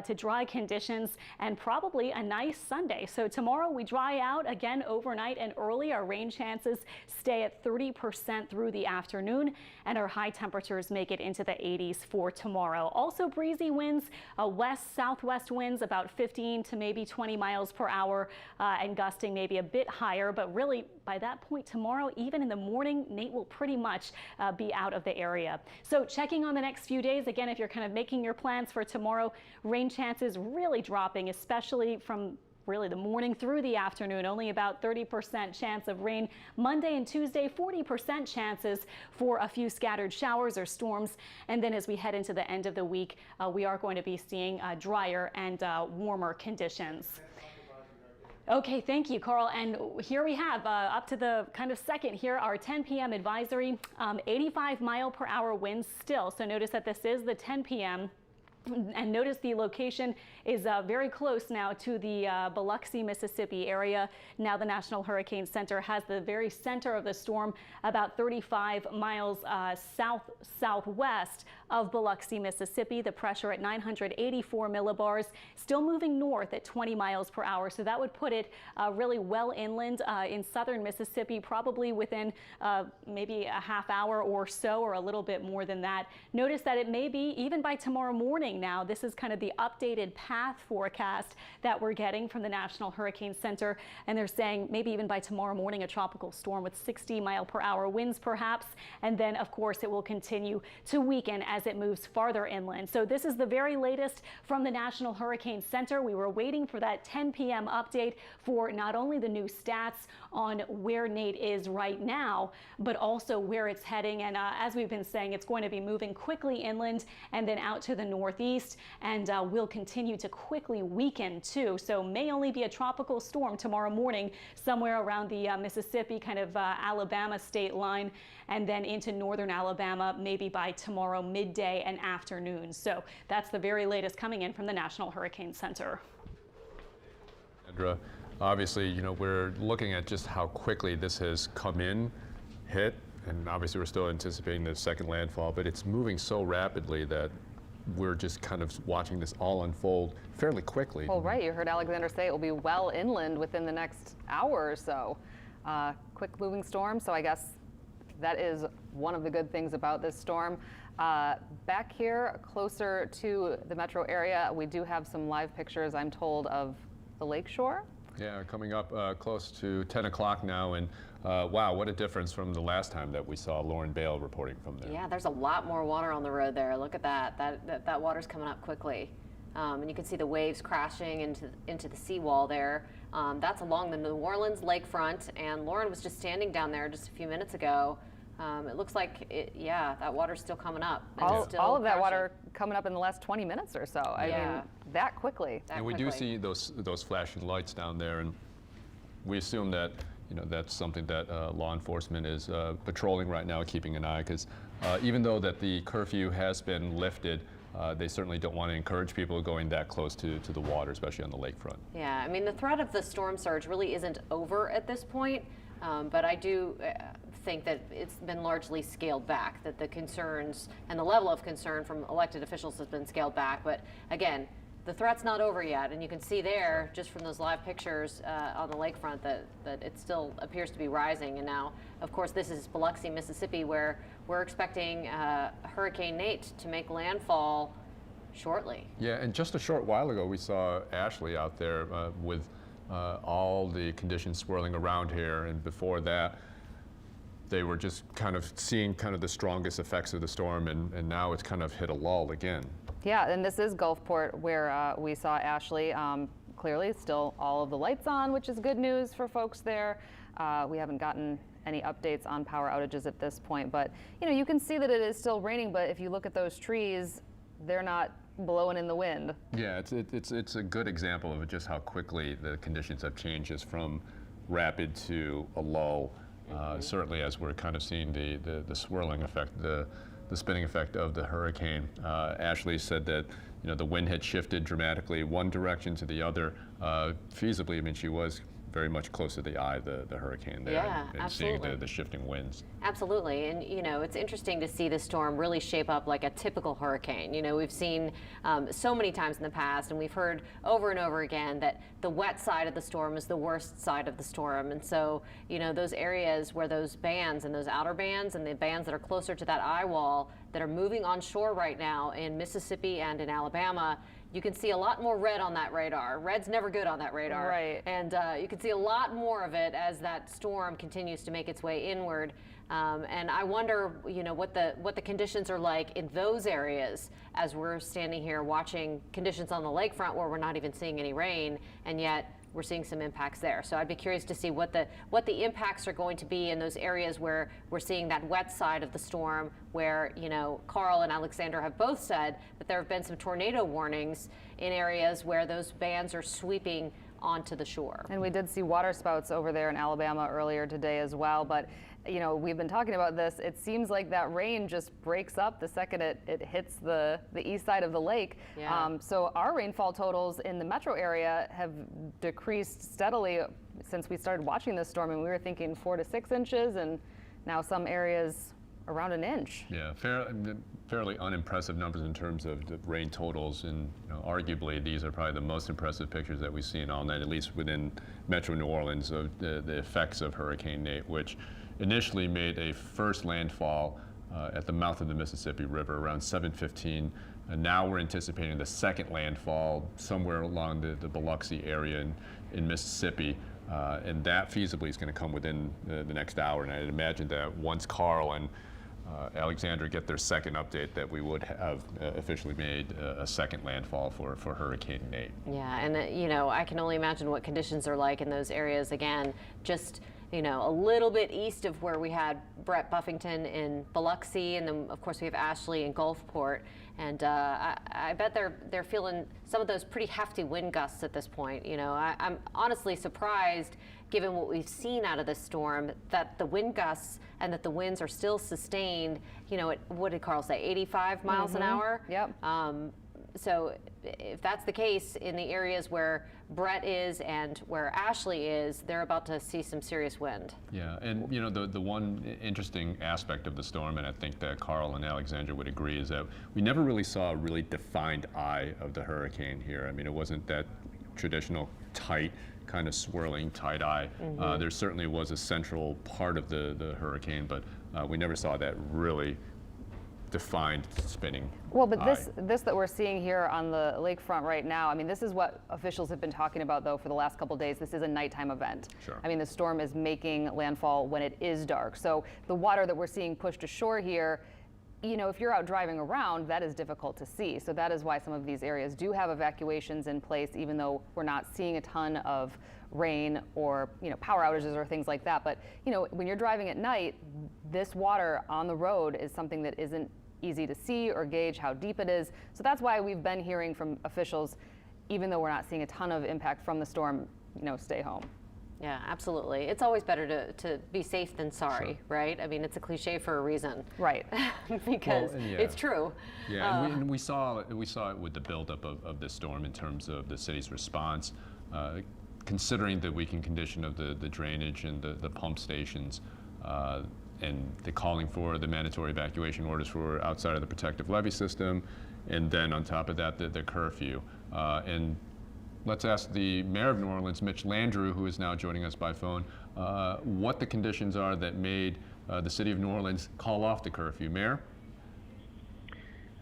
to dry conditions and probably a nice Sunday. So tomorrow we dry out again overnight and early. Our rain chances stay at 30% through the afternoon, and our high temperatures make it into the 80s for tomorrow. Also breezy winds, west-southwest winds about 15 to maybe 20 miles per hour and gusting maybe a bit higher. But really, by that point tomorrow, even in the morning, Nate will pretty much be out of the area. So checking on the next few days, again, if you're kind of making your plans for tomorrow, rain chances really dropping, especially from really the morning through the afternoon. Only about 30% chance of rain Monday and Tuesday, 40% chances for a few scattered showers or storms. And then as we head into the end of the week, we are going to be seeing drier and warmer conditions. Okay, thank you, Carl. And here we have up to the kind of second here, our 10 p.m. advisory, 85 mile per hour winds still. So notice that this is the 10 p.m. And notice the location is very close now to the Biloxi, Mississippi area. Now the National Hurricane Center has the very center of the storm about 35 miles southwest of Biloxi, Mississippi. The pressure at 984 millibars, still moving north at 20 miles per hour. So that would put it really well inland in southern Mississippi, probably within maybe a half hour or so, or a little bit more than that. Notice that it may be even by tomorrow morning now. This is kind of the updated path forecast that we're getting from the National Hurricane Center. And they're saying maybe even by tomorrow morning, a tropical storm with 60 mile per hour winds perhaps. And then of course it will continue to weaken as it moves farther inland. So this is the very latest from the National Hurricane Center. We were waiting for that 10 p.m. update for not only the new stats on where Nate is right now, but also where it's heading. And as we've been saying, it's going to be moving quickly inland and then out to the northeast, and will continue to quickly weaken too. So may only be a tropical storm tomorrow morning somewhere around the Mississippi, kind of Alabama state line, and then into northern Alabama maybe by tomorrow midday and afternoon. So that's the very latest coming in from the National Hurricane Center. Sandra, obviously, you know, we're looking at just how quickly this has come in, hit, and obviously we're still anticipating the second landfall, but it's moving so rapidly that we're just kind of watching this all unfold fairly quickly. Well, right, you heard Alexander say it will be well inland within the next hour or so. Quick moving storm, so I guess that is one of the good things about this storm. Back here, closer to the metro area, we do have some live pictures, I'm told, of the lakeshore. Yeah, coming up close to 10 o'clock now, and wow, what a difference from the last time that we saw Lauren Bale reporting from there. Yeah, there's a lot more water on the road there. Look at that. That water's coming up quickly. And you can see the waves crashing into the seawall there. That's along the New Orleans lakefront, and Lauren was just standing down there just a few minutes ago. It looks like, that water's still coming up. All of that water coming up in the last 20 minutes or so. I mean, that quickly. And we do see those flashing lights down there, and we assume that, you know, that's something that law enforcement is patrolling right now, keeping an eye, because even though that the curfew has been lifted, they certainly don't want to encourage people going that close to the water, especially on the lakefront. Yeah, I mean, the threat of the storm surge really isn't over at this point, but I do think that it's been largely scaled back, that the concerns and the level of concern from elected officials has been scaled back. But again, the threat's not over yet, and you can see there, just from those live pictures on the lakefront, that it still appears to be rising. And now, of course, this is Biloxi, Mississippi, where we're expecting Hurricane Nate to make landfall shortly. Yeah, and just a short while ago, we saw Ashley out there with all the conditions swirling around here, and before that, they were just kind of seeing kind of the strongest effects of the storm, and now it's kind of hit a lull again. Yeah, and this is Gulfport where we saw Ashley. Clearly, still all of the lights on, which is good news for folks there. We haven't gotten any updates on power outages at this point, but you can see that it is still raining. But if you look at those trees, they're not blowing in the wind. Yeah, it's a good example of just how quickly the conditions have changed, just from rapid to a lull. Certainly, as we're kind of seeing the swirling effect, the spinning effect of the hurricane. Ashley said that the wind had shifted dramatically one direction to the other. Feasibly, I mean, she was very much close to the eye of the hurricane there, Yeah, and absolutely. seeing the shifting winds. Absolutely, and it's interesting to see the storm really shape up like a typical hurricane. We've seen so many times in the past, and we've heard over and over again that the wet side of the storm is the worst side of the storm. And so, those areas where those bands and those outer bands and the bands that are closer to that eye wall that are moving on shore right now in Mississippi and in Alabama, you can see a lot more red on that radar. Red's never good on that radar. Right. And you can see a lot more of it as that storm continues to make its way inward. And I wonder, what the conditions are like in those areas as we're standing here watching conditions on the lakefront where we're not even seeing any rain, and yet we're seeing some impacts there. So I'd be curious to see what the impacts are going to be in those areas where we're seeing that wet side of the storm, where Carl and Alexander have both said that there have been some tornado warnings in areas where those bands are sweeping onto the shore. And we did see water spouts over there in Alabama earlier today as well. But we've been talking about this. It seems like that rain just breaks up the second it hits the east side of the lake. Yeah. So our rainfall totals in the metro area have decreased steadily since we started watching this storm. And we were thinking 4 to 6 inches, and now some areas around an inch. Yeah, fairly unimpressive numbers in terms of the rain totals, and arguably these are probably the most impressive pictures that we've seen all night, at least within Metro New Orleans, of the effects of Hurricane Nate, which initially made a first landfall at the mouth of the Mississippi River around 7:15, and now we're anticipating the second landfall somewhere along the Biloxi area in Mississippi. And that feasibly is going to come within the next hour, and I'd imagine that once Carl and Alexander get their second update, that we would have officially made a second landfall for Hurricane Nate. Yeah, and I can only imagine what conditions are like in those areas. Again, just a little bit east of where we had Brett Buffington in Biloxi, and then of course we have Ashley in Gulfport. And I bet they're feeling some of those pretty hefty wind gusts at this point. I'm honestly surprised, given what we've seen out of this storm, that the wind gusts and that the winds are still sustained. What did Carl say? 85 miles an hour. Yep. So if that's the case in the areas where Brett is and where Ashley is, they're about to see some serious wind. Yeah, and the one interesting aspect of the storm, and I think that Carl and Alexandra would agree, is that we never really saw a really defined eye of the hurricane here. I mean, it wasn't that traditional tight, kind of swirling tight eye. Mm-hmm. There certainly was a central part of the hurricane, but we never saw that really defined spinning. Well, but eye. this that we're seeing here on the lakefront right now, I mean, this is what officials have been talking about, though, for the last couple of days. This is a nighttime event. Sure. I mean, the storm is making landfall when it is dark. So the water that we're seeing pushed ashore here, if you're out driving around, that is difficult to see. So that is why some of these areas do have evacuations in place, even though we're not seeing a ton of rain or power outages or things like that. But when you're driving at night, this water on the road is something that isn't easy to see or gauge how deep it is. So that's why we've been hearing from officials, even though we're not seeing a ton of impact from the storm, stay home. Yeah, absolutely. It's always better to be safe than sorry, Sure. right? I mean, it's a cliche for a reason. Right. Because Well, yeah. it's true. Yeah, and we saw it with the buildup of this storm in terms of the city's response. Considering the weakened condition of the drainage and the pump stations, and the calling for the mandatory evacuation orders for outside of the protective levee system, and then on top of that, the curfew. And let's ask the Mayor of New Orleans, Mitch Landrieu, who is now joining us by phone, what the conditions are that made the city of New Orleans call off the curfew. Mayor?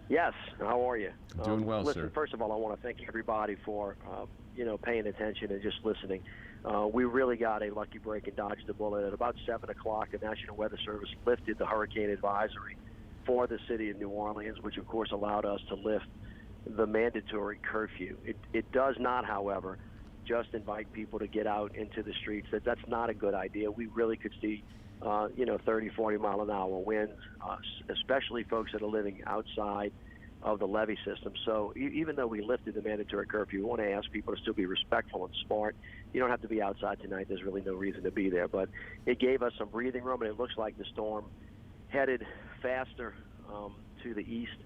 Yes, how are you? Doing well, listen, sir. First of all, I want to thank everybody for, paying attention and just listening. We really got a lucky break and dodged the bullet. At about 7 o'clock, the National Weather Service lifted the hurricane advisory for the city of New Orleans, which of course allowed us to lift the mandatory curfew. It does not, however, just invite people to get out into the streets. That's not a good idea. We really could see 30, 40 mile an hour winds, especially folks that are living outside of the levee system. So even though we lifted the mandatory curfew, we want to ask people to still be respectful and smart. You don't have to be outside tonight. There's really no reason to be there. But it gave us some breathing room, and it looks like the storm headed faster to the east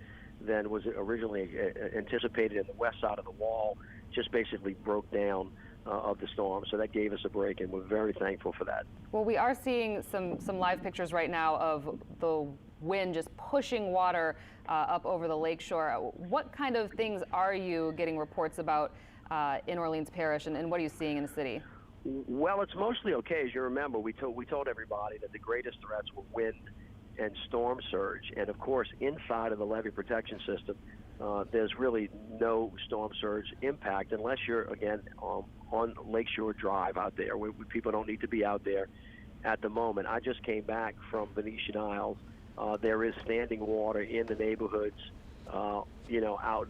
than was originally anticipated, and the west side of the wall just basically broke down of the storm. So that gave us a break, and we're very thankful for that. Well, we are seeing some live pictures right now of the wind just pushing water up over the lakeshore. What kind of things are you getting reports about in Orleans Parish, and what are you seeing in the city? Well, it's mostly okay. As you remember, we told everybody that the greatest threats were wind and storm surge. And of course, inside of the levee protection system, there's really no storm surge impact unless you're, again, on Lakeshore Drive out there, where people don't need to be out there at the moment. I just came back from Venetian Isles. There is standing water in the neighborhoods, out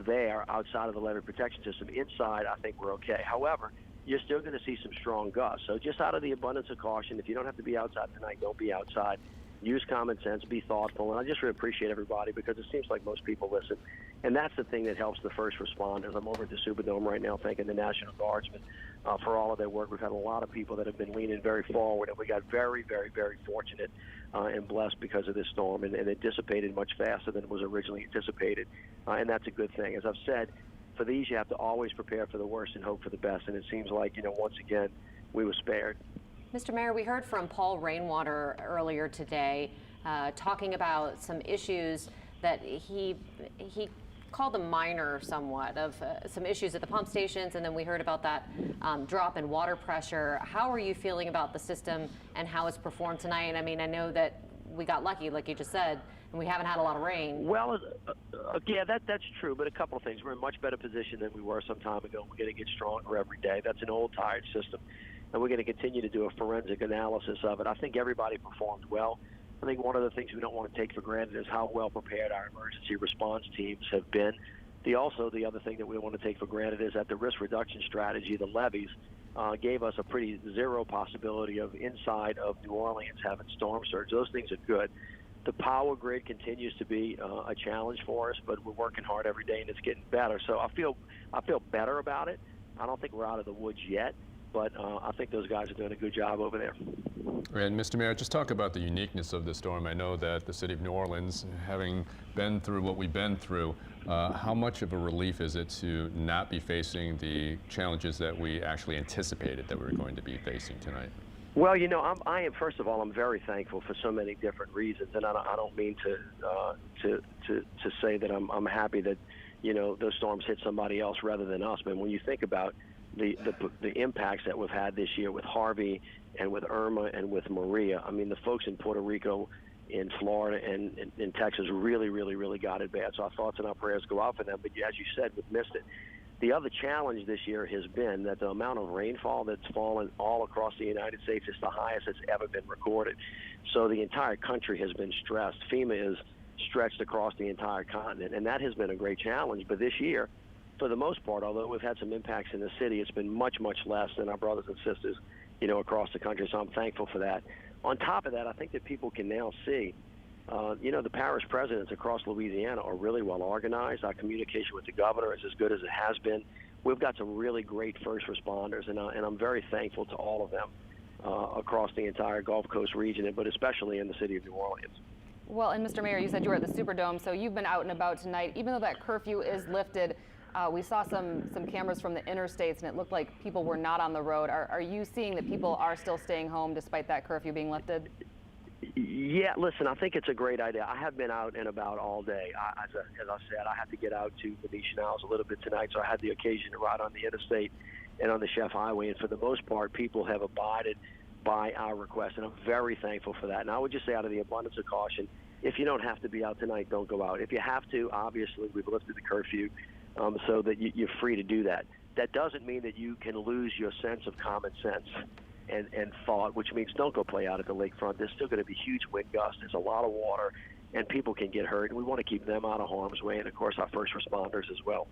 there, outside of the levee protection system. Inside, I think we're okay. However, you're still going to see some strong gusts. So just out of the abundance of caution, if you don't have to be outside tonight, don't be outside. Use common sense, be thoughtful, and I just really appreciate everybody because it seems like most people listen. And that's the thing that helps the first responders. I'm over at the Superdome right now thanking the National Guardsmen for all of their work. We've had a lot of people that have been leaning very forward, and we got very, very, very fortunate and blessed because of this storm, and it dissipated much faster than was originally anticipated, and that's a good thing. As I've said, for these you have to always prepare for the worst and hope for the best, and it seems like, once again, we were spared. Mr. Mayor, we heard from Paul Rainwater earlier today talking about some issues that he called them minor somewhat, of some issues at the pump stations, and then we heard about that drop in water pressure. How are you feeling about the system and how it's performed tonight? I mean, I know that we got lucky, like you just said, and we haven't had a lot of rain. Well, yeah, that's true, but a couple of things. We're in much better position than we were some time ago. We're going to get stronger every day. That's an old, tired system, and we're going to continue to do a forensic analysis of it. I think everybody performed well. I think one of the things we don't want to take for granted is how well prepared our emergency response teams have been. The other thing that we don't want to take for granted is that the risk reduction strategy, the levees, gave us a pretty zero possibility of inside of New Orleans having storm surge. Those things are good. The power grid continues to be a challenge for us, but we're working hard every day, and it's getting better. So I feel better about it. I don't think we're out of the woods yet, but I think those guys are doing a good job over there. And Mr. Mayor, just talk about the uniqueness of the storm. I know that the city of New Orleans, having been through what we've been through, how much of a relief is it to not be facing the challenges that we actually anticipated that we were going to be facing tonight? Well, I am. First of all, I'm very thankful for so many different reasons, and I don't mean to say that I'm happy that those storms hit somebody else rather than us. But when you think about the impacts that we've had this year with Harvey and with Irma and with Maria, I mean, the folks in Puerto Rico, in Florida, and in Texas really, really, really got it bad. So our thoughts and our prayers go out for them. But as you said, we've missed it. The other challenge this year has been that the amount of rainfall that's fallen all across the United States is the highest that's ever been recorded. So the entire country has been stressed. FEMA is stretched across the entire continent, and that has been a great challenge. But this year, for the most part, although we've had some impacts in the city, it's been much, much less than our brothers and sisters, across the country. So I'm thankful for that. On top of that, I think that people can now see, the parish presidents across Louisiana are really well organized. Our communication with the governor is as good as it has been. We've got some really great first responders, and I'm very thankful to all of them across the entire Gulf Coast region, but especially in the city of New Orleans. Well, and Mr. Mayor, you said you were at the Superdome, so you've been out and about tonight. Even though that curfew is lifted, we saw some cameras from the interstates, and it looked like people were not on the road. Are you seeing that people are still staying home despite that curfew being lifted? Yeah, listen, I think it's a great idea. I have been out and about all day. As I said, I had to get out to Venetian Isles a little bit tonight, so I had the occasion to ride on the interstate and on the Chef Highway. And for the most part, people have abided by our request, and I'm very thankful for that. And I would just say, out of the abundance of caution, if you don't have to be out tonight, don't go out. If you have to, obviously, we've lifted the curfew so that you're free to do that. That doesn't mean that you can lose your sense of common sense and thought, which means don't go play out at the lakefront. There's still going to be huge wind gusts. There's a lot of water, and people can get hurt, and we want to keep them out of harm's way, and, of course, our first responders as well.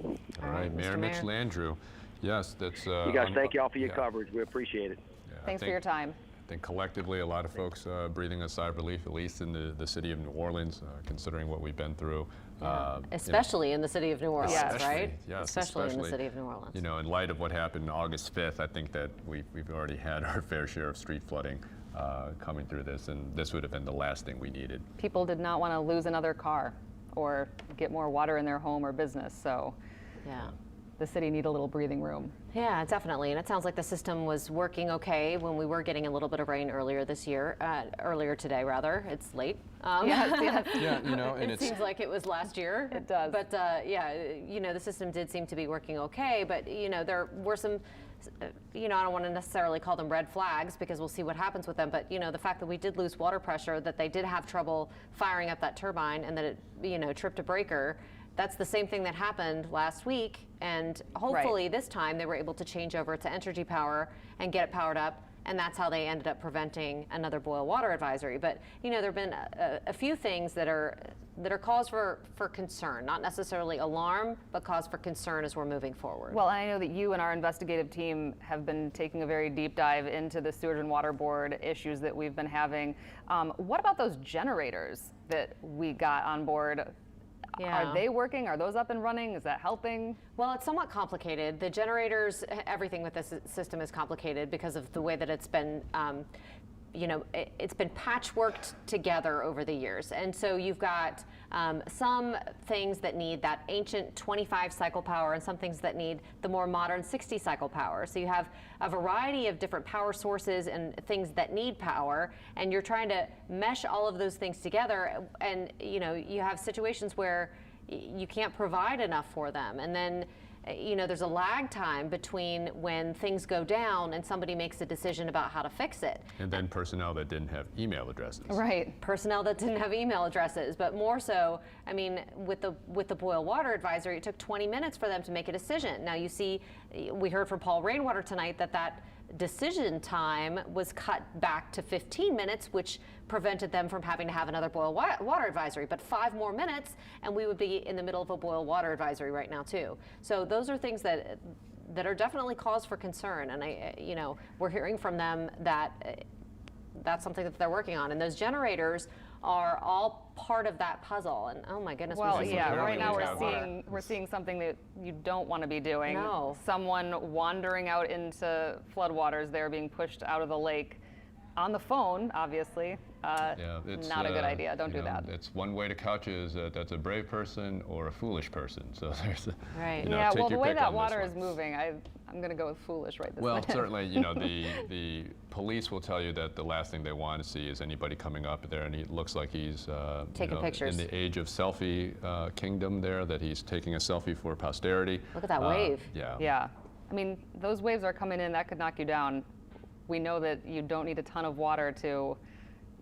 All right, Mayor Mitch Landrieu. Yes, that's... you guys, thank you all for your coverage. We appreciate it. Yeah, Thanks for your time. I think collectively a lot of folks breathing a sigh of relief, at least in the city of New Orleans, considering what we've been through. Especially in the city of New Orleans, right? Yes, especially in the city of New Orleans. You know, in light of what happened August 5th, I think that we've already had our fair share of street flooding coming through this, and this would have been the last thing we needed. People did not want to lose another car or get more water in their home or business, so yeah, the city needed a little breathing room. Yeah, definitely. And it sounds like the system was working okay when we were getting a little bit of rain earlier this year, earlier today, rather. It's late. Yes. Yeah, you know, and it seems like it was last year. It does. But yeah, you know, the system did seem to be working okay, but you know, there were some, you know, I don't want to necessarily call them red flags because we'll see what happens with them, but you know, the fact that we did lose water pressure, that they did have trouble firing up that turbine and that it, you know, tripped a breaker. That's the same thing that happened last week, and hopefully this time they were able to change over to Entergy Power and get it powered up, and that's how they ended up preventing another boil water advisory. But you know, there have been a few things that are cause for concern, not necessarily alarm, but cause for concern as we're moving forward. Well, I know that you and our investigative team have been taking a very deep dive into the Sewage and Water Board issues that we've been having. What about those generators that we got on board? Yeah. Are they working? Are those up and running? Is that helping? Well, it's somewhat complicated. The generators, everything with this system is complicated because of the way that it's been, you know, it's been patchworked together over the years. And so you've got some things that need that ancient 25 cycle power and some things that need the more modern 60 cycle power. So you have a variety of different power sources and things that need power, and you're trying to mesh all of those things together, and you know, you have situations where you can't provide enough for them, and then you know, there's a lag time between when things go down and somebody makes a decision about how to fix it. And then personnel that didn't have email addresses. Right, personnel that didn't have email addresses, but more so, I mean, with the boil water advisory, it took 20 minutes for them to make a decision. Now you see, we heard from Paul Rainwater tonight that decision time was cut back to 15 minutes, which prevented them from having to have another boil water advisory. But 5 more minutes, and we would be in the middle of a boil water advisory right now too. So those are things that are definitely cause for concern, and you know, we're hearing from them that that's something that they're working on, and those generators are all part of that puzzle. And oh my goodness, well, yeah, right now we're seeing something that you don't want to be doing. No. Someone wandering out into floodwaters, they're being pushed out of the lake on the phone, obviously. Yeah, it's not a good idea. Don't do that. It's one way to couch it is that that's a brave person or a foolish person. So there's right. You know, yeah, take well, the your way pick that on water this is moving, I'm going to go with foolish right this Well, minute. certainly, you know, the police will tell you that the last thing they want to see is anybody coming up there, and he looks like he's taking pictures. In the age of selfie kingdom there, that he's taking a selfie for posterity. Look at that wave. Yeah. Yeah. I mean, those waves are coming in. That could knock you down. We know that you don't need a ton of water to,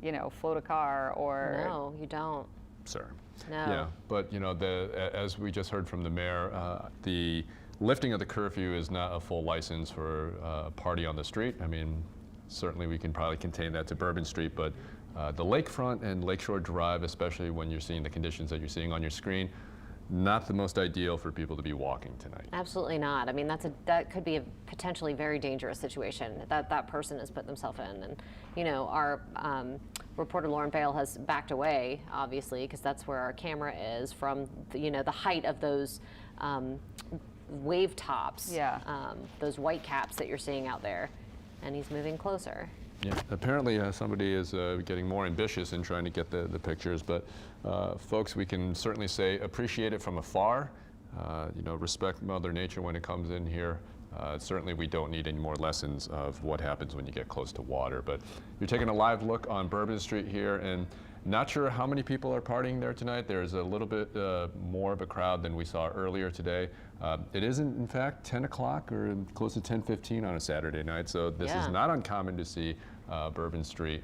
you know, float a car or... No, you don't. Sir. No. Yeah, but you know, as we just heard from the mayor, the lifting of the curfew is not a full license for a party on the street. I mean, certainly we can probably contain that to Bourbon Street, but the lakefront and Lakeshore Drive, especially when you're seeing the conditions that you're seeing on your screen, not the most ideal for people to be walking tonight. Absolutely not. I mean, that could be a potentially very dangerous situation that person has put themselves in. And you know, our reporter Lauren Bale has backed away, obviously, because that's where our camera is from. You know, the height of those wave tops. Yeah. Those white caps that you're seeing out there, and he's moving closer. Yeah, apparently somebody is getting more ambitious in trying to get the pictures, but folks, we can certainly say appreciate it from afar. You know, respect Mother Nature when it comes in here Certainly we don't need any more lessons of what happens when you get close to water. But you're taking a live look on Bourbon Street here, and not sure how many people are partying there tonight. There's a little bit more of a crowd than we saw earlier today. It isn't, in fact, 10 o'clock or close to 10:15 on a Saturday night, so this is not uncommon to see Bourbon Street,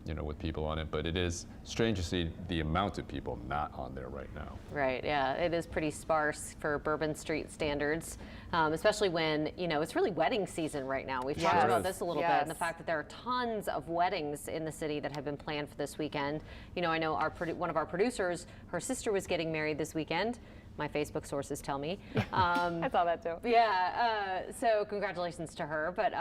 with people on it, but it is strange to see the amount of people not on there right now. Right, yeah, it is pretty sparse for Bourbon Street standards, especially when, it's really wedding season right now. We've talked about this a little bit, and the fact that there are tons of weddings in the city that have been planned for this weekend. I know one of our producers, her sister was getting married this weekend. My Facebook sources tell me. I saw that too. Yeah, so congratulations to her. But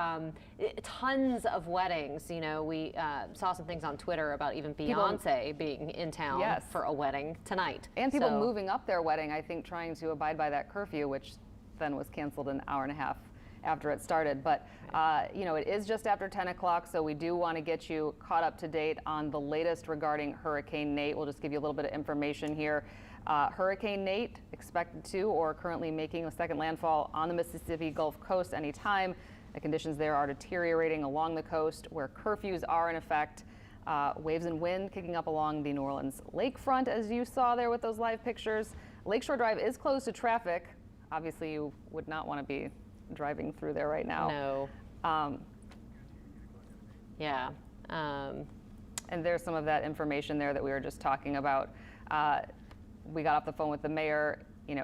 tons of weddings. We saw some things on Twitter about even Beyonce being in town for a wedding tonight. And people moving up their wedding, I think, trying to abide by that curfew, which then was canceled an hour and a half after it started. But, it is just after 10 o'clock, so we do want to get you caught up to date on the latest regarding Hurricane Nate. We'll just give you a little bit of information here. Hurricane Nate expected to or currently making a second landfall on the Mississippi Gulf Coast anytime. The conditions there are deteriorating along the coast where curfews are in effect. Waves and wind kicking up along the New Orleans lakefront, as you saw there with those live pictures. Lakeshore Drive is closed to traffic. Obviously, you would not want to be driving through there right now. No. And there's some of that information there that we were just talking about. We got off the phone with the mayor.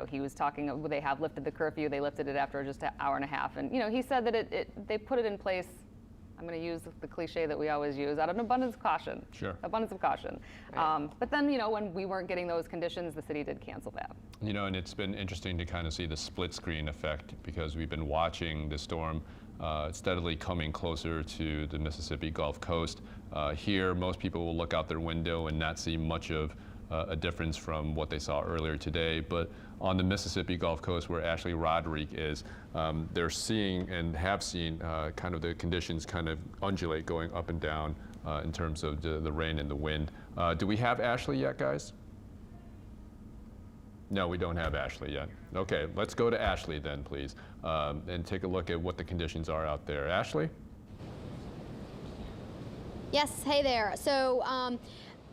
He was talking, they have lifted the curfew. They lifted it after just an hour and a half. And, he said that they put it in place, I'm going to use the cliche that we always use, out of an abundance of caution. Sure. Abundance of caution. Right. But then, when we weren't getting those conditions, the city did cancel that. And it's been interesting to kind of see the split screen effect because we've been watching the storm steadily coming closer to the Mississippi Gulf Coast. Here, most people will look out their window and not see much of a difference from what they saw earlier today. But on the Mississippi Gulf Coast, where Ashley Roderick is, they're seeing and have seen kind of the conditions kind of undulate going up and down in terms of the rain and the wind. Do we have Ashley yet, guys? No, we don't have Ashley yet. Okay, let's go to Ashley then, please, and take a look at what the conditions are out there. Ashley? Yes, hey there. So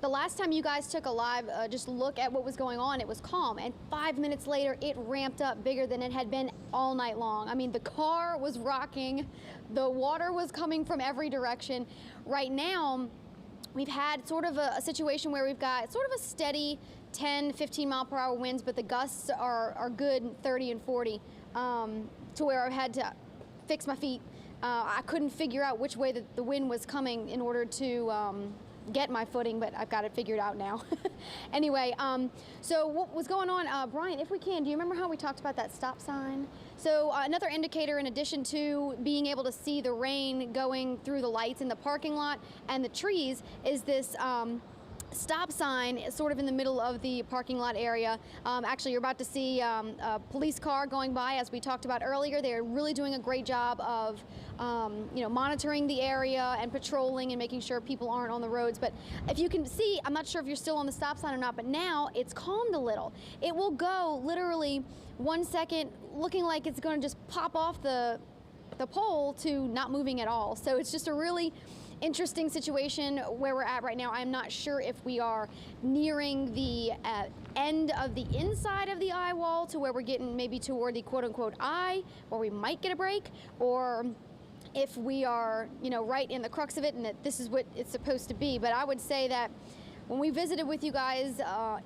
the last time you guys took a live just look at what was going on, it was calm, and 5 minutes later it ramped up bigger than it had been all night long. I mean, the car was rocking, the water was coming from every direction. Right now, we've had sort of a situation where we've got sort of a steady 10, 15 mile per hour winds, but the gusts are good 30 and 40 to where I had to fix my feet. I couldn't figure out which way the wind was coming in order to get my footing, but I've got it figured out now. Anyway, so what was going on, Brian, if we can, do you remember how we talked about that stop sign? So another indicator, in addition to being able to see the rain going through the lights in the parking lot and the trees, is this stop sign sort of in the middle of the parking lot area. Actually, you're about to see a police car going by, as we talked about earlier. They're really doing a great job of monitoring the area and patrolling and making sure people aren't on the roads. But if you can see, I'm not sure if you're still on the stop sign or not, but now it's calmed a little. It will go literally 1 second looking like it's going to just pop off the pole to not moving at all. So it's just a really interesting situation where we're at right now. I'm not sure if we are nearing the end of the inside of the eye wall to where we're getting maybe toward the quote-unquote eye, where we might get a break, or if we are, right in the crux of it and that this is what it's supposed to be. But I would say that when we visited with you guys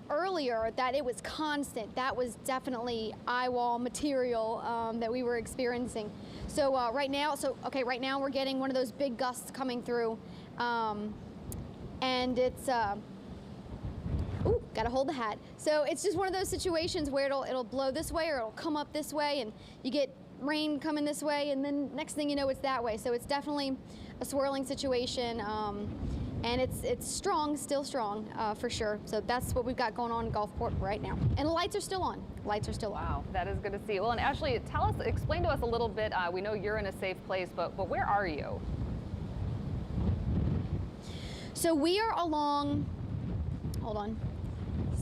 earlier, that it was constant. That was definitely eye wall material that we were experiencing. So right now we're getting one of those big gusts coming through, and it's ooh, gotta hold the hat. So it's just one of those situations where it'll blow this way or it'll come up this way, and you get rain coming this way, and then next thing you know, it's that way. So it's definitely a swirling situation. And it's strong, still strong, for sure. So that's what we've got going on in Gulfport right now. And the lights are still on. Lights are still on. Wow, that is good to see. Well, and Ashley, explain to us a little bit. We know you're in a safe place, but where are you? So we are along, hold on.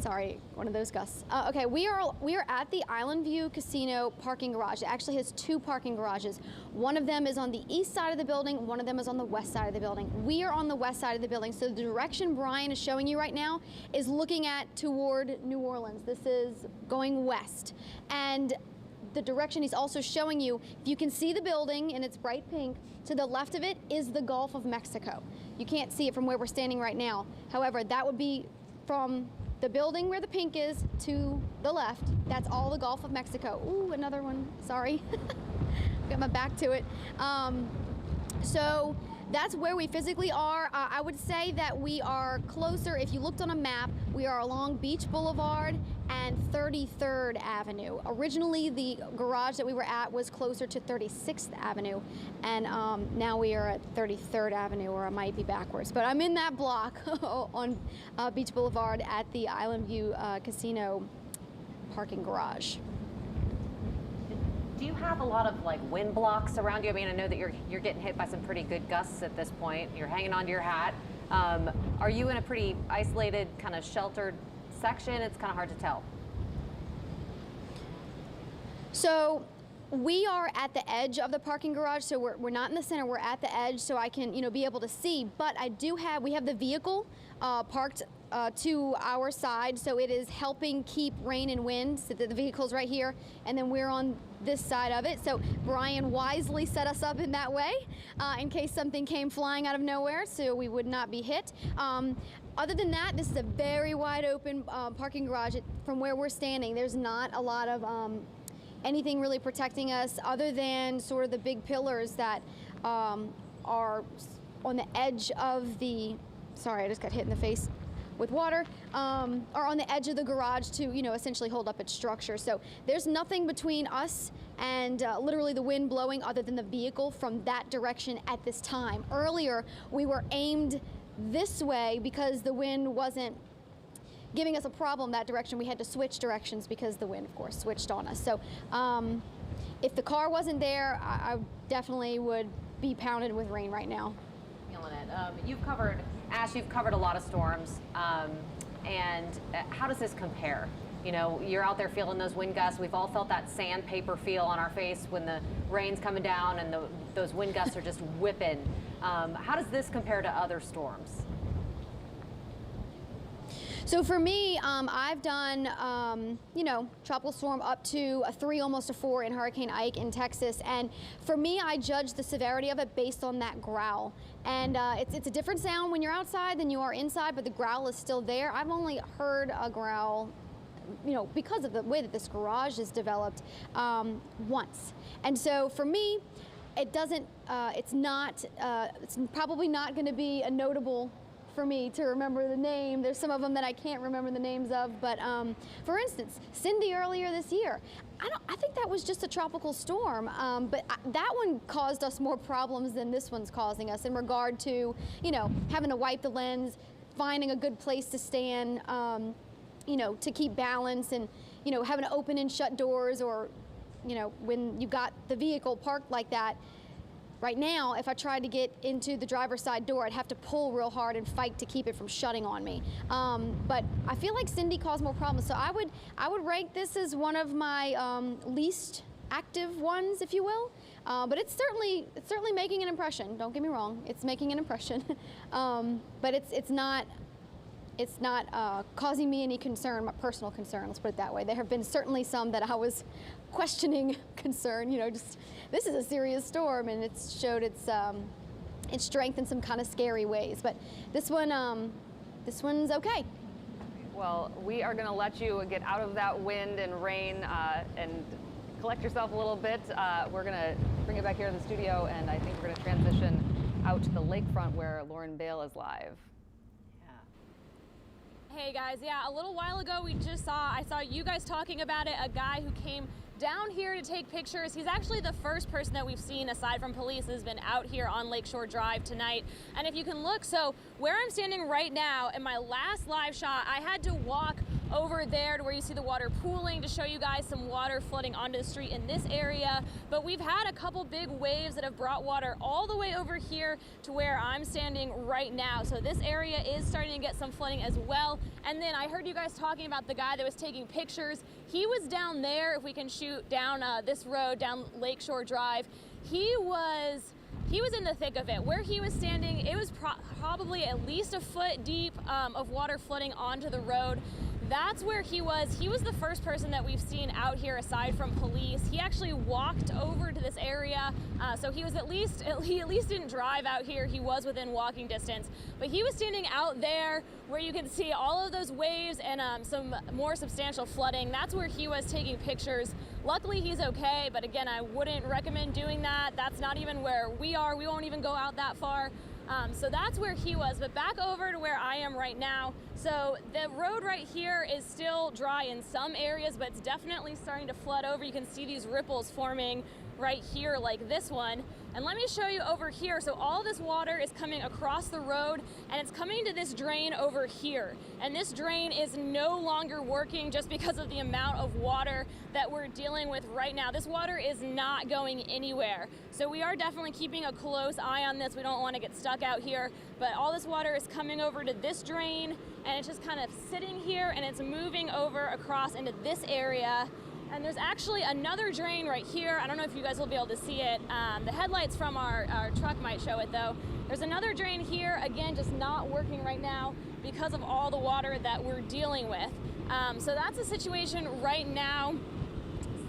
Sorry, one of those gusts. Okay, we are at the Island View Casino parking garage. It actually has 2 parking garages. One of them is on the east side of the building, one of them is on the west side of the building. We are on the west side of the building, so the direction Brian is showing you right now is looking toward New Orleans. This is going west. And the direction he's also showing you, if you can see the building and it's bright pink, to the left of it is the Gulf of Mexico. You can't see it from where we're standing right now. However, that would be from the building where the pink is to the left. That's all the Gulf of Mexico. Ooh, another one, sorry. Got my back to it. So that's where we physically are. I would say that we are closer, if you looked on a map, we are along Beach Boulevard and 33rd Avenue. Originally, the garage that we were at was closer to 36th Avenue, and now we are at 33rd Avenue, or I might be backwards. But I'm in that block on Beach Boulevard at the Island View Casino parking garage. Do you have a lot of like wind blocks around you? I mean, I know that you're getting hit by some pretty good gusts at this point. You're hanging onto your hat. Are you in a pretty isolated, kind of sheltered section? It's kind of hard to tell. So we are at the edge of the parking garage, so we're not in the center. We're at the edge, so I can be able to see. But we have the vehicle parked to our side, so it is helping keep rain and wind. So the vehicle's right here, and then we're on this side of it. So Brian wisely set us up in that way in case something came flying out of nowhere, so we would not be hit. Other than that, this is a very wide open parking garage. From where we're standing, there's not a lot of anything really protecting us other than sort of the big pillars that are on the edge of the, sorry, I just got hit in the face with water, are on the edge of the garage to, essentially hold up its structure. So there's nothing between us and literally the wind blowing other than the vehicle from that direction at this time. Earlier, we were aimed this way because the wind wasn't giving us a problem that direction. We had to switch directions because the wind, of course, switched on us. So if the car wasn't there, I definitely would be pounded with rain right now. Feeling it. Ash, you've covered a lot of storms, and how does this compare? You're out there feeling those wind gusts. We've all felt that sandpaper feel on our face when the rain's coming down and those wind gusts are just whipping. How does this compare to other storms? So for me, I've done, tropical storm up to a 3, almost a 4 in Hurricane Ike in Texas. And for me, I judge the severity of it based on that growl. And it's a different sound when you're outside than you are inside, but the growl is still there. I've only heard a growl, because of the way that this garage is developed, once. And so for me, it doesn't, it's probably not going to be a notable for me to remember the name. There's some of them that I can't remember the names of, but for instance, Cindy earlier this year, I think that was just a tropical storm, but that one caused us more problems than this one's causing us in regard to, having to wipe the lens, finding a good place to stand, to keep balance, and, having to open and shut doors, or, when you got the vehicle parked like that. Right now, if I tried to get into the driver's side door, I'd have to pull real hard and fight to keep it from shutting on me. But I feel like Cindy caused more problems. So I would rank this as one of my least active ones, if you will. But it's certainly making an impression. Don't get me wrong, it's making an impression. But it's not causing me any concern, my personal concern, let's put it that way. There have been certainly some that I was questioning concern, just this is a serious storm, and it's showed its strength in some kind of scary ways. But this one's okay. Well, we are going to let you get out of that wind and rain and collect yourself a little bit. We're going to bring it back here to the studio, and I think we're going to transition out to the lakefront where Lauren Bale is live. Hey guys, a little while ago I saw you guys talking about it, a guy who came down here to take pictures. He's actually the first person that we've seen, aside from police, has been out here on Lakeshore Drive tonight. And if you can look, so where I'm standing right now in my last live shot, I had to walk over there to where you see the water pooling to show you guys some water flooding onto the street in this area. But we've had a couple big waves that have brought water all the way over here to where I'm standing right now. So this area is starting to get some flooding as well. And then I heard you guys talking about the guy that was taking pictures. He was down there, if we can shoot down this road, down Lakeshore Drive. He was in the thick of it. Where he was standing, it was probably at least a foot deep of water flooding onto the road. That's where he was. He was the first person that we've seen out here aside from police. He actually walked over to this area, so he was he at least didn't drive out here. He was within walking distance, but he was standing out there where you can see all of those waves and some more substantial flooding. That's where he was taking pictures. Luckily, he's okay, but again, I wouldn't recommend doing that. That's not even where we are. We won't even go out that far. So that's where he was, but back over to where I am right now. So the road right here is still dry in some areas, but it's definitely starting to flood over. You can see these ripples forming right here like this one. And let me show you over here. So all this water is coming across the road and it's coming to this drain over here. And this drain is no longer working just because of the amount of water that we're dealing with right now. This water is not going anywhere. So we are definitely keeping a close eye on this. We don't want to get stuck out here, but all this water is coming over to this drain and it's just kind of sitting here and it's moving over across into this area. And there's actually another drain right here. I don't know if you guys will be able to see it. The headlights from our truck might show it though. There's another drain here, again, just not working right now because of all the water that we're dealing with. So that's the situation right now.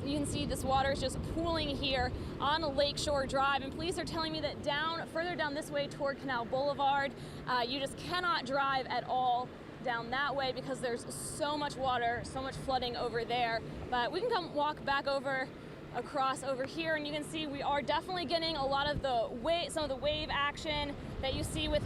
You can see this water is just pooling here on Lakeshore Drive, and police are telling me that further down this way toward Canal Boulevard, you just cannot drive at all down that way because there's so much water, so much flooding over there. But we can come walk back across over here, and you can see we are definitely getting a lot of some of the wave action that you see with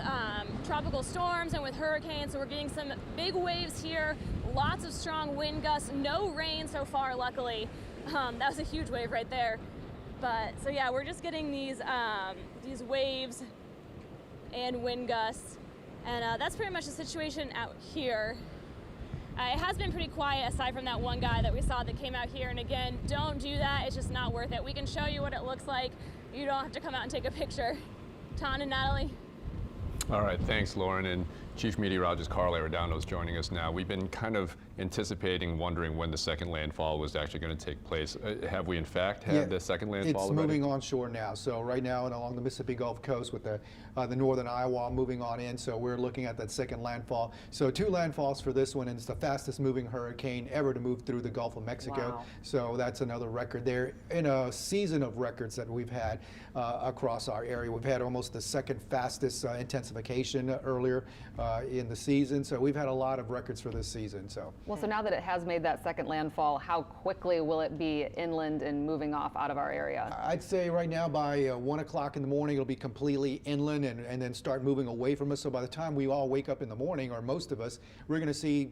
tropical storms and with hurricanes. So we're getting some big waves here, lots of strong wind gusts, no rain so far, luckily. That was a huge wave right there. But so yeah, we're just getting these waves and wind gusts. And that's pretty much the situation out here. It has been pretty quiet aside from that one guy that we saw that came out here. And again, don't do that. It's just not worth it. We can show you what it looks like. You don't have to come out and take a picture. Ton and Natalie. All right, thanks, Lauren. And Chief Meteorologist Carl Arredondo is joining us now. We've been kind of anticipating, wondering when the second landfall was actually going to take place. Have we, in fact, had the second landfall It's already? moving onshore now. So right now and along the Mississippi Gulf Coast with the northern Iowa moving on in. So we're looking at that second landfall. So 2 landfalls for this one, and it's the fastest moving hurricane ever to move through the Gulf of Mexico. Wow. So that's another record there in a season of records that we've had across our area. We've had almost the second fastest intensification earlier in the season. So we've had a lot of records for this season. Well, so now that it has made that second landfall, how quickly will it be inland and moving off out of our area? I'd say right now by 1 o'clock in the morning, it'll be completely inland and then start moving away from us. So by the time we all wake up in the morning, or most of us, we're going to see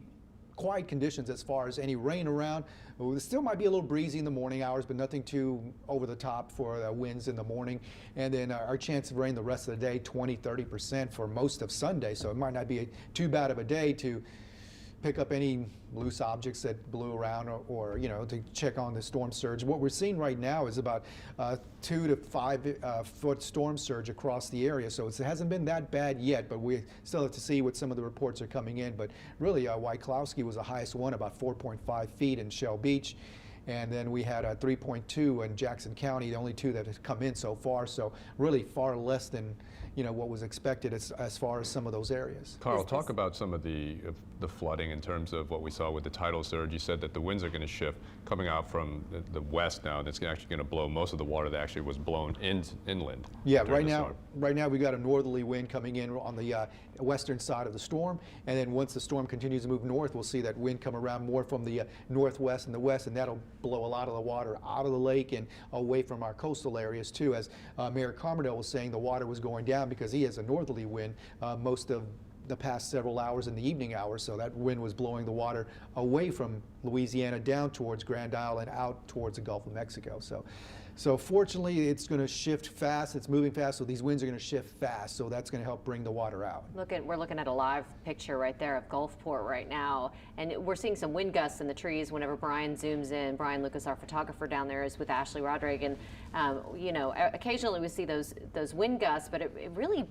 quiet conditions as far as any rain around. It still might be a little breezy in the morning hours, but nothing too over the top for the winds in the morning. And then our chance of rain the rest of the day, 20–30% for most of Sunday. So it might not be too bad of a day to pick up any loose objects that blew around or to check on the storm surge. What we're seeing right now is about 2 to 5 foot storm surge across the area. So it hasn't been that bad yet, but we still have to see what some of the reports are coming in. But really, Wyclowski was the highest one, about 4.5 feet in Shell Beach. And then we had a 3.2 in Jackson County, the only 2 that have come in so far. So really far less than what was expected as far as some of those areas. Carl, talk about some of the flooding in terms of what we saw with the tidal surge. You said that the winds are going to shift coming out from the west now. That's actually going to blow most of the water that actually was blown inland. Yeah, right now we got a northerly wind coming in on the western side of the storm, and then once the storm continues to move north, we'll see that wind come around more from the northwest and the west, and that'll blow a lot of the water out of the lake and away from our coastal areas too. As Mayor Carmerdale was saying, the water was going down because he has a northerly wind most of the past several hours in the evening hours. So that wind was blowing the water away from Louisiana down towards Grand Isle and out towards the Gulf of Mexico. So fortunately, it's going to shift fast. It's moving fast, so these winds are going to shift fast. So that's going to help bring the water out. We're looking at a live picture right there of Gulfport right now, and we're seeing some wind gusts in the trees whenever Brian zooms in. Brian Lucas, our photographer down there, is with Ashley Rodrigue, and you know, occasionally we see those wind gusts, but it really,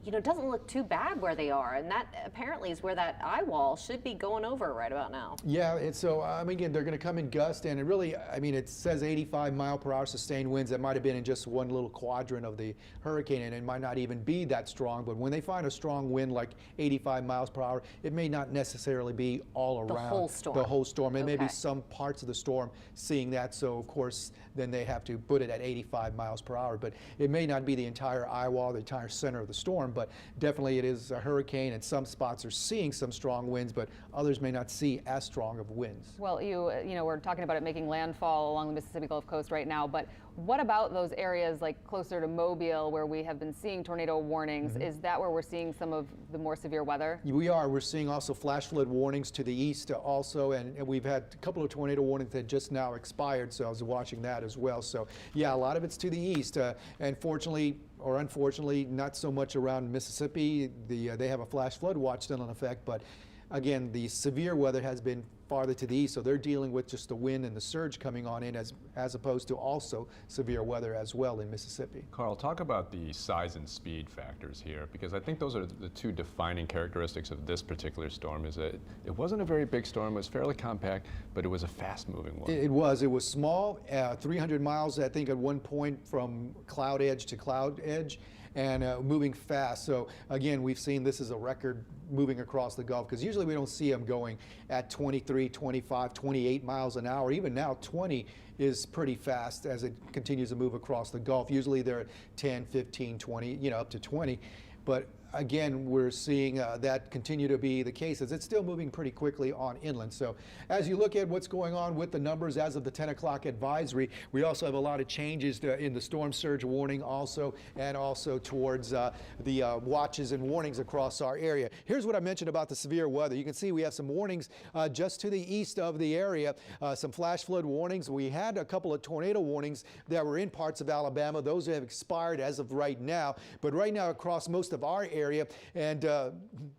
you know, doesn't look too bad where they are, and that apparently is where that eye wall should be going over right about now. Yeah, and so I mean, again, they're going to come in gust, and it really, I mean, it says 85-mile-per-hour sustained winds. That might have been in just one little quadrant of the hurricane, and it might not even be that strong. But when they find a strong wind like 85 miles per hour, it may not necessarily be all around the whole storm. The whole storm. It may be Okay. some parts of the storm seeing that. So of course, then they have to put it at 85 miles per hour. But it may not be the entire eye wall, the entire center of the storm. But definitely, it is a hurricane, and some spots are seeing some strong winds, but others may not see as strong of winds. Well, you know, we're talking about it making landfall along the Mississippi Gulf Coast right now, but what about those areas like closer to Mobile where we have been seeing tornado warnings? Mm-hmm. Is that where we're seeing some of the more severe weather? We are. We're seeing also flash flood warnings to the east also, and we've had a couple of tornado warnings that just now expired, so I was watching that as well. So yeah, a lot of it's to the east, and fortunately or unfortunately, not so much around Mississippi. They have a flash flood watch still in effect, but again, the severe weather has been farther to the east, so they're dealing with just the wind and the surge coming on in as opposed to also severe weather as well in Mississippi. Carl, talk about the size and speed factors here, because I think those are the two defining characteristics of this particular storm. Is that it wasn't a very big storm, it was fairly compact, but it was a fast-moving one. It was small, 300 miles, I think, at one point from cloud edge to cloud edge, and moving fast. So again, we've seen this as a record moving across the Gulf, because usually we don't see them going at 23, 25, 28 miles an hour. Even now, 20 is pretty fast as it continues to move across the Gulf. Usually they're at 10, 15, 20, you know, up to 20. But again, we're seeing that continue to be the case as it's still moving pretty quickly on inland. So as you look at what's going on with the numbers as of the 10 o'clock advisory, we also have a lot of changes in the storm surge warning also, and also towards the watches and warnings across our area. Here's what I mentioned about the severe weather. You can see we have some warnings just to the east of the area, some flash flood warnings. We had a couple of tornado warnings that were in parts of Alabama. Those have expired as of right now. But right now across most of our area and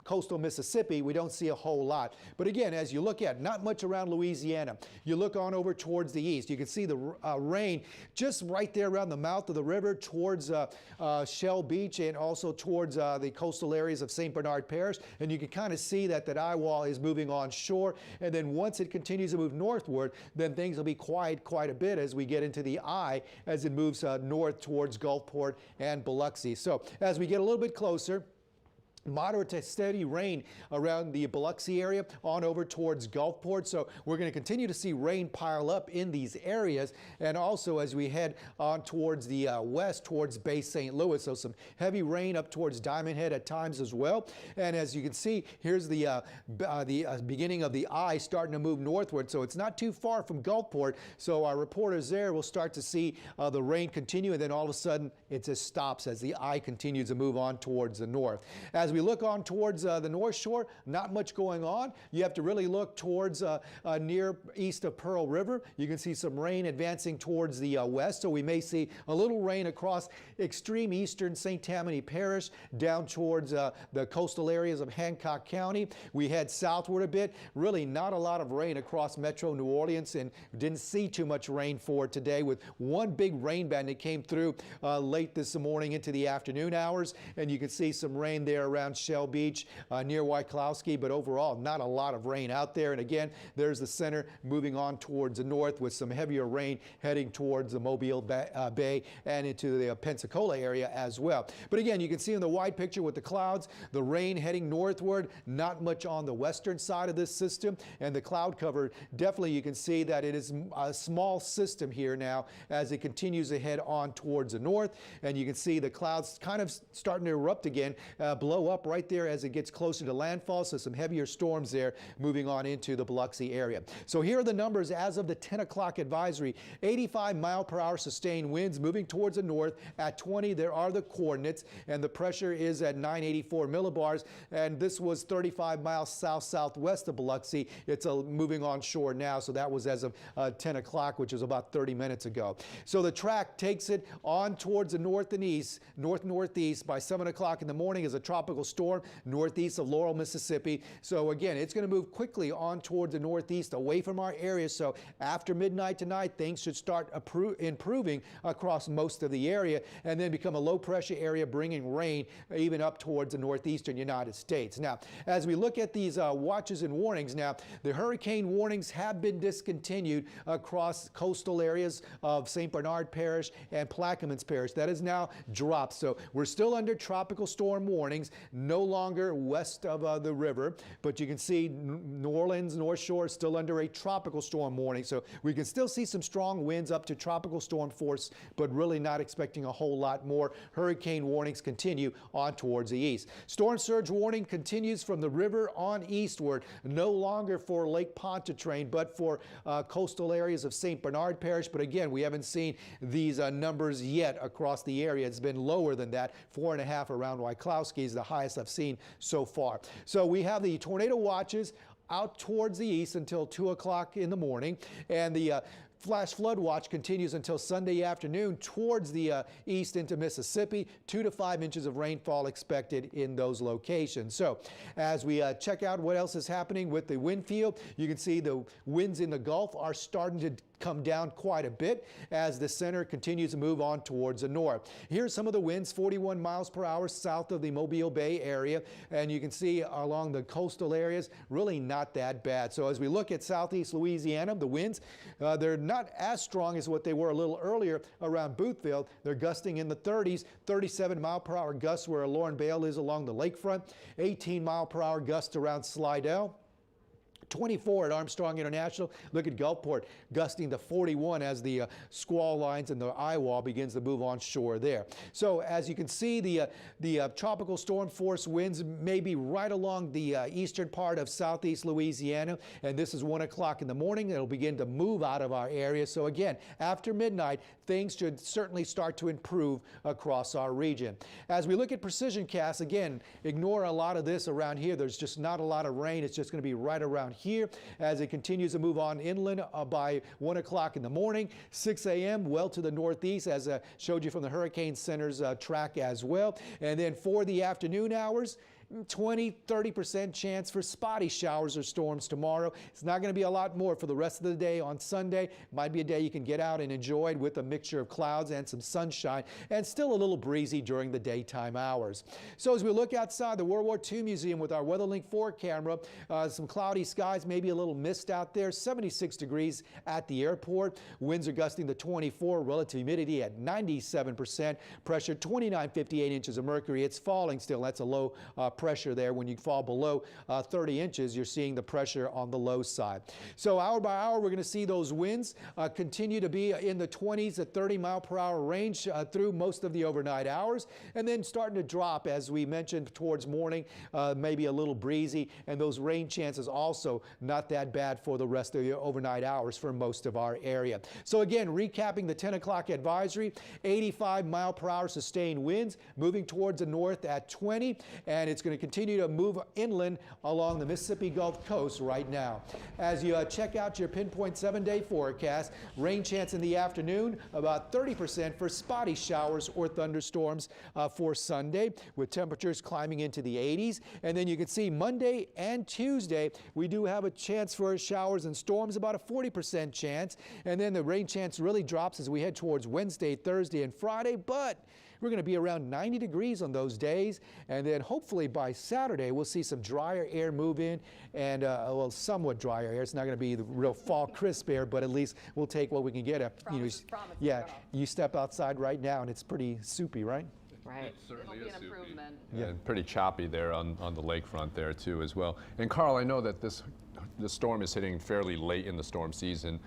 coastal Mississippi, we don't see a whole lot. But again, as you look at, not much around Louisiana. You look on over towards the east, you can see the rain just right there around the mouth of the river towards Shell Beach, and also towards the coastal areas of St. Bernard Parish. And you can kind of see that eye wall is moving on shore. And then once it continues to move northward, then things will be quiet quite a bit as we get into the eye as it moves north towards Gulfport and Biloxi. So as we get a little bit closer, moderate to steady rain around the Biloxi area on over towards Gulfport. So we're going to continue to see rain pile up in these areas, and also as we head on towards the west towards Bay St. Louis. So some heavy rain up towards Diamond Head at times as well. And as you can see, here's the beginning of the eye starting to move northward. So it's not too far from Gulfport. So our reporters there will start to see the rain continue, and then all of a sudden it just stops as the eye continues to move on towards the north. As we look on towards the North Shore, not much going on. You have to really look towards near east of Pearl River. You can see some rain advancing towards the west, so we may see a little rain across extreme eastern St. Tammany Parish down towards the coastal areas of Hancock County. We head southward a bit. Really not a lot of rain across metro New Orleans, and didn't see too much rain for today, with one big rain band that came through late this morning into the afternoon hours, and you can see some rain there around Shell Beach near Wyclowski, but overall not a lot of rain out there. And again, there's the center moving on towards the north with some heavier rain heading towards the Mobile Bay and into the Pensacola area as well. But again, you can see in the wide picture with the clouds, the rain heading northward, not much on the western side of this system, and the cloud cover, definitely you can see that it is a small system here now as it continues to head on towards the north. And you can see the clouds kind of starting to erupt again, blow up up right there as it gets closer to landfall, so some heavier storms there moving on into the Biloxi area. So here are the numbers as of the 10 o'clock advisory. 85-mile-per-hour sustained winds moving towards the north. At 20, there are the coordinates, and the pressure is at 984 millibars, and this was 35 miles south-southwest of Biloxi. It's moving on shore now, so that was as of 10 o'clock, which was about 30 minutes ago. So the track takes it on towards the north and east, north-northeast. By 7 o'clock in the morning is a tropical storm northeast of Laurel, Mississippi. So again, it's going to move quickly on towards the northeast away from our area. So after midnight tonight, things should start improving across most of the area and then become a low pressure area bringing rain even up towards the northeastern United States. Now, as we look at these watches and warnings now, the hurricane warnings have been discontinued across coastal areas of St. Bernard Parish and Plaquemines Parish. That is now dropped. So we're still under tropical storm warnings, no longer west of the river, but you can see New Orleans, North Shore is still under a tropical storm warning. So we can still see some strong winds up to tropical storm force, but really not expecting a whole lot more. Hurricane warnings continue on towards the east. Storm surge warning continues from the river on eastward, no longer for Lake Pontchartrain, but for coastal areas of St. Bernard Parish. But again, we haven't seen these numbers yet across the area. It's been lower than that. 4.5 around Wyclowski is the highest I've seen so far. So we have the tornado watches out towards the east until 2 o'clock in the morning, and the flash flood watch continues until Sunday afternoon towards the east into Mississippi. 2 to 5 inches of rainfall expected in those locations. So as we check out what else is happening with the wind field, you can see the winds in the Gulf are starting to come down quite a bit as the center continues to move on towards the north. Here's some of the winds, 41 miles per hour south of the Mobile Bay area, and you can see along the coastal areas, really not that bad. So as we look at southeast Louisiana, the winds, they're not as strong as what they were a little earlier around Boothville. They're gusting in the 30s, 37 mile per hour gusts where Lauren Bale is along the lakefront, 18 mile per hour gusts around Slidell, 24 at Armstrong International. Look at Gulfport gusting to 41 as the squall lines and the eye wall begins to move on shore there. So as you can see, the tropical storm force winds may be right along the eastern part of southeast Louisiana, and this is 1 o'clock in the morning. It'll begin to move out of our area. So again, after midnight, things should certainly start to improve across our region. As we look at precision casts, again, ignore a lot of this around here. There's just not a lot of rain. It's just going to be right around here as it continues to move on inland by 1 o'clock in the morning, 6 a.m. well to the northeast, as I showed you from the Hurricane Center's track as well. And then for the afternoon hours, 20-30% chance for spotty showers or storms tomorrow. It's not going to be a lot more for the rest of the day on Sunday. Might be a day you can get out and enjoy it with a mixture of clouds and some sunshine, and still a little breezy during the daytime hours. So as we look outside the World War II Museum with our WeatherLink 4 camera, some cloudy skies, maybe a little mist out there, 76 degrees at the airport. Winds are gusting to 24, relative humidity at 97%, pressure 29.58 inches of mercury. It's falling still. That's a low pressure there. When you fall below 30 inches, you're seeing the pressure on the low side. So hour by hour, we're going to see those winds continue to be in the 20s to 30 mile per hour range through most of the overnight hours, and then starting to drop, as we mentioned, towards morning, maybe a little breezy, and those rain chances also not that bad for the rest of the overnight hours for most of our area. So again, recapping the 10 o'clock advisory, 85 mile per hour sustained winds moving towards the north at 20, and it's going to continue to move inland along the Mississippi Gulf Coast right now. As you check out your pinpoint 7-day forecast, rain chance in the afternoon, about 30% for spotty showers or thunderstorms for Sunday, with temperatures climbing into the 80s. And then you can see Monday and Tuesday, we do have a chance for showers and storms, about a 40% chance. And then the rain chance really drops as we head towards Wednesday, Thursday, and Friday, but we're going to be around 90 degrees on those days, and then hopefully by Saturday we'll see some drier air move in, and well, somewhat drier air. It's not going to be the real fall crisp air, but at least we'll take what we can get. Yeah, you step outside right now and it's pretty soupy, right? Right. It certainly It'll be is an soupy. improvement. Yeah, and pretty choppy there on the lakefront there too as well. And Carl, I know that the storm is hitting fairly late in the storm season.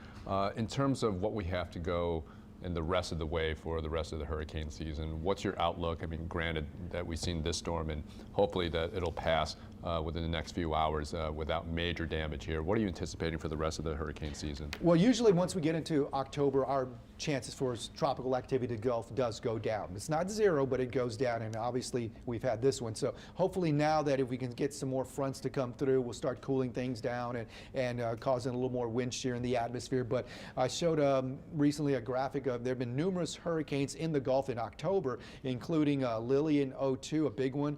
In terms of what we have to go and the rest of the way for the rest of the hurricane season. What's your outlook? I mean, granted that we've seen this storm, and hopefully that it'll pass within the next few hours without major damage here. What are you anticipating for the rest of the hurricane season? Well, usually once we get into October, our chances for tropical activity in the Gulf does go down. It's not zero, but it goes down, and obviously we've had this one. So hopefully now that if we can get some more fronts to come through, we'll start cooling things down and causing a little more wind shear in the atmosphere. But I showed recently a graphic of there have been numerous hurricanes in the Gulf in October, including Lily in 02, a big one.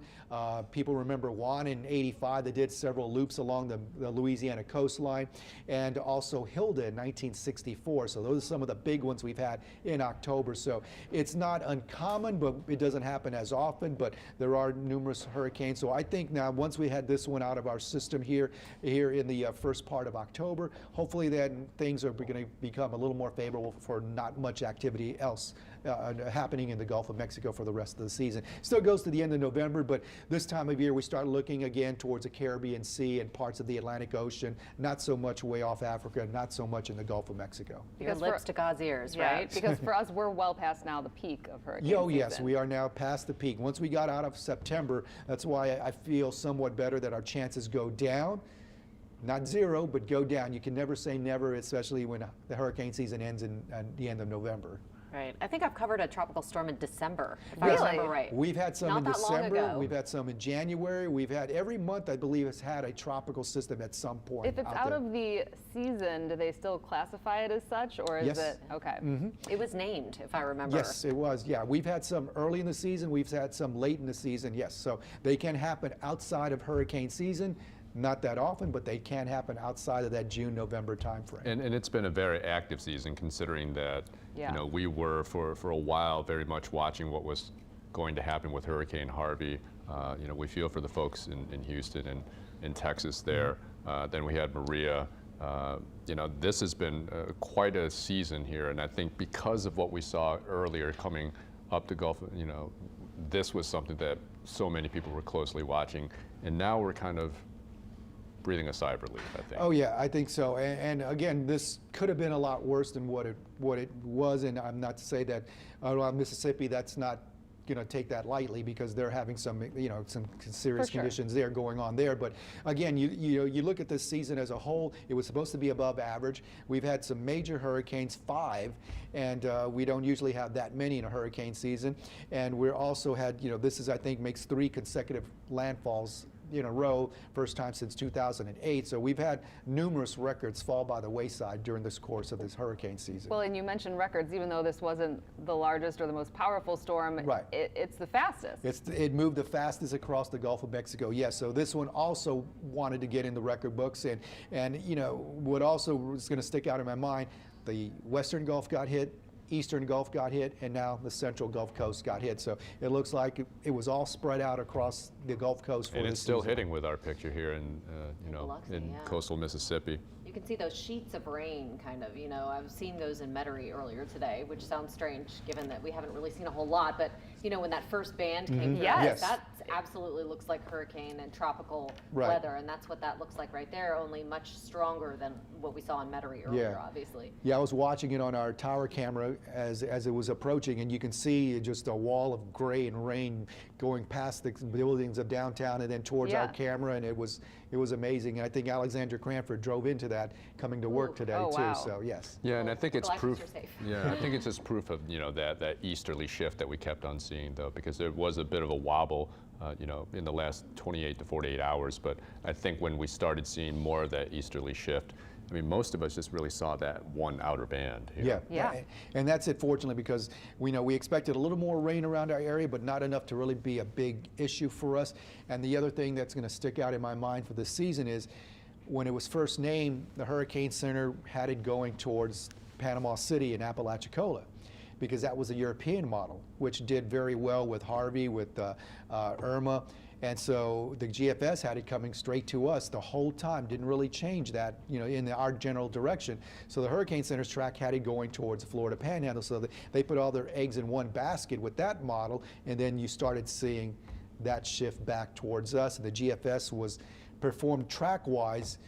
People remember Juan in 85 that did several loops along the Louisiana coastline, and also Hilda in 1964. So those are some of the big ones we've had in October. So it's not uncommon, but it doesn't happen as often, but there are numerous hurricanes. So I think now once we had this one out of our system here in the first part of October, hopefully then things are going to become a little more favorable for not much activity else happening in the Gulf of Mexico for the rest of the season. Still goes to the end of November, but this time of year we start looking again towards the Caribbean Sea and parts of the Atlantic Ocean, not so much way off Africa, not so much in the Gulf of Mexico. Your lips to God's ears, Yeah, right? because for us, we're well past now the peak of hurricane Oh, yes, season. we are now past the peak. Once we got out of September, that's why I feel somewhat better that our chances go down. Not zero, but go down. You can never say never, especially when the hurricane season ends at the end of November. Right. I think I've covered a tropical storm in December, if Really? I remember right. We've had some in Not that long December. ago. We've had some in January. We've had every month, I believe, has had a tropical system at some point. If it's out there. of the season, do they still classify it as such, or is Yes. it okay? It was named, if I remember. Yes, it was. Yeah, we've had some early in the season. We've had some late in the season. Yes, so they can happen outside of hurricane season. Not that often, but they can happen outside of that June-November timeframe. And it's been a very active season, considering that Yeah. we were for a while very much watching what was going to happen with Hurricane Harvey. We feel for the folks in Houston and in Texas there. Then we had Maria. This has been quite a season here, and I think because of what we saw earlier coming up the Gulf, this was something that so many people were closely watching, and now we're kind of breathing a sigh of relief, I think. Oh yeah, I think so. And again, this could have been a lot worse than what it was. And I'm not to say that around Mississippi, that's not going to take that lightly, because they're having some serious conditions there going on there. But again, you look at this season as a whole. It was supposed to be above average. We've had some major hurricanes, 5, and we don't usually have that many in a hurricane season. And we're also had this is, I think, makes 3 consecutive landfalls in a row, first time since 2008. So we've had numerous records fall by the wayside during this course of this hurricane season. Well, and you mentioned records, even though this wasn't the largest or the most powerful storm, right. It's the fastest. It moved the fastest across the Gulf of Mexico, yes. So this one also wanted to get in the record books. And what also is going to stick out in my mind, the Western Gulf got hit, Eastern Gulf got hit, and now the Central Gulf Coast got hit. So it looks like it was all spread out across the Gulf Coast for and this it's still season. hitting with our picture here in Biloxi, in yeah. coastal Mississippi. You can see those sheets of rain, kind of. I've seen those in Metairie earlier today, which sounds strange given that we haven't really seen a whole lot. But when that first band came through, Yes. that absolutely looks like hurricane and tropical Right. weather, and that's what that looks like right there. Only much stronger than what we saw in Metairie earlier, obviously. Yeah, I was watching it on our tower camera as it was approaching, and you can see just a wall of gray and rain going past the buildings of downtown and then towards our camera, and it was amazing. And I think Alexandra Cranford drove into that coming to work today too. Wow. So yes. Yeah, and I think it's glad proof. you're safe. Yeah, I think it's just proof of that easterly shift that we kept on seeing, though, because there was a bit of a wobble, in the last 28 to 48 hours. But I think when we started seeing more of that easterly shift, I mean, most of us just really saw that one outer band here. Yeah. And that's it, fortunately, because we expected a little more rain around our area, but not enough to really be a big issue for us. And the other thing that's going to stick out in my mind for this season is when it was first named, the Hurricane Center had it going towards Panama City and Apalachicola, because that was a European model, which did very well with Harvey, with Irma. And so the GFS had it coming straight to us the whole time, didn't really change that, in our general direction. So the Hurricane Center's track had it going towards the Florida Panhandle, so they put all their eggs in one basket with that model, and then you started seeing that shift back towards us. And the GFS was performed track-wise,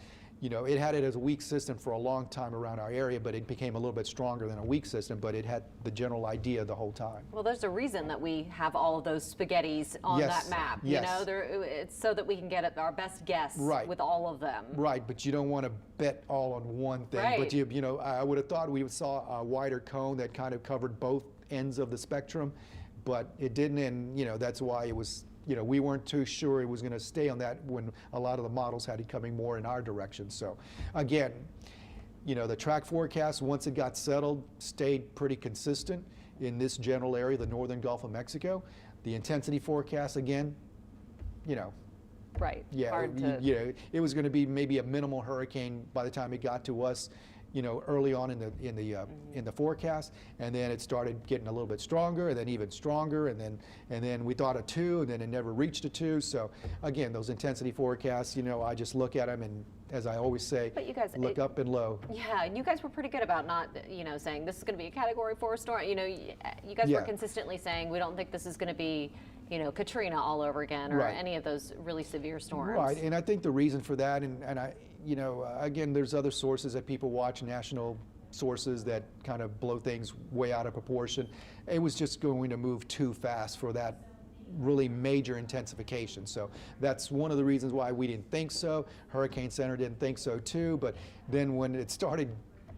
you know, it had it as a weak system for a long time around our area, but it became a little bit stronger than a weak system, but it had the general idea the whole time. Well, there's a reason that we have all of those spaghettis on Yes, that map. yes. You know, it's so that we can get our best guess Right. with all of them. Right, but you don't want to bet all on one thing. Right. But you know, I would have thought we saw a wider cone that kind of covered both ends of the spectrum, but it didn't, and you know, that's why it was, you know, we weren't too sure it was going to stay on that when a lot of the models had it coming more in our direction. So again, you know, the track forecast, once it got settled, stayed pretty consistent in this general area, the northern Gulf of Mexico. The intensity forecast, again, you know, right. yeah, Hard to... you know, it was going to be maybe a minimal hurricane by the time it got to us, you know, early on in the forecast, and then it started getting a little bit stronger, and then even stronger, and then we thought a 2, and then it never reached a 2. So again, those intensity forecasts, you know, I just look at them, and as I always say, But you guys, look up and low. Yeah, and you guys were pretty good about not, you know, saying this is going to be a Category 4 storm. You know, you guys Yeah. were consistently saying we don't think this is going to be, you know, Katrina all over again, or Right. any of those really severe storms. Right, and I think the reason for that, and I, you know, again, there's other sources that people watch, national sources that kind of blow things way out of proportion. It was just going to move too fast for that really major intensification. So that's one of the reasons why we didn't think so. Hurricane Center didn't think so too, but then when it started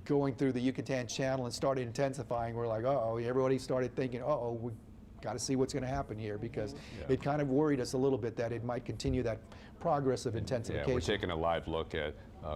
going through the Yucatan Channel and started intensifying, we're like, uh-oh, everybody started thinking, uh-oh, we got to see what's going to happen here, because it kind of worried us a little bit that it might continue that progress of intensification. Yeah, we're taking a live look at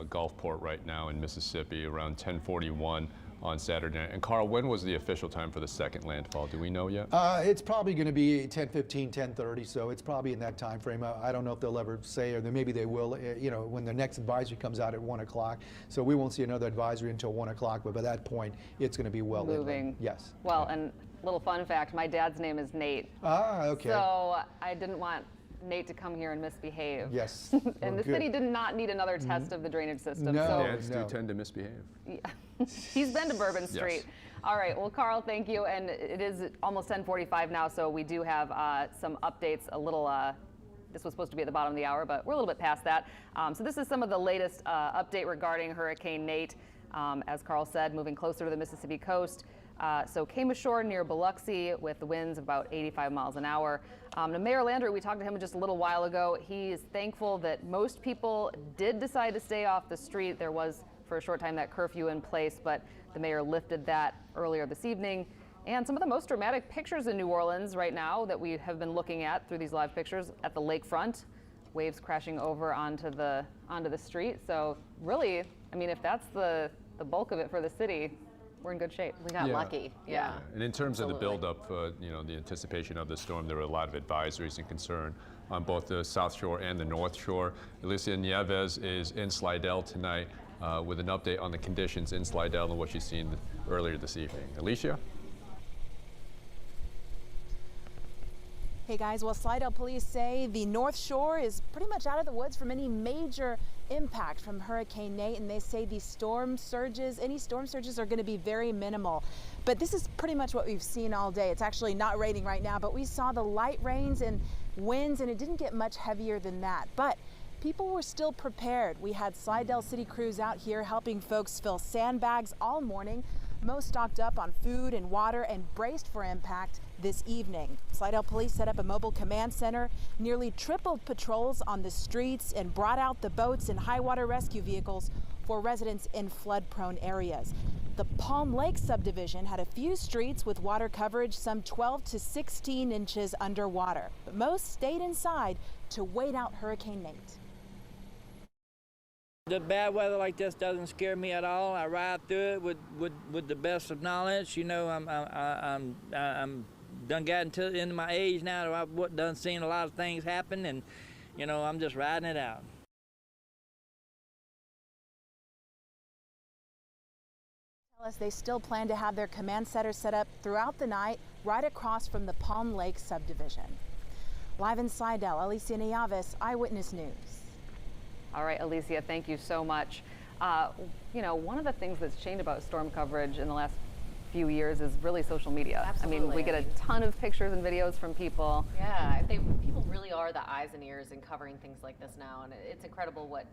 Gulfport right now in Mississippi around 10:41 on Saturday night. And Carl, when was the official time for the second landfall? Do we know yet? It's probably going to be 10:15, 10:30, so it's probably in that time frame. I don't know if they'll ever say, or maybe they will, you know, when the next advisory comes out at 1 o'clock. So we won't see another advisory until 1 o'clock, but by that point, it's going to be well Moving. inland. Yes. Well, and little fun fact, my dad's name is Nate. Ah, okay. So I didn't want Nate to come here and misbehave. Yes. And the city did not need another test of the drainage system. No, so Dads do tend to misbehave. yeah. He's been to Bourbon Street. All right, well, Carl, thank you. And it is almost 10:45 now, so we do have some updates, a little, this was supposed to be at the bottom of the hour, but we're a little bit past that. So this is some of the latest update regarding Hurricane Nate. As Carl said, moving closer to the Mississippi coast. So came ashore near Biloxi with the winds of about 85 miles an hour. Now Mayor Landry, we talked to him just a little while ago. He is thankful that most people did decide to stay off the street. There was, for a short time, that curfew in place, but the mayor lifted that earlier this evening. And some of the most dramatic pictures in New Orleans right now that we have been looking at through these live pictures at the lakefront, waves crashing over onto the street. So really, I mean, if that's the bulk of it for the city, we're in good shape. We got lucky. Yeah. And in terms Absolutely. of the buildup, you know, the anticipation of the storm, there were a lot of advisories and concern on both the South Shore and the North Shore. Alicia Nieves is in Slidell tonight with an update on the conditions in Slidell and what she's seen earlier this evening. Alicia? Hey guys, well, Slidell police say the North Shore is pretty much out of the woods from any major impact from Hurricane Nate, and they say these storm surges, any storm surges are going to be very minimal. But this is pretty much what we've seen all day. It's actually not raining right now, but we saw the light rains and winds, and it didn't get much heavier than that. But people were still prepared. We had Slidell City crews out here helping folks fill sandbags all morning. Most stocked up on food and water and braced for impact this evening. Slidell police set up a mobile command center, nearly tripled patrols on the streets, and brought out the boats and high water rescue vehicles for residents in flood-prone areas. The Palm Lake subdivision had a few streets with water coverage some 12 to 16 inches underwater, but most stayed inside to wait out Hurricane Nate. The bad weather like this doesn't scare me at all. I ride through it with the best of knowledge. You know, I'm done gotten to the end of my age now. I've done seen a lot of things happen, and you know, I'm just riding it out. Tell us they still plan to have their command center set up throughout the night, right across from the Palm Lake subdivision. Live in Slidell, Alicia Nieves, Eyewitness News. All right, Alicia, thank you so much. You know, one of the things that's changed about storm coverage in the last few years is really social media. Absolutely. I mean, we get a ton of pictures and videos from people. Yeah, people really are the eyes and ears in covering things like this now, and it's incredible what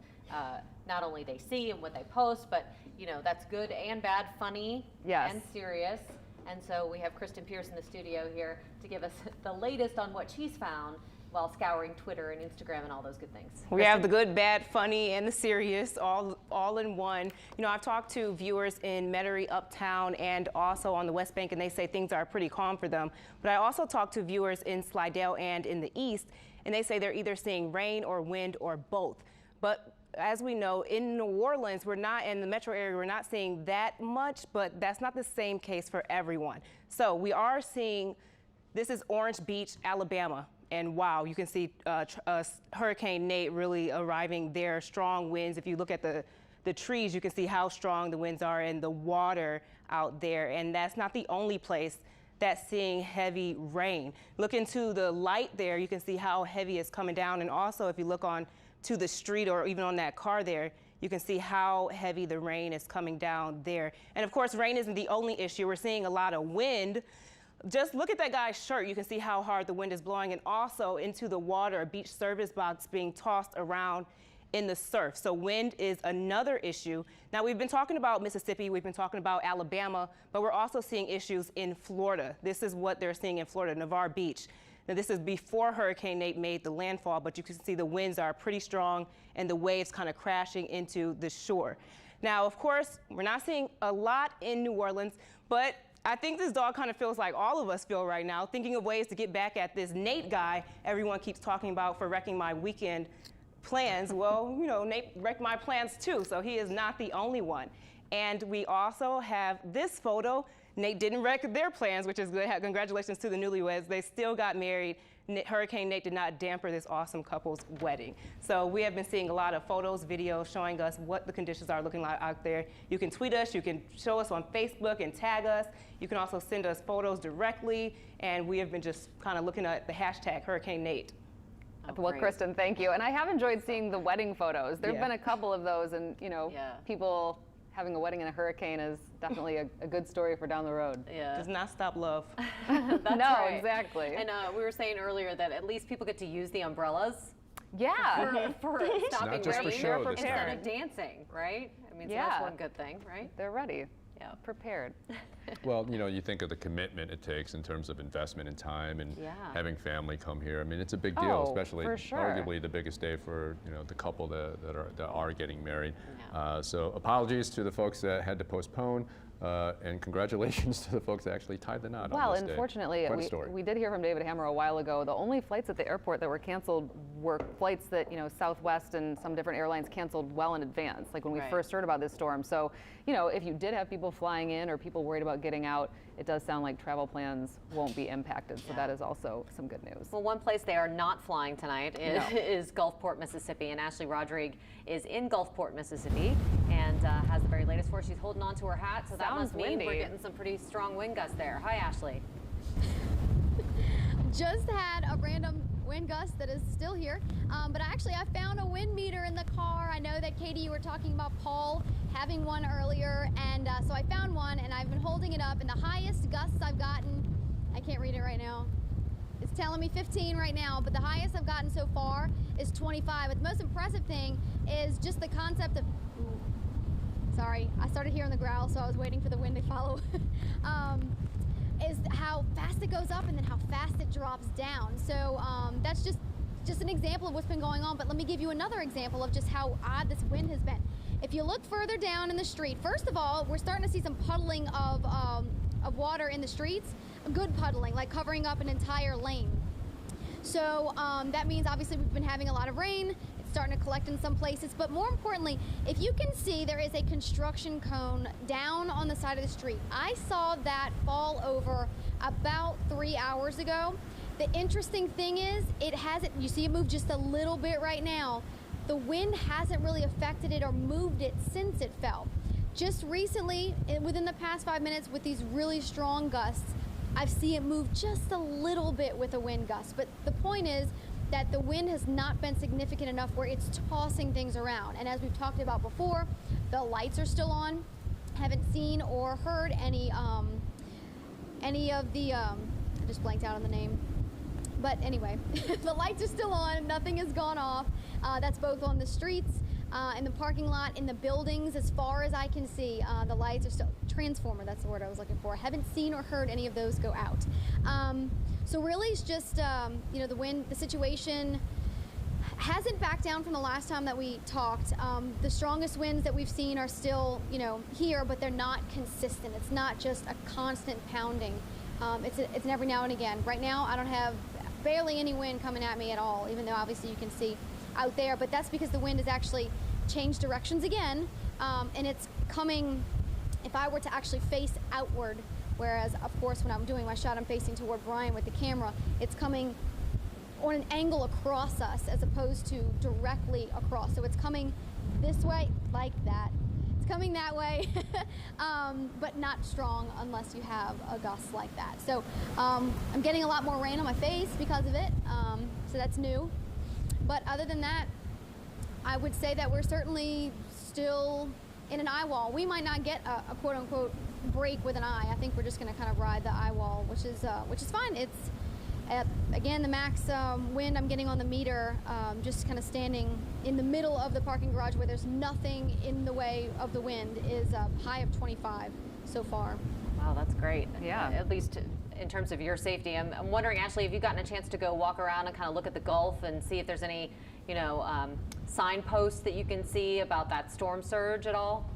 not only they see and what they post, but that's good and bad, funny and serious. And so we have Kristen Pierce in the studio here to give us the latest on what she's found while scouring Twitter and Instagram and all those good things. We have the good, bad, funny, and the serious all in one. I've talked to viewers in Metairie, Uptown, and also on the West Bank, and they say things are pretty calm for them. But I also talked to viewers in Slidell and in the East, and they say they're either seeing rain or wind or both. But as we know, in New Orleans, we're not in the metro area, we're not seeing that much, but that's not the same case for everyone. So we are seeing, this is Orange Beach, Alabama. And wow, you can see Hurricane Nate really arriving there, strong winds. If you look at the trees, you can see how strong the winds are and the water out there. And that's not the only place that's seeing heavy rain. Look into the light there, you can see how heavy it's coming down. And also if you look on to the street or even on that car there, you can see how heavy the rain is coming down there. And of course, rain isn't the only issue. We're seeing a lot of wind. Just look at that guy's shirt. You can see how hard the wind is blowing, and also into the water, a beach service box being tossed around in the surf. So wind is another issue. Now, we've been talking about Mississippi, we've been talking about Alabama, but we're also seeing issues in Florida. This is what they're seeing in Florida, Navarre Beach. Now, this is before Hurricane Nate made the landfall, but you can see the winds are pretty strong and the waves kind of crashing into the shore. Now, of course, we're not seeing a lot in New Orleans, but I think this dog kind of feels like all of us feel right now, thinking of ways to get back at this Nate guy everyone keeps talking about for wrecking my weekend plans. Well, Nate wrecked my plans too, so he is not the only one. And we also have this photo. Nate didn't wreck their plans, which is good. Congratulations to the newlyweds. They still got married. Hurricane Nate did not damper this awesome couple's wedding. So we have been seeing a lot of photos, videos showing us what the conditions are looking like out there. You can tweet us, you can show us on Facebook and tag us. You can also send us photos directly, and we have been just kind of looking at the hashtag Hurricane Nate. Well, Kristen, thank you. And I have enjoyed seeing the wedding photos. There have been a couple of those, and people having a wedding in a hurricane is definitely a good story for down the road. Does not stop love. No, right. exactly. And we were saying earlier that at least people get to use the umbrellas. Yeah. For stopping rain instead of They're dancing, right? I mean, so that's one good thing, right? They're ready. Yeah, prepared. Well, you think of the commitment it takes in terms of investment in time and having family come here. I mean, it's a big deal, especially arguably the biggest day for the couple that are getting married. So apologies to the folks that had to postpone. And congratulations to the folks that actually tied the knot on this day. Unfortunately, we did hear from David Hammer a while ago. The only flights at the airport that were canceled were flights that Southwest and some different airlines canceled well in advance, like when we first heard about this storm. So, if you did have people flying in or people worried about getting out, it does sound like travel plans won't be impacted. So that is also some good news. Well, one place they are not flying tonight is Gulfport, Mississippi, and Ashley Rodrigue is in Gulfport, Mississippi, and has the very latest for us. She's holding on to her hat, so that must mean we're getting some pretty strong wind gusts there. Hi, Ashley. Just had a random wind gust that is still here, but actually I found a wind meter in the car. I know that Katie, you were talking about Paul having one earlier, and so I found one and I've been holding it up, and the highest gusts I've gotten, I can't read it right now, it's telling me 15 right now, but the highest I've gotten so far is 25. But the most impressive thing is just the concept of, sorry, I started hearing the growl, so I was waiting for the wind to follow. Is how fast it goes up and then how fast it drops down. So that's just an example of what's been going on. But let me give you another example of just how odd this wind has been. If you look further down in the street, first of all, we're starting to see some puddling of water in the streets. Good puddling, like covering up an entire lane. So that means obviously we've been having a lot of rain. It's starting to collect in some places, but more importantly, if you can see, there is a construction cone down on the side of the street. I saw that fall over about 3 hours ago. The interesting thing is, you see it move just a little bit right now. The wind hasn't really affected it or moved it since it fell. Just recently, within the past 5 minutes with these really strong gusts, I've seen it move just a little bit with a wind gust. But the point is that the wind has not been significant enough where it's tossing things around. And as we've talked about before, the lights are still on. Haven't seen or heard any any of the, I just blanked out on the name. But anyway, the lights are still on, nothing has gone off. That's both on the streets, in the parking lot, in the buildings, as far as I can see. The lights are still, transformer, that's the word I was looking for. I haven't seen or heard any of those go out. So really it's just, you know, the wind, the situation hasn't backed down from the last time that we talked. The strongest winds that we've seen are still, you know, here, but they're not consistent. It's not just a constant pounding. It's an every now and again. Right now, I don't have barely any wind coming at me at all, even though obviously you can see out there, but that's because the wind has actually changed directions again, and it's coming, if I were to actually face outward, whereas of course when I'm doing my shot I'm facing toward Brian with the camera, it's coming on an angle across us as opposed to directly across. So it's coming this way, like that. It's coming that way, but not strong unless you have a gust like that. So I'm getting a lot more rain on my face because of it, so that's new. But other than that, I would say that we're certainly still in an eye wall. We might not get a quote-unquote break with an eye. I think we're just going to kind of ride the eye wall, which is fine. It's again, the max wind I'm getting on the meter, just kind of standing in the middle of the parking garage where there's nothing in the way of the wind, is a high of 25 so far. Wow, that's great. Yeah, at least in terms of your safety. I'm wondering, Ashley, have you gotten a chance to go walk around and kind of look at the Gulf and see if there's any, you know, signposts that you can see about that storm surge at all?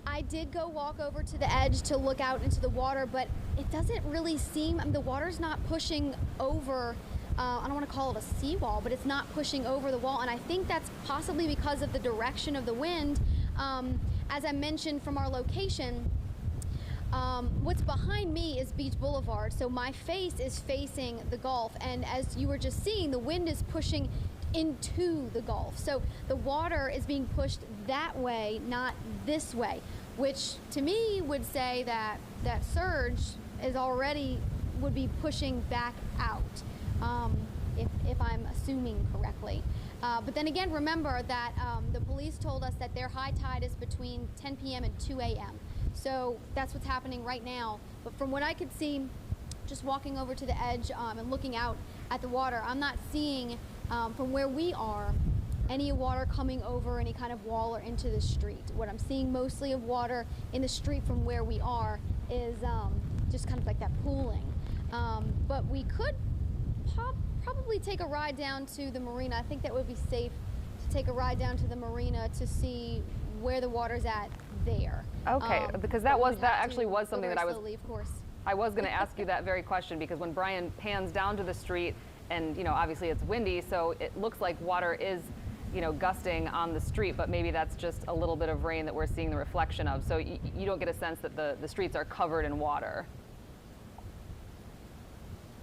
I did go walk over to the edge to look out into the water, but it doesn't really seem, I mean, the water's not pushing over, I don't want to call it a seawall, but it's not pushing over the wall, and I think that's possibly because of the direction of the wind. As I mentioned from our location, what's behind me is Beach Boulevard, so my face is facing the Gulf, and as you were just seeing, the wind is pushing into the Gulf. So the water is being pushed that way, not this way, which to me would say that that surge is already would be pushing back out, if I'm assuming correctly. But then again, remember that the police told us that their high tide is between 10 p.m. and 2 a.m. So that's what's happening right now. But from what I could see, just walking over to the edge and looking out at the water, I'm not seeing from where we are any water coming over any kind of wall or into the street. What I'm seeing mostly of water in the street from where we are is just kind of like that pooling. But we could probably take a ride down to the marina. I think that would be safe to take a ride down to the marina to see where the water's at there. Okay, because that actually was something that I was slowly, of course. I was going to ask you that very question, because when Brian pans down to the street, and you know, obviously it's windy, so it looks like water is, you know, gusting on the street, but maybe that's just a little bit of rain that we're seeing the reflection of. So you don't get a sense that the streets are covered in water.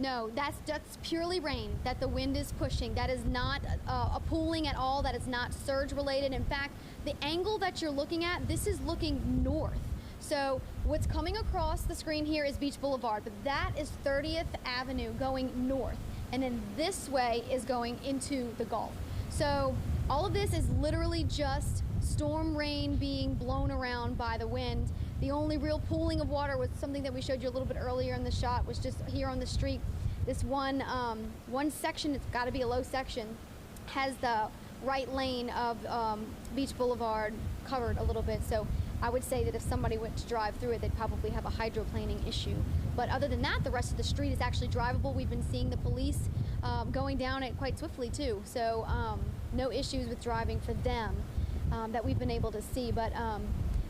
No, that's purely rain that the wind is pushing. That is not a pooling at all. That is not surge related. In fact, the angle that you're looking at, this is looking north. So what's coming across the screen here is Beach Boulevard, but that is 30th Avenue going north. And then this way is going into the Gulf. So all of this is literally just storm rain being blown around by the wind. The only real pooling of water was something that we showed you a little bit earlier in the shot, was just here on the street. This one section, it's got to be a low section, has the right lane of Beach Boulevard covered a little bit. So I would say that if somebody went to drive through it, they'd probably have a hydroplaning issue. But other than that, the rest of the street is actually drivable. We've been seeing the police going down it quite swiftly too. So no issues with driving for them that we've been able to see. But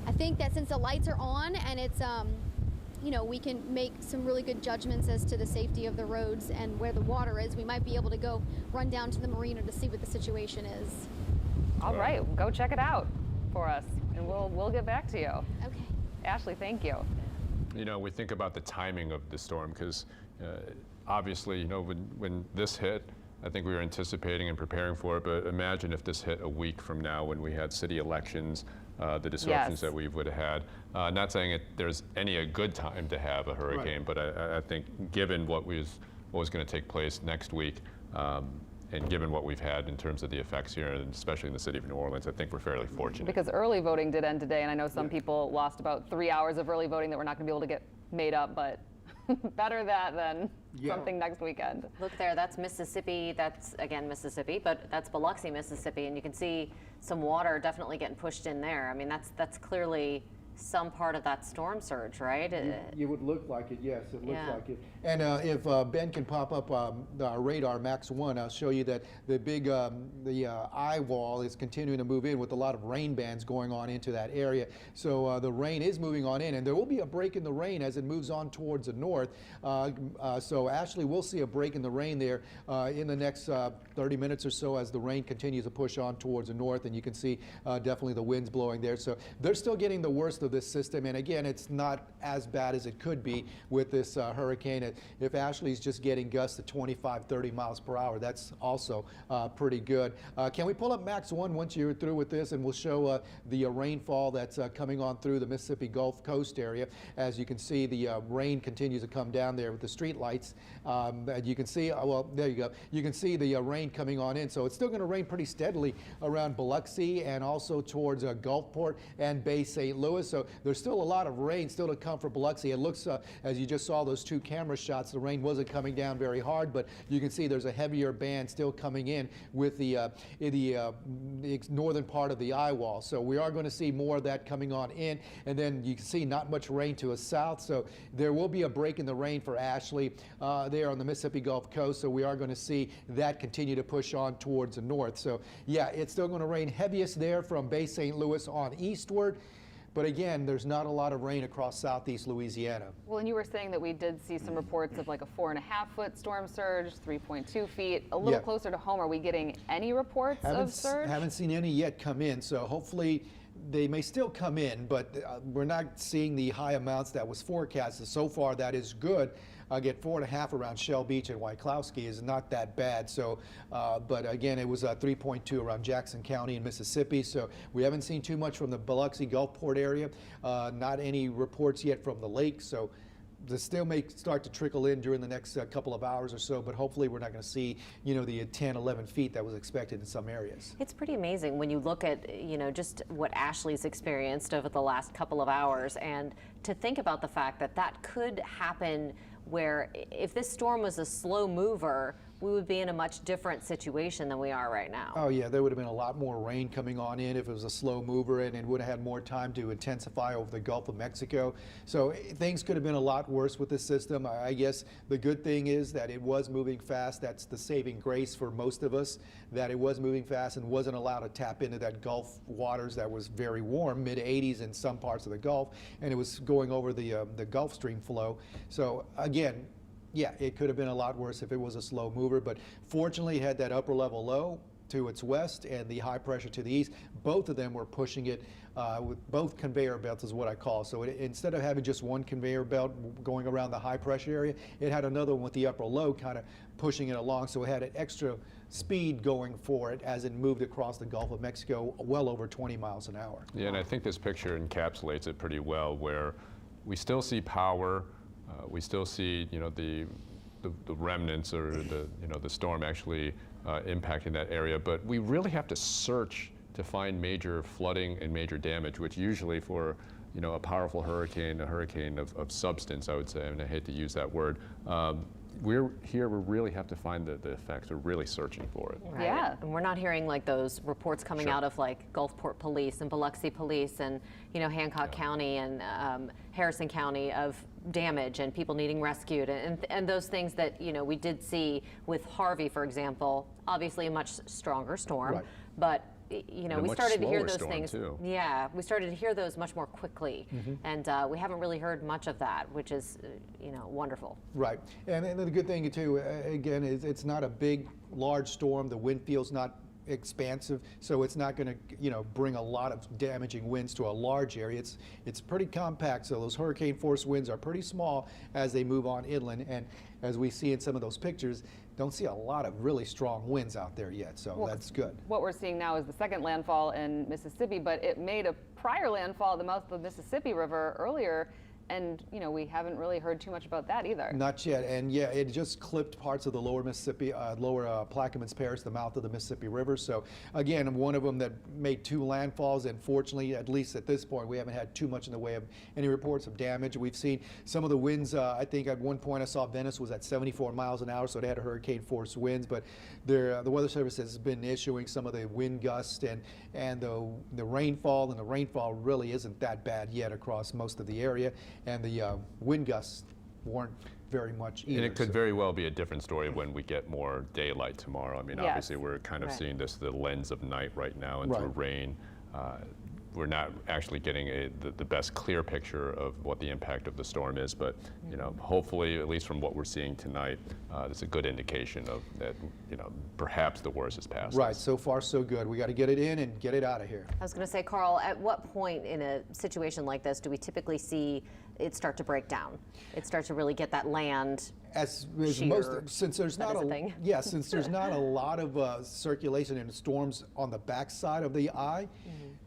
I think that since the lights are on and it's, you know, we can make some really good judgments as to the safety of the roads and where the water is. We might be able to go run down to the marina to see what the situation is. All right, go check it out for us, and we'll get back to you. Okay. Ashley, thank you. You know, we think about the timing of the storm, because obviously, you know, when this hit, I think we were anticipating and preparing for it, but imagine if this hit a week from now when we had city elections, the disruptions that we would have had. Not saying there's a good time to have a hurricane, but I think given what was going to take place next week, And given what we've had in terms of the effects here, and especially in the city of New Orleans, I think we're fairly fortunate. Because early voting did end today, and I know some people lost about 3 hours of early voting that we're not going to be able to get made up, but better that than something next weekend. Look there, that's Mississippi. That's, again, Mississippi, but that's Biloxi, Mississippi, and you can see some water definitely getting pushed in there. I mean, that's clearly some part of that storm surge, right? It would look like it, yes, it looks Yeah. like it. And if Ben can pop up our radar Max 1, I'll show you that the big eye wall is continuing to move in with a lot of rain bands going on into that area. So the rain is moving on in, and there will be a break in the rain as it moves on towards the north. So Ashley, we'll see a break in the rain there in the next 30 minutes or so as the rain continues to push on towards the north, and you can see definitely the winds blowing there. So they're still getting the worst of this system, and again, it's not as bad as it could be with this hurricane. If Ashley's just getting gusts at 25, 30 miles per hour, that's also pretty good. Can we pull up Max 1 once you're through with this, and we'll show the rainfall that's coming on through the Mississippi Gulf Coast area. As you can see, the rain continues to come down there with the street lights. And you can see, well, there you go. You can see the rain coming on in. So it's still going to rain pretty steadily around Biloxi and also towards Gulfport and Bay St. Louis. So there's still a lot of rain still to come for Biloxi. It looks, as you just saw those two camera shots, the rain wasn't coming down very hard, but you can see there's a heavier band still coming in with the northern part of the eye wall. So we are going to see more of that coming on in, and then you can see not much rain to the south. So there will be a break in the rain for Ashley there on the Mississippi Gulf Coast. So we are going to see that continue to push on towards the north. So yeah, it's still going to rain heaviest there from Bay St. Louis on eastward. But again, there's not a lot of rain across southeast Louisiana. Well, and you were saying that we did see some reports of like a 4.5-foot storm surge, 3.2 feet. A little closer to home, are we getting any reports of surge? Haven't seen any yet come in, so hopefully they may still come in, but we're not seeing the high amounts that was forecasted. So far, that is good. Get 4.5 around Shell Beach and Wyclowski is not that bad. So, but again, it was 3.2 around Jackson County in Mississippi. So we haven't seen too much from the Biloxi Gulfport area. Not any reports yet from the lake. So this still may start to trickle in during the next couple of hours or so, but hopefully we're not going to see, you know, the 10, 11 feet that was expected in some areas. It's pretty amazing when you look at, you know, just what Ashley's experienced over the last couple of hours, and to think about the fact that that could happen where if this storm was a slow mover, we would be in a much different situation than we are right now. Oh yeah, there would have been a lot more rain coming on in if it was a slow mover, and it would have had more time to intensify over the Gulf of Mexico. So things could have been a lot worse with this system. I guess the good thing is that it was moving fast. That's the saving grace for most of us, that it was moving fast and wasn't allowed to tap into that Gulf waters that was very warm, mid-80s in some parts of the Gulf, and it was going over the Gulf Stream flow. So again, yeah, it could have been a lot worse if it was a slow mover, but fortunately it had that upper level low to its west and the high pressure to the east. Both of them were pushing it with both conveyor belts is what I call. So instead of having just one conveyor belt going around the high pressure area, it had another one with the upper low kind of pushing it along. So it had an extra speed going for it as it moved across the Gulf of Mexico well over 20 miles an hour. Yeah, and I think this picture encapsulates it pretty well, where we still see power. We still see, you know, the remnants or the storm actually impacting that area, but we really have to search to find major flooding and major damage, which usually for, you know, a powerful hurricane, a hurricane of substance, I would say, and I hate to use that word. We're here, we really have to find the effects. We're really searching for it. Right. Yeah. And we're not hearing like those reports coming out of like Gulfport Police and Biloxi Police and, you know, Hancock County and Harrison County of damage and people needing rescued and those things that, you know, we did see with Harvey, for example, obviously a much stronger storm, but you know, we started to hear those things. Yeah, we started to hear those much more quickly, and we haven't really heard much of that, which is, you know, wonderful. Right, and the good thing too, again, is it's not a big, large storm. The wind field's not expansive, so it's not going to, you know, bring a lot of damaging winds to a large area. It's pretty compact, so those hurricane force winds are pretty small as they move on inland, and as we see in some of those pictures, don't see a lot of really strong winds out there yet, so that's good. What we're seeing now is the second landfall in Mississippi, but it made a prior landfall at the mouth of the Mississippi River earlier And, you know, we haven't really heard too much about that either. Not yet, and yeah, it just clipped parts of the lower Mississippi, lower Plaquemines Parish, the mouth of the Mississippi River. So again, one of them that made 2 landfalls, and fortunately, at least at this point, we haven't had too much in the way of any reports of damage. We've seen some of the winds, I think at one point I saw Venice was at 74 miles an hour, so they had hurricane force winds, but the Weather Service has been issuing some of the wind gusts and the rainfall, and the rainfall really isn't that bad yet across most of the area, and the wind gusts weren't very much either. And it could very well be a different story when we get more daylight tomorrow. I mean, Yes. obviously we're kind of seeing this the lens of night right now, and through rain. We're not actually getting the best clear picture of what the impact of the storm is, but you know, hopefully, at least from what we're seeing tonight, it's a good indication of that. You know, perhaps the worst is past. Right. So far, so good. We got to get it in and get it out of here. I was going to say, Carl, at what point in a situation like this do we typically see it start to break down? It starts to really get that land. As sheer, most, since there's not since there's not a lot of circulation and storms on the backside of the eye.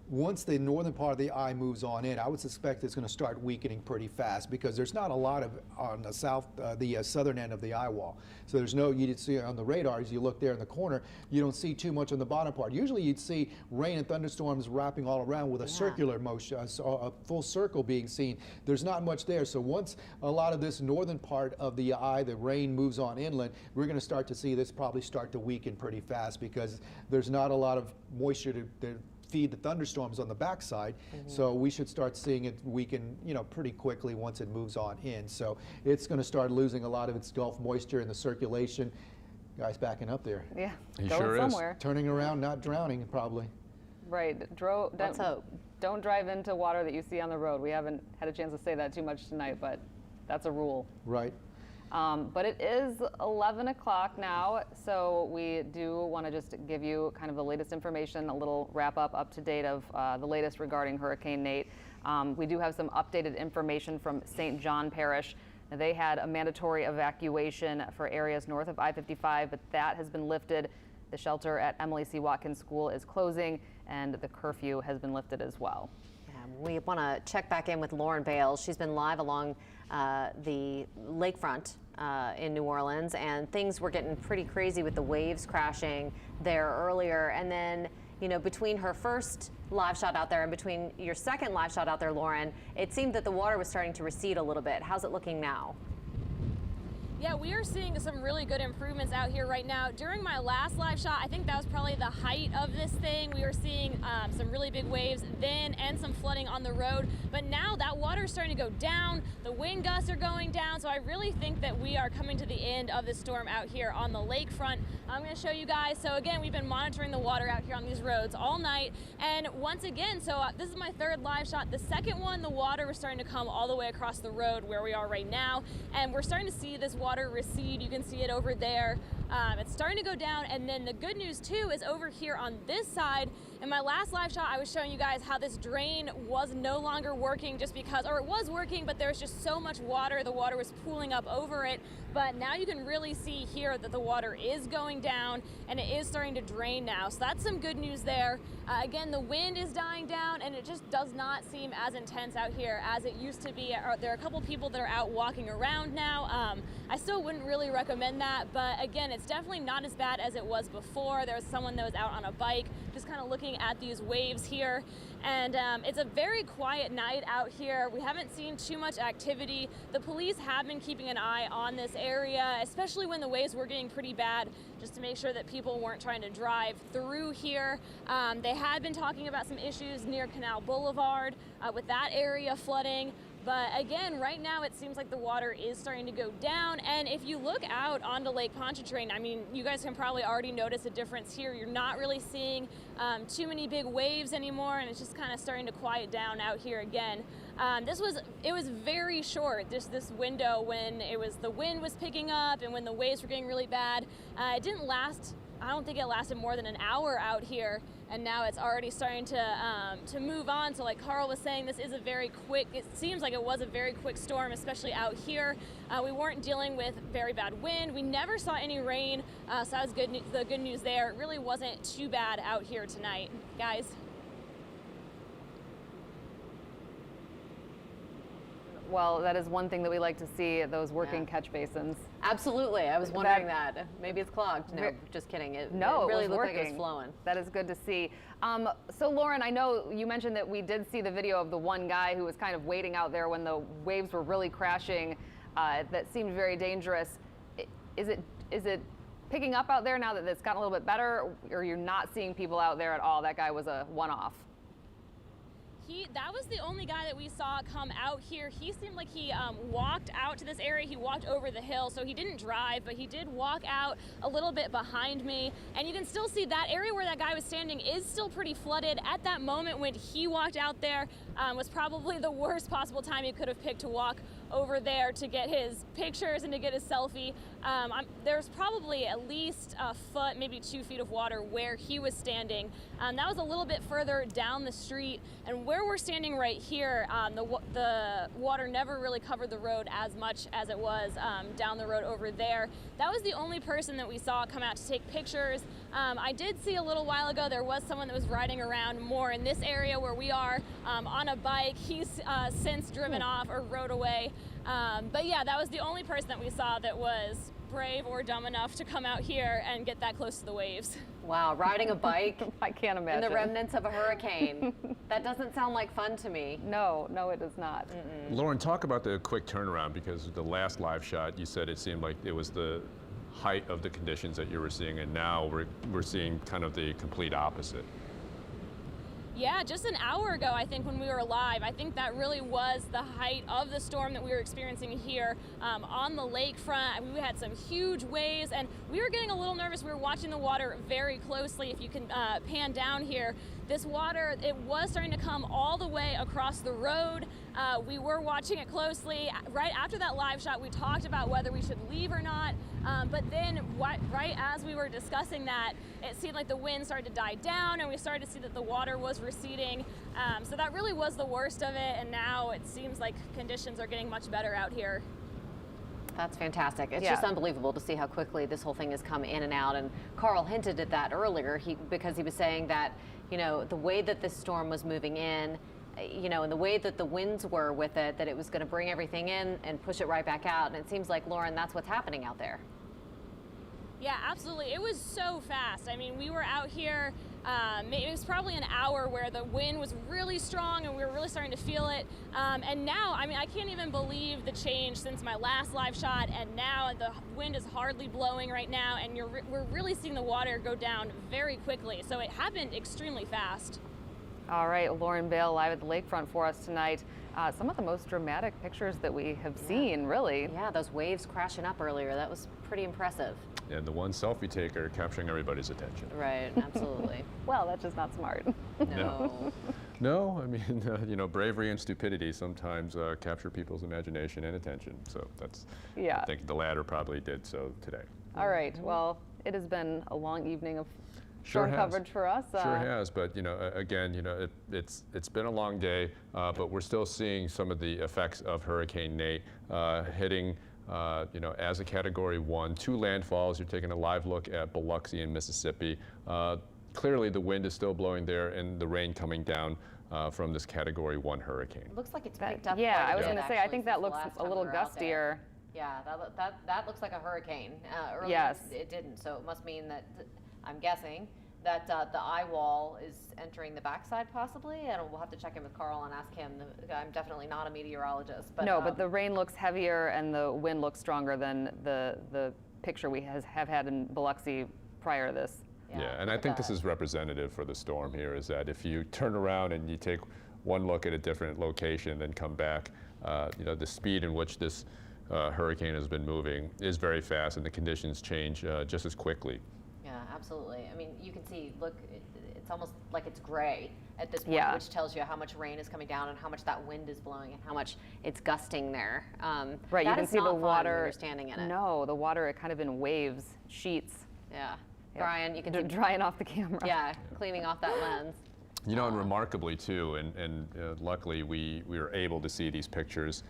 Once the northern part of the eye moves on in, I would suspect it's going to start weakening pretty fast, because there's not a lot of on the southern end of the eye wall. So there's no, you'd see on the radar as you look there in the corner, you don't see too much on the bottom part. Usually you'd see rain and thunderstorms wrapping all around with a circular motion, a full circle being seen. There's not much there. So once a lot of this northern part of the eye, the rain moves on inland, we're going to start to see this probably start to weaken pretty fast, because there's not a lot of moisture to feed the thunderstorms on the backside. So we should start seeing it weaken, you know, pretty quickly once it moves on in. So it's going to start losing a lot of its Gulf moisture in the circulation. Guy's backing up there. Yeah, he going sure somewhere. is. Turning around, not drowning, probably. Right. Don't drive into water that you see on the road. We haven't had a chance to say that too much tonight, but that's a rule. Right. But it is 11 o'clock now, so we do want to just give you kind of the latest information, a little wrap up to date of the latest regarding Hurricane Nate. We do have some updated information from St. John Parish. They had a mandatory evacuation for areas north of I-55, but that has been lifted. The shelter at Emily C. Watkins School is closing, and the curfew has been lifted as well. We want to check back in with Lauren Bales. She's been live along the lakefront in New Orleans, and things were getting pretty crazy with the waves crashing there earlier. And then, you know, between her first live shot out there and between your second live shot out there, Lauren, it seemed that the water was starting to recede a little bit. How's it looking now? Yeah, we are seeing some really good improvements out here right now. During my last live shot, I think that was probably the height of this thing. We were seeing some really big waves then and some flooding on the road. But now that water is starting to go down. The wind gusts are going down. So I really think that we are coming to the end of the storm out here on the lakefront. I'm going to show you guys. So again, we've been monitoring the water out here on these roads all night. And once again, so this is my third live shot. The second one, the water was starting to come all the way across the road where we are right now. And we're starting to see this water recede. You can see it over there. It's starting to go down, and then the good news too is over here on this side. In my last live shot, I was showing you guys how this drain was no longer working just because, or it was working, but there was just so much water. The water was pooling up over it. But now you can really see here that the water is going down and it is starting to drain now. So that's some good news there. Again, the wind is dying down and it just does not seem as intense out here as it used to be. There are a couple people that are out walking around now. I still wouldn't really recommend that, but again, it's definitely not as bad as it was before. There was someone that was out on a bike just kind of looking at these waves here. And it's a very quiet night out here. We haven't seen too much activity. The police have been keeping an eye on this area, especially when the waves were getting pretty bad, just to make sure that people weren't trying to drive through here. They had been talking about some issues near Canal Boulevard with that area flooding. But again, right now it seems like the water is starting to go down. And if you look out onto Lake Pontchartrain, I mean, you guys can probably already notice a difference here. You're not really seeing too many big waves anymore, and it's just kind of starting to quiet down out here again. It was very short, this window when the wind was picking up and when the waves were getting really bad. It didn't last. I don't think it lasted more than an hour out here, and now it's already starting to move on. So like Carl was saying, this is a very quick, it seems like it was a very quick storm, especially out here. We weren't dealing with very bad wind. We never saw any rain, so that was the good news there. It really wasn't too bad out here tonight, guys. Well, that is one thing that we like to see, those working catch basins. Absolutely. I was wondering that. Maybe it's clogged. No, just kidding. It really looked like it was flowing. That is good to see. So Lauren, I know you mentioned that we did see the video of the one guy who was kind of waiting out there when the waves were really crashing. That seemed very dangerous. Is it picking up out there now that it's gotten a little bit better, or are you not seeing people out there at all? That guy was a one-off. That was the only guy that we saw come out here. He seemed like he walked out to this area. He walked over the hill, so he didn't drive, but he did walk out a little bit behind me. And you can still see that area where that guy was standing is still pretty flooded. At that moment when he walked out there was probably the worst possible time he could have picked to walk over there to get his pictures and to get his selfie. There's probably at least a foot, maybe 2 feet of water where he was standing. That was a little bit further down the street, and where we're standing right here, the water never really covered the road as much as it was down the road over there. That was the only person that we saw come out to take pictures. I did see a little while ago there was someone that was riding around more in this area where we are on a bike. He's since driven off or rode away. But yeah, that was the only person that we saw that was brave or dumb enough to come out here and get that close to the waves. Wow, riding a bike. I can't imagine. In the remnants of a hurricane. That doesn't sound like fun to me. No, it does not. Lauren, talk about the quick turnaround, because the last live shot, you said it seemed like it was the height of the conditions that you were seeing, and now we're seeing kind of the complete opposite. Yeah, just an hour ago, I think, when we were live, I think that really was the height of the storm that we were experiencing here on the lakefront. We had some huge waves, and we were getting a little nervous. We were watching the water very closely. If you can pan down here, this water, it was starting to come all the way across the road. We were watching it closely. Right after that live shot, we talked about whether we should leave or not. But then right as we were discussing that, it seemed like the wind started to die down, and we started to see that the water was receding. So that really was the worst of it, and now it seems like conditions are getting much better out here. That's fantastic. It's just unbelievable to see how quickly this whole thing has come in and out. And Carl hinted at that earlier because he was saying that, you know, the way that this storm was moving in, you know, and the way that the winds were with it, that it was going to bring everything in and push it right back out. And it seems like, Lauren, that's what's happening out there. Yeah, absolutely. It was so fast. I mean, we were out here, it was probably an hour where the wind was really strong and we were really starting to feel it. And now, I mean, I can't even believe the change since my last live shot, and now the wind is hardly blowing right now, and we're really seeing the water go down very quickly. So it happened extremely fast. All right, Lauren Bale live at the lakefront for us tonight. Some of the most dramatic pictures that we have seen, really. Yeah, those waves crashing up earlier, that was pretty impressive. And the one selfie taker capturing everybody's attention. Right, absolutely. Well, that's just not smart. No. No, I mean, you know, bravery and stupidity sometimes capture people's imagination and attention. So that's, I think the latter probably did so today. All right, well, it has been a long evening of Sure storm coverage for us. Sure has, but you know, again, you know, it's been a long day, but we're still seeing some of the effects of Hurricane Nate hitting, you know, as a Category 1, 2 landfalls. You're taking a live look at Biloxi in Mississippi. Clearly, the wind is still blowing there, and the rain coming down from this Category 1 hurricane. It looks like it's picked up. Yeah, I was going to say, I think that looks a little gustier. Yeah, that looks like a hurricane. Earlier Yes. It didn't, so it must mean that, I'm guessing, that the eye wall is entering the backside possibly, and we'll have to check in with Carl and ask him. I'm definitely not a meteorologist. But, No, but the rain looks heavier and the wind looks stronger than the picture we have had in Biloxi prior to this. Yeah, and I think this is representative for the storm here, is that if you turn around and you take one look at a different location, then come back, you know, the speed in which this hurricane has been moving is very fast, and the conditions change just as quickly. Yeah, absolutely. I mean, you can see, look, it's almost like it's gray at this point, which tells you how much rain is coming down and how much that wind is blowing and how much it's gusting there. Right, you can see the water. When you're standing in it. No, the water kind of in waves, sheets. Yeah. Brian, you can see drying off the camera. Yeah, cleaning off that lens. You know, and remarkably too, and luckily we were able to see these pictures.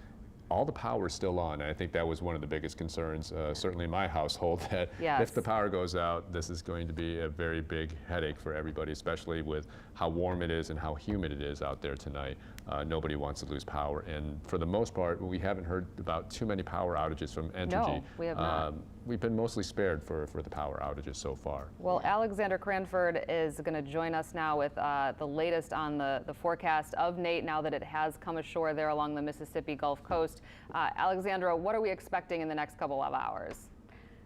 All the power is still on, and I think that was one of the biggest concerns, certainly in my household, that if the power goes out, this is going to be a very big headache for everybody, especially with how warm it is and how humid it is out there tonight. Nobody wants to lose power, and for the most part, we haven't heard about too many power outages from Entergy. No, we have not. We've been mostly spared for the power outages so far. Well, Alexander Cranford is going to join us now with the latest on the forecast of Nate now that it has come ashore there along the Mississippi Gulf Coast. Alexandra, what are we expecting in the next couple of hours?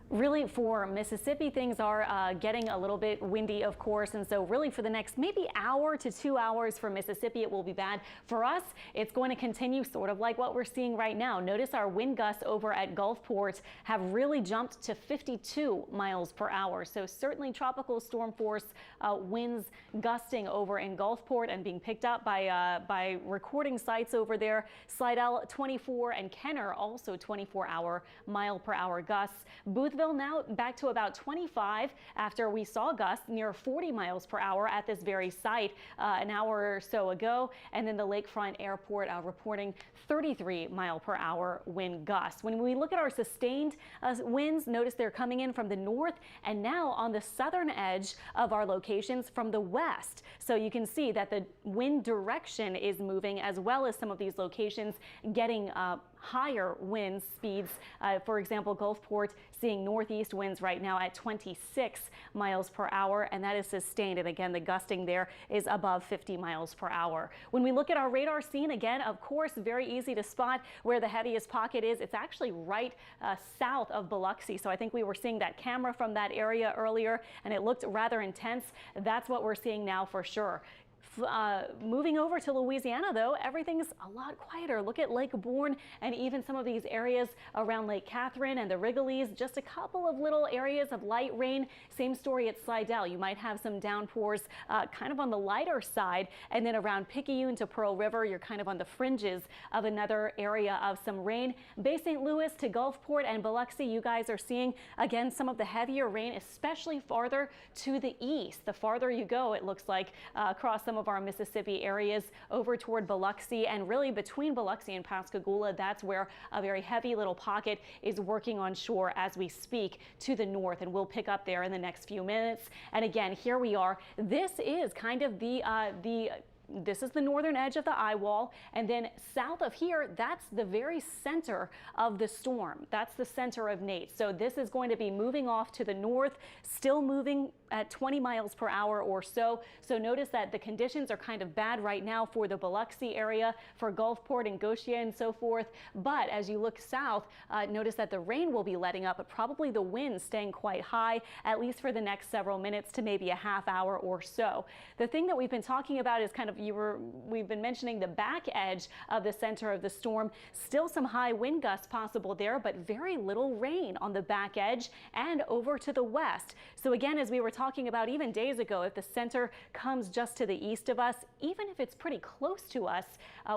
Really, for Mississippi, things are getting a little bit windy, of course, and so really for the next maybe hour to 2 hours for Mississippi, it will be bad. For us, it's going to continue sort of like what we're seeing right now. Notice our wind gusts over at Gulfport have really jumped to 52 miles per hour. So certainly tropical storm force winds gusting over in Gulfport and being picked up by recording sites over there. Slidell 24 and Kenner also 24 mile per hour gusts. Boothville now back to about 25 after we saw gusts near 40 miles per hour at this very site an hour or so ago. And then the Lakefront Airport reporting 33 mile per hour wind gusts. When we look at our sustained winds, notice they're coming in from the north and now on the southern edge of our locations from the west. So you can see that the wind direction is moving, as well as some of these locations getting higher wind speeds. For example, Gulfport seeing northeast winds right now at 26 miles per hour, and that is sustained. And again, the gusting there is above 50 miles per hour. When we look at our radar scene, again, of course, very easy to spot where the heaviest pocket is. It's actually right south of Biloxi. So I think we were seeing that camera from that area earlier, and it looked rather intense. That's what we're seeing now for sure. Moving over to Louisiana, though, everything's a lot quieter. Look at Lake Borgne and even some of these areas around Lake Catherine and the Wrigley's. Just a couple of little areas of light rain. Same story at Slidell. You might have some downpours kind of on the lighter side. And then around Picayune to Pearl River, you're kind of on the fringes of another area of some rain. Bay St. Louis to Gulfport and Biloxi, you guys are seeing, again, some of the heavier rain, especially farther to the east. The farther you go, it looks like across some of our Mississippi areas over toward Biloxi, and really between Biloxi and Pascagoula, that's where a very heavy little pocket is working on shore as we speak to the north, and we'll pick up there in the next few minutes. And again, here we are. This is kind of this is the northern edge of the eye wall, and then south of here, that's the very center of the storm. That's the center of Nate. So this is going to be moving off to the north, still moving at 20 miles per hour or so. So notice that the conditions are kind of bad right now for the Biloxi area, for Gulfport and Goshen and so forth. But as you look south, notice that the rain will be letting up, but probably the wind staying quite high, at least for the next several minutes to maybe a half hour or so. The thing that we've been talking about is kind of, we've been mentioning the back edge of the center of the storm. Still some high wind gusts possible there, but very little rain on the back edge and over to the west. So again, as we were talking about even days ago, if the center comes just to the east of us, even if it's pretty close to us,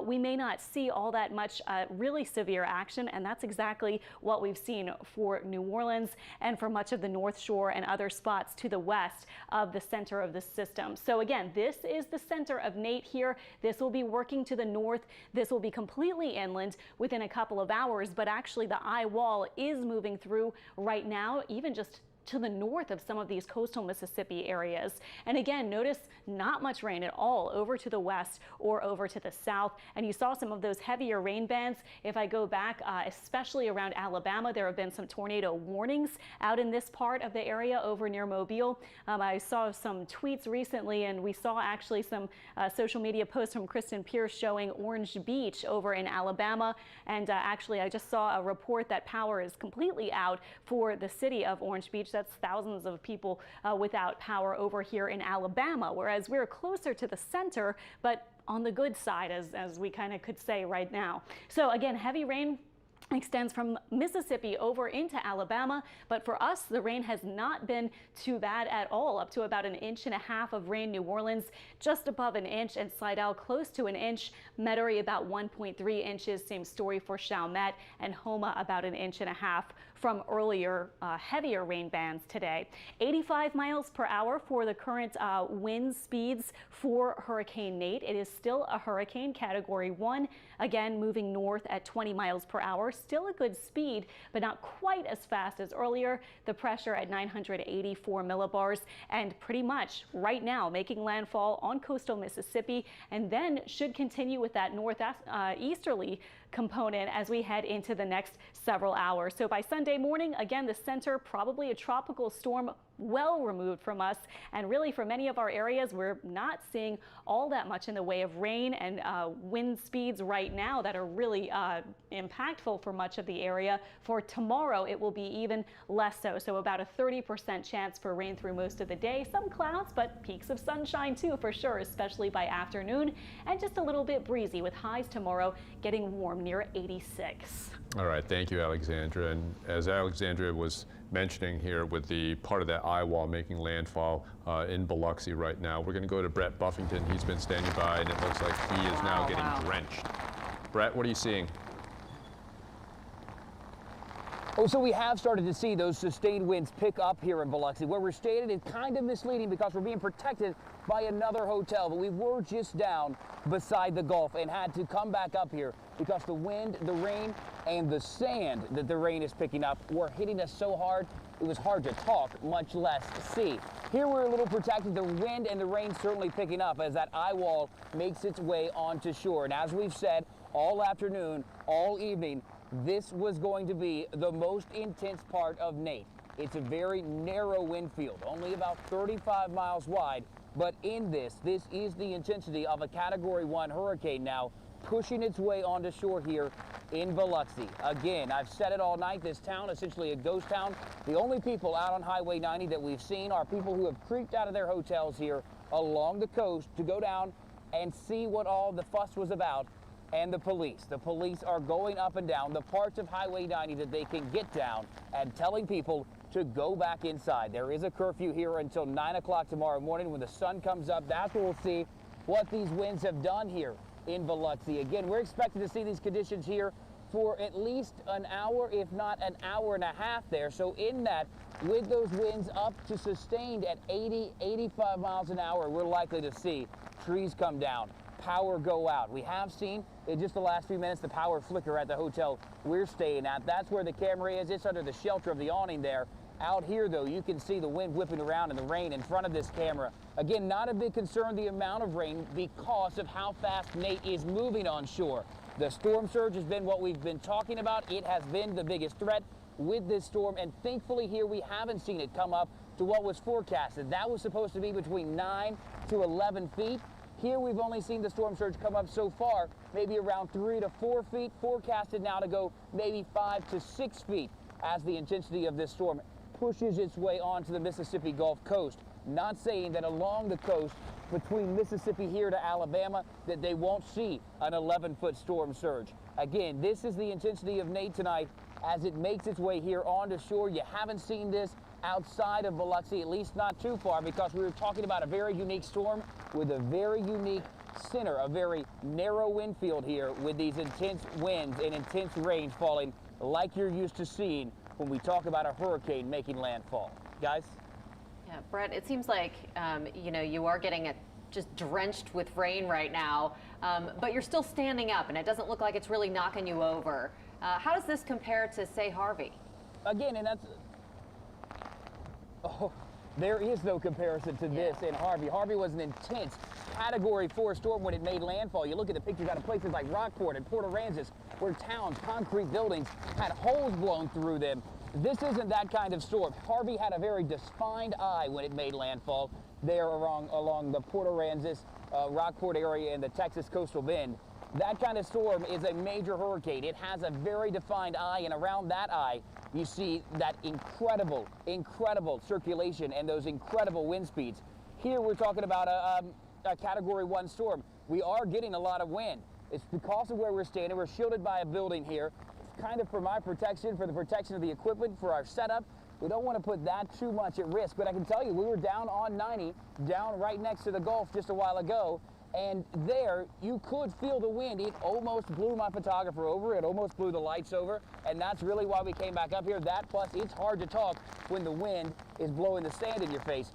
we may not see all that much really severe action. And that's exactly what we've seen for New Orleans and for much of the North Shore and other spots to the west of the center of the system. So again, this is the center of Nate here. This will be working to the north. This will be completely inland within a couple of hours, but actually the eye wall is moving through right now, even just to the north of some of these coastal Mississippi areas. And again, notice not much rain at all over to the west or over to the south. And you saw some of those heavier rain bands. If I go back, especially around Alabama, there have been some tornado warnings out in this part of the area over near Mobile. I saw some tweets recently, and we saw actually some social media posts from Kristen Pierce showing Orange Beach over in Alabama. And actually, I just saw a report that power is completely out for the city of Orange Beach. That's thousands of people without power over here in Alabama, whereas we're closer to the center, but on the good side, as we kind of could say right now. So again, heavy rain extends from Mississippi over into Alabama, but for us, the rain has not been too bad at all, up to about 1.5 inches of rain. New Orleans just above 1 inch, and Slidell close to 1 inch. Metairie about 1.3 inches. Same story for Chalmette, and Houma about 1.5 inches from earlier heavier rain bands today. 85 miles per hour for the current wind speeds for Hurricane Nate. It is still a hurricane, Category 1, again moving north at 20 miles per hour. still a good speed, but not quite as fast as earlier. The pressure at 984 millibars, and pretty much right now making landfall on coastal Mississippi, and then should continue with that northeasterly component as we head into the next several hours. So by Sunday morning, again, the center, probably a tropical storm well removed from us, and really for many of our areas, we're not seeing all that much in the way of rain and wind speeds right now that are really impactful for much of the area. For tomorrow, it will be even less so about a 30% chance for rain through most of the day. Some clouds, but peaks of sunshine too for sure, especially by afternoon, and just a little bit breezy with highs tomorrow getting warm near 86. All right, thank you, Alexandra. And as Alexandra was mentioning here with the part of that eye wall making landfall in Biloxi right now, we're going to go to Brett Buffington. He's been standing by, and it looks like he is now getting drenched. Brett, what are you seeing? Oh, so we have started to see those sustained winds pick up here in Biloxi. Where we're staying is kind of misleading because we're being protected by another hotel, but we were just down beside the Gulf and had to come back up here because the wind, the rain, and the sand that the rain is picking up were hitting us so hard it was hard to talk, much less see. Here we're a little protected. The wind and the rain certainly picking up as that eye wall makes its way onto shore. And as we've said all afternoon, all evening, this was going to be the most intense part of Nate. It's a very narrow wind field, only about 35 miles wide, but in this is the intensity of a Category 1 hurricane now pushing its way onto shore here in Biloxi. Again, I've said it all night, this town essentially a ghost town. The only people out on Highway 90 that we've seen are people who have creeped out of their hotels here along the coast to go down and see what all the fuss was about. And the police are going up and down the parts of Highway 90 that they can get down and telling people to go back inside. There is a curfew here until 9 o'clock tomorrow morning. When the sun comes up, that's when we'll see what these winds have done here in Biloxi. Again, we're expected to see these conditions here for at least an hour, if not an hour and a half there. So in that, with those winds up to sustained at 80, 85 miles an hour, we're likely to see trees come down, power go out. We have seen in just the last few minutes the power flicker at the hotel we're staying at. That's where the camera is. It's under the shelter of the awning there. Out here, though, you can see the wind whipping around and the rain in front of this camera. Again, not a big concern, the amount of rain, because of how fast Nate is moving on shore. The storm surge has been what we've been talking about. It has been the biggest threat with this storm, and thankfully here we haven't seen it come up to what was forecasted. That was supposed to be between 9 to 11 feet. Here we've only seen the storm surge come up so far, maybe around 3 to 4 feet, forecasted now to go maybe 5 to 6 feet as the intensity of this storm pushes its way onto the Mississippi Gulf Coast. Not saying that along the coast between Mississippi here to Alabama that they won't see an 11-foot storm surge. Again, this is the intensity of Nate tonight as it makes its way here onto shore. You haven't seen this outside of Biloxi, at least not too far, because we were talking about a very unique storm with a very unique center, a very narrow wind field here with these intense winds and intense rain falling like you're used to seeing when we talk about a hurricane making landfall. Guys? Yeah, Brett, it seems like, you are getting just drenched with rain right now, but you're still standing up and it doesn't look like it's really knocking you over. How does this compare to, say, Harvey? Again, and that's... Oh, there is no comparison to this and Harvey. Harvey was an intense Category 4 storm when it made landfall. You look at the pictures out of places like Rockport and Port Aransas, where towns, concrete buildings, had holes blown through them. This isn't that kind of storm. Harvey had a very defined eye when it made landfall there along the Port Aransas, Rockport area and the Texas coastal bend. That kind of storm is a major hurricane. It has a very defined eye, and around that eye, you see that incredible, incredible circulation and those incredible wind speeds. Here we're talking about a Category 1 storm. We are getting a lot of wind. It's because of where we're standing. We're shielded by a building here. It's kind of for my protection, for the protection of the equipment, for our setup. We don't want to put that too much at risk, but I can tell you, we were down on 90, down right next to the Gulf just a while ago, and there you could feel the wind. It almost blew my photographer over. It almost blew the lights over, and that's really why we came back up here. That plus it's hard to talk when the wind is blowing the sand in your face.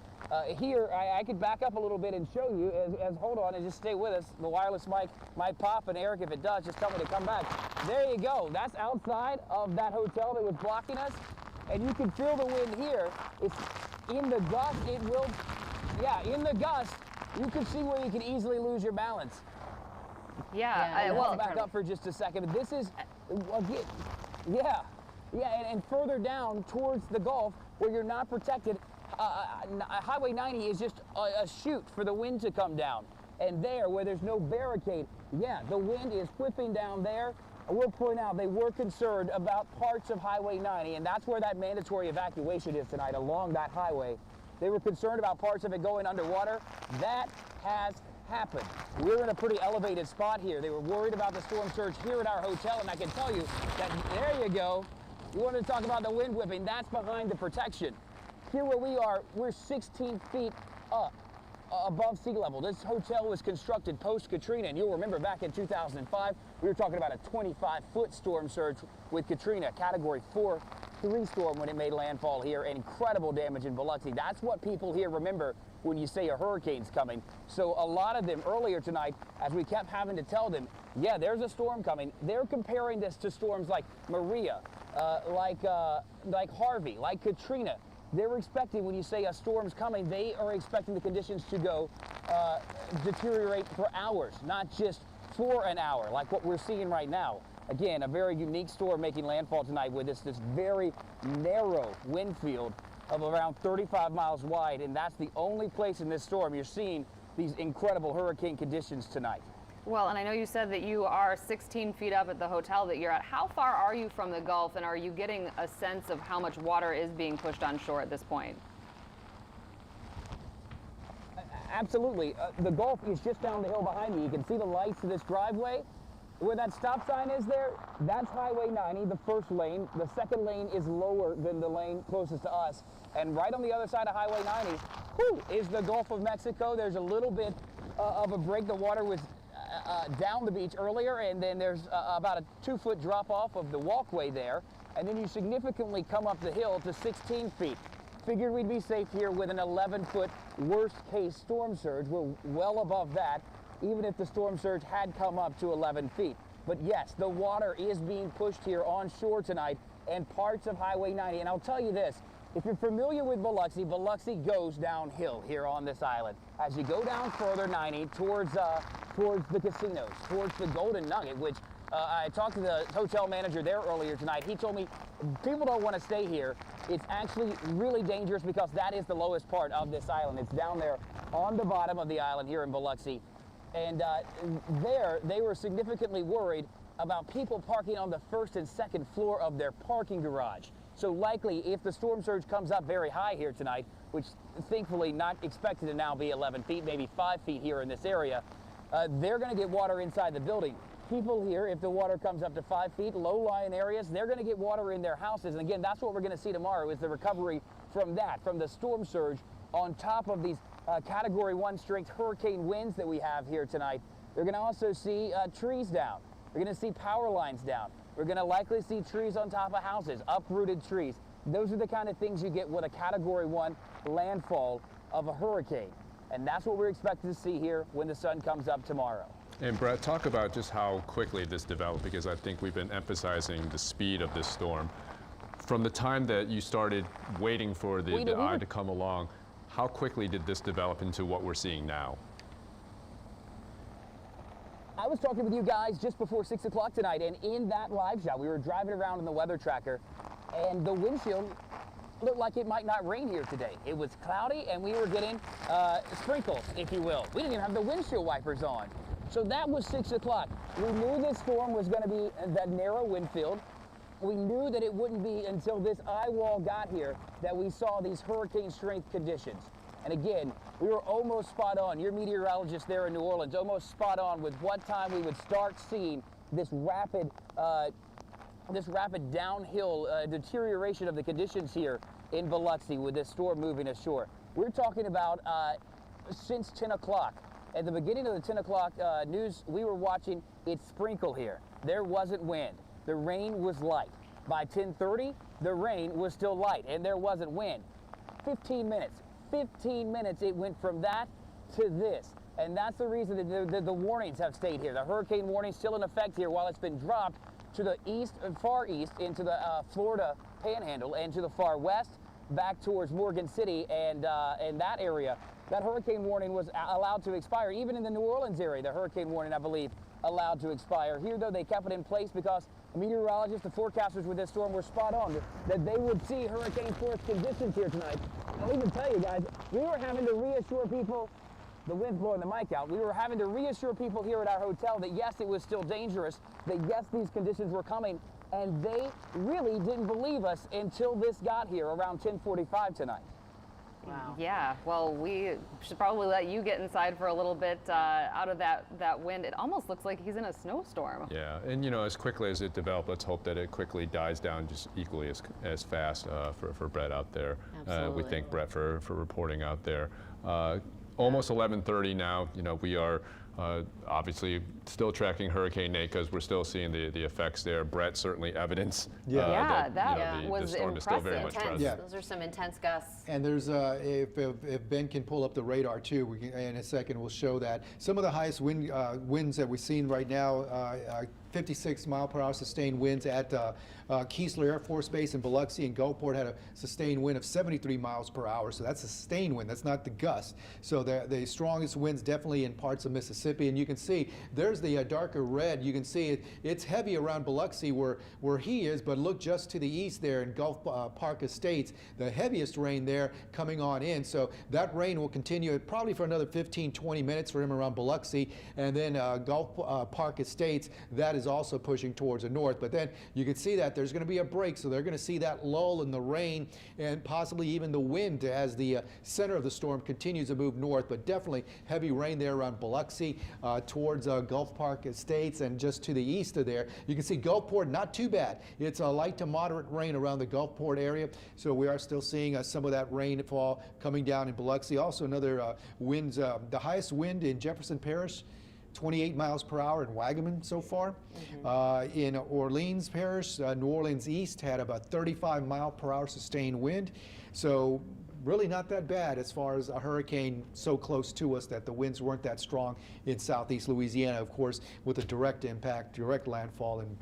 Here, I could back up a little bit and show you, as hold on and just stay with us. The wireless mic might pop, and Eric, if it does, just tell me to come back. There you go. That's outside of that hotel that was blocking us, and you can feel the wind here. It's in the gust. It will, yeah, in the gust, you can see where you can easily lose your balance. Yeah, Well, back up for just a second. This is, yeah, and further down towards the Gulf where you're not protected. Highway 90 is just a chute for the wind to come down. And there, where there's no barricade, yeah, the wind is whipping down there. I will point out they were concerned about parts of Highway 90, and that's where that mandatory evacuation is tonight, along that highway. They were concerned about parts of it going underwater. That has happened. We're in a pretty elevated spot here. They were worried about the storm surge here at our hotel, and I can tell you that, there you go. You wanted to talk about the wind whipping, that's behind the protection. Here where we are, we're 16 feet up above sea level. This hotel was constructed post-Katrina, and you'll remember back in 2005, we were talking about a 25-foot storm surge with Katrina, Category 4-3 storm when it made landfall here, and incredible damage in Biloxi. That's what people here remember when you say a hurricane's coming. So a lot of them earlier tonight, as we kept having to tell them, yeah, there's a storm coming, they're comparing this to storms like Maria, like Harvey, like Katrina. They're expecting, when you say a storm's coming, they are expecting the conditions to go deteriorate for hours, not just for an hour, like what we're seeing right now. Again, a very unique storm making landfall tonight with this very narrow wind field of around 35 miles wide, and that's the only place in this storm you're seeing these incredible hurricane conditions tonight. Well, and I know you said that you are 16 feet up at the hotel that you're at. How far are you from the Gulf, and are you getting a sense of how much water is being pushed on shore at this point? Absolutely. The Gulf is just down the hill behind me. You can see the lights of this driveway. Where that stop sign is there, that's Highway 90, the first lane. The second lane is lower than the lane closest to us. And right on the other side of Highway 90 is the Gulf of Mexico. There's a little bit of a break. The water was down the beach earlier, and then there's about a 2-foot drop off of the walkway there, and then you significantly come up the hill to 16 feet. Figured we'd be safe here with an 11-foot worst case storm surge. We're well above that, even if the storm surge had come up to 11 feet. But yes, the water is being pushed here on shore tonight and parts of Highway 90. And I'll tell you this, if you're familiar with Biloxi, Biloxi goes downhill here on this island. As you go down further 90 towards the casinos, towards the Golden Nugget, which I talked to the hotel manager there earlier tonight. He told me people don't want to stay here. It's actually really dangerous because that is the lowest part of this island. It's down there on the bottom of the island here in Biloxi. And there, they were significantly worried about people parking on the first and second floor of their parking garage. So likely, if the storm surge comes up very high here tonight, which thankfully not expected to now be 11 feet, maybe 5 feet here in this area, they're going to get water inside the building. People here, if the water comes up to 5 feet, low-lying areas, they're going to get water in their houses. And again, that's what we're going to see tomorrow is the recovery from that, from the storm surge on top of these Category 1 strength hurricane winds that we have here tonight. They're going to also see trees down. They're going to see power lines down. We're going to likely see trees on top of houses, uprooted trees. Those are the kind of things you get with a Category 1 landfall of a hurricane. And that's what we're expected to see here when the sun comes up tomorrow. And Brett, talk about just how quickly this developed, because I think we've been emphasizing the speed of this storm. From the time that you started waiting for the eye to come along, how quickly did this develop into what we're seeing now? I was talking with you guys just before 6 o'clock tonight, and in that live shot, we were driving around in the weather tracker, and the windshield looked like it might not rain here today. It was cloudy, and we were getting sprinkles, if you will. We didn't even have the windshield wipers on. So that was 6 o'clock. We knew this storm was going to be that narrow wind field. We knew that it wouldn't be until this eye wall got here that we saw these hurricane strength conditions. And again, we were almost spot on. Your meteorologist there in New Orleans, almost spot on with what time we would start seeing this rapid downhill deterioration of the conditions here in Biloxi with this storm moving ashore. We're talking about since 10 o'clock. At the beginning of the 10 o'clock news, we were watching it sprinkle here. There wasn't wind. The rain was light. By 10:30, the rain was still light and there wasn't wind. 15 minutes, 15 minutes, it went from that to this. And that's the reason that the warnings have stayed here. The hurricane warning still in effect here while it's been dropped to the east, far east, into the Florida Panhandle, and to the far west, back towards Morgan City and that area. That hurricane warning was allowed to expire. Even in the New Orleans area, the hurricane warning, I believe, allowed to expire. Here, though, they kept it in place because the meteorologists, the forecasters with this storm were spot on, that they would see hurricane-force conditions here tonight. I'll even tell you guys, we were having to reassure people, the wind's blowing the mic out, we were having to reassure people here at our hotel that yes, it was still dangerous, that yes, these conditions were coming, and they really didn't believe us until this got here around 10:45 tonight. Wow. Yeah, well, we should probably let you get inside for a little bit out of that wind. It almost looks like he's in a snowstorm. Yeah, and you know, as quickly as it developed, let's hope that it quickly dies down just equally as fast for Brett out there. We thank Brett for reporting out there. Almost 11:30 now. You know, we are obviously still tracking Hurricane Nate because we're still seeing the effects there. Brett, certainly evidence. That the storm is still very much present. Yeah. Those are some intense gusts. And there's, if Ben can pull up the radar too, we can, in a second we'll show that. Some of the highest winds that we've seen right now, 56 mile per hour sustained winds at Keesler Air Force Base in Biloxi, and Gulfport had a sustained wind of 73 miles per hour. So that's a sustained wind, that's not the gust. So the strongest winds definitely in parts of Mississippi, and you can see there's the darker red. You can see it's heavy around Biloxi where he is, but look just to the east there in Gulf Park Estates, the heaviest rain there coming on in. So that rain will continue probably for another 15-20 minutes for him around Biloxi, and then Gulf Park Estates, that is also pushing towards the north. But then you can see that there's going to be a break, so they're going to see that lull in the rain and possibly even the wind as the center of the storm continues to move north. But definitely heavy rain there around Biloxi towards Gulf Park Estates, and just to the east of there you can see Gulfport, not too bad. It's a light to moderate rain around the Gulfport area, so we are still seeing some of that rainfall coming down in Biloxi. Also another winds, the highest wind in Jefferson Parish, 28 miles per hour in Wagaman so far. In Orleans Parish, New Orleans East had about 35 mile per hour sustained wind. So really not that bad as far as a hurricane so close to us that the winds weren't that strong in southeast Louisiana. Of course, with a direct impact, direct landfall in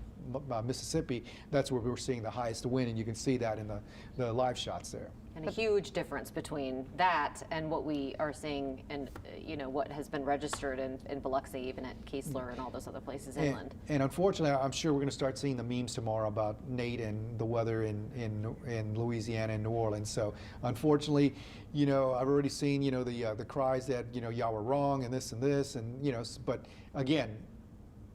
Mississippi, that's where we were seeing the highest wind, and you can see that in the live shots there. And a huge difference between that and what we are seeing, and you know, what has been registered in Biloxi, even at Keesler and all those other places inland. And unfortunately, I'm sure we're going to start seeing the memes tomorrow about Nate and the weather in Louisiana and New Orleans. So unfortunately, you know, I've already seen, you know, the cries that, you know, y'all were wrong and this, and you know, but again,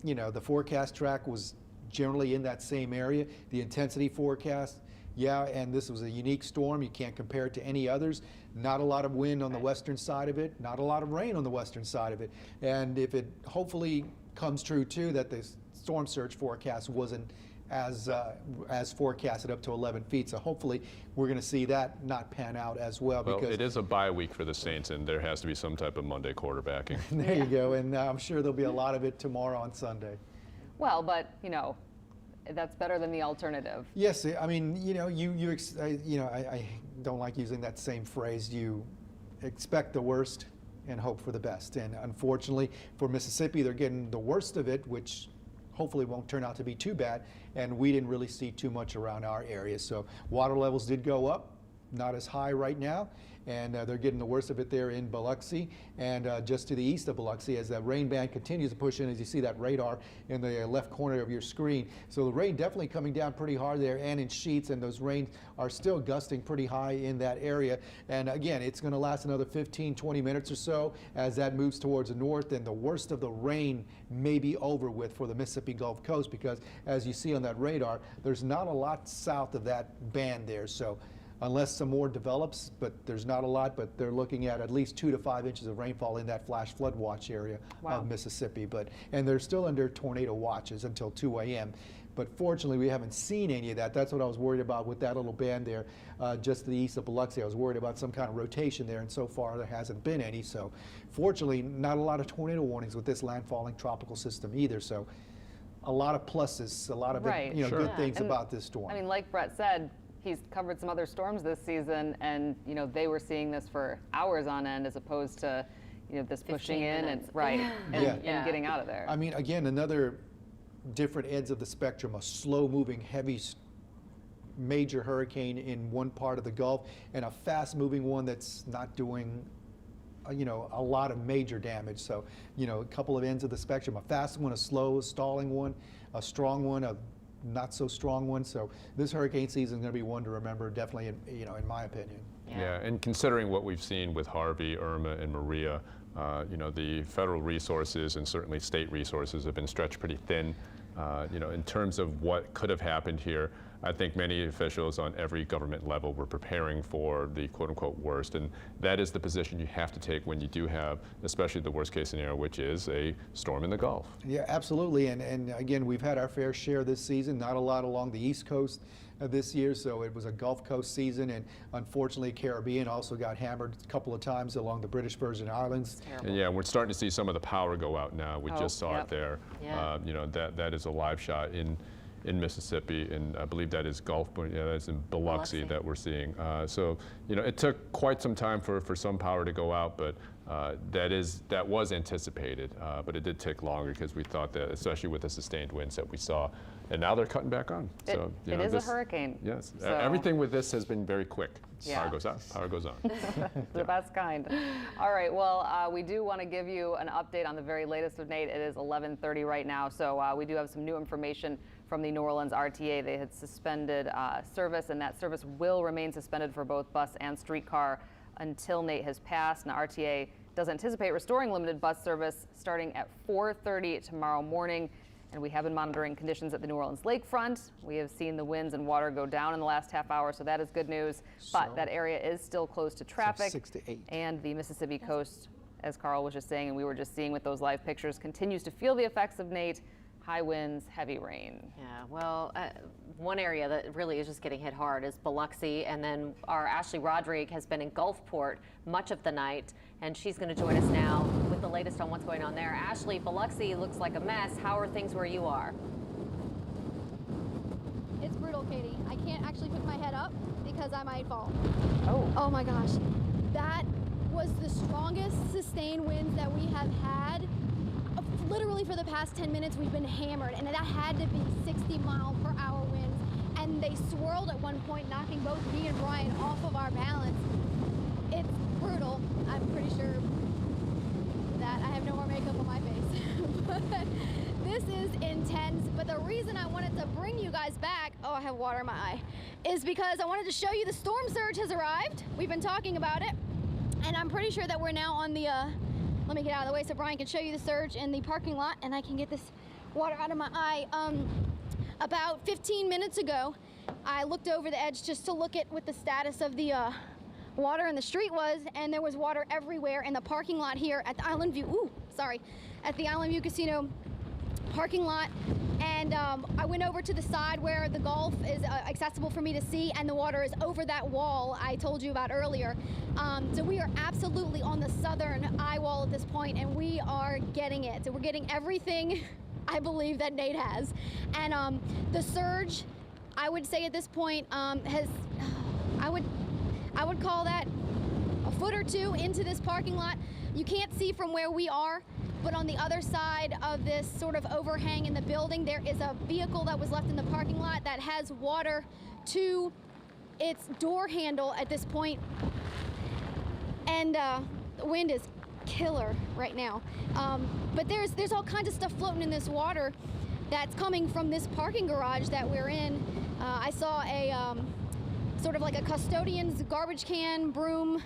you know, the forecast track was generally in that same area. The intensity forecast, yeah, and this was a unique storm. You can't compare it to any others. Not a lot of wind on the western side of it, not a lot of rain on the western side of it. And if it hopefully comes true too that the storm surge forecast wasn't as forecasted up to 11 feet. So hopefully we're going to see that not pan out as well. Well, because it is a bye week for the Saints, and there has to be some type of Monday quarterbacking. There you go, and I'm sure there'll be a lot of it tomorrow on Sunday. Well, but you know, that's better than the alternative. Yes, I mean, you know, I don't like using that same phrase. You expect the worst and hope for the best. And unfortunately for Mississippi, they're getting the worst of it, which hopefully won't turn out to be too bad. And we didn't really see too much around our area. So water levels did go up, not as high right now. And they're getting the worst of it there in Biloxi and just to the east of Biloxi as that rain band continues to push in, as you see that radar in the left corner of your screen. So the rain definitely coming down pretty hard there and in sheets, and those rains are still gusting pretty high in that area. And again, it's going to last another 15-20 minutes or so as that moves towards the north, and the worst of the rain may be over with for the Mississippi Gulf Coast, because as you see on that radar, there's not a lot south of that band there. So unless some more develops, but there's not a lot, but they're looking at least 2 to 5 inches of rainfall in that flash flood watch area of Mississippi. And they're still under tornado watches until 2 a.m. But fortunately, we haven't seen any of that. That's what I was worried about with that little band there just to the east of Biloxi. I was worried about some kind of rotation there, and so far there hasn't been any. So fortunately, not a lot of tornado warnings with this landfalling tropical system either. So a lot of pluses, a lot of good things about this storm. I mean, like Brett said, he's covered some other storms this season, and you know they were seeing this for hours on end as opposed to, you know, this pushing in and and getting out of there. I mean, again, another different ends of the spectrum, a slow-moving, heavy, major hurricane in one part of the Gulf, and a fast-moving one that's not doing, you know, a lot of major damage. So, you know, a couple of ends of the spectrum, a fast one, a slow, stalling one, a strong one, a not so strong one. So this hurricane season is going to be one to remember, definitely, in my opinion. Yeah, and considering what we've seen with Harvey, Irma, and Maria, you know, the federal resources and certainly state resources have been stretched pretty thin. You know, in terms of what could have happened here, I think many officials on every government level were preparing for the quote-unquote worst, and that is the position you have to take when you do have, especially the worst-case scenario, which is a storm in the Gulf. Yeah, absolutely, and again, we've had our fair share this season, not a lot along the East Coast this year, so it was a Gulf Coast season, and unfortunately Caribbean also got hammered a couple of times along the British Virgin Islands. And yeah, we're starting to see some of the power go out now. We just saw it there. Yeah. You know, that is a live shot in Mississippi, and I believe that is Gulf, but yeah, that's in Biloxi that we're seeing. So, you know, it took quite some time for some power to go out, but that was anticipated, but it did take longer because we thought that, especially with the sustained winds that we saw, and now they're cutting back on. So it is a hurricane. Yes, so. Everything with this has been very quick. Yeah. Power goes out, power goes on. The best kind. All right, well, we do want to give you an update on the very latest with Nate. It is 11:30 right now, so we do have some new information from the New Orleans RTA. They had suspended service, and that service will remain suspended for both bus and streetcar until Nate has passed. Now, RTA does anticipate restoring limited bus service starting at 4:30 tomorrow morning. And we have been monitoring conditions at the New Orleans lakefront. We have seen the winds and water go down in the last half hour, so that is good news. But that area is still closed to traffic. 6 to 8. And the Mississippi coast, as Carl was just saying, and we were just seeing with those live pictures, continues to feel the effects of Nate. High winds, heavy rain. Yeah, well, one area that really is just getting hit hard is Biloxi, and then our Ashley Rodrigue has been in Gulfport much of the night, and she's going to join us now with the latest on what's going on there. Ashley, Biloxi looks like a mess. How are things where you are? It's brutal, Katie. I can't actually put my head up because I might fall. Oh my gosh. That was the strongest sustained winds that we have had. Literally for the past 10 minutes, we've been hammered, and that had to be 60-mile-per-hour winds. And they swirled at one point, knocking both me and Brian off of our balance. It's brutal. I'm pretty sure that I have no more makeup on my face. But this is intense. But the reason I wanted to bring you guys back, I have water in my eye, is because I wanted to show you the storm surge has arrived. We've been talking about it, and I'm pretty sure that we're now on the let me get out of the way so Brian can show you the surge in the parking lot, and I can get this water out of my eye. About 15 minutes ago, I looked over the edge just to look at what the status of the water in the street was, and there was water everywhere in the parking lot here at the Island View. At the Island View Casino parking lot. And I went over to the side where the Gulf is accessible for me to see, and the water is over that wall I told you about earlier. So we are absolutely on the southern eye wall at this point, and we are getting it. So we're getting everything I believe that Nate has. And the surge, I would say at this point, has, I would call that a foot or two into this parking lot. You can't see from where we are, but on the other side of this sort of overhang in the building, there is a vehicle that was left in the parking lot that has water to its door handle at this point. And the wind is killer right now. But there's all kinds of stuff floating in this water that's coming from this parking garage that we're in. I saw a sort of like a custodian's garbage can broom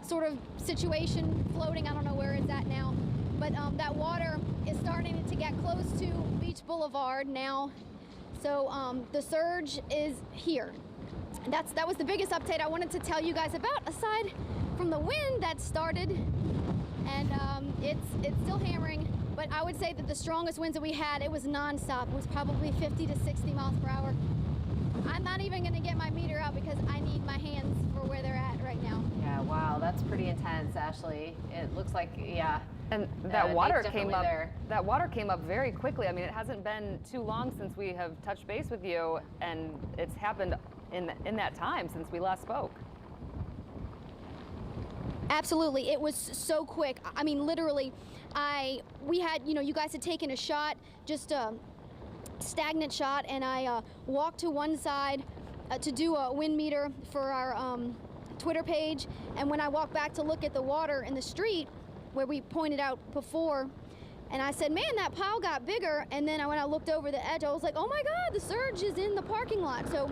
sort of situation floating. I don't know where it's at now. But that water is starting to get close to Beach Boulevard now. So the surge is here. That was the biggest update I wanted to tell you guys about, aside from the wind that started. And it's still hammering, but I would say that the strongest winds that we had, it was nonstop. It was probably 50 to 60 miles per hour. I'm not even gonna get my meter out because I need my hands for where they're at right now. Yeah, wow, that's pretty intense, Ashley. It looks like, yeah. And that water Nate's came definitely up. there. That water came up very quickly. I mean, it hasn't been too long since we have touched base with you, and it's happened in that time since we last spoke. Absolutely, it was so quick. I mean, literally, we had, you guys had taken a shot, just a stagnant shot, and I walked to one side to do a wind meter for our Twitter page, and when I walked back to look at the water in the street where we pointed out before, and I said, man, that pile got bigger, and then when I looked over the edge, I was like, oh my God, the surge is in the parking lot. So,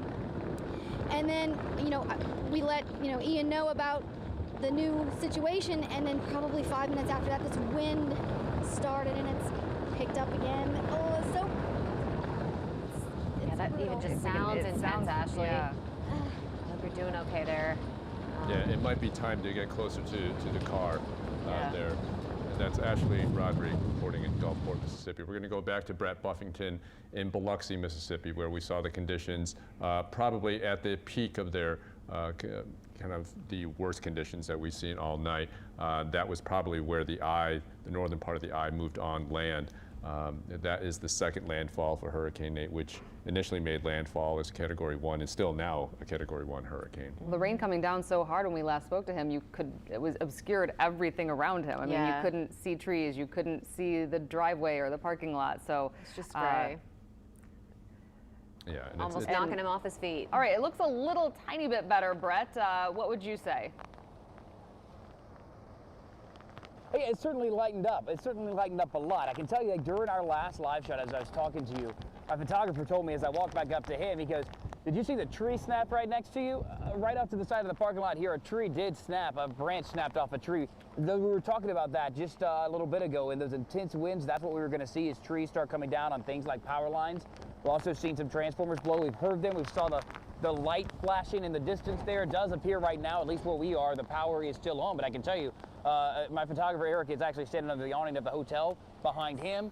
and then, we let, Ian know about the new situation, and then probably 5 minutes after that, this wind started and it's picked up again. Oh, it's so... Yeah, that even just sounds intense, Ashley. Yeah. I hope you're doing okay there. Yeah, it might be time to get closer to the car there. And that's Ashley Roderick reporting in Gulfport, Mississippi. We're going to go back to Brett Buffington in Biloxi, Mississippi, where we saw the conditions probably at the peak of their kind of the worst conditions that we've seen all night. That was probably where the northern part of the eye moved on land. That is the second landfall for Hurricane Nate, which initially made landfall as Category 1 and still now a Category 1 hurricane. The rain coming down so hard when we last spoke to him, it was obscured everything around him. I mean, you couldn't see trees, you couldn't see the driveway or the parking lot. So it's just gray. Yeah, and almost knocking him off his feet. All right, it looks a little tiny bit better, Brett. What would you say? Yeah, it's certainly lightened up. It's certainly lightened up a lot. I can tell you that during our last live shot, as I was talking to you, our photographer told me as I walked back up to him, he goes, did you see the tree snap right next to you? Right off to the side of the parking lot here, a tree did snap. A branch snapped off a tree. We were talking about that just a little bit ago. In those intense winds, that's what we were going to see is trees start coming down on things like power lines. We've also seen some transformers blow. We've heard them. We saw the light flashing in the distance there. It does appear right now, at least where we are, the power is still on. But I can tell you, my photographer, Eric, is actually standing under the awning of the hotel behind him.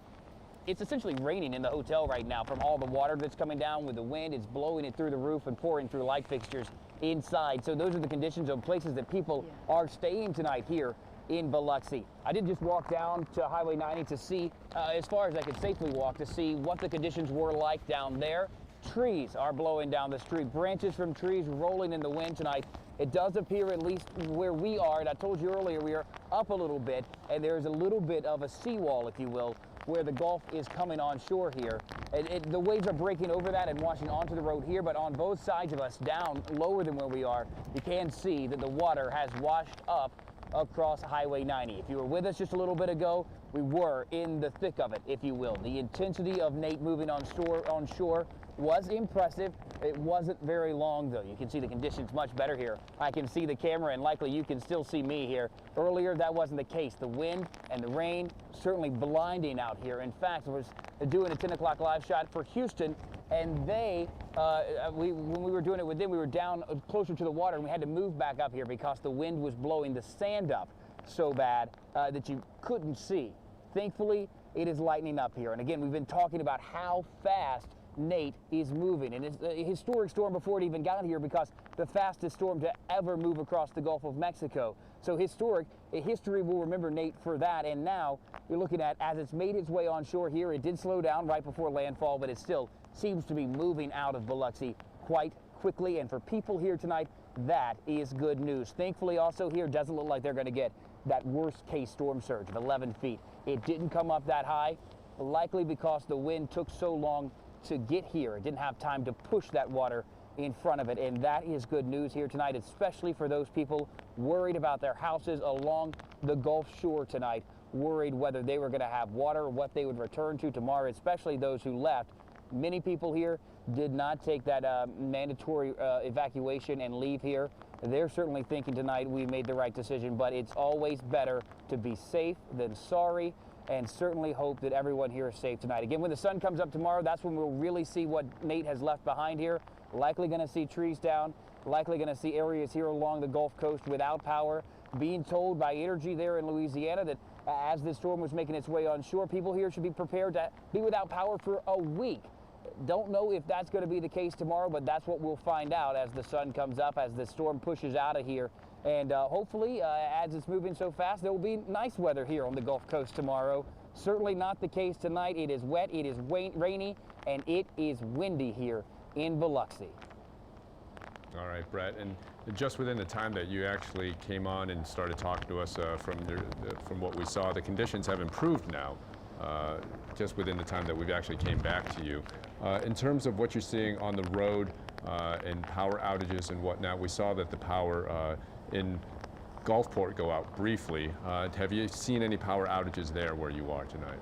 It's essentially raining in the hotel right now from all the water that's coming down with the wind. It's blowing it through the roof and pouring through light fixtures inside. So those are the conditions of places that people are staying tonight here in Biloxi. I did just walk down to Highway 90 to see, as far as I could safely walk, to see what the conditions were like down there. Trees are blowing down the street, branches from trees rolling in the wind tonight. It does appear, at least where we are, and I told you earlier, we are up a little bit, and there's a little bit of a seawall, if you will, where the Gulf is coming on shore here. The waves are breaking over that and washing onto the road here, but on both sides of us, down lower than where we are, you can see that the water has washed up across Highway 90. If you were with us just a little bit ago, we were in the thick of it, if you will. The intensity of Nate moving on shore was impressive. It wasn't very long, though. You can see the conditions much better here. I can see the camera, and likely you can still see me here. Earlier, that wasn't the case. The wind and the rain certainly blinding out here. In fact, I was doing a 10 o'clock live shot for Houston, and when we were doing it with them, we were down closer to the water, and we had to move back up here because the wind was blowing the sand up so bad that you couldn't see. Thankfully, it is lightening up here. And again, we've been talking about how fast Nate is moving, and it's a historic storm before it even got here because the fastest storm to ever move across the Gulf of Mexico. So historic. History will remember Nate for that, and now you're looking at, as it's made its way on shore here, it did slow down right before landfall, but it still seems to be moving out of Biloxi quite quickly, and for people here tonight, that is good news. Thankfully, also here, doesn't look like they're going to get that worst case storm surge of 11 feet. It didn't come up that high, likely because the wind took so long to get here. It didn't have time to push that water in front of it, and that is good news here tonight, especially for those people worried about their houses along the Gulf Shore tonight, worried whether they were going to have water or what they would return to tomorrow, especially those who left. Many people here did not take that mandatory evacuation and leave here. They're certainly thinking tonight we made the right decision, but it's always better to be safe than sorry, and certainly hope that everyone here is safe tonight. Again, when the sun comes up tomorrow, that's when we'll really see what Nate has left behind here. Likely going to see trees down, likely going to see areas here along the Gulf Coast without power. Being told by Energy there in Louisiana that as this storm was making its way on shore, people here should be prepared to be without power for a week. Don't know if that's going to be the case tomorrow, but that's what we'll find out as the sun comes up, as the storm pushes out of here. And hopefully, as it's moving so fast, there will be nice weather here on the Gulf Coast tomorrow. Certainly not the case tonight. It is wet, it is rainy, and it is windy here in Biloxi. All right, Brett, and just within the time that you actually came on and started talking to us from what we saw, the conditions have improved now, just within the time that we've actually came back to you. In terms of what you're seeing on the road and power outages and whatnot, we saw that the power in Gulfport go out briefly. Have you seen any power outages there where you are tonight?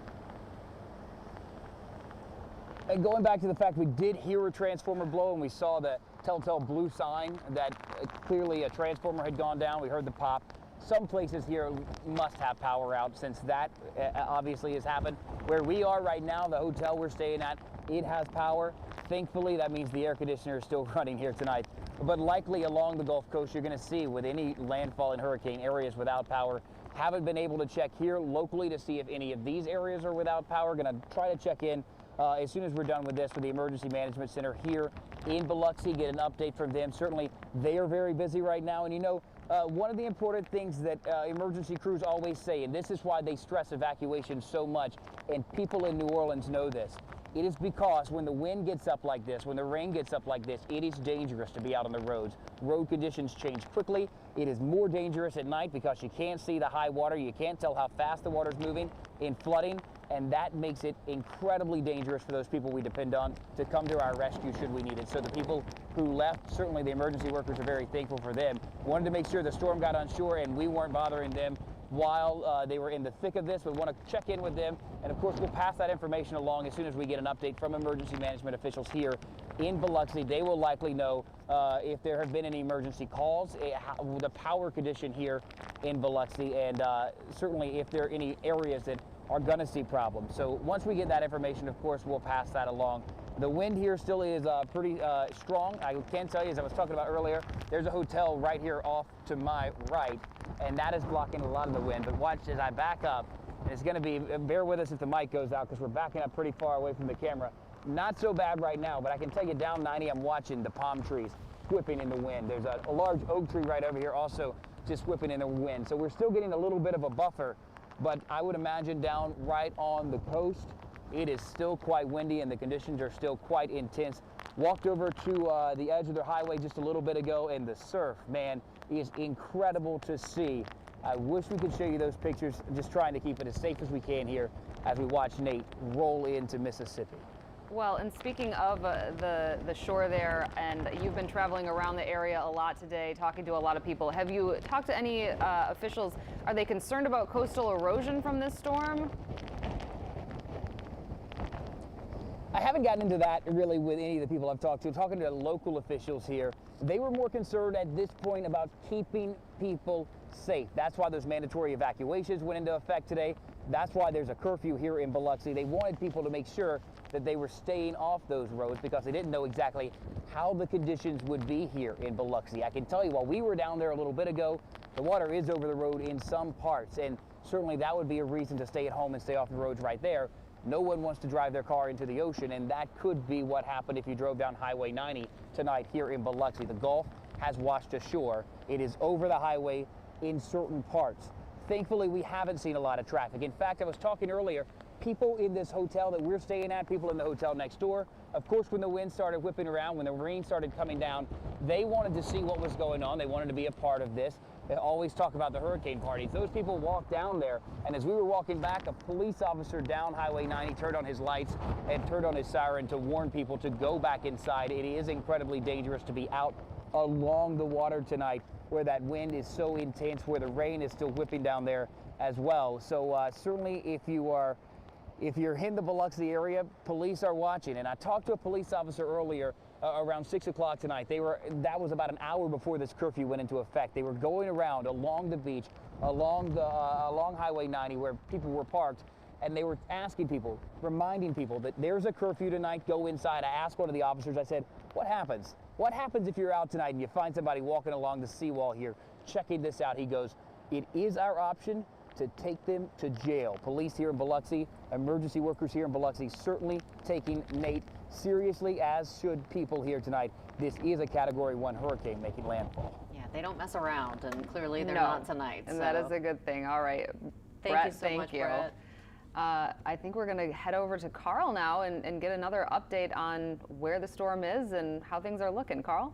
And going back to the fact we did hear a transformer blow and we saw the telltale blue sign that clearly a transformer had gone down. We heard the pop. Some places here must have power out since that obviously has happened. Where we are right now, the hotel we're staying at, it has power. Thankfully, that means the air conditioner is still running here tonight. But likely along the Gulf Coast, you're going to see with any landfall in hurricane areas without power. Haven't been able to check here locally to see if any of these areas are without power. Going to try to check in as soon as we're done with this with the Emergency Management Center here in Biloxi, get an update from them. Certainly, they are very busy right now. And you know, one of the important things that emergency crews always say, and this is why they stress evacuation so much, and people in New Orleans know this, it is because when the wind gets up like this, when the rain gets up like this, it is dangerous to be out on the roads. Road conditions change quickly. It is more dangerous at night because you can't see the high water. You can't tell how fast the water's moving in flooding, and that makes it incredibly dangerous for those people we depend on to come to our rescue should we need it. So the people who left, certainly the emergency workers are very thankful for them. Wanted to make sure the storm got on shore and we weren't bothering them while they were in the thick of this. We want to check in with them, and of course we'll pass that information along as soon as we get an update from emergency management officials here in Biloxi. They will likely know if there have been any emergency calls, the power condition here in Biloxi, and certainly if there are any areas that are going to see problems. So once we get that information, of course, we'll pass that along. The wind here still is pretty strong. I can tell you, as I was talking about earlier, there's a hotel right here off to my right, and that is blocking a lot of the wind. But watch as I back up, and it's going to be, bear with us if the mic goes out because we're backing up pretty far away from the camera. Not so bad right now, but I can tell you down 90, I'm watching the palm trees whipping in the wind. There's a large oak tree right over here also just whipping in the wind. So we're still getting a little bit of a buffer, but I would imagine down right on the coast, it is still quite windy and the conditions are still quite intense. Walked over to the edge of the highway just a little bit ago, and the surf, man, is incredible to see. I wish we could show you those pictures, just trying to keep it as safe as we can here as we watch Nate roll into Mississippi. Well, and speaking of the shore there, and you've been traveling around the area a lot today, talking to a lot of people. Have you talked to any officials? Are they concerned about coastal erosion from this storm? I haven't gotten into that really with any of the people I've talked to. Talking to local officials here, they were more concerned at this point about keeping people safe. That's why those mandatory evacuations went into effect today. That's why there's a curfew here in Biloxi. They wanted people to make sure that they were staying off those roads because they didn't know exactly how the conditions would be here in Biloxi. I can tell you, while we were down there a little bit ago, the water is over the road in some parts, and certainly that would be a reason to stay at home and stay off the roads right there. No one wants to drive their car into the ocean, and that could be what happened if you drove down Highway 90 tonight here in Biloxi. The Gulf has washed ashore. It is over the highway in certain parts. Thankfully, we haven't seen a lot of traffic. In fact, I was talking earlier, people in this hotel that we're staying at, people in the hotel next door, of course, when the wind started whipping around, when the rain started coming down, they wanted to see what was going on. They wanted to be a part of this. They always talk about the hurricane parties. Those people walked down there, and as we were walking back, a police officer down Highway 90 turned on his lights and turned on his siren to warn people to go back inside. It is incredibly dangerous to be out along the water tonight where that wind is so intense, where the rain is still whipping down there as well. So certainly if you're in the Biloxi area, police are watching. And I talked to a police officer earlier around 6 o'clock tonight. That was about an hour before this curfew went into effect. They were going around along the beach, along Highway 90 where people were parked, and they were asking people, reminding people that there's a curfew tonight, go inside. I asked one of the officers, I said, what happens? What happens if you're out tonight and you find somebody walking along the seawall here, checking this out? He goes, it is our option to take them to jail. Police here in Biloxi, emergency workers here in Biloxi, certainly taking Nate seriously, as should people here tonight. This is a Category 1 hurricane making landfall. Yeah, they don't mess around, and clearly they're not tonight. And so. that is a good thing. All right. Thank Brett, you so much, Brett. I think we're going to head over to Carl now and get another update on where the storm is and how things are looking. Carl?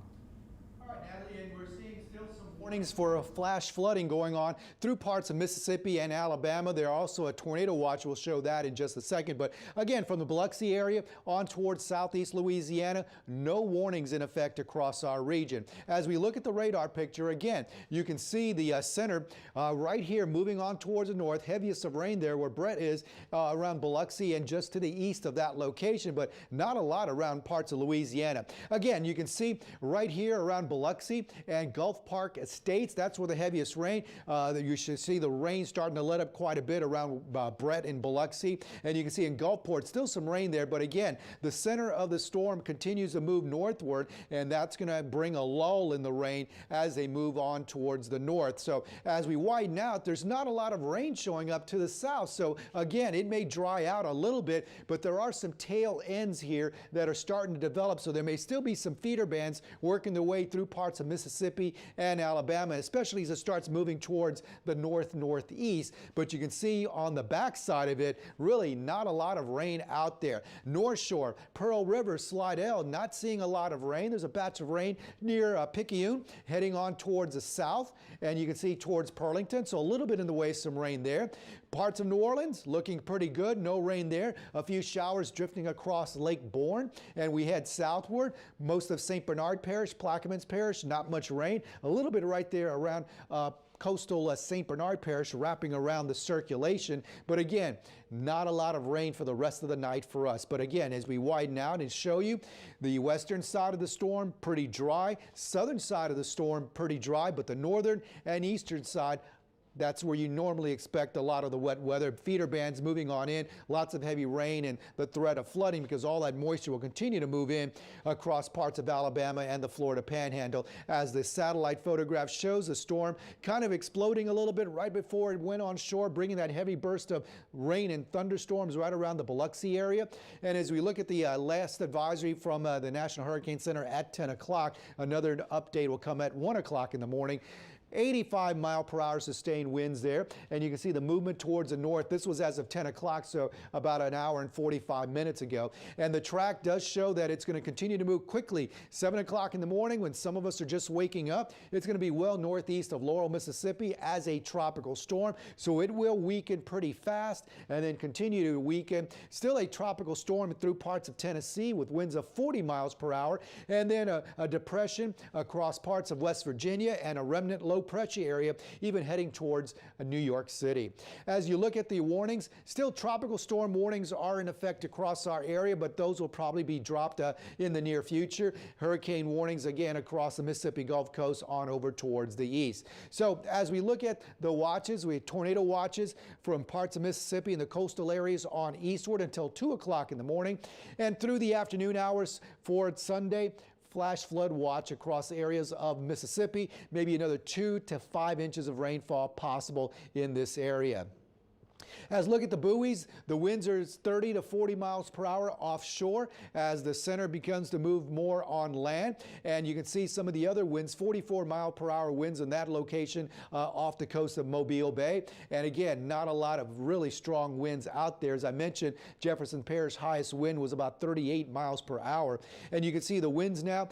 Warnings for flash flooding going on through parts of Mississippi and Alabama. There are also a tornado watch. We'll show that in just a second. But again, from the Biloxi area on towards southeast Louisiana, no warnings in effect across our region. As we look at the radar picture again, you can see the center right here moving on towards the north. Heaviest of rain there where Brett is around Biloxi and just to the east of that location, but not a lot around parts of Louisiana. Again, you can see right here around Biloxi and Gulf Park Estates, that's where the heaviest rain. You should see the rain starting to let up quite a bit around Brett and Biloxi. And you can see in Gulfport, still some rain there. But again, the center of the storm continues to move northward, and that's going to bring a lull in the rain as they move on towards the north. So as we widen out, there's not a lot of rain showing up to the south. So again, it may dry out a little bit, but there are some tail ends here that are starting to develop. So there may still be some feeder bands working their way through parts of Mississippi and Alabama, especially as it starts moving towards the northeast. But you can see on the backside of it, really not a lot of rain out there. North Shore, Pearl River, Slidell, not seeing a lot of rain. There's a patch of rain near Picayune heading on towards the south, and you can see towards Pearlington, so a little bit in the way of some rain there. Parts of New Orleans looking pretty good, no rain there. A few showers drifting across Lake Borgne, and we head southward. Most of St. Bernard Parish, Plaquemines Parish, not much rain. A little bit right there around coastal St. Bernard Parish, wrapping around the circulation. But again, not a lot of rain for the rest of the night for us. But again, as we widen out and show you, the western side of the storm pretty dry, southern side of the storm pretty dry, but the northern and eastern side, that's where you normally expect a lot of the wet weather. Feeder bands moving on in, lots of heavy rain and the threat of flooding because all that moisture will continue to move in across parts of Alabama and the Florida Panhandle. As the satellite photograph shows, the storm kind of exploding a little bit right before it went on shore, bringing that heavy burst of rain and thunderstorms right around the Biloxi area. And as we look at the last advisory from the National Hurricane Center at 10 o'clock, another update will come at 1 o'clock in the morning. 85-mile-per-hour sustained winds there, and you can see the movement towards the north. This was as of 10 o'clock, so about an hour and 45 minutes ago. And the track does show that it's going to continue to move quickly. 7 o'clock in the morning, when some of us are just waking up, it's going to be well northeast of Laurel, Mississippi as a tropical storm, so it will weaken pretty fast and then continue to weaken. Still a tropical storm through parts of Tennessee with winds of 40 miles per hour, and then a depression across parts of West Virginia and a remnant low pressure area even heading towards New York City. As you look at the warnings, still tropical storm warnings are in effect across our area, but those will probably be dropped in the near future. Hurricane warnings again across the Mississippi Gulf Coast on over towards the east. So as we look at the watches, we have tornado watches from parts of Mississippi and the coastal areas on eastward until 2 o'clock in the morning, and through the afternoon hours for Sunday, flash flood watch across areas of Mississippi, maybe another 2 to 5 inches of rainfall possible in this area. As look at the buoys, the winds are 30 to 40 miles per hour offshore as the center begins to move more on land. And you can see some of the other winds, 44 mile per hour winds in that location off the coast of Mobile Bay. And again, not a lot of really strong winds out there. As I mentioned, Jefferson Parish highest wind was about 38 miles per hour. And you can see the winds now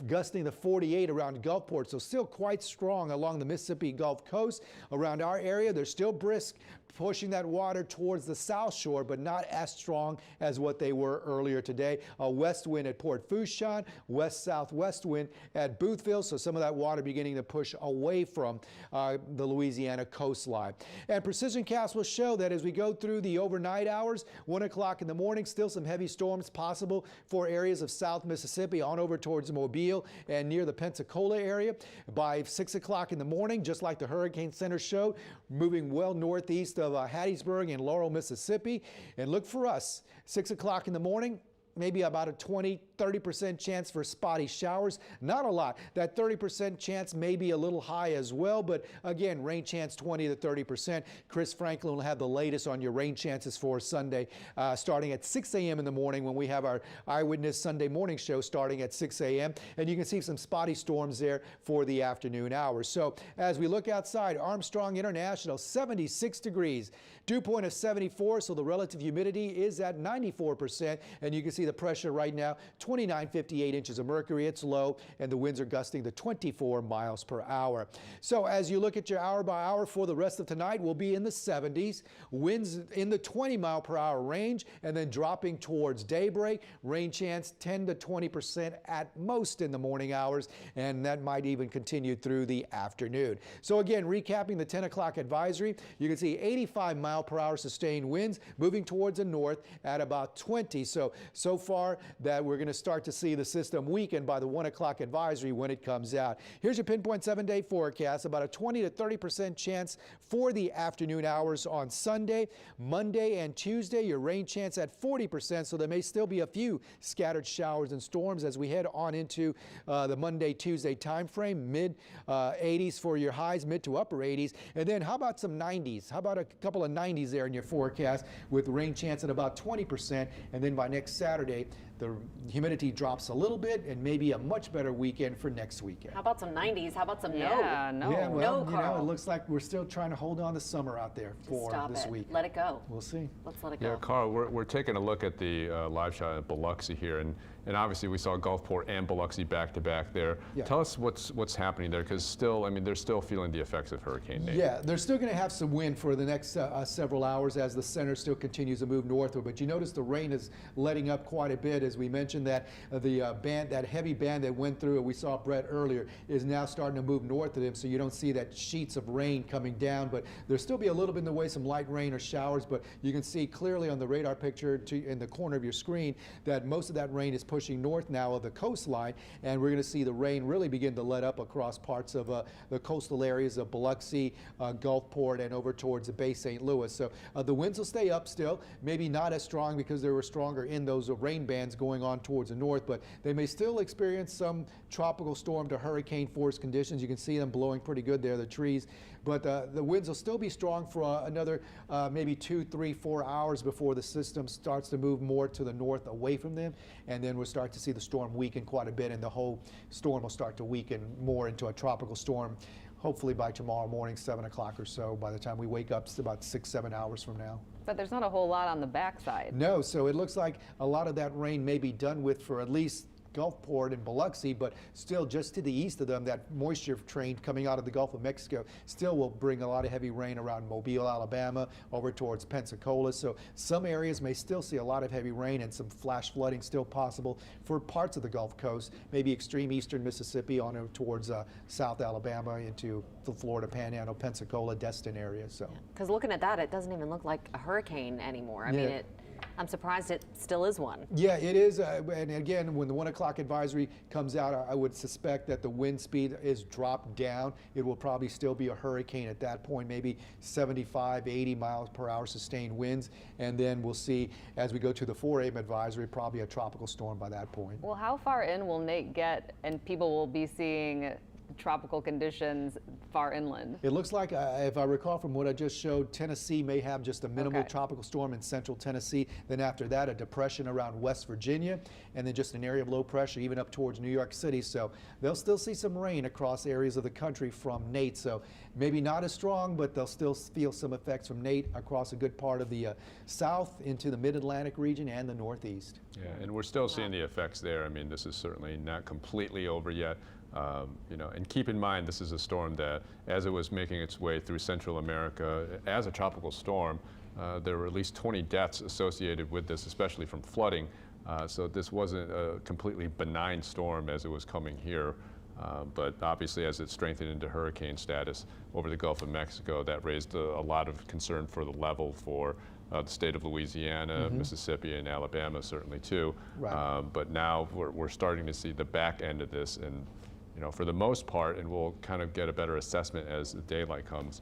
gusting to 48 around Gulfport. So still quite strong along the Mississippi Gulf Coast. Around our area, they're still brisk, pushing that water towards the south shore, but not as strong as what they were earlier today. A west wind at Port Fourchon, west-southwest wind at Boothville, so some of that water beginning to push away from the Louisiana coastline. And PrecisionCast will show that as we go through the overnight hours, 1 o'clock in the morning, still some heavy storms possible for areas of South Mississippi on over towards Mobile and near the Pensacola area. By 6 o'clock in the morning, just like the Hurricane Center showed, moving well northeast of Hattiesburg and Laurel, Mississippi. And look for us, 6 o'clock in the morning, maybe about a 20-30% chance for spotty showers. Not a lot. That 30% chance may be a little high as well, but again, rain chance 20 to 30%. Chris Franklin will have the latest on your rain chances for Sunday, starting at 6 a.m. in the morning when we have our Eyewitness Sunday morning show starting at 6 a.m. And you can see some spotty storms there for the afternoon hours. So as we look outside, Armstrong International, 76 degrees. Dew point of 74, so the relative humidity is at 94%, and you can see the pressure right now 29, 58 inches of mercury. It's low, and the winds are gusting to 24 miles per hour. So as you look at your hour by hour for the rest of tonight, we'll be in the 70s, winds in the 20 mile per hour range, and then dropping towards daybreak. Rain chance 10 to 20% at most in the morning hours, and that might even continue through the afternoon. So again, recapping the 10 o'clock advisory, you can see 85 mile per hour sustained winds moving towards the north at about 20. So far that we're going to start to see the system weaken by the 1 o'clock advisory when it comes out. Here's your pinpoint 7-day forecast. About a 20 to 30% chance for the afternoon hours on Sunday. Monday and Tuesday, your rain chance at 40%, so there may still be a few scattered showers and storms as we head on into the Monday, Tuesday time frame. Mid 80s for your highs, mid to upper 80s. And then how about some 90s? How about a couple of 90s there in your forecast with rain chance at about 20%. And then by next Saturday, the humidity drops a little bit and maybe a much better weekend for next weekend. How about some 90s? How about some no? Yeah, no. Yeah, well, no, you know, Carl. it looks like we're still trying to hold on to summer out there for Stop this it. week. Let it go. We'll see. Let's let it go. Yeah, Carl, we're taking a look at the live shot at Biloxi here, and obviously we saw Gulfport and Biloxi back to back there. Yeah. Tell us what's happening there, because still, I mean, they're still feeling the effects of Hurricane Nate. Yeah, they're still going to have some wind for the next several hours as the center still continues to move northward. But you notice the rain is letting up quite a bit. As we mentioned, that that heavy band that went through, we saw Brett earlier, is now starting to move north of them. So you don't see that sheets of rain coming down. But there'll still be a little bit in the way, some light rain or showers. But you can see clearly on the radar picture in the corner of your screen that most of that rain is pushing north now of the coastline. And we're going to see the rain really begin to let up across parts of the coastal areas of Biloxi, Gulfport, and over towards the Bay St. Louis. So the winds will stay up still, maybe not as strong because they were stronger in those rain bands going on towards the north, but they may still experience some tropical storm to hurricane force conditions. You can see them blowing pretty good there, the trees. But the winds will still be strong for another maybe 2, 3, 4 hours before the system starts to move more to the north away from them. And then we'll start to see the storm weaken quite a bit, and the whole storm will start to weaken more into a tropical storm. Hopefully by tomorrow morning, 7 o'clock or so. By the time we wake up, it's about 6, 7 hours from now. But there's not a whole lot on the backside. No, so it looks like a lot of that rain may be done with for at least Gulfport and Biloxi, but still just to the east of them, that moisture train coming out of the Gulf of Mexico still will bring a lot of heavy rain around Mobile, Alabama, over towards Pensacola. So some areas may still see a lot of heavy rain and some flash flooding still possible for parts of the Gulf Coast, maybe extreme eastern Mississippi on towards South Alabama into the Florida Panhandle, Pensacola, Destin area. So, because looking at that, it doesn't even look like a hurricane anymore. I mean, I'm surprised it still is one. Yeah, it is. And again, when the 1 o'clock advisory comes out, I would suspect that the wind speed is dropped down. It will probably still be a hurricane at that point, maybe 75, 80 miles per hour sustained winds. And then we'll see as we go to the 4 a.m. advisory, probably a tropical storm by that point. Well, how far in will Nate get and people will be seeing tropical conditions far inland? It looks like, if I recall from what I just showed, Tennessee may have just a minimal tropical storm in central Tennessee. Then after that, a depression around West Virginia, and then just an area of low pressure even up towards New York City. So they'll still see some rain across areas of the country from Nate. So maybe not as strong, but they'll still feel some effects from Nate across a good part of the south into the mid-Atlantic region and the northeast. Yeah, and we're still seeing the effects there. I mean, this is certainly not completely over yet. You know, and keep in mind, this is a storm that, as it was making its way through Central America as a tropical storm, there were at least 20 deaths associated with this, especially from flooding. So this wasn't a completely benign storm as it was coming here. But obviously, as it strengthened into hurricane status over the Gulf of Mexico, that raised a lot of concern for the level for the state of Louisiana, Mississippi, and Alabama certainly too. Right. But now we're starting to see the back end of this, and you know, for the most part, and we'll kind of get a better assessment as the daylight comes,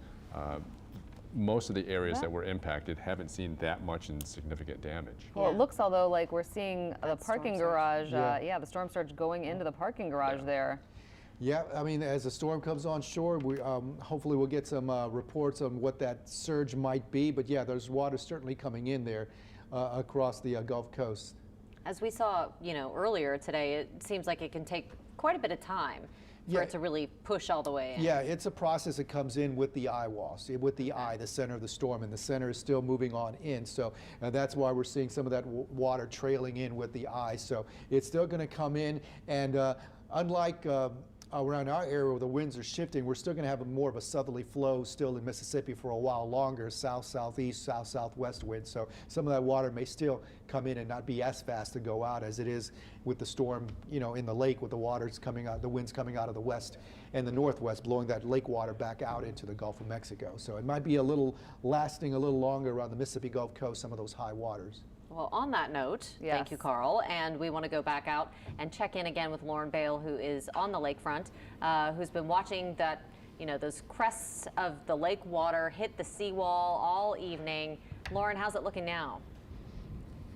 most of the areas that were impacted haven't seen that much in significant damage. Well, it looks although like we're seeing the parking garage, Yeah. the storm surge going into the parking garage there. Yeah, I mean, as the storm comes on shore, we hopefully we'll get some reports on what that surge might be. But yeah, there's water certainly coming in there across the Gulf Coast. As we saw, you know, earlier today, it seems like it can take quite a bit of time for it to really push all the way in. Yeah, it's a process that comes in with the eye walls, with the eye, the center of the storm, and the center is still moving on in. So that's why we're seeing some of that water trailing in with the eye. So it's still going to come in, and unlike around our area where the winds are shifting, we're still going to have more of a southerly flow still in Mississippi for a while longer, south-southeast, south-southwest wind. So some of that water may still come in and not be as fast to go out as it is with the storm, you know, in the lake with the waters coming out, the winds coming out of the west and the northwest, blowing that lake water back out into the Gulf of Mexico. So it might be lasting a little longer around the Mississippi Gulf Coast, some of those high waters. Well, on that note, thank you, Carl. And we want to go back out and check in again with Lauren Bale, who is on the lakefront, who's been watching that, you know, those crests of the lake water hit the seawall all evening. Lauren, how's it looking now?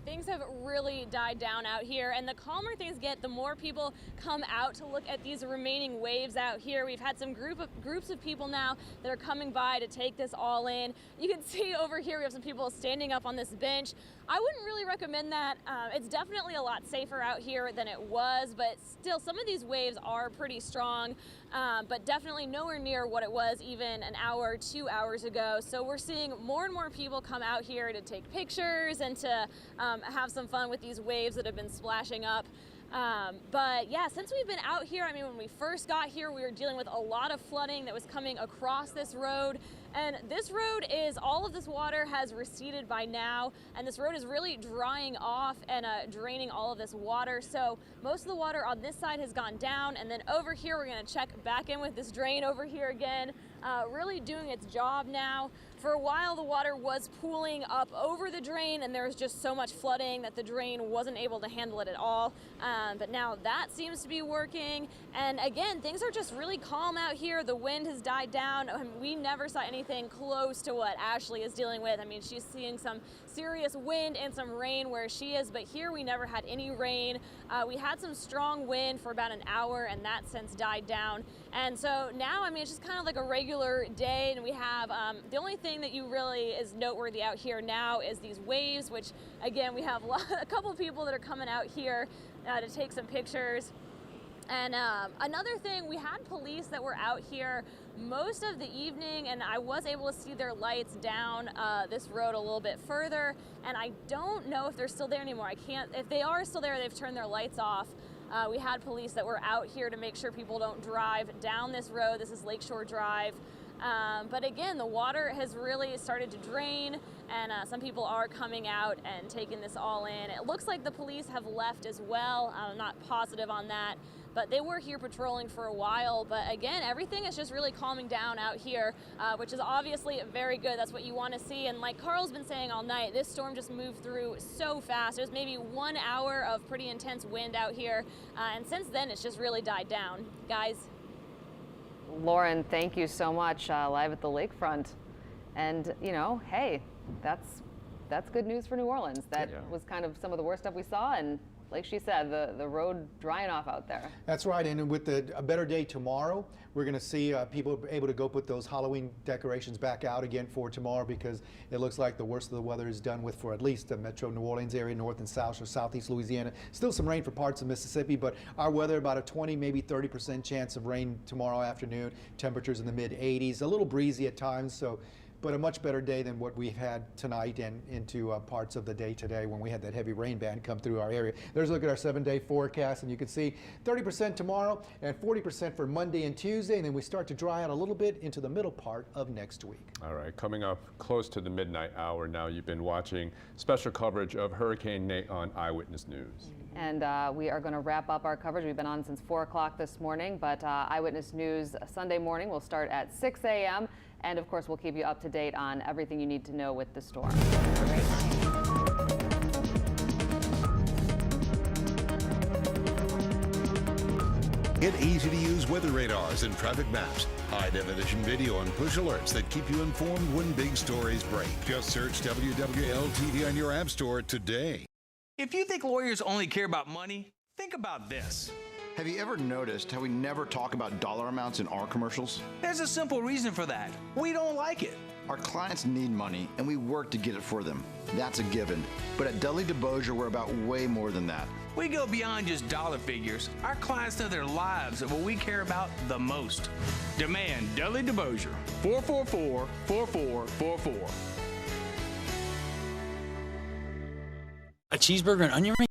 Things have really died down out here, and the calmer things get, the more people come out to look at these remaining waves out here. We've had some groups of people now that are coming by to take this all in. You can see over here we have some people standing up on this bench. I wouldn't really recommend that. It's definitely a lot safer out here than it was, but still some of these waves are pretty strong, but definitely nowhere near what it was even an hour, 2 hours ago. So we're seeing more and more people come out here to take pictures and to have some fun with these waves that have been splashing up. But yeah, since we've been out here, I mean, when we first got here, we were dealing with a lot of flooding that was coming across this road. And this road all of this water has receded by now, and this road is really drying off and draining all of this water. So most of the water on this side has gone down, and then over here, we're gonna check back in with this drain over here again, really doing its job now. For a while, the water was pooling up over the drain, and there was just so much flooding that the drain wasn't able to handle it at all. But now that seems to be working. And again, things are just really calm out here. The wind has died down. We never saw anything close to what Ashley is dealing with. I mean, she's seeing some serious wind and some rain where she is, but here we never had any rain. We had some strong wind for about an hour, and that since died down. And so now, I mean, it's just kind of like a regular day, and we have the only thing that you really is noteworthy out here now is these waves, which again, we have a couple people that are coming out here to take some pictures. And another thing, we had police that were out here most of the evening, and I was able to see their lights down this road a little bit further, and I don't know if they're still there anymore. If they are still there, they've turned their lights off. We had police that were out here to make sure people don't drive down this road. This is Lakeshore Drive. But again, the water has really started to drain, and some people are coming out and taking this all in. It looks like the police have left as well. I'm not positive on that, but they were here patrolling for a while. But again, everything is just really calming down out here, which is obviously very good. That's what you want to see. And like Carl's been saying all night, this storm just moved through so fast. There's maybe 1 hour of pretty intense wind out here, and since then it's just really died down. Guys? Lauren, thank you so much, live at the lakefront. And, you know, hey, that's good news for New Orleans. That was kind of some of the worst stuff we saw, and like she said, the road drying off out there. That's right, and with a better day tomorrow, we're going to see people able to go put those Halloween decorations back out again for tomorrow, because it looks like the worst of the weather is done with for at least the metro New Orleans area, north and south, or southeast Louisiana. Still some rain for parts of Mississippi, but our weather about a 20, maybe 30% chance of rain tomorrow afternoon. Temperatures in the mid-80s, a little breezy at times, so. But a much better day than what we've had tonight and into parts of the day today when we had that heavy rain band come through our area. There's a look at our 7-day forecast, and you can see 30% tomorrow and 40% for Monday and Tuesday, and then we start to dry out a little bit into the middle part of next week. All right, coming up close to the midnight hour now, you've been watching special coverage of Hurricane Nate on Eyewitness News. And we are going to wrap up our coverage. We've been on since 4 o'clock this morning, but Eyewitness News Sunday morning will start at 6 a.m. And of course, we'll keep you up to date on everything you need to know with the storm. Get easy-to-use weather radars and traffic maps, high-definition video and push alerts that keep you informed when big stories break. Just search WWL-TV on your app store today. If you think lawyers only care about money, think about this. Have you ever noticed how we never talk about dollar amounts in our commercials? There's a simple reason for that. We don't like it. Our clients need money, and we work to get it for them. That's a given. But at Dudley DeBosier, we're about way more than that. We go beyond just dollar figures. Our clients know their lives and what we care about the most. Demand Dudley DeBosier, 444-4444. A cheeseburger and onion ring?